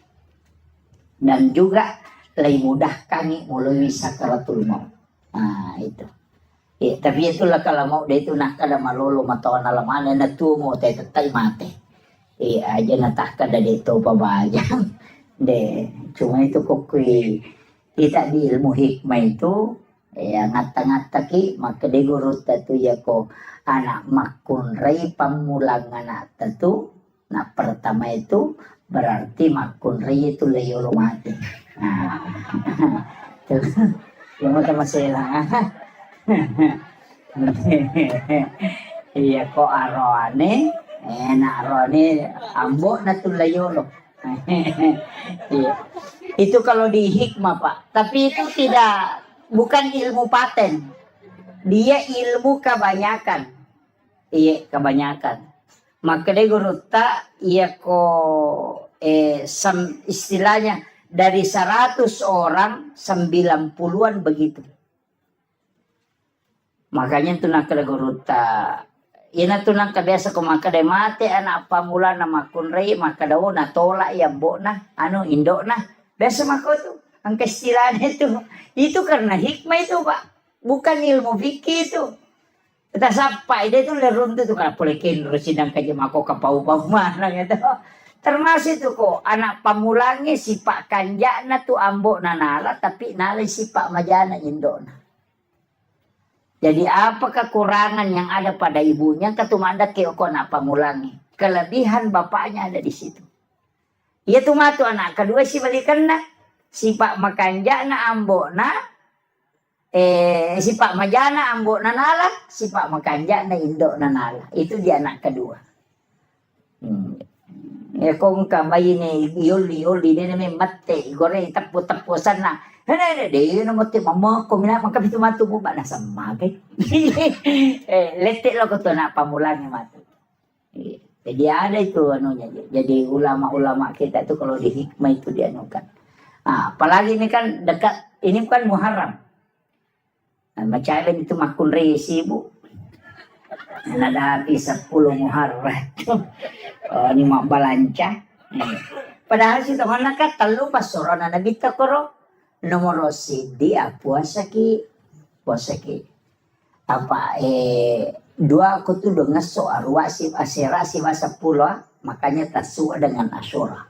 Dan juga lebih mudah kami melalui sakaratul maut. Itu. Tapi itulah kalau mau dia itu nak kada malolo matawan alamana na tumo tay tatay mate. Aja natah kada dito pabajang. Cuma itu kokui kita di ilmu hikmah itu ngata-ngata ki maka de guru tatu ya ko anak makun rei pamulang anak tatu. Nah pertama itu berarti makun rei itu leyo mati. Yang mau masalah. Iya kok arone enak arone ambok na tulayolo. Iya. Itu kalau di hikmah Pak, tapi itu bukan ilmu paten, dia ilmu kebanyakan. Iya kebanyakan. Maka dia guru tak iya kok istilahnya dari 100 orang 90-an begitu. Makanya tu nak keguruta. Ina tu nak biasa ko makade mate anak pamula na makun rei makadaw na tola ya bo na indo na. Biasa mako tu. Ang kaistilan itu karena hikmah itu Pak. Bukan ilmu fikih itu. Kita sampai dia tu lerun tu kan polekin sidang kaje mako kapau-pau mana gitu. Termasuk itu kok anak pamulangi sipak kanjana tu ambok na nala tapi nala sipak majana indo na. Jadi apa kekurangan yang ada pada ibunya ketumanda keoko nak pamulangi. Kelebihan bapaknya ada di situ. Ia tu matu anak kedua si balikan na. Si pak makanja na ambok na. Si pak majana ambok na nala. Si pak makanja na indo na nala. Itu dia anak kedua. Kung kamay ni yoli ni may mate. Gore tapu-tapusan na. Dia nama tu mama ko mina maka pitu matu mo ba nasa magay. Letik lo ko to na pamulangi matu. Jadi ada itu anunya. Jadi ulama-ulama kita itu kalau di hikmah itu dianukan. Apalagi ini kan dekat, ini kan Muharram. Macam itu makun resi bu. Ada habis 10 Muharram. Ini mak balanca. Padahal si teman nak telu pas sorona nabi takoro. Nomor dia puasa ki. Dua aku tuh dengan soal wasif asyira si masa pula makanya tasua dengan asyura.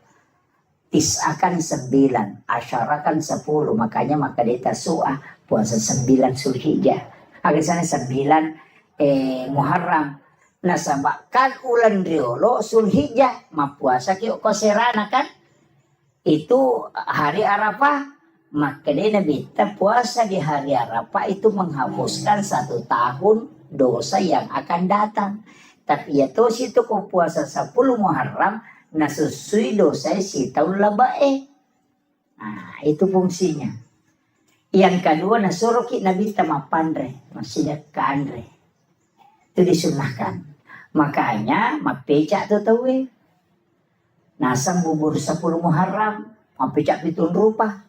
Tis'akan 9, asyarakan 10, makanya maka dia tasu'ah, puasa 9 Zulhijjah. Agak sana 9 Muharram. Nah sabakkan ulan riolo Zulhijjah, mapuasa ki koserana kan? Itu hari Arafah. Maka dia Nabi puasa di hari Arafah itu menghapuskan 1 tahun dosa yang akan datang. Tapi ya tuh situ kau puasa 10 Muharram nasusui dosa si tahun labae. Nah itu fungsinya. Yang kedua nasuruh Nabi tamapandre masih ke andre. Itu disunahkan. Makanya mapecak tuh tahu nasang bubur 10 Muharram mapecak pitun rupa.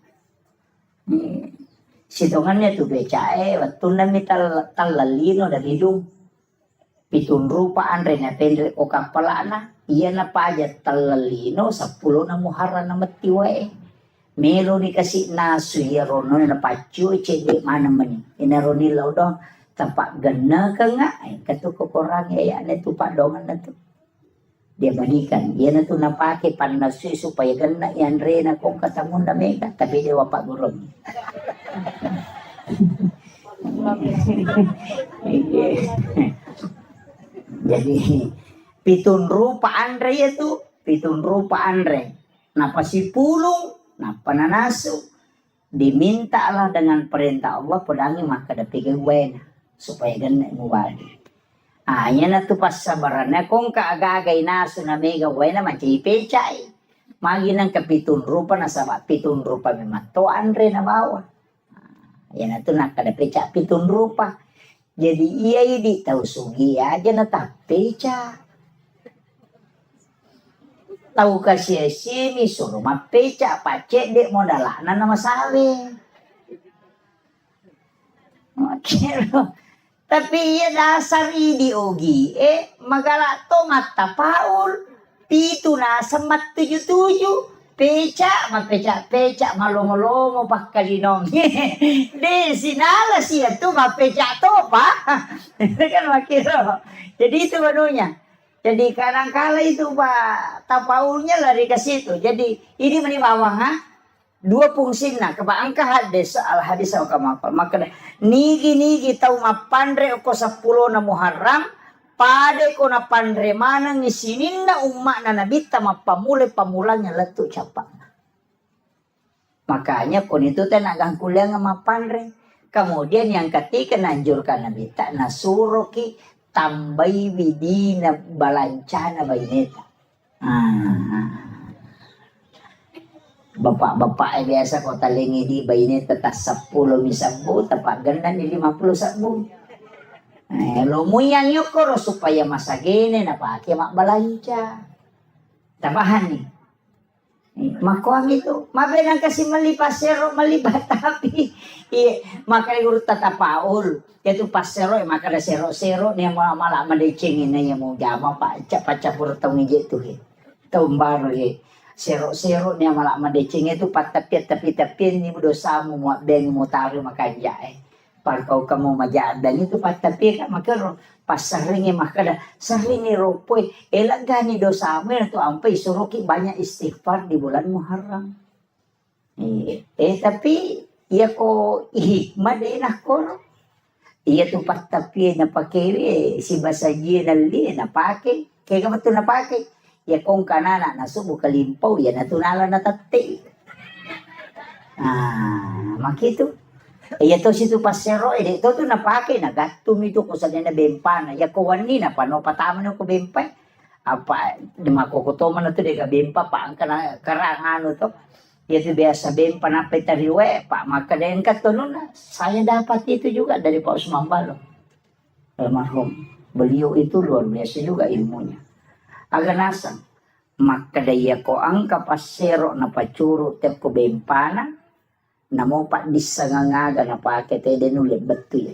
Sitongannya tuh becae waktu nami talalino dan hidung pitun rupa andre na pendek o kapalana iya na pa aja talalino 10 na Muharram na matiwae melo dikasih nasu ya rono na pacu cede mana meni inaroni laudo tampak gena ka nga katu ko korang ya na tu padongan na tu dia balikan iya na tu napake panasu supaya gena yan re na kung katamun na mega tapi dia wapak gurong. Jadi pitun rupa andre itu pitun rupa andre napa si pulung napa nanasu diminta lah dengan perintah Allah pedangi maka dapike wena supaya gana muwali. Anya na tu pas sabarannya kung kaagagay nasu na mega wena macam pecai magi nang kapitun rupa na sama pitun rupa memang to andre na bawa. Yan na nakadapecak pitun rupa. Jadi iya di tahu sugi aja na tapeca. Tahu kasih sini suruh mapeca pacek dek modalana nama sale. Oke loh. Tapi iya dasar idi ogi magala to mata paul pitu na semat 77. Peca malongo-longo pakalinong. Di sinala siya tu mapeca to pa. Itu kan makiro. Jadi itu menunya. Jadi kadang-kala itu Pak tapaulnya lari ke situ. Jadi ini menimawang dua fungsina kebaangka hadis al hadis au kamakal. Maka nigi tau mapandre ko 10 na Muharram pada ko na pandre mana ngisinin na umma na nabita mapamule pamulanya letu capak. Makanya kon itu tenagang kuliah ngapandre. Kemudian yang ketiga nanjurkan nabita nasuroki tambai widina balancana baineta. Bapak biasa kota lengi di baineta tas 10 misabu tepat ganda ni 50 sabu. Lumuyang yukoro supaya masa gini napake mak balanca. Tambahan nih. Makuang itu, mabenang kasih melipas sero melibat tapi maka urut tatapaul itu pas sero maka ada sero nih malah madecengin na yang mau jama pak capur tau ngije tuh tahun baru sero nih malah madeceng itu pat tapi ini dosa mau beng mau taruh makanya kau kamu majad dan itu pat tapi kan maka pas seringnya maka ada seringnya ropoi elak gani dosa mer tu ampai suruki banyak istighfar di bulan Muharram. Tapi ia ko hikmah deh nak kor. Ia tu pat tapi na pakai si basaji nali na pakai kaya betul na pakai. Ya kong kanana na subu kalimpaw ya natunala na tati. Makitu. Iya to situ pasero itu tuh napake nagatum itu ko sa na bempana ya ko wani na pano patama no ko bempa apa demako ko to man to de bempa pa ang karangan to ya itu biasa bempa na petariwe pak maka den katon na saya dapat itu juga dari Pak Usman Balo almarhum beliau itu luar biasa juga ilmunya agak nasang maka daya ko ang kapasero na pacuro te ko bempana namo pak disangangaga na pakai tede nulit betul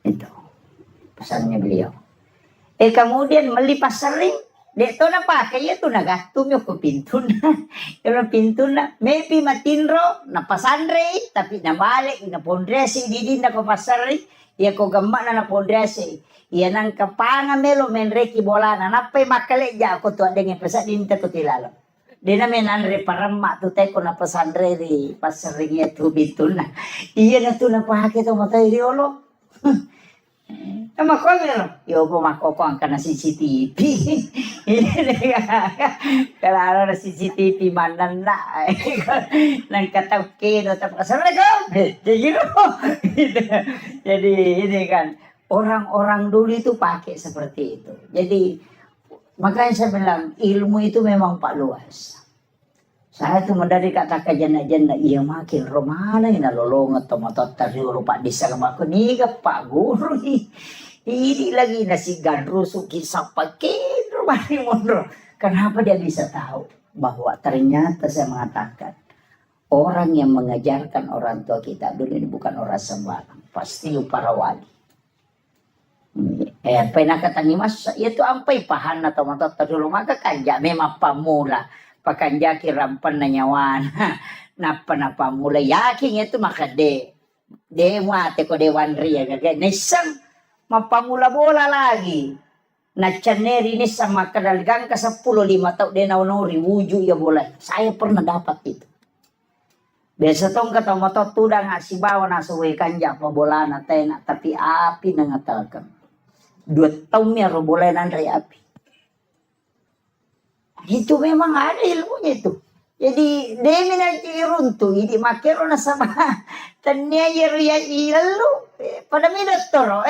itu pesannya beliau. Kemudian melipas sering Dek to na pakai ya tu nagatum yo ko pintu na. Kalau pintu na maybe matinro na pasandre tapi na balik na pondresi di na ko pasari ya ko gamma na pondresi. Ya nang kapanga melo menreki bola na napay makale ja ko to dengan pesa dinta ko tilalo. Dena menan re paramma tu te ko na pasandre ri pasari ya tu pintu na. Iya na tu na pakai to matay riolo. Makon meron. Yo po makokong ka na CCTV. Kalau na CCTV manan na. Nang katawkin o tapos jadi ini kan orang-orang dulu itu pakai seperti itu. Jadi makanya saya bilang ilmu itu memang pak luas. Saya tuh dari kata kajana-jana iya makin romana ina lolongat tomatot tadi lupa desa kemaku nih pak guru ini lagi nasi gandru suki sapakin rumah ini mondro. Kenapa dia bisa tahu bahwa ternyata saya mengatakan orang yang mengajarkan orang tua kita dulu ini bukan orang sembarang, pasti para wali. Pernah katangi mas itu ampai pahan atau tomatot tadi maka kanja memang pamula. Pakanjaki rampan na nyawan napa mulai yakin itu maka mate ko dewan ria gagay nisang mapamula bola lagi na chaneri nisang makadalgang ka 15 tau de naunori wuju ya bola saya pernah dapat itu biasa tong kata mato tudang si bawa na suwe kanja pa bola na tena tapi api nangatalkan 2 tahun ya ro bola nandre api. Itu memang ada ilmunya itu. Jadi demi nanti runtuh, jadi makero na sama. Tanya ya ilalu pada mi doktoro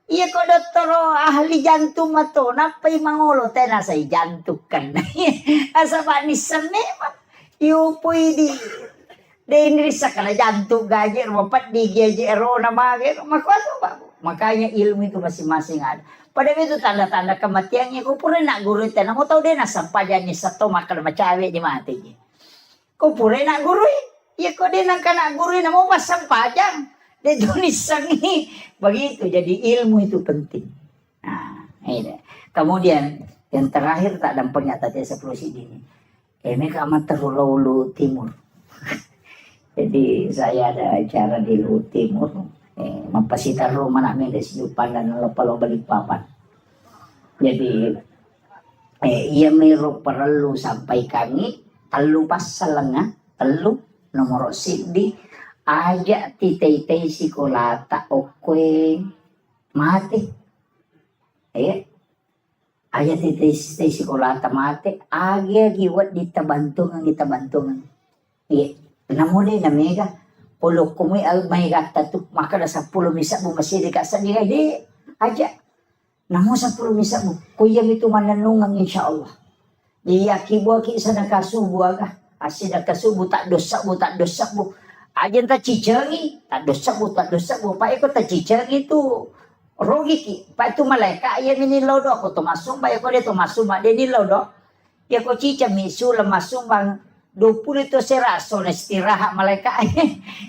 iya ko doktoro ahli jantung mato napai mangolo tena say jantung kan. Asa banisam memang. Iupo di ini sakala jantung gajer mapat di gejero na mager makwato ba. Makanya ilmu itu masing-masing ada. Pada itu tanda-tanda kematiannya kau pura nak guru itu, nak tahu dia nak sampai jadi satu makan macawe di mati. Kau pura nak guru, ya kau dia nak guru nak mau pasang pajang, dia tulisan ini begitu. Jadi ilmu itu penting. Nah, ini. Kemudian yang terakhir tak dampaknya tadi seperti ini. Mereka amat terlalu timur. Jadi saya ada acara di Luhut Timur. Mapasitar rumah nak medes jupan dan lopalo balik papan. Jadi ia meru perlu sampai kami telu pasal lengah telu nomor sidi aja titei sikolata okwe mati. Aja titei sikolata mati aja giwat kita bantungan. Namun dia namanya Polo kumi may gata tu maka na 10 misa mo masih dikasan niya di aja. Namo 10 misa mo kuya itu mananungan insyaallah. Iya kibo ki sa nakasubo aga. Asi nakasubo tak dosa mo. Aja ta cicengi tak dosa mo pa iko ta cicengi tu rogi ki pa itu malaika ya minilodo ako to masumba ya ko dito masumba de nilodo. Ya ko cica misu lemasumbang 20 itu seraso na istirahat malaikat.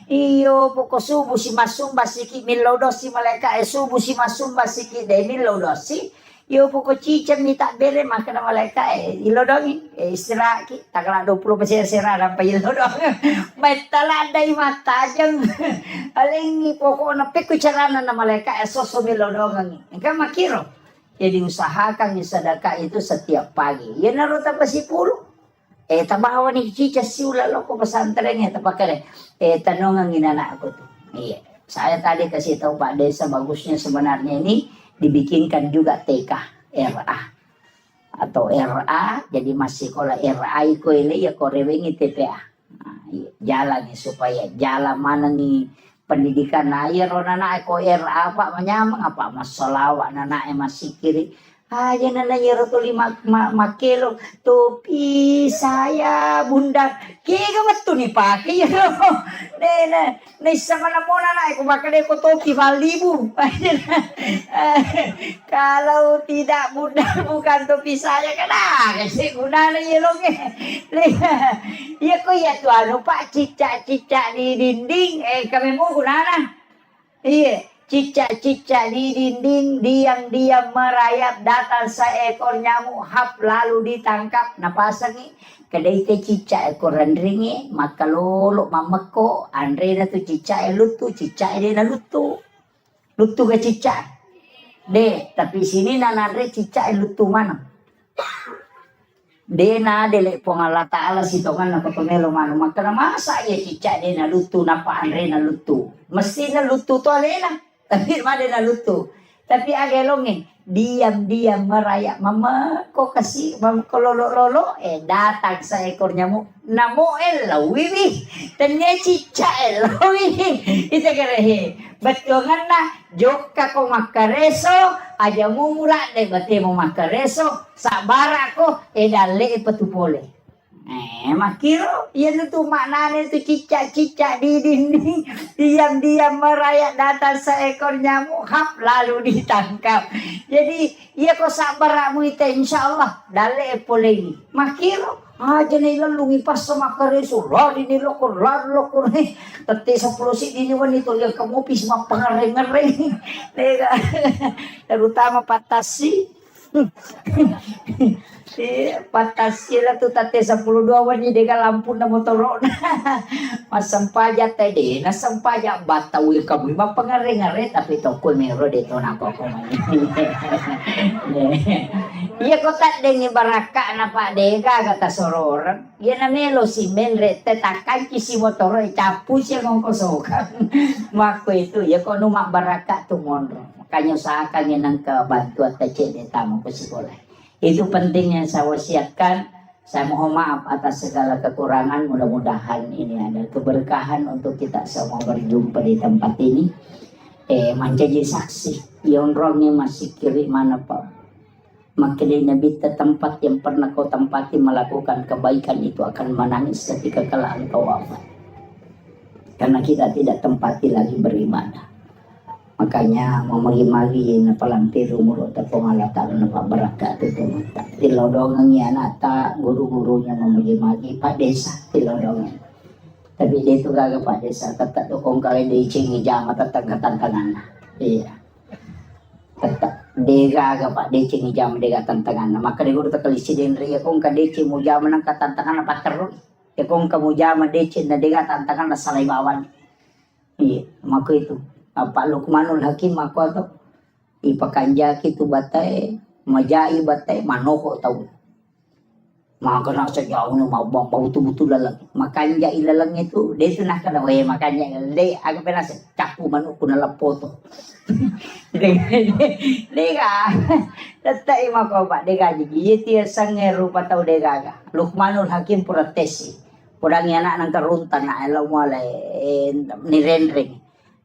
Iyo poko subuh si masumba siki milodo si malaikat subuh si masumba siki de milodo si. Iyo poko cica minta bere makan malaikat ilodongi istirahat ki taklah 20% serah pa ilodong. Metala dai mata jang. Aling poko na pekucarana na malaikat soso milodongan. Engka makiro. Jadi usahakan sedekah itu setiap pagi. Ya naruta pa si pulo. Tabawa ni cica siula loko pesantrennya tapakare. Tanong ang inanak ko tuh. Iya. Saya tadi kasih tahu Pak Desa bagusnya sebenarnya ini dibikinkan juga TK RA atau RA jadi masih kalau RA ko ile ya ko rewengi TPA. Nah, iya. Jalan nih supaya jalan mana nih pendidikan air nana ko RA Pak menyamang apa masalah nana masih kiri. Aja nana nyero tuh 5 kilo topi saya bunda kaya betul nih pakai ya nih sama namona naik aku pakai deko topi 5.000 kalau tidak bunda bukan topi saya kan kasih guna nih nyerongnya ya kok ya tuh pak cicak di dinding kami mau guna iya cicak-cicak di dinding diam-diam merayap, datang seekor nyamuk hap lalu ditangkap. Napasangi kedai te cicak ekor rendringi maka lolo mameko andre na tu cicak lutu cicak dia na lutu ke cicak de tapi sini na andre cicak lutu mana de na dele pong Allah Ta'ala sitongan na pamelo mano maka na masa ya cicak de na lutu napa andre na lutu mesti na lutu to alena tapi made na lutu tapi agelongin diam-diam merayap mama kok kasih mama kololo-lolo datang seekor nyamuk namo lawiwi tanya cicak lawiwi itu kerehe betul na joka ko makareso aja mumura de bate mo makareso sabara ko dale petupole makiro ya itu maknanya itu cicak-cicak di dinding diam-diam merayap datang seekor nyamuk hap lalu ditangkap jadi ya kok sabaramu itu insyaallah dale polegi makiro aja nih lalungi pas sama kareso lari nih lokor tete 10 sih ini wanita yang kamu pis mah pengereng-ngereng terutama patasi patasila tu tate 12 wani dega lampu na motorona masampaja tede na sampaja batawi kamu ma pangare-ngare tapi toko mero de to na ko iya kota dengi baraka na pak dega kata soror iya na melo si menre tetakan si motoro capu si ngongkosokan mako itu ya ko numa baraka tu mondro makanya usahakan yang kebantuan tecede tamu ke sekolah. Itu pentingnya saya wasiatkan. Saya mohon maaf atas segala kekurangan. Mudah-mudahan ini ada keberkahan untuk kita semua berjumpa di tempat ini. Menjadi saksi. Yang orangnya masih kiri mana Pak? Makin Nabi tempat yang pernah kau tempati melakukan kebaikan itu akan menangis ketika kelak engkau wafat. Karena kita tidak tempati lagi beribadah. Makanya mau magi-magi na palampiru muro ta pangalata na pabarakat itu mata tilodongan ya nata guru-gurunya mau magi-magi Pak Desa tilodongan tapi dia itu gagah Pak Desa tetap dokong kali di cingi jama tetap tantangan iya tetap dia gagah Pak dia cingi jama dia tantangan maka dia guru tekalisi den ria kong ka dia cingi jama nang tantangan apa terus ya kong kamu jama dia cingi dia tantangan na salai bawan iya maka itu Pak Lukmanul Hakim aku atau ipakanja kitu batai majai batai manoko tahu maka nak sejauh nu mau bau betul lalang makanya ilalang itu dia sunah kada we makanya dia agak pernah capu manuk kuna lapoto dia tetai mako Pak dia jadi dia sange rupa tahu dia gaga Lukmanul Hakim protesi podangnya anak nang karuntan na elaw mulai ni rendring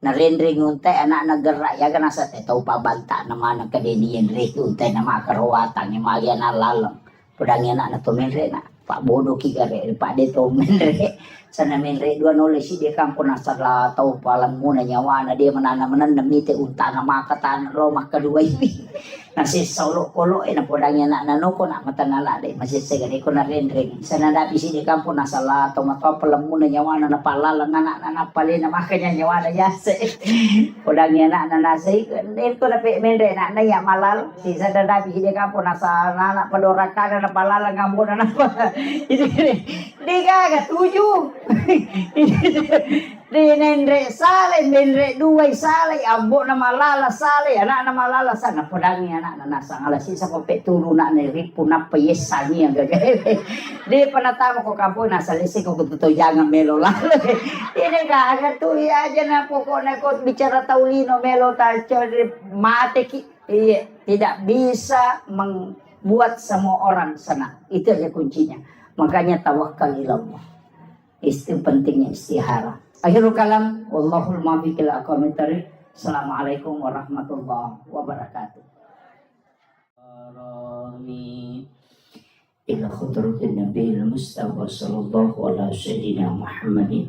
na rendring untay anak naggerak ya kan asa tahu pabanta naman kadenian rek untay na makarawatan yung mga nalalang podang yan na tumenre na Pak Bodo kigare Pak de tumenre sana menre dua nulis si dia kampo nasa la tahu palang muna nyawa na dia mananaman na mite unta na makatan lo makadua ini nasi solo kolo na podang yan na nanoko na matanala de masisegare ko na rendring sana dapi si dia kampo nasa la tahu mataw palang muna nyawa na napalalang na pali na makanya nyawa na yase podang yan na nasi din ko na menre na ya malal si sana dapi si dia kampo nasa na padorakan na palalang ngamo na di kaga tujuh di nendre sale nendre dua sale ambo na malala sale anak na malala sana podangi anak na nasa alasi sa kopet tulu na ripu na payesani ang gagawin di panatama ko kampo nasa lisi ko kututo jangan melo lalo ini kaga tu ya aja na pokoknya ko bicara taulino melo tacho mate ki tidak bisa membuat semua orang senang itu aja kuncinya makanya tawakal ilallah itu pentingnya istihara akhirul kalam wallahul muwaffiq ila aqwamit thariq assalamualaikum warahmatullahi wabarakatuh ila khudratin nabiyil mustafa sallallahu ala sayyidina muhammadin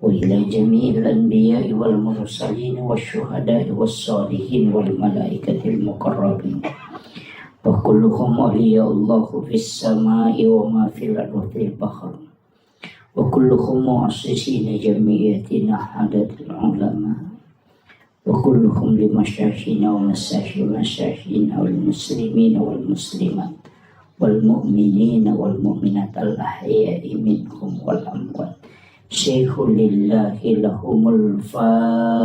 wa ila jami'il anbiya'i wal mursalin wasyuhada'i wassalihin wal malaikatil muqarrabin wa kulluhum awliya'ullahu fis sama'i wa ma fil ardi wa fil bahr wa kulluhum mu'assisina jami'atina hadatil ulama وكلهم لمشايخنا ومشايخنا والمسلمين والمسلمات والمؤمنين والمؤمنات الأحياء منهم والأموات. شيخ لله لهم الفاتحة.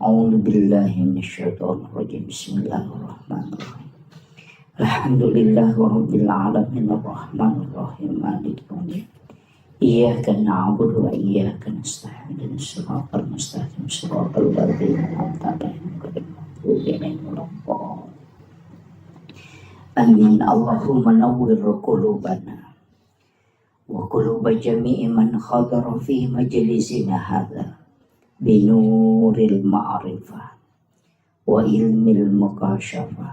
أعوذ بالله من الشيطان الرجيم. بسم الله الرحمن الرحيم. الحمد لله رب العالمين الرحمن الرحيم مالك يوم الدين. إياك نعبد وإياك نستعين اهدنا الصراط المستقيم صراط الذين أنعمت عليهم غير المغضوب عليهم ولا الضالين. آمين. اللهم نور قلوبنا وقلوب جميع من حضر في مجلسنا هذا بنور المعرفة وعلم المكاشفة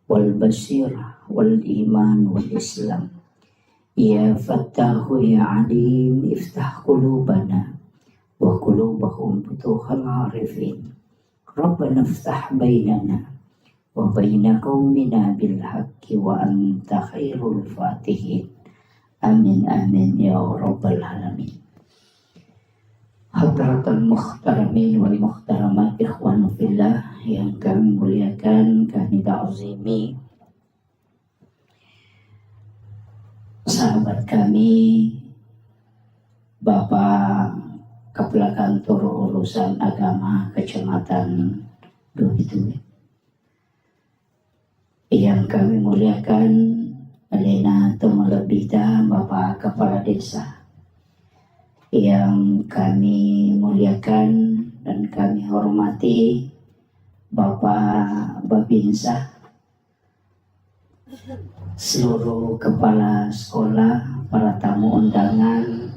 والبصيرة والإيمان والإسلام. يا فتاح يا عليم افتح قلوبنا وقلوبهم فتوح العارفين. ربنا افتح بيننا وبين قومنا بالحق وأنت خير الفاتحين. آمين آمين يا رب العالمين. Hadratul muhtaramin wal muhtaramat, ikhwan fillah yang kami muliakan, kami ta'zimi, sahabat kami, Bapak Kepala Kantor Urusan Agama Kecamatan Duri, yang kami muliakan, Alena Tumalabita, Bapak Kepala Desa, yang kami muliakan dan kami hormati, Bapak Babinsa, seluruh kepala sekolah, para tamu undangan,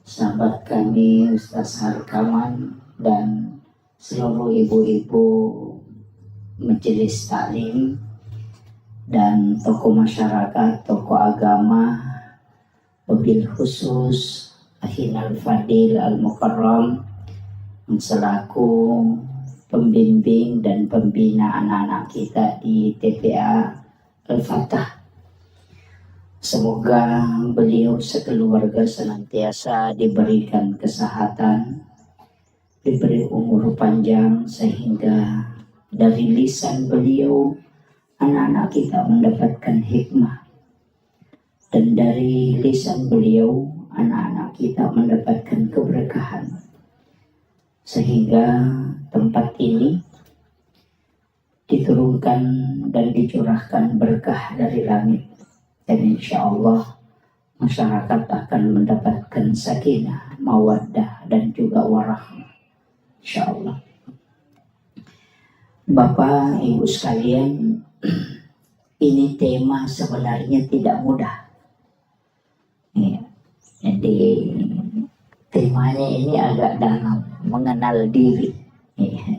sahabat kami Ustaz Harkaman, dan seluruh ibu-ibu majelis taklim dan tokoh masyarakat, tokoh agama, wabil khusus Ahinal Fadil Al-Mukarram selaku pembimbing dan pembina anak-anak kita di TPA Al-Fatah. Semoga beliau sekeluarga senantiasa diberikan kesehatan, diberi umur panjang, sehingga dari lisan beliau anak-anak kita mendapatkan hikmah, dan dari lisan beliau anak-anak kita mendapatkan keberkahan, sehingga tempat ini diturunkan dan dicurahkan berkah dari langit, dan insya Allah masyarakat akan mendapatkan sakinah, mawaddah, dan juga warahmah, insya Allah. Bapak Ibu sekalian, ini tema sebenarnya tidak mudah ya. Jadi temanya ini agak dalam, mengenal diri ya.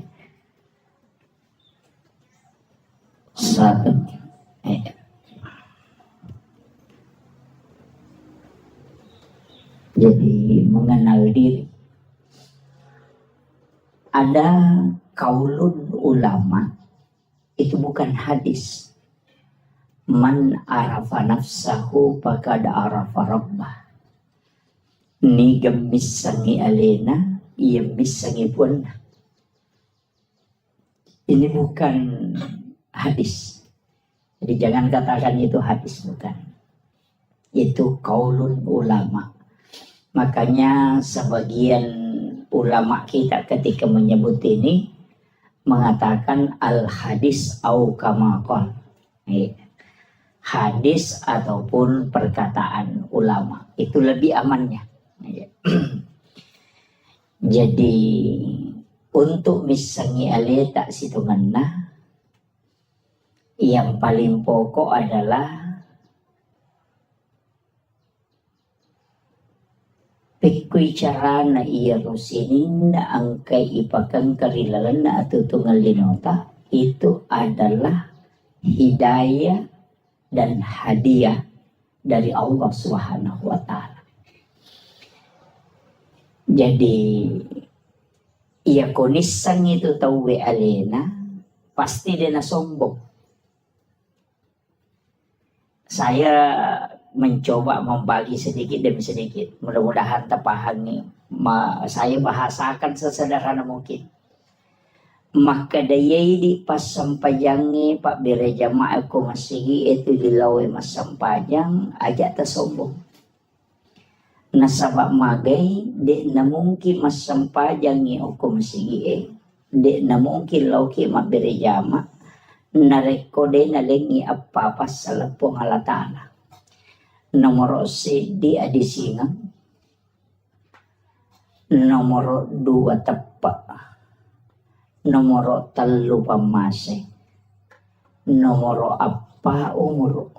Jadi mengenal diri. Ada kaulun ulama, itu bukan hadis. Man arafa nafsahu faqad arafa rabbah. Ni gemissangi alena, ia missangi pun. Ini bukan hadis. Jadi jangan katakan itu hadis, bukan. Itu kaulun ulama. Makanya sebagian ulama kita ketika menyebut ini mengatakan al hadis au kama qala. Hadis ataupun perkataan ulama itu lebih amannya. Jadi untuk misangi alih tak situ mana, yang paling pokok adalah pikui cara na iya rusinin na angkai ipakang karilalan na atutungal linota, itu adalah hidayah dan hadiah dari Allah Subhanahu wa Ta'ala. Jadi ia konisang itu tahu alena, pasti dia na sombong. Saya mencoba membagi sedikit demi sedikit. Mudah-mudahan terpahami. Saya bahasakan sesederhana mungkin. Maka dayai di pas sampajangi Pak Bire jamaah ko masigi itu dilawe mas sampajang ajak tersombong. Nasabak magai dek na mungkin mas sampajangi ko masigi dek na mungkin lauki mak Bire jamaah narekode na lengi apa pasal pengalatana. Nomor si di adisingan. Nomor 2 tepak. Nomor 3 pamase. Nomor apa umur.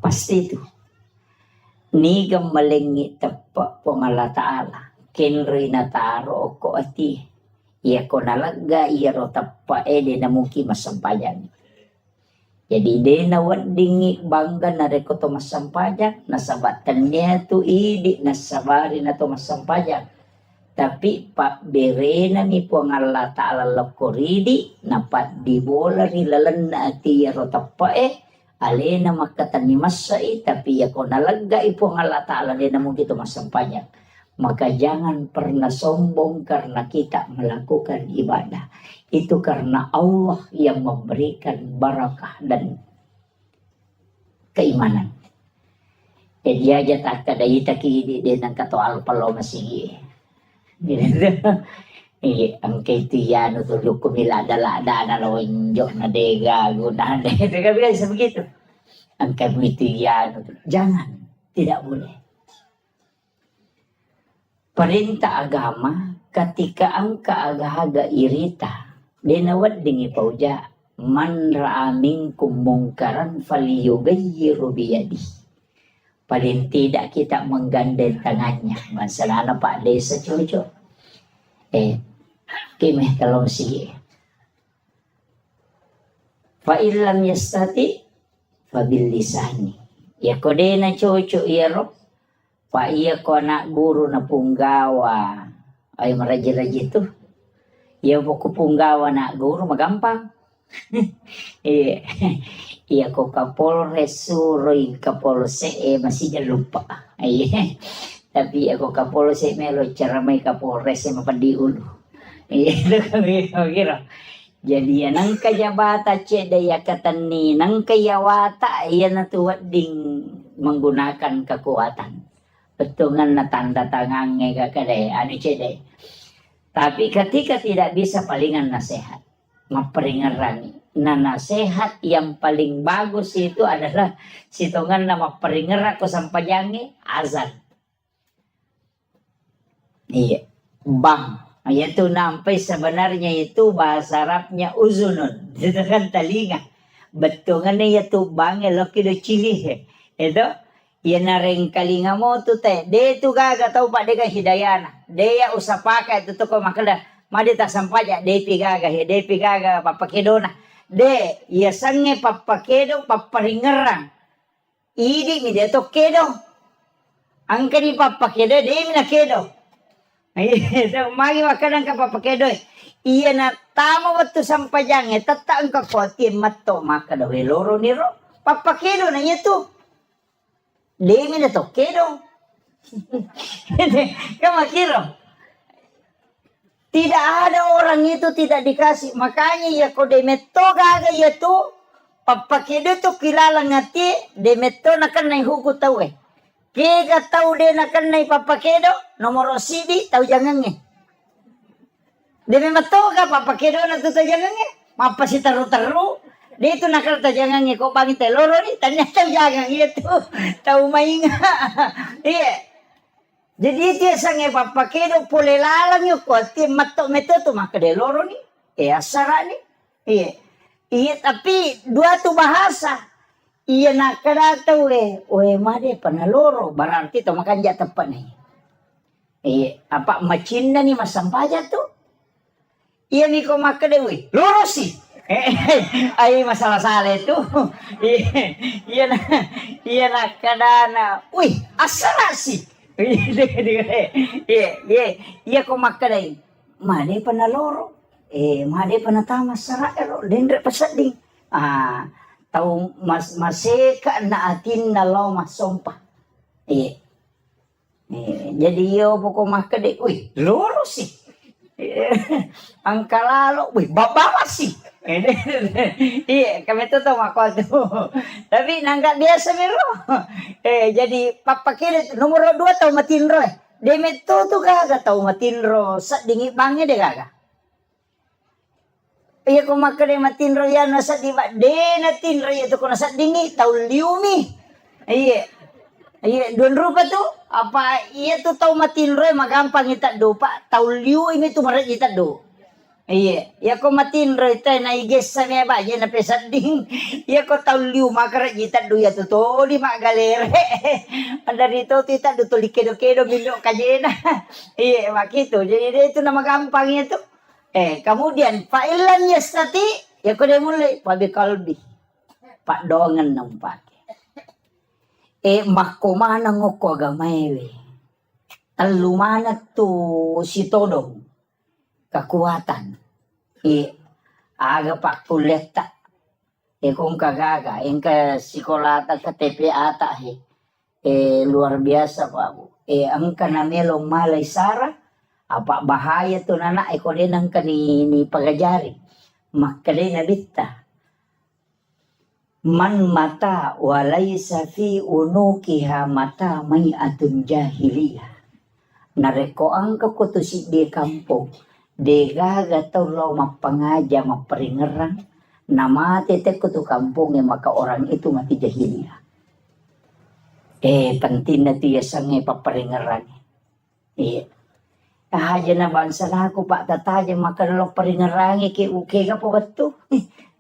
Pasti itu. Ni gamalengi tepak pengala ta'ala. Kenri na taro ko ati. Iya ko nalaga iya ro tepak di na mungkin masampayan. Jadi dia nawadingi bangga na reko to masampayan. Nasabatannya tu idi nasabari na to masampayan. Tapi Pak Bire na ni po ang Allah Ta'ala lakoridi napat di bola rilalan na ati yaro tapa alena makatan ni masai tapi ya ko nalaga ipo ang Allah Ta'ala din na mungkin ito masampayan. Maka jangan pernah sombong karena kita melakukan ibadah. Itu karena Allah yang memberikan barakah dan keimanan. Jadi aja tak kada ita kini din ang kato alpalo masigi. Ang kaitiano tulog kumilada-lada na lonjok na dega gunahan. Teka biasa begitu. Ang kaitiano jangan, tidak boleh. Perintah agama ketika ang kaagahaga irita dinawad dingi pauja man ra'a minkum mungkaran falyughayyiru biyadi. Paling tidak kita menggandeng tangannya. Masalah Pak Desa cucu. Kimeh kalau si. Fa illam yastati fa bil lisani. Ya kode na cucu iro. Pa iya ko na guru na punggawa. Ay maraji-raji itu. Iya buku punggawa na guru magampang. Iya ko kapolres suroy kapolse masih jangan lupa. Tapi ako kapolse melo cara may kapolres mapadiul. Itu kami kira. Jadi nang kajabata cedaya katani nang kayawata iya natuwa ding menggunakan kekuatan. Betungan na tanda tangannya kakade anu cede. Tapi ketika tidak bisa palingan nasihat, maperingeran. Nah nasihat yang paling bagus itu adalah situngan nama peringeran ko sampajangi azan. Iya, bang. Itu nampai sebenarnya itu bahasa Arabnya uzunun. Itu kan telinga. Betungannya itu bang eloki do cili. Itu ya nareng kalinga mo tu te de tu gaga tau pak de ka hidayana de ya usapaka itu ko makada madi ta sampaja de pigaga papakedona de ya sange papakedo paparingerang idi mi de to kedo angkari papakedo de mi na kedo itu magi makadang ka papakedo iya na tama waktu sampajang tata angka koti matto makada weloro niro papakedo na itu Demi na to, kedo. Kamu kira? Tidak ada orang itu tidak dikasih. Makanya ya ko demeto gaga ya tu. Papakedo tu kilala ngati. Demeto nakan na huku tau Kega tau de nakan na papakedo. Nomor sidi tau jangan Demeto ka papakedo na tu tau jangan Mapa si taru-taru. Dia itu nakal tajangan ko bangin teloro ni tanya tajangan itu tahu mainga iya jadi dia sange papakedo pole lalang yo ko tim mato meto tu maka de loro ni asara ni iya tapi dua tu bahasa iya nakada tahu made panaloro berarti to makan ja tepat ni apa macinda ni masampaja tu iya ni ko maka de loro sih ay masalah salah itu iya nak kadana asara sih iya ko makadai made panaloro made panatama sara ero dendre pasading Tahu maseka na atin na lo masompa. Jadi yo pokok makade, wih lurus sih. Ang kalalo, wih babawa sih. Iya, kami tuh makol tuh. Tapi nangka biasa mero. Jadi papakirit nomor 2 tahu matinro. Demet tuh kagak tahu matinro. Sa dingi bangnya deh kagak. Iya ko makade matinro yan nasa di ba de natinro itu ko nasa dingi tahu liumi. Iya, don rupa tuh apa iya tuh tahu matinro magampang kita do pak tahu liu ini tuh maret kita do. Iya, ya ko matinro itu na iges sa niya ba yan na pesading. Iya ko tahu liu makaret kita do ya tuh di magalere. Anda dito kita do tuh kedo mindo kajena. Iya, makito. Jadi itu nama gampangnya tuh. Kemudian fa'ilan yastati ya ko dia mulai pabi kalbi. Pak dongan nampak. Makomana ngoko agamaewe. Alumana tu si todong. Kekuatan. Aga pak kuleta. Kung kagaga. Ka sikolata ka TPA ata. Luar biasa pak. Ang kanamelong malay sara. Apa bahaya tu nana. Ko din ang kanini pagajari. Makali na bita. Man mata walaysa fi unukiha mata may atun jahiliyah. Nareko ang kakutusi di kampung. De gaga tau lo mapangaja maperingeran. Namate te kutu kampung maka orang itu mati jahiliyah. Penting na tiya sange paperingeran. Aja na bansa na ako pak tataja maka lo peringeran ke uke ka po kato.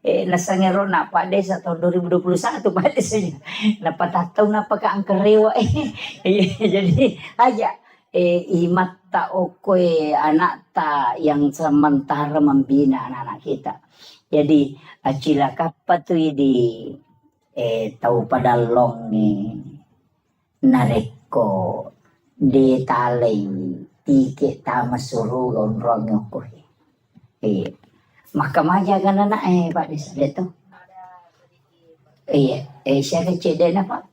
Nasangero na pa de sa tahun 2021 pa de saja napatataw na pagkaangkarewa jadi aja imata okoy anak ta yang sementara membina anak-anak kita jadi acila kapatuy di tahu padalong nareko di talay tike tama surugon rong ko Mahkamah kan anak Pak Desa itu. Siapa cek dia apa?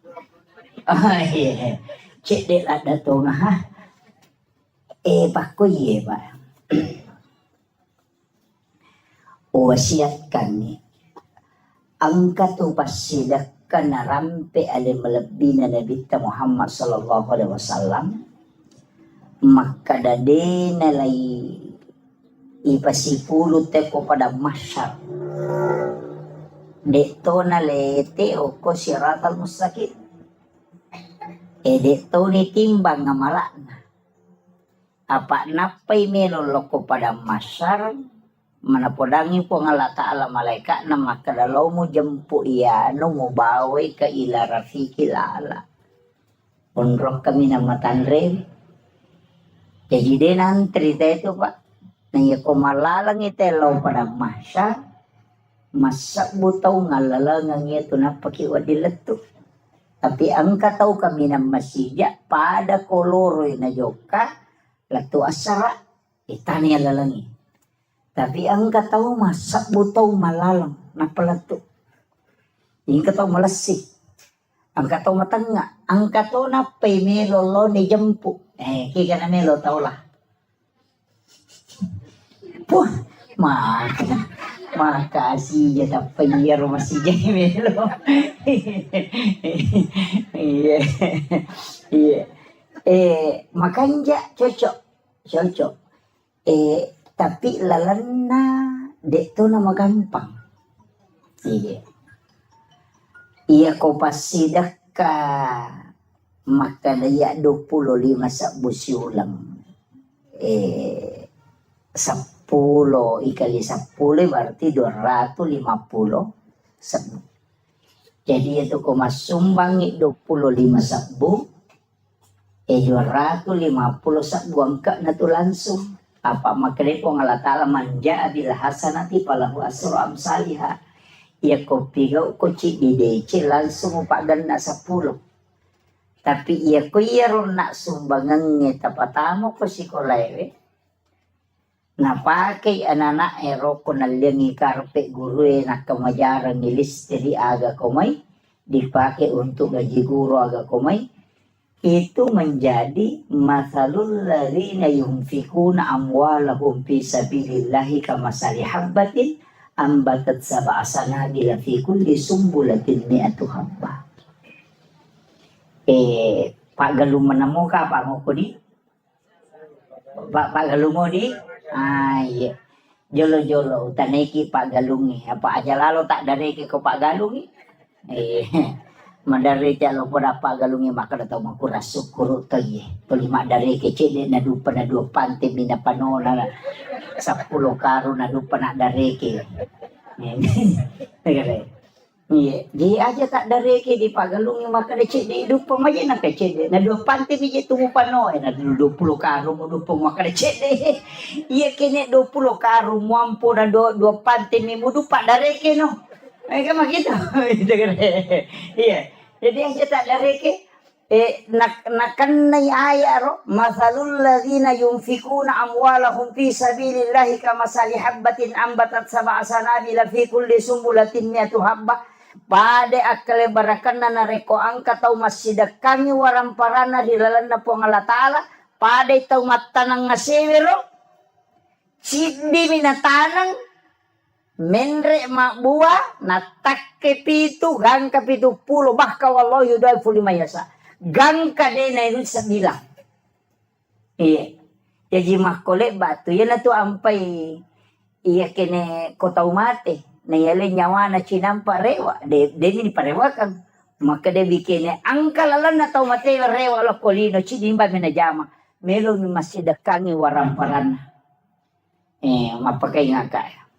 Iya. Cek dia ada tuh nah. Pak kuy Pak. Wasiatkan nih. Angkat upasidak kana rampe ale melebina Nabi Muhammad sallallahu alaihi wasallam. Maka dade nalai ipasipulo teko pada masyar. Dekto na lete o ko siratal mustaqim. Dekto ni timbang nga malakna. Apa napay meloloko pada masyar. Manapodangi po nga lata ala malaika na makadalaw mo jampu iya no mo baway ka ila rafiki lala. Unrok kami na matanre. Jadi din ang trita ito Pak. Naya ko malalang itelaw pada masya masak butaw ngalalangang ito na pakiwadilat to. Tapi ang kataw kami ng masija pada koloroy na joka lato asara itani alalangi. Tapi ang kataw masak butaw malalang na palato. Yung kataw malasik. Ang kataw matanga. Ang kataw na pay melolo ni jampu. Kika na melo tao lah. Wah, makasih ya tapi ya rumah si Jamelo. Iya. Makanya cocok. Tapi lalana dek tu nama gampang. Iya kau pasti dah ka maka daya 25 sabusi ulang. 10 ikali 10 berarti 250 sabu. Jadi itu ko masumbangi 25 sabu. 250 sabu angka na to langsung. Apa makanya po nga latala manja bila hasanati palahu asro amsaliha. Ia ko pigaw ko ci langsung upagan na 10. Tapi ia ko iyaron na sumbangan ngeta patamo ko si kolewe. Napakai anak ero ko naliangi karpe guru na kamajaran nilis jadi aga komay dipakai untuk gaji guru aga komay itu menjadi masalul ladzina yunfikuna amwalahum fi sabilillahi kamasali habbatin ambatat sab'a sanabila fi kulli sumbulatin mi'atu habba. Pak Galung menemu ka Pak Ngoko di Pak Galung mo di iya jolo taneki Pak Galungi apa aja lalu tak dareki ko Pak Galungi mandari jalo pada Pak Galungi maka datang maku rasuk kuru taye pelima dareki cede na dupa na dua pante mina panona 10 karu na dupa na dareki iya dia aja tak dareki di Pak Galungi maka de cede dupa maja na ke cede na dua pante biji tumu pano na 20 karu mo dupa maka de cede iya kene 20 karu mampu na dua pante mi mudu Pak dareki no kan begitu iya jadi aja tak dareki nakan na aya ro masalul ladzina yunfikuna amwalahum fi sabilillahi kamasali habbatin ambatat sab'a sanabila fi kulli sumbulatin mi'atu habbah pade akale barakan na nareko angka tau masidakangi waramparana di lalanda po Allah Ta'ala pade tau matanang ngasewero sidi minatanang menre makbuah natakke pitu gangka pitu pulo bahka wallahu yudaifu lima yasa gangka dena itu sebilang iya jadi makole batu ya na tu ampai iya kene kota umate na yale nyawa na cinampa rewa de ni parewakan maka de bikene angka lalan na tau mate rewa lo kolino cinimba menajama melo ni masih dakangi waramparan mapakai ngaka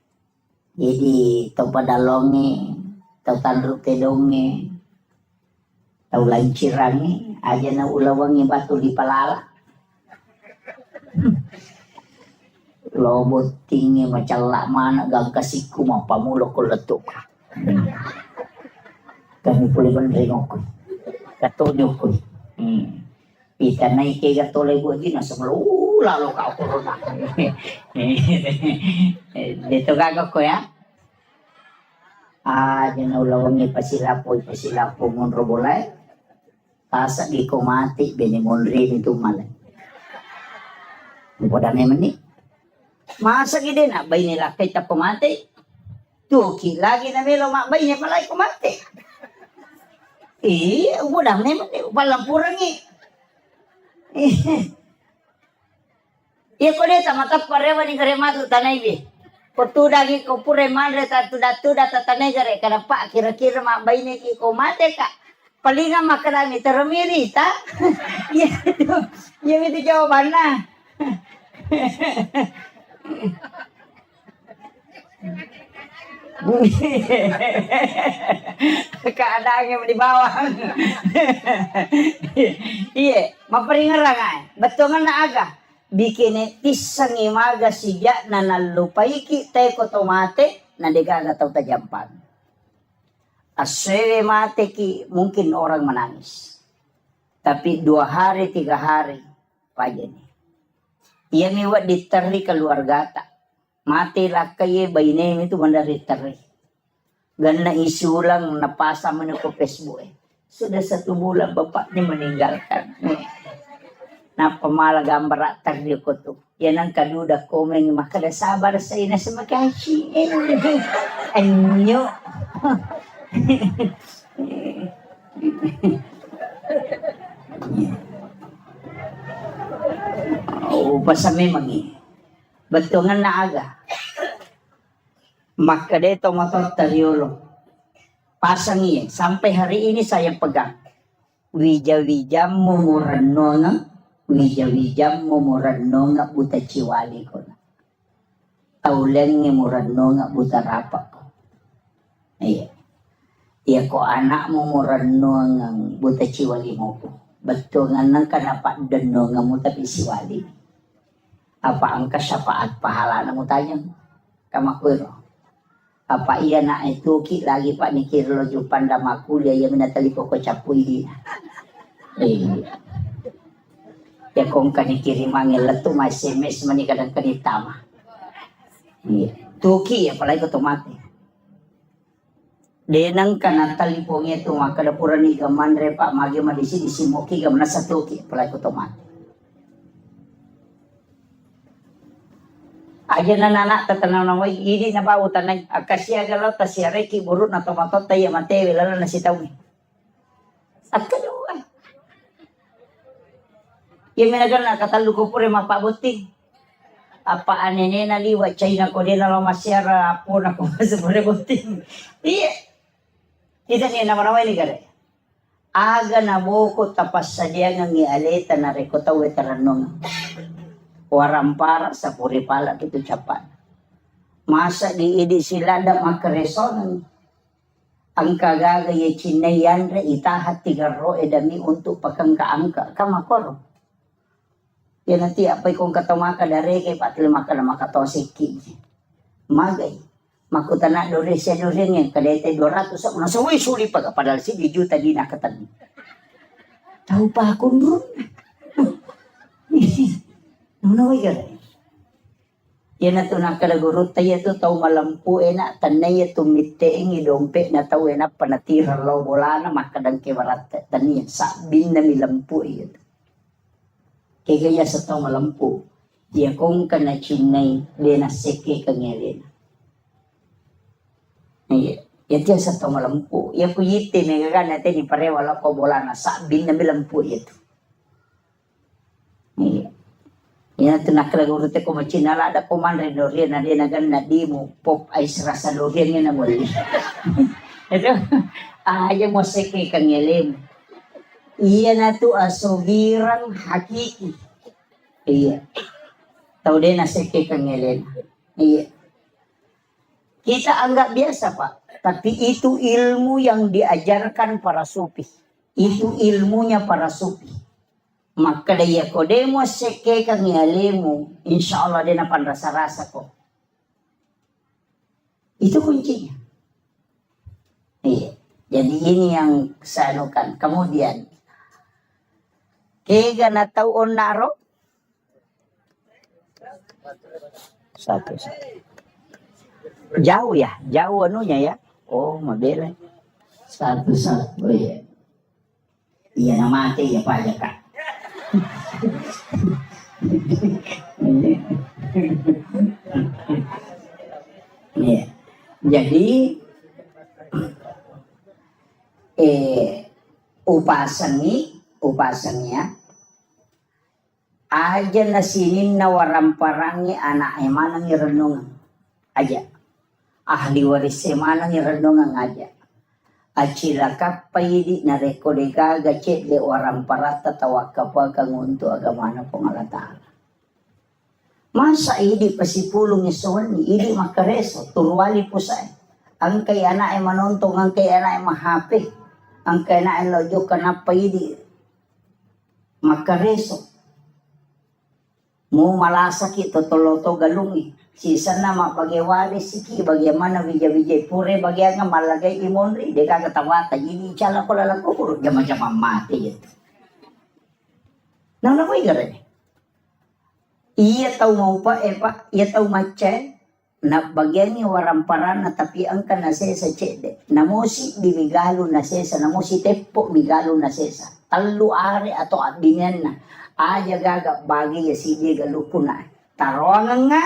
jadi tau padalonge tau tandruk tedonge tau lancirange aja na ulawangi batu di palala lobot tinggi macam lak mana gang kasiku mau pamulo ko letuk kami pulih benrengok katonyo ko kita naik ke gatole buat dina sebelum lalu kau corona dito gagok ko ya aja na ulawangi pasilapo mon robolay tasa di ko mati beni monri itu malay pada naman ni masa gede na bay nila kay ta kumate tuki lagi na melo makbay niya palay kumate udah naman ni palampurang iya ko deta matap parewa ni gare matu tanay bi potudagi ko pure madre tuda tatanay gare kada pa kira-kira makbay ni ki kumate ka palinga makarami teramirita iya itu jawaban na keadaannya di bawah iya maperingarangan betongan na aga bikini tisang imaga sija na nalupaiki teko tomate na degaga tau tajampan aswe mate ki mungkin orang menangis tapi 2 hari 3 hari pajani ia miwat diteri keluarga tak mati lah kaya bayi itu mandari teri gana isulang napasa menuku Facebook sudah 1 bulan bapaknya meninggalkan na pamala gambar teri ko tu yan ang kaduda komen makada sabar sa ina sa makashi anyo pasame magi betongan na aga maka deto motor tariolo pasang iya sampai hari ini saya pegang wija-wijam mumuranonga buta ciwali ko na taulen nga muranonga buta rapak ko iya ko anak mumuranonga buta ciwali mo ko betongan nang kanapak denonga mo tapi siwali apa angka syafaat pahala namu tanya kamakwiro apa iya na itu ki lagi pak nikir lo jupan damaku dia yang minatali koko capui ya kong kanikiri mangil letu SMS manikadang kanitama Iya. Tuki apalagi ko mati. Denang kana talipong ito makadapuran ni gamandre pa magi madisi disimoki gamna sa tuki apalagi ko mati. Aja na nana tatanaw na way ini na ba utanay akasya galaw tasya reki burut na tomato tayo mate lalo na sitaw ni. At kaluwa. Yung minagal na katalu ko pure mapabuti. Apa anene na liwa China ko din na masyara po na kung sa pure buti. Iya. Kita niya naman away ni gare. Aga na boko tapas sa diya nga ngialeta na rekotaw etaranong. Warampara sa puripala kito Japan. Masa di idi sila da makareson. Ang kagagaya chinayan re itahat tigaro edami untuk pagkangkaangka. Kamakoro. Yan nanti apay kung katamaka dari kay patlima ka na makatosiki. Magay. Makuta na dore siya dore ngayon. Kadete 200 sa una. Suwi-suli pa ka. Padahal si di juta di nakatan. Tahu pa akong doon. Nunaway ka rin. Yan na ito nakalagurot tayo ito tau malampu na tanay ito miteeng idompe na tau na panatira law bola na makadang kiwarat taniya sa bin na milampu ito. Kaya sa tau malampu dia kong kana chinay di na seke kanyalin. Ito sa tau malampu. Iya ko yite may gaga natin ni parewala ko bola na sa bin na milampu ito. Yan ito nakalagurute ko machinala da kumandre dorian na din nagan na di mo pop ice rasa dorian nga na mo. Ito, ayaw mo seke kang yalim. Iya na to asubirang hakiki. Iya. Tau din na seke kang yalim. Iya. Kita anggap biasa Pak. Tapi itu ilmu yang diajarkan para sufi. Itu ilmunya para sufi. Maka daya ko demo seke kang yalimu, insya Allah dia napan rasa-rasa ko. Itu kuncinya. Iya. Jadi ini yang sanukan. Kemudian, kega na taon naro? Satu. Jauh ya, jauh anunya ya. Oh, mabela. Satu. Oh iya. Iya na mati ya Pak ya Kak. Ya. Jadi upasangnya aja nasinin na waramparangnya anak emanang irenungan aja ahli waris emanang irenungan aja acila kapay na rekodega gacet de orang parata tawa kapag kangunto agamana pangalata. Masa idi pasipulong isuan ni idi makareso turwali po sa ang kay ana ay manontong ang kay ana ay mahape ang kay ana ay lojo kanapa idi makareso mo malasaki totoloto galungi. Sisa na mapagewali siki bagaimana bijay pure bagya nga malagay imonri de kagatawata ini chala ko lalako puro jama-jama mati itu. Nang nakoy gare. Iya tau mau pa Pak, iya tau macay na bagyan ni waramparan na tapian ka na sesa chede. Namosi bimigalo na sesa, namosi tepo migalo na sesa. Talu are ato abingan na. Aja gaga bagi ya sige galupo na. Tarongan nga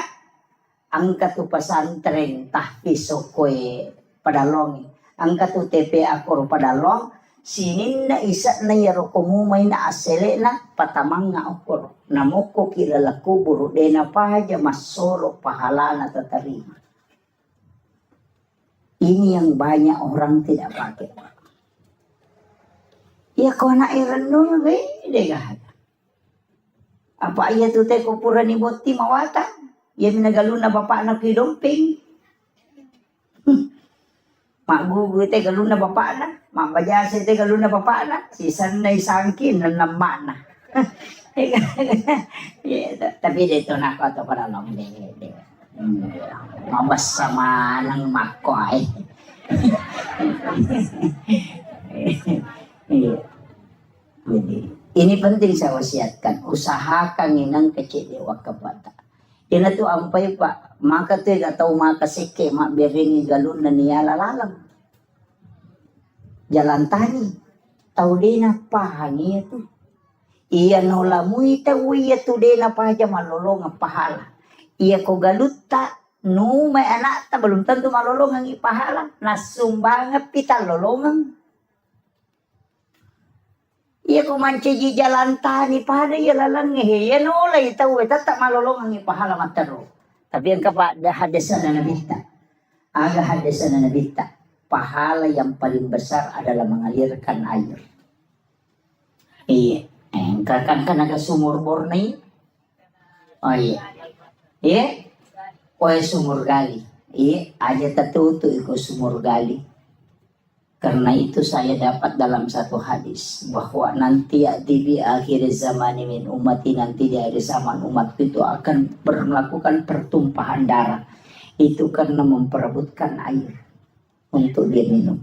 ang katupasan tren tahpiso koe padalong ang katu tepe akor padalong sinin na isa na yaro kumumay na asele na patamang nga akor namoko kilala kuburo de na pahaja masoro pahala na tatarima. Ini yang banyak orang tidak pakai. Ya kau nak irenung deh apa iya tu teh kupura ni boti mawata. Ya minagalo na bapak na kidomping. Mak gugu te galo na bapak na. Mak bajase te galo na bapak na. Si sanay sangkin na naman na. Tapi dito na ako ito para lang. Mabas sama ng mako ay. Jadi ini penting saya wasiatkan. Usahakan inang kecil dewak kepada. Ina tu ampay pa, maka tu tahu maka sike mak beringi galun na niya lalalang. Jalan tani, tahu dena pahangi itu. Iya nola muita uya tu dena pahaja malolong pahala. Iya ko galuta no may anak ta belum tentu malolong ang ipahala. Nasumbangat pita lolongan. Iya ko mancaji jalan tani pada iya lalang ya nola itaw tak malolong ang ipahala mataro. Tapi ang kapada hadasan na nabita. Aga hadasan na nabita. Pahala yang paling besar adalah mengalirkan air. Iya. Kakang ka naga sumur bornay. Oh iya. Iya. O sumur gali. Iya. Aja tatuto iko sumur gali. Karena itu saya dapat dalam satu hadis bahwa nanti di akhir zaman min umati, nanti di akhir zaman umat itu akan melakukan pertumpahan darah. Itu karena memperebutkan air untuk dia minum.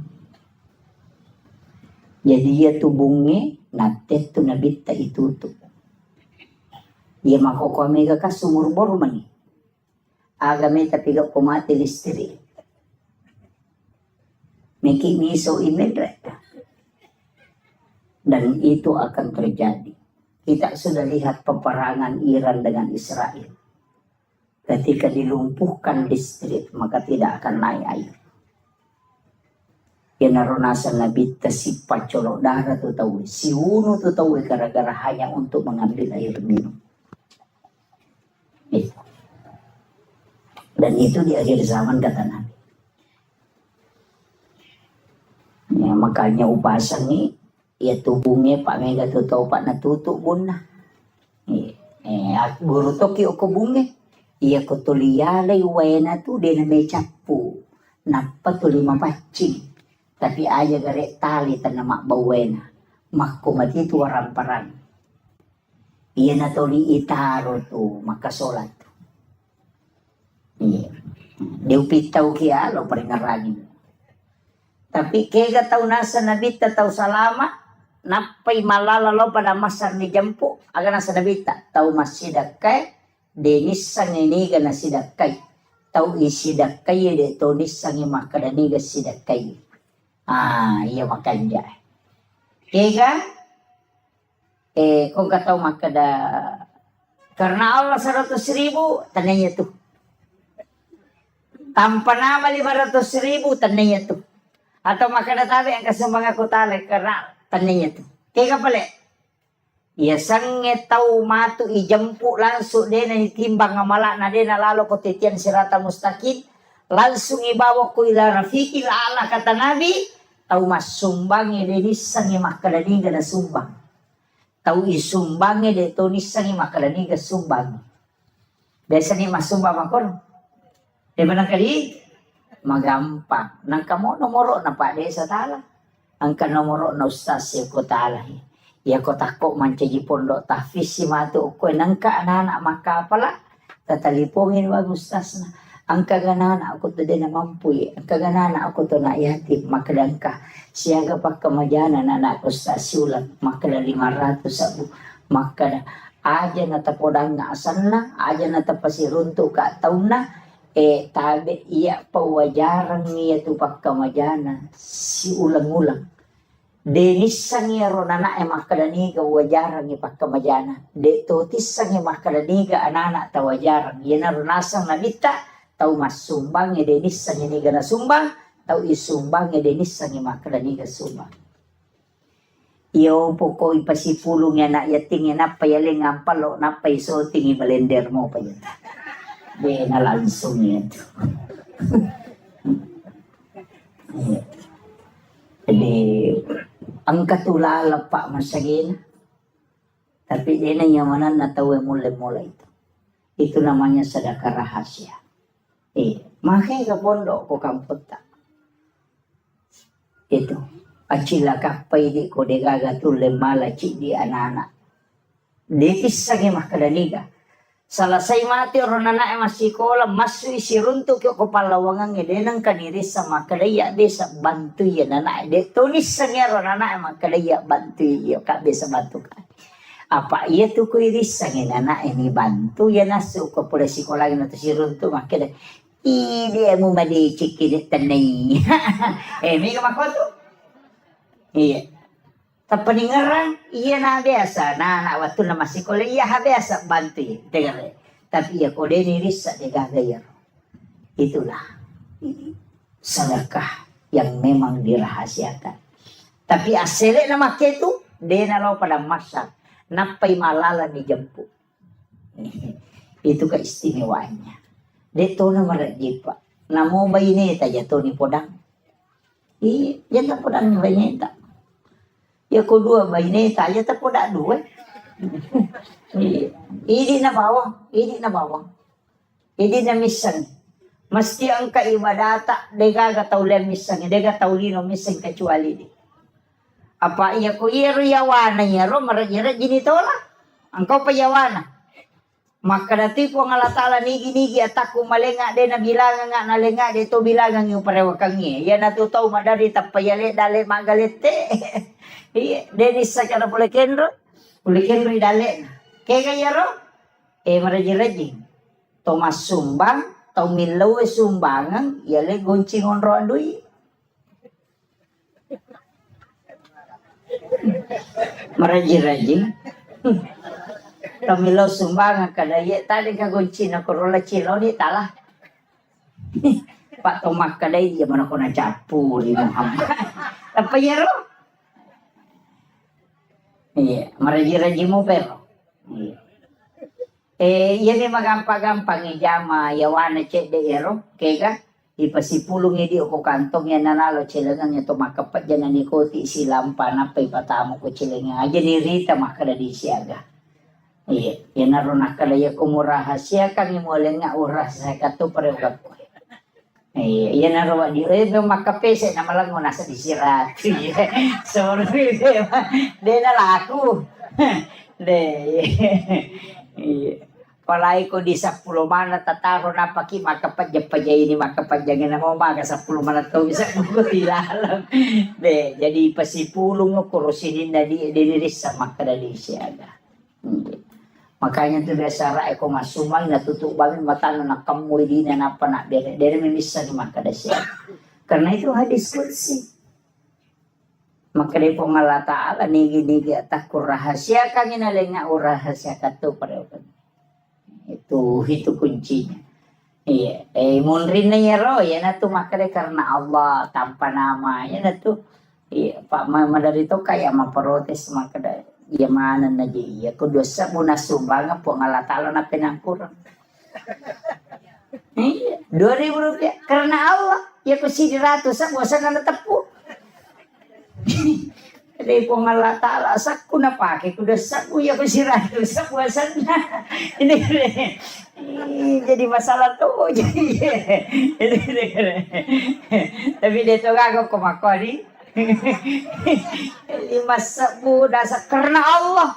Jadi dia tubungnya nanti tu nabita itu tuh. Ia makoko mega ka sumur bor mani. Agame tapi gak pemati listrik. Meki miso imedret. Dan itu akan terjadi. Kita sudah lihat peperangan Iran dengan Israel. Ketika dilumpuhkan listrik, maka tidak akan naik air. Yang naronasan nabita si pacolok darah tu tahu. Si uno tu tahu gara-gara hanya untuk mengambil air minum. Itu. Dan itu di akhir zaman kata Nabi. Ya, makanya upasan ni ya tubungnya Pak Mega tu tahu Pak natutuk pun nah. Guru toki o kubungnya. Iya ko tuliyalay wena tu dia na may capu. Napa tu 5 pacing. Tapi aja gare tali tanah mak bawena. Makko mati tu waramparang. Iya na tuli itaro tu makasolat. Iya. Diupitaw kia lo paringaragin. Tapi kaya tahu nasa nabita tahu salama napay malalalo pada masar ni jampu aga nasa nabita tahu masidakkay denis sang iniga na sidakkay tahu isidakkay de tonis sang makadaniga sidakkay. Iya makanja. Kaya kung kataw makada karena Allah 100.000 tananya tuh. Tanpa nama 500.000 tananya tuh. Atau makana tabi ang kasambang ako tali karena taninya tu. Kaya pala, iya sange tau matu ijampu langsung dia na itimbang ngamala na dia na lalo ko titian sirata mustaqim langsung ibawa ko ila rafiqil ala kata Nabi tau masumbang dia sange makadaniga na sumbang. Tau isumbang dia to nisange makadaniga sumbang. Biasa ni masumbang makon. Di mana kali? Magampang. Nang kamo nomoro na pa sa tala. Ang kanomoro na ustaz ya ko tala. Ya ko tako mancaji pondok tahfiz si matu ko nang ka anak makapala. Tatalipongin wag ustaz na. Ang kaganana ako to din na mampuy. Ang kaganana ako to na yatim makadan ka. Siyaga pa kamajana na anak ustaz siulat makada 500 sabu. Makada aja na tapodang nga asan na. Aja na tapasirunto ka taon na. Tabi iya pawajaran niya tu pagkamajana si ulang-ulang. Denis sangi ronana makadaniga wajaran ni pagkamajana. De totis sangi makadaniga anana tawajaran. Yan narunasang nabita tau masumbang ya denis sangi niga na sumbang tau isumbang ya denis sangi makadaniga sumbang. Iyo po ko ipasipulong ya na yating ya napayaling ampalo napaisoting ibalender mo pa yun. Dia na langsung itu. Jadi ang katulala pa masagin. Tapi dia na yamanan na tahu mulai-mulai itu. Itu namanya sedekah rahasia. Makanya ke pondok ko kamput tak. Itu. Acila kapay di ko de gagatul lemala cik di anak-anak. Detis sagi makadaniga. Salasay mati ronana masih kola masui siruntu kyo kopalawangan ngedenang kaniri sama kadaya desa bantu ya nana de tulis sangya ronana kadaya bantu ya kak desa bantu kan Apa iya tuh kuiris sangin anak ini bantu ya nasu ko pula sekolah na to si runto makida dia mo madi cikinit tanay may kamakoto iya tapaningaran iya na biasa na anak waktu na masikola iya ha biasa bantu ya dengar tapi ya kode niris sa digagayar itulah sedekah yang memang dirahasiakan tapi asli nama itu dia nalo pada masak napay malala ni jampu. Itu keistimewaannya. Dito na marajit pa. Namo baineta ya to ni podang. Yan na podang ni baineta. Ya kedua baineta ya ta poda dua. Ini na bawang, ini na bawang. Ini na misan. Mesti ang kaibadata dega gataulen misan, dega taulino misan kecuali di. Apa iya ko iro yawana yaro marajira jinitola angkau payawana maka dati ko ngalatala nigi ataku malenga de na bilangan nga nalenga de to bilangan yung parewakangi ya natutaw madari tapayale dale magalete iya denis sa kana pulekenro idale kaya yaro marajira jing Tomas sumbang tau milaw sumbangan yale goncing onro andui maraji-raji Kamilo sumbangan kadaya tadi kagunci na korola cilo ni talah Pak Tomak kadaya dia mana kona capu di Muhammad apa ya ro iya maraji-raji mo pero iya ni magampang-gampang ijama yawana cek de ero kega ipasipulong di ko kantong yan nanalo chilangan niya to makapat dyan na nikoti silang panapay patamo ko chilangan aja ni Rita makadadi siya ga iya yan naroon nakalaya kumuraha siya kang imulan nga oras sa kato parewag ko iya yan naroon di makapese na malang mo nasa disirat sorry de nalaku de iya palay ko di 10 mana tataro na paki makapadya ini makapadya na mo maga 10 mana to bisa ko tilalang de jadi pasipulong ko kurusinin na di diniris sa makadali siya makanya tu biasa ra ko masumang natutubangin mata na kamoy di na napana dere memisa di makada siya karena itu hadis kursi makanya po malata ala nigi atak rahasia kang inalenga rahasia katu parewan itu kuncinya iya munrin na yaro ya na tu makare karena Allah tanpa nama ya na tu iya pak dari to kaya maprotes makada ya mana na di ya ko dosa mo na sumbang po ngalatalo na pinangkurang iya 2.000 rupiah karena Allah ya ko si 100 sa bosan na natapo Jadi po ngalatala sakku na pake kuda sakku ya pesiratu sakku sana ini jadi masalah tuh jadi tapi dia tuh kagak komakori lima sabu dasar karena Allah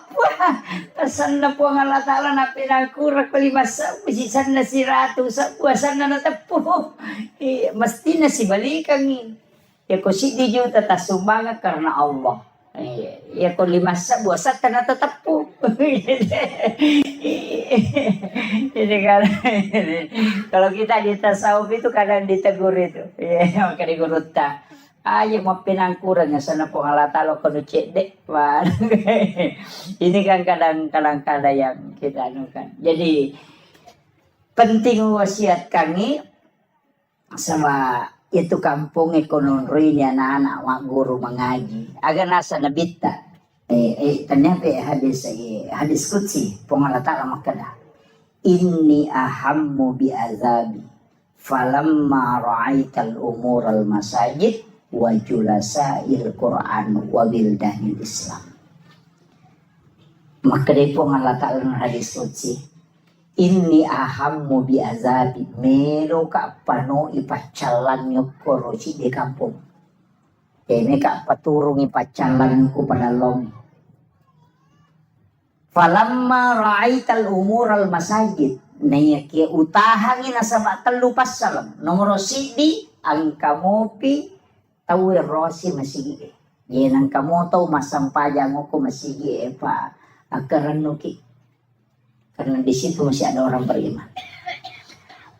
pesan na po ngalatala na pinangkurak lima sabu si sana si ratu sakku sana na tapo mesti na si balikan ya ko si di juta tasumbangan karena Allah ya ko 5 sa buasa ka na tatapo jadi kalau kita di tasawuf itu kadang ditegur itu ya maka digurutta ayo mau pinangkuran sana po halatalo ko no cedek ini kan kadang-kadang yang kita anukan jadi penting wasiat kami sama itu kampung ekonomi anak-anak mak guru mengaji agak nasa nabita ternyata hadis qudsi pengalatala makada inni ahammu bi azabi falamma ra'aital umur al masajid wa julasail Qur'an wa bildanil Islam makada pengalatala hadis qudsi ini ahammu bi azabi melo ka pano ipacalan nyo korosi di kampung kene ka paturong ipacalan ko panalong falamma ra'aital umur al masajid naya kia utahangin na sa telu pasalam nomor sidi ang kamopi tawir rosi masigi yan ang kamoto masampajang ko masigi pa akaran nuki. Karena di situ masih ada orang beriman.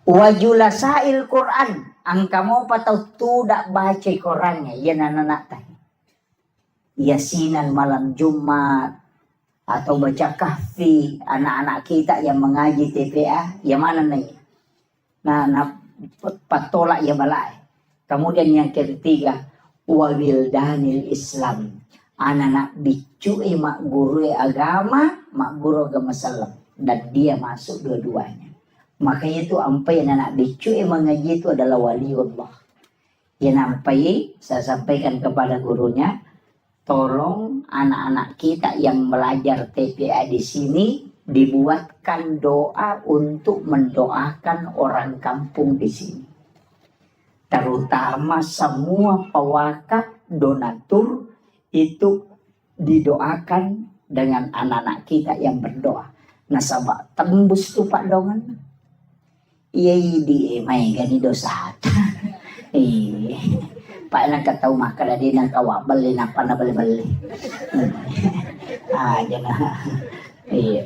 Wajulasail Quran, angka mau patau tidak baca Qurannya, ya nana teh. Yasinan malam Jumat atau baca kahfi, anak-anak kita yang mengaji TPA, ya mana nih? Nah patolak ya balai. Kemudian yang ketiga, wabildanil Islam, anak-anak bicu mak guru agama, mak guru agama Islam, dan dia masuk dua-duanya. Makanya itu ampai anak bicu mengaji itu adalah waliullah. Ya nampai saya sampaikan kepada gurunya, tolong anak-anak kita yang belajar TPA di sini dibuatkan doa untuk mendoakan orang kampung di sini. Terutama semua pewakaf donatur itu didoakan dengan anak-anak kita yang berdoa. Nasabah tembus tuh Pak Dongan. Iya di mai gani dosa. Pak nak tahu mah kada di nang kawa beli napa na beli. Jangan. Iya.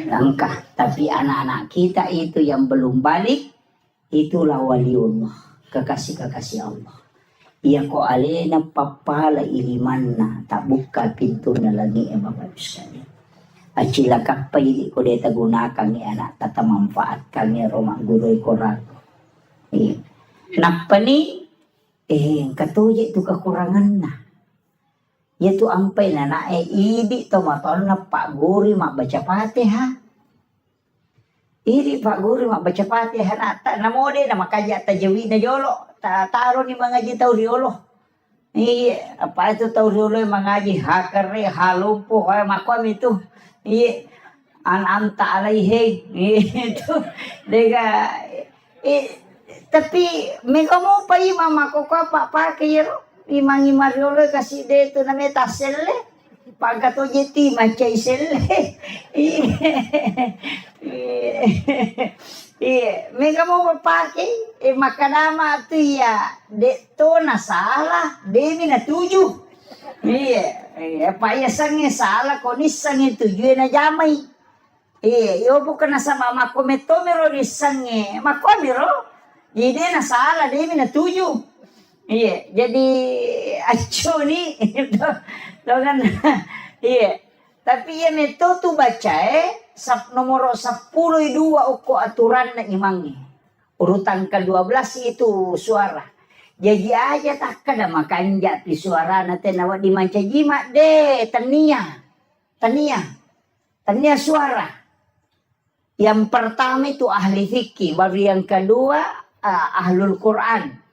Langkah, tapi anak-anak kita itu yang belum balik, itulah waliullah, kekasih-kekasih Allah. Ia ko alena papala ilimanna, tak buka pintu na lagi Bapak sekalian. Acila kapai ko deta gunakan ni anak, tata manfaatkan ni rumah guru korak. Napa ni? Katuji itu kekurangan na. Yaitu ampai na idi to maton na Pak Guru mak baca Fatihah. Idi Pak Guru mak baca Fatihah na ta namode na makaja tajawid na jolo. Taro ni mengaji tauriolo. Apa itu tauriolo mengaji hakare halumpo kaya makom itu. Anta alaihi itu dega tapi mereka mau pa imam ako ka pakai imang imariolo kasi dito na metaselle pagkato jeti macay selle mereka mau pakai makanama tu ya dito na salah demi na tujuh payasannya salah konisangnya tujuh na jamay yo bukan sama makometomero nisangnya makomero jadi na salah demi na tujuh. Jadi acu ni kan tapi ya meto tu baca nomor 10 uko aturan na imangnya urutan ke-12 itu suara. Jadi aja tak kada makanja pi suara na tenawa di manca jima de tania suara. Yang pertama itu ahli fikih, baru yang kedua ahlul Quran.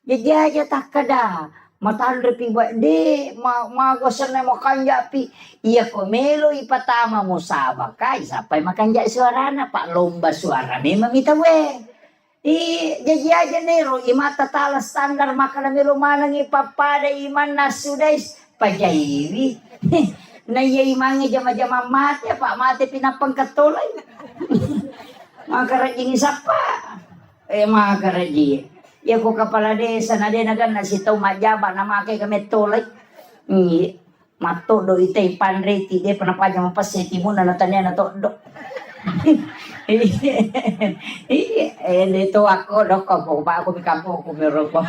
Jadi aja tak kada matan repi buat de magosan na makanja pi iya komelo ipatama mo sabakai sampai makanja suara na Pak lomba suara memang kita jadi aja nero imata tala standar makana melo manang ipapada iman nasudais pajairi na iya imangi jama-jama mati Pak mati pinapang katolay makaraji sapa makaraji ya ko kapala desa na de nagan na sitaw majaba na makai kami tolay mato do itay panreti de panapaja mapaseti mo na natanya na to do dito ako doko pa ako bikampo ko meron pa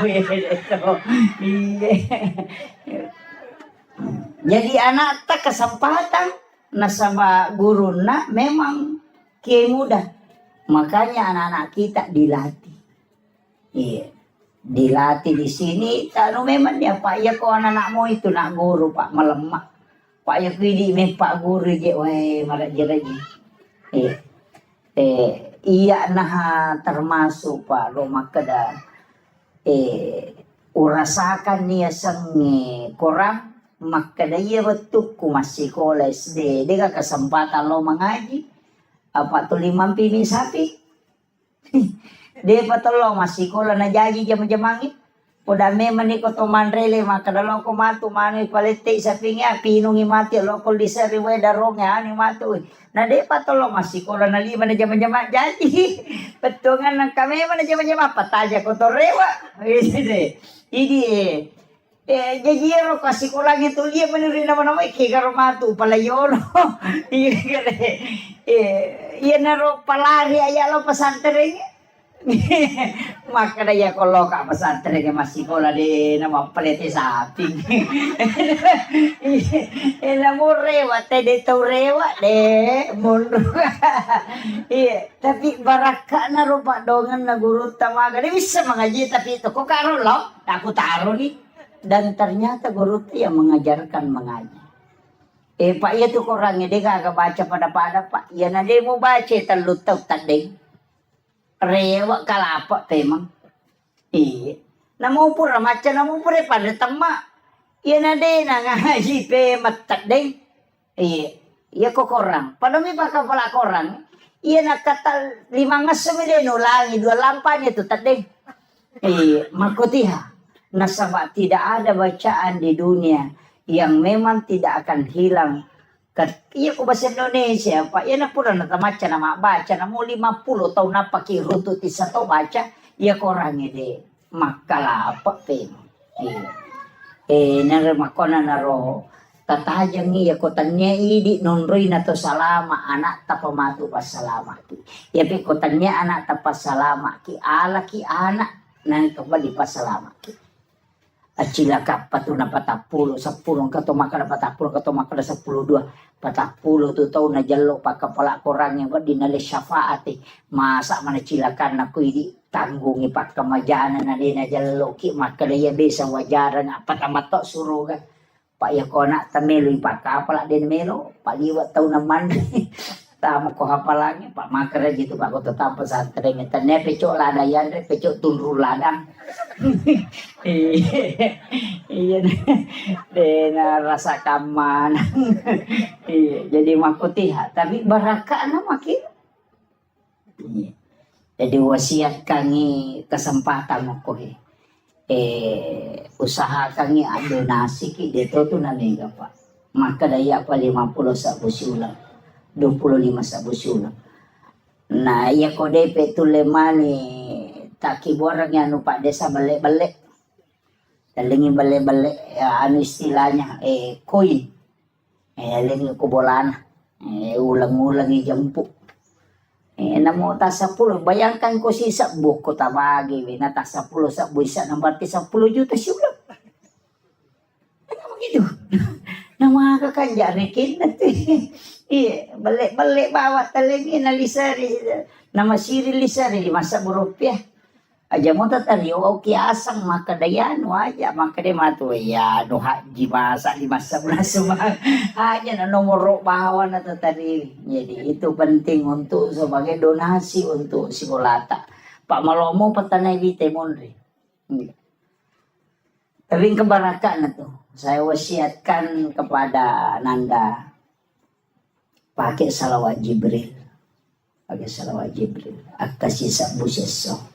jadi anak tak kesempatan na sama guru na memang kiai muda makanya anak-anak kita dilatih dilatih di sini tano memang dia Pak ya ko anak mo itu nak guru Pak melemak Pak ya pidi me Pak guru je weh maraji iya nah termasuk Pak Roma kada urasakan niya sang korang makada iya betul ku masih koles de dega kesempatan lo mengaji apa tu 5 pini sapi de patolo masih kola na jaji jam-jamangi poda memang ni ko to manrele makada lo ko matu mani palete sapinya pinungi mati lo ko disari we darongnya ani matu na de patolo masih kola na 5 na jam-jaman jadi petungan nang kami mana jam-jaman pataja ko to rewa ini Jajiro kasi ko lang ito liya manirin naman naman ikikaromatu pala yun. Iyan na ro palari ayalo pasantering. Maka ya kalau kak pesantren masih kola di nama peliti sapi. Ina mo rewa tede tau rewa de mundur. Iya, tapi baraka na rupa dongan na guru tamaga. Dia bisa mengaji tapi itu kok karo lo, aku taruh nih. Dan ternyata guru itu yang mengajarkan mengaji. Pak iya tuh orangnya dia kagak baca pada Pak. Ya nanti mau baca terlutau tadi. Rewa kalapa temang. Iya. Namu pura macam namu pura pada temak. Iya nade na ngaji pe matak deng. Iya. Iya kok korang. Pada mi baka pala korang. Iya nak kata 5 ngasem deh nulangi 2 lampanya tuh tadeng. Iya. Makutiha. Nasabak tidak ada bacaan di dunia yang memang tidak akan hilang. Iya ko bahasa Indonesia Pak, ya na pura na tamaca na mabaca na mo 50 tahun na pakiruto ti sa to baca, iya ko rangi de makalapa pe. Naramakona na ro tatajang iya ko tanya idi nonroy na to salama anak ta pamatu pasalama ki. Ya pe ko tanya anak ta pasalama ki ala ki anak nan kembali pasalama ki. Acila kapatu na 40 kato makada 40 kato makada 12 40 tu tau na jalo pa kepala korang yang dinale syafaati masa mana cilakan aku ini tanggungi pak kemajaan na dina jalo ki makada ya bisa wajaran apa tamat tok suruh kan pak ya kona tamelo pak kapala din melo pak liwat tau naman tama ko hapalangi pak makara gitu pak ko tetap pesantren tanya pecok ladayan pecok tunru ladang. Iya dena rasa kaman. Iya jadi makutiha tapi baraka na makin. Jadi wasiat kangi kesempatan ko usaha kangi donasi ki dito tu na mega pak maka daya pa 50 sa busulang 25 sa busulang nah ya ko DP tu lemani taki borang yang lupa desa balik-balik talingi balik-balik ya, anu istilahnya koin lingi kubolan ulang-ulang jempuk namo ta 10 bayangkan ko sisa buko tabagi na ta 10 sa buisa nang berarti 10 juta siulang begitu nama kakanja rekin iya balik-balik bawa talingi na lisari nama siri lisari 5 rupiah aja mo tatari o kiasang maka dayan aja maka de matu ya no haji masa 5 semua hanya na nomor bawa na tatari jadi itu penting untuk sebagai donasi untuk Sigolata Pak Malomo petanai vite monre tapi kebarakan itu saya wasiatkan kepada Nanda pakai salawat Jibril akasi sabu seso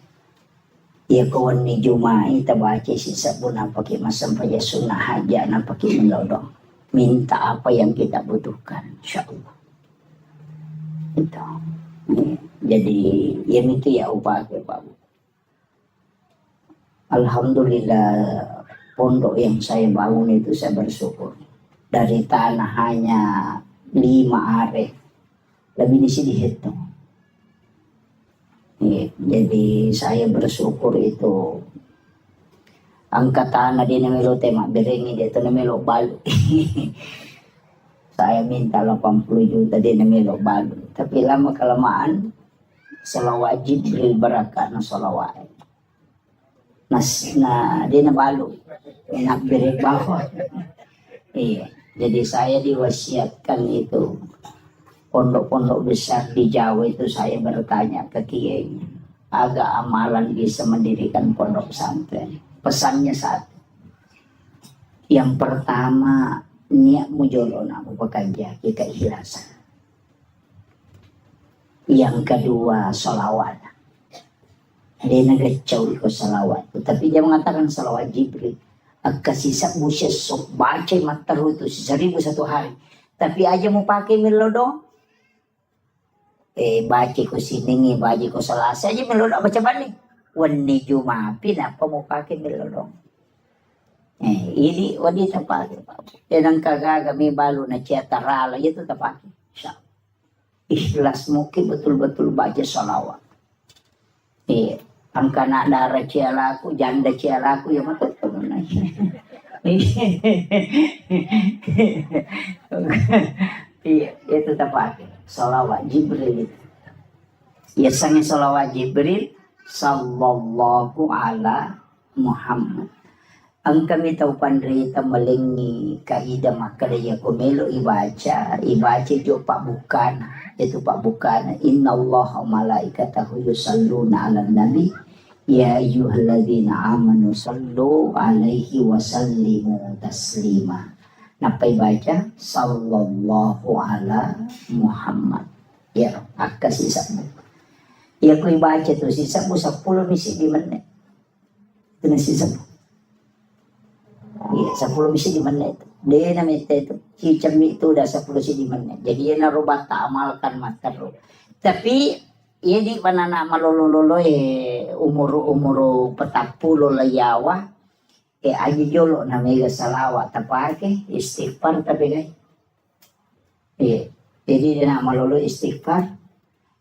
ya kawan ni Jumai tabaca sisa pun pakai masam paja sunnah haja na pakai melodong minta apa yang kita butuhkan insyaallah itu jadi yang itu ya upaya Pak alhamdulillah pondok yang saya bangun itu saya bersyukur dari tanah hanya 5 are lebih di sini hitung. Jadi saya bersyukur itu angkatan na din namelo tema berengi dito namelo balu. Saya minta 80 juta din namelo balu. Tapi lama kelamaan salawat Jibril barakat na salawat. Na din na balu. Enak berek bawah. Iya. Jadi saya diwasiatkan itu pondok-pondok besar di Jawa itu saya bertanya ke kiainya agak amalan bisa mendirikan pondok pesantren pesannya satu yang pertama niat mujolona namu bekerja kita ikhlasan yang kedua sholawat dia nagacau ikut sholawat tapi dia mengatakan sholawat Jibril kasisa buset sok baca mataru itu 1000 satu hari tapi aja mau pakai melodong baca ko siningi baca ko Selasa aja melodong baca balik wani Jumapi apa mau pakai melodong Ini wadi tapake. Yan ang kagagami balo na siya tarala. Ito tapake. Ikhlas mungkin betul-betul baca salawat. Ang kana dara siya laku, janda siya laku, ya betul na. Itu tapake. Salawat Jibril. Ya sange salawat Jibril sallallahu ala Muhammad. Ang kami tahu pandrita malingi kaida makadaya kumelo ibaca jo pak bukan itu pak bukan innallaha malaikatahu yusalluna 'alan nabi ya ayyuhalladzina amanu sallu 'alaihi wa sallimu taslima. Napa baca sallallahu ala Muhammad. Ya akka sisamu. Ya ko ibaca tu sisamu 10 misi di menit. Itu sisamu. Iya, 10 misi di menit. Dia namanya itu. Cicam itu udah 10 misi di menit. Jadi dia narubah tak amalkan matero. Tapi ini panana malolo umur petapulo layawa. Aja jolo namanya salawat tapake istighfar tapi guys. Jadi dia nak malolo istighfar.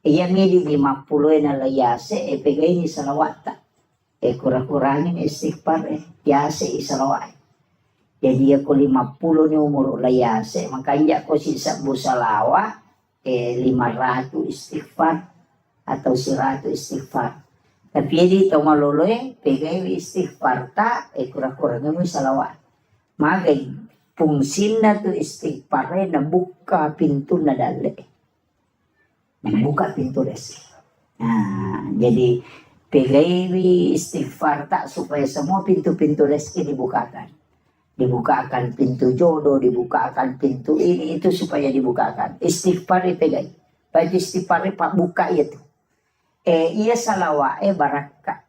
Iya midi 50 na layase pegay ni salawat tak. Kurang-kurangin istighfar yase isalawat. Jadi aku 50 ni umur layase, makanya aku sisa busalawa 500 istighfar atau 100 istighfar. Tapi jadi tau maloloy pegay istighfar ta kurang-kurangnya mo salawat. Magay fungsin na to istighfar na buka pintu na dali. Buka pintu resi. Nah, jadi pegay istighfar ta supaya semua pintu-pintu rezeki dibukakan. Dibukakan pintu jodoh, dibukakan pintu ini itu supaya dibukakan. Istighfar pegai. Baca istighfar pak buka itu. Iya salawat baraka.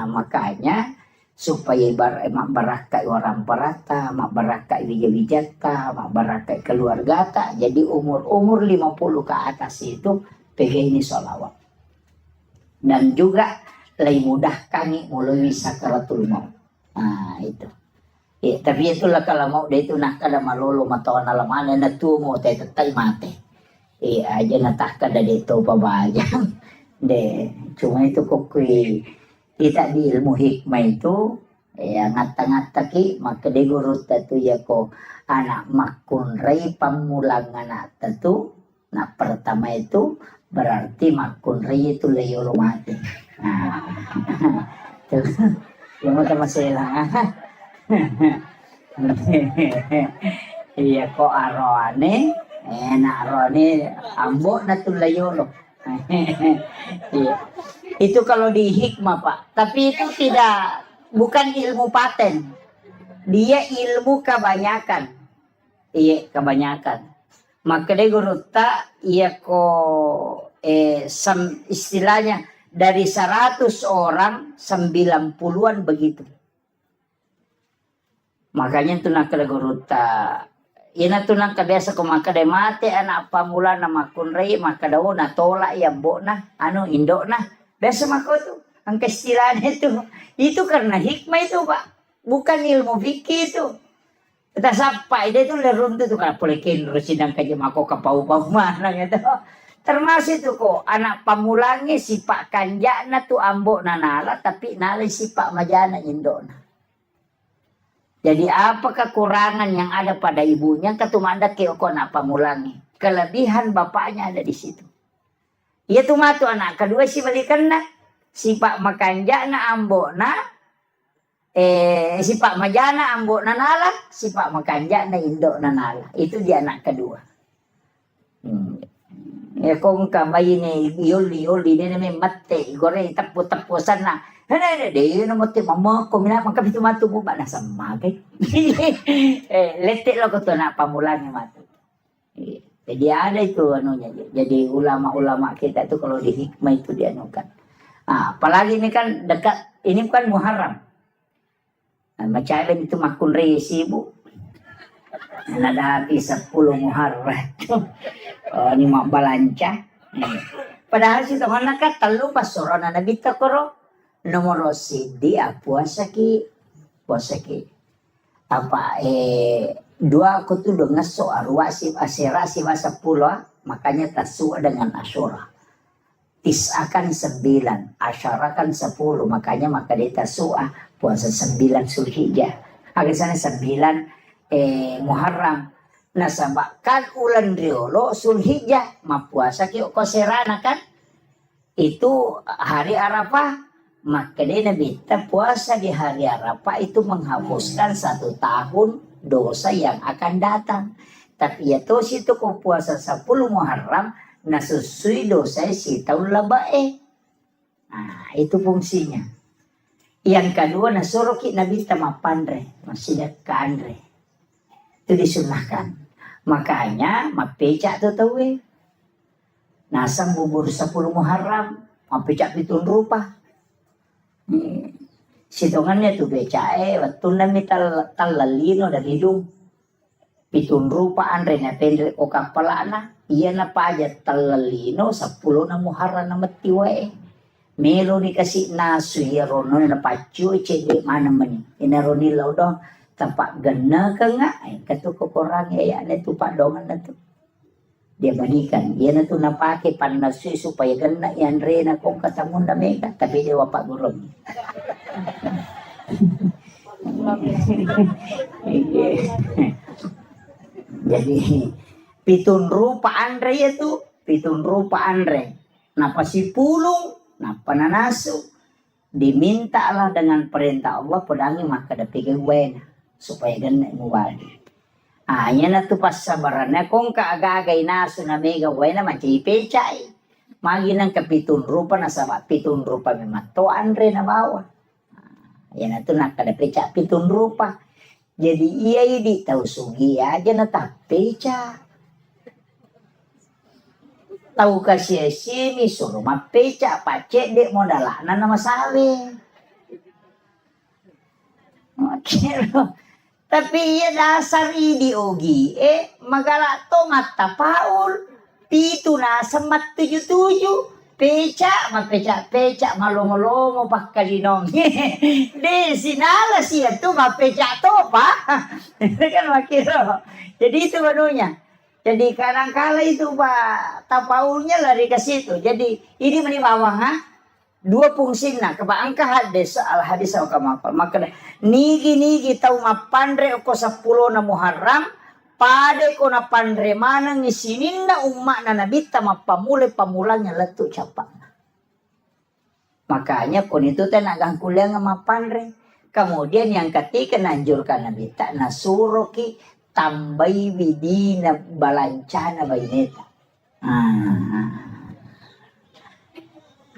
Makanya supaya mak baraka orang perata, mak baraka wijata, mak baraka keluarga ta. Jadi umur 50 ke atas itu pegai ini salawat. Dan juga lebih mudah kami melalui sakaratul maut. Itu. Tapi itulah kalau mau dia itu nak kada malolo matawan alamana na tumo tay tatay mate. Aja natah kada dito pabayang. Cuma itu kokui kita di ilmu hikmah itu ngata-ngata ki maka de guru tatu ya ko anak makun rei pamulangan tatu. Nah pertama itu berarti makun rei itu leyolo mati. Yang mau masalah. Iya kok arone arone ambok na tulayolo. Iya. Itu kalau di hikmah Pak, tapi itu bukan ilmu paten, dia ilmu kebanyakan. Iya kebanyakan. Maka dia guru tak iya kok istilahnya dari 100 orang 90-an begitu. Makanya tu nak kada guruta. Ina tu nak kada sa kumaka de mate anak pamula na makunrei maka daw na tola ya bo na indo na. Biasa mako tu. Ang kaistilan itu. Itu karena hikmah itu Pak. Bukan ilmu fikih itu. Kita sampai dia tu lerun tu kan polekin residang kaje mako kapau-pau mana gitu. Termasuk itu kok anak pamulangi sipak kanjana tu ambok na nala tapi nala sipak majana indo na. Jadi apa kekurangan yang ada pada ibunya ketumanda keoko nak pamulangi. Kelebihan bapaknya ada di situ. Ia tu matu anak kedua si balikan na. Si pak makanja na ambok na. Si pak majana ambok na nala. Si pak makanja na indo na nala. Itu dia anak kedua. Ya kung kamay ni yoli ni may mate. Gore tapo-taposan na. Dia no mati mama ko mina mangkapit matu mo ba nasa magay. Letik lo ko to na pamulangi matu. Jadi ada itu anunya. Jadi ulama-ulama kita itu kalau di hikmah itu dianukan. Apalagi ini kan dekat ini kan Muharram. Macam itu makun resi bu. Ada 10 Muharram. Ini mak balanca. Padahal si teman nak telu pas sorona nabi takoro. Nomor dia puasa ki dua aku tuh udah ngeso arwasi asirasi masa pulau, makanya tasua dengan asyura. Tis'akan 9, asyarakan 10, makanya maka dia tasua puasa 9 Zulhijjah. Akhirnya 9 Muharram. Nah kan ulan riolo Zulhijjah ma puasa kyo koserana kan. Itu hari Arafah, maka dia Nabi puasa di hari Arafah itu menghapuskan 1 tahun dosa yang akan datang. Tapi ya tuh situ kau puasa 10 Muharram nasusui dosa si tahun labae. Nah, itu fungsinya. Yang kedua nasuruh Nabi tamapandre, masih ke andre. Itu disunahkan. Makanya mapecak tuh tahu nasang bubur 10 Muharram, mapecak pitun rupa. Sitongannya tuh becae, waktu nami talalino dan hidung. Pitun rupa andre na pendre o kapalana. Iya na pa aja talalino 10 na Muharram na matiwae. Melo ni kasi nasu ya rono na pacu cede mana mani. Ina roni law dong tapak gana ka nga. Katu ko korang ya na tupak dongan na tu. Dia balikan. Iya na tu napake pan nasu supaya gana yan re na kong katamun na mega. Tapi dia wapak gurong. Jadi pitun rupa andre itu, pitun rupa andre. Napa si pulung, napa nanasu. Dimintalah dengan perintah Allah pedangi maka dapik wena supaya gana muwali. Anya na tu pas sabarannya kung kaagagay nasu na mega wena macam pecai. Magi nang kapitun rupa na sama pitun rupa memang to andre na bawa. Yan na tu nakadapecak pitun rupa. Jadi iya ini tahu sugi aja na tapeca. Tahu kasih sini suruh mapeca pacek dek modalana nama sawe. Tapi iya dasar ini ogi magala to mata paul pitu na semat 77 peca mapeca malongo-longo pakkalinong de sinala siya tu mapeca to pa kan makiro. Jadi itu barunya. Jadi kadang-kala itu Pak tapaulnya lari ke situ. Jadi ini menibawang dua fungsi na kebaangka hadis al hadis au kamakal. Maka nigi tahu mapandre ko 10 na Muharram pade ko na pandre mana ngisininda umma na nabita pamulanya letu capak. Makanya kon itu teh nagang kuliah mapandre. Kemudian yang ketiga nanjurkan nabita nasuroki tambai widina balancana baineta.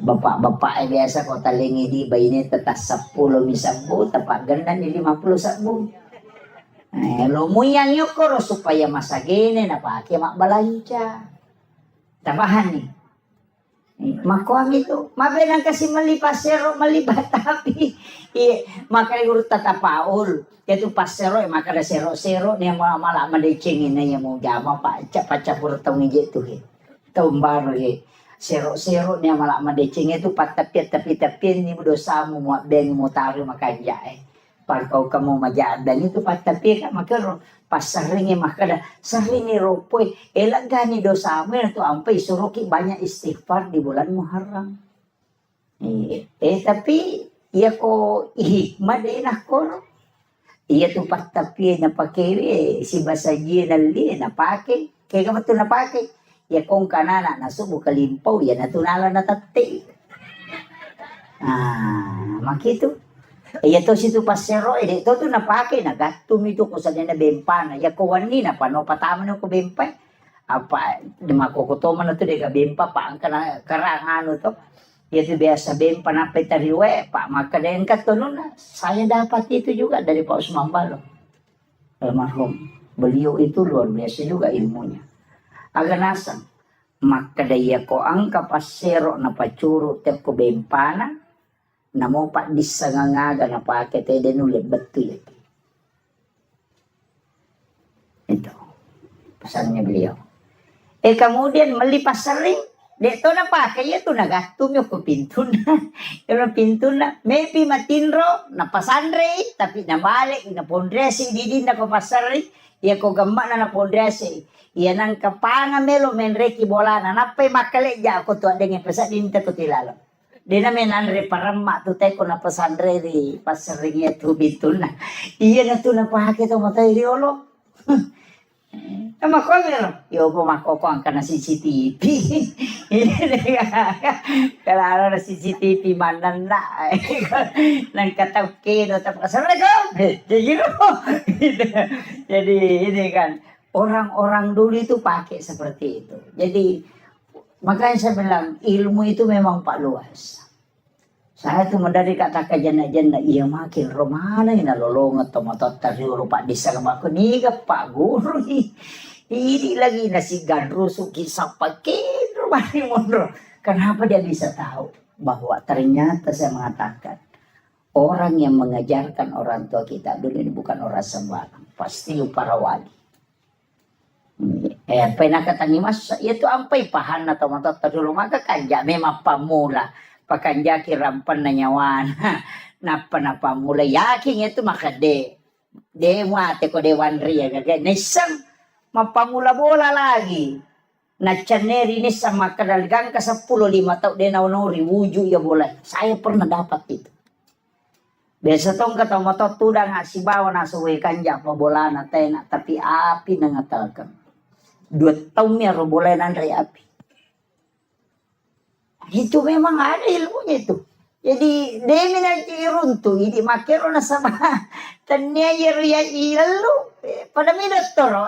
Bapak biasa kota lengi di baineta tas 10 misabu tapak ganda ni 50 sabu. Lumuyang yukoro supaya masa gini napake mak balanca. Tapahan nih. Makuang itu, mabenang kasi malipasero malibat tapi maka urut tatapaul. Yaitu pasero maka ada sero niya malah madecingin na niya mo gama pacapur tau ngije itu taum baru sero niya malah madecing itu tapi ni dosa mo beng mo taru makanja Pagkau kamu majadan itu tapi kan makero pas seringi makada seringi ropoy elagani dosa mo itu ampai suruki banyak istighfar di bulan Muharram. Tapi iya ko hikmah deh nak ko. Iya tu tapi na pakai si basaji nali na pakai kaya ka na pakai ya kung kanana nasubo kalimpaw ya natunala na tati. Makito. Iya to situ pasero ito tu na pakai na gatum itu ko sa na bempana ya ko wani na pano pataman ko bempay. Apa makokotoman na to de ka bempa pa ang karangan to. Itu biasa bempa na petariwe Pak maka dengan katonon saya dapat itu juga dari Pak Usman Balo almarhum. Beliau itu luar biasa juga ilmunya. Agak nasang maka daya ko angka pasero na pacuru tep ko bempana na mo pa disangangaga na pakai tede nulit betul ya. Itu pesannya beliau. Kemudian melipas sering Dito na pa, kaya ito nagatum yung ko pinto na. Yung pinto na, maybe matinro, napasandre, tapi namalik, napondresi, di din na ko pasari, iya ko gamba na napondresi. Iya nang kapanga melo, menreki bola na, napay makalik ja ako to, adeng pesa din ko tilalo. Di na menanre parama, tutay ko napasandre, di pasaring ito pinto na. Iya na to napahakit ang matay riolo. Mako meron. Yo po makokong ka na CCTV. Kalaro na CCTV manan na. Nang katawkino tapos assalamualaikum. Jadi ini kan orang-orang dulu itu pakai seperti itu. Jadi makanya saya bilang ilmu itu memang pak luas. Saya tuh dari kata kajana-jana iya makin romana ina lolongat tomatot tari pak desa aku nih pak guru ini lagi nasi gandro suki sapakin rumah mondro. Kenapa dia bisa tahu bahwa ternyata saya mengatakan orang yang mengajarkan orang tua kita dulu ini bukan orang sembarang, pasti para wali. Pernah katangi mas itu ampai pahan atau tomatot tari maka kanja memang pamula. Pakanja kirampan na nyawan napa mulai yakin itu maka dewa te ko dewanri ya gaga nesang mapamula bola lagi na chaneri ni sama kadalgang ka 15 tahun de naunori wuju ya bola saya pernah dapat itu biasa tong kata moto tudang si bawa na suwe kanja pa bola na tena tapi api nangatalkan 2 tahun ya ro bola nan ri api. Itu memang ada ilmunya itu. Jadi demi nanti runtuh, ini makero na sama tanya ya ilalu pada mi doktoro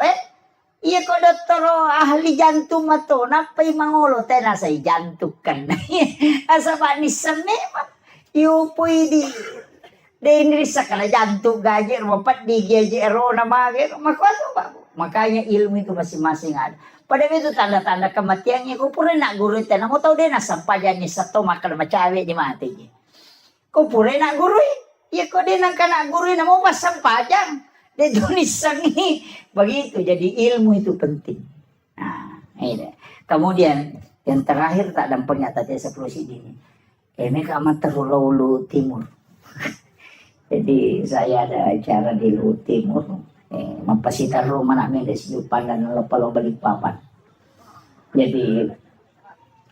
iya ko doktoro ahli jantung mato napay mangolo tena sa jantung kan asa ba ni memang yu pwede de sa kala jantung gajer mapat di gejero na magero makwato ba makanya ilmu itu masing-masing ada. Pada itu tanda-tanda kematiannya ko pura nak guru itu mo tau dia nasampayan ni sa to makal macawe di mati niya. Ko pura nak guru iya ko dia nang kana guru na mo masampayan de tulisan ini begitu jadi ilmu itu penting. Nah, ini. Kemudian yang terakhir tak dampaknya tadi seperti ini. Mereka amat terlalu timur. Jadi saya ada acara di Luhut Timur. Mapasitar rumah namin dari Siupan dan Lopalo Balikpapan. Jadi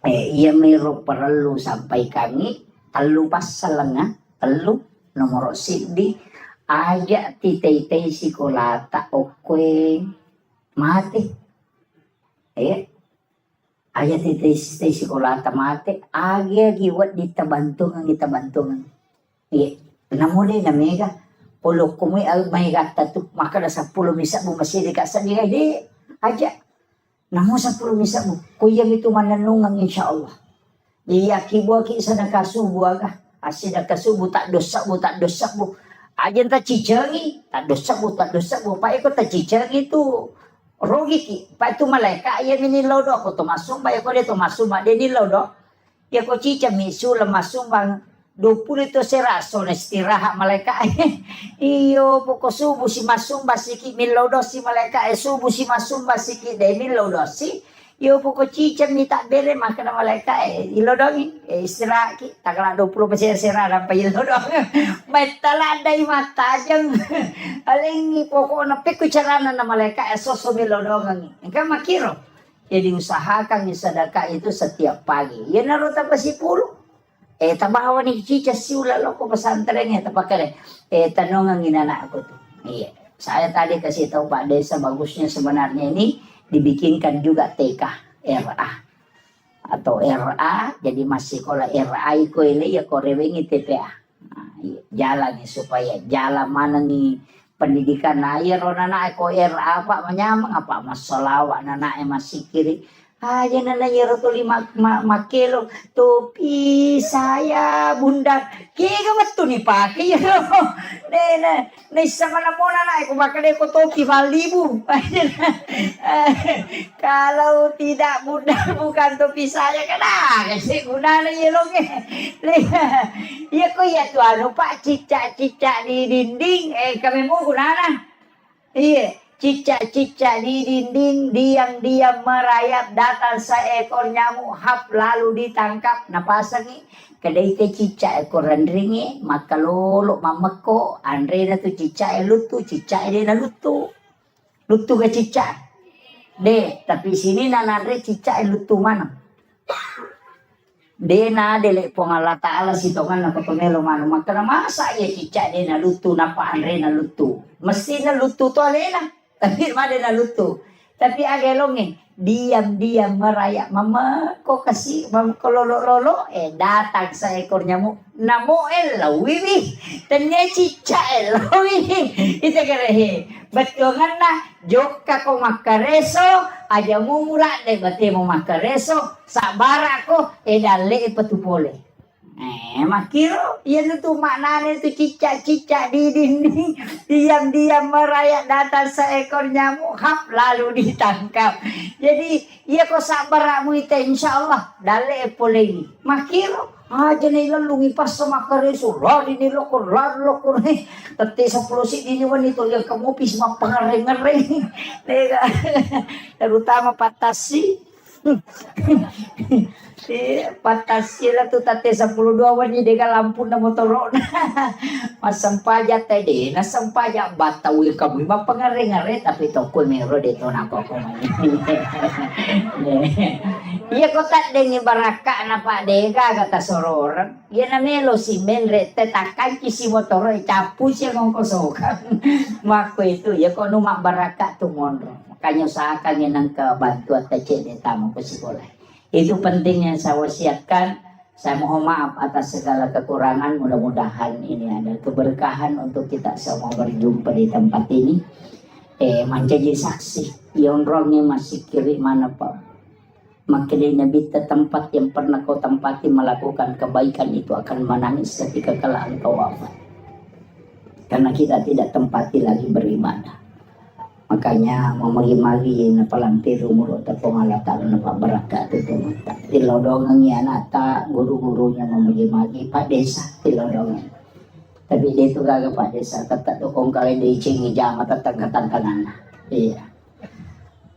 iya meron perlu sampai kami telu pasalanga telu nomor sidi aja titay sikolata okwe mati aja titay sikolata mati aja giwat ditabantungan namo din na mega pulo kumi al may gata tu maka na 10 misa mo masiri ka sa niya di aja namo 10 misa mo kuya itu mananungang insyaallah iya kibo ki sa nakasubo aga asin nakasubo tak dosa mo aja ta cicengi tak dosa mo pa iko ta cicengi tu rogi ki pa itu malaika iya minilaw do ako tumasum pa iko dito masuma de nilaw do ya ko cica misula masumbang 20 itu seraso na istirahat malaika iyo poko subu si masumba siki milodo si malaika subu si masumba siki de milodo si iyo poko cica minta bere maka na malaika ilodongi istirahat ki takala 20% serah pa ilodong may taladai mata jang aling poko na piku carana na malaika soso milodong engka makiro jadi usahakan sedekah itu setiap pagi ya naruta pa si pulo tabawa ni cica siula loko pesantrennya tapakare tanong ang inana ako tuh iya saya tadi kasih tahu Pak Desa bagusnya sebenarnya ini dibikinkan juga TK RA atau RA jadi masih sekolah RA iko ini ya korewengi TPA jalan nih supaya jalan mana nih pendidikan air nana eko RA Pak menyamang apa masalah nana masih kiri aja nana nyero tuh 5 kilo topi saya bunda kaya betul nih pakai ya nih sama namona na aku pakai deko topi 5.000 kalau tidak bunda bukan topi saya kan kasi gunanya yelong iya kok ya tuh anu Pak cicak di dinding kami mau gunana iya Cicak-cicak di dinding diam-diam merayap, datang seekor nyamuk hap lalu ditangkap. Napasangi kedai te cicak ekor rendringi maka lolo mameko andre na tu cicak lutu cicak dia na lutu ke cicak de tapi sini na andre cicak lutu mana de na dele pongala taala sitongan na pemelo mana maka na masa ya cicak dia na lutu napa andre na lutu mesti na lutu to alena tapi mana na lutu tapi agelonge diam-diam merayap mama kok kasih mama lolo datang seekor nyamuk namo lawiwi tanya cicak lawiwi itu kerehe betul ngana joka ko makareso aja mumula de bate mo makareso sabara ko dale petupole makiro yan itu maknanya itu cicak-cicak di dinding diam-diam merayap datang seekor nyamuk hap lalu ditangkap jadi ya kok sabaramu itu insyaallah dale polei makiro aja nih lalungi pas sama kereso lari nih loko nih tete 10 si ini wanita yang kamu pis mah pengereng-ngereng terutama patasi patasila tu tate 10 wani dega lampu na motor masam paja tede na sampaja batawi kamu ba pangare-ngare tapi toko mero de to nako ko iya kota dengi baraka na pa dega kata soror iya na melo si menre tetakan si motor capu siya ngong kosokan mako itu ya kono mak baraka tu mondro makanya usahakan yang kebantuan tece de tamu ke sekolah. Itu penting yang saya wasiatkan. Saya mohon maaf atas segala kekurangan. Mudah-mudahan ini ada keberkahan untuk kita semua berjumpa di tempat ini. Menjadi saksi. Yang orangnya masih kiri mana Pak? Makanya Nabi tempat yang pernah kau tempati melakukan kebaikan itu akan menangis ketika kala engkau wafat. Karena kita tidak tempati lagi beribadah. Makanya mau magi-magi na palampiru muro ta pangalata na pabaraka itu tilodongan niya nata guru-gurunya mau magi-magi Pak Desa tilodongan tapi dia itu gaga Pak Desa tetap kong kali di cingi jama tetap tantangan iya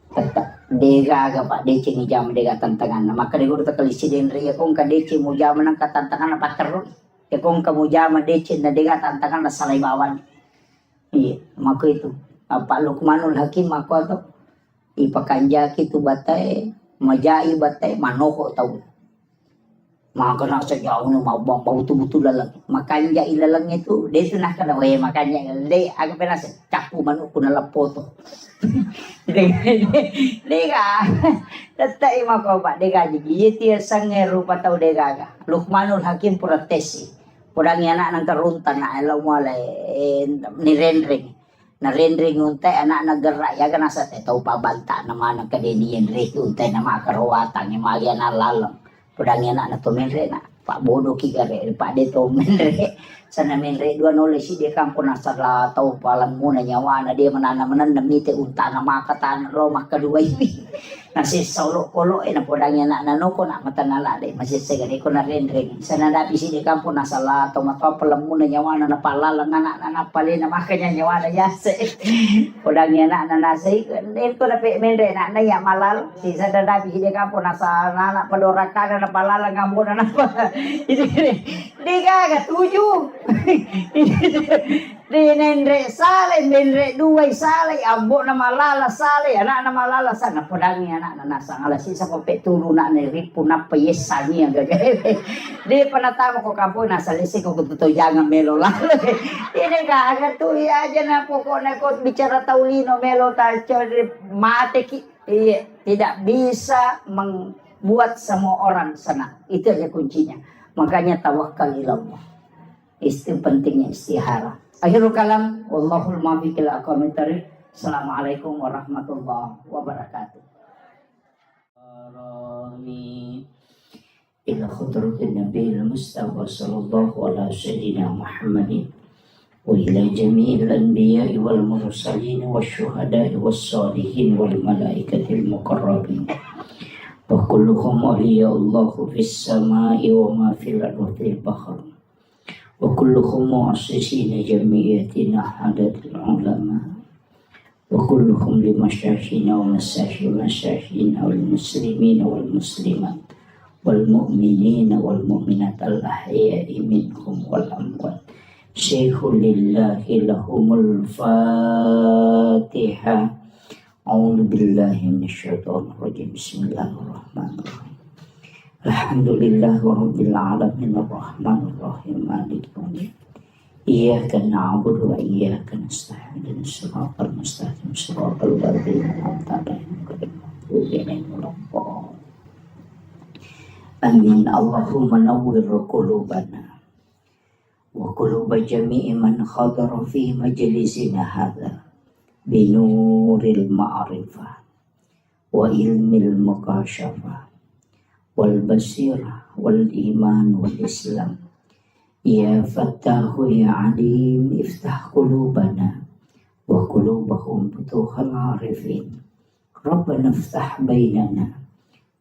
tetap dia gaga Pak di cingi jama dia tantangan maka dia guru takalisi din ri kong kadeci mo jama nang katantangan na paterro ya kong kamu jama deci na dia tantangan na salay bawan iya maka itu Pak Lukmanul Hakim aku atau ipakanja kitu batai majai batai manoko tahu maka nak sejauh ni mau betul-betul lalang makanya ilalang itu dia tu nak kena makanya dia agak pernah capu manuk kuna lapoto dia tetap imako Pak dia jadi dia sange rupa tahu dia gaga Lukmanul Hakim protesi podang anak nang karuntan na elaw mo ni rendring na rendring untay anak naggerak ya kan asa tahu pabanta naman ang kadenian rek untay na makarawatan yung mga na lalang podang anak na tumenre na Pak Bodo kigare Pak Deto menre sana menre dua nole si dia kampung nasarla tahu palang muna nyawa na dia menanam mite unta na makatan rumah kedua ini nasi solo kolo na podang anak na noko na matanala de masih segari ko na rendring sana dapi si dia kampung nasarla tahu mata palang muna nyawa na napalalang anak na napali na makanya nyawa na yase podang anak na nasi den ko na menre na ya malal si sana dapi si dia kampung nasarla na padorakan na palalang ngambon na itu dia kagak tujuh di nendre sale nendre dua sale ambo na malala sale anak na malala sana podangi anak na nasa alasi sa kopet tulu na ripu na payesani ang gagawin di panatama ko kampo nasa lisi ko tutoy jangan melo lalo ini kagak tuh aja na pokoknya ko bicara taulino melo tarcel mate iya tidak bisa membuat semua orang senang itu aja kuncinya makanya tawakal ilallah itu pentingnya istihara. Akhirul kalam wallahul muwaffiq ila aqwamit thariq. Assalamualaikum warahmatullahi wabarakatuh. Ila khudratin nabiyil mustafa sallallahu ala sayyidina Muhammadin wa ila jami'il anbiya'i wal mursalin wasyuhada'i wassalihin wal malaikatil muqarrabin wa kulluhum awliya'ullahu fis sama'i wa ma fil ardi bahr wa kulluhum mu'assisina jami'atina hadatil ulama وكلهم لمشايخنا ومشايخنا والمسلمين والمسلمات والمؤمنين والمؤمنات الأحياء منهم والأموات. شيخ لله لهم الفاتحة. أعوذ بالله من الشيطان الرجيم. بسم الله الرحمن الرحيم. الحمد لله رب العالمين الرحمن الرحيم مالك يوم الدين. إياك نعبد وإياك نستعين اهدنا الصراط المستقيم صراط الذين أنعمت عليهم غير المغضوب عليهم ولا الضالين. آمين. اللهم نور قلوبنا وقلوب جميع من حضر في مجلسنا هذا بنور المعرفة وعلم المكاشفة والبصيرة والإيمان والإسلام. يا فتاح يا عليم افتح قلوبنا وقلوبهم فتوح العارفين. ربنا افتح بيننا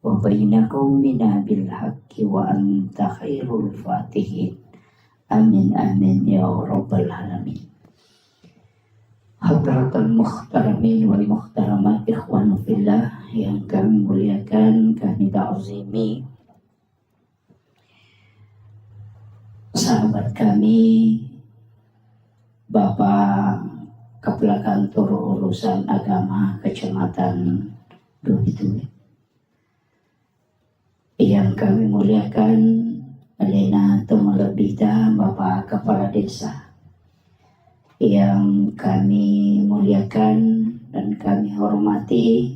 وبين قومنا بالحق وأنت خير الفاتحين. آمين آمين يا رب العالمين. Hadratul muhtaramin wal muhtaramat ikhwan fillah yang kami muliakan, kami ta'zimi, sahabat kami Bapak Kepala Kantor Urusan Agama Kecamatan Duitui, yang kami muliakan Elena Tumalabida, Bapak Kepala Desa, yang kami muliakan dan kami hormati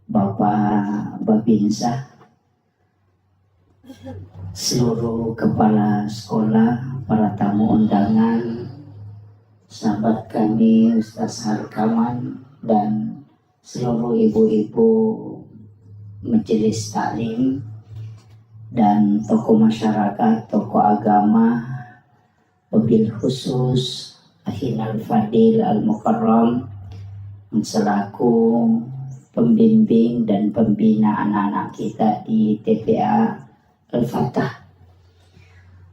Bapak Babinsa, seluruh kepala sekolah, para tamu undangan, sahabat kami Ustaz Harkaman, dan seluruh ibu-ibu majelis taklim dan tokoh masyarakat, tokoh agama, wabil khusus Akhina Al-Fadil Al-Mukarram selaku pembimbing dan pembina anak-anak kita di TPA Al-Fatah.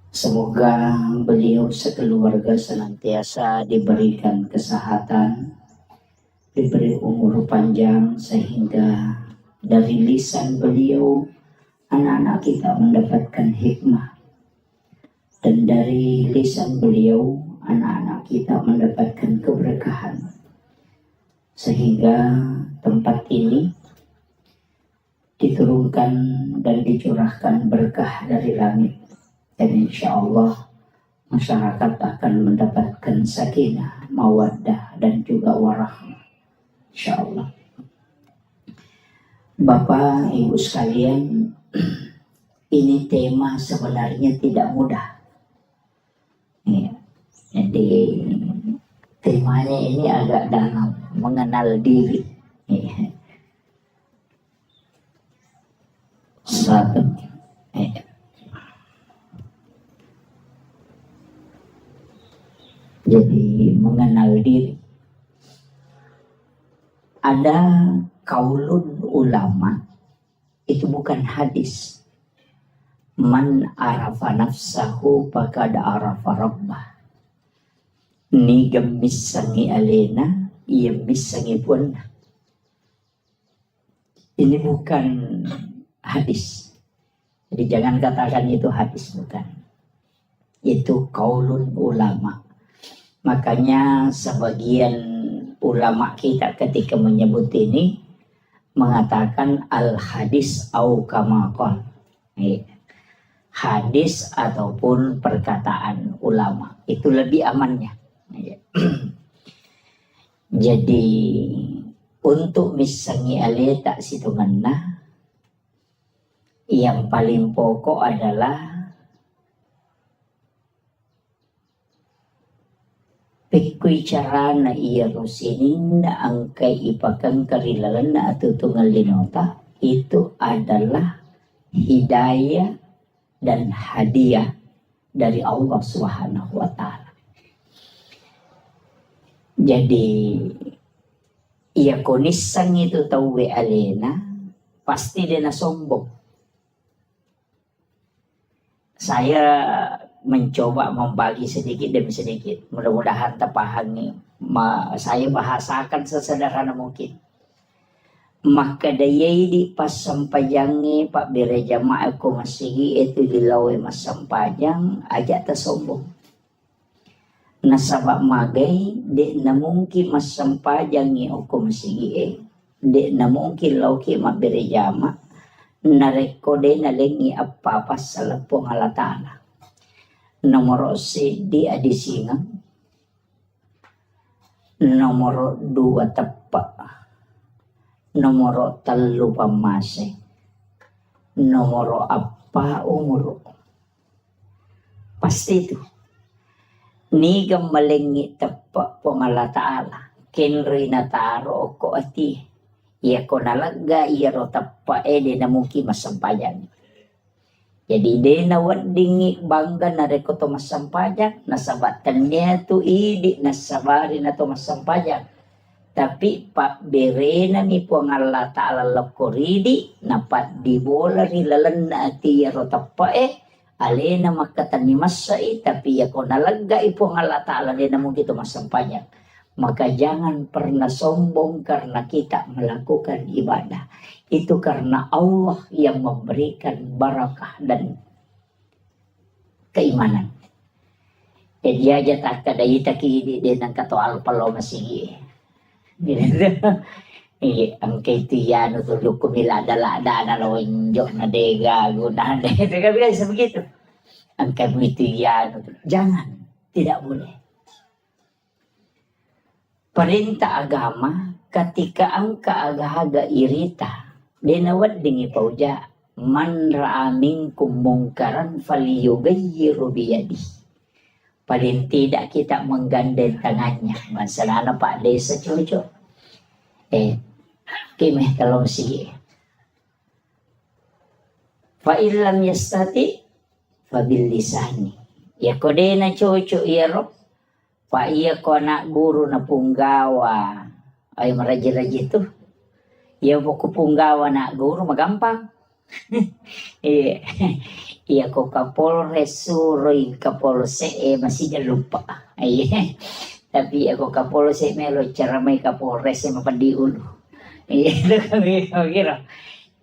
Semoga beliau sekeluarga senantiasa diberikan kesehatan, diberi umur panjang, sehingga dari lisan beliau anak-anak kita mendapatkan hikmah, dan dari lisan beliau anak-anak kita mendapatkan keberkahan, sehingga tempat ini diturunkan dan dicurahkan berkah dari langit, dan insya Allah masyarakat akan mendapatkan sakinah, mawaddah, dan juga warahmah, insya Allah. Bapak Ibu sekalian, ini tema sebenarnya tidak mudah ya. Jadi temanya ini agak dalam, mengenal diri ya. Satu ya. Jadi mengenal diri. Ada kaulun ulama, itu bukan hadis. Man arafa nafsahu faqad arafa rabbah. Ni gemisangi alena, ia misangi pun. Ini bukan hadis. Jadi jangan katakan itu hadis, bukan. Itu kaulun ulama. Makanya sebagian ulama kita ketika menyebut ini mengatakan al hadis au kama qala. Hadis ataupun perkataan ulama itu lebih amannya. Jadi untuk misangi ale tak situ mana, yang paling pokok adalah pikui cara na iya rusinin na angkai ipakan karilalan na atutungal linota, itu adalah hidayah dan hadiah dari Allah Subhanahu wa Ta'ala. Jadi ia konisang itu tahu alena, pasti dia na sombong. Saya mencoba membagi sedikit demi sedikit. Mudah-mudahan terpahami. Saya bahasakan sesederhana mungkin. Maka dayay di pas sampajangi Pak Bire jamaah ko masigi itu dilawe mas sampajang aja tersombong. Nasabak magay di na mungkin mas sampajangi ko masigi di na mungkin lauki Mak Bire jama narekode na lengi apa sa lapong halatala. Nomor si di adisinga. Nomor 2 tepak. Nomor 3 pamase. Nomor apa umur. Pasti itu. Ni gamalengi tepak pongala ta'ala. Kenri na taro ko ati. Iya ko nalaga iya ro tepak di na mungkin masampajan. Jadi de na wadingi bangga na reko to masampajan. Nasabatannya tu idi nasabari na to masampajan. Tapi Pak Bire na ni po ang Allah Ta'ala lakoridi na pat di bola rilalan na ati yaro tapa ale na makatani masai tapi ya ko nalaga ipo ang Allah Ta'ala di na mo dito masampanya. Maka jangan pernah sombong karena kita melakukan ibadah. Itu karena Allah yang memberikan barakah dan keimanan. Dia aja tak kadai taki di nang kato alpalo masigi. Ang kay tiyano tulog kumila dala-dala na lonjok na dega gunahan deh. Bisa begitu. Ang kay tiyano jangan, tidak boleh. Perintah agama ketika ang kaagahaga irita dinawad dingi pauja man ra'a minkum mungkaran falyughayyiru biyadi. Paling tidak kita menggandeng tangannya. Masalah Pak Desa cucu. Kimeh talong sige. Fa illam yastati fa bil lisani. Ya kode na cucu iro. Fa iya ko na guru na punggawa. Ay maraji-raji tu. Ya buku punggawa na guru magampang. Iya ko Kapolres suroy Kapolse masih lupa. Tapi ako Kapolse melo cara may Kapolres mapandiulo. Itu kami kira.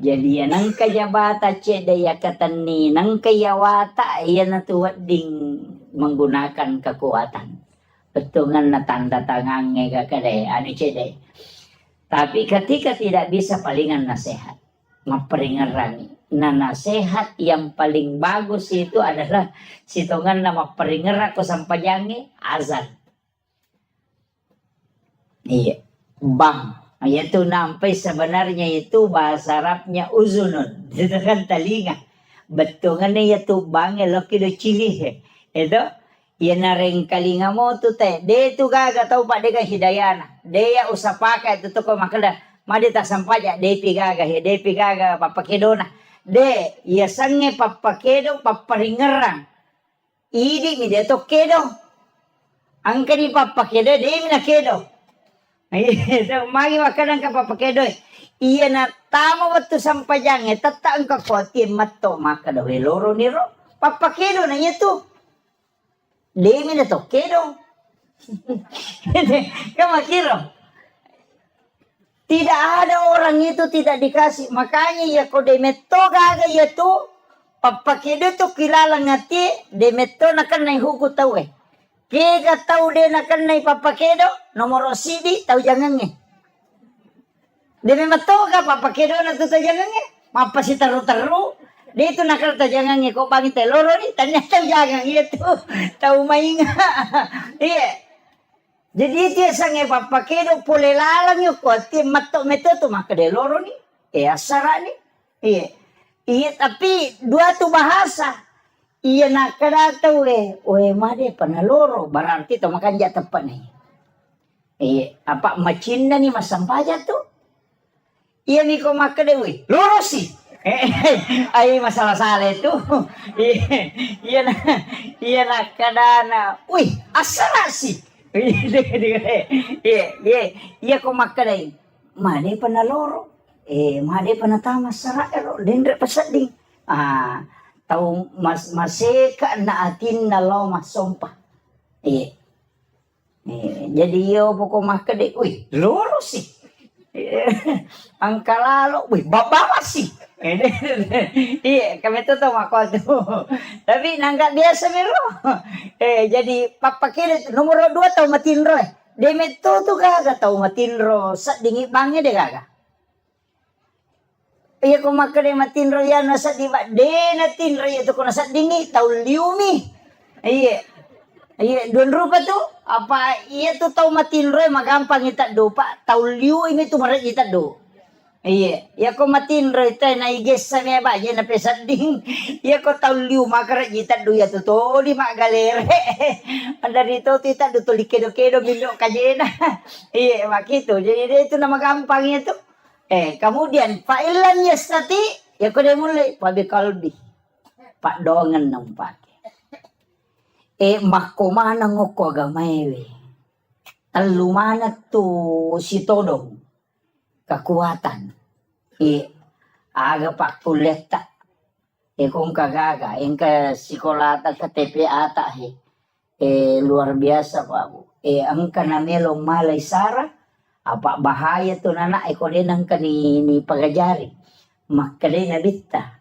Jadi nang kajabata cedaya katani nang kayawata yan natuwad ding menggunakan kekuatan. Betungan na tanda tangannya kakade anu cede. Tapi ketika tidak bisa palingan nasihat. Memperingerangi. Nah nasihat yang paling bagus itu adalah situngan nama peringerak ko sampajangi azan. Iya, bang. Itu nampai sebenarnya itu bahasa Arabnya uzunun. Itu kan telinga. Betungannya itu bang elok itu cilih. Itu ya nareng kalinga mo tu teh. Dia tu gaga tahu pak deka hidayana. Dia usah pakai itu tuh kau makada. Madi tak sampaja. Dia pigaga papakedona. De, iya sange papakedo paparingerang. Idi mi de to kedo. Angka di papakedo de mi na kedo. So magi wakadang ka papakedo. Iya na tama waktu sampajang tata angka koti matto maka do loro niro. Papakedo na itu. De mi na to kedo. Kamakiro. Tidak ada orang itu tidak dikasih. Makanya ya kau demeto gaga ya tu. Papakedo tu kilala ngati. Demeto nakan na huku tau Kega tau de nakan na papakedo. Nomor sidi tau jangan Demeto ka papakedo na tu tau jangan Mapa si taru-taru. Dia itu nakal tau jangan Kau bangi teloro ni. Tanya tau jangan itu. Tau mainga. Iya. Jadi dia sange papakedo pole lalang yo koti matok meto tu maka de loro ni. Asara ni. Iya tapi dua tu bahasa. Iya nak kada tau made panaloro berarti tu makan ja tepat ni. Apa macinda ni masampaja tu. Iya ni ko maka de loro si. Ay masalah sale tu. Iya nak kada na. Asara si. Iya ko makadai. Made panaloro. Made panatama sararo. Dendre pasading. Tau maseka na atin na lo masompa. Jadi yo pokok maka dek, wih lurus sih. Ang kalalo, wih babawas sih. Iya, kami tuh tau mako tuh. Tapi nangka biasa mero. Jadi papa kira nomor 2 tau matinro. Demet tuh kagak tau matinro. Sa dingi bangnya deh kagak. Iya ko maka deh matinro ya nasa di ba. De natinro ya tuh ko nasa dingi tau liumi. Iya, doon rupa tuh apa iya tuh tau matinro magampang ita do pa tau liu ini tuh marat ita do. Iya, ya ko matinro ita na iges sa mga ba na pesat ding. Iya ko tau liu makarat ita do ya tuh di magalere. Anda dito ita do to kedo bindo kajena. Iya, makito. Jadi itu nama gampangnya tuh. Kemudian fa'ilan yastati ya ko dia mulai pabi kalbi. Pak dongan nampak. Makomana ngoko agamewe. Talumana tu si todong. Kekuatan. Aga pak kuleta. Kung kagaga. Ke sekolah ke TPA ata luar biasa pak. Ang kanamelong malay sara. Apa bahaya tu nana. Ko din ang kanini pagajari. Makali na bita.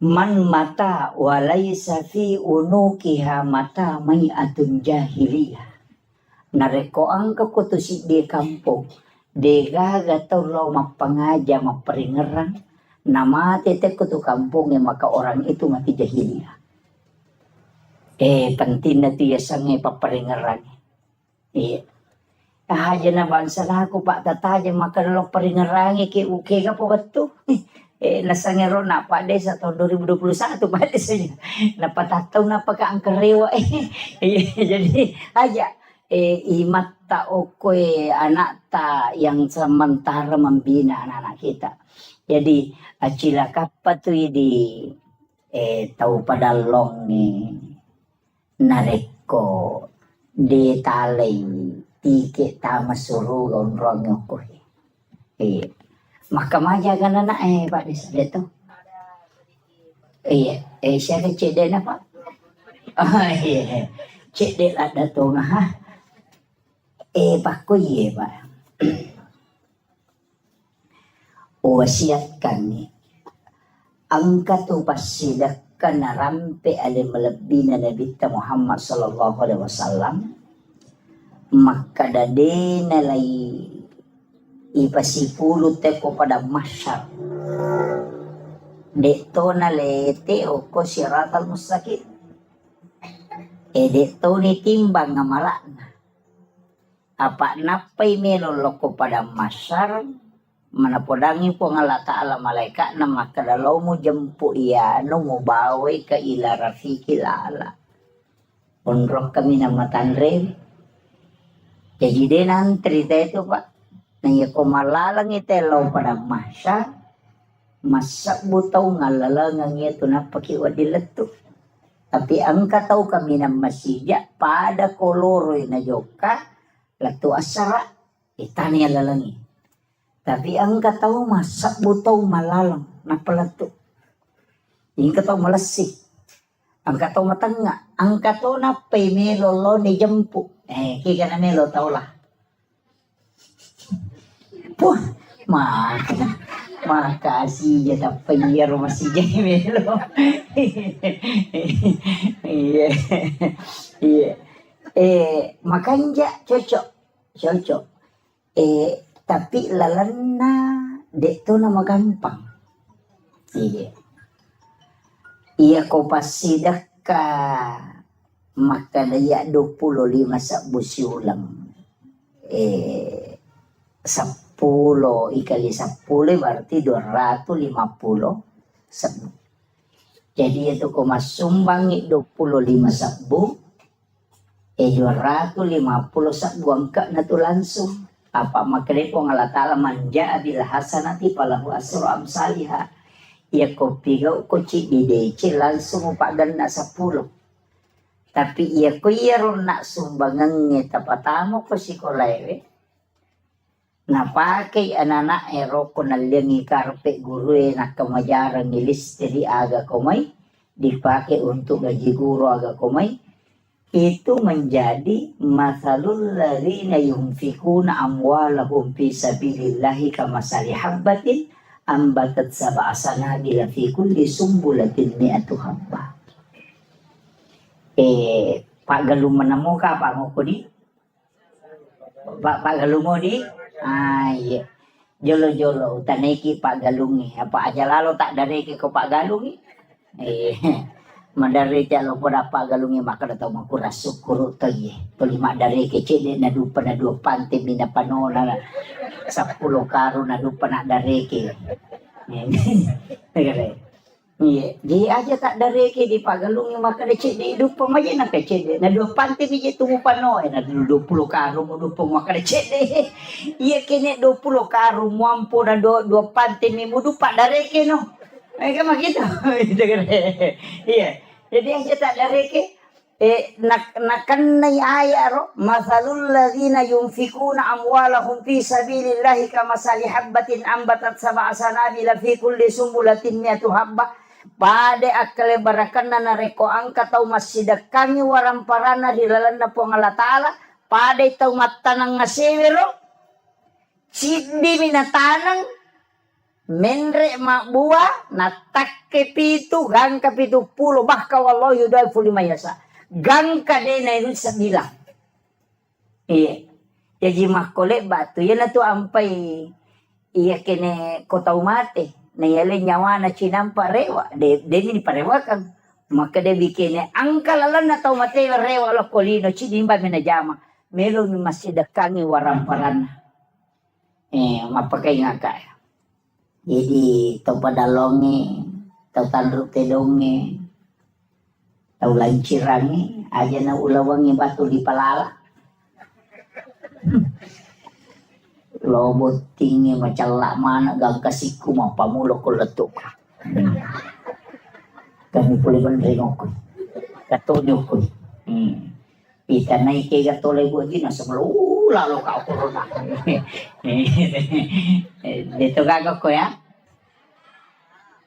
Man mata walaysa fi unukiha mata may atun jahiliyah. Nareko ang kakutusi di kampung. De gaga tau lo mapangaja maperingerang. Namate te kutu kampung maka orang itu mati jahiliyah. Penting na tiya sange paperingerang. Aja na bansa ko pak tataja maka lo peringerang ke uke ka po betul. Nasangero na pa de sa tahun 2021 pa de saja. Napatataw na pagkaangkarewa Jadi aja imata okoy anak ta yang sementara membina anak-anak kita. Jadi acila kapat di tahu pada long nareko de talay tike tama suru gonrong okoy. Makamaja ka na Pak dito. Siya ka cede na Pak. Cede ada to nga ha. Pak ko Pak. Wasiat kami. Ang katupasidak ka na rampe alim malabbi na Nabi Muhammad sallallahu alaihi wasallam. Makadade na lay ipasipulot ko pada masyar. Dito na lete o ko siratal mustaqim. Dito ni timbang nga malana. Apa napay melolok ko pada masyar. Manapodangi po nga lata ala malaika na makadalaw mo jampu iya no mo baway ka ila rafiki lala. Unrok kami na matanre. Jadi din ang trita ito Pak. Naya ko malalang itelaw pada masya, masak butaw nga lalangang ito na pakiwadilat to. Tapi ang kataw kami ng masija, pada koloroy na joka, lato asara, itani lalangi. Tapi ang kataw masak butaw malalang na palato. Yung kataw malasik. Ang kataw matanga. Ang kataw na pay melolo ni jampu. Kika na melo tao lah. Puh, makasih ya tapi ya rumah si Jamelo. Iya. Makanya cocok. Tapi lalana dek tu nama gampang. Iya ko pasidak ka maka daya 25 sabusi ulang. 10 ikali 10 berarti 250 sabu. Jadi itu ko masumbangi 25 sabu 250 sabu angka na to langsung. Apa makre ko nga latala manja bila hasanati palahu asru amsalihah. Ya ko pigaw ko ci idece langsung paganda 10. Tapi iya ko ron na sumbangan ngeta patamo ko si kolewe. Napake anak ero ko naliangi karpe guru na kamajaran nilis jadi aga komay dipakai untuk gaji guru aga komay itu menjadi masalul ladzina yunfikuna amwalahum fi sabilillahi kamasali habbatin ambatat sab'a sanabila fi kulli sumbulatin mi'atu habba. Pak Galung menemu ka Pak Ngokodi? Pak Galung di? Iya. Jolo-jolo taneki Pak Galungi. Apa aja lalu tak dareki ko Pak Galungi? Madari jalo pada Pak Galungi maka datang maku rasuk kurut tadi. Pelima dareki cede na dupa na dua pantai mina panola 10 karun na dupa na dareki. Iya, dia aja tak dareki di Pak Galungi maka de cede dupa maja na ke cede na dua pantai biji tumu pano na 20 karun dupa maka de cede. Iya kene 20 karun mampu na dua pantai mi dupa dareki no. Kan begitu. Iya. Jadi aja tak dareki nakanay aya ro masalul ladzina yunfikuna amwalahum fi sabilillahi kamasali habbatin ambatat sab'a sanabila fi kulli sumbulatin mi'atu habbah pade akale barakanna nareko angka tau masidakangi waramparana di lalanda po Allah Ta'ala pade tau matanang ngasewero siddi minatanang menre mak buah natakke pitu gang ka 70 bahka wallahu yudaifu lima yasa gang ka de na itu sabila iya jadi makole batu ya na tu ampai iya kene kota umate na yale nyawa na cinampa rewa de ni parewakan maka de bikene angka lalan na tau mate rewa lo kolino cinimba menajama melo mi masih dekangi waramparan mapakai ngaka jadi tau padalonge tau tandruk tedonge tau lancirange aja na ulawangi batu di palala lobot tinggi macam lak mana gang kasiku mau pamulo ko letuk kami boleh benderengok katonyo ko kita naik ke gatole buat gina sebelum lalu kau corona dito gagok ko ya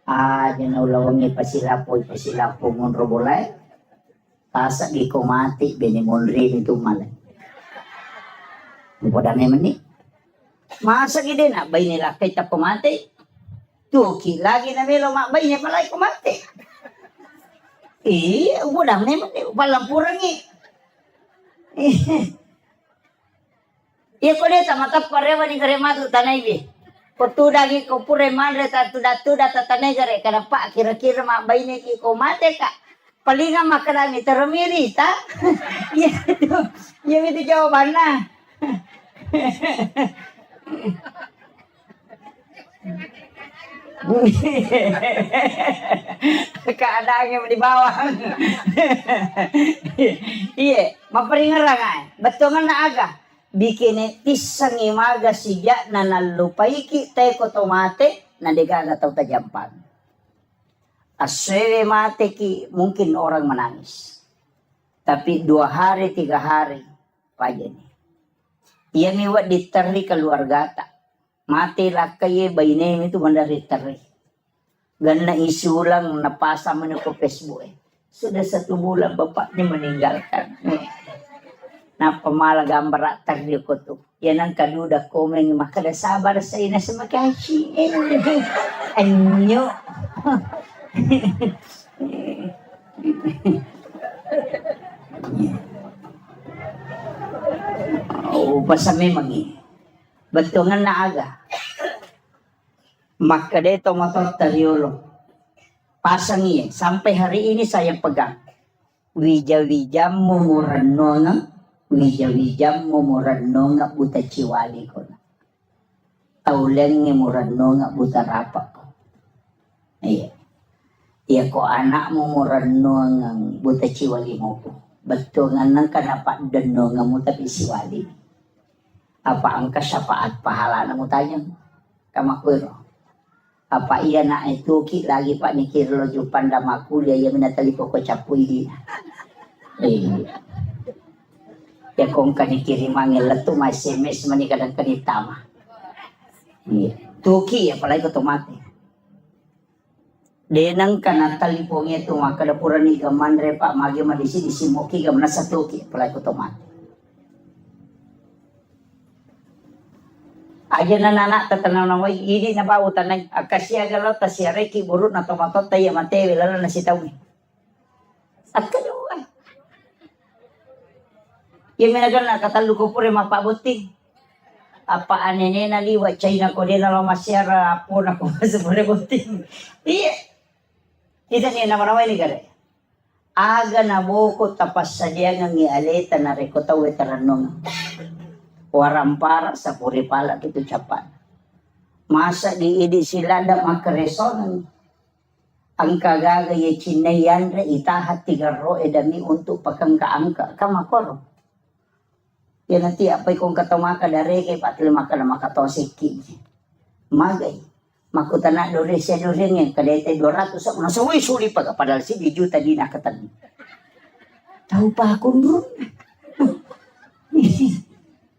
na ulawangi pasilapo ngon robolay tasa di ko mati beningon rin itu malay pada naman ni masa gede na bay nila kay ta kumate tuki lagi na melo makbay niya palay kumate udah naman ni palampurang iya ko deta matap parewa ni karematu tanay bi potudagi ko pure manre tuda tatanay gare kada pa kira-kira makbay ni ki kumate ka palinga makarami teramirita iya itu jawaban na keadaannya di bawah iya maparingarang ay batongan na aga bikin tisang imaga siya na nalupaiki teko tomate na digaga tau tajampan aswe mate ki mungkin orang menangis tapi 2 hari 3 hari pagi nih iya miwa diteri keluarga tak mati lah kaye bayinem itu benar diteri gana isulang napasa mana ko Facebook sudah 1 bulan bapaknya meninggalkan na pamala gambar atar dia ko tu yan ang kaduda komen makada sabar sa ina sa makashi anyo basta memang bentungan na aga maka deto matotariolo pasang iya sampai hari ini saya pegang wija-wija mumuranonga buta ciwali ko na tauleng muranonga buta rapak ko iya ko anak mumuranonga buta ciwali mo ko bentungan nang kanapa denonga mo tapi siwali apa angka syafaat pahala namu tanya kamakwiro apa iya na itu ki lagi pak nikir lo jupan damaku dia yang minatali poko capui dia ya kong kani kirim angin letu mas SMS mani kadang kanitama Iya. Tuki apalagi otomatis. Denang kana talipong ito makadapuran ni gamandre pa magi madisi disimoki gamna sa tuki apalagi otomatis. Aja na nana tatanaw na way ini na ba utanay akasya galaw ta siya reki burut na tomatot tayo mate wala na sitaw ni. At kaluwa. Yung minagal na katalo ko pure mapabuti. Apa anene na liwa China ko din na masyara po na ko sa pure buti. Iya. Ita niya naman naway ni gare. Aga na boko tapas sa diya ng ialeta na rekotaw etaranong. Warampara sa puripala kito Japan. Masa diidi sila na makareson. Ang kagagaya chinayan re itahat tigaro edami untuk pagkangkaangka kamakoro. Yan nanti apay kung katamaka dare kay patli maka na makatosiki. Magay. Makutana dore siya dore ngayon kadete 200 sa una. So suli pag padal si di juta di nakatan. Tahu pa ako bro.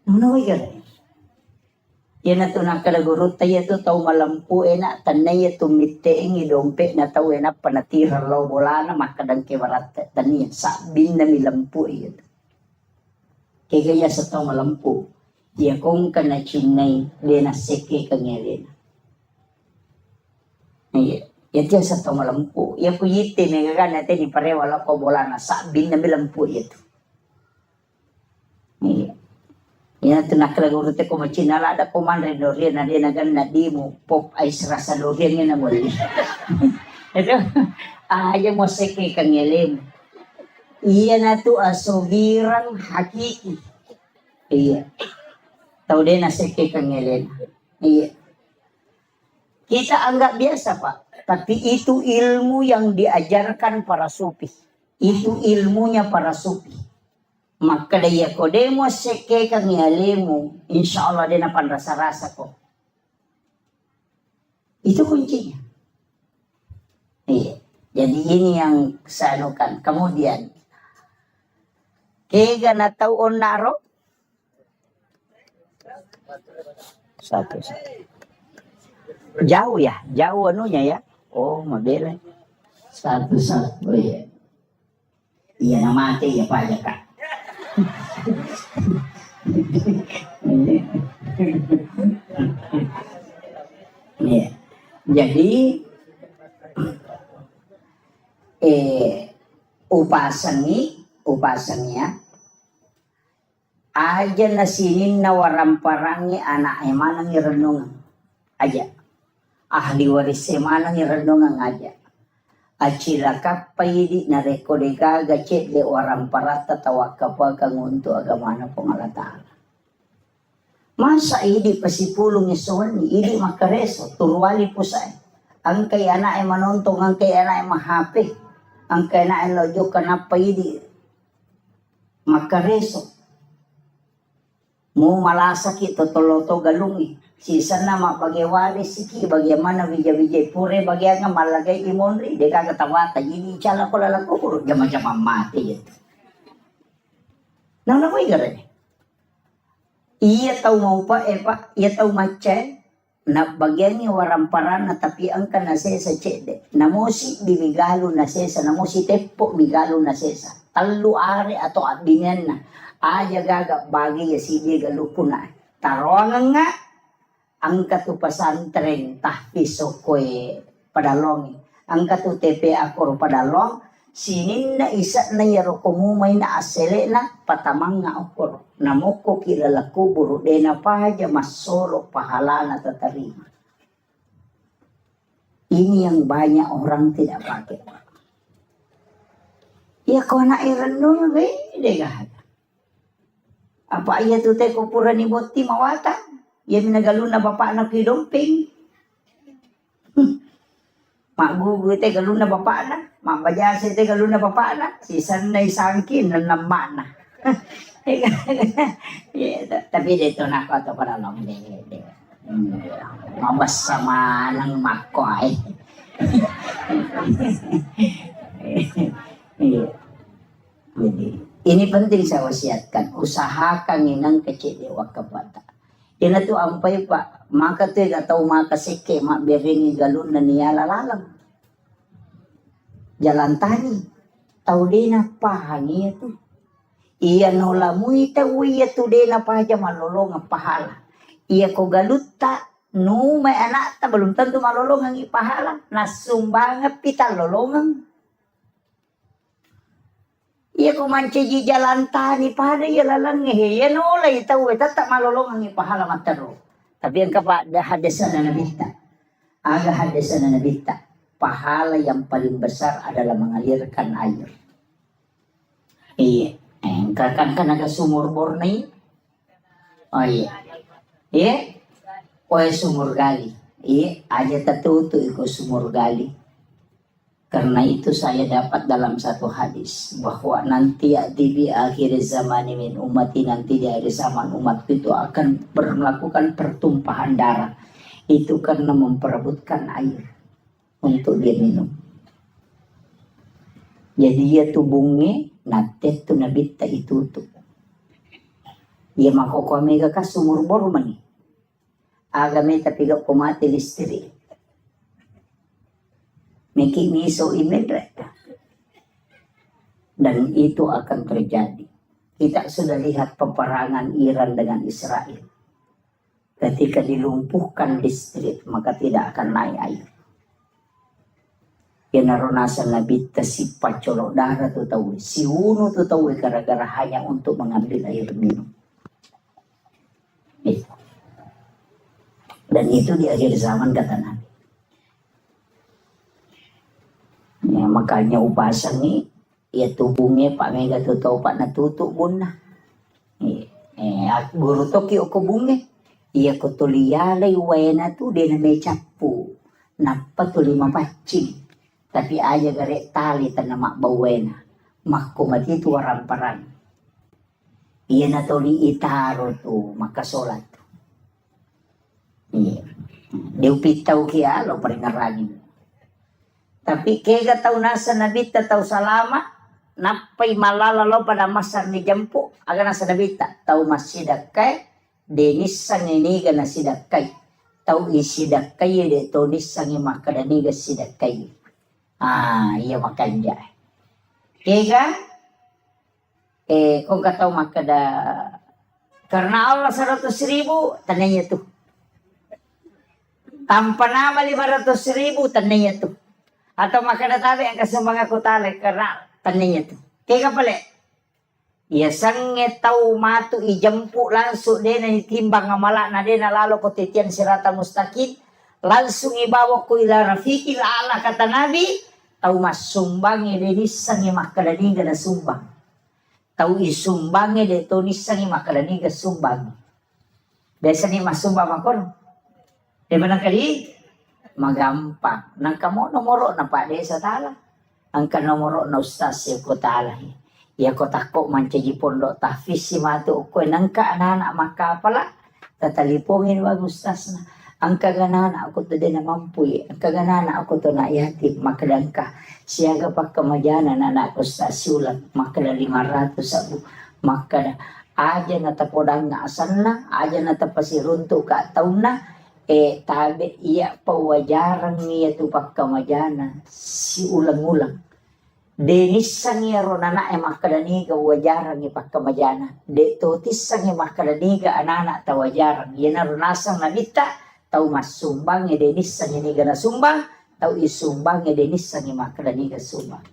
Ano way gare? Yan na ito nakadagurot tayo ito tao malampu na tanay ito miteeng idompe na tao na panatira law bola na makadang kewarat taniyan sa bin na milampu ito. Kaya kaya sa tao malampu dia kong kanachinay di na seke kangerin. Yan sa tao malampu. Yan po yite may gagana natin iparewala ko bola na sa bin na milampu ito. Yan ito nakalagurute ko machinala da ko man rin na di nagan na di mo pop ay rasa lorian nga na mo. Ito, ayaw mo seke kang ilim. Iya na ito asugirang hakiki. Iya. Tau din na seke kang ilim. Iya. Kita anggap biasa pak. Tapi itu ilmu yang diajarkan para sufi. Itu ilmunya para sufi. Maka daya ko demo seke kang ialimu, insya Allah din akan rasa-rasa ko. Itu kuncinya. Iya. Jadi ini yang sanukan. Kemudian, kega na taon naro? Satu. Jauh ya, jauh anunya ya. Oh, mabela. Satu. Oh iya. Iya na mati ya Pak ya Kak. Ya. Jadi upasangnya aja nasinin na waramparangnya anak emanang irenungan aja ahli waris emanang irenungan aja acila kapay na rekode kaga cek de orang parata tawakapa kang untuk agama na pangalatan. Masa idi pasipulong isuan ni idi makareso turwali po sa ang kay anak ay manontong ang kay anak ay mahapi ang kay anak ay lojo kanapa idi makareso mo malasaki totoloto galungi sisa na mapagewali siki bagaimana bijay pure bagian nga malagay imonri de kagatawata ini chala ko lalako puro jama-jama mati ito. Nang nakoy gare. Iya tau mau pa iya tau mace na bagian ni waramparan na tapian ka na sesa cede. Namosi bimigalo na sesa namosi tepo migalo na sesa. Talu are atau abingan na. Aja gaga bagi ya sige galupo na. Tarongan nga ang katupasan tren tahpiso koe padalong ang katu TPA koro padalong sinin na isa na yaro kumumay na asele na patamang nga okoro namoko kilala kuburo de na pahaja masolo pahala na tatarima. Ini yang banyak orang tidak pakai. Ya kau na irenung de gahada. Apa iya tu te kupura ni boti mawata? Ya minagalun na bapak na kidomping. Mak gugu te galun na bapak na. Mak bajase te galun na bapak na. Si sanay sangkin na naman na. Tapi dito na ako ito para lang. Mabas sama ng makoy. Jadi ini penting saya wasiatkan. Usahakan inang kecil wakabata. Ina tu ampay pa, maka tu tahu maka sike, mak beringi galun na niya lalalang. Jalan tani, tahu dina pahangi tu. Iya nola muita uya tu dina pahaja malolong pahala. Iya ko galuta, no may anak ta belum tentu malolongang ipahala. Nasumbangat pita lolongang. Iya ko manci jalan tani pada iya lalang ngehe. Ya nola itaw tetap malolongang ipahala mataro. Tapi yang kepada hadisan na nabita. Aga hadisan na nabita. Pahala yang paling besar adalah mengalirkan air. Iya. Kan agak sumur bornei. Oh iya. Iya. Oh sumur gali. Iya. Aja tertutup ikut sumur gali. Karena itu saya dapat dalam satu hadis bahwa nanti di akhir zaman min umati, nanti di akhir zaman umatku itu akan melakukan pertumpahan darah. Itu karena memperebutkan air untuk dia minum. Jadi dia tubungnya nanti tu nabita itu tuh. Dia makoko mega ka sumur bormani. Agame tapi gak mati listrik. Miki miso imedret. Dan itu akan terjadi. Kita sudah lihat peperangan Iran dengan Israel. Ketika dilumpuhkan listrik, maka tidak akan naik air. Yenarunasa nabita si pacolok darah tu tahu, si unu tu tahu gara-gara hanya untuk mengambil air minum. Dan itu di akhir zaman kata Nabi. Ya, makanya upasan ni ya tubuhnya Pak Mega tu tahu Pak natutuk bunda. Guru toki ko bunge. Iya ko tuliyalay wena tu dia na may capu. Napa tu 5 pacing. Tapi aja gare tali tanamak bawena. Makko mati tu waramparang. Iya na tuli itaro tu makasolat. Iya. Diupitaw kia lo paringaragin. Tapi kega tahu nasa nabita tahu salama napay malalalo pada masar ni jampu aga nasa nabita tahu masidakai denis sang iniga na sidakai tahu isidakai de tonis sang makadaniga sidakai iya makanja kega kung kataw makada karena Allah 100.000 tananya tuh tanpa nama 500.000 tananya tuh. Atau makana tabi ang kasumbang ako tali karena taninya tu. Kaya pala, iya sange tau matu ijampu langsung dia na itimbang ngamala na dia na lalo ko titian sirata mustaqim langsung ibawa ko ila rafiqil ala kata Nabi tau masumbang dia sange makadaniga na sumbang. Tau isumbang dia to ni sange makadaniga sumbang. Biasa ni masumbang makon. Di mana kali? Magampang. Nang kamo nomoro na pa sa tala. Ang kanomoro na ustaz siya ko tala. Iya ko tako mancaji pondok tahfiz si matu ko nang ka anak maka pala tatalipongin wag ustaz na. Ang kaganana ako to din na mampuy. Ang kaganana ako to na yatim makadan ka. Siya ka pagkamajana na anak ustaz sulat makada 500 sabu makada aja na tapodang na asan na aja na tapasirunto ka taon na. Tabi iya pawajarang niya tu pagkamajana si ulang-ulang. Denis sang iya ronana makadaniga wajarang ni pagkamajana. De totis sang iya makadaniga anana tawajarang. Yan na ronasang nabita tau masumbang ya denis sang iya na sumbang tau isumbang ya denis sang iya makadaniga sumbang.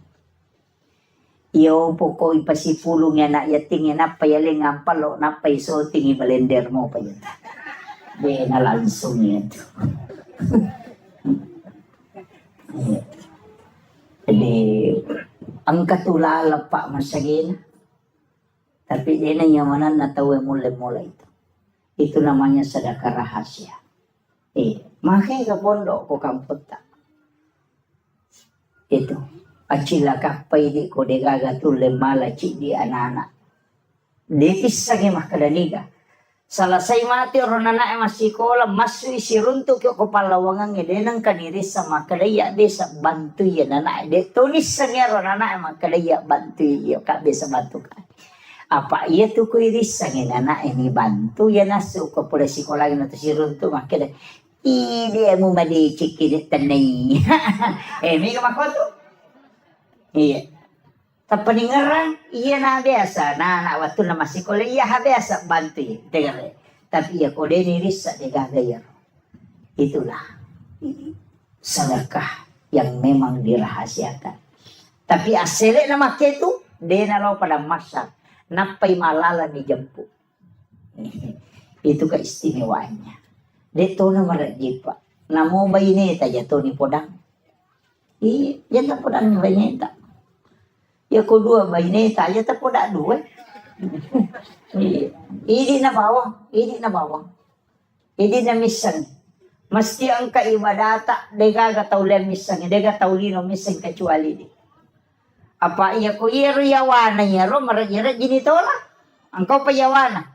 Iyo po ko ipasipulong yan na yating yan na payaling ampalo na paisoting ibalender mo pa yan. Dia na langsung itu. Jadi ang katulala pak masagin. Tapi dia na nyamanan na tahu mulai-mulai itu. Itu namanya sedekah rahasia. Makanya ke pondok ko kamput tak. Itu. Acila kapay di ko de gaga tulen malaci di anak-anak. Detis sagi makadaniga. Salasay mati ronana masih kolam masui siruntuk yo kopalawangan ngedenang kaniri sama kadaya desa bantu ya nana de tulis sangya ronana makadaya bantu yo kak bisa bantu kan Apa iya tuh ko irisangin anak ini bantu ya nasu ko pula sekolah na to sirun to makeda ide mo madi cikidit tanay mi kamakoto iya tapaningaran iya na biasa na anak waktu na masikola iya ha biasa bantu ya dengar tapi ya ko deni risa de gagayar itulah sedekah yang memang dirahasiakan tapi asli na make itu dia nalau pada masa napai malala ni jampu itu keistimewaannya deto na marajipa namo baineta jato ni podang jata podang ni baineta ya kedua baineta jata podak dua ini na bawang ini na misang mesti angka ibadata dega gataulen misang dega taulino misang kecuali di apa iya ko iya yawana ya ro marajira jini tola engkau payawana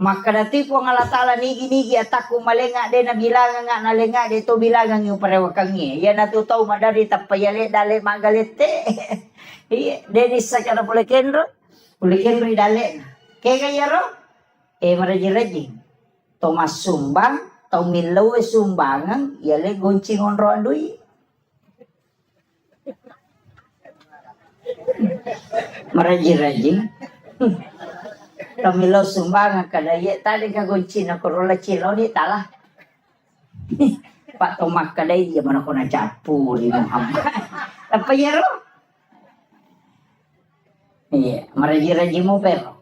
maka dati po ngalatala nigi ataku malenga de na bilangan nga nalenga de to bilangan yung parewakangi ya natutaw madari tapayale dale magalete iya denis sa kana pulekendro dale kaya kaya ro marajira jing Tomas sumbang tau milaw sumbangan yale goncingon ro andui maraji-raji kamilo sumbangan kadaya tadi kagunci na korola cilo ni talah Pak Tomak kadaya dia mana kona capu di Muhammad apa ya ro iya maraji-raji mo pero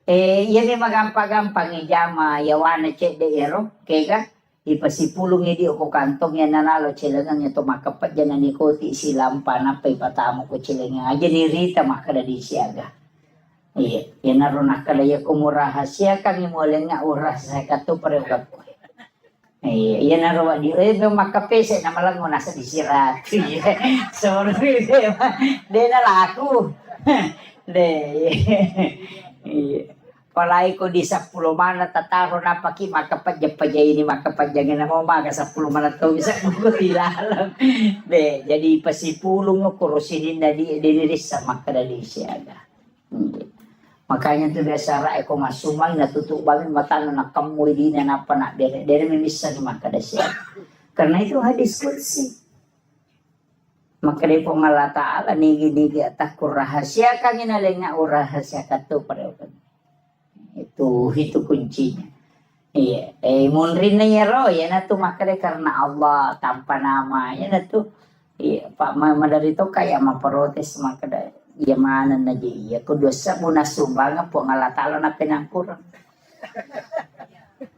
iya ni magampang-gampang ijama yawana cek de ero kega ipasipulong di ako kantong yan nanalo chilangan niya tumakapat dyan na nikoti silang panapay patamo ko chilangan aja ni Rita makada di siyaga iya yan naroon nakalaya kumuraha siya kami muli nga oras sa kato pareho ko iya yan naroon di makapese na malang mo nasa disirat sorry de nalaku de iya palay ko di 10 mana tataro na paki makapadya-padya ini makapadya na mo maga 10 mana to bisa ko tilalang de jadi pasipulong no kurusinin na di diniris sa makadali siya makanya tu biasa ra ko masumang natutubang mata na kamoy di na napana dere mimisa ni makadasya karena itu hadis qudsi maka di pangala taala nigi atakur rahasia kang inalenga rahasia katu pareho itu kuncinya iya munrin na yero ya na tu makare karena Allah tanpa nama ya na tu iya pak madari to kaya maprotes makada ya mana na di ya kudosa muna sumbang po ngalatalo na pinangkurang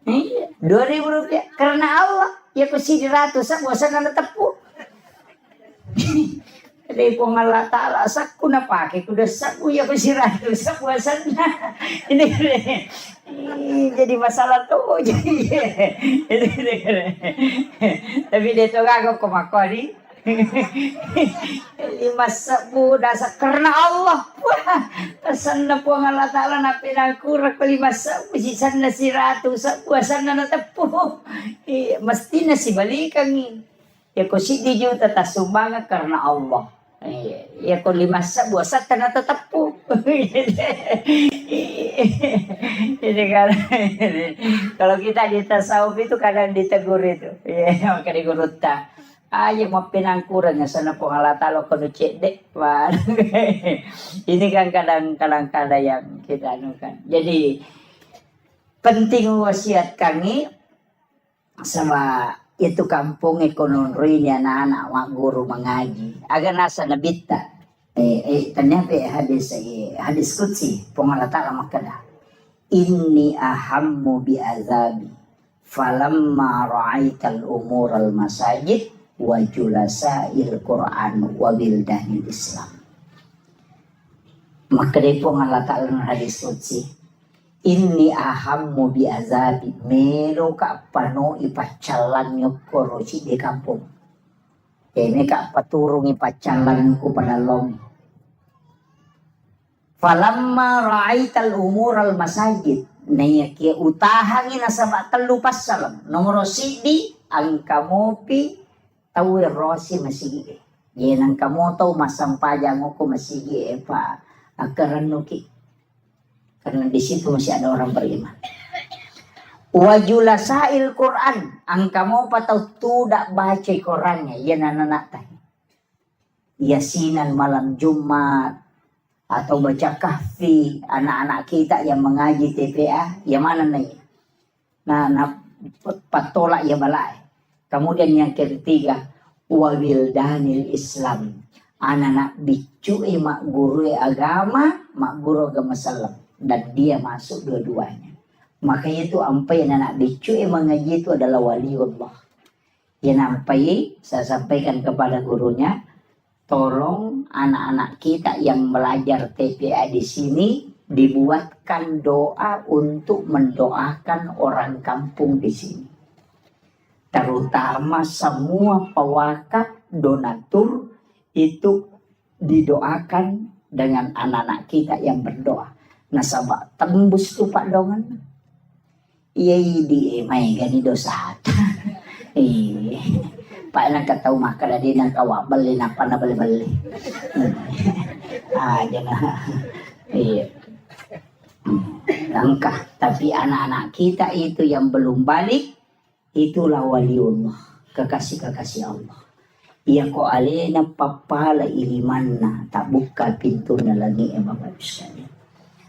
iya 2.000 rupiah karena Allah ya ku si 100 sa bosan na tepu Dari ko ngalatala sakku na pake kuda sakku ya pesiratu sakku sana ini jadi masalah tuh jadi tapi dia tuh aku komakori 5 sabu dasa karena Allah pesan na po ngalatala na pinangkurak 5 sabu si sana si ratu sakku sana na tepu mesti na si balikan ya ko si di juta tasumbangan karena Allah ya ko 5 sabu asat na tatapu jadi kalau kita di tasawuf itu kadang ditegur itu ya maka digurutah ayo mau pinangkuran ya sana po ngalatalo ko no cedek ini kan kadang-kadang yang kita anukan jadi penting wasiat kami sama itu kampung ekonomi anak-anak wak guru mengaji agar nasa nabita ternyata hadis qudsi pengalatala makada inni ahammu bi azabi falamma ra'aital umural masajid wa julasail Qur'an wa bildanil Islam maka dari pengalatala hadis qudsi inni ahammu bi azabi melo ka pano ipacalan nyokoro si di kampung ini ka paturung ipacalan ko panalong falamma ra'aital umural masajid na kia utahangin na sa telu pasal nomor sidi ang kamopi tawir rosi masigi yan ang kamoto masampajang ko masigi pa akaran nuki. Karena di situ masih ada orang beriman. Wajulasail Quran, ang kamu patau tidak baca Qurannya, ya anak teh. Yasinan malam Jumat atau baca kahfi, anak-anak kita yang mengaji TPA, ya mana nih? Nah patolak ya balai. Kemudian yang ketiga, wabildanil Islam, anak-anak bicui mak guru agama, mak guru agama salam, dan dia masuk dua-duanya. Makanya itu ampai anak bicui mengaji itu adalah waliullah. Yang ampai saya sampaikan kepada gurunya, tolong anak-anak kita yang belajar TPA di sini dibuatkan doa untuk mendoakan orang kampung di sini. Terutama semua pewakaf donatur itu didoakan dengan anak-anak kita yang berdoa. Nasabah tembus tuh Pak Dongan. Iya di mai gani dosa. Pak nak tahu mah kada di nang kawa beli napa na beli. Jangan. Iya. Langkah, tapi anak-anak kita itu yang belum balik, itulah waliullah, kekasih-kekasih Allah. Ia ko alena papala ilimanna, tak buka pintunya lagi Bapak sekalian.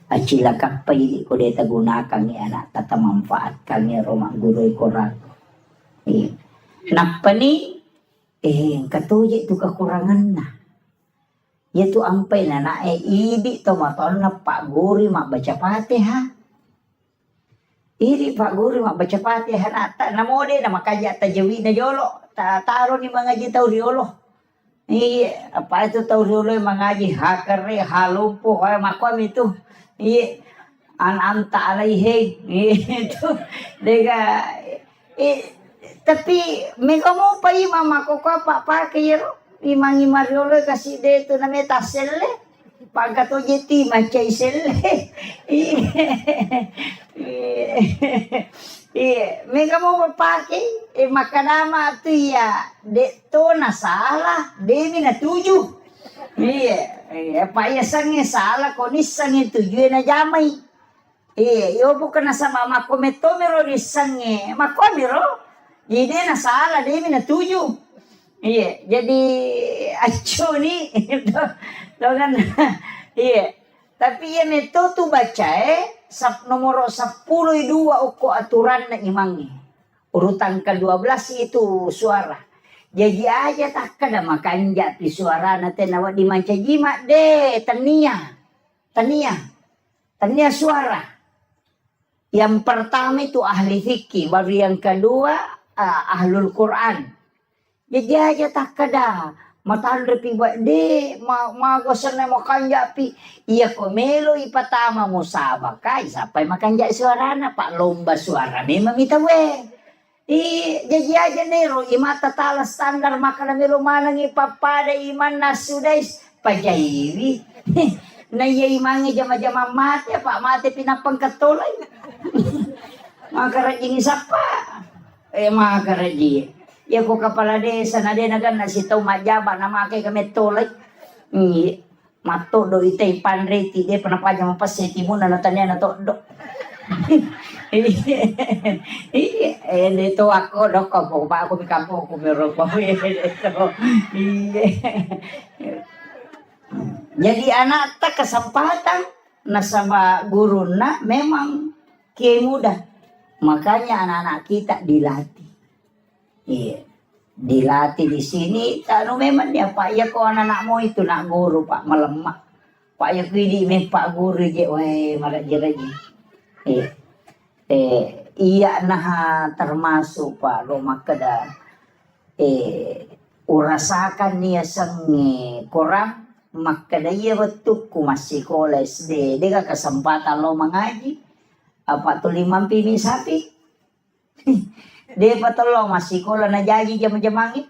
Acila kapai ko deta gunakan ni anak, tata manfaatkan ni rumah guru korak. Napa ni? Katuji itu kekurangan na. Yaitu ampai na idi to maton na Pak Guru mak baca Fatihah. Idi Pak Guru mak baca Fatihah na ta namode na makaja tajawid na jolo. Taro ni mengaji tau riolo. Apa itu tau riolo mengaji hakare halumpo kaya makom itu. Anta alaihi itu dega tapi mega mo pa mama ko Pak pakai imang imariolo kasi dito na metaselle pagkato jeti macay selle mega mo pakai makanama tu ya dito na salah demi na tuju pa ya sange salah konis sange tuju na jamay yo bukan na sa mama ko metomero ni sange makomero jadi na salah demi na tuju. Iya, jadi acu nih, kan? Iya, tapi ya meto tu baca nomor 10 2 uko aturan na imangnya. Urutan ke-12 itu suara. Jadi aja tak kada makan jati suara na tenawa di manca jima deh, tania suara. Yang pertama itu ahli fikih, baru yang kedua ahlul Quran. Jadi aja tak kada matan repi buat de magosan na makan japi iya ko melo ipatama mo saba kai sampai makan jak suara na Pak lomba suara memang kita we jadi aja nero imata tala standar makan melo manang ipapada iman nasudais pajairi na iya imangi jama-jama mati Pak mati pinapang katolay makarajing sapa makarajing ya ko kepala desa na din nagan na sitaw majaba na makai kami tolay. Mato do itay panreti de panapaja mapaseti mo na natanya na to do. Dito ako do ko ba ako mikampo ko meron pa dito. Jadi anak tak kesempatan na sama guru na memang kiai muda. Makanya anak-anak kita dilatih. Dilatih di sini, ano memang dia Pak ya ko anak mo itu nak guru Pak melemak. Pak ya pidi me Pak guru je, weh malaji. Iya nah termasuk Pak Roma kada. Urasakan niya sang korang makada iya betul ku masih sekolah SD. Dia kesempatan lo mengaji. Apa tu 5 pimi sapi. Dia patolong masih kola na jaji jam-jamangi.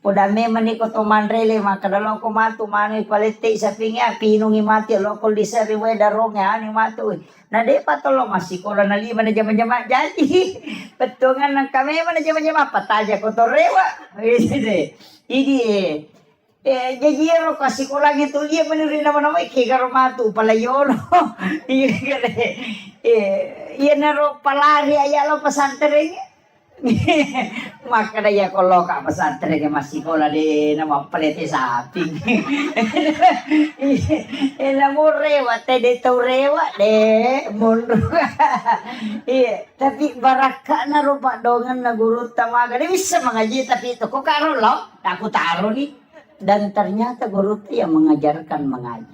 Poda memang ni ko to manrele maka dalong ko matu mani palete sa pinga pinungi mati lokol di sa riwe darong ya ani matu. Na dia patolong masih kola na 5 na jam-jama jaji. Petungan ng kami man na jam-jama pataja ko to rewa. Ini Jajiro kasi ko lang ito liya manirin naman naman ikikarumatu pala yun. Iya na ro palari ayalo pesantren. Maka ya kalau kak pesantren masih kola di nama pelete sapi. Ina mo rewat de tau rewat de mundur. Iya, tapi baraka na ro pak dongan na guru tamaga. Dia bisa mengaji tapi itu kok karo lo, aku taruh nih. Dan ternyata guru itu yang mengajarkan mengaji.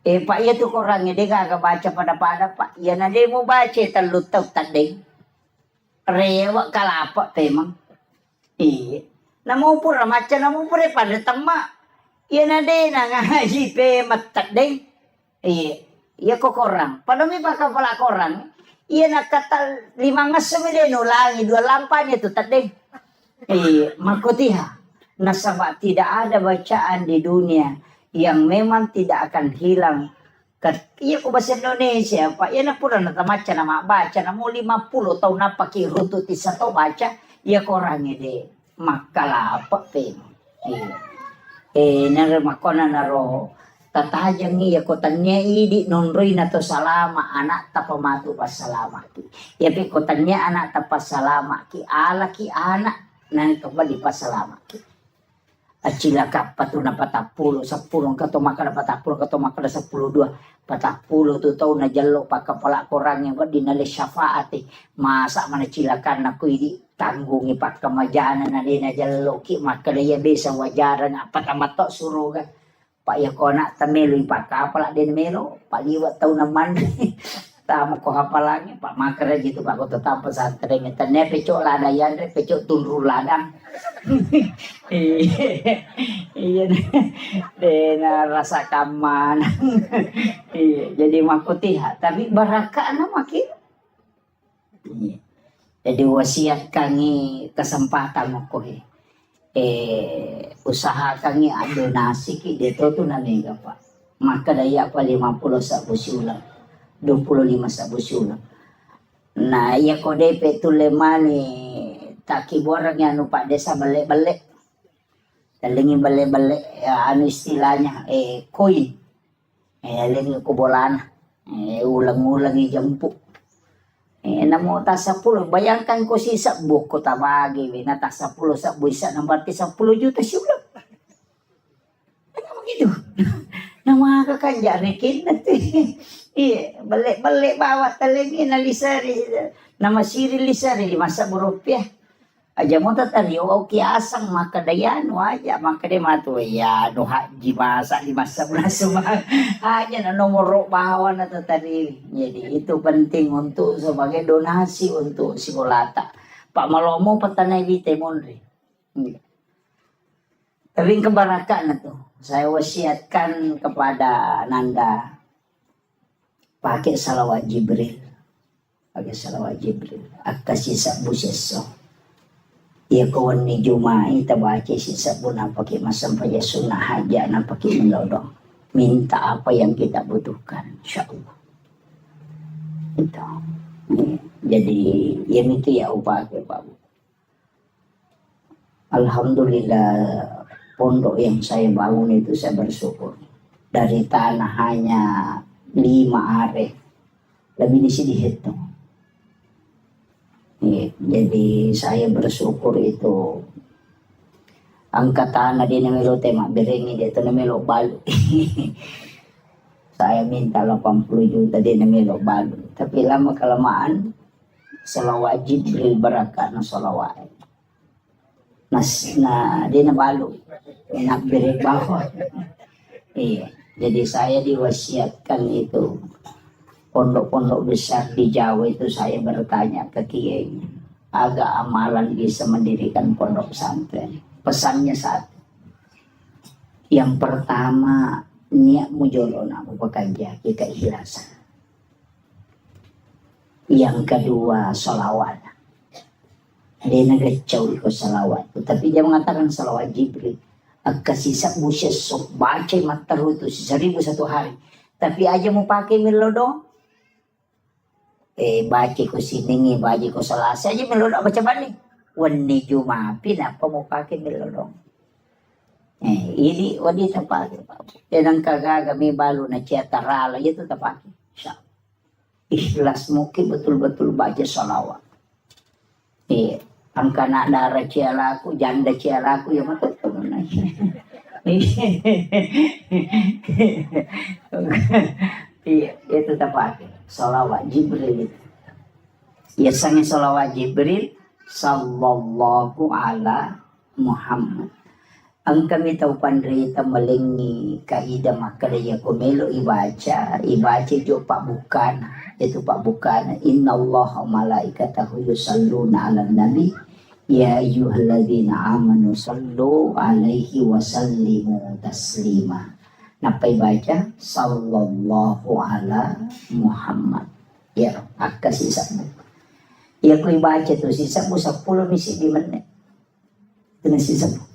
Pak ya tuh orangnya dia kagak baca pada pak. Ya nade mau baca terlutau tadi. Rewa kalapa temang. Iya. Namu pura maca namu pura pada temak. Ya nade na ngaji pe matak deh. Iya. Ya kok orang. Pada mi bakal pala orang. Iya nak kata 5 ngasem deh nulangi 2 lampanya tuh tadi. Iya. Makutiha. Nasabah tidak ada bacaan di dunia yang memang tidak akan hilang. Iya ko bahasa Indonesia Pak. Ya na pura na tamaca na baca na mo 50 tahun na pakirututi sa to baca. Ya ko orangnya deh. Makalapa pe. Naramakona na ro. Tatajang iya ko tanya idi nonroy na to salama anak tapamatu pas salama ki. Ya pe ko tanya anak tapas salama ki ala ki anak nang kembali pas salama ki. Acila kapatuna 40 katomakana 40 katomakana 12 40 tu tau na jallo pa kepala korang yang dinale syafaat masa mana cilakan aku ini tanggungi pak kemajaan na dina jallo ki maka dia bisa wajaran apa tamat tok suruh kan pak ya kona tamelo pak kapala din melo pak liwat tau naman tama ko hapalangi pak makara gitu pak ko tetap pesantren tanya pecok ladayan pecok tunru ladang. Iya dena rasa kaman. Iya jadi makutiha tapi baraka na makin. Jadi wasiat kangi kesempatan ko usaha kangi donasi ki dito tu na mega pak maka daya pa 50 sa busulang 25 sa busulang nah ya ko DP tulemani taki borang yang lupa desa balik-balik talingi balik-balik ya, anu istilahnya koin lingi kubolan ulang-ulang jempuk namo ta 10 bayangkan ko sisa buko tabagi na ta 10 sa buisa nang berarti 10 juta siulang begitu nama kakanja rekin nanti iya balik-balik bawa talingi na lisari nama siri lisari 5 rupiah aja mo tatari oke asang maka dayan aja maka dia matu ya no haji masa 5 semua hanya na nomor bawa na tatari jadi itu penting untuk sebagai donasi untuk Sikolata Pak Malomo petanai di Temonri tapi kebarakan itu saya wasiatkan kepada Nanda pakai salawat Jibril akasi sabu seso ya kawan ni Jumai tabaca sisa pun apa ki masam paya sunnah haja na pakai melodong minta apa yang kita butuhkan insyaallah itu jadi yang itu ya upah Pak alhamdulillah pondok yang saya bangun itu saya bersyukur dari tanah hanya 5 are lebih di sini dihitung. Jadi saya bersyukur itu angkatan di namelo tema berengi dia tu namelo balu. Saya minta 80 juta di namelo balu. Tapi lama kelamaan salawat Jibril barakat na salawat. Nah dia na balu. Nak beri bawah. Iya. Jadi saya diwasiatkan itu pondok-pondok besar di Jawa itu saya bertanya ke kiainya, agak amalan bisa mendirikan pondok pesantren. Pesannya satu. Yang pertama, niat mujolona aku bekerja kita ikhlasan. Yang kedua, sholawat. Dia ngecau ikut sholawat. Tapi dia mengatakan sholawat Jibril. Kasih buset sok baca matar itu 1000 satu hari. Tapi aja mau pakai melodong. Baca ko siningi, baca ko Selasa aja melodong baca balik. Wani Jumapi apa mau pakai melodong. ini wanita pakai. Yan ang kagagami balo na siya tarala. Ito tapaki. Ikhlas mungkin betul-betul baca salawat. Ang kanadara siya laku, janda siya laku, ya matutup na siya. Itu tapaki. Salawat Jibril. Biasanya salawat Jibril sallallahu ala Muhammad. Ang kami tahu pandrita malingi kaida makadaya kumelo ibaca jo pak bukan itu pak bukan innallaha malaikatahu yusalluna ala nabi ya ayyuhalladzina amanu sallu alaihi wa sallimu taslima. Napa baca sallallahu ala Muhammad. Ya akka sisamu. Ya ko ibaca tu sisamu 10 misi di menit. Itu sisamu.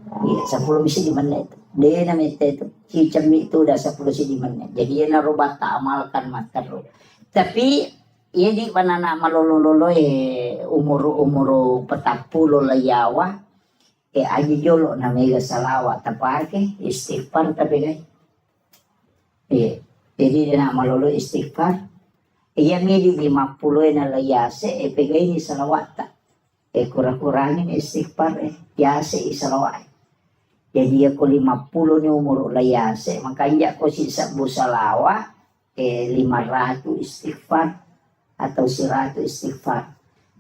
Iya, 10 misi di menit. Dia namanya itu. Cicam itu udah 10 misi di menit. Jadi dia narubah tak amalkan matero. Tapi ia di panana malolo umur petapulo layawa. Aja jolo namanya salawat tapake istighfar tapi guys. Jadi dia nama malolo istighfar. Ia midi 50 na layase pegay ni salawat tak. Kurang-kurangin istighfar yase isalawat. Jadi aku 50 ni umur layase, makanya aku sisa busalawa 500 istighfar atau 100 istighfar.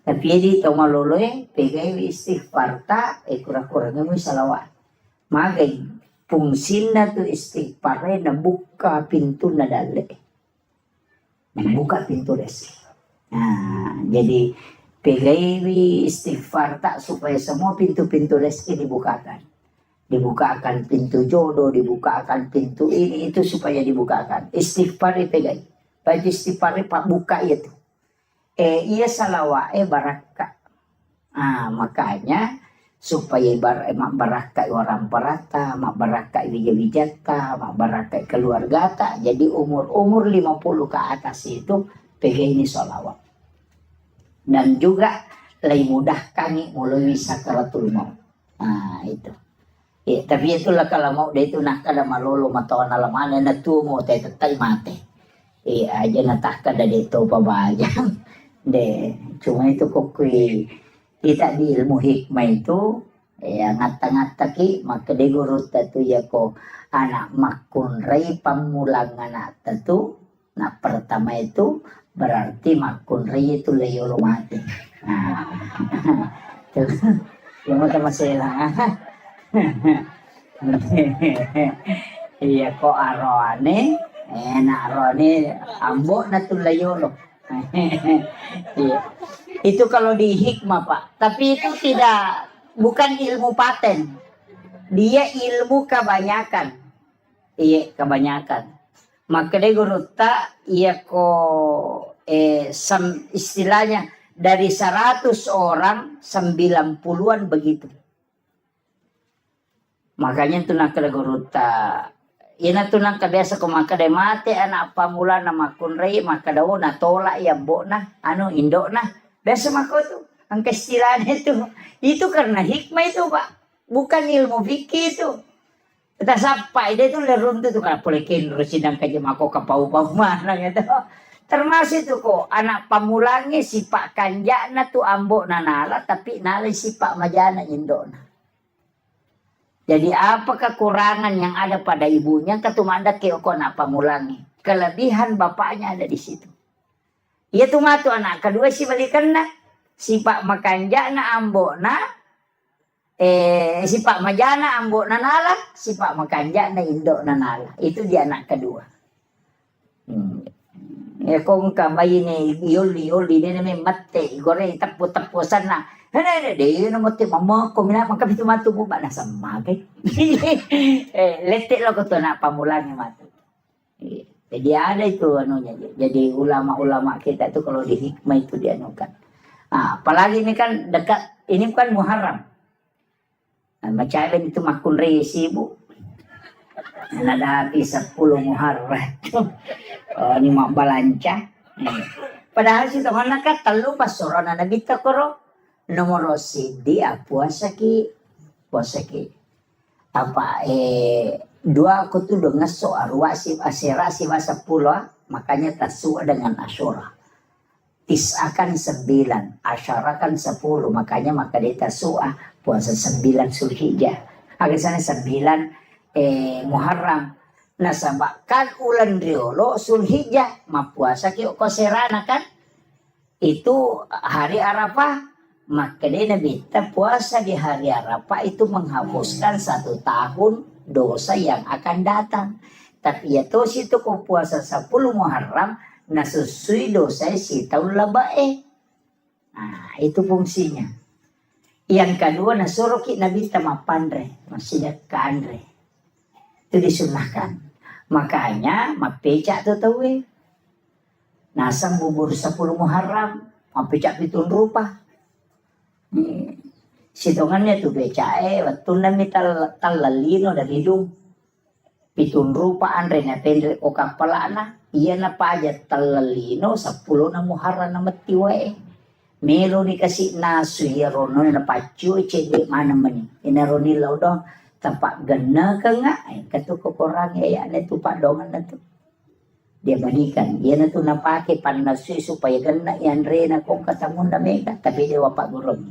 Tapi di to maloloy pegay istighfar ta kurang-kurangnya mo salawat. Magay fungsin na to istighfar na buka pintu na dali. Buka pintu resi. Nah, jadi pegay istighfar ta supaya semua pintu-pintu rezeki dibukakan. Dibukakan pintu jodoh, dibukakan pintu ini itu supaya dibukakan. Istighfar pegai. Baca istighfar pak buka itu. Ia salawat baraka. Makanya supaya baraka orang perata, mak baraka wijata, mak baraka keluarga ta. Jadi umur 50 ke atas itu pegai ini salawat. Dan juga lebih mudah kami melalui sakaratul maut. Itu. Tapi itulah kalau mau dia itu nak kada malolo matawan alamana na tumo tay tatay mate. Aja natah kada dito pabajang. Cuma itu kokui kita di ilmu hikmah itu ngata-ngata ki maka de guru tatu ya ko anak makun rai pamulang anak tatu. Nah pertama itu berarti makun rai itu layolo mati. Yang mau masalah. Iya kok arone enak arone ambok na tulayolo. Iya. Itu kalau di hikmah Pak, tapi itu bukan ilmu paten, dia ilmu kebanyakan. Iya kebanyakan. Maka dia guru tak iya kok istilahnya dari 100 orang 90-an begitu. Makanya tu nak kada guruta. Ina tu nak biasa ko makada mate anak pamula na makun rei makada na tolak ya mbok na indok na. Biasa mako tu. Ang kaistilan itu. Itu karena hikmah itu Pak. Bukan ilmu fikih itu. Kita sampai dia tu lerun tu kan polekin residang kaje mako kapau-pau mana gitu. Termasuk itu kok anak pamulangi sipak kanjana tu ambok na nala tapi nala sipak majana indok na. Jadi apa kekurangan yang ada pada ibunya ketumanda keoko nak pamulangi. Kelebihan bapaknya ada di situ. Ia tu matu anak kedua si balikan na. Si pak makanja na ambok na. Si pak majana ambok na nala. Si pak makanja na indok na nala. Itu dia anak kedua. Kung kamay ni yoli ni may mate. Gore tapo-taposan na. Dia nak mati mama ko mina mangkap itu matu buba na sama kay. Letik lo ko to nak pamulangi matu. Jadi ada itu anunya. Jadi ulama-ulama kita itu kalau di hikmah itu dianukan. Apalagi ini kan dekat ini kan Muharram. Macam itu makun resi Bu. Ada 10 Muharram. Ini mak balanca. Padahal si teman nak telu pas sorona nabita koro. Nomor dia puasa ki. dua aku tuh do ngeso arwasi asirasi masa pulau, makanya tasua dengan asyura. Tis'akan 9, asyarakan 10, makanya maka dia tasua puasa 9 Zulhijjah. Agasana 9 Muharram. Nah kan ulan riolo Zulhijjah mapuasa ki koserana kan. Itu hari Arafah. Maka dia Nabi puasa di hari Arafah itu menghapuskan 1 tahun dosa yang akan datang. Tapi ya tuh situ kau puasa 10 Muharram nasusui dosa si tahun labae. Nah, itu fungsinya. Yang kedua nasuruh Nabi tamapandre, maksudnya kandre. Itu disunahkan. Makanya mapeca tuh tahu nasang bubur 10 Muharram, mapeca pitun rupa. Sitongannya tuh becae, waktu nami talalino dari hidung. Pitun rupa andre na pendre o kapalana, iya na paja talalino 10 na Muharram na matiwae. Melo ni kasi nasu ya rono na pacu cede mana mani. Inaroni law dong tampak gana ka nga ay katuko korang ya na tupak dongan na to. Dia balikan, dia na to napake panasui supaya gana yan re na kung katamun na mega, tapi dia wapak gurong.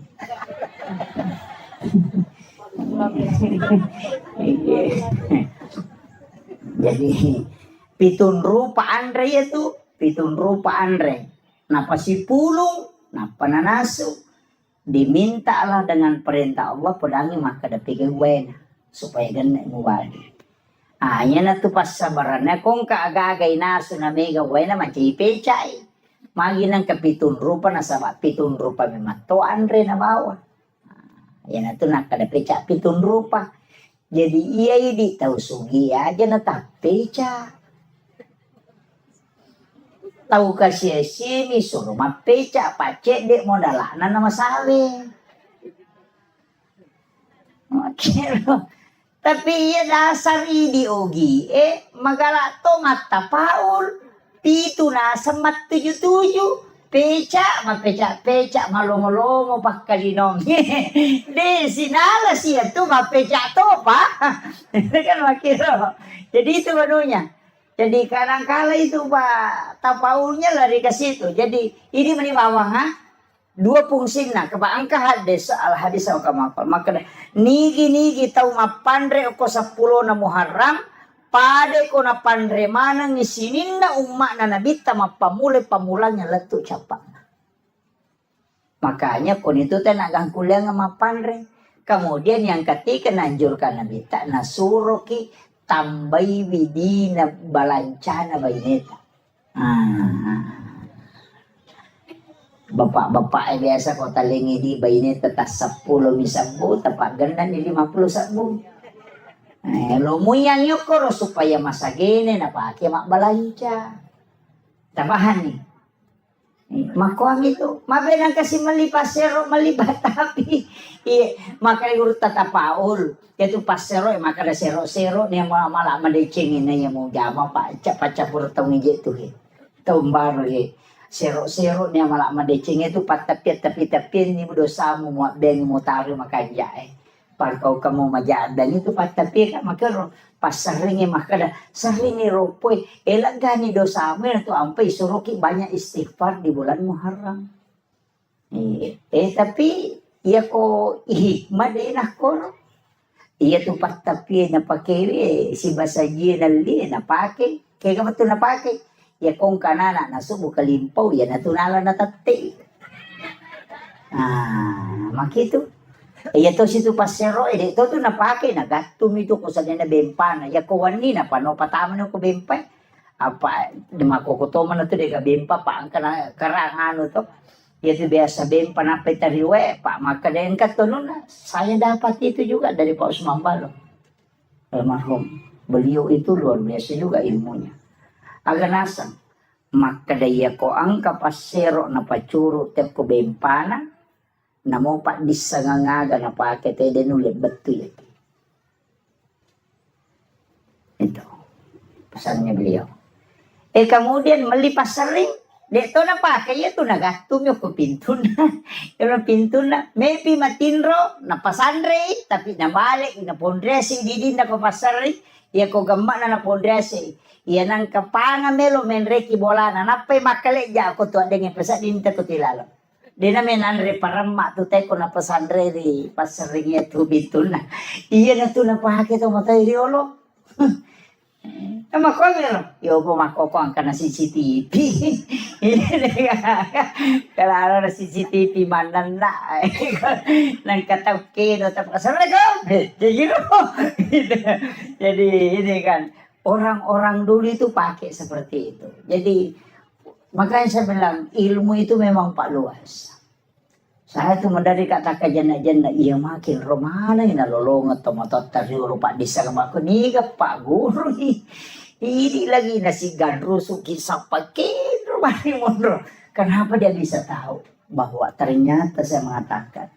Jadi pitun rupa andre itu, pitun rupa andre. Napa si pulung, napa nanasu. Dimintalah dengan perintah Allah pedangi maka dapike wena supaya gana muwali. Yan na to pas sabarannya kung kaagagay naso na mega wena macam pecay. Magi ng kapitun rupa na sama pitun rupa memato andre na bawa. Yan na to nakadapeca pitun rupa. Jadi iya di tahu sugi aja na tapeca. Tahu kasih sini suruh mapeca pace dek modalana nama sale. Oke loh. Tapi iya dasar idi ogi magala to mata paul pitu na semat 77 peca mapeca malongo-longo pakkalinong de sinala siya to mapeca to pa kan makiro. Jadi itu barunya. Jadi kadang-kala itu Pak tapaulnya lari ke situ. Jadi ini menibawang dua fungsi na kebaangka hadis al hadis au kamakal maka nigi tau mapandre ko 10 na Muharram pade ko na pandre mana ngisininda umma na nabi tamapamule pamulanya letu capak. Makanya kon itu teh nagang kuliah mapandre. Kemudian yang ketiga nanjurkan nabi tak nasuroki tambai widina balancana baineta. Bapak biasa kau talingi di bayi tetas 10 misabu tepat ganda ni 50 sabu. Lo muyang yukoro supaya masa gini napake mak balanca. Tambahan nih. Makuang itu, mabenang kasi malipasero malibat tapi maka urut tatapaul. Yaitu pasero maka ada sero niya malah madecingin na niya mo jama pa capur tong itu Tumbaro Sero niya malah madecing itu tapi ni dosa mo ben mo taro makanya Pagkau kamu majadan itu tapi ka makero pasaringi makada saringi ropoy elagani dosa mo itu ampai suruki banyak istighfar di bulan Muharram. Tapi iya ko hikmah din ako. Iya tu tapi na pakai si basaji nali na pakai kaya ka to na pakai. Ya kung kanana nasubo kalimpaw ya natunala na tati. Makito. Ya to situ pasero ito to napake nagatum ito ko sa na bempana. Ya ko wani na pano pataman ko bempay. Apa makukutoman na to de bempa pa ang karangano to. Ya to biasa bempa na petariwe pa makadayan ka to na. Saya dapat itu juga dari Pak Usman Balo. Almarhum. Beliau itu luar biasa juga ilmunya. Aganasan makadaya ko ang kapasero na pacuro te ko bempana na mo pa disangangaga na pakete denulit betul itu pesannya beliau. Kemudian melipas sering Dito na pa, kaya ito nagatum yung ko pinto na. Yung pinto na, maybe matinro, napasandre, tapi nabalik, napondresi, di din na ko pasari, iya ko gamba na napondresi. Iya nang kapanga melo, menreki bola na, napay makalik ja ako to, adeng pesa din ko tilalo. Di na menanre parama, tutay ko napasandre, di pasaring ito pinto na. Iya na to napahakit ang matay riolo. Mako meron. Yo po makokong ka na CCTV. Kalaro na CCTV manan na. Nang katawkino tapos assalamualaikum. Jadi ini kan orang-orang dulu itu pakai seperti itu. Jadi makanya saya bilang ilmu itu memang pak luas. Saya tuh dari kata kajana-jana iya makin romana ina lolongot tomatot tari pak desa kemaku nih pak guru ini lagi nasi gandro suki sapakin rumah mondro. Kenapa dia bisa tahu bahwa ternyata saya mengatakan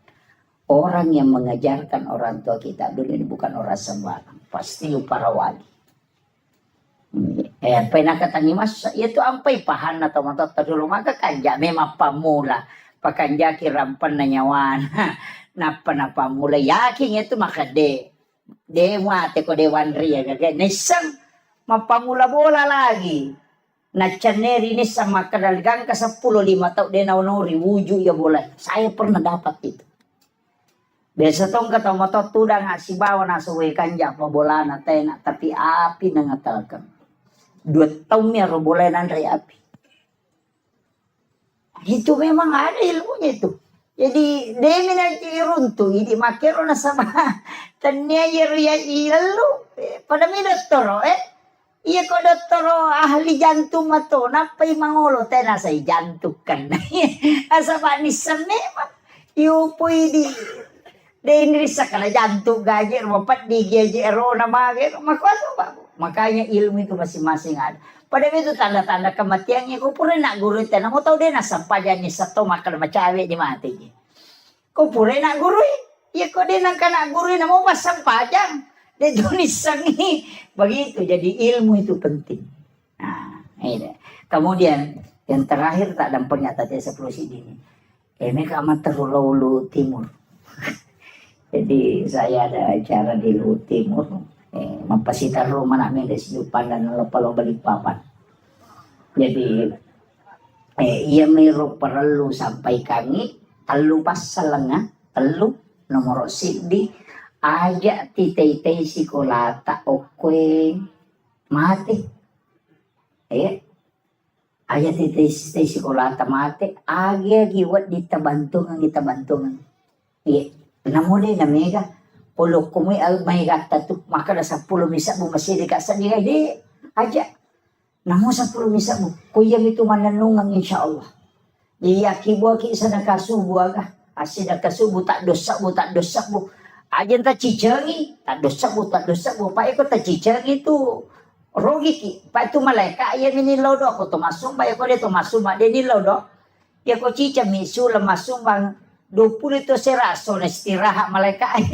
orang yang mengajarkan orang tua kita dulu ini bukan orang sembarang, pasti para wali. Pernah kata ni mas itu ampai pahan atau matot tari maka kanja memang pamula. Pakanjaki rampan na nyawan napa mulai yakin itu maka dewa ko dewan ria gaga nisang mapamula bola lagi na chaneri nisang makadalgang ka 10-5 taon de naunori wuju ya bola saya pernah dapat itu biasa tong kata moto tuda nga si bawa na suwe kanja pa bola na tena tapi api na ngatalkan 2 tahun ya ro bola nan ri api. Itu memang ada ilmunya itu. Jadi demi nanti runtuh, ini makero na sama. Tanya ya ilalu pada mi doktor iya ko doktor ahli jantung mato napay mangolo tena sa jantung kan. Asa ba ni memang yu pwede ini sa kala jantung gaji mapat di gejero na magero makwato ba. Makanya ilmu itu masing-masing ada. Pada itu tanda-tanda kematiannya ko pura nak guru tena mo tau dia nasampajan ni sato makal macawe di mati. Ko pura nak guru iya ko dia nang kana guru na mo masampajan. Dia tulisan ini begitu jadi ilmu itu penting. Nah, ini. Kemudian yang terakhir tak dampaknya tadi 10 ini. Mereka amat terlalu timur. Jadi saya ada acara di Luhut Timur. Mapasitar rumah namin des Jupan dan lopalo balik papan. Jadi ia meru perlu sampai kami telu pas selengah telu nomor sidi aja titei sikolata oke mati aja titei sikolata mati aja giwat kita bantungan namun dia namanya puluh kumi may gata tu maka na 10 misa mo masih dikasa niya di aja namo 10 misa mo kuya itu mananungang insyaallah iya kibuwa ki sa nakasubo aga asin nakasubo tak dosa mo aja ta cicengi tak dosa mo pa iko ta cicengi tu rogi ki pa itu malaika iya minilodo ako tumasum ba iko dito masuma de nilodo ya ko cica misula masumbang 20 itu seraso na istirahat malaikat.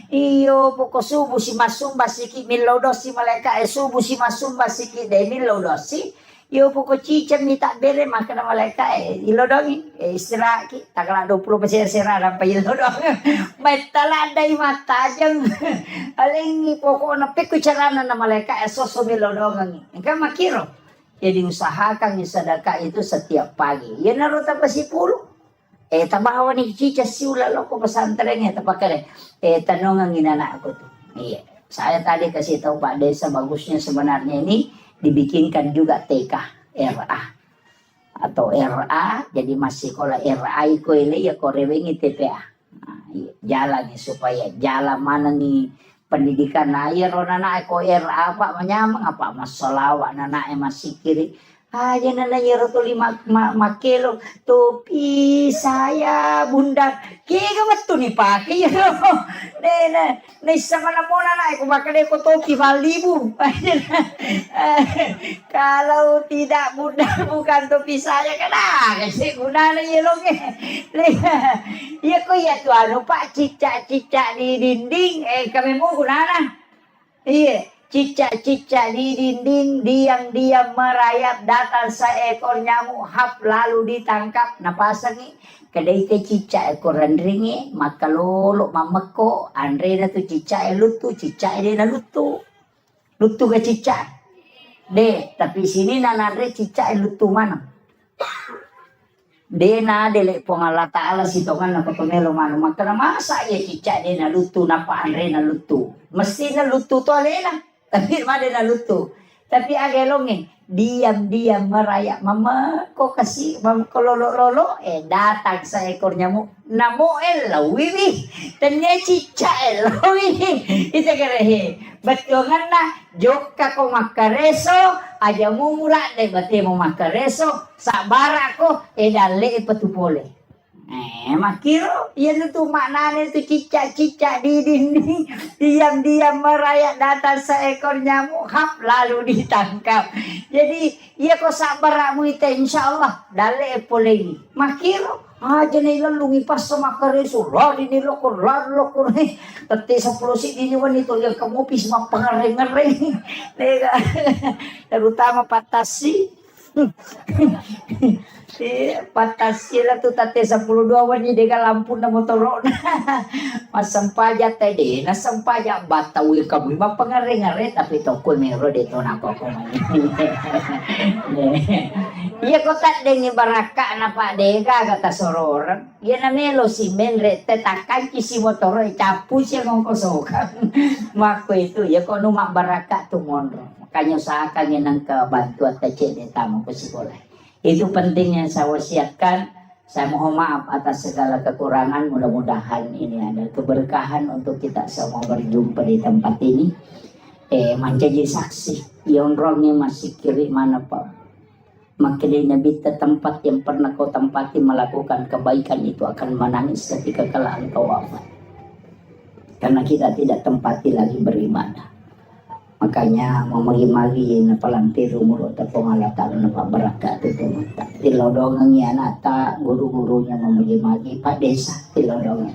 Iyo poko subuh si masumba siki milodo si malaikat subuh si masumba siki de milodo si. Iyo poko cicam ni tak bere makan malaikat ilodongi istirahat ki taklah 20 serahat sampai ilodong. Metaladai mata jeng. Aling poko na piku carana na malaikat soso milodongi. Engkau makiro. Jadi usahakan sedekah itu setiap pagi. Ya naruh tambah 10. Tabawa ni cica siula loko pesantrennya tapakare. Tanong ang inana ako tuh. Iya. Saya tadi kasih tahu Pak Desa bagusnya sebenarnya ini dibikinkan juga TK RA atau RA jadi masih kalau RA iko ini ya korewengi TPA. Nah, iya. Jalan nih supaya jalan mana nih pendidikan air nana iko RA Pak menyamang apa masalah nana masih kiri. Aja nana yeroto 5 kilo topi saya bunda kaya betul nih pakai ya nih sama namona na aku bakal aku topi 5.000 kalau tidak bunda bukan topi saya kan kasi guna na yelong iya ko ya tuh anu pak cicak di dinding kami mau guna na iya cicak-cicak di dinding diam-diam merayap, datang seekor nyamuk hap lalu ditangkap. Napasangi kedai te cicak ekor rendringi maka lolo mameko andre na tu cicak lutu cicak dia na lutu ke cicak de tapi sini na andre cicak lutu mana de na dele pongala taala sitongan na kotomelo mano maka na masa ya cicak de na lutu napa andre na lutu mesti na lutu to alena tapi made na lutu tapi agelonge diam-diam merayap mama kok kasih mama lolo datang seekor nyamuk namo lawiwi dan nya cicak lawiwi itu kerehe betongan na joka ko makareso aja mumula de bate mo makareso sabara ko dale patupole makiro yan itu maknanya itu cicak-cicak di dinding diam-diam merayap datang seekor nyamuk hap lalu ditangkap jadi iya kok sabaramu itu insyaallah dale polegi makiro aja nih lungi pas sama kereso lari nih lokor nih tete 10 sik ini wanita yang kamu pis mah pengereng-ngereng terutama patasi patasila tu tate 10 wani dega lampu na motorok masam paja tede na sampaja bataw kamu ba pangare-ngare tapi tokol mero dito na ko iya ko tat dengi baraka na pa dega kata soror iya na melo si menre tetakan kisi motor capu siya ngong kosokan mako itu ya ko numa baraka tu mondro makanya usahakan yang kebantu at tece tamo ko sekolah. Itu penting yang saya wasiatkan. Saya mohon maaf atas segala kekurangan. Mudah-mudahan ini ada keberkahan untuk kita semua berjumpa di tempat ini. Menjadi saksi. Yang orangnya masih kiri mana Pak? Makanya Nabi tempat yang pernah kau tempati melakukan kebaikan itu akan menangis ketika kelak engkau wafat. Karena kita tidak tempati lagi beribadah. Makanya mau magi-magi na palantir umur ta pangalatan na pabarakat itu tilodongan ya nata guru-gurunya mau magi-magi Pak Desa tilodongan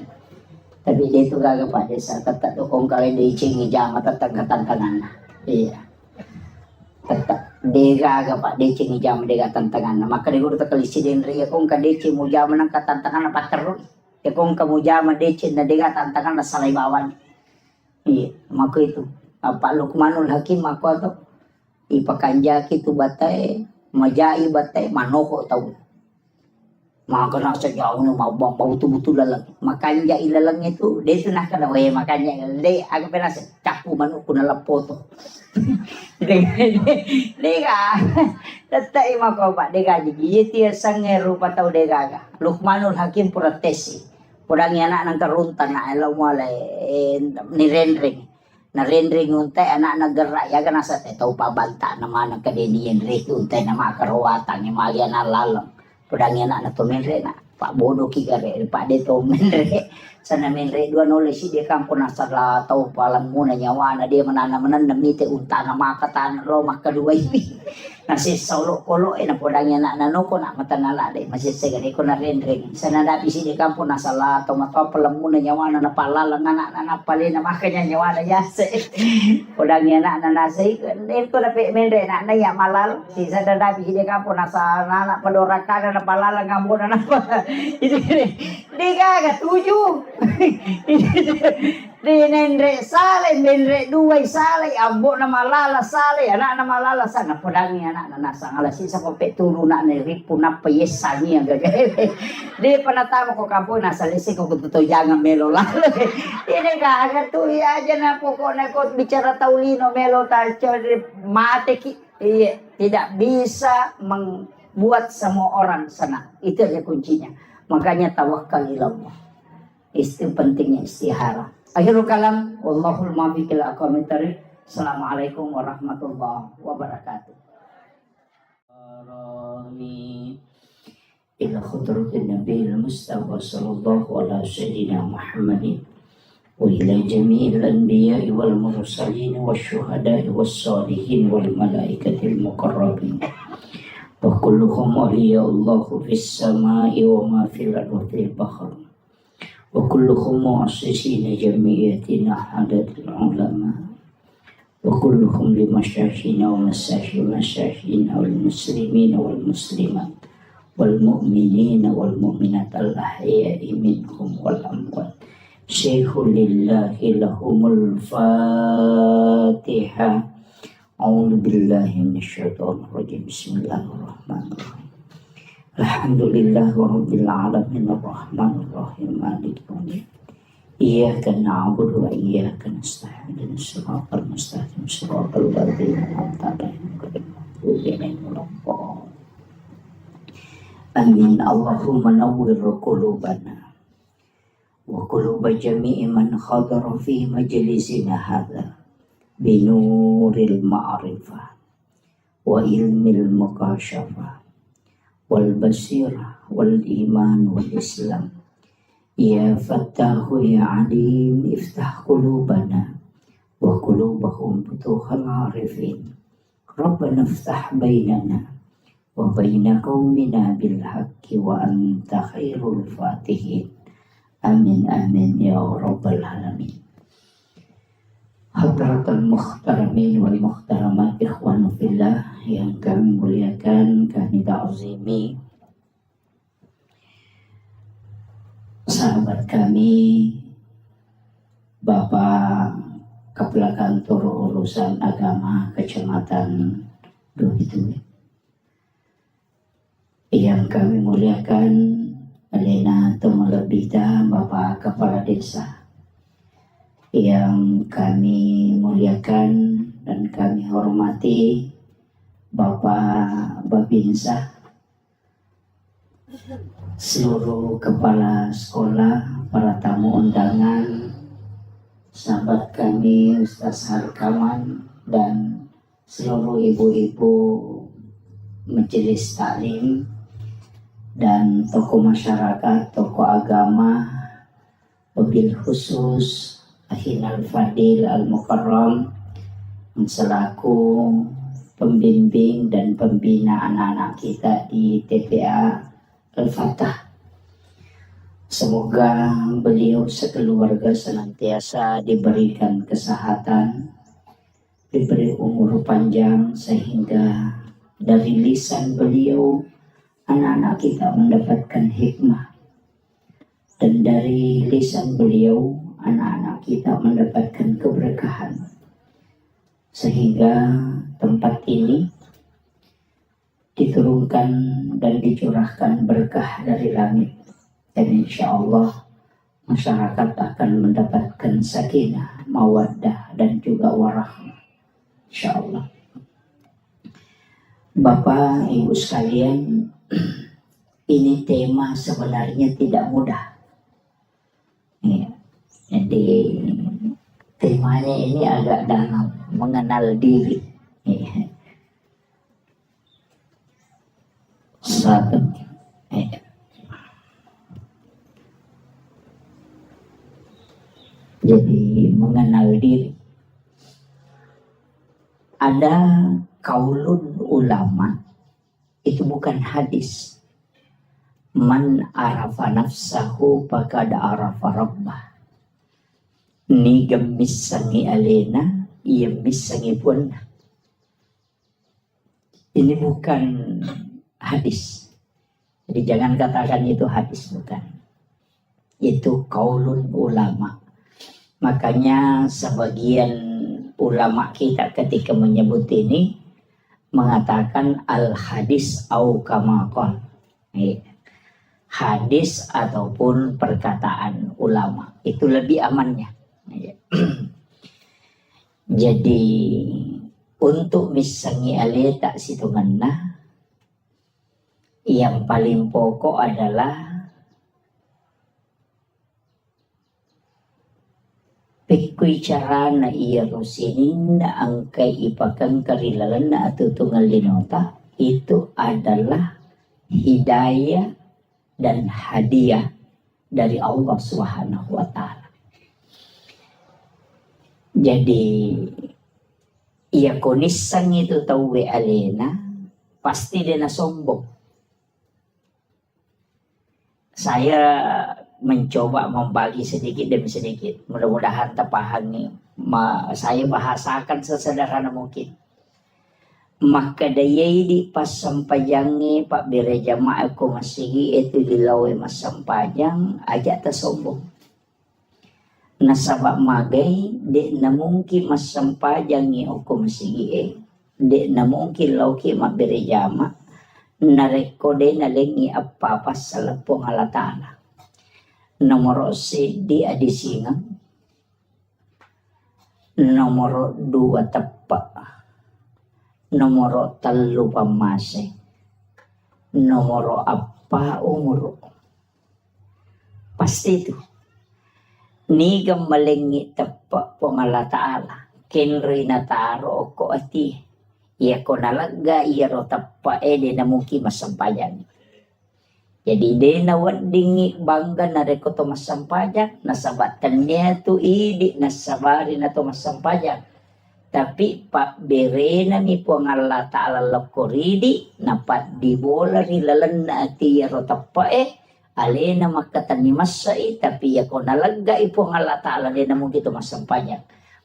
tapi dia itu gak Pak Desa tetap kong kali dicingi jama tetap tantangan iya tetap dia gak Pak dicingi jama dia tantangan maka dia guru tekalisi den ria kong ka dici mu jama nang tantangan apa terus ya kong kamu jama dici na dia tantangan na salai bawan iya maka itu Pak Lukmanul Hakim aku atau ipakanja kitu batai majai batai manoko tahu maka nak sejauh ni mau bau betul-betul lalang makanya ilalang itu dia tu nak kena makanya dia aku pernah capu manuk kuna lapoto dia tetap mako Pak dia jadi dia sange rupa tahu dia gaga Lukmanul Hakim protesi purangnya anak nang keruntan nak elo mulai ni rendring na rendring unte anak naggerak ya kan asa tahu pabanta nama anak kadenian rek unte nama karawatan ni malian alalang pedang anak na to menre na Pak bodoh ki gare Pak de to menre sana menre dua nulis dia kampung asal tahu palang muna nyawa na dia menanam mite unta nama kata rumah kedua ini nasi solo kolo na pedang anak na no ko na matanala de masih segare ko na rendring sana dapi si dia kampung asal tahu mata palang muna nyawa na palalang anak pali na makanya nyawa na yase pedang anak na nasi den ko na menre na ya malal si sana dapi si dia kampung asal anak pedorakan na palalang ngambon na itu dia gak tujuh di nendre sale nendre dua sale ambo na malala sale anak na malala sana pedangi anak na nasa alasi sa kope tulu na ripu na payesani ang gagawin di panatama ko kapo nasa lisi ko kututo jangan melo lalo ini gak tu ya aja na pokoknya ko bicara taulino melo tarco mate ki iya tidak bisa membuat semua orang senang itu aja kuncinya makanya tawakal ilallah itu pentingnya istihara. Akhirul kalam wallahul muwaffiq ila aqwamit thariq. Assalamualaikum warahmatullahi wabarakatuh. Ila khudratin nabiyil mustafa sallallahu ala sayyidina Muhammadin wa ila jami'il anbiya'i wal mursalin wasyuhada'i wassalihin wal malaikatil muqarrabin wa kulluhum awliya'ullahu fis sama'i wa ma fil ardi wa fil bahri wa kulluhum mu'assisina jami'atina hadatil ulama وكلهم لمشايخنا ومشايخنا والمسلمين والمسلمات والمؤمنين والمؤمنات الأحياء منهم والأموات. شيخ لله لهم الفاتحة. أعوذ بالله من الشيطان الرجيم. بسم الله الرحمن الرحيم. الحمد لله رب العالمين الرحمن الرحيم مالك يوم الدين. إياك نعبد وإياك نستعين اهدنا الصراط المستقيم صراط الذين أنعمت عليهم غير المغضوب عليهم ولا الضالين. آمين. اللهم نور قلوبنا وقلوب جميع من حضر في مجلسنا هذا بنور المعرفة وعلم المكاشفة والبصيرة والإيمان والإسلام. يا فتاح يا عليم افتح قلوبنا وقلوبهم فتوح العارفين. ربنا افتح بيننا وبين قومنا بالحق وأنت خير الفاتحين. آمين آمين يا رب العالمين. Hadratul muhtaramin wal muhtaramat, ikhwan fillah yang kami muliakan, kami ta'zimi, sahabat kami, Bapak Kepala Kantor Urusan Agama Kecamatan Bukituli, yang kami muliakan Alena Tumalabita, Bapak Kepala Desa, yang kami muliakan dan kami hormati Bapak Babinsa, seluruh kepala sekolah, para tamu undangan, sahabat kami Ustaz Harkaman, dan seluruh ibu-ibu majelis taklim dan tokoh masyarakat, tokoh agama, wabil khusus Akhina Al-Fadil Al-Mukarram selaku pembimbing dan pembina anak-anak kita di TPA Al-Fatah. Semoga beliau sekeluarga senantiasa diberikan kesehatan, diberi umur panjang, sehingga dari lisan beliau anak-anak kita mendapatkan hikmah, dan dari lisan beliau anak-anak kita mendapatkan keberkahan, sehingga tempat ini diturunkan dan dicurahkan berkah dari langit, dan insya Allah masyarakat akan mendapatkan sakinah, mawaddah, dan juga warahmah, insya Allah. Bapak Ibu sekalian, ini tema sebenarnya tidak mudah ya. Jadi temanya ini agak dalam, mengenal diri ya. Sahabat ya. Jadi mengenal diri. Ada kaulun ulama, itu bukan hadis. Man arafa nafsahu faqad arafa rabbah. Ni gemisangi alena, ia misangi pun. Ini bukan hadis. Jadi jangan katakan itu hadis, bukan. Itu kaulun ulama. Makanya sebagian ulama kita ketika menyebut ini mengatakan al-hadis au kama qala. Hadis ataupun perkataan ulama itu lebih amannya. Jadi untuk misangi ale tak situ mana, yang paling pokok adalah pikui cara na iya rusinin na angkai ipakan karilalan na atutunggal linota, itu adalah hidayah dan hadiah dari Allah Subhanahu wa Ta'ala. Jadi ia konisan itu tahu alena, pasti dia na sombong. Saya mencoba membagi sedikit demi sedikit. Mudah-mudahan terpahami. Saya bahasakan sesederhana mungkin. Maka dayai di pas sampajangi Pak Bire jamaah ko masigi itu dilawe mas sampajang ajak tersombong. Nasabak magai de na mungkin mas sampajangi ko masigi de na mungkin lauki Mak Bire jamaah nareko de na lengi apa salapong halatana. Nomor di adisinga. Nomor 2 tepak. Nomor 3 pamase. Nomor apa umur. Pasti itu. Ni gamalengi tepak pengala ta'ala. Kenri na taro ko ati. Iya ko nalaga iya ro tepak de na mungkin masampayan. Jadi de na wadingi bangga na reko to masampajan nasabatannya tu idi nasabari na to masampajan tapi Pak Bire na ni po ang Allah Ta'ala lakoridi napat di bola rilalan na ati yaro tapa alena makatani masai tapi ya ko nalaga ipo ang Allah Ta'ala de na mungkin to masampajan.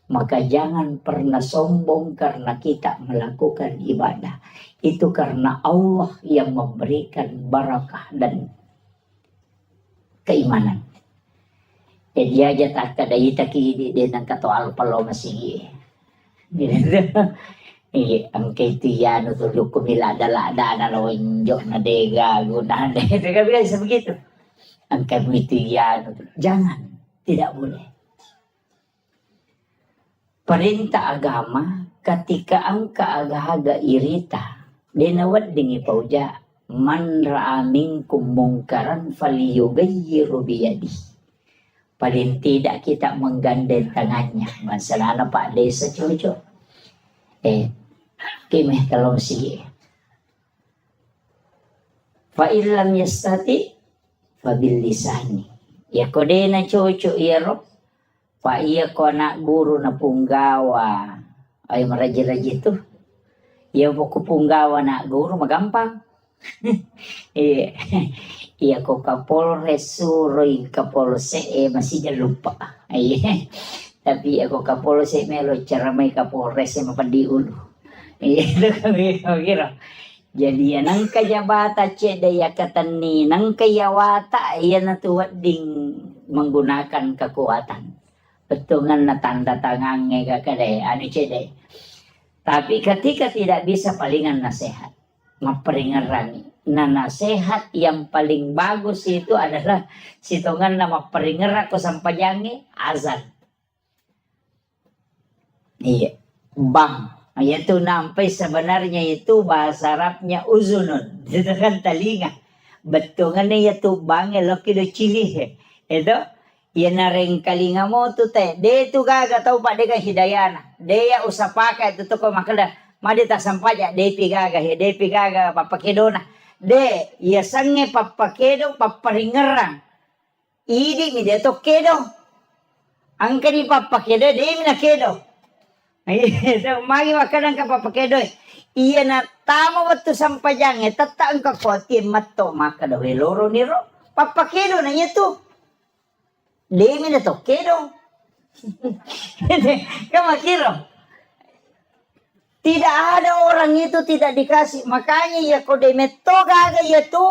Maka jangan pernah sombong karena kita melakukan ibadah. Itu karena Allah yang memberikan barakah dan keimanan. Jadi aja tak kada ita kini din ang katoal palo masigi. Ang itu ya nutulog kumila dala-dala na lonjo na dega gunahan. Itu kan bisa begitu. Ang itu ya jangan, tidak boleh. Perintah agama ketika angka agahaga irita denawad dingi pauja man ra'a minkum mungkaran falyughayyiru biyadi. Paling tidak kita menggandeng tangannya. Masalah Pak Desa cucu. Kimeh talong sige. Fa illam yastati fa bil lisani. Ya kode na cucu iro. Pak iya ko na guru na punggawa ay maraji-raji tu iya po ko punggawa na guru magampang iya ko kapolres suroy kapolse masih lupa tapi ako kapolse melo cara may kapolres mapandiulo itu kami kira jadi nang kajabata cedaya katani nang kayawata iya natuwad ding menggunakan kekuatan. Betungan na tanda tangannya kakade anu cede. Tapi ketika tidak bisa palingan nasihat, memperingerani. Nah nasihat yang paling bagus itu adalah situngan nama peringer aku sampajangi azan. Iya, bang. Itu nampai sebenarnya itu bahasa Arabnya uzunun. Itu kan telinga. Betungannya itu bang loki do cilih. Itu ya nareng kalinga mo tu te de tu gaga tau pak dega hidayana de ya usapaka itu to ko makada made ta sampaja de pigaga he de pigaga papakedona de ya sange papakedo paparingerang idi mi de to kedo angkari papakedo de mi na kedo so magi wakadang ka papakedo iya na tama watu sampajang tata angka koti matto makada we loro niro papakedo na itu Demi na to, kedo. Kamu kira? Tidak ada orang itu tidak dikasih. Makanya ya kau demeto gaga ya tu.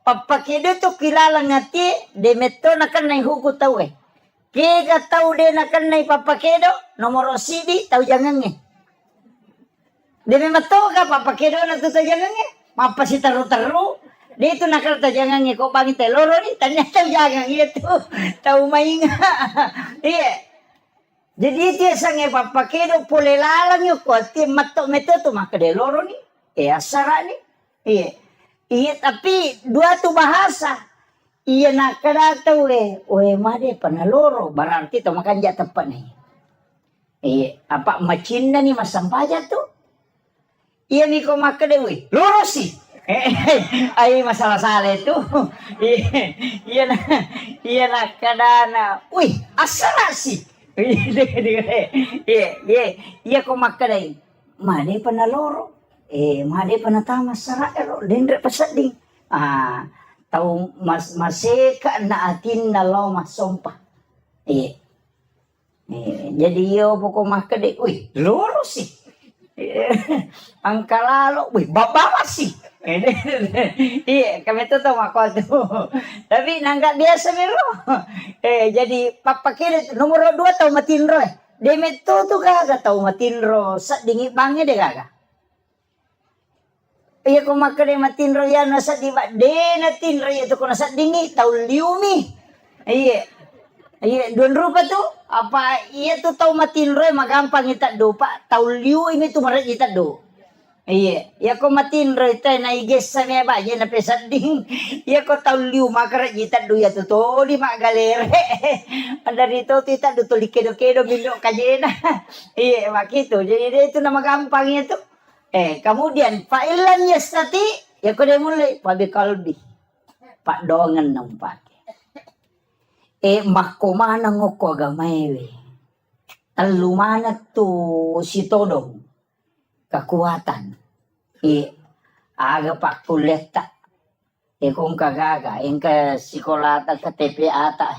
Papa kedo tu kilala ngati. Demeto nakan nai huku tau Kega tau de nakan nai papa kedo. Nomor sidi tau jangan Demeto ka papa kedo na tu tau jangan Mapa si taru-taru. Dia itu nakal tajangan kok bagi teloro nih ternyata jangan itu tahu mainga iya jadi itu sange papa kedo pole lalang yuk kuat matok meto tuh maka deloro nih asara nih iya tapi dua tuh bahasa iya nakal tahu made panaloro berarti tuh makan jat tepat nih apa macinda nih masampaja tuh iya nih kok maka dewe loro sih ay masalah-salah itu iya nak kadana asara sih iya kok makadai made panaloro made panatama sararo dendre pasading tau maseka na atin na lo masompa. Jadi yo pokok maka dek, wih lurus sih. Ang kalalo, wih babawas sih. Iya, kami tuh tahu mako tuh. Tapi nangka biasa mero. Jadi papa kira nomor 2 tahu matinro. Demet tuh kagak tahu matinro. Sa dingi bange deh kagak. Iya ko maka deh matinro ya nasa di ba de natinro ya tuh ko nasa dingi tahu liumi. Iya, 2 rupa tuh apa iya tuh tahu matinro magampang kita do pak tahu liu ini tuh maret kita do. Iya, ya ko matinro ito na iges sa mga ba na pesat ding. Iya ko tahu liu makaret kita do ya tuh di magalere. Anda dito tita do to kedo mino kajena. Iya, makito. Jadi itu nama gampang itu. Kemudian fa'ilan yastati ya ko dia mulai pabi kalbi. Pak dongan nang pak. Makomana ngoko agamewe. Alumana tu si todong kekuatan. Aga pak kuleta. Kung kagaga, ke sekolah ke TPA ata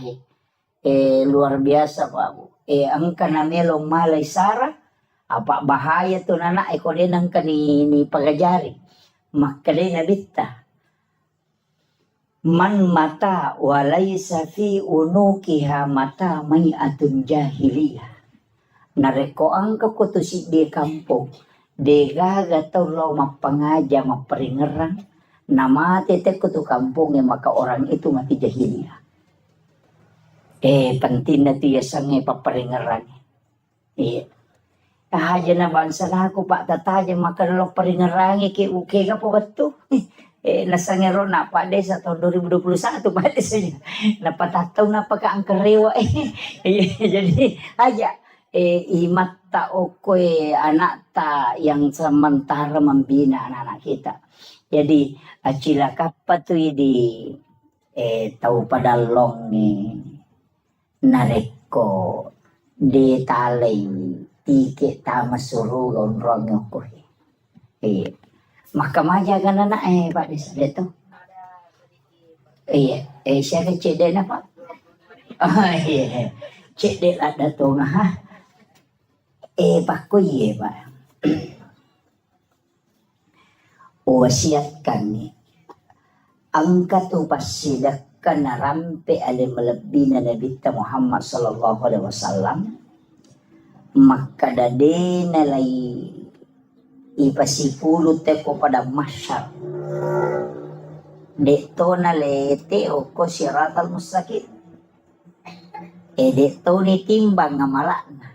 luar biasa Pak Bu. Ang kanamelo malay sara apa bahaya tu nana ko din ang kanini pagajari. Makali na bitta. Man mata walaysa fi unukiha mata may atun jahiliyah. Nareko ang kakutusik di kampung. Dega gatau lo mapangaja maperingerang. Nama tete kutu kampung maka orang itu mati jahiliyah. Penting na tiya sange paperingerang. Aja na bansa na ako pak tataja maka lo peringerang ki uke ka po katu. Nasangero na pa de sa tahun 2021 pa de saja napatataw na pagkaangkarewa jadi aja imata okoy anak ta yang sementara membina anak-anak kita jadi acila kapat tuh di tahu pada long nareko de talay tike tama suru gondrong okoy Mahkamah kan anak Pak Desa itu. Siapa cedek na Pak? Iya. Cedek ada tuh ha. Pak ko Pak. Wasiatkan nih. Angka tu pasidakkan rampe ale melebih Nabi Muhammad sallallahu alaihi wasallam. Maka dade nalai ipasipulo teko pada masyar. Dekto na lete o ko siratal mustaqim. Dekto ni timbang ngamala na.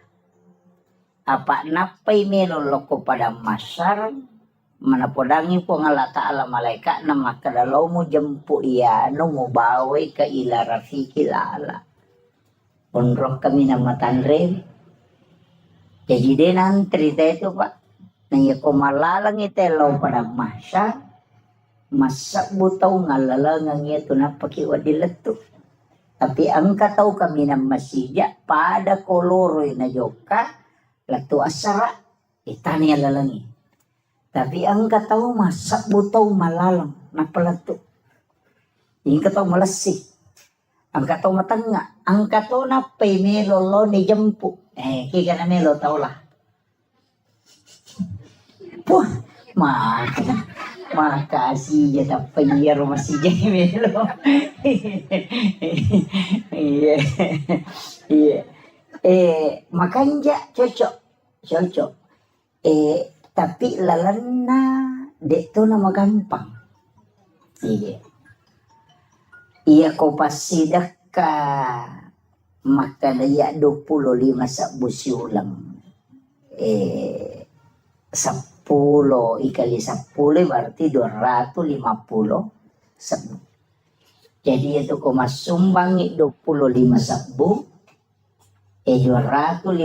Apa napay melolo ko pada masyar. Manapodangi po nga ta'ala malaika na makadalaw mo jampu iya no mo bawi ka ila rafiki lala. Unrong kami na matanre. Jadi din ang trita ito Pak. Naya ko malalang itelaw pada masya, masak butaw ngalalangang ito na pakiwadilat to. Tapi ang kataw kami ng masija, pada koloroy na joka, lato asara, itani alalangi. Tapi ang kataw masak butaw malalang na palato. Yung kataw malasik. Ang kataw matanga. Ang kataw na pay melolo ni jampu. Kika na melo tao lah. Wah, makasih ya tapi ya rumah si Jamelo. Iya. Makanya cocok. Tapi lalana dek tu nama gampang. Iya ko pasidak ka maka daya 25 sabusi ulang. 10 ikali 10 berarti 250 sabu. Jadi itu ko masumbang 25 sabu 250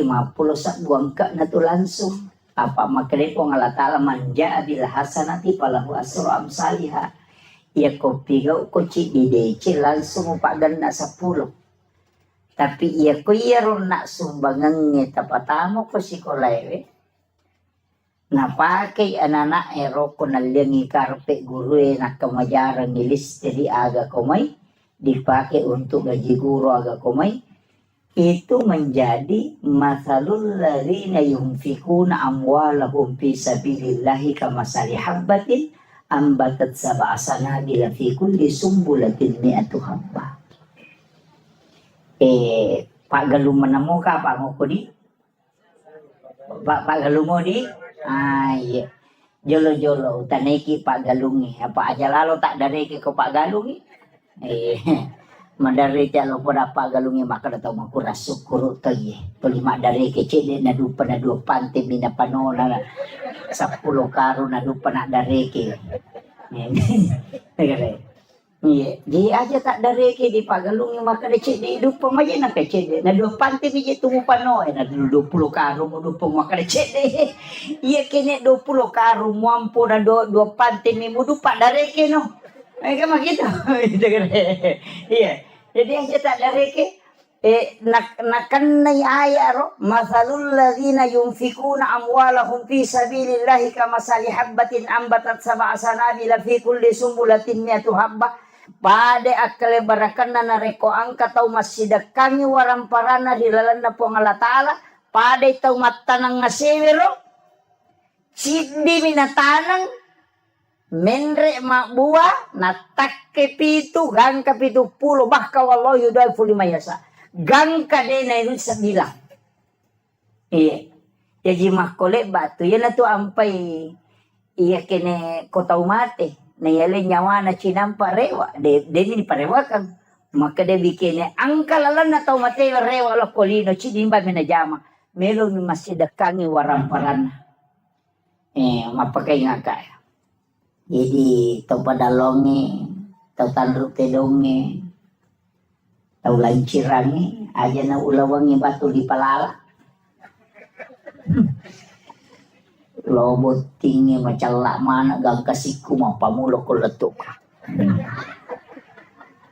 sabu angka na to langsung. Apa makre ko nga latala manja bil hasanati palahu asru amsalihah. Ya ko pigaw ko ci didece langsung paganda 10. Tapi iya ko ron na sumbangang tapatamo ko si ko lewe. Napake anak ero ko naliangi karpe guru nak kemajaran nilis jadi aga komai dipakai untuk gaji guru aga komai itu menjadi masalul ladzina yunfikuna amwalahum fi sabilillahi kamasali habbatin ambatat sab'a sanabila fi kulli sumbulatin mi'atu habba. Pak Galung menemukan Pak Ngoko di Pak Galung di iya jolo-jolo taneki Pak Galungi apa aja lalu tak dari ke Pak Galungi madari jalo pada Pak Galungi maka datang maku rasuk kurut tadi pelima dari kecil na dupa na dua pantai mina panola 10 karu na dupa na dari ke iya dia aja tak dari ke di Pak Galungi maka decik di dupa maja na kecil na dua pantai biji tumu pano na 20 karu mo dupa maka decik deh iya kene 20 karu mampu na dua pantai mi mo dupa dari ke no kayak gitu iya jadi aja tak dari ke nakan nai ayaro masalul ladzina yunfikuna amwalahum fi sabilillahi kamasali habbatin ambatat sab'a sanabila fi kulli sumbulatin mi'atu habbah pade akale barakanna nareko angka tau masidakangi waramparana di lalanda po Allah Ta'ala pade tau matanang ngasewero sidi minatanang menre mak buah natak kepitu gang kepitu pulo bahka wallahu yudaifu lima yasa gang kadena itu sebilang iya jadi makole batu ya na tu ampai iya kene kota umate na yale nyawa na cinampa rewa de ni parewa kan maka de bikene angka lalan na tau mate rewa lo kolino cidimba mena jama melo mi masih dekangi waramparan mapakai ngaka jadi tau padalonge tau tandruk tedonge tau lancirange aja na ulawangi batu di palala lobot tinggi macam lak mana gang kasiku mau pamulo ko letuk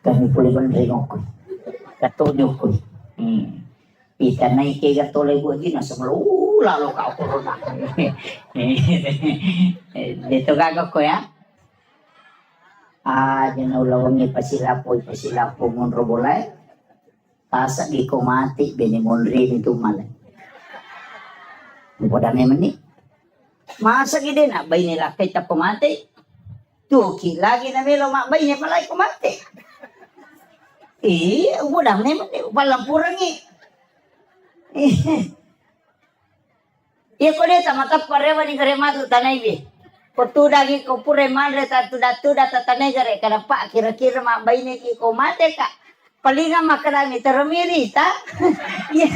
kami pulih bendrengok katonyo ko kita naik ke gatole gua gina sebelum lalu kau corona dito gagawin ko ya dyan na ulawangi pasilapo mon robolay tasa di ko mati binimonri nito malay muda naman ni masa gini na bay nila kita kumati tuki lagi na milo makbay niya palay kumati muda naman ni palampurang iya ko deta matap parewa ni karematu tanay bi. Kotu dagi ko pure manre tatu tatanay gare kada pa kira-kira makbay ni ki ko mate ka. Palinga makarami termiri ta. Iya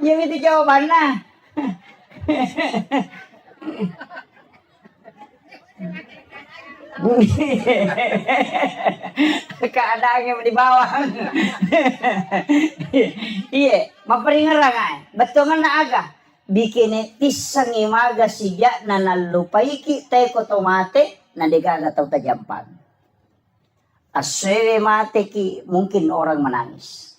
itu jawaban na. Keadaannya di bawah. Iya, maparingarang betongan na aga. Bikin tisang imaga siya na nalupaiki tayo ko tomate na digaga tau tajampan. Aswe mate ki mungkin orang menangis.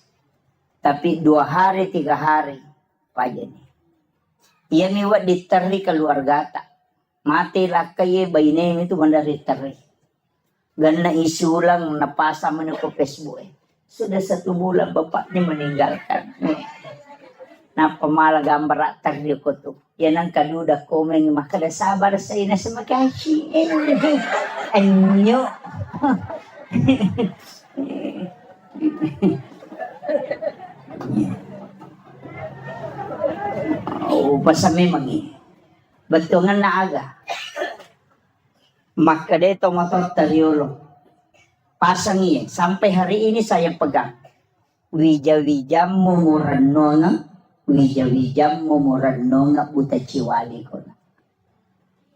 Tapi 2 hari 3 hari paja nih. Iya miwat diteri keluarga tak. Mati lah kaye bayinem itu mandari teri. Gana isulang napasa mana ko Facebook Sudah 1 bulan bapaknya meninggalkan. Na pamala gambar tagli ko to. Yan ang kaduda komen makada sabar sa ina sa makashi. Anyo. Pasame magi. Betungan na aga. Maka deto matotariolo. Pasang iya. Sampai hari ini saya pegang. Wija-wija mumuranona. Wija-wija mumuranona buta ciwali ko na.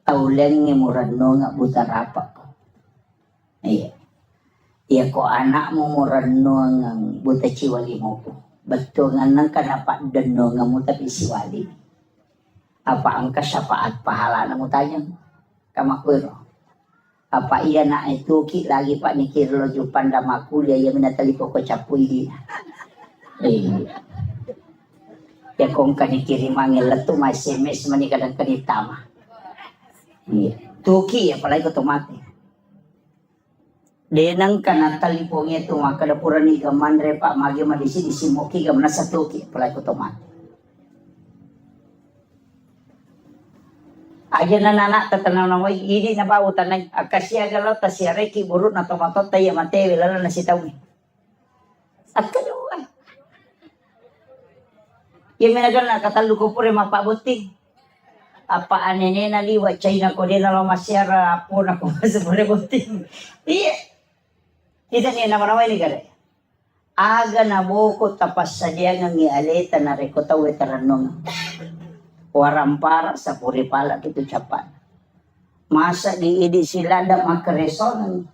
Tauleng mumuranona buta rapak ko. Iya. Iya ko anak mumuranona buta ciwali mo ko. Betungan nang kanapak deno nga mo tapi siwali. Apa ang kasapaat pahala na mo tayang kamakwiro. Apa iya na itu ki lagi pak nikir lo jupan damaku dia yang minatali ko capuy di. Ya kong kanikiri mangil letu may SMS manikadang kanitama. Iya. Tuki apalagi otomate. Denang kana talipong itu maka dapuran ni gamandre pak magi madisi disimoki gamna sa tuki apalagi otomate. Aja na nana tatanaw na way ini na ba utanay akasya galaw tasyare ki burut na tomato tayo mate wala na sitaw ni. At kaluan. Yung minagal na katalo ko pure mapabuti. Apa anene na liwa China ko din na masyara po na ko sa pure buti. Iya. Ita niya naman ni gare. Aga na boko tapas sa diya nga ngialeta na rekotaw etaranong. Warampara sa puripala kito Japan. Masa giidi sila da makareson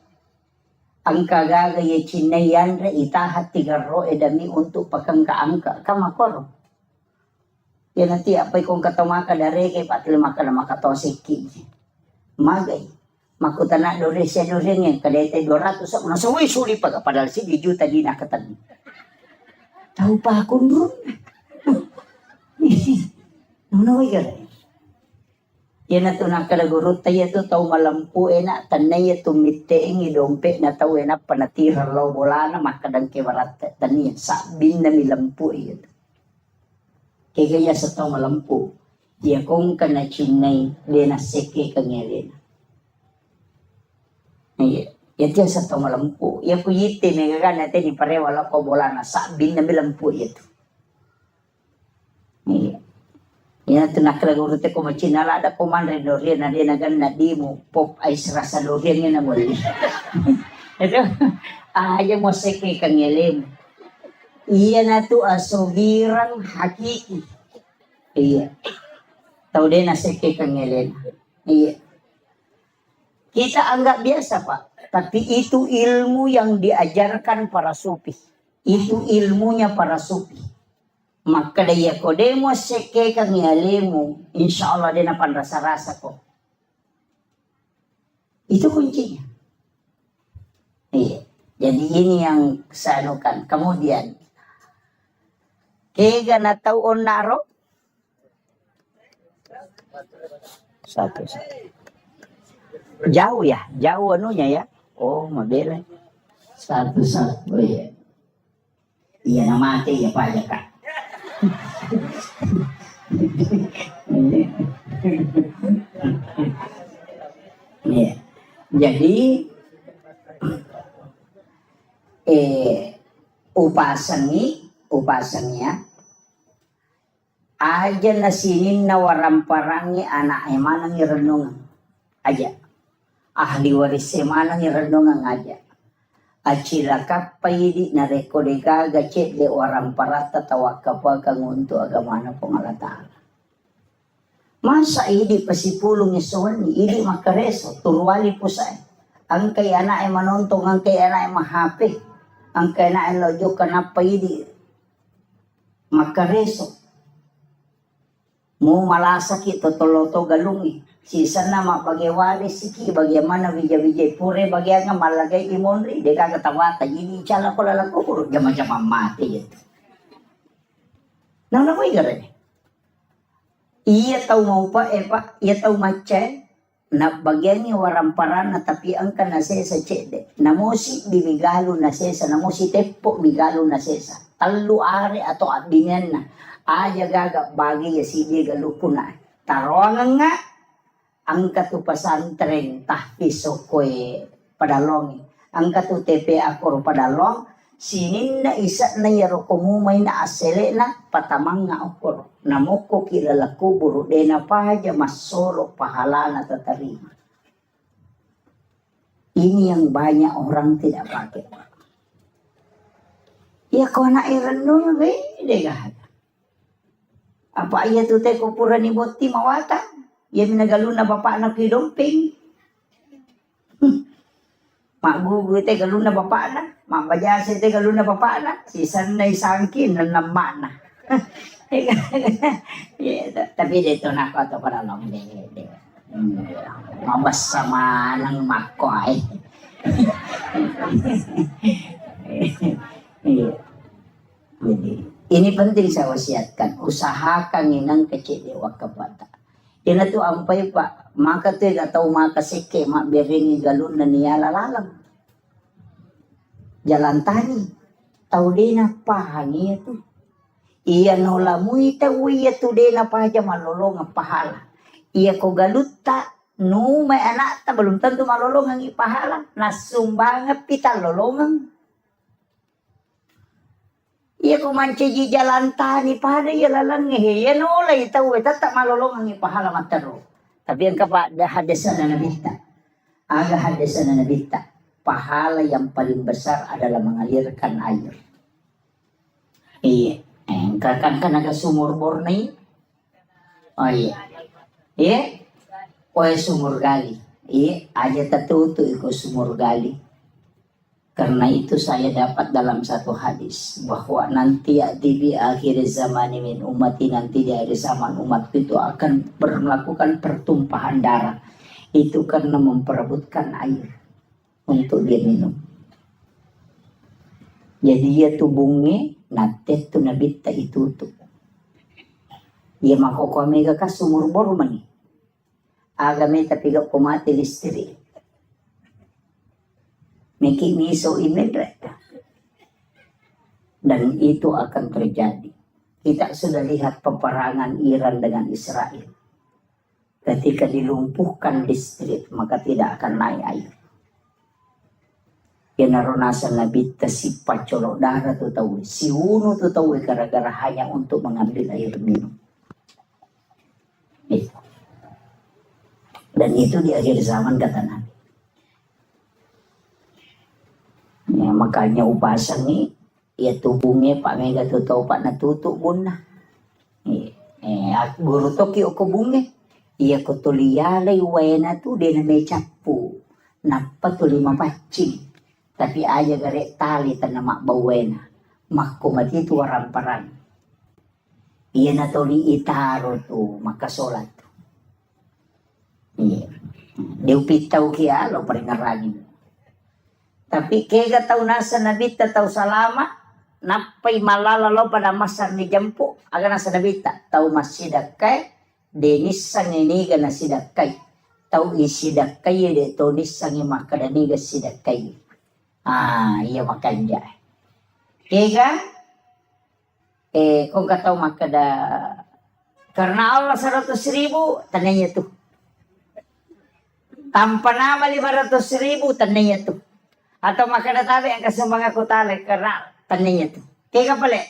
ang kagagaya chinayan re itahat tigaro edami untuk pakangkaangka kamakoro. Yan nanti apay kung katamaka dare kay patli makala makatosiki. Magay. Makutana dore siya dore nga kadete 200 sa una suwi suli pag padal si di juta di nakatan. Tahu pa ako bro. Nunoy gare. Yan na ito nakadagurot tayo ito tau malampu na tanay ito miteing idompe na tau na panatira law bola na makadang kewarat taniyan sabin na milampu ito. Kaya kaya sa tau malampu dia kong kana chinay lena seke kanyalin. Yan sa tau malampu. Yan ko yite may gagana natin iparewala ko bola na sabin na milampu ito. Yan ito nakalagurot ko machinala da kumanre lorian na din nagan na di mo pop ay rasa lorian nga na mo. Ito, ayaw mo seke kang ilim. Iya na to asugirang hakiki. Iya. Tau din na seke kang ilim. Iya. Kita anggap biasa pak. Tapi itu ilmu yang diajarkan para sufi. Itu ilmunya para sufi. Maka daya ko demo seke kang ialimu, insya Allah din apan rasa-rasa ko. Itu kuncinya. Iya. Jadi ini yang sanukan. Kemudian, kega na taon naro? Satu. Jauh ya, jauh anunya ya. Oh, mabela. Satu. Oh iya. Iya na mati ya Pak Jaka. Ya. Jadi upasangnya aja nasinin na waramparangi anak emanang irenungan aja ahli waris emanang irenungan aja acila kapay na rekodega gacet de orang parata tawakapa kang untuk agamana pangalataan. Masa idi pasipulong isuan ni idi makareso turwali po sa ang kay anak ay manontong ang kay anak ay mahapi ang kay anak ay lojo kanapa idi makareso mo malasaki totoloto galungi sisan na mapagewali siki bagaimana bijay-bijay pure bagay nga malagay imonri de kagatawata ini chala ko lalako puro jama-jama mati gitu. Nang nakoy gare. Iya tau mau pa pak, iya tau macay na bagyan ni waramparan na tapian ka na sesa chede. Namosi bimigalo na sesa, namosi tepo migalo na sesa. Talo are ato abingan na. Aja gaga bagi ya sige galupuna. Tarongan nga ang katupasan tren tahpiso koe padalong ang katu tepe akor padalong sinin na isa na yaro kumumay na asele na patamang nga akor namoko kilala kuburo de na pahaja masoro pahala na tatarima. Ini yang banyak orang tidak pakai. Ya kau na irenung gede gak? Apa iya tu te kupura ni boti mawata? Ya minagalun na bapak na kidomping. Mak gugu te galun na bapak na. Mak bajase te galun na bapak na. Si sanay sangkin na naman na. Tapi dito na ako ito para lang. Mabas sama ng makoy. Jadi ini penting saya wasiatkan. Usahakan inang kecil wakabata. Ina tu ampay pa, maka tu tahu maka sike mak beringi galun na niya lalalang. Jalan tani, tahu dena pahangi tu. Iya nola muita uya tu dena pahaja malolong pahala. Iya ko galuta no may anak ta belum tentu malolongan ipahala. Nasumbangat pita lolongan. Iya ko manci jalan tani pada iya lalang ya nola itaw tetap malolongan ipahala mataro. Tapi yang kepada hadisan na nabita. Aga hadisan na nabita. Pahala yang paling besar adalah mengalirkan air. Iya. Kan agak sumur bornei. Oh iya. Iya. Oh sumur gali. Iya. Aja tertutup ikut sumur gali. Karena itu saya dapat dalam satu hadis bahwa nanti di akhir zaman min umati, nanti di akhir zaman umat itu akan melakukan pertumpahan darah. Itu karena memperebutkan air untuk dia minum. Jadi dia tubungnya nanti tu nabita itu tuh. Dia makoko mega ka sumur bormani. Agame tapi gak mati listrik. Miki miso imedret. Dan itu akan terjadi. Kita sudah lihat peperangan Iran dengan Israel. Ketika dilumpuhkan listrik, maka tidak akan naik air. Yenarunasa nabita si pacolok darah tu tahu, si unu tu tahu gara-gara hanya untuk mengambil air minum. Itu. Dan itu di akhir zaman kata Nabi. Ya, makanya upasan ni ya tubuhnya Pak Mega tu tahu Pak natutuk bunna. Guru toki ko bunge. Iya ko tuliyalay wena tu dia na capu. Napa tu 5 pacing. Tapi aja gare tali tanama bawena. Makko mati tu waramparang. Iya na tuli itaro tu makasolat. Iya. Diupitaw kia lo paringaragin. Tapi kega tahu nasa nabita tahu salama napay malalalo pada masar ni jampu aga nasa nabita tahu masidakai denis sang iniga na sidakai tahu isidakai de to nisang makadaniga sidakai. Iya makanja. Kega kung kataw makada karena Allah 100.000 tananya tuh. Tanpa nama 500.000 tananya tuh. Atau makada tabi ang kasumbangan ko tali karena tananya tuh. Kaya pala,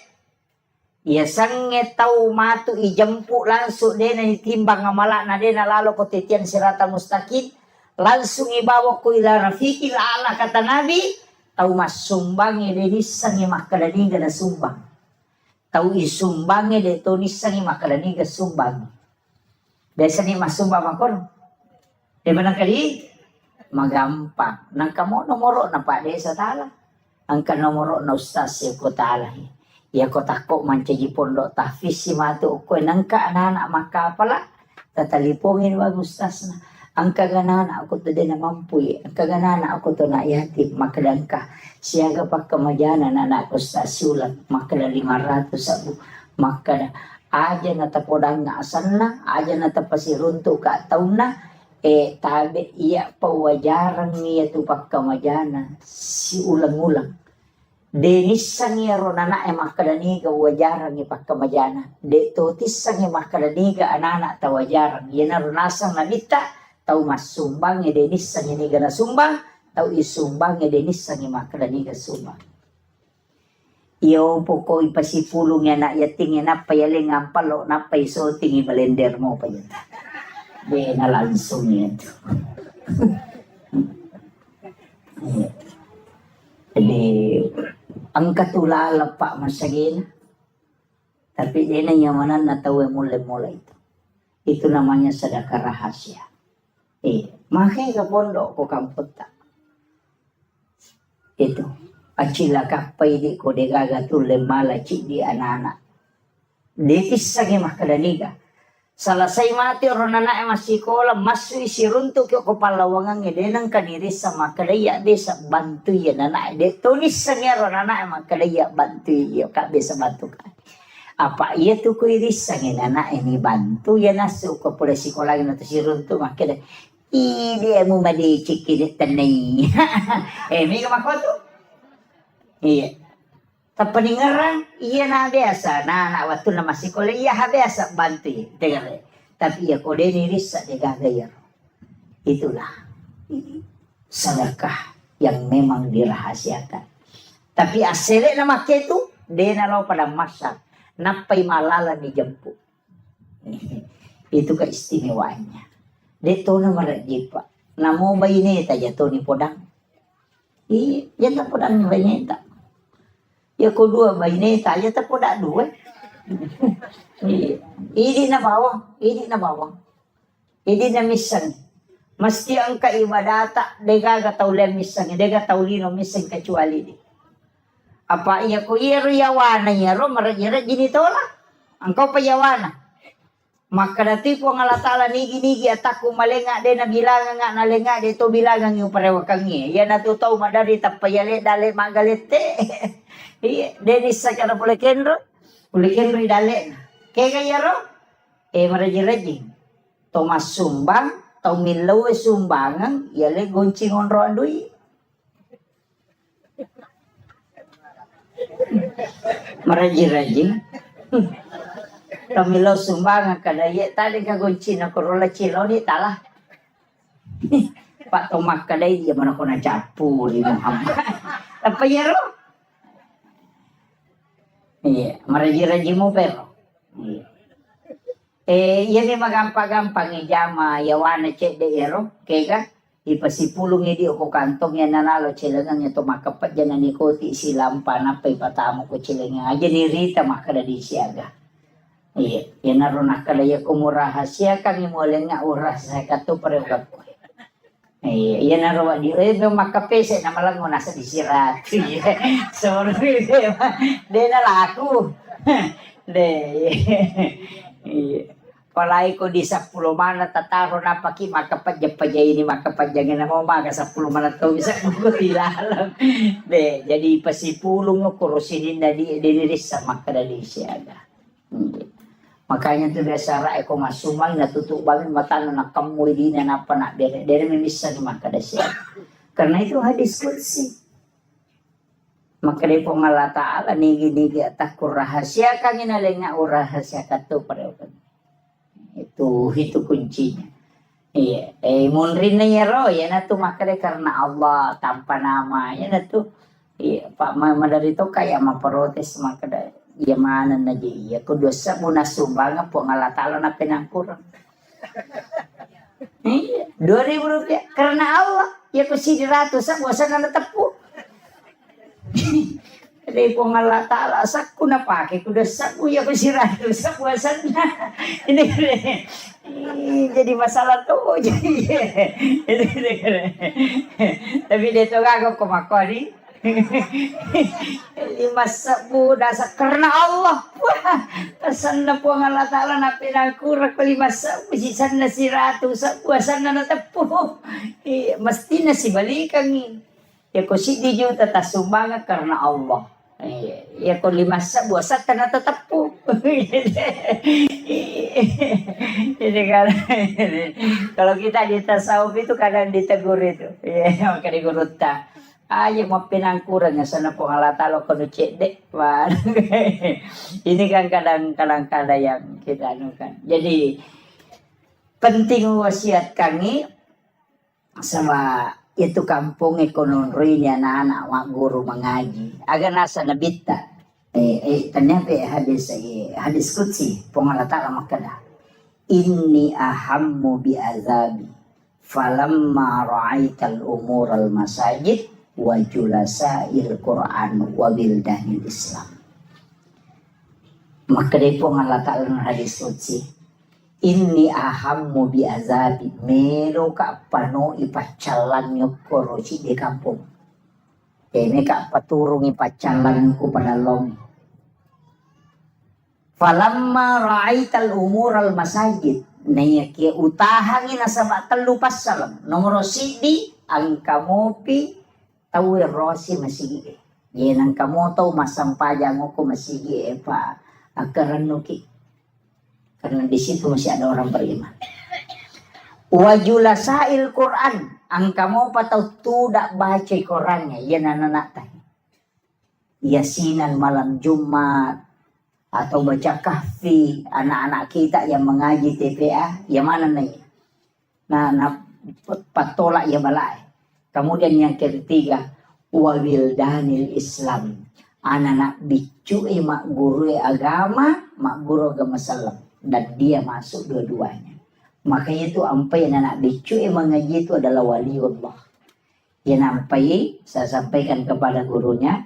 iya sange tau matu ijampu langsung dia na itimbang ngamala na dia na lalo ko titian sirata mustaqim langsung ibawa ko ila rafiqil ala kata Nabi tau masumbangi dia nisangi makadaniga na sumbang. Tau isumbangi dia to nisangi makadaniga sumbang. Biasa ni masumbang makon. Di mana kali? Magampang. Nang kamo nomoro na pa sa tala. Ang kanomoro na ustaz siya ko tala. Iya ko tako mancaji pondok tahfiz si matu ko nangka anak-anak maka pala. Tatalipongin wag ustaz na. Ang kaganana ako to din na mampuy. Ang kaganana ako to na yatim makadangka. Siya kapag kamajana na anak ustaz sulat makada 500 sabu. Makada aja na tapodang nga asan na. Aja na tapasirunto ka taon na. Tabi iya pawajaran niya tu pagkamajana si ulang-ulang. Denis sang iya ronana makadaniga wajaran ni pagkamajana. De totis sang iya makadaniga anak tawajaran. Yan na ronasang nabita tau masumbang ya denis sang iya niga nasumbang tau isumbang ya denis sang iya makadaniga sumbang. Iyo po ko ipasipulong ya na yating ya napayaling ampalo napaisoting ibalender mo pa yun. Dia na langsung itu. Jadi ang katulala pa masagin. Tapi dia na nyamanan na tahu mulai-mulai itu. Itu namanya sedekah rahasia. Makanya ke pondok ko kamputa. Itu. Acila kapay di ko de gagatule malaci di anak-anak. Detis sagi makadaniga. Salasay mati ronana masih kola masui siruntuk yo kopalawangan ide nang kaniri sama kadaya desa bantu ya nana ide tulis sangya ronana makadaya bantu yo ka bisa bantu ka Apa iya tuh ko irisangin anak ini bantu ya nasu ko pula sekolah na to sirun to makida ini mo mali cikin tanay may kamakoto iya tapaningarang iya na biasa na anak waktu na masikola iya ha biasa bantu dengar tapi ya ko din irisa de gagayar itulah sedekah yang memang dirahasiakan tapi asli nama itu dia nalau pada masa napay malala ni jampu. Itu keistimewaannya. Dito na maraji pa. Namo baineta jato ni podang. Jata podang ni baineta. Ya kedua baineta jata podak dua. Ini na bawang. Ini na misan. Mesti ang kaibadata dega gataulen misan. Dega taulino misan kecuali di. Apa iya ko iro yawana yaro marajira jinitola angkau pa yawana maka dati po ngalatala nigi ataku malenga de na bilangan nga nalenga de to bilangan yung parewakangi ya natutaw madari tapayale dale magalete denis sa kana pulekenro dale kaya yaro marajira jing Tomas sumbang tau milaw sumbangan yale goncing onro andui maraji-raji Kamilo sumbangan kadaya tadi kagunci na korola cilo ni talah Pak Tomak kadaya dia mana kona capu di Muhammad apa ya ro iya maraji-raji mo pero iya ni magampang-gampang ijama yawana cek de ero kega ipasipulong di ako kantong yan nanalo chilangan ito makapat dyan na nikoti silang panapay patamo ko chilangan aja ni Rita makadadi siya ga iya yan naroon nakalaya kumuraha siya kami muli nga oras sa kato pareho ko iya yan naroon di makapese na malang mo nasa disirat sorry de nalaku de iya palay ko di 10 mana tataro na paki makapadya-padya ini makapadya na mo maga 10 mana to bisa ko tilalam de jadi pasipulong no kurusinin na di diniris sa makadali siya makanya tu biasa ra ko masumang natutuban mata na kamoy di na napana dere mimisa ni makadasya karena itu hadis qudsi makade po malata ala nigi atakur rahasia kang inalenga rahasia katu pareho itu kuncinya iya munrin na yaro ya na tu makare karena Allah tanpa nama ya na tu iya pak mama dari to kaya maprotes makada ya mana na di ya kudosa muna sumbang po ngalatalo na pinangkurang iya 2.000 rupiah karena Allah ya ku si 100 sa bosan na tepu Dari po ngalatala sakku na pake kuda sakku ya pesiratu sakku asana ini jadi masalah tuh jadi tapi dia tuh aku komakori 5 sabu dasa karena Allah pesan na po ngalatala na pinangkurak 5 sabu sisan na si ratu sakku asana na tepu mesti na si balikan ya ko si di juta tasumbangan karena Allah ya ko 5 sabu asat na tatapu jadi kalau kita di tasawuf itu kadang ditegur itu ya maka digurutta ayo mau pinangkuran ya sana po ngalatalo ko no cedek ini kan kadang-kadang yang kita anukan jadi penting wasiat kami sama itu kampung ekonomi anak-anak mak guru mengaji agar nasa nabita ternyata hadis qudsi pengalata makada inni ahammu bi azabi falamma ra'aital umur al masajid wa julasail Qur'an wa bildanil Islam maka dia pengalata hadis qudsi inni ahammu bi azabi melo ka pano ipacalan nyokoro si di kampung ini ka paturung ipacalan ko panalong falamma ra'aital umur al masajid naya kia utahangin nasa telu pasal nomor sidi ang kamopi tawir rosi masigi yan ang kamoto masampajang ko masigi pa akaran nuki. Karena di situ masih ada orang beriman. Wajulasail Quran, angka mau patau tidak baca Qurannya, ya nana teh. Yasinan malam Jumat atau baca kahfi, anak-anak kita yang mengaji TPA, ya mana nih? Nah patolak ya balai. Kemudian yang ketiga, wabildanil Islam, anak-anak bicu mak guru agama, mak guru agama Islam, dan dia masuk dua-duanya. Makanya itu ampai anak bicu mengaji itu adalah waliullah. Ya nampai saya sampaikan kepada gurunya,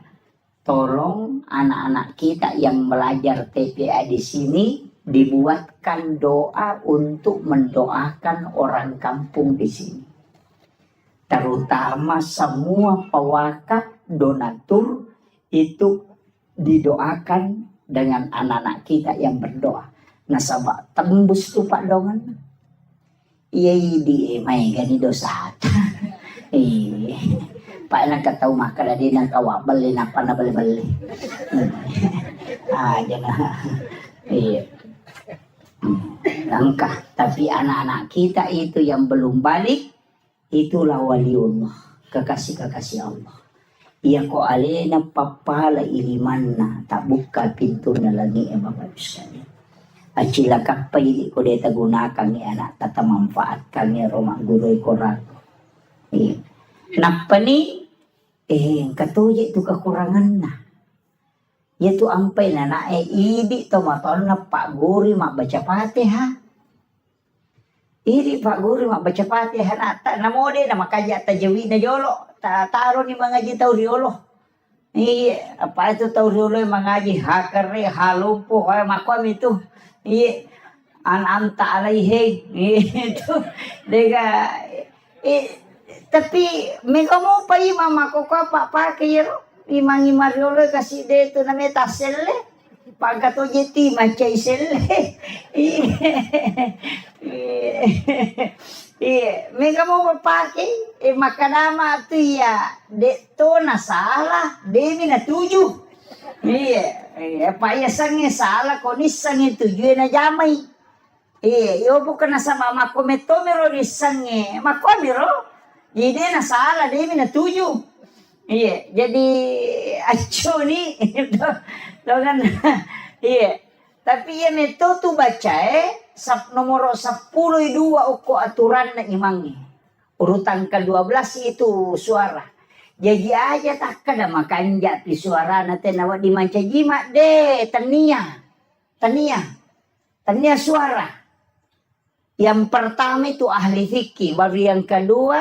tolong anak-anak kita yang belajar TPA di sini dibuatkan doa untuk mendoakan orang kampung di sini. Terutama semua pewakaf donatur itu didoakan dengan anak-anak kita yang berdoa. Nah sama tembus tuh Pak Dongan. Iya di main gani dosa. Pak nang kataw makala din ang kawabal na panabal-bal. Jangan. Langkah. Tapi anak-anak kita itu yang belum balik, itulah waliullah, kekasih-kekasih Allah. Iya ko alena papala iliman na tak buka pintu na lagi Bapak sekalian. Acila kapay ko deta gunakan ni anak tata manfaatkan ni Roma guru koran. Napani katuya itu kekurangan na. Yaitu ampai na idi to maton na Pak Guru mak baca Fatihah. Idi Pak Guru mak baca Fatihah na ta namode na makaja tajawid na jolo. Taro ni mengaji tauriolo. Apa itu tauriolo mengaji hakare halumpo kaya makom itu. Anta alaihi itu dega tapi mereka mau pa mama ko pak pakir imang imariolo kasih de itu namanya taselle pagkato jeti macai selle mereka mau pakai makanama tu ya de to na salah de mina tujuh Pak sange salah koni sange tujuh na jamai. Yo bukan sama makometo mero ni sange makomero. Jadi na salah dia mina tujuh. Jadi acu ni dengan tapi ya meto tu baca nomor 10 dua uko aturan na imangi. Urutan ke-12 itu suara. Jadi aja tak kada makan jati suara nanti nawa di manca jimat deh tania suara. Yang pertama itu ahli fikih, baru yang kedua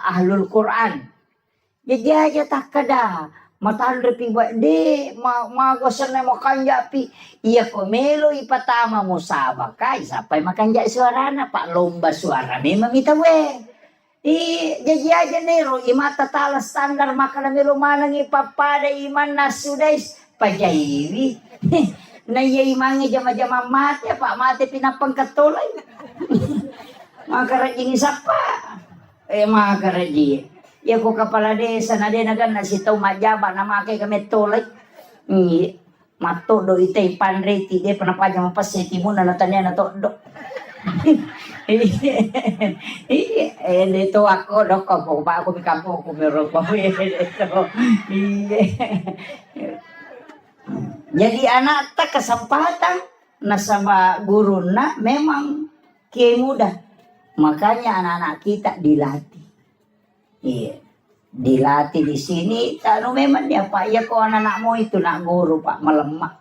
ahlul Quran. Jadi aja tak kada matan repi buat deh magosan na makan jati. Iya komelo ipatama mo sabakai sampai makan jati suara na pak lomba suara memang kita weh. Jadi aja nero imata tala standar makanan melo manang ipapada iman nasudais pajairi na iya imangi jama-jama mati pak mati pinapang katolay makaraji ni sapa makaraji ya ko kapala desa na de nagan na sitaw majaba na makai kami tolay mato do itay panreti de panapaja mapasiti mo na natanya na to do itu aku dok kok pak aku di kampung aku merokok jadi anak tak kesempatan nasaba guruna memang kiai muda makanya anak-anak kita dilatih dilatih di sini tahu memang dia pak ya kok anak-anakmu itu nak guru pak melemak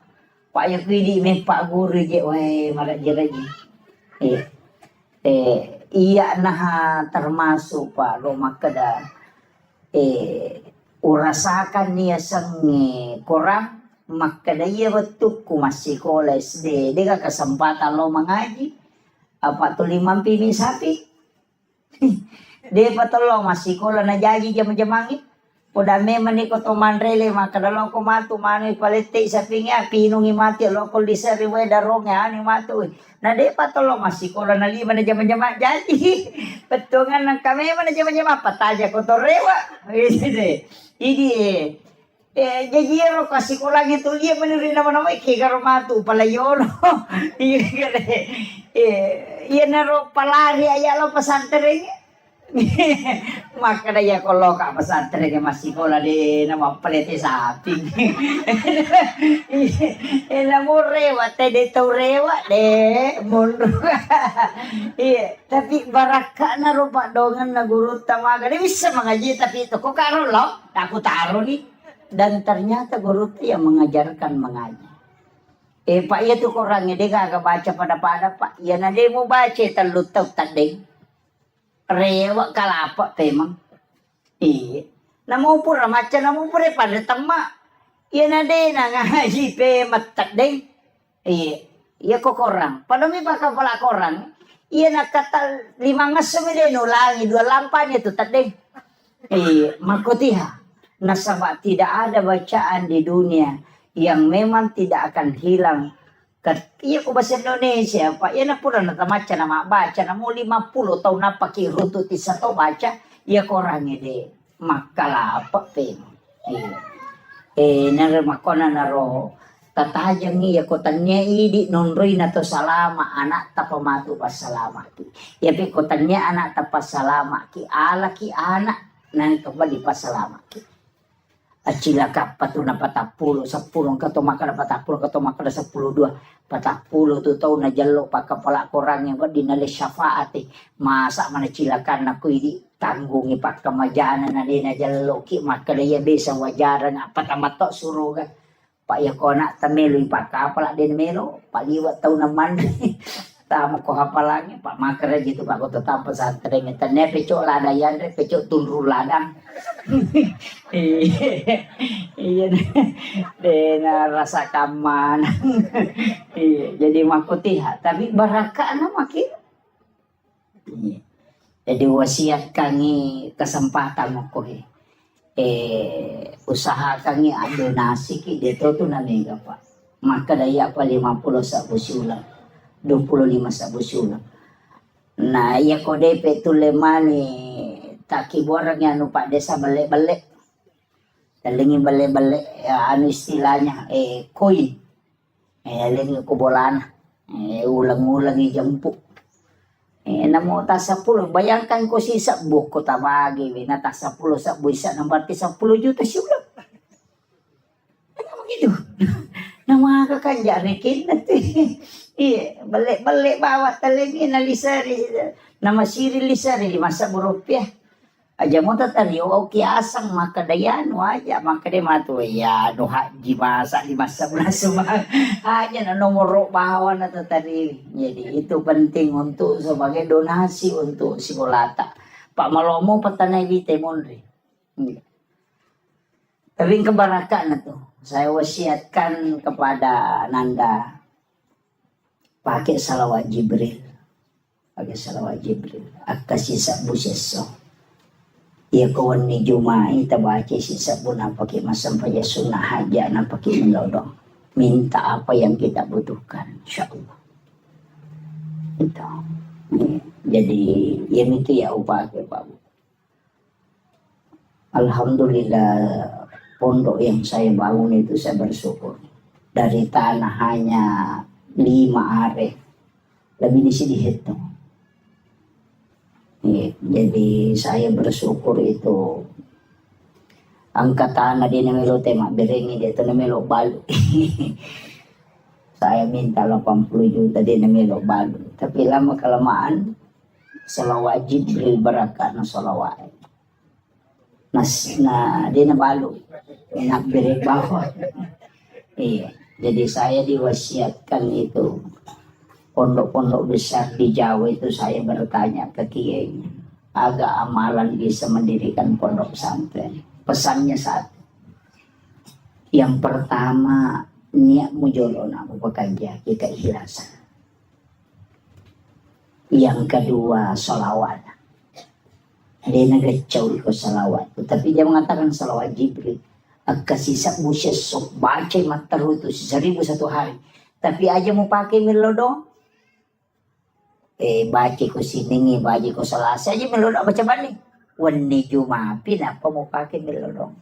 pak ya kini pak guru je weh malah jeraji iya nah termasuk Pak Roma kada urasakan niya sang kurang makada iya betul ku masih sekolah SD dia kesempatan lo mengaji apa tu 5 pini sapi dia patolo masih sekolah na jadi jam-jamangit udah memang ni ko to manrele makada lo ko matu manu palete sapinya pinungi mati lo ko disari we darongnya ani matu na de patolo masih sekolah na 5 na jam-jama jadi betungan nang kami mana jam-jama pataja ko to rewa ini Jajiro kasi kurang itu dia menuri nama-nama iki karo matu palayono. Iya kare. Iya naro palari aya lo pesantren. Maka ya kalau kak pesantren masih sekolah di nama pelete sapi. Ela mo rewa tede tau rewa de mundur. Iya, tapi baraka na rupa dongan na guru tamaga. Dia bisa mengaji tapi itu kok karo lo, aku taruh nih. Dan ternyata guru itu yang mengajarkan mengaji. Pak ya tuh orangnya dia kagak baca pada pak. Ya nanti mau baca terlutau tadi. Rewa kalapa temang. Iya. Namu pura macam namu pura pada temak. Ya nanti ngaji pe matak deh. Iya. Ya kok orang. Pada mi bakal pala orang. Iya nak kata 5 ngasem dia nulangi 2 lampanya tuh tadi. Iya. Makutiha. Nasabah tidak ada bacaan di dunia yang memang tidak akan hilang. Iya ko bahasa Indonesia Pak. Ya na pura na tamaca na mabaca na mo 50 tahun na pakiruto ti sa to baca. Ya korangnya de makalapa pe. Naro makona naro tatajang iya ko tanya idi nonroy na to salama anak tapamatu pas salama ki. Ya pe ko tanya anak tapas salama ki ala ki anak nang kembali pas salama ki. Acila kapat na 40 10 kato makana 40 kato makana 10 2 40 tu tau na jalo pakapala korang yang dinale syafaati masa mana cilakan aku ini tanggungi pak kemajana na dina jalo ki maka dia bisa wajaran apa tamato suruh kan pak ya kona tamelo pak kapala din melo pak liwat tau naman tama ko hapalangnya pak makara gitu pak ko tetap pesantren tanya pecok ladayan pecok tunru ladang. Iya dena rasa kaman. Iya jadi makutiha tapi baraka nama ki. Jadi wasiat kangi kesempatan ko usaha kangi donasi ki deto tu namanya pak maka daya pa 50 sabu siulang 25 sabu siulang. Nah ya kode petulemani taki borang yang pak desa balik-balik dalingin balik-balik ya anu istilahnya koin lingi kubolan ulang-ulang jempuk namo ta 10 bayangkan ko sisa buko tabagi na ta 10 sa buisa nang berarti 10 juta siulang begitu nama kakanja rekin iya balik-balik bawa talingin na lisari nama siri lisari 5 rupiah aja mo tatari o kiasang maka dayan aja maka de matu ya no haji masa 5 bulan semua aja na nomor bawa na tatari jadi itu penting untuk sebagai donasi untuk si Bolata Pak Malomo petanai di Temonri tapi kebarakan na to saya wasiatkan kepada Nanda pakai salawat Jibril akasisa buseso ya kawan ni Jumai tabaca sisa puna pakai masam paja sunnah haja na pakai melodong minta apa yang kita butuhkan insyaallah itu jadi yang itu ya upah ke Pak alhamdulillah pondok yang saya bangun itu saya bersyukur dari tanah hanya 5 are lebih di sini hitung. Jadi saya bersyukur itu angkatan na din namelo tema berengi dito namelo balu. Saya minta 80 juta din namelo balu. Tapi lama kelamaan salawat Jibril barakat na salawat. Na din na balu. Enak bere bawah. Iya. Jadi saya diwasiatkan itu pondok-pondok besar di Jawa itu saya bertanya ke kiainya, agak amalan bisa mendirikan pondok pesantren. Pesannya satu. Yang pertama, niat mujolona bekerja keikhlasan. Yang kedua, sholawat. Dia ngecau ikut sholawat. Tapi dia mengatakan sholawat Jibril. Kasisa buses sok baca mataru itu 1000 satu hari. Tapi aja mau pakai melodong. Baca ko siningi, baca ko salasa aja melodong baca balik. Wani Jumapi apa mau pakai melodong.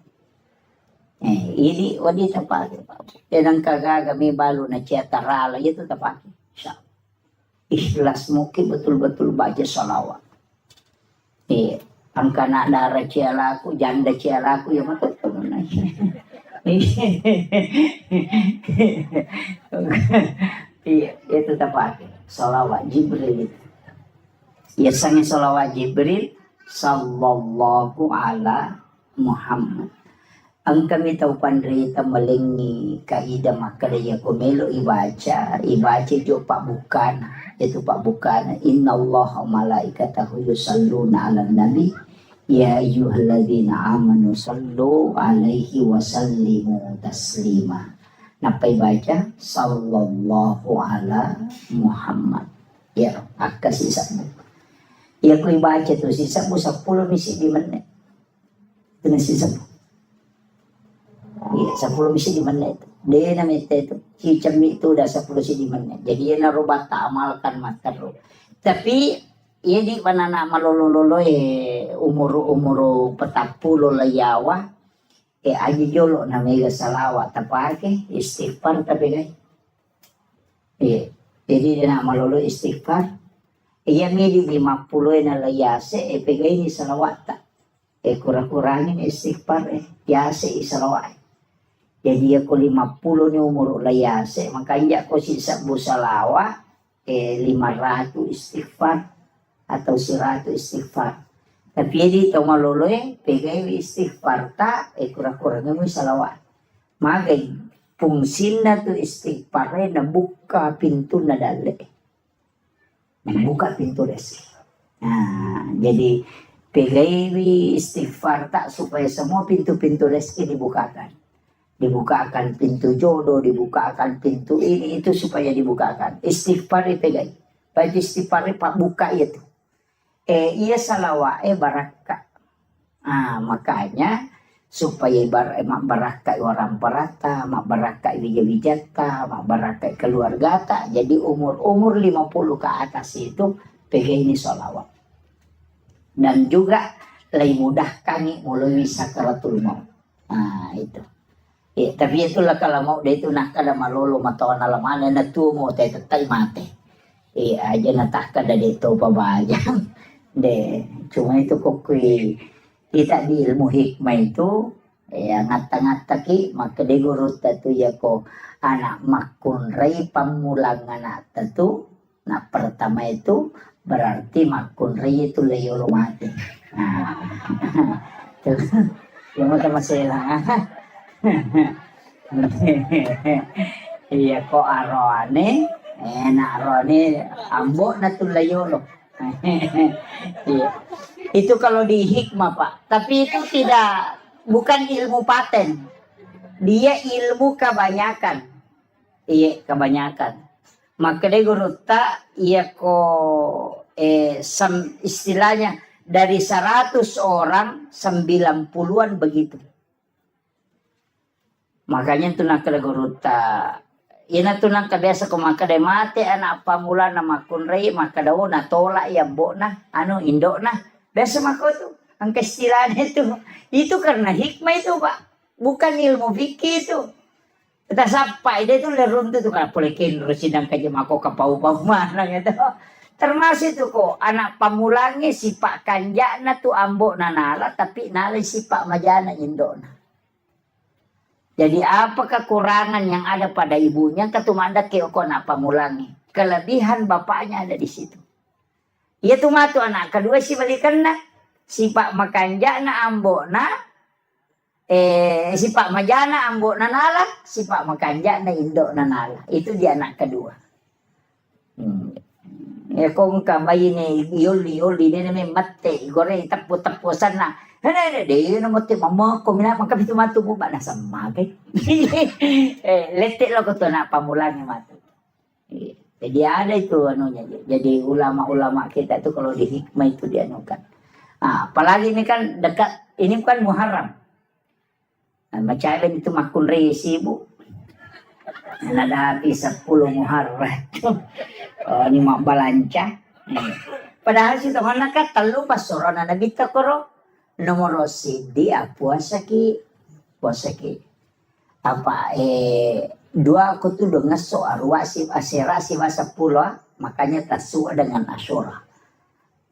Ini wadi tapake. Yan ang kagaga may balo na siya tarala. Ito tapake. Ikhlas mo ki betul-betul baca salawat. Ang kana dara siya laku, janda siya laku, ya betul na siya. Itu tapake. Salawat Jibril. Biasanya salawat Jibril sallallahu ala Muhammad. Ang kami tahu pandrita malingi kaida makadaya kumelo ibaca jo pak bukan itu pak bukan innallaha malaikatahu yusalluna ala nabi ya ayyuhalladzina amanu sallu alaihi wa sallimu taslima. Napa baca sallallahu ala Muhammad. Ya, akka sisamu. Ya ku baca tu sisamu 10 misi di menit. Itu sisamu. Ya, 10 misi di menit. Dia namanya itu hicam itu udah 10 misi di menit. Jadi ya narubah tak amalkan makan. Tapi ya di mana nak malolo umur petapulo layawa. Aja jolo namanya salawat tapake istighfar tapi guys. Jadi dia nak malolo istighfar. Iya mili 50 na layase pegay ni salawat tak. Kurang-kurangin istighfar yase salawat. Jadi aku 50 ni umur layase makanya aku sisa busalawa 500 istighfar atau 100 istighfar. Tapi di tau malolo pegay istighfar ta kurang-kurangin mo salawat. Magay fungsin na to istighfar na buka pintu na dali. Buka pintu rezeki. Nah, jadi pegay istighfar tak supaya semua pintu-pintu rezeki dibukakan. Dibukakan pintu jodoh, dibukakan pintu ini itu supaya dibukakan. Istighfar pegay. Baca istighfar pak buka itu. Iya salawa baraka. Makanya supaya baraka orang perata, baraka wijata, baraka keluarga tak. Jadi umur 50 ke atas itu pegay ini salawat. Dan juga lebih mudah kami melalui sakaratul maut. Itu. Tapi itulah kalau mau dia itu nak kada malolo matawan alamana na tumo tetay mate. Aja natak kada dito pabayang. Cuma itu kokui kita di ilmu hikmah itu ngata-ngata ki maka de guru tatu ya ko anak makun rei pamulang anak tatu. Nah pertama itu berarti makun rei itu leyo mati. Yang mau masalah. Iya ko arone enak arone ambok na tulayo lo. Itu kalau di hikmah Pak. Tapi itu bukan ilmu paten. Dia ilmu kebanyakan. Iya kebanyakan. Maka dia guru tak iya ko istilahnya dari 100 orang 90-an begitu. Makanya tu nak kada guruta. Ina tu nak biasa ko makada mate anak pamula na makunrei makada na tolak ya mbok na indo na. Biasa mako tu ang kaistilan itu. Itu karena hikmah itu Pak. Bukan ilmu fikih itu. Kita sampai dia tu lerun tu kan polekin residang kaje mako kapau-pau mana gitu. Termasuk itu ko anak pamulangi sipak kanjana tu ambok na nala tapi nala sipak majana indo na. Jadi apa kekurangan yang ada pada ibunya ketumanda keoko anak pamulangi. Kelebihan bapaknya ada di situ. Ia tuh matu anak kedua si balikan na. Si pak makanja na ambok na. Si pak majana ambok na nala. Si pak makanja na indo na nala. Itu dia anak kedua. Kung kamay ni yuli ni may mate. Goreng tapu-tapusan na. Dia nama tu mama ko mina mangkapit matu mo ba nasa magay. Letik lo ko to na pamulangi matu. Jadi ada itu anunya. Jadi ulama-ulama kita itu kalau di hikmah itu dianukan. Apalagi ini kan dekat ini bukan Muharram. Macam itu makun resi bu. Ada habis 10 Muharram. Ini mak balanca. Padahal si teman nak telu pas sorona nabita koro. Nomor sidi puasa ki puasa ki dua aku tuh dengan soarwasi aserasi masa pulau, makanya tasua dengan asyura.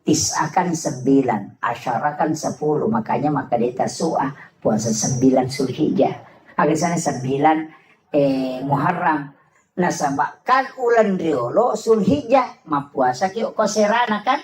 Tis'akan 9, asyarakan 10, makanya maka dia tasua puasa 9 Zulhijjah. Agak sana 9 Muharram. Nah sabakan ulan riolo Zulhijjah ma puasa ki koserana kan.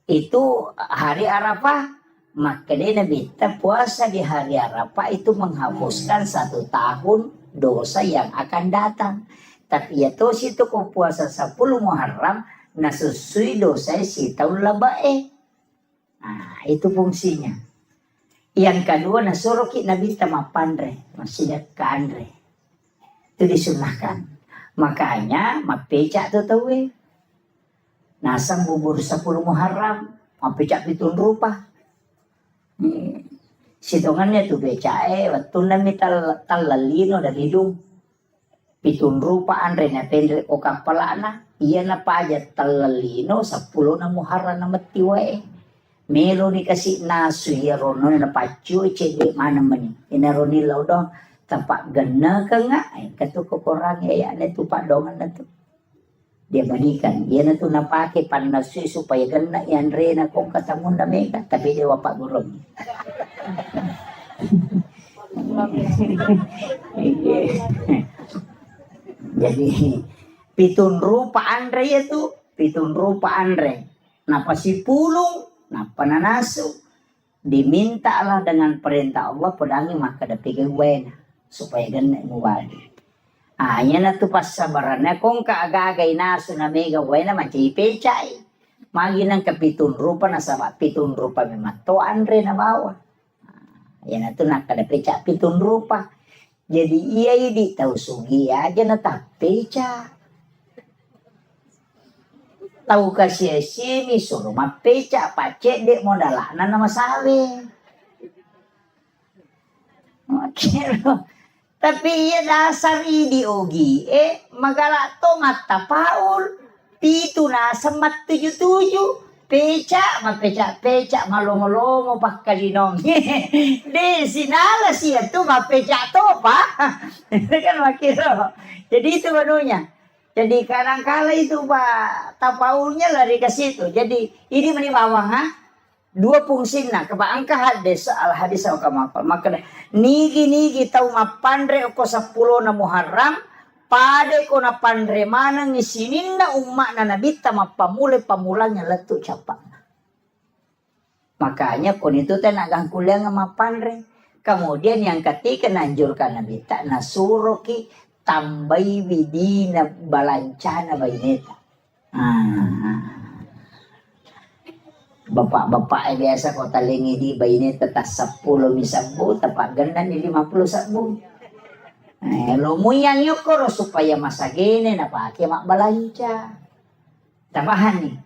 Itu hari Arafah, maka dia Nabi puasa di hari Arafah itu menghapuskan 1 tahun dosa yang akan datang. Tapi ya toh situ kau puasa 10 Muharram nasusui dosa si tahun labae. Nah, itu fungsinya. Yang kedua nasuruh ki Nabi tamapandre, masih ke andre. Itu disunahkan. Makanya mapeca tuh tahu nasang bubur 10 Muharram, mapeca pitun rupa. Sitongannya tuh becae, waktu nami talalino dari hidung. Pitun rupa andre na pendek o kapalana, iya na pa aja talalino 10 na Muharram na matiwae. Melo dikasih nasu ya rono na pacu cede mana meni. Ina roni lau dong tampak gena ke ngai katu kokorang ya ne tu pak dongan na tu. Dia berikan, dia na tu napake panasui supaya gena yan re na kong katamun na mega, tapi dia wapak gurung. Jadi pitun rupa andre itu, pitun rupa andre. Napa si pulung, napa nanasu. Diminta lah dengan perintah Allah pedangi maka dapike wena supaya gena muwadi. Anya na tu pas sabarannya kung kaagagay naso na mega wena macipecay. Magi nang kapitun rupa na sama pitun rupa memato andre na bawa. Yan na tu nakadapeca pitun rupa. Jadi iya di tahu sugi aja na tapeca. Tahu kasih sini suruh mapeca pacek dek modalana nama sawe. Oke loh. Tapi iya dasar idi ogi magala to mata paul pitu na semat 77 peca malongo-longo pakkalinong de sinala siya tu mapeca to pa kan makiro. Jadi itu banunya. Jadi kadang-kala itu Pak tapaulnya lari ke situ. Jadi ini menibawang dua fungsi na kebaangka hadis al hadis au kamakal maka nigi tahu mapandre ko 10 na Muharram pade ko na pandre mana ngisinin na umma na nabita pamulanya letu capak. Makanya kon itu teh nagang kuliah mapandre. Kemudian yang ketiga nanjurkan nabita nasuroki tambai widina balancana baineta. Bapak biasa kota lengi di bayi tetas 10 misabu tepat ganda ni 50 sabu. Lo muyang yukoro supaya masa gini na pakai mak balanca. Tabahan nih.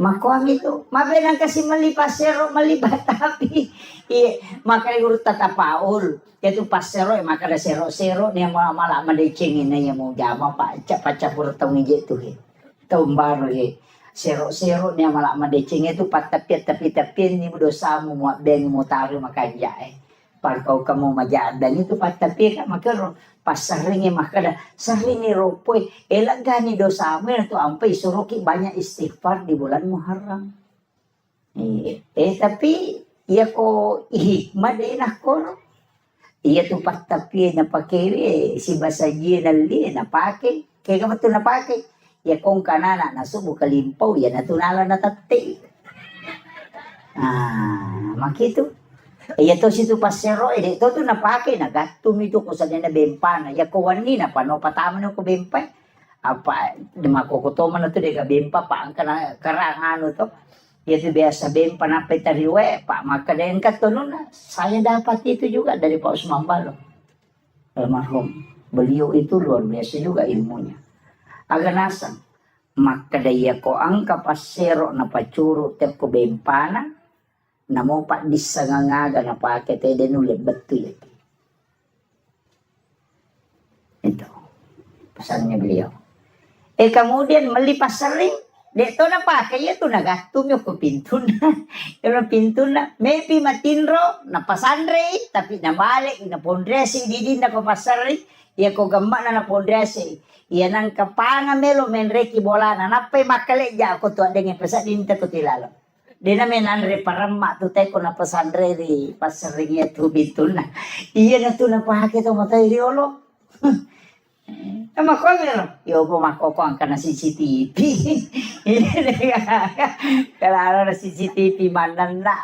Makuam itu, mabenang kasih melipas sero melibat tapi maka urut tata paul yaitu pas sero maka ada sero dia malah madecengin na mau jama pak capur tong ije tuh tahun baru sero niya malah madecing itu tapi ni dosa mo ben mo taru makanja par kau kamu majadan itu tapi kan makero pasaringi makada saringi ropoy elagani dosa mo itu ampai suruki banyak istighfar di bulan Muharram. Tapi iya ko hikmah din ako iya tu tapi na pakai si basaji na li na pakai kaya ka na pakai ya kung kanana nasubo kalimpaw ya natunala na tati. Makito. Ya to situ pasero ito to napake nagatum ito ko sa na bempana ya ko wani na pano pataman ko bempay. Apa makukutoman na to de bempa pa ang karangano to. Ya to biasa bempa na petariwe pa makadayan ka to na saya dapat itu juga dari Pak Usman Balo. Almarhum. Beliau itu luar biasa juga ilmunya. Aganasan maka daya ko ang kapasero na pacuro tep ko bempana na mo pa disangangaga na paket den ulit betul itu pesannya beliau. Kemudian melipas sering Dek to na pakai ya to nagatum yo ko pintu na. Yung pintu na. Maybe matinro na pasandre tapi na balik na pondresi di na ko pasari. Ya ko gamma na pondresi. Ya nang kapanga melo menreki bola na napay makale ja ko to dengan pesa dinta ko tilalo. Di na menanre parama to tay ko na pasandre di pasari ya to pintu na. Iya na to na pakai to matay riolo. Mako meron. Yo po makokong ka na CCTV. Kalau na CCTV manan na.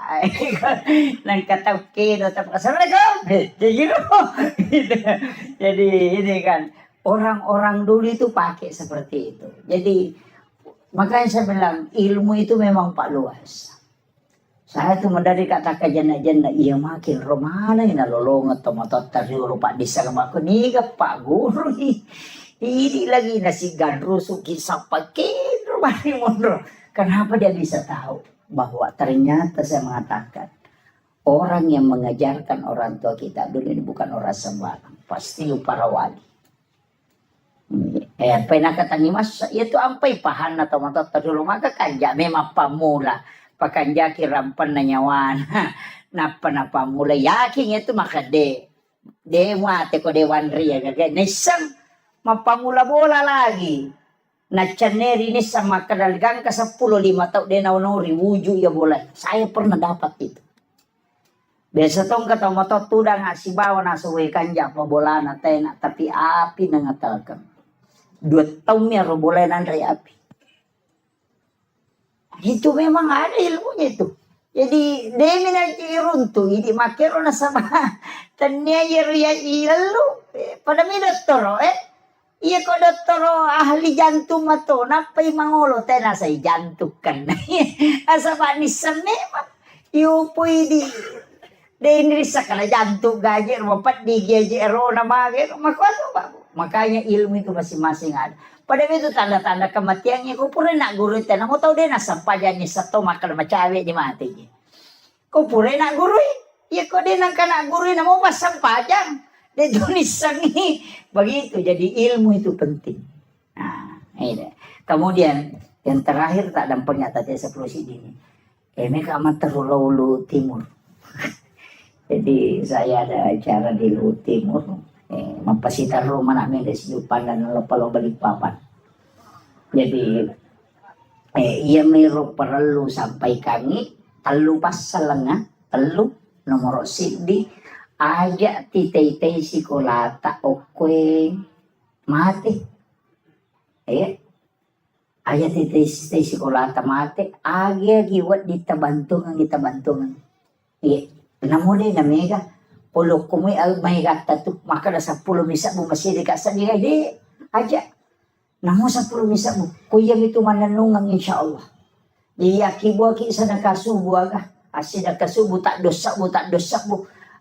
Nang katawkin o tapos assalamualaikum. Jadi ini kan orang-orang dulu itu pakai seperti itu. Jadi makanya saya bilang ilmu itu memang pak luas. Saya tuh dari kata janda-janda iya makin romana ina lolong atau motor tadi pak desa aku nih pak guru ini lagi nasi gandru suki sapakin rumah ini mundur. Kenapa dia bisa tahu bahwa ternyata saya mengatakan orang yang mengajarkan orang tua kita dulu ini bukan orang sembarang, pasti para wali. Pernah kata ni mas itu ampai pahan atau motor tadi maka kanja memang pamula. Pakanjaki rampan na nyawan napa mulai yakin itu maka de mate ko dewan ria gagay nisang mapamula bola lagi na chaneri ni sama kadalgang ka 15 tau de naunori wuju ya bola saya pernah dapat itu biasa tong kata moto tudang si bawa na suwe kanja pa bola na tena tapi api na ngatakan 2 tahun ya ro bola nandre api. Itu memang ada ilmunya itu. Jadi demi nanti runtuh, jadi makero na sama tanya ya ilalu pada mi doktor iya ko doktor ahli jantung mato napay mangolo tena say jantung kan asa ba ni memang iyo pwede ini sa kala jantung gajer mapat di gejero na bagay makwato ba makanya ilmu itu masing-masing ada. Pada itu tanda-tanda kematiannya ko pura nak guru itu mo tau din nasa pajan ni sa to makal macawe di mati niya. Ko pura nak guru ya ko din ang kana guru na mo pasang pajang. De tulisan ni begitu jadi ilmu itu penting. Nah, ini. Kemudian yang terakhir tak ada pernyataan seperti ini. Mereka amat terlalu timur. Jadi saya ada acara di Luhut Timur. Mapasitar rumah namin dari Siupan dan Lopalo Balikpapan. Jadi ia meron perlu sampai kami telu pasalanga telu nomor sidi aja titay sikolata okwe mati aja titay sikolata mati aja giwat ditabantungan namuli na mega pulo kumi al may gata tu maka na 10 misa mo masih dekat sa dia di aja namo 10 misa mo kuya itu mananungan insyaallah dia kibo ki sa nakasubo aga asi nakasubo tak dosa mo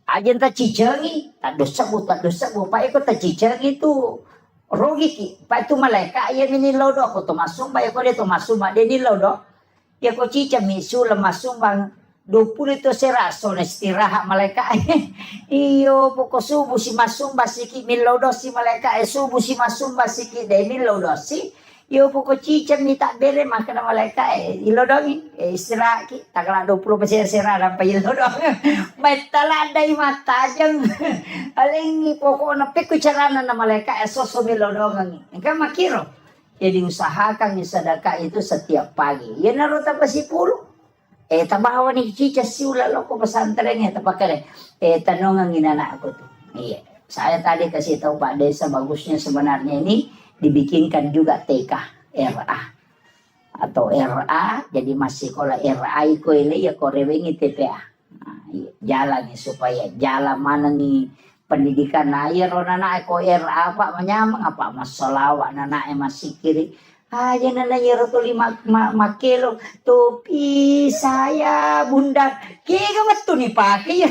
aja ta cicengi tak dosa mo pa iko ta cicengi tu rogi ki pa itu malaika ya minilaw do ako tumasumba ya ko de tumasumba de nilaw do ya ko cica misula masumbang 20 itu seraso na istirahat malaikat iyo poko subuh si masumba siki milodo si malaikat subuh si masumba siki de milodo si iyo poko cicam ni tak bere maka na malaikat ilodongi istirahat ki takala 20% serah pa ilodong may taladai mata jang aling poko na peko carana na malaikat soso milodong engka makiro jadi usahakan sedekah itu setiap pagi ya naruta pa si pulo tabawa ni cica siula lo ko pesantren ya tapakare tanong ang inana ako tuh iya saya tadi kasih tahu Pak Desa bagusnya sebenarnya ini dibikinkan juga TK RA atau RA jadi masih kalau RA ko ile ya ko rewengi TPA jalan supaya jalan mana nih pendidikan air nana ko RA Pak menyamang apa masalah nana masih kiri aja nana yero to 5 kilo topi saya bunda kaya betul nih pakai ya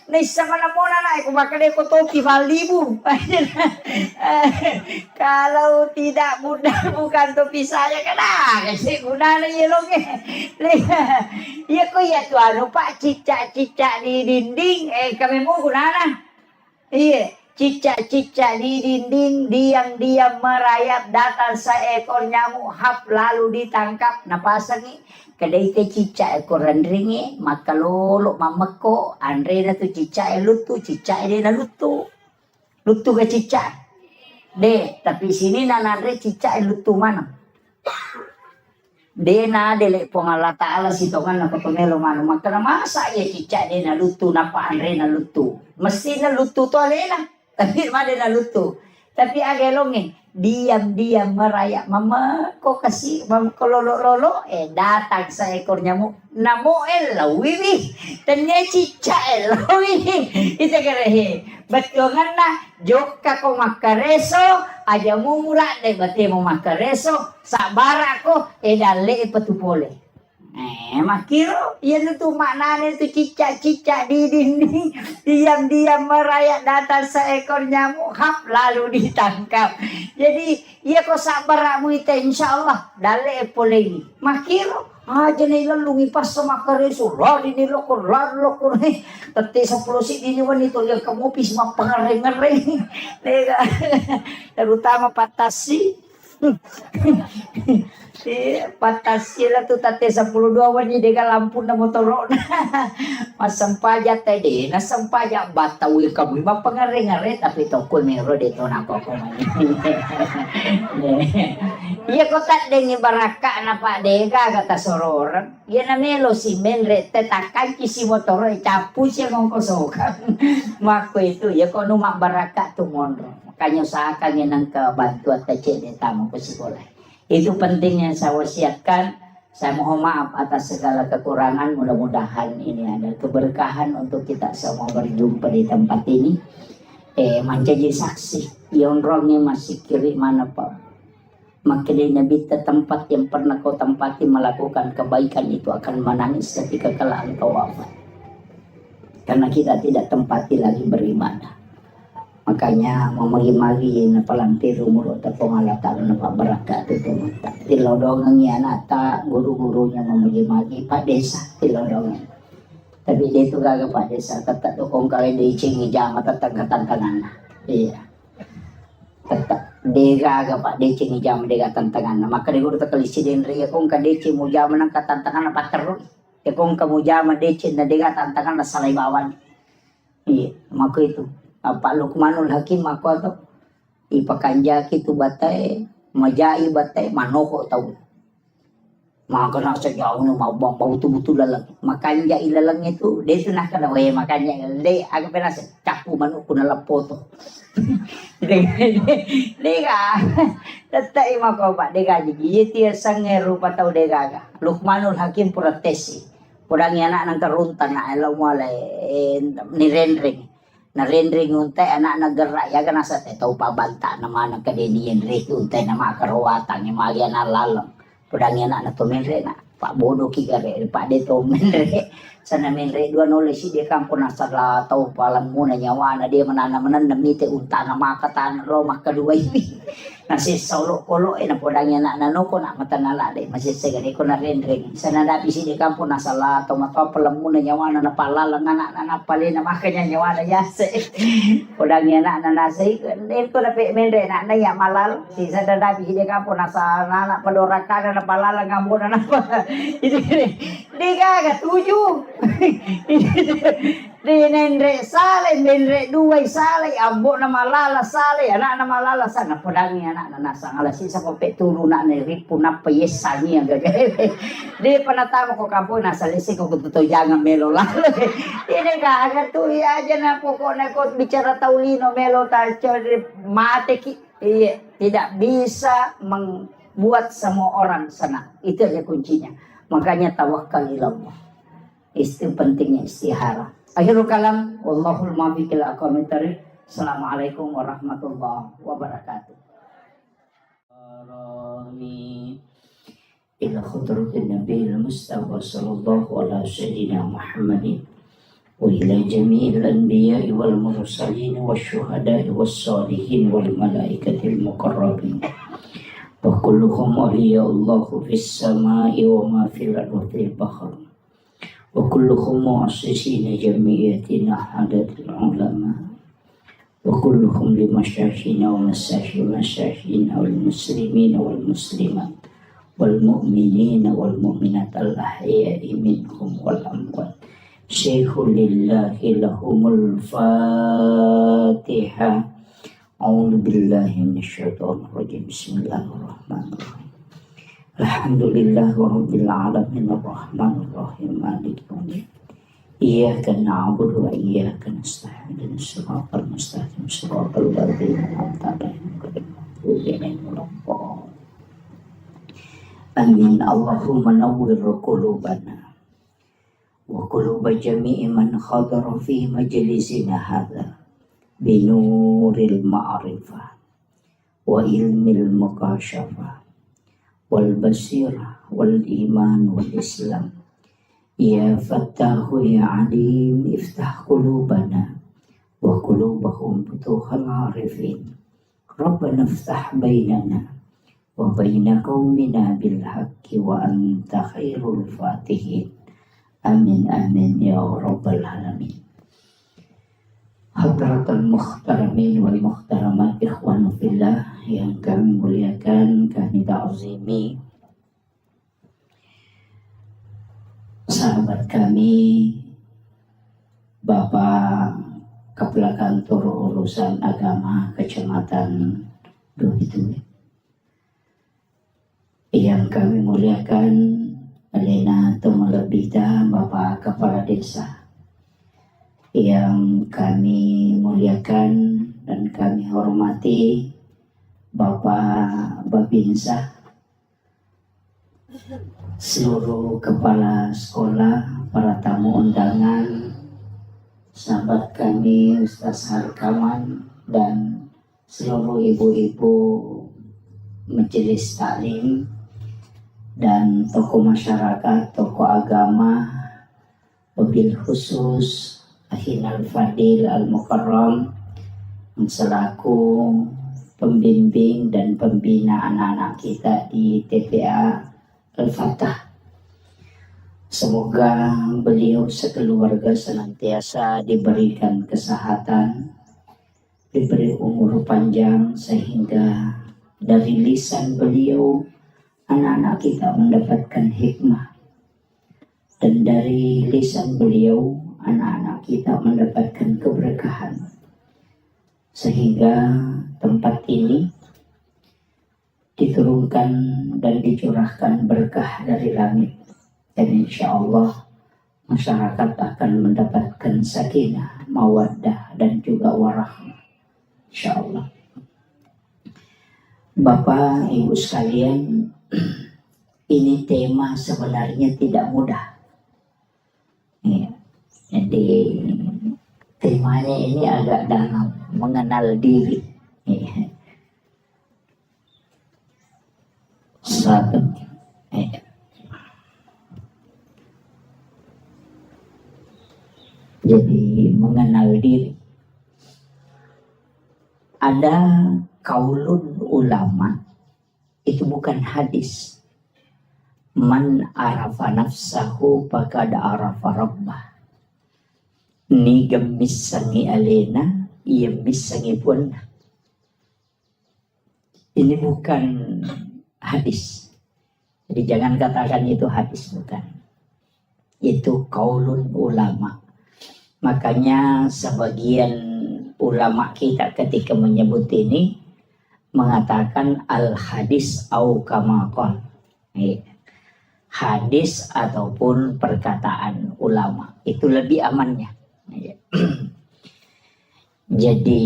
nih sama namona na aku bakal ko topi 5,000 kalau tidak bunda bukan topi saya kena kasi guna na yelo ya ko ya tuh pak cicak di dinding kami mau guna na iya cicak-cicak di dinding diam-diam merayap, datang seekor nyamuk hap lalu ditangkap. Napasangi kadai ke cicak ekor andringi maka lolo mameko andre na tu cicak lutu cicak dia na lutu ke cicak de tapi sini nanare cicak lutu mana dena dele pong Allah Ta'ala sitongan na pamelo mano maka na masa ya cicak dena lutu napa andre na lutu mesti na lutu to alena tapi made na lutu tapi agelonge diam-diam merayap mama kok kasih mama lolo datang seekor nyamuk namo lawiwi tanya cicak lawiwi itu kerehe betongan na joka ko makareso aja mumura de bate mo makareso sabara ko dale patupole makiro yan itu maknanya itu cicak-cicak di dinding diam-diam merayap datang seekor nyamuk hap lalu ditangkap jadi iya kok sabaramu itu insyaallah dale polegi makiro aja nih lalungi pas sama kareso lari nih lokor nih tete 10 sih ini wanita yang kamu pis mah pengereng-ngereng terutama patasi patasi lah tu tate 10 wani dega lampu na motor masampaja tadi na sampaja batawi kamu mah pengereng-ngereng tapi toko mero de to nako ko iya kota dengi baraka na pak dega kata soror iya na melo si menre tetakan kisi motor capu siya ngongkosokan mako itu ya kono mak baraka tu mondro makanya usahakan yang kebantuan tecek de tamu ke sekolah itu pentingnya saya wasiatkan. Saya mohon maaf atas segala kekurangan, mudah-mudahan ini ada keberkahan untuk kita semua berjumpa di tempat ini. Menjadi saksi yang rongnya masih kiri mana pak makanya nabi tempat yang pernah kau tempati melakukan kebaikan itu akan menangis ketika kala engkau wafat karena kita tidak tempati lagi beribadah. Makanya memagi-magi na palantir umur atau pengalatan na paberaka itu mata tilodongan ya nata guru-gurunya memagi-magi Pak Desa tilodongan tapi dia itu gak Pak Desa tetap dukung kalian dicingi jama tetap tantangan iya tetap dia gak Pak dicingi jama dia tantangan maka dia guru terkelisi din ria kung kadeci mo jama ng katantangan na paterus ya kung kamu jama deci na dia tantangan na salay bawan iya maka itu Pak Lukmanul Hakim aku atau ipakanja kitu batai majai batai manoko tahu maka nak sejauh ni mau betul-betul lalang makanya ilalang itu dia tu nak kena wae makanya dia agak pernah capu manuk kuna lapoto dia tetap imako Pak dia gaji dia sange rupa tahu dia gaga Lukmanul Hakim protesi kurangnya anak nang karuntan na elaw mo ni rendring na rendring untay anak naggerak ya kana sa taw pabanta naman ang kadeniyan re untay na makarawatan ni magyan alalang pudangnya anak na tumenre na pak bodo kigare pak de tumenre sana menre dua nole si dia kampo nasala taw palang muna nyawa na dia mananamanan na mite unta na makatan romah kedua ini nasi solo kolo na pudangnya anak nanoko na matanala de masih segani ko na rendring sana dapi si dia kampo nasala taw mataw palang muna nyawa na napalalang anak na napali na makanya nyawa na yase pudangnya anak na nasi ko na menre na ya malal si sana dapi si dia kampo nasala na padorakan na palalang ngambo na napa itu dia kagak tujuh di nendre sale nendre dua sale ambo na malala sale anak na malala sana podangi anak na nasang alas isa ko petulu na ripu na payesani ang gagawin di panatama ko kampo nasa lisi ko kututo jangan melo lalo ini kagak tuh aja na pokoknya ko bicara taulino melo taco mate iya tidak bisa membuat semua orang senang itu aja kuncinya makanya tawakal ilallah itu pentingnya istihara. Akhirul kalam wallahul muwaffiq ila aqwamit thariq. Assalamualaikum warahmatullahi wabarakatuh. Ila khudratin nabiyil mustafa sallallahu ala sayyidina Muhammadin wa ila jami'il anbiya'i wal mursalin wasyuhada'i wassalihin wal malaikatil muqarrabin wa kulluhum awliya'ullahu fis sama'i wa ma fil ardi wa fil bahr wa kulluhum mu'assisina jami'atina hadatil ulama وكلهم لمشايخنا ومشايخنا والمسلمين والمسلمات والمؤمنين والمؤمنات الأحياء منهم والأموات. شيخ لله لهم الفاتحة. أعوذ بالله من الشيطان الرجيم. بسم الله الرحمن الرحيم. الحمد لله رب العالمين الرحمن الرحيم مالك يوم الدين. إياك نعبد وإياك نستعين اهدنا الصراط المستقيم صراط الذين أنعمت عليهم غير المغضوب عليهم ولا الضالين. آمين. اللهم نور قلوبنا وقلوب جميع من حضر في مجلسنا هذا بنور المعرفة وعلم المكاشفة والبصيرة والإيمان والإسلام. يا فتاح يا عليم افتح قلوبنا وقلوبهم فتوح العارفين. ربنا افتح بيننا وبين قومنا بالحق وأنت خير الفاتحين. آمين آمين يا رب العالمين. Hadratul muhtaramin wal muhtaramat, ikhwan fillah yang kami muliakan, kami ta'zimi, sahabat kami, Bapak Kepala Kantor Urusan Agama Kecamatan Duitui, yang kami muliakan, Elena Tumalabita, Bapak Kepala Desa, yang kami muliakan dan kami hormati, Bapak Babinsa, seluruh kepala sekolah, para tamu undangan, sahabat kami Ustaz Harkaman, dan seluruh ibu-ibu majelis taklim dan tokoh masyarakat, tokoh agama, wabil khusus Ahinal Fadil Al-Mukarram selaku pembimbing dan pembina anak-anak kita di TPA Al-Fatah. Semoga beliau sekeluarga senantiasa diberikan kesehatan, diberi umur panjang, sehingga dari lisan beliau anak-anak kita mendapatkan hikmah, dan dari lisan beliau anak-anak kita mendapatkan keberkahan, sehingga tempat ini diturunkan dan dicurahkan berkah dari langit, dan insya Allah masyarakat akan mendapatkan sakinah, mawaddah, dan juga warahmah, insya Allah. Bapak Ibu sekalian, ini tema sebenarnya tidak mudah ya. Jadi temanya ini agak dalam, mengenal diri ya. Jadi mengenal diri. Ada kaulun ulama, itu bukan hadis. Man arafa nafsahu faqad arafa rabbah. Ni gemisangi alena, ia misangi pun. Ini bukan hadis. Jadi jangan katakan itu hadis, bukan. Itu kaulun ulama. Makanya sebagian ulama kita ketika menyebut ini mengatakan al hadis au kama qala. Hadis ataupun perkataan ulama itu lebih amannya. Jadi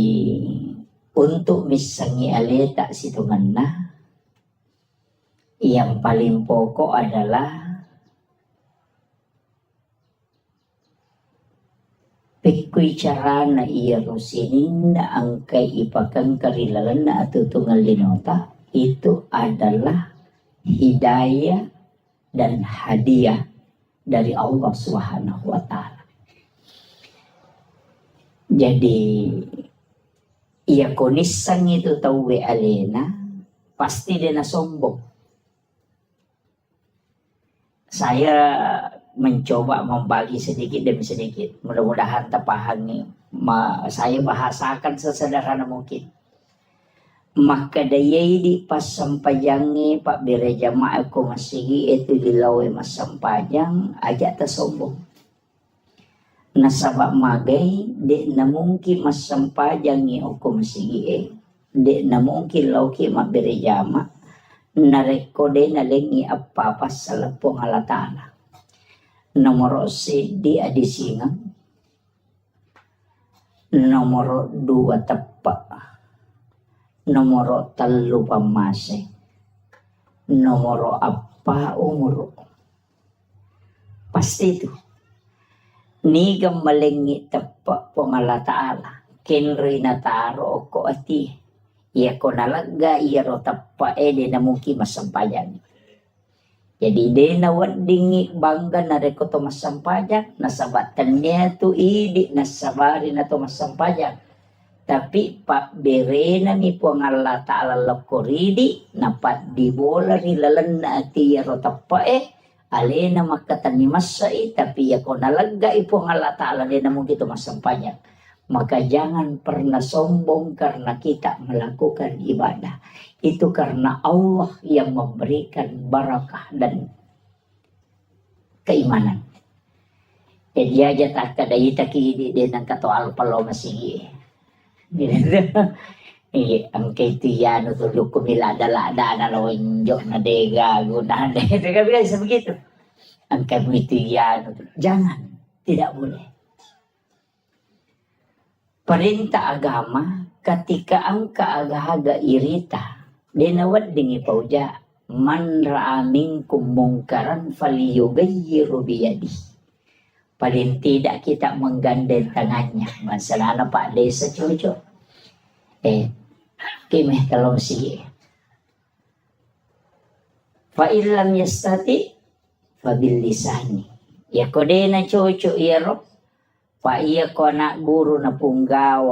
untuk misangi ale tak situ mana, yang paling pokok adalah pikui cara na iya rusinin na angkai ipakan karilalan na atutungal linota, itu adalah hidayah dan hadiah dari Allah Subhanahu wa Ta'ala. Jadi ia konisang itu tahu alena, pasti dia na sombong. Saya mencoba membagi sedikit demi sedikit, mudah-mudahan terpahami Saya bahasakan sesederhana mungkin. Maka dayay di pasampajangi pak bere jamaah ko masigi itu dilawe masampajang aja tasombong. Nasabak magay di na mungkin masampajangi ko masigi di na mungkin lauki mabere jama narekode na lengi apa sa lapong alatana. Nomor si di adisingan. Nomor 2 tepak. Nomor 3 pamase. Nomor apa umur. Pasti itu. Ni gamalengi tepak pongala ta'ala. Kenri na taro ko ati. Iya ko nalaga iya ro tepak di na mungkin masampajan. Jadi de na wadingi bangga na reko to masampajan. Nasabatan niya to idi nasabari na to masampajan. Tapi pak bere na mi po ang Allah Ta'ala lakoridi na pat di bola rilalan na ati yaro tappa alena makatan ni masai tapi ya ko nalaga ipo ang Allah Ta'ala na mo gitu masampanya. Maka jangan pernah sombong karena kita melakukan ibadah. Itu karena Allah yang memberikan barakah dan keimanan. Jadi aja tak kada itaki di nang kato alpalo masigi. Ang kaitiyan to luk kumilada-lada na lawenjo na dega gunahan deh bisa begitu. Ang kaitiyan jangan, tidak boleh. Perintah agama ketika ang kaagahaga irita denawad dingi pauja man ra'a minkum mungkaran falyughayyiru biyadihi. Paling tidak kita menggandeng tangannya. Masalah Pak Desa cocok. Kimeh kalau sige. Fa illam yastati fa bil lisani. Ya kode na cocok iya ro. Pa iya ko na guru na punggawa.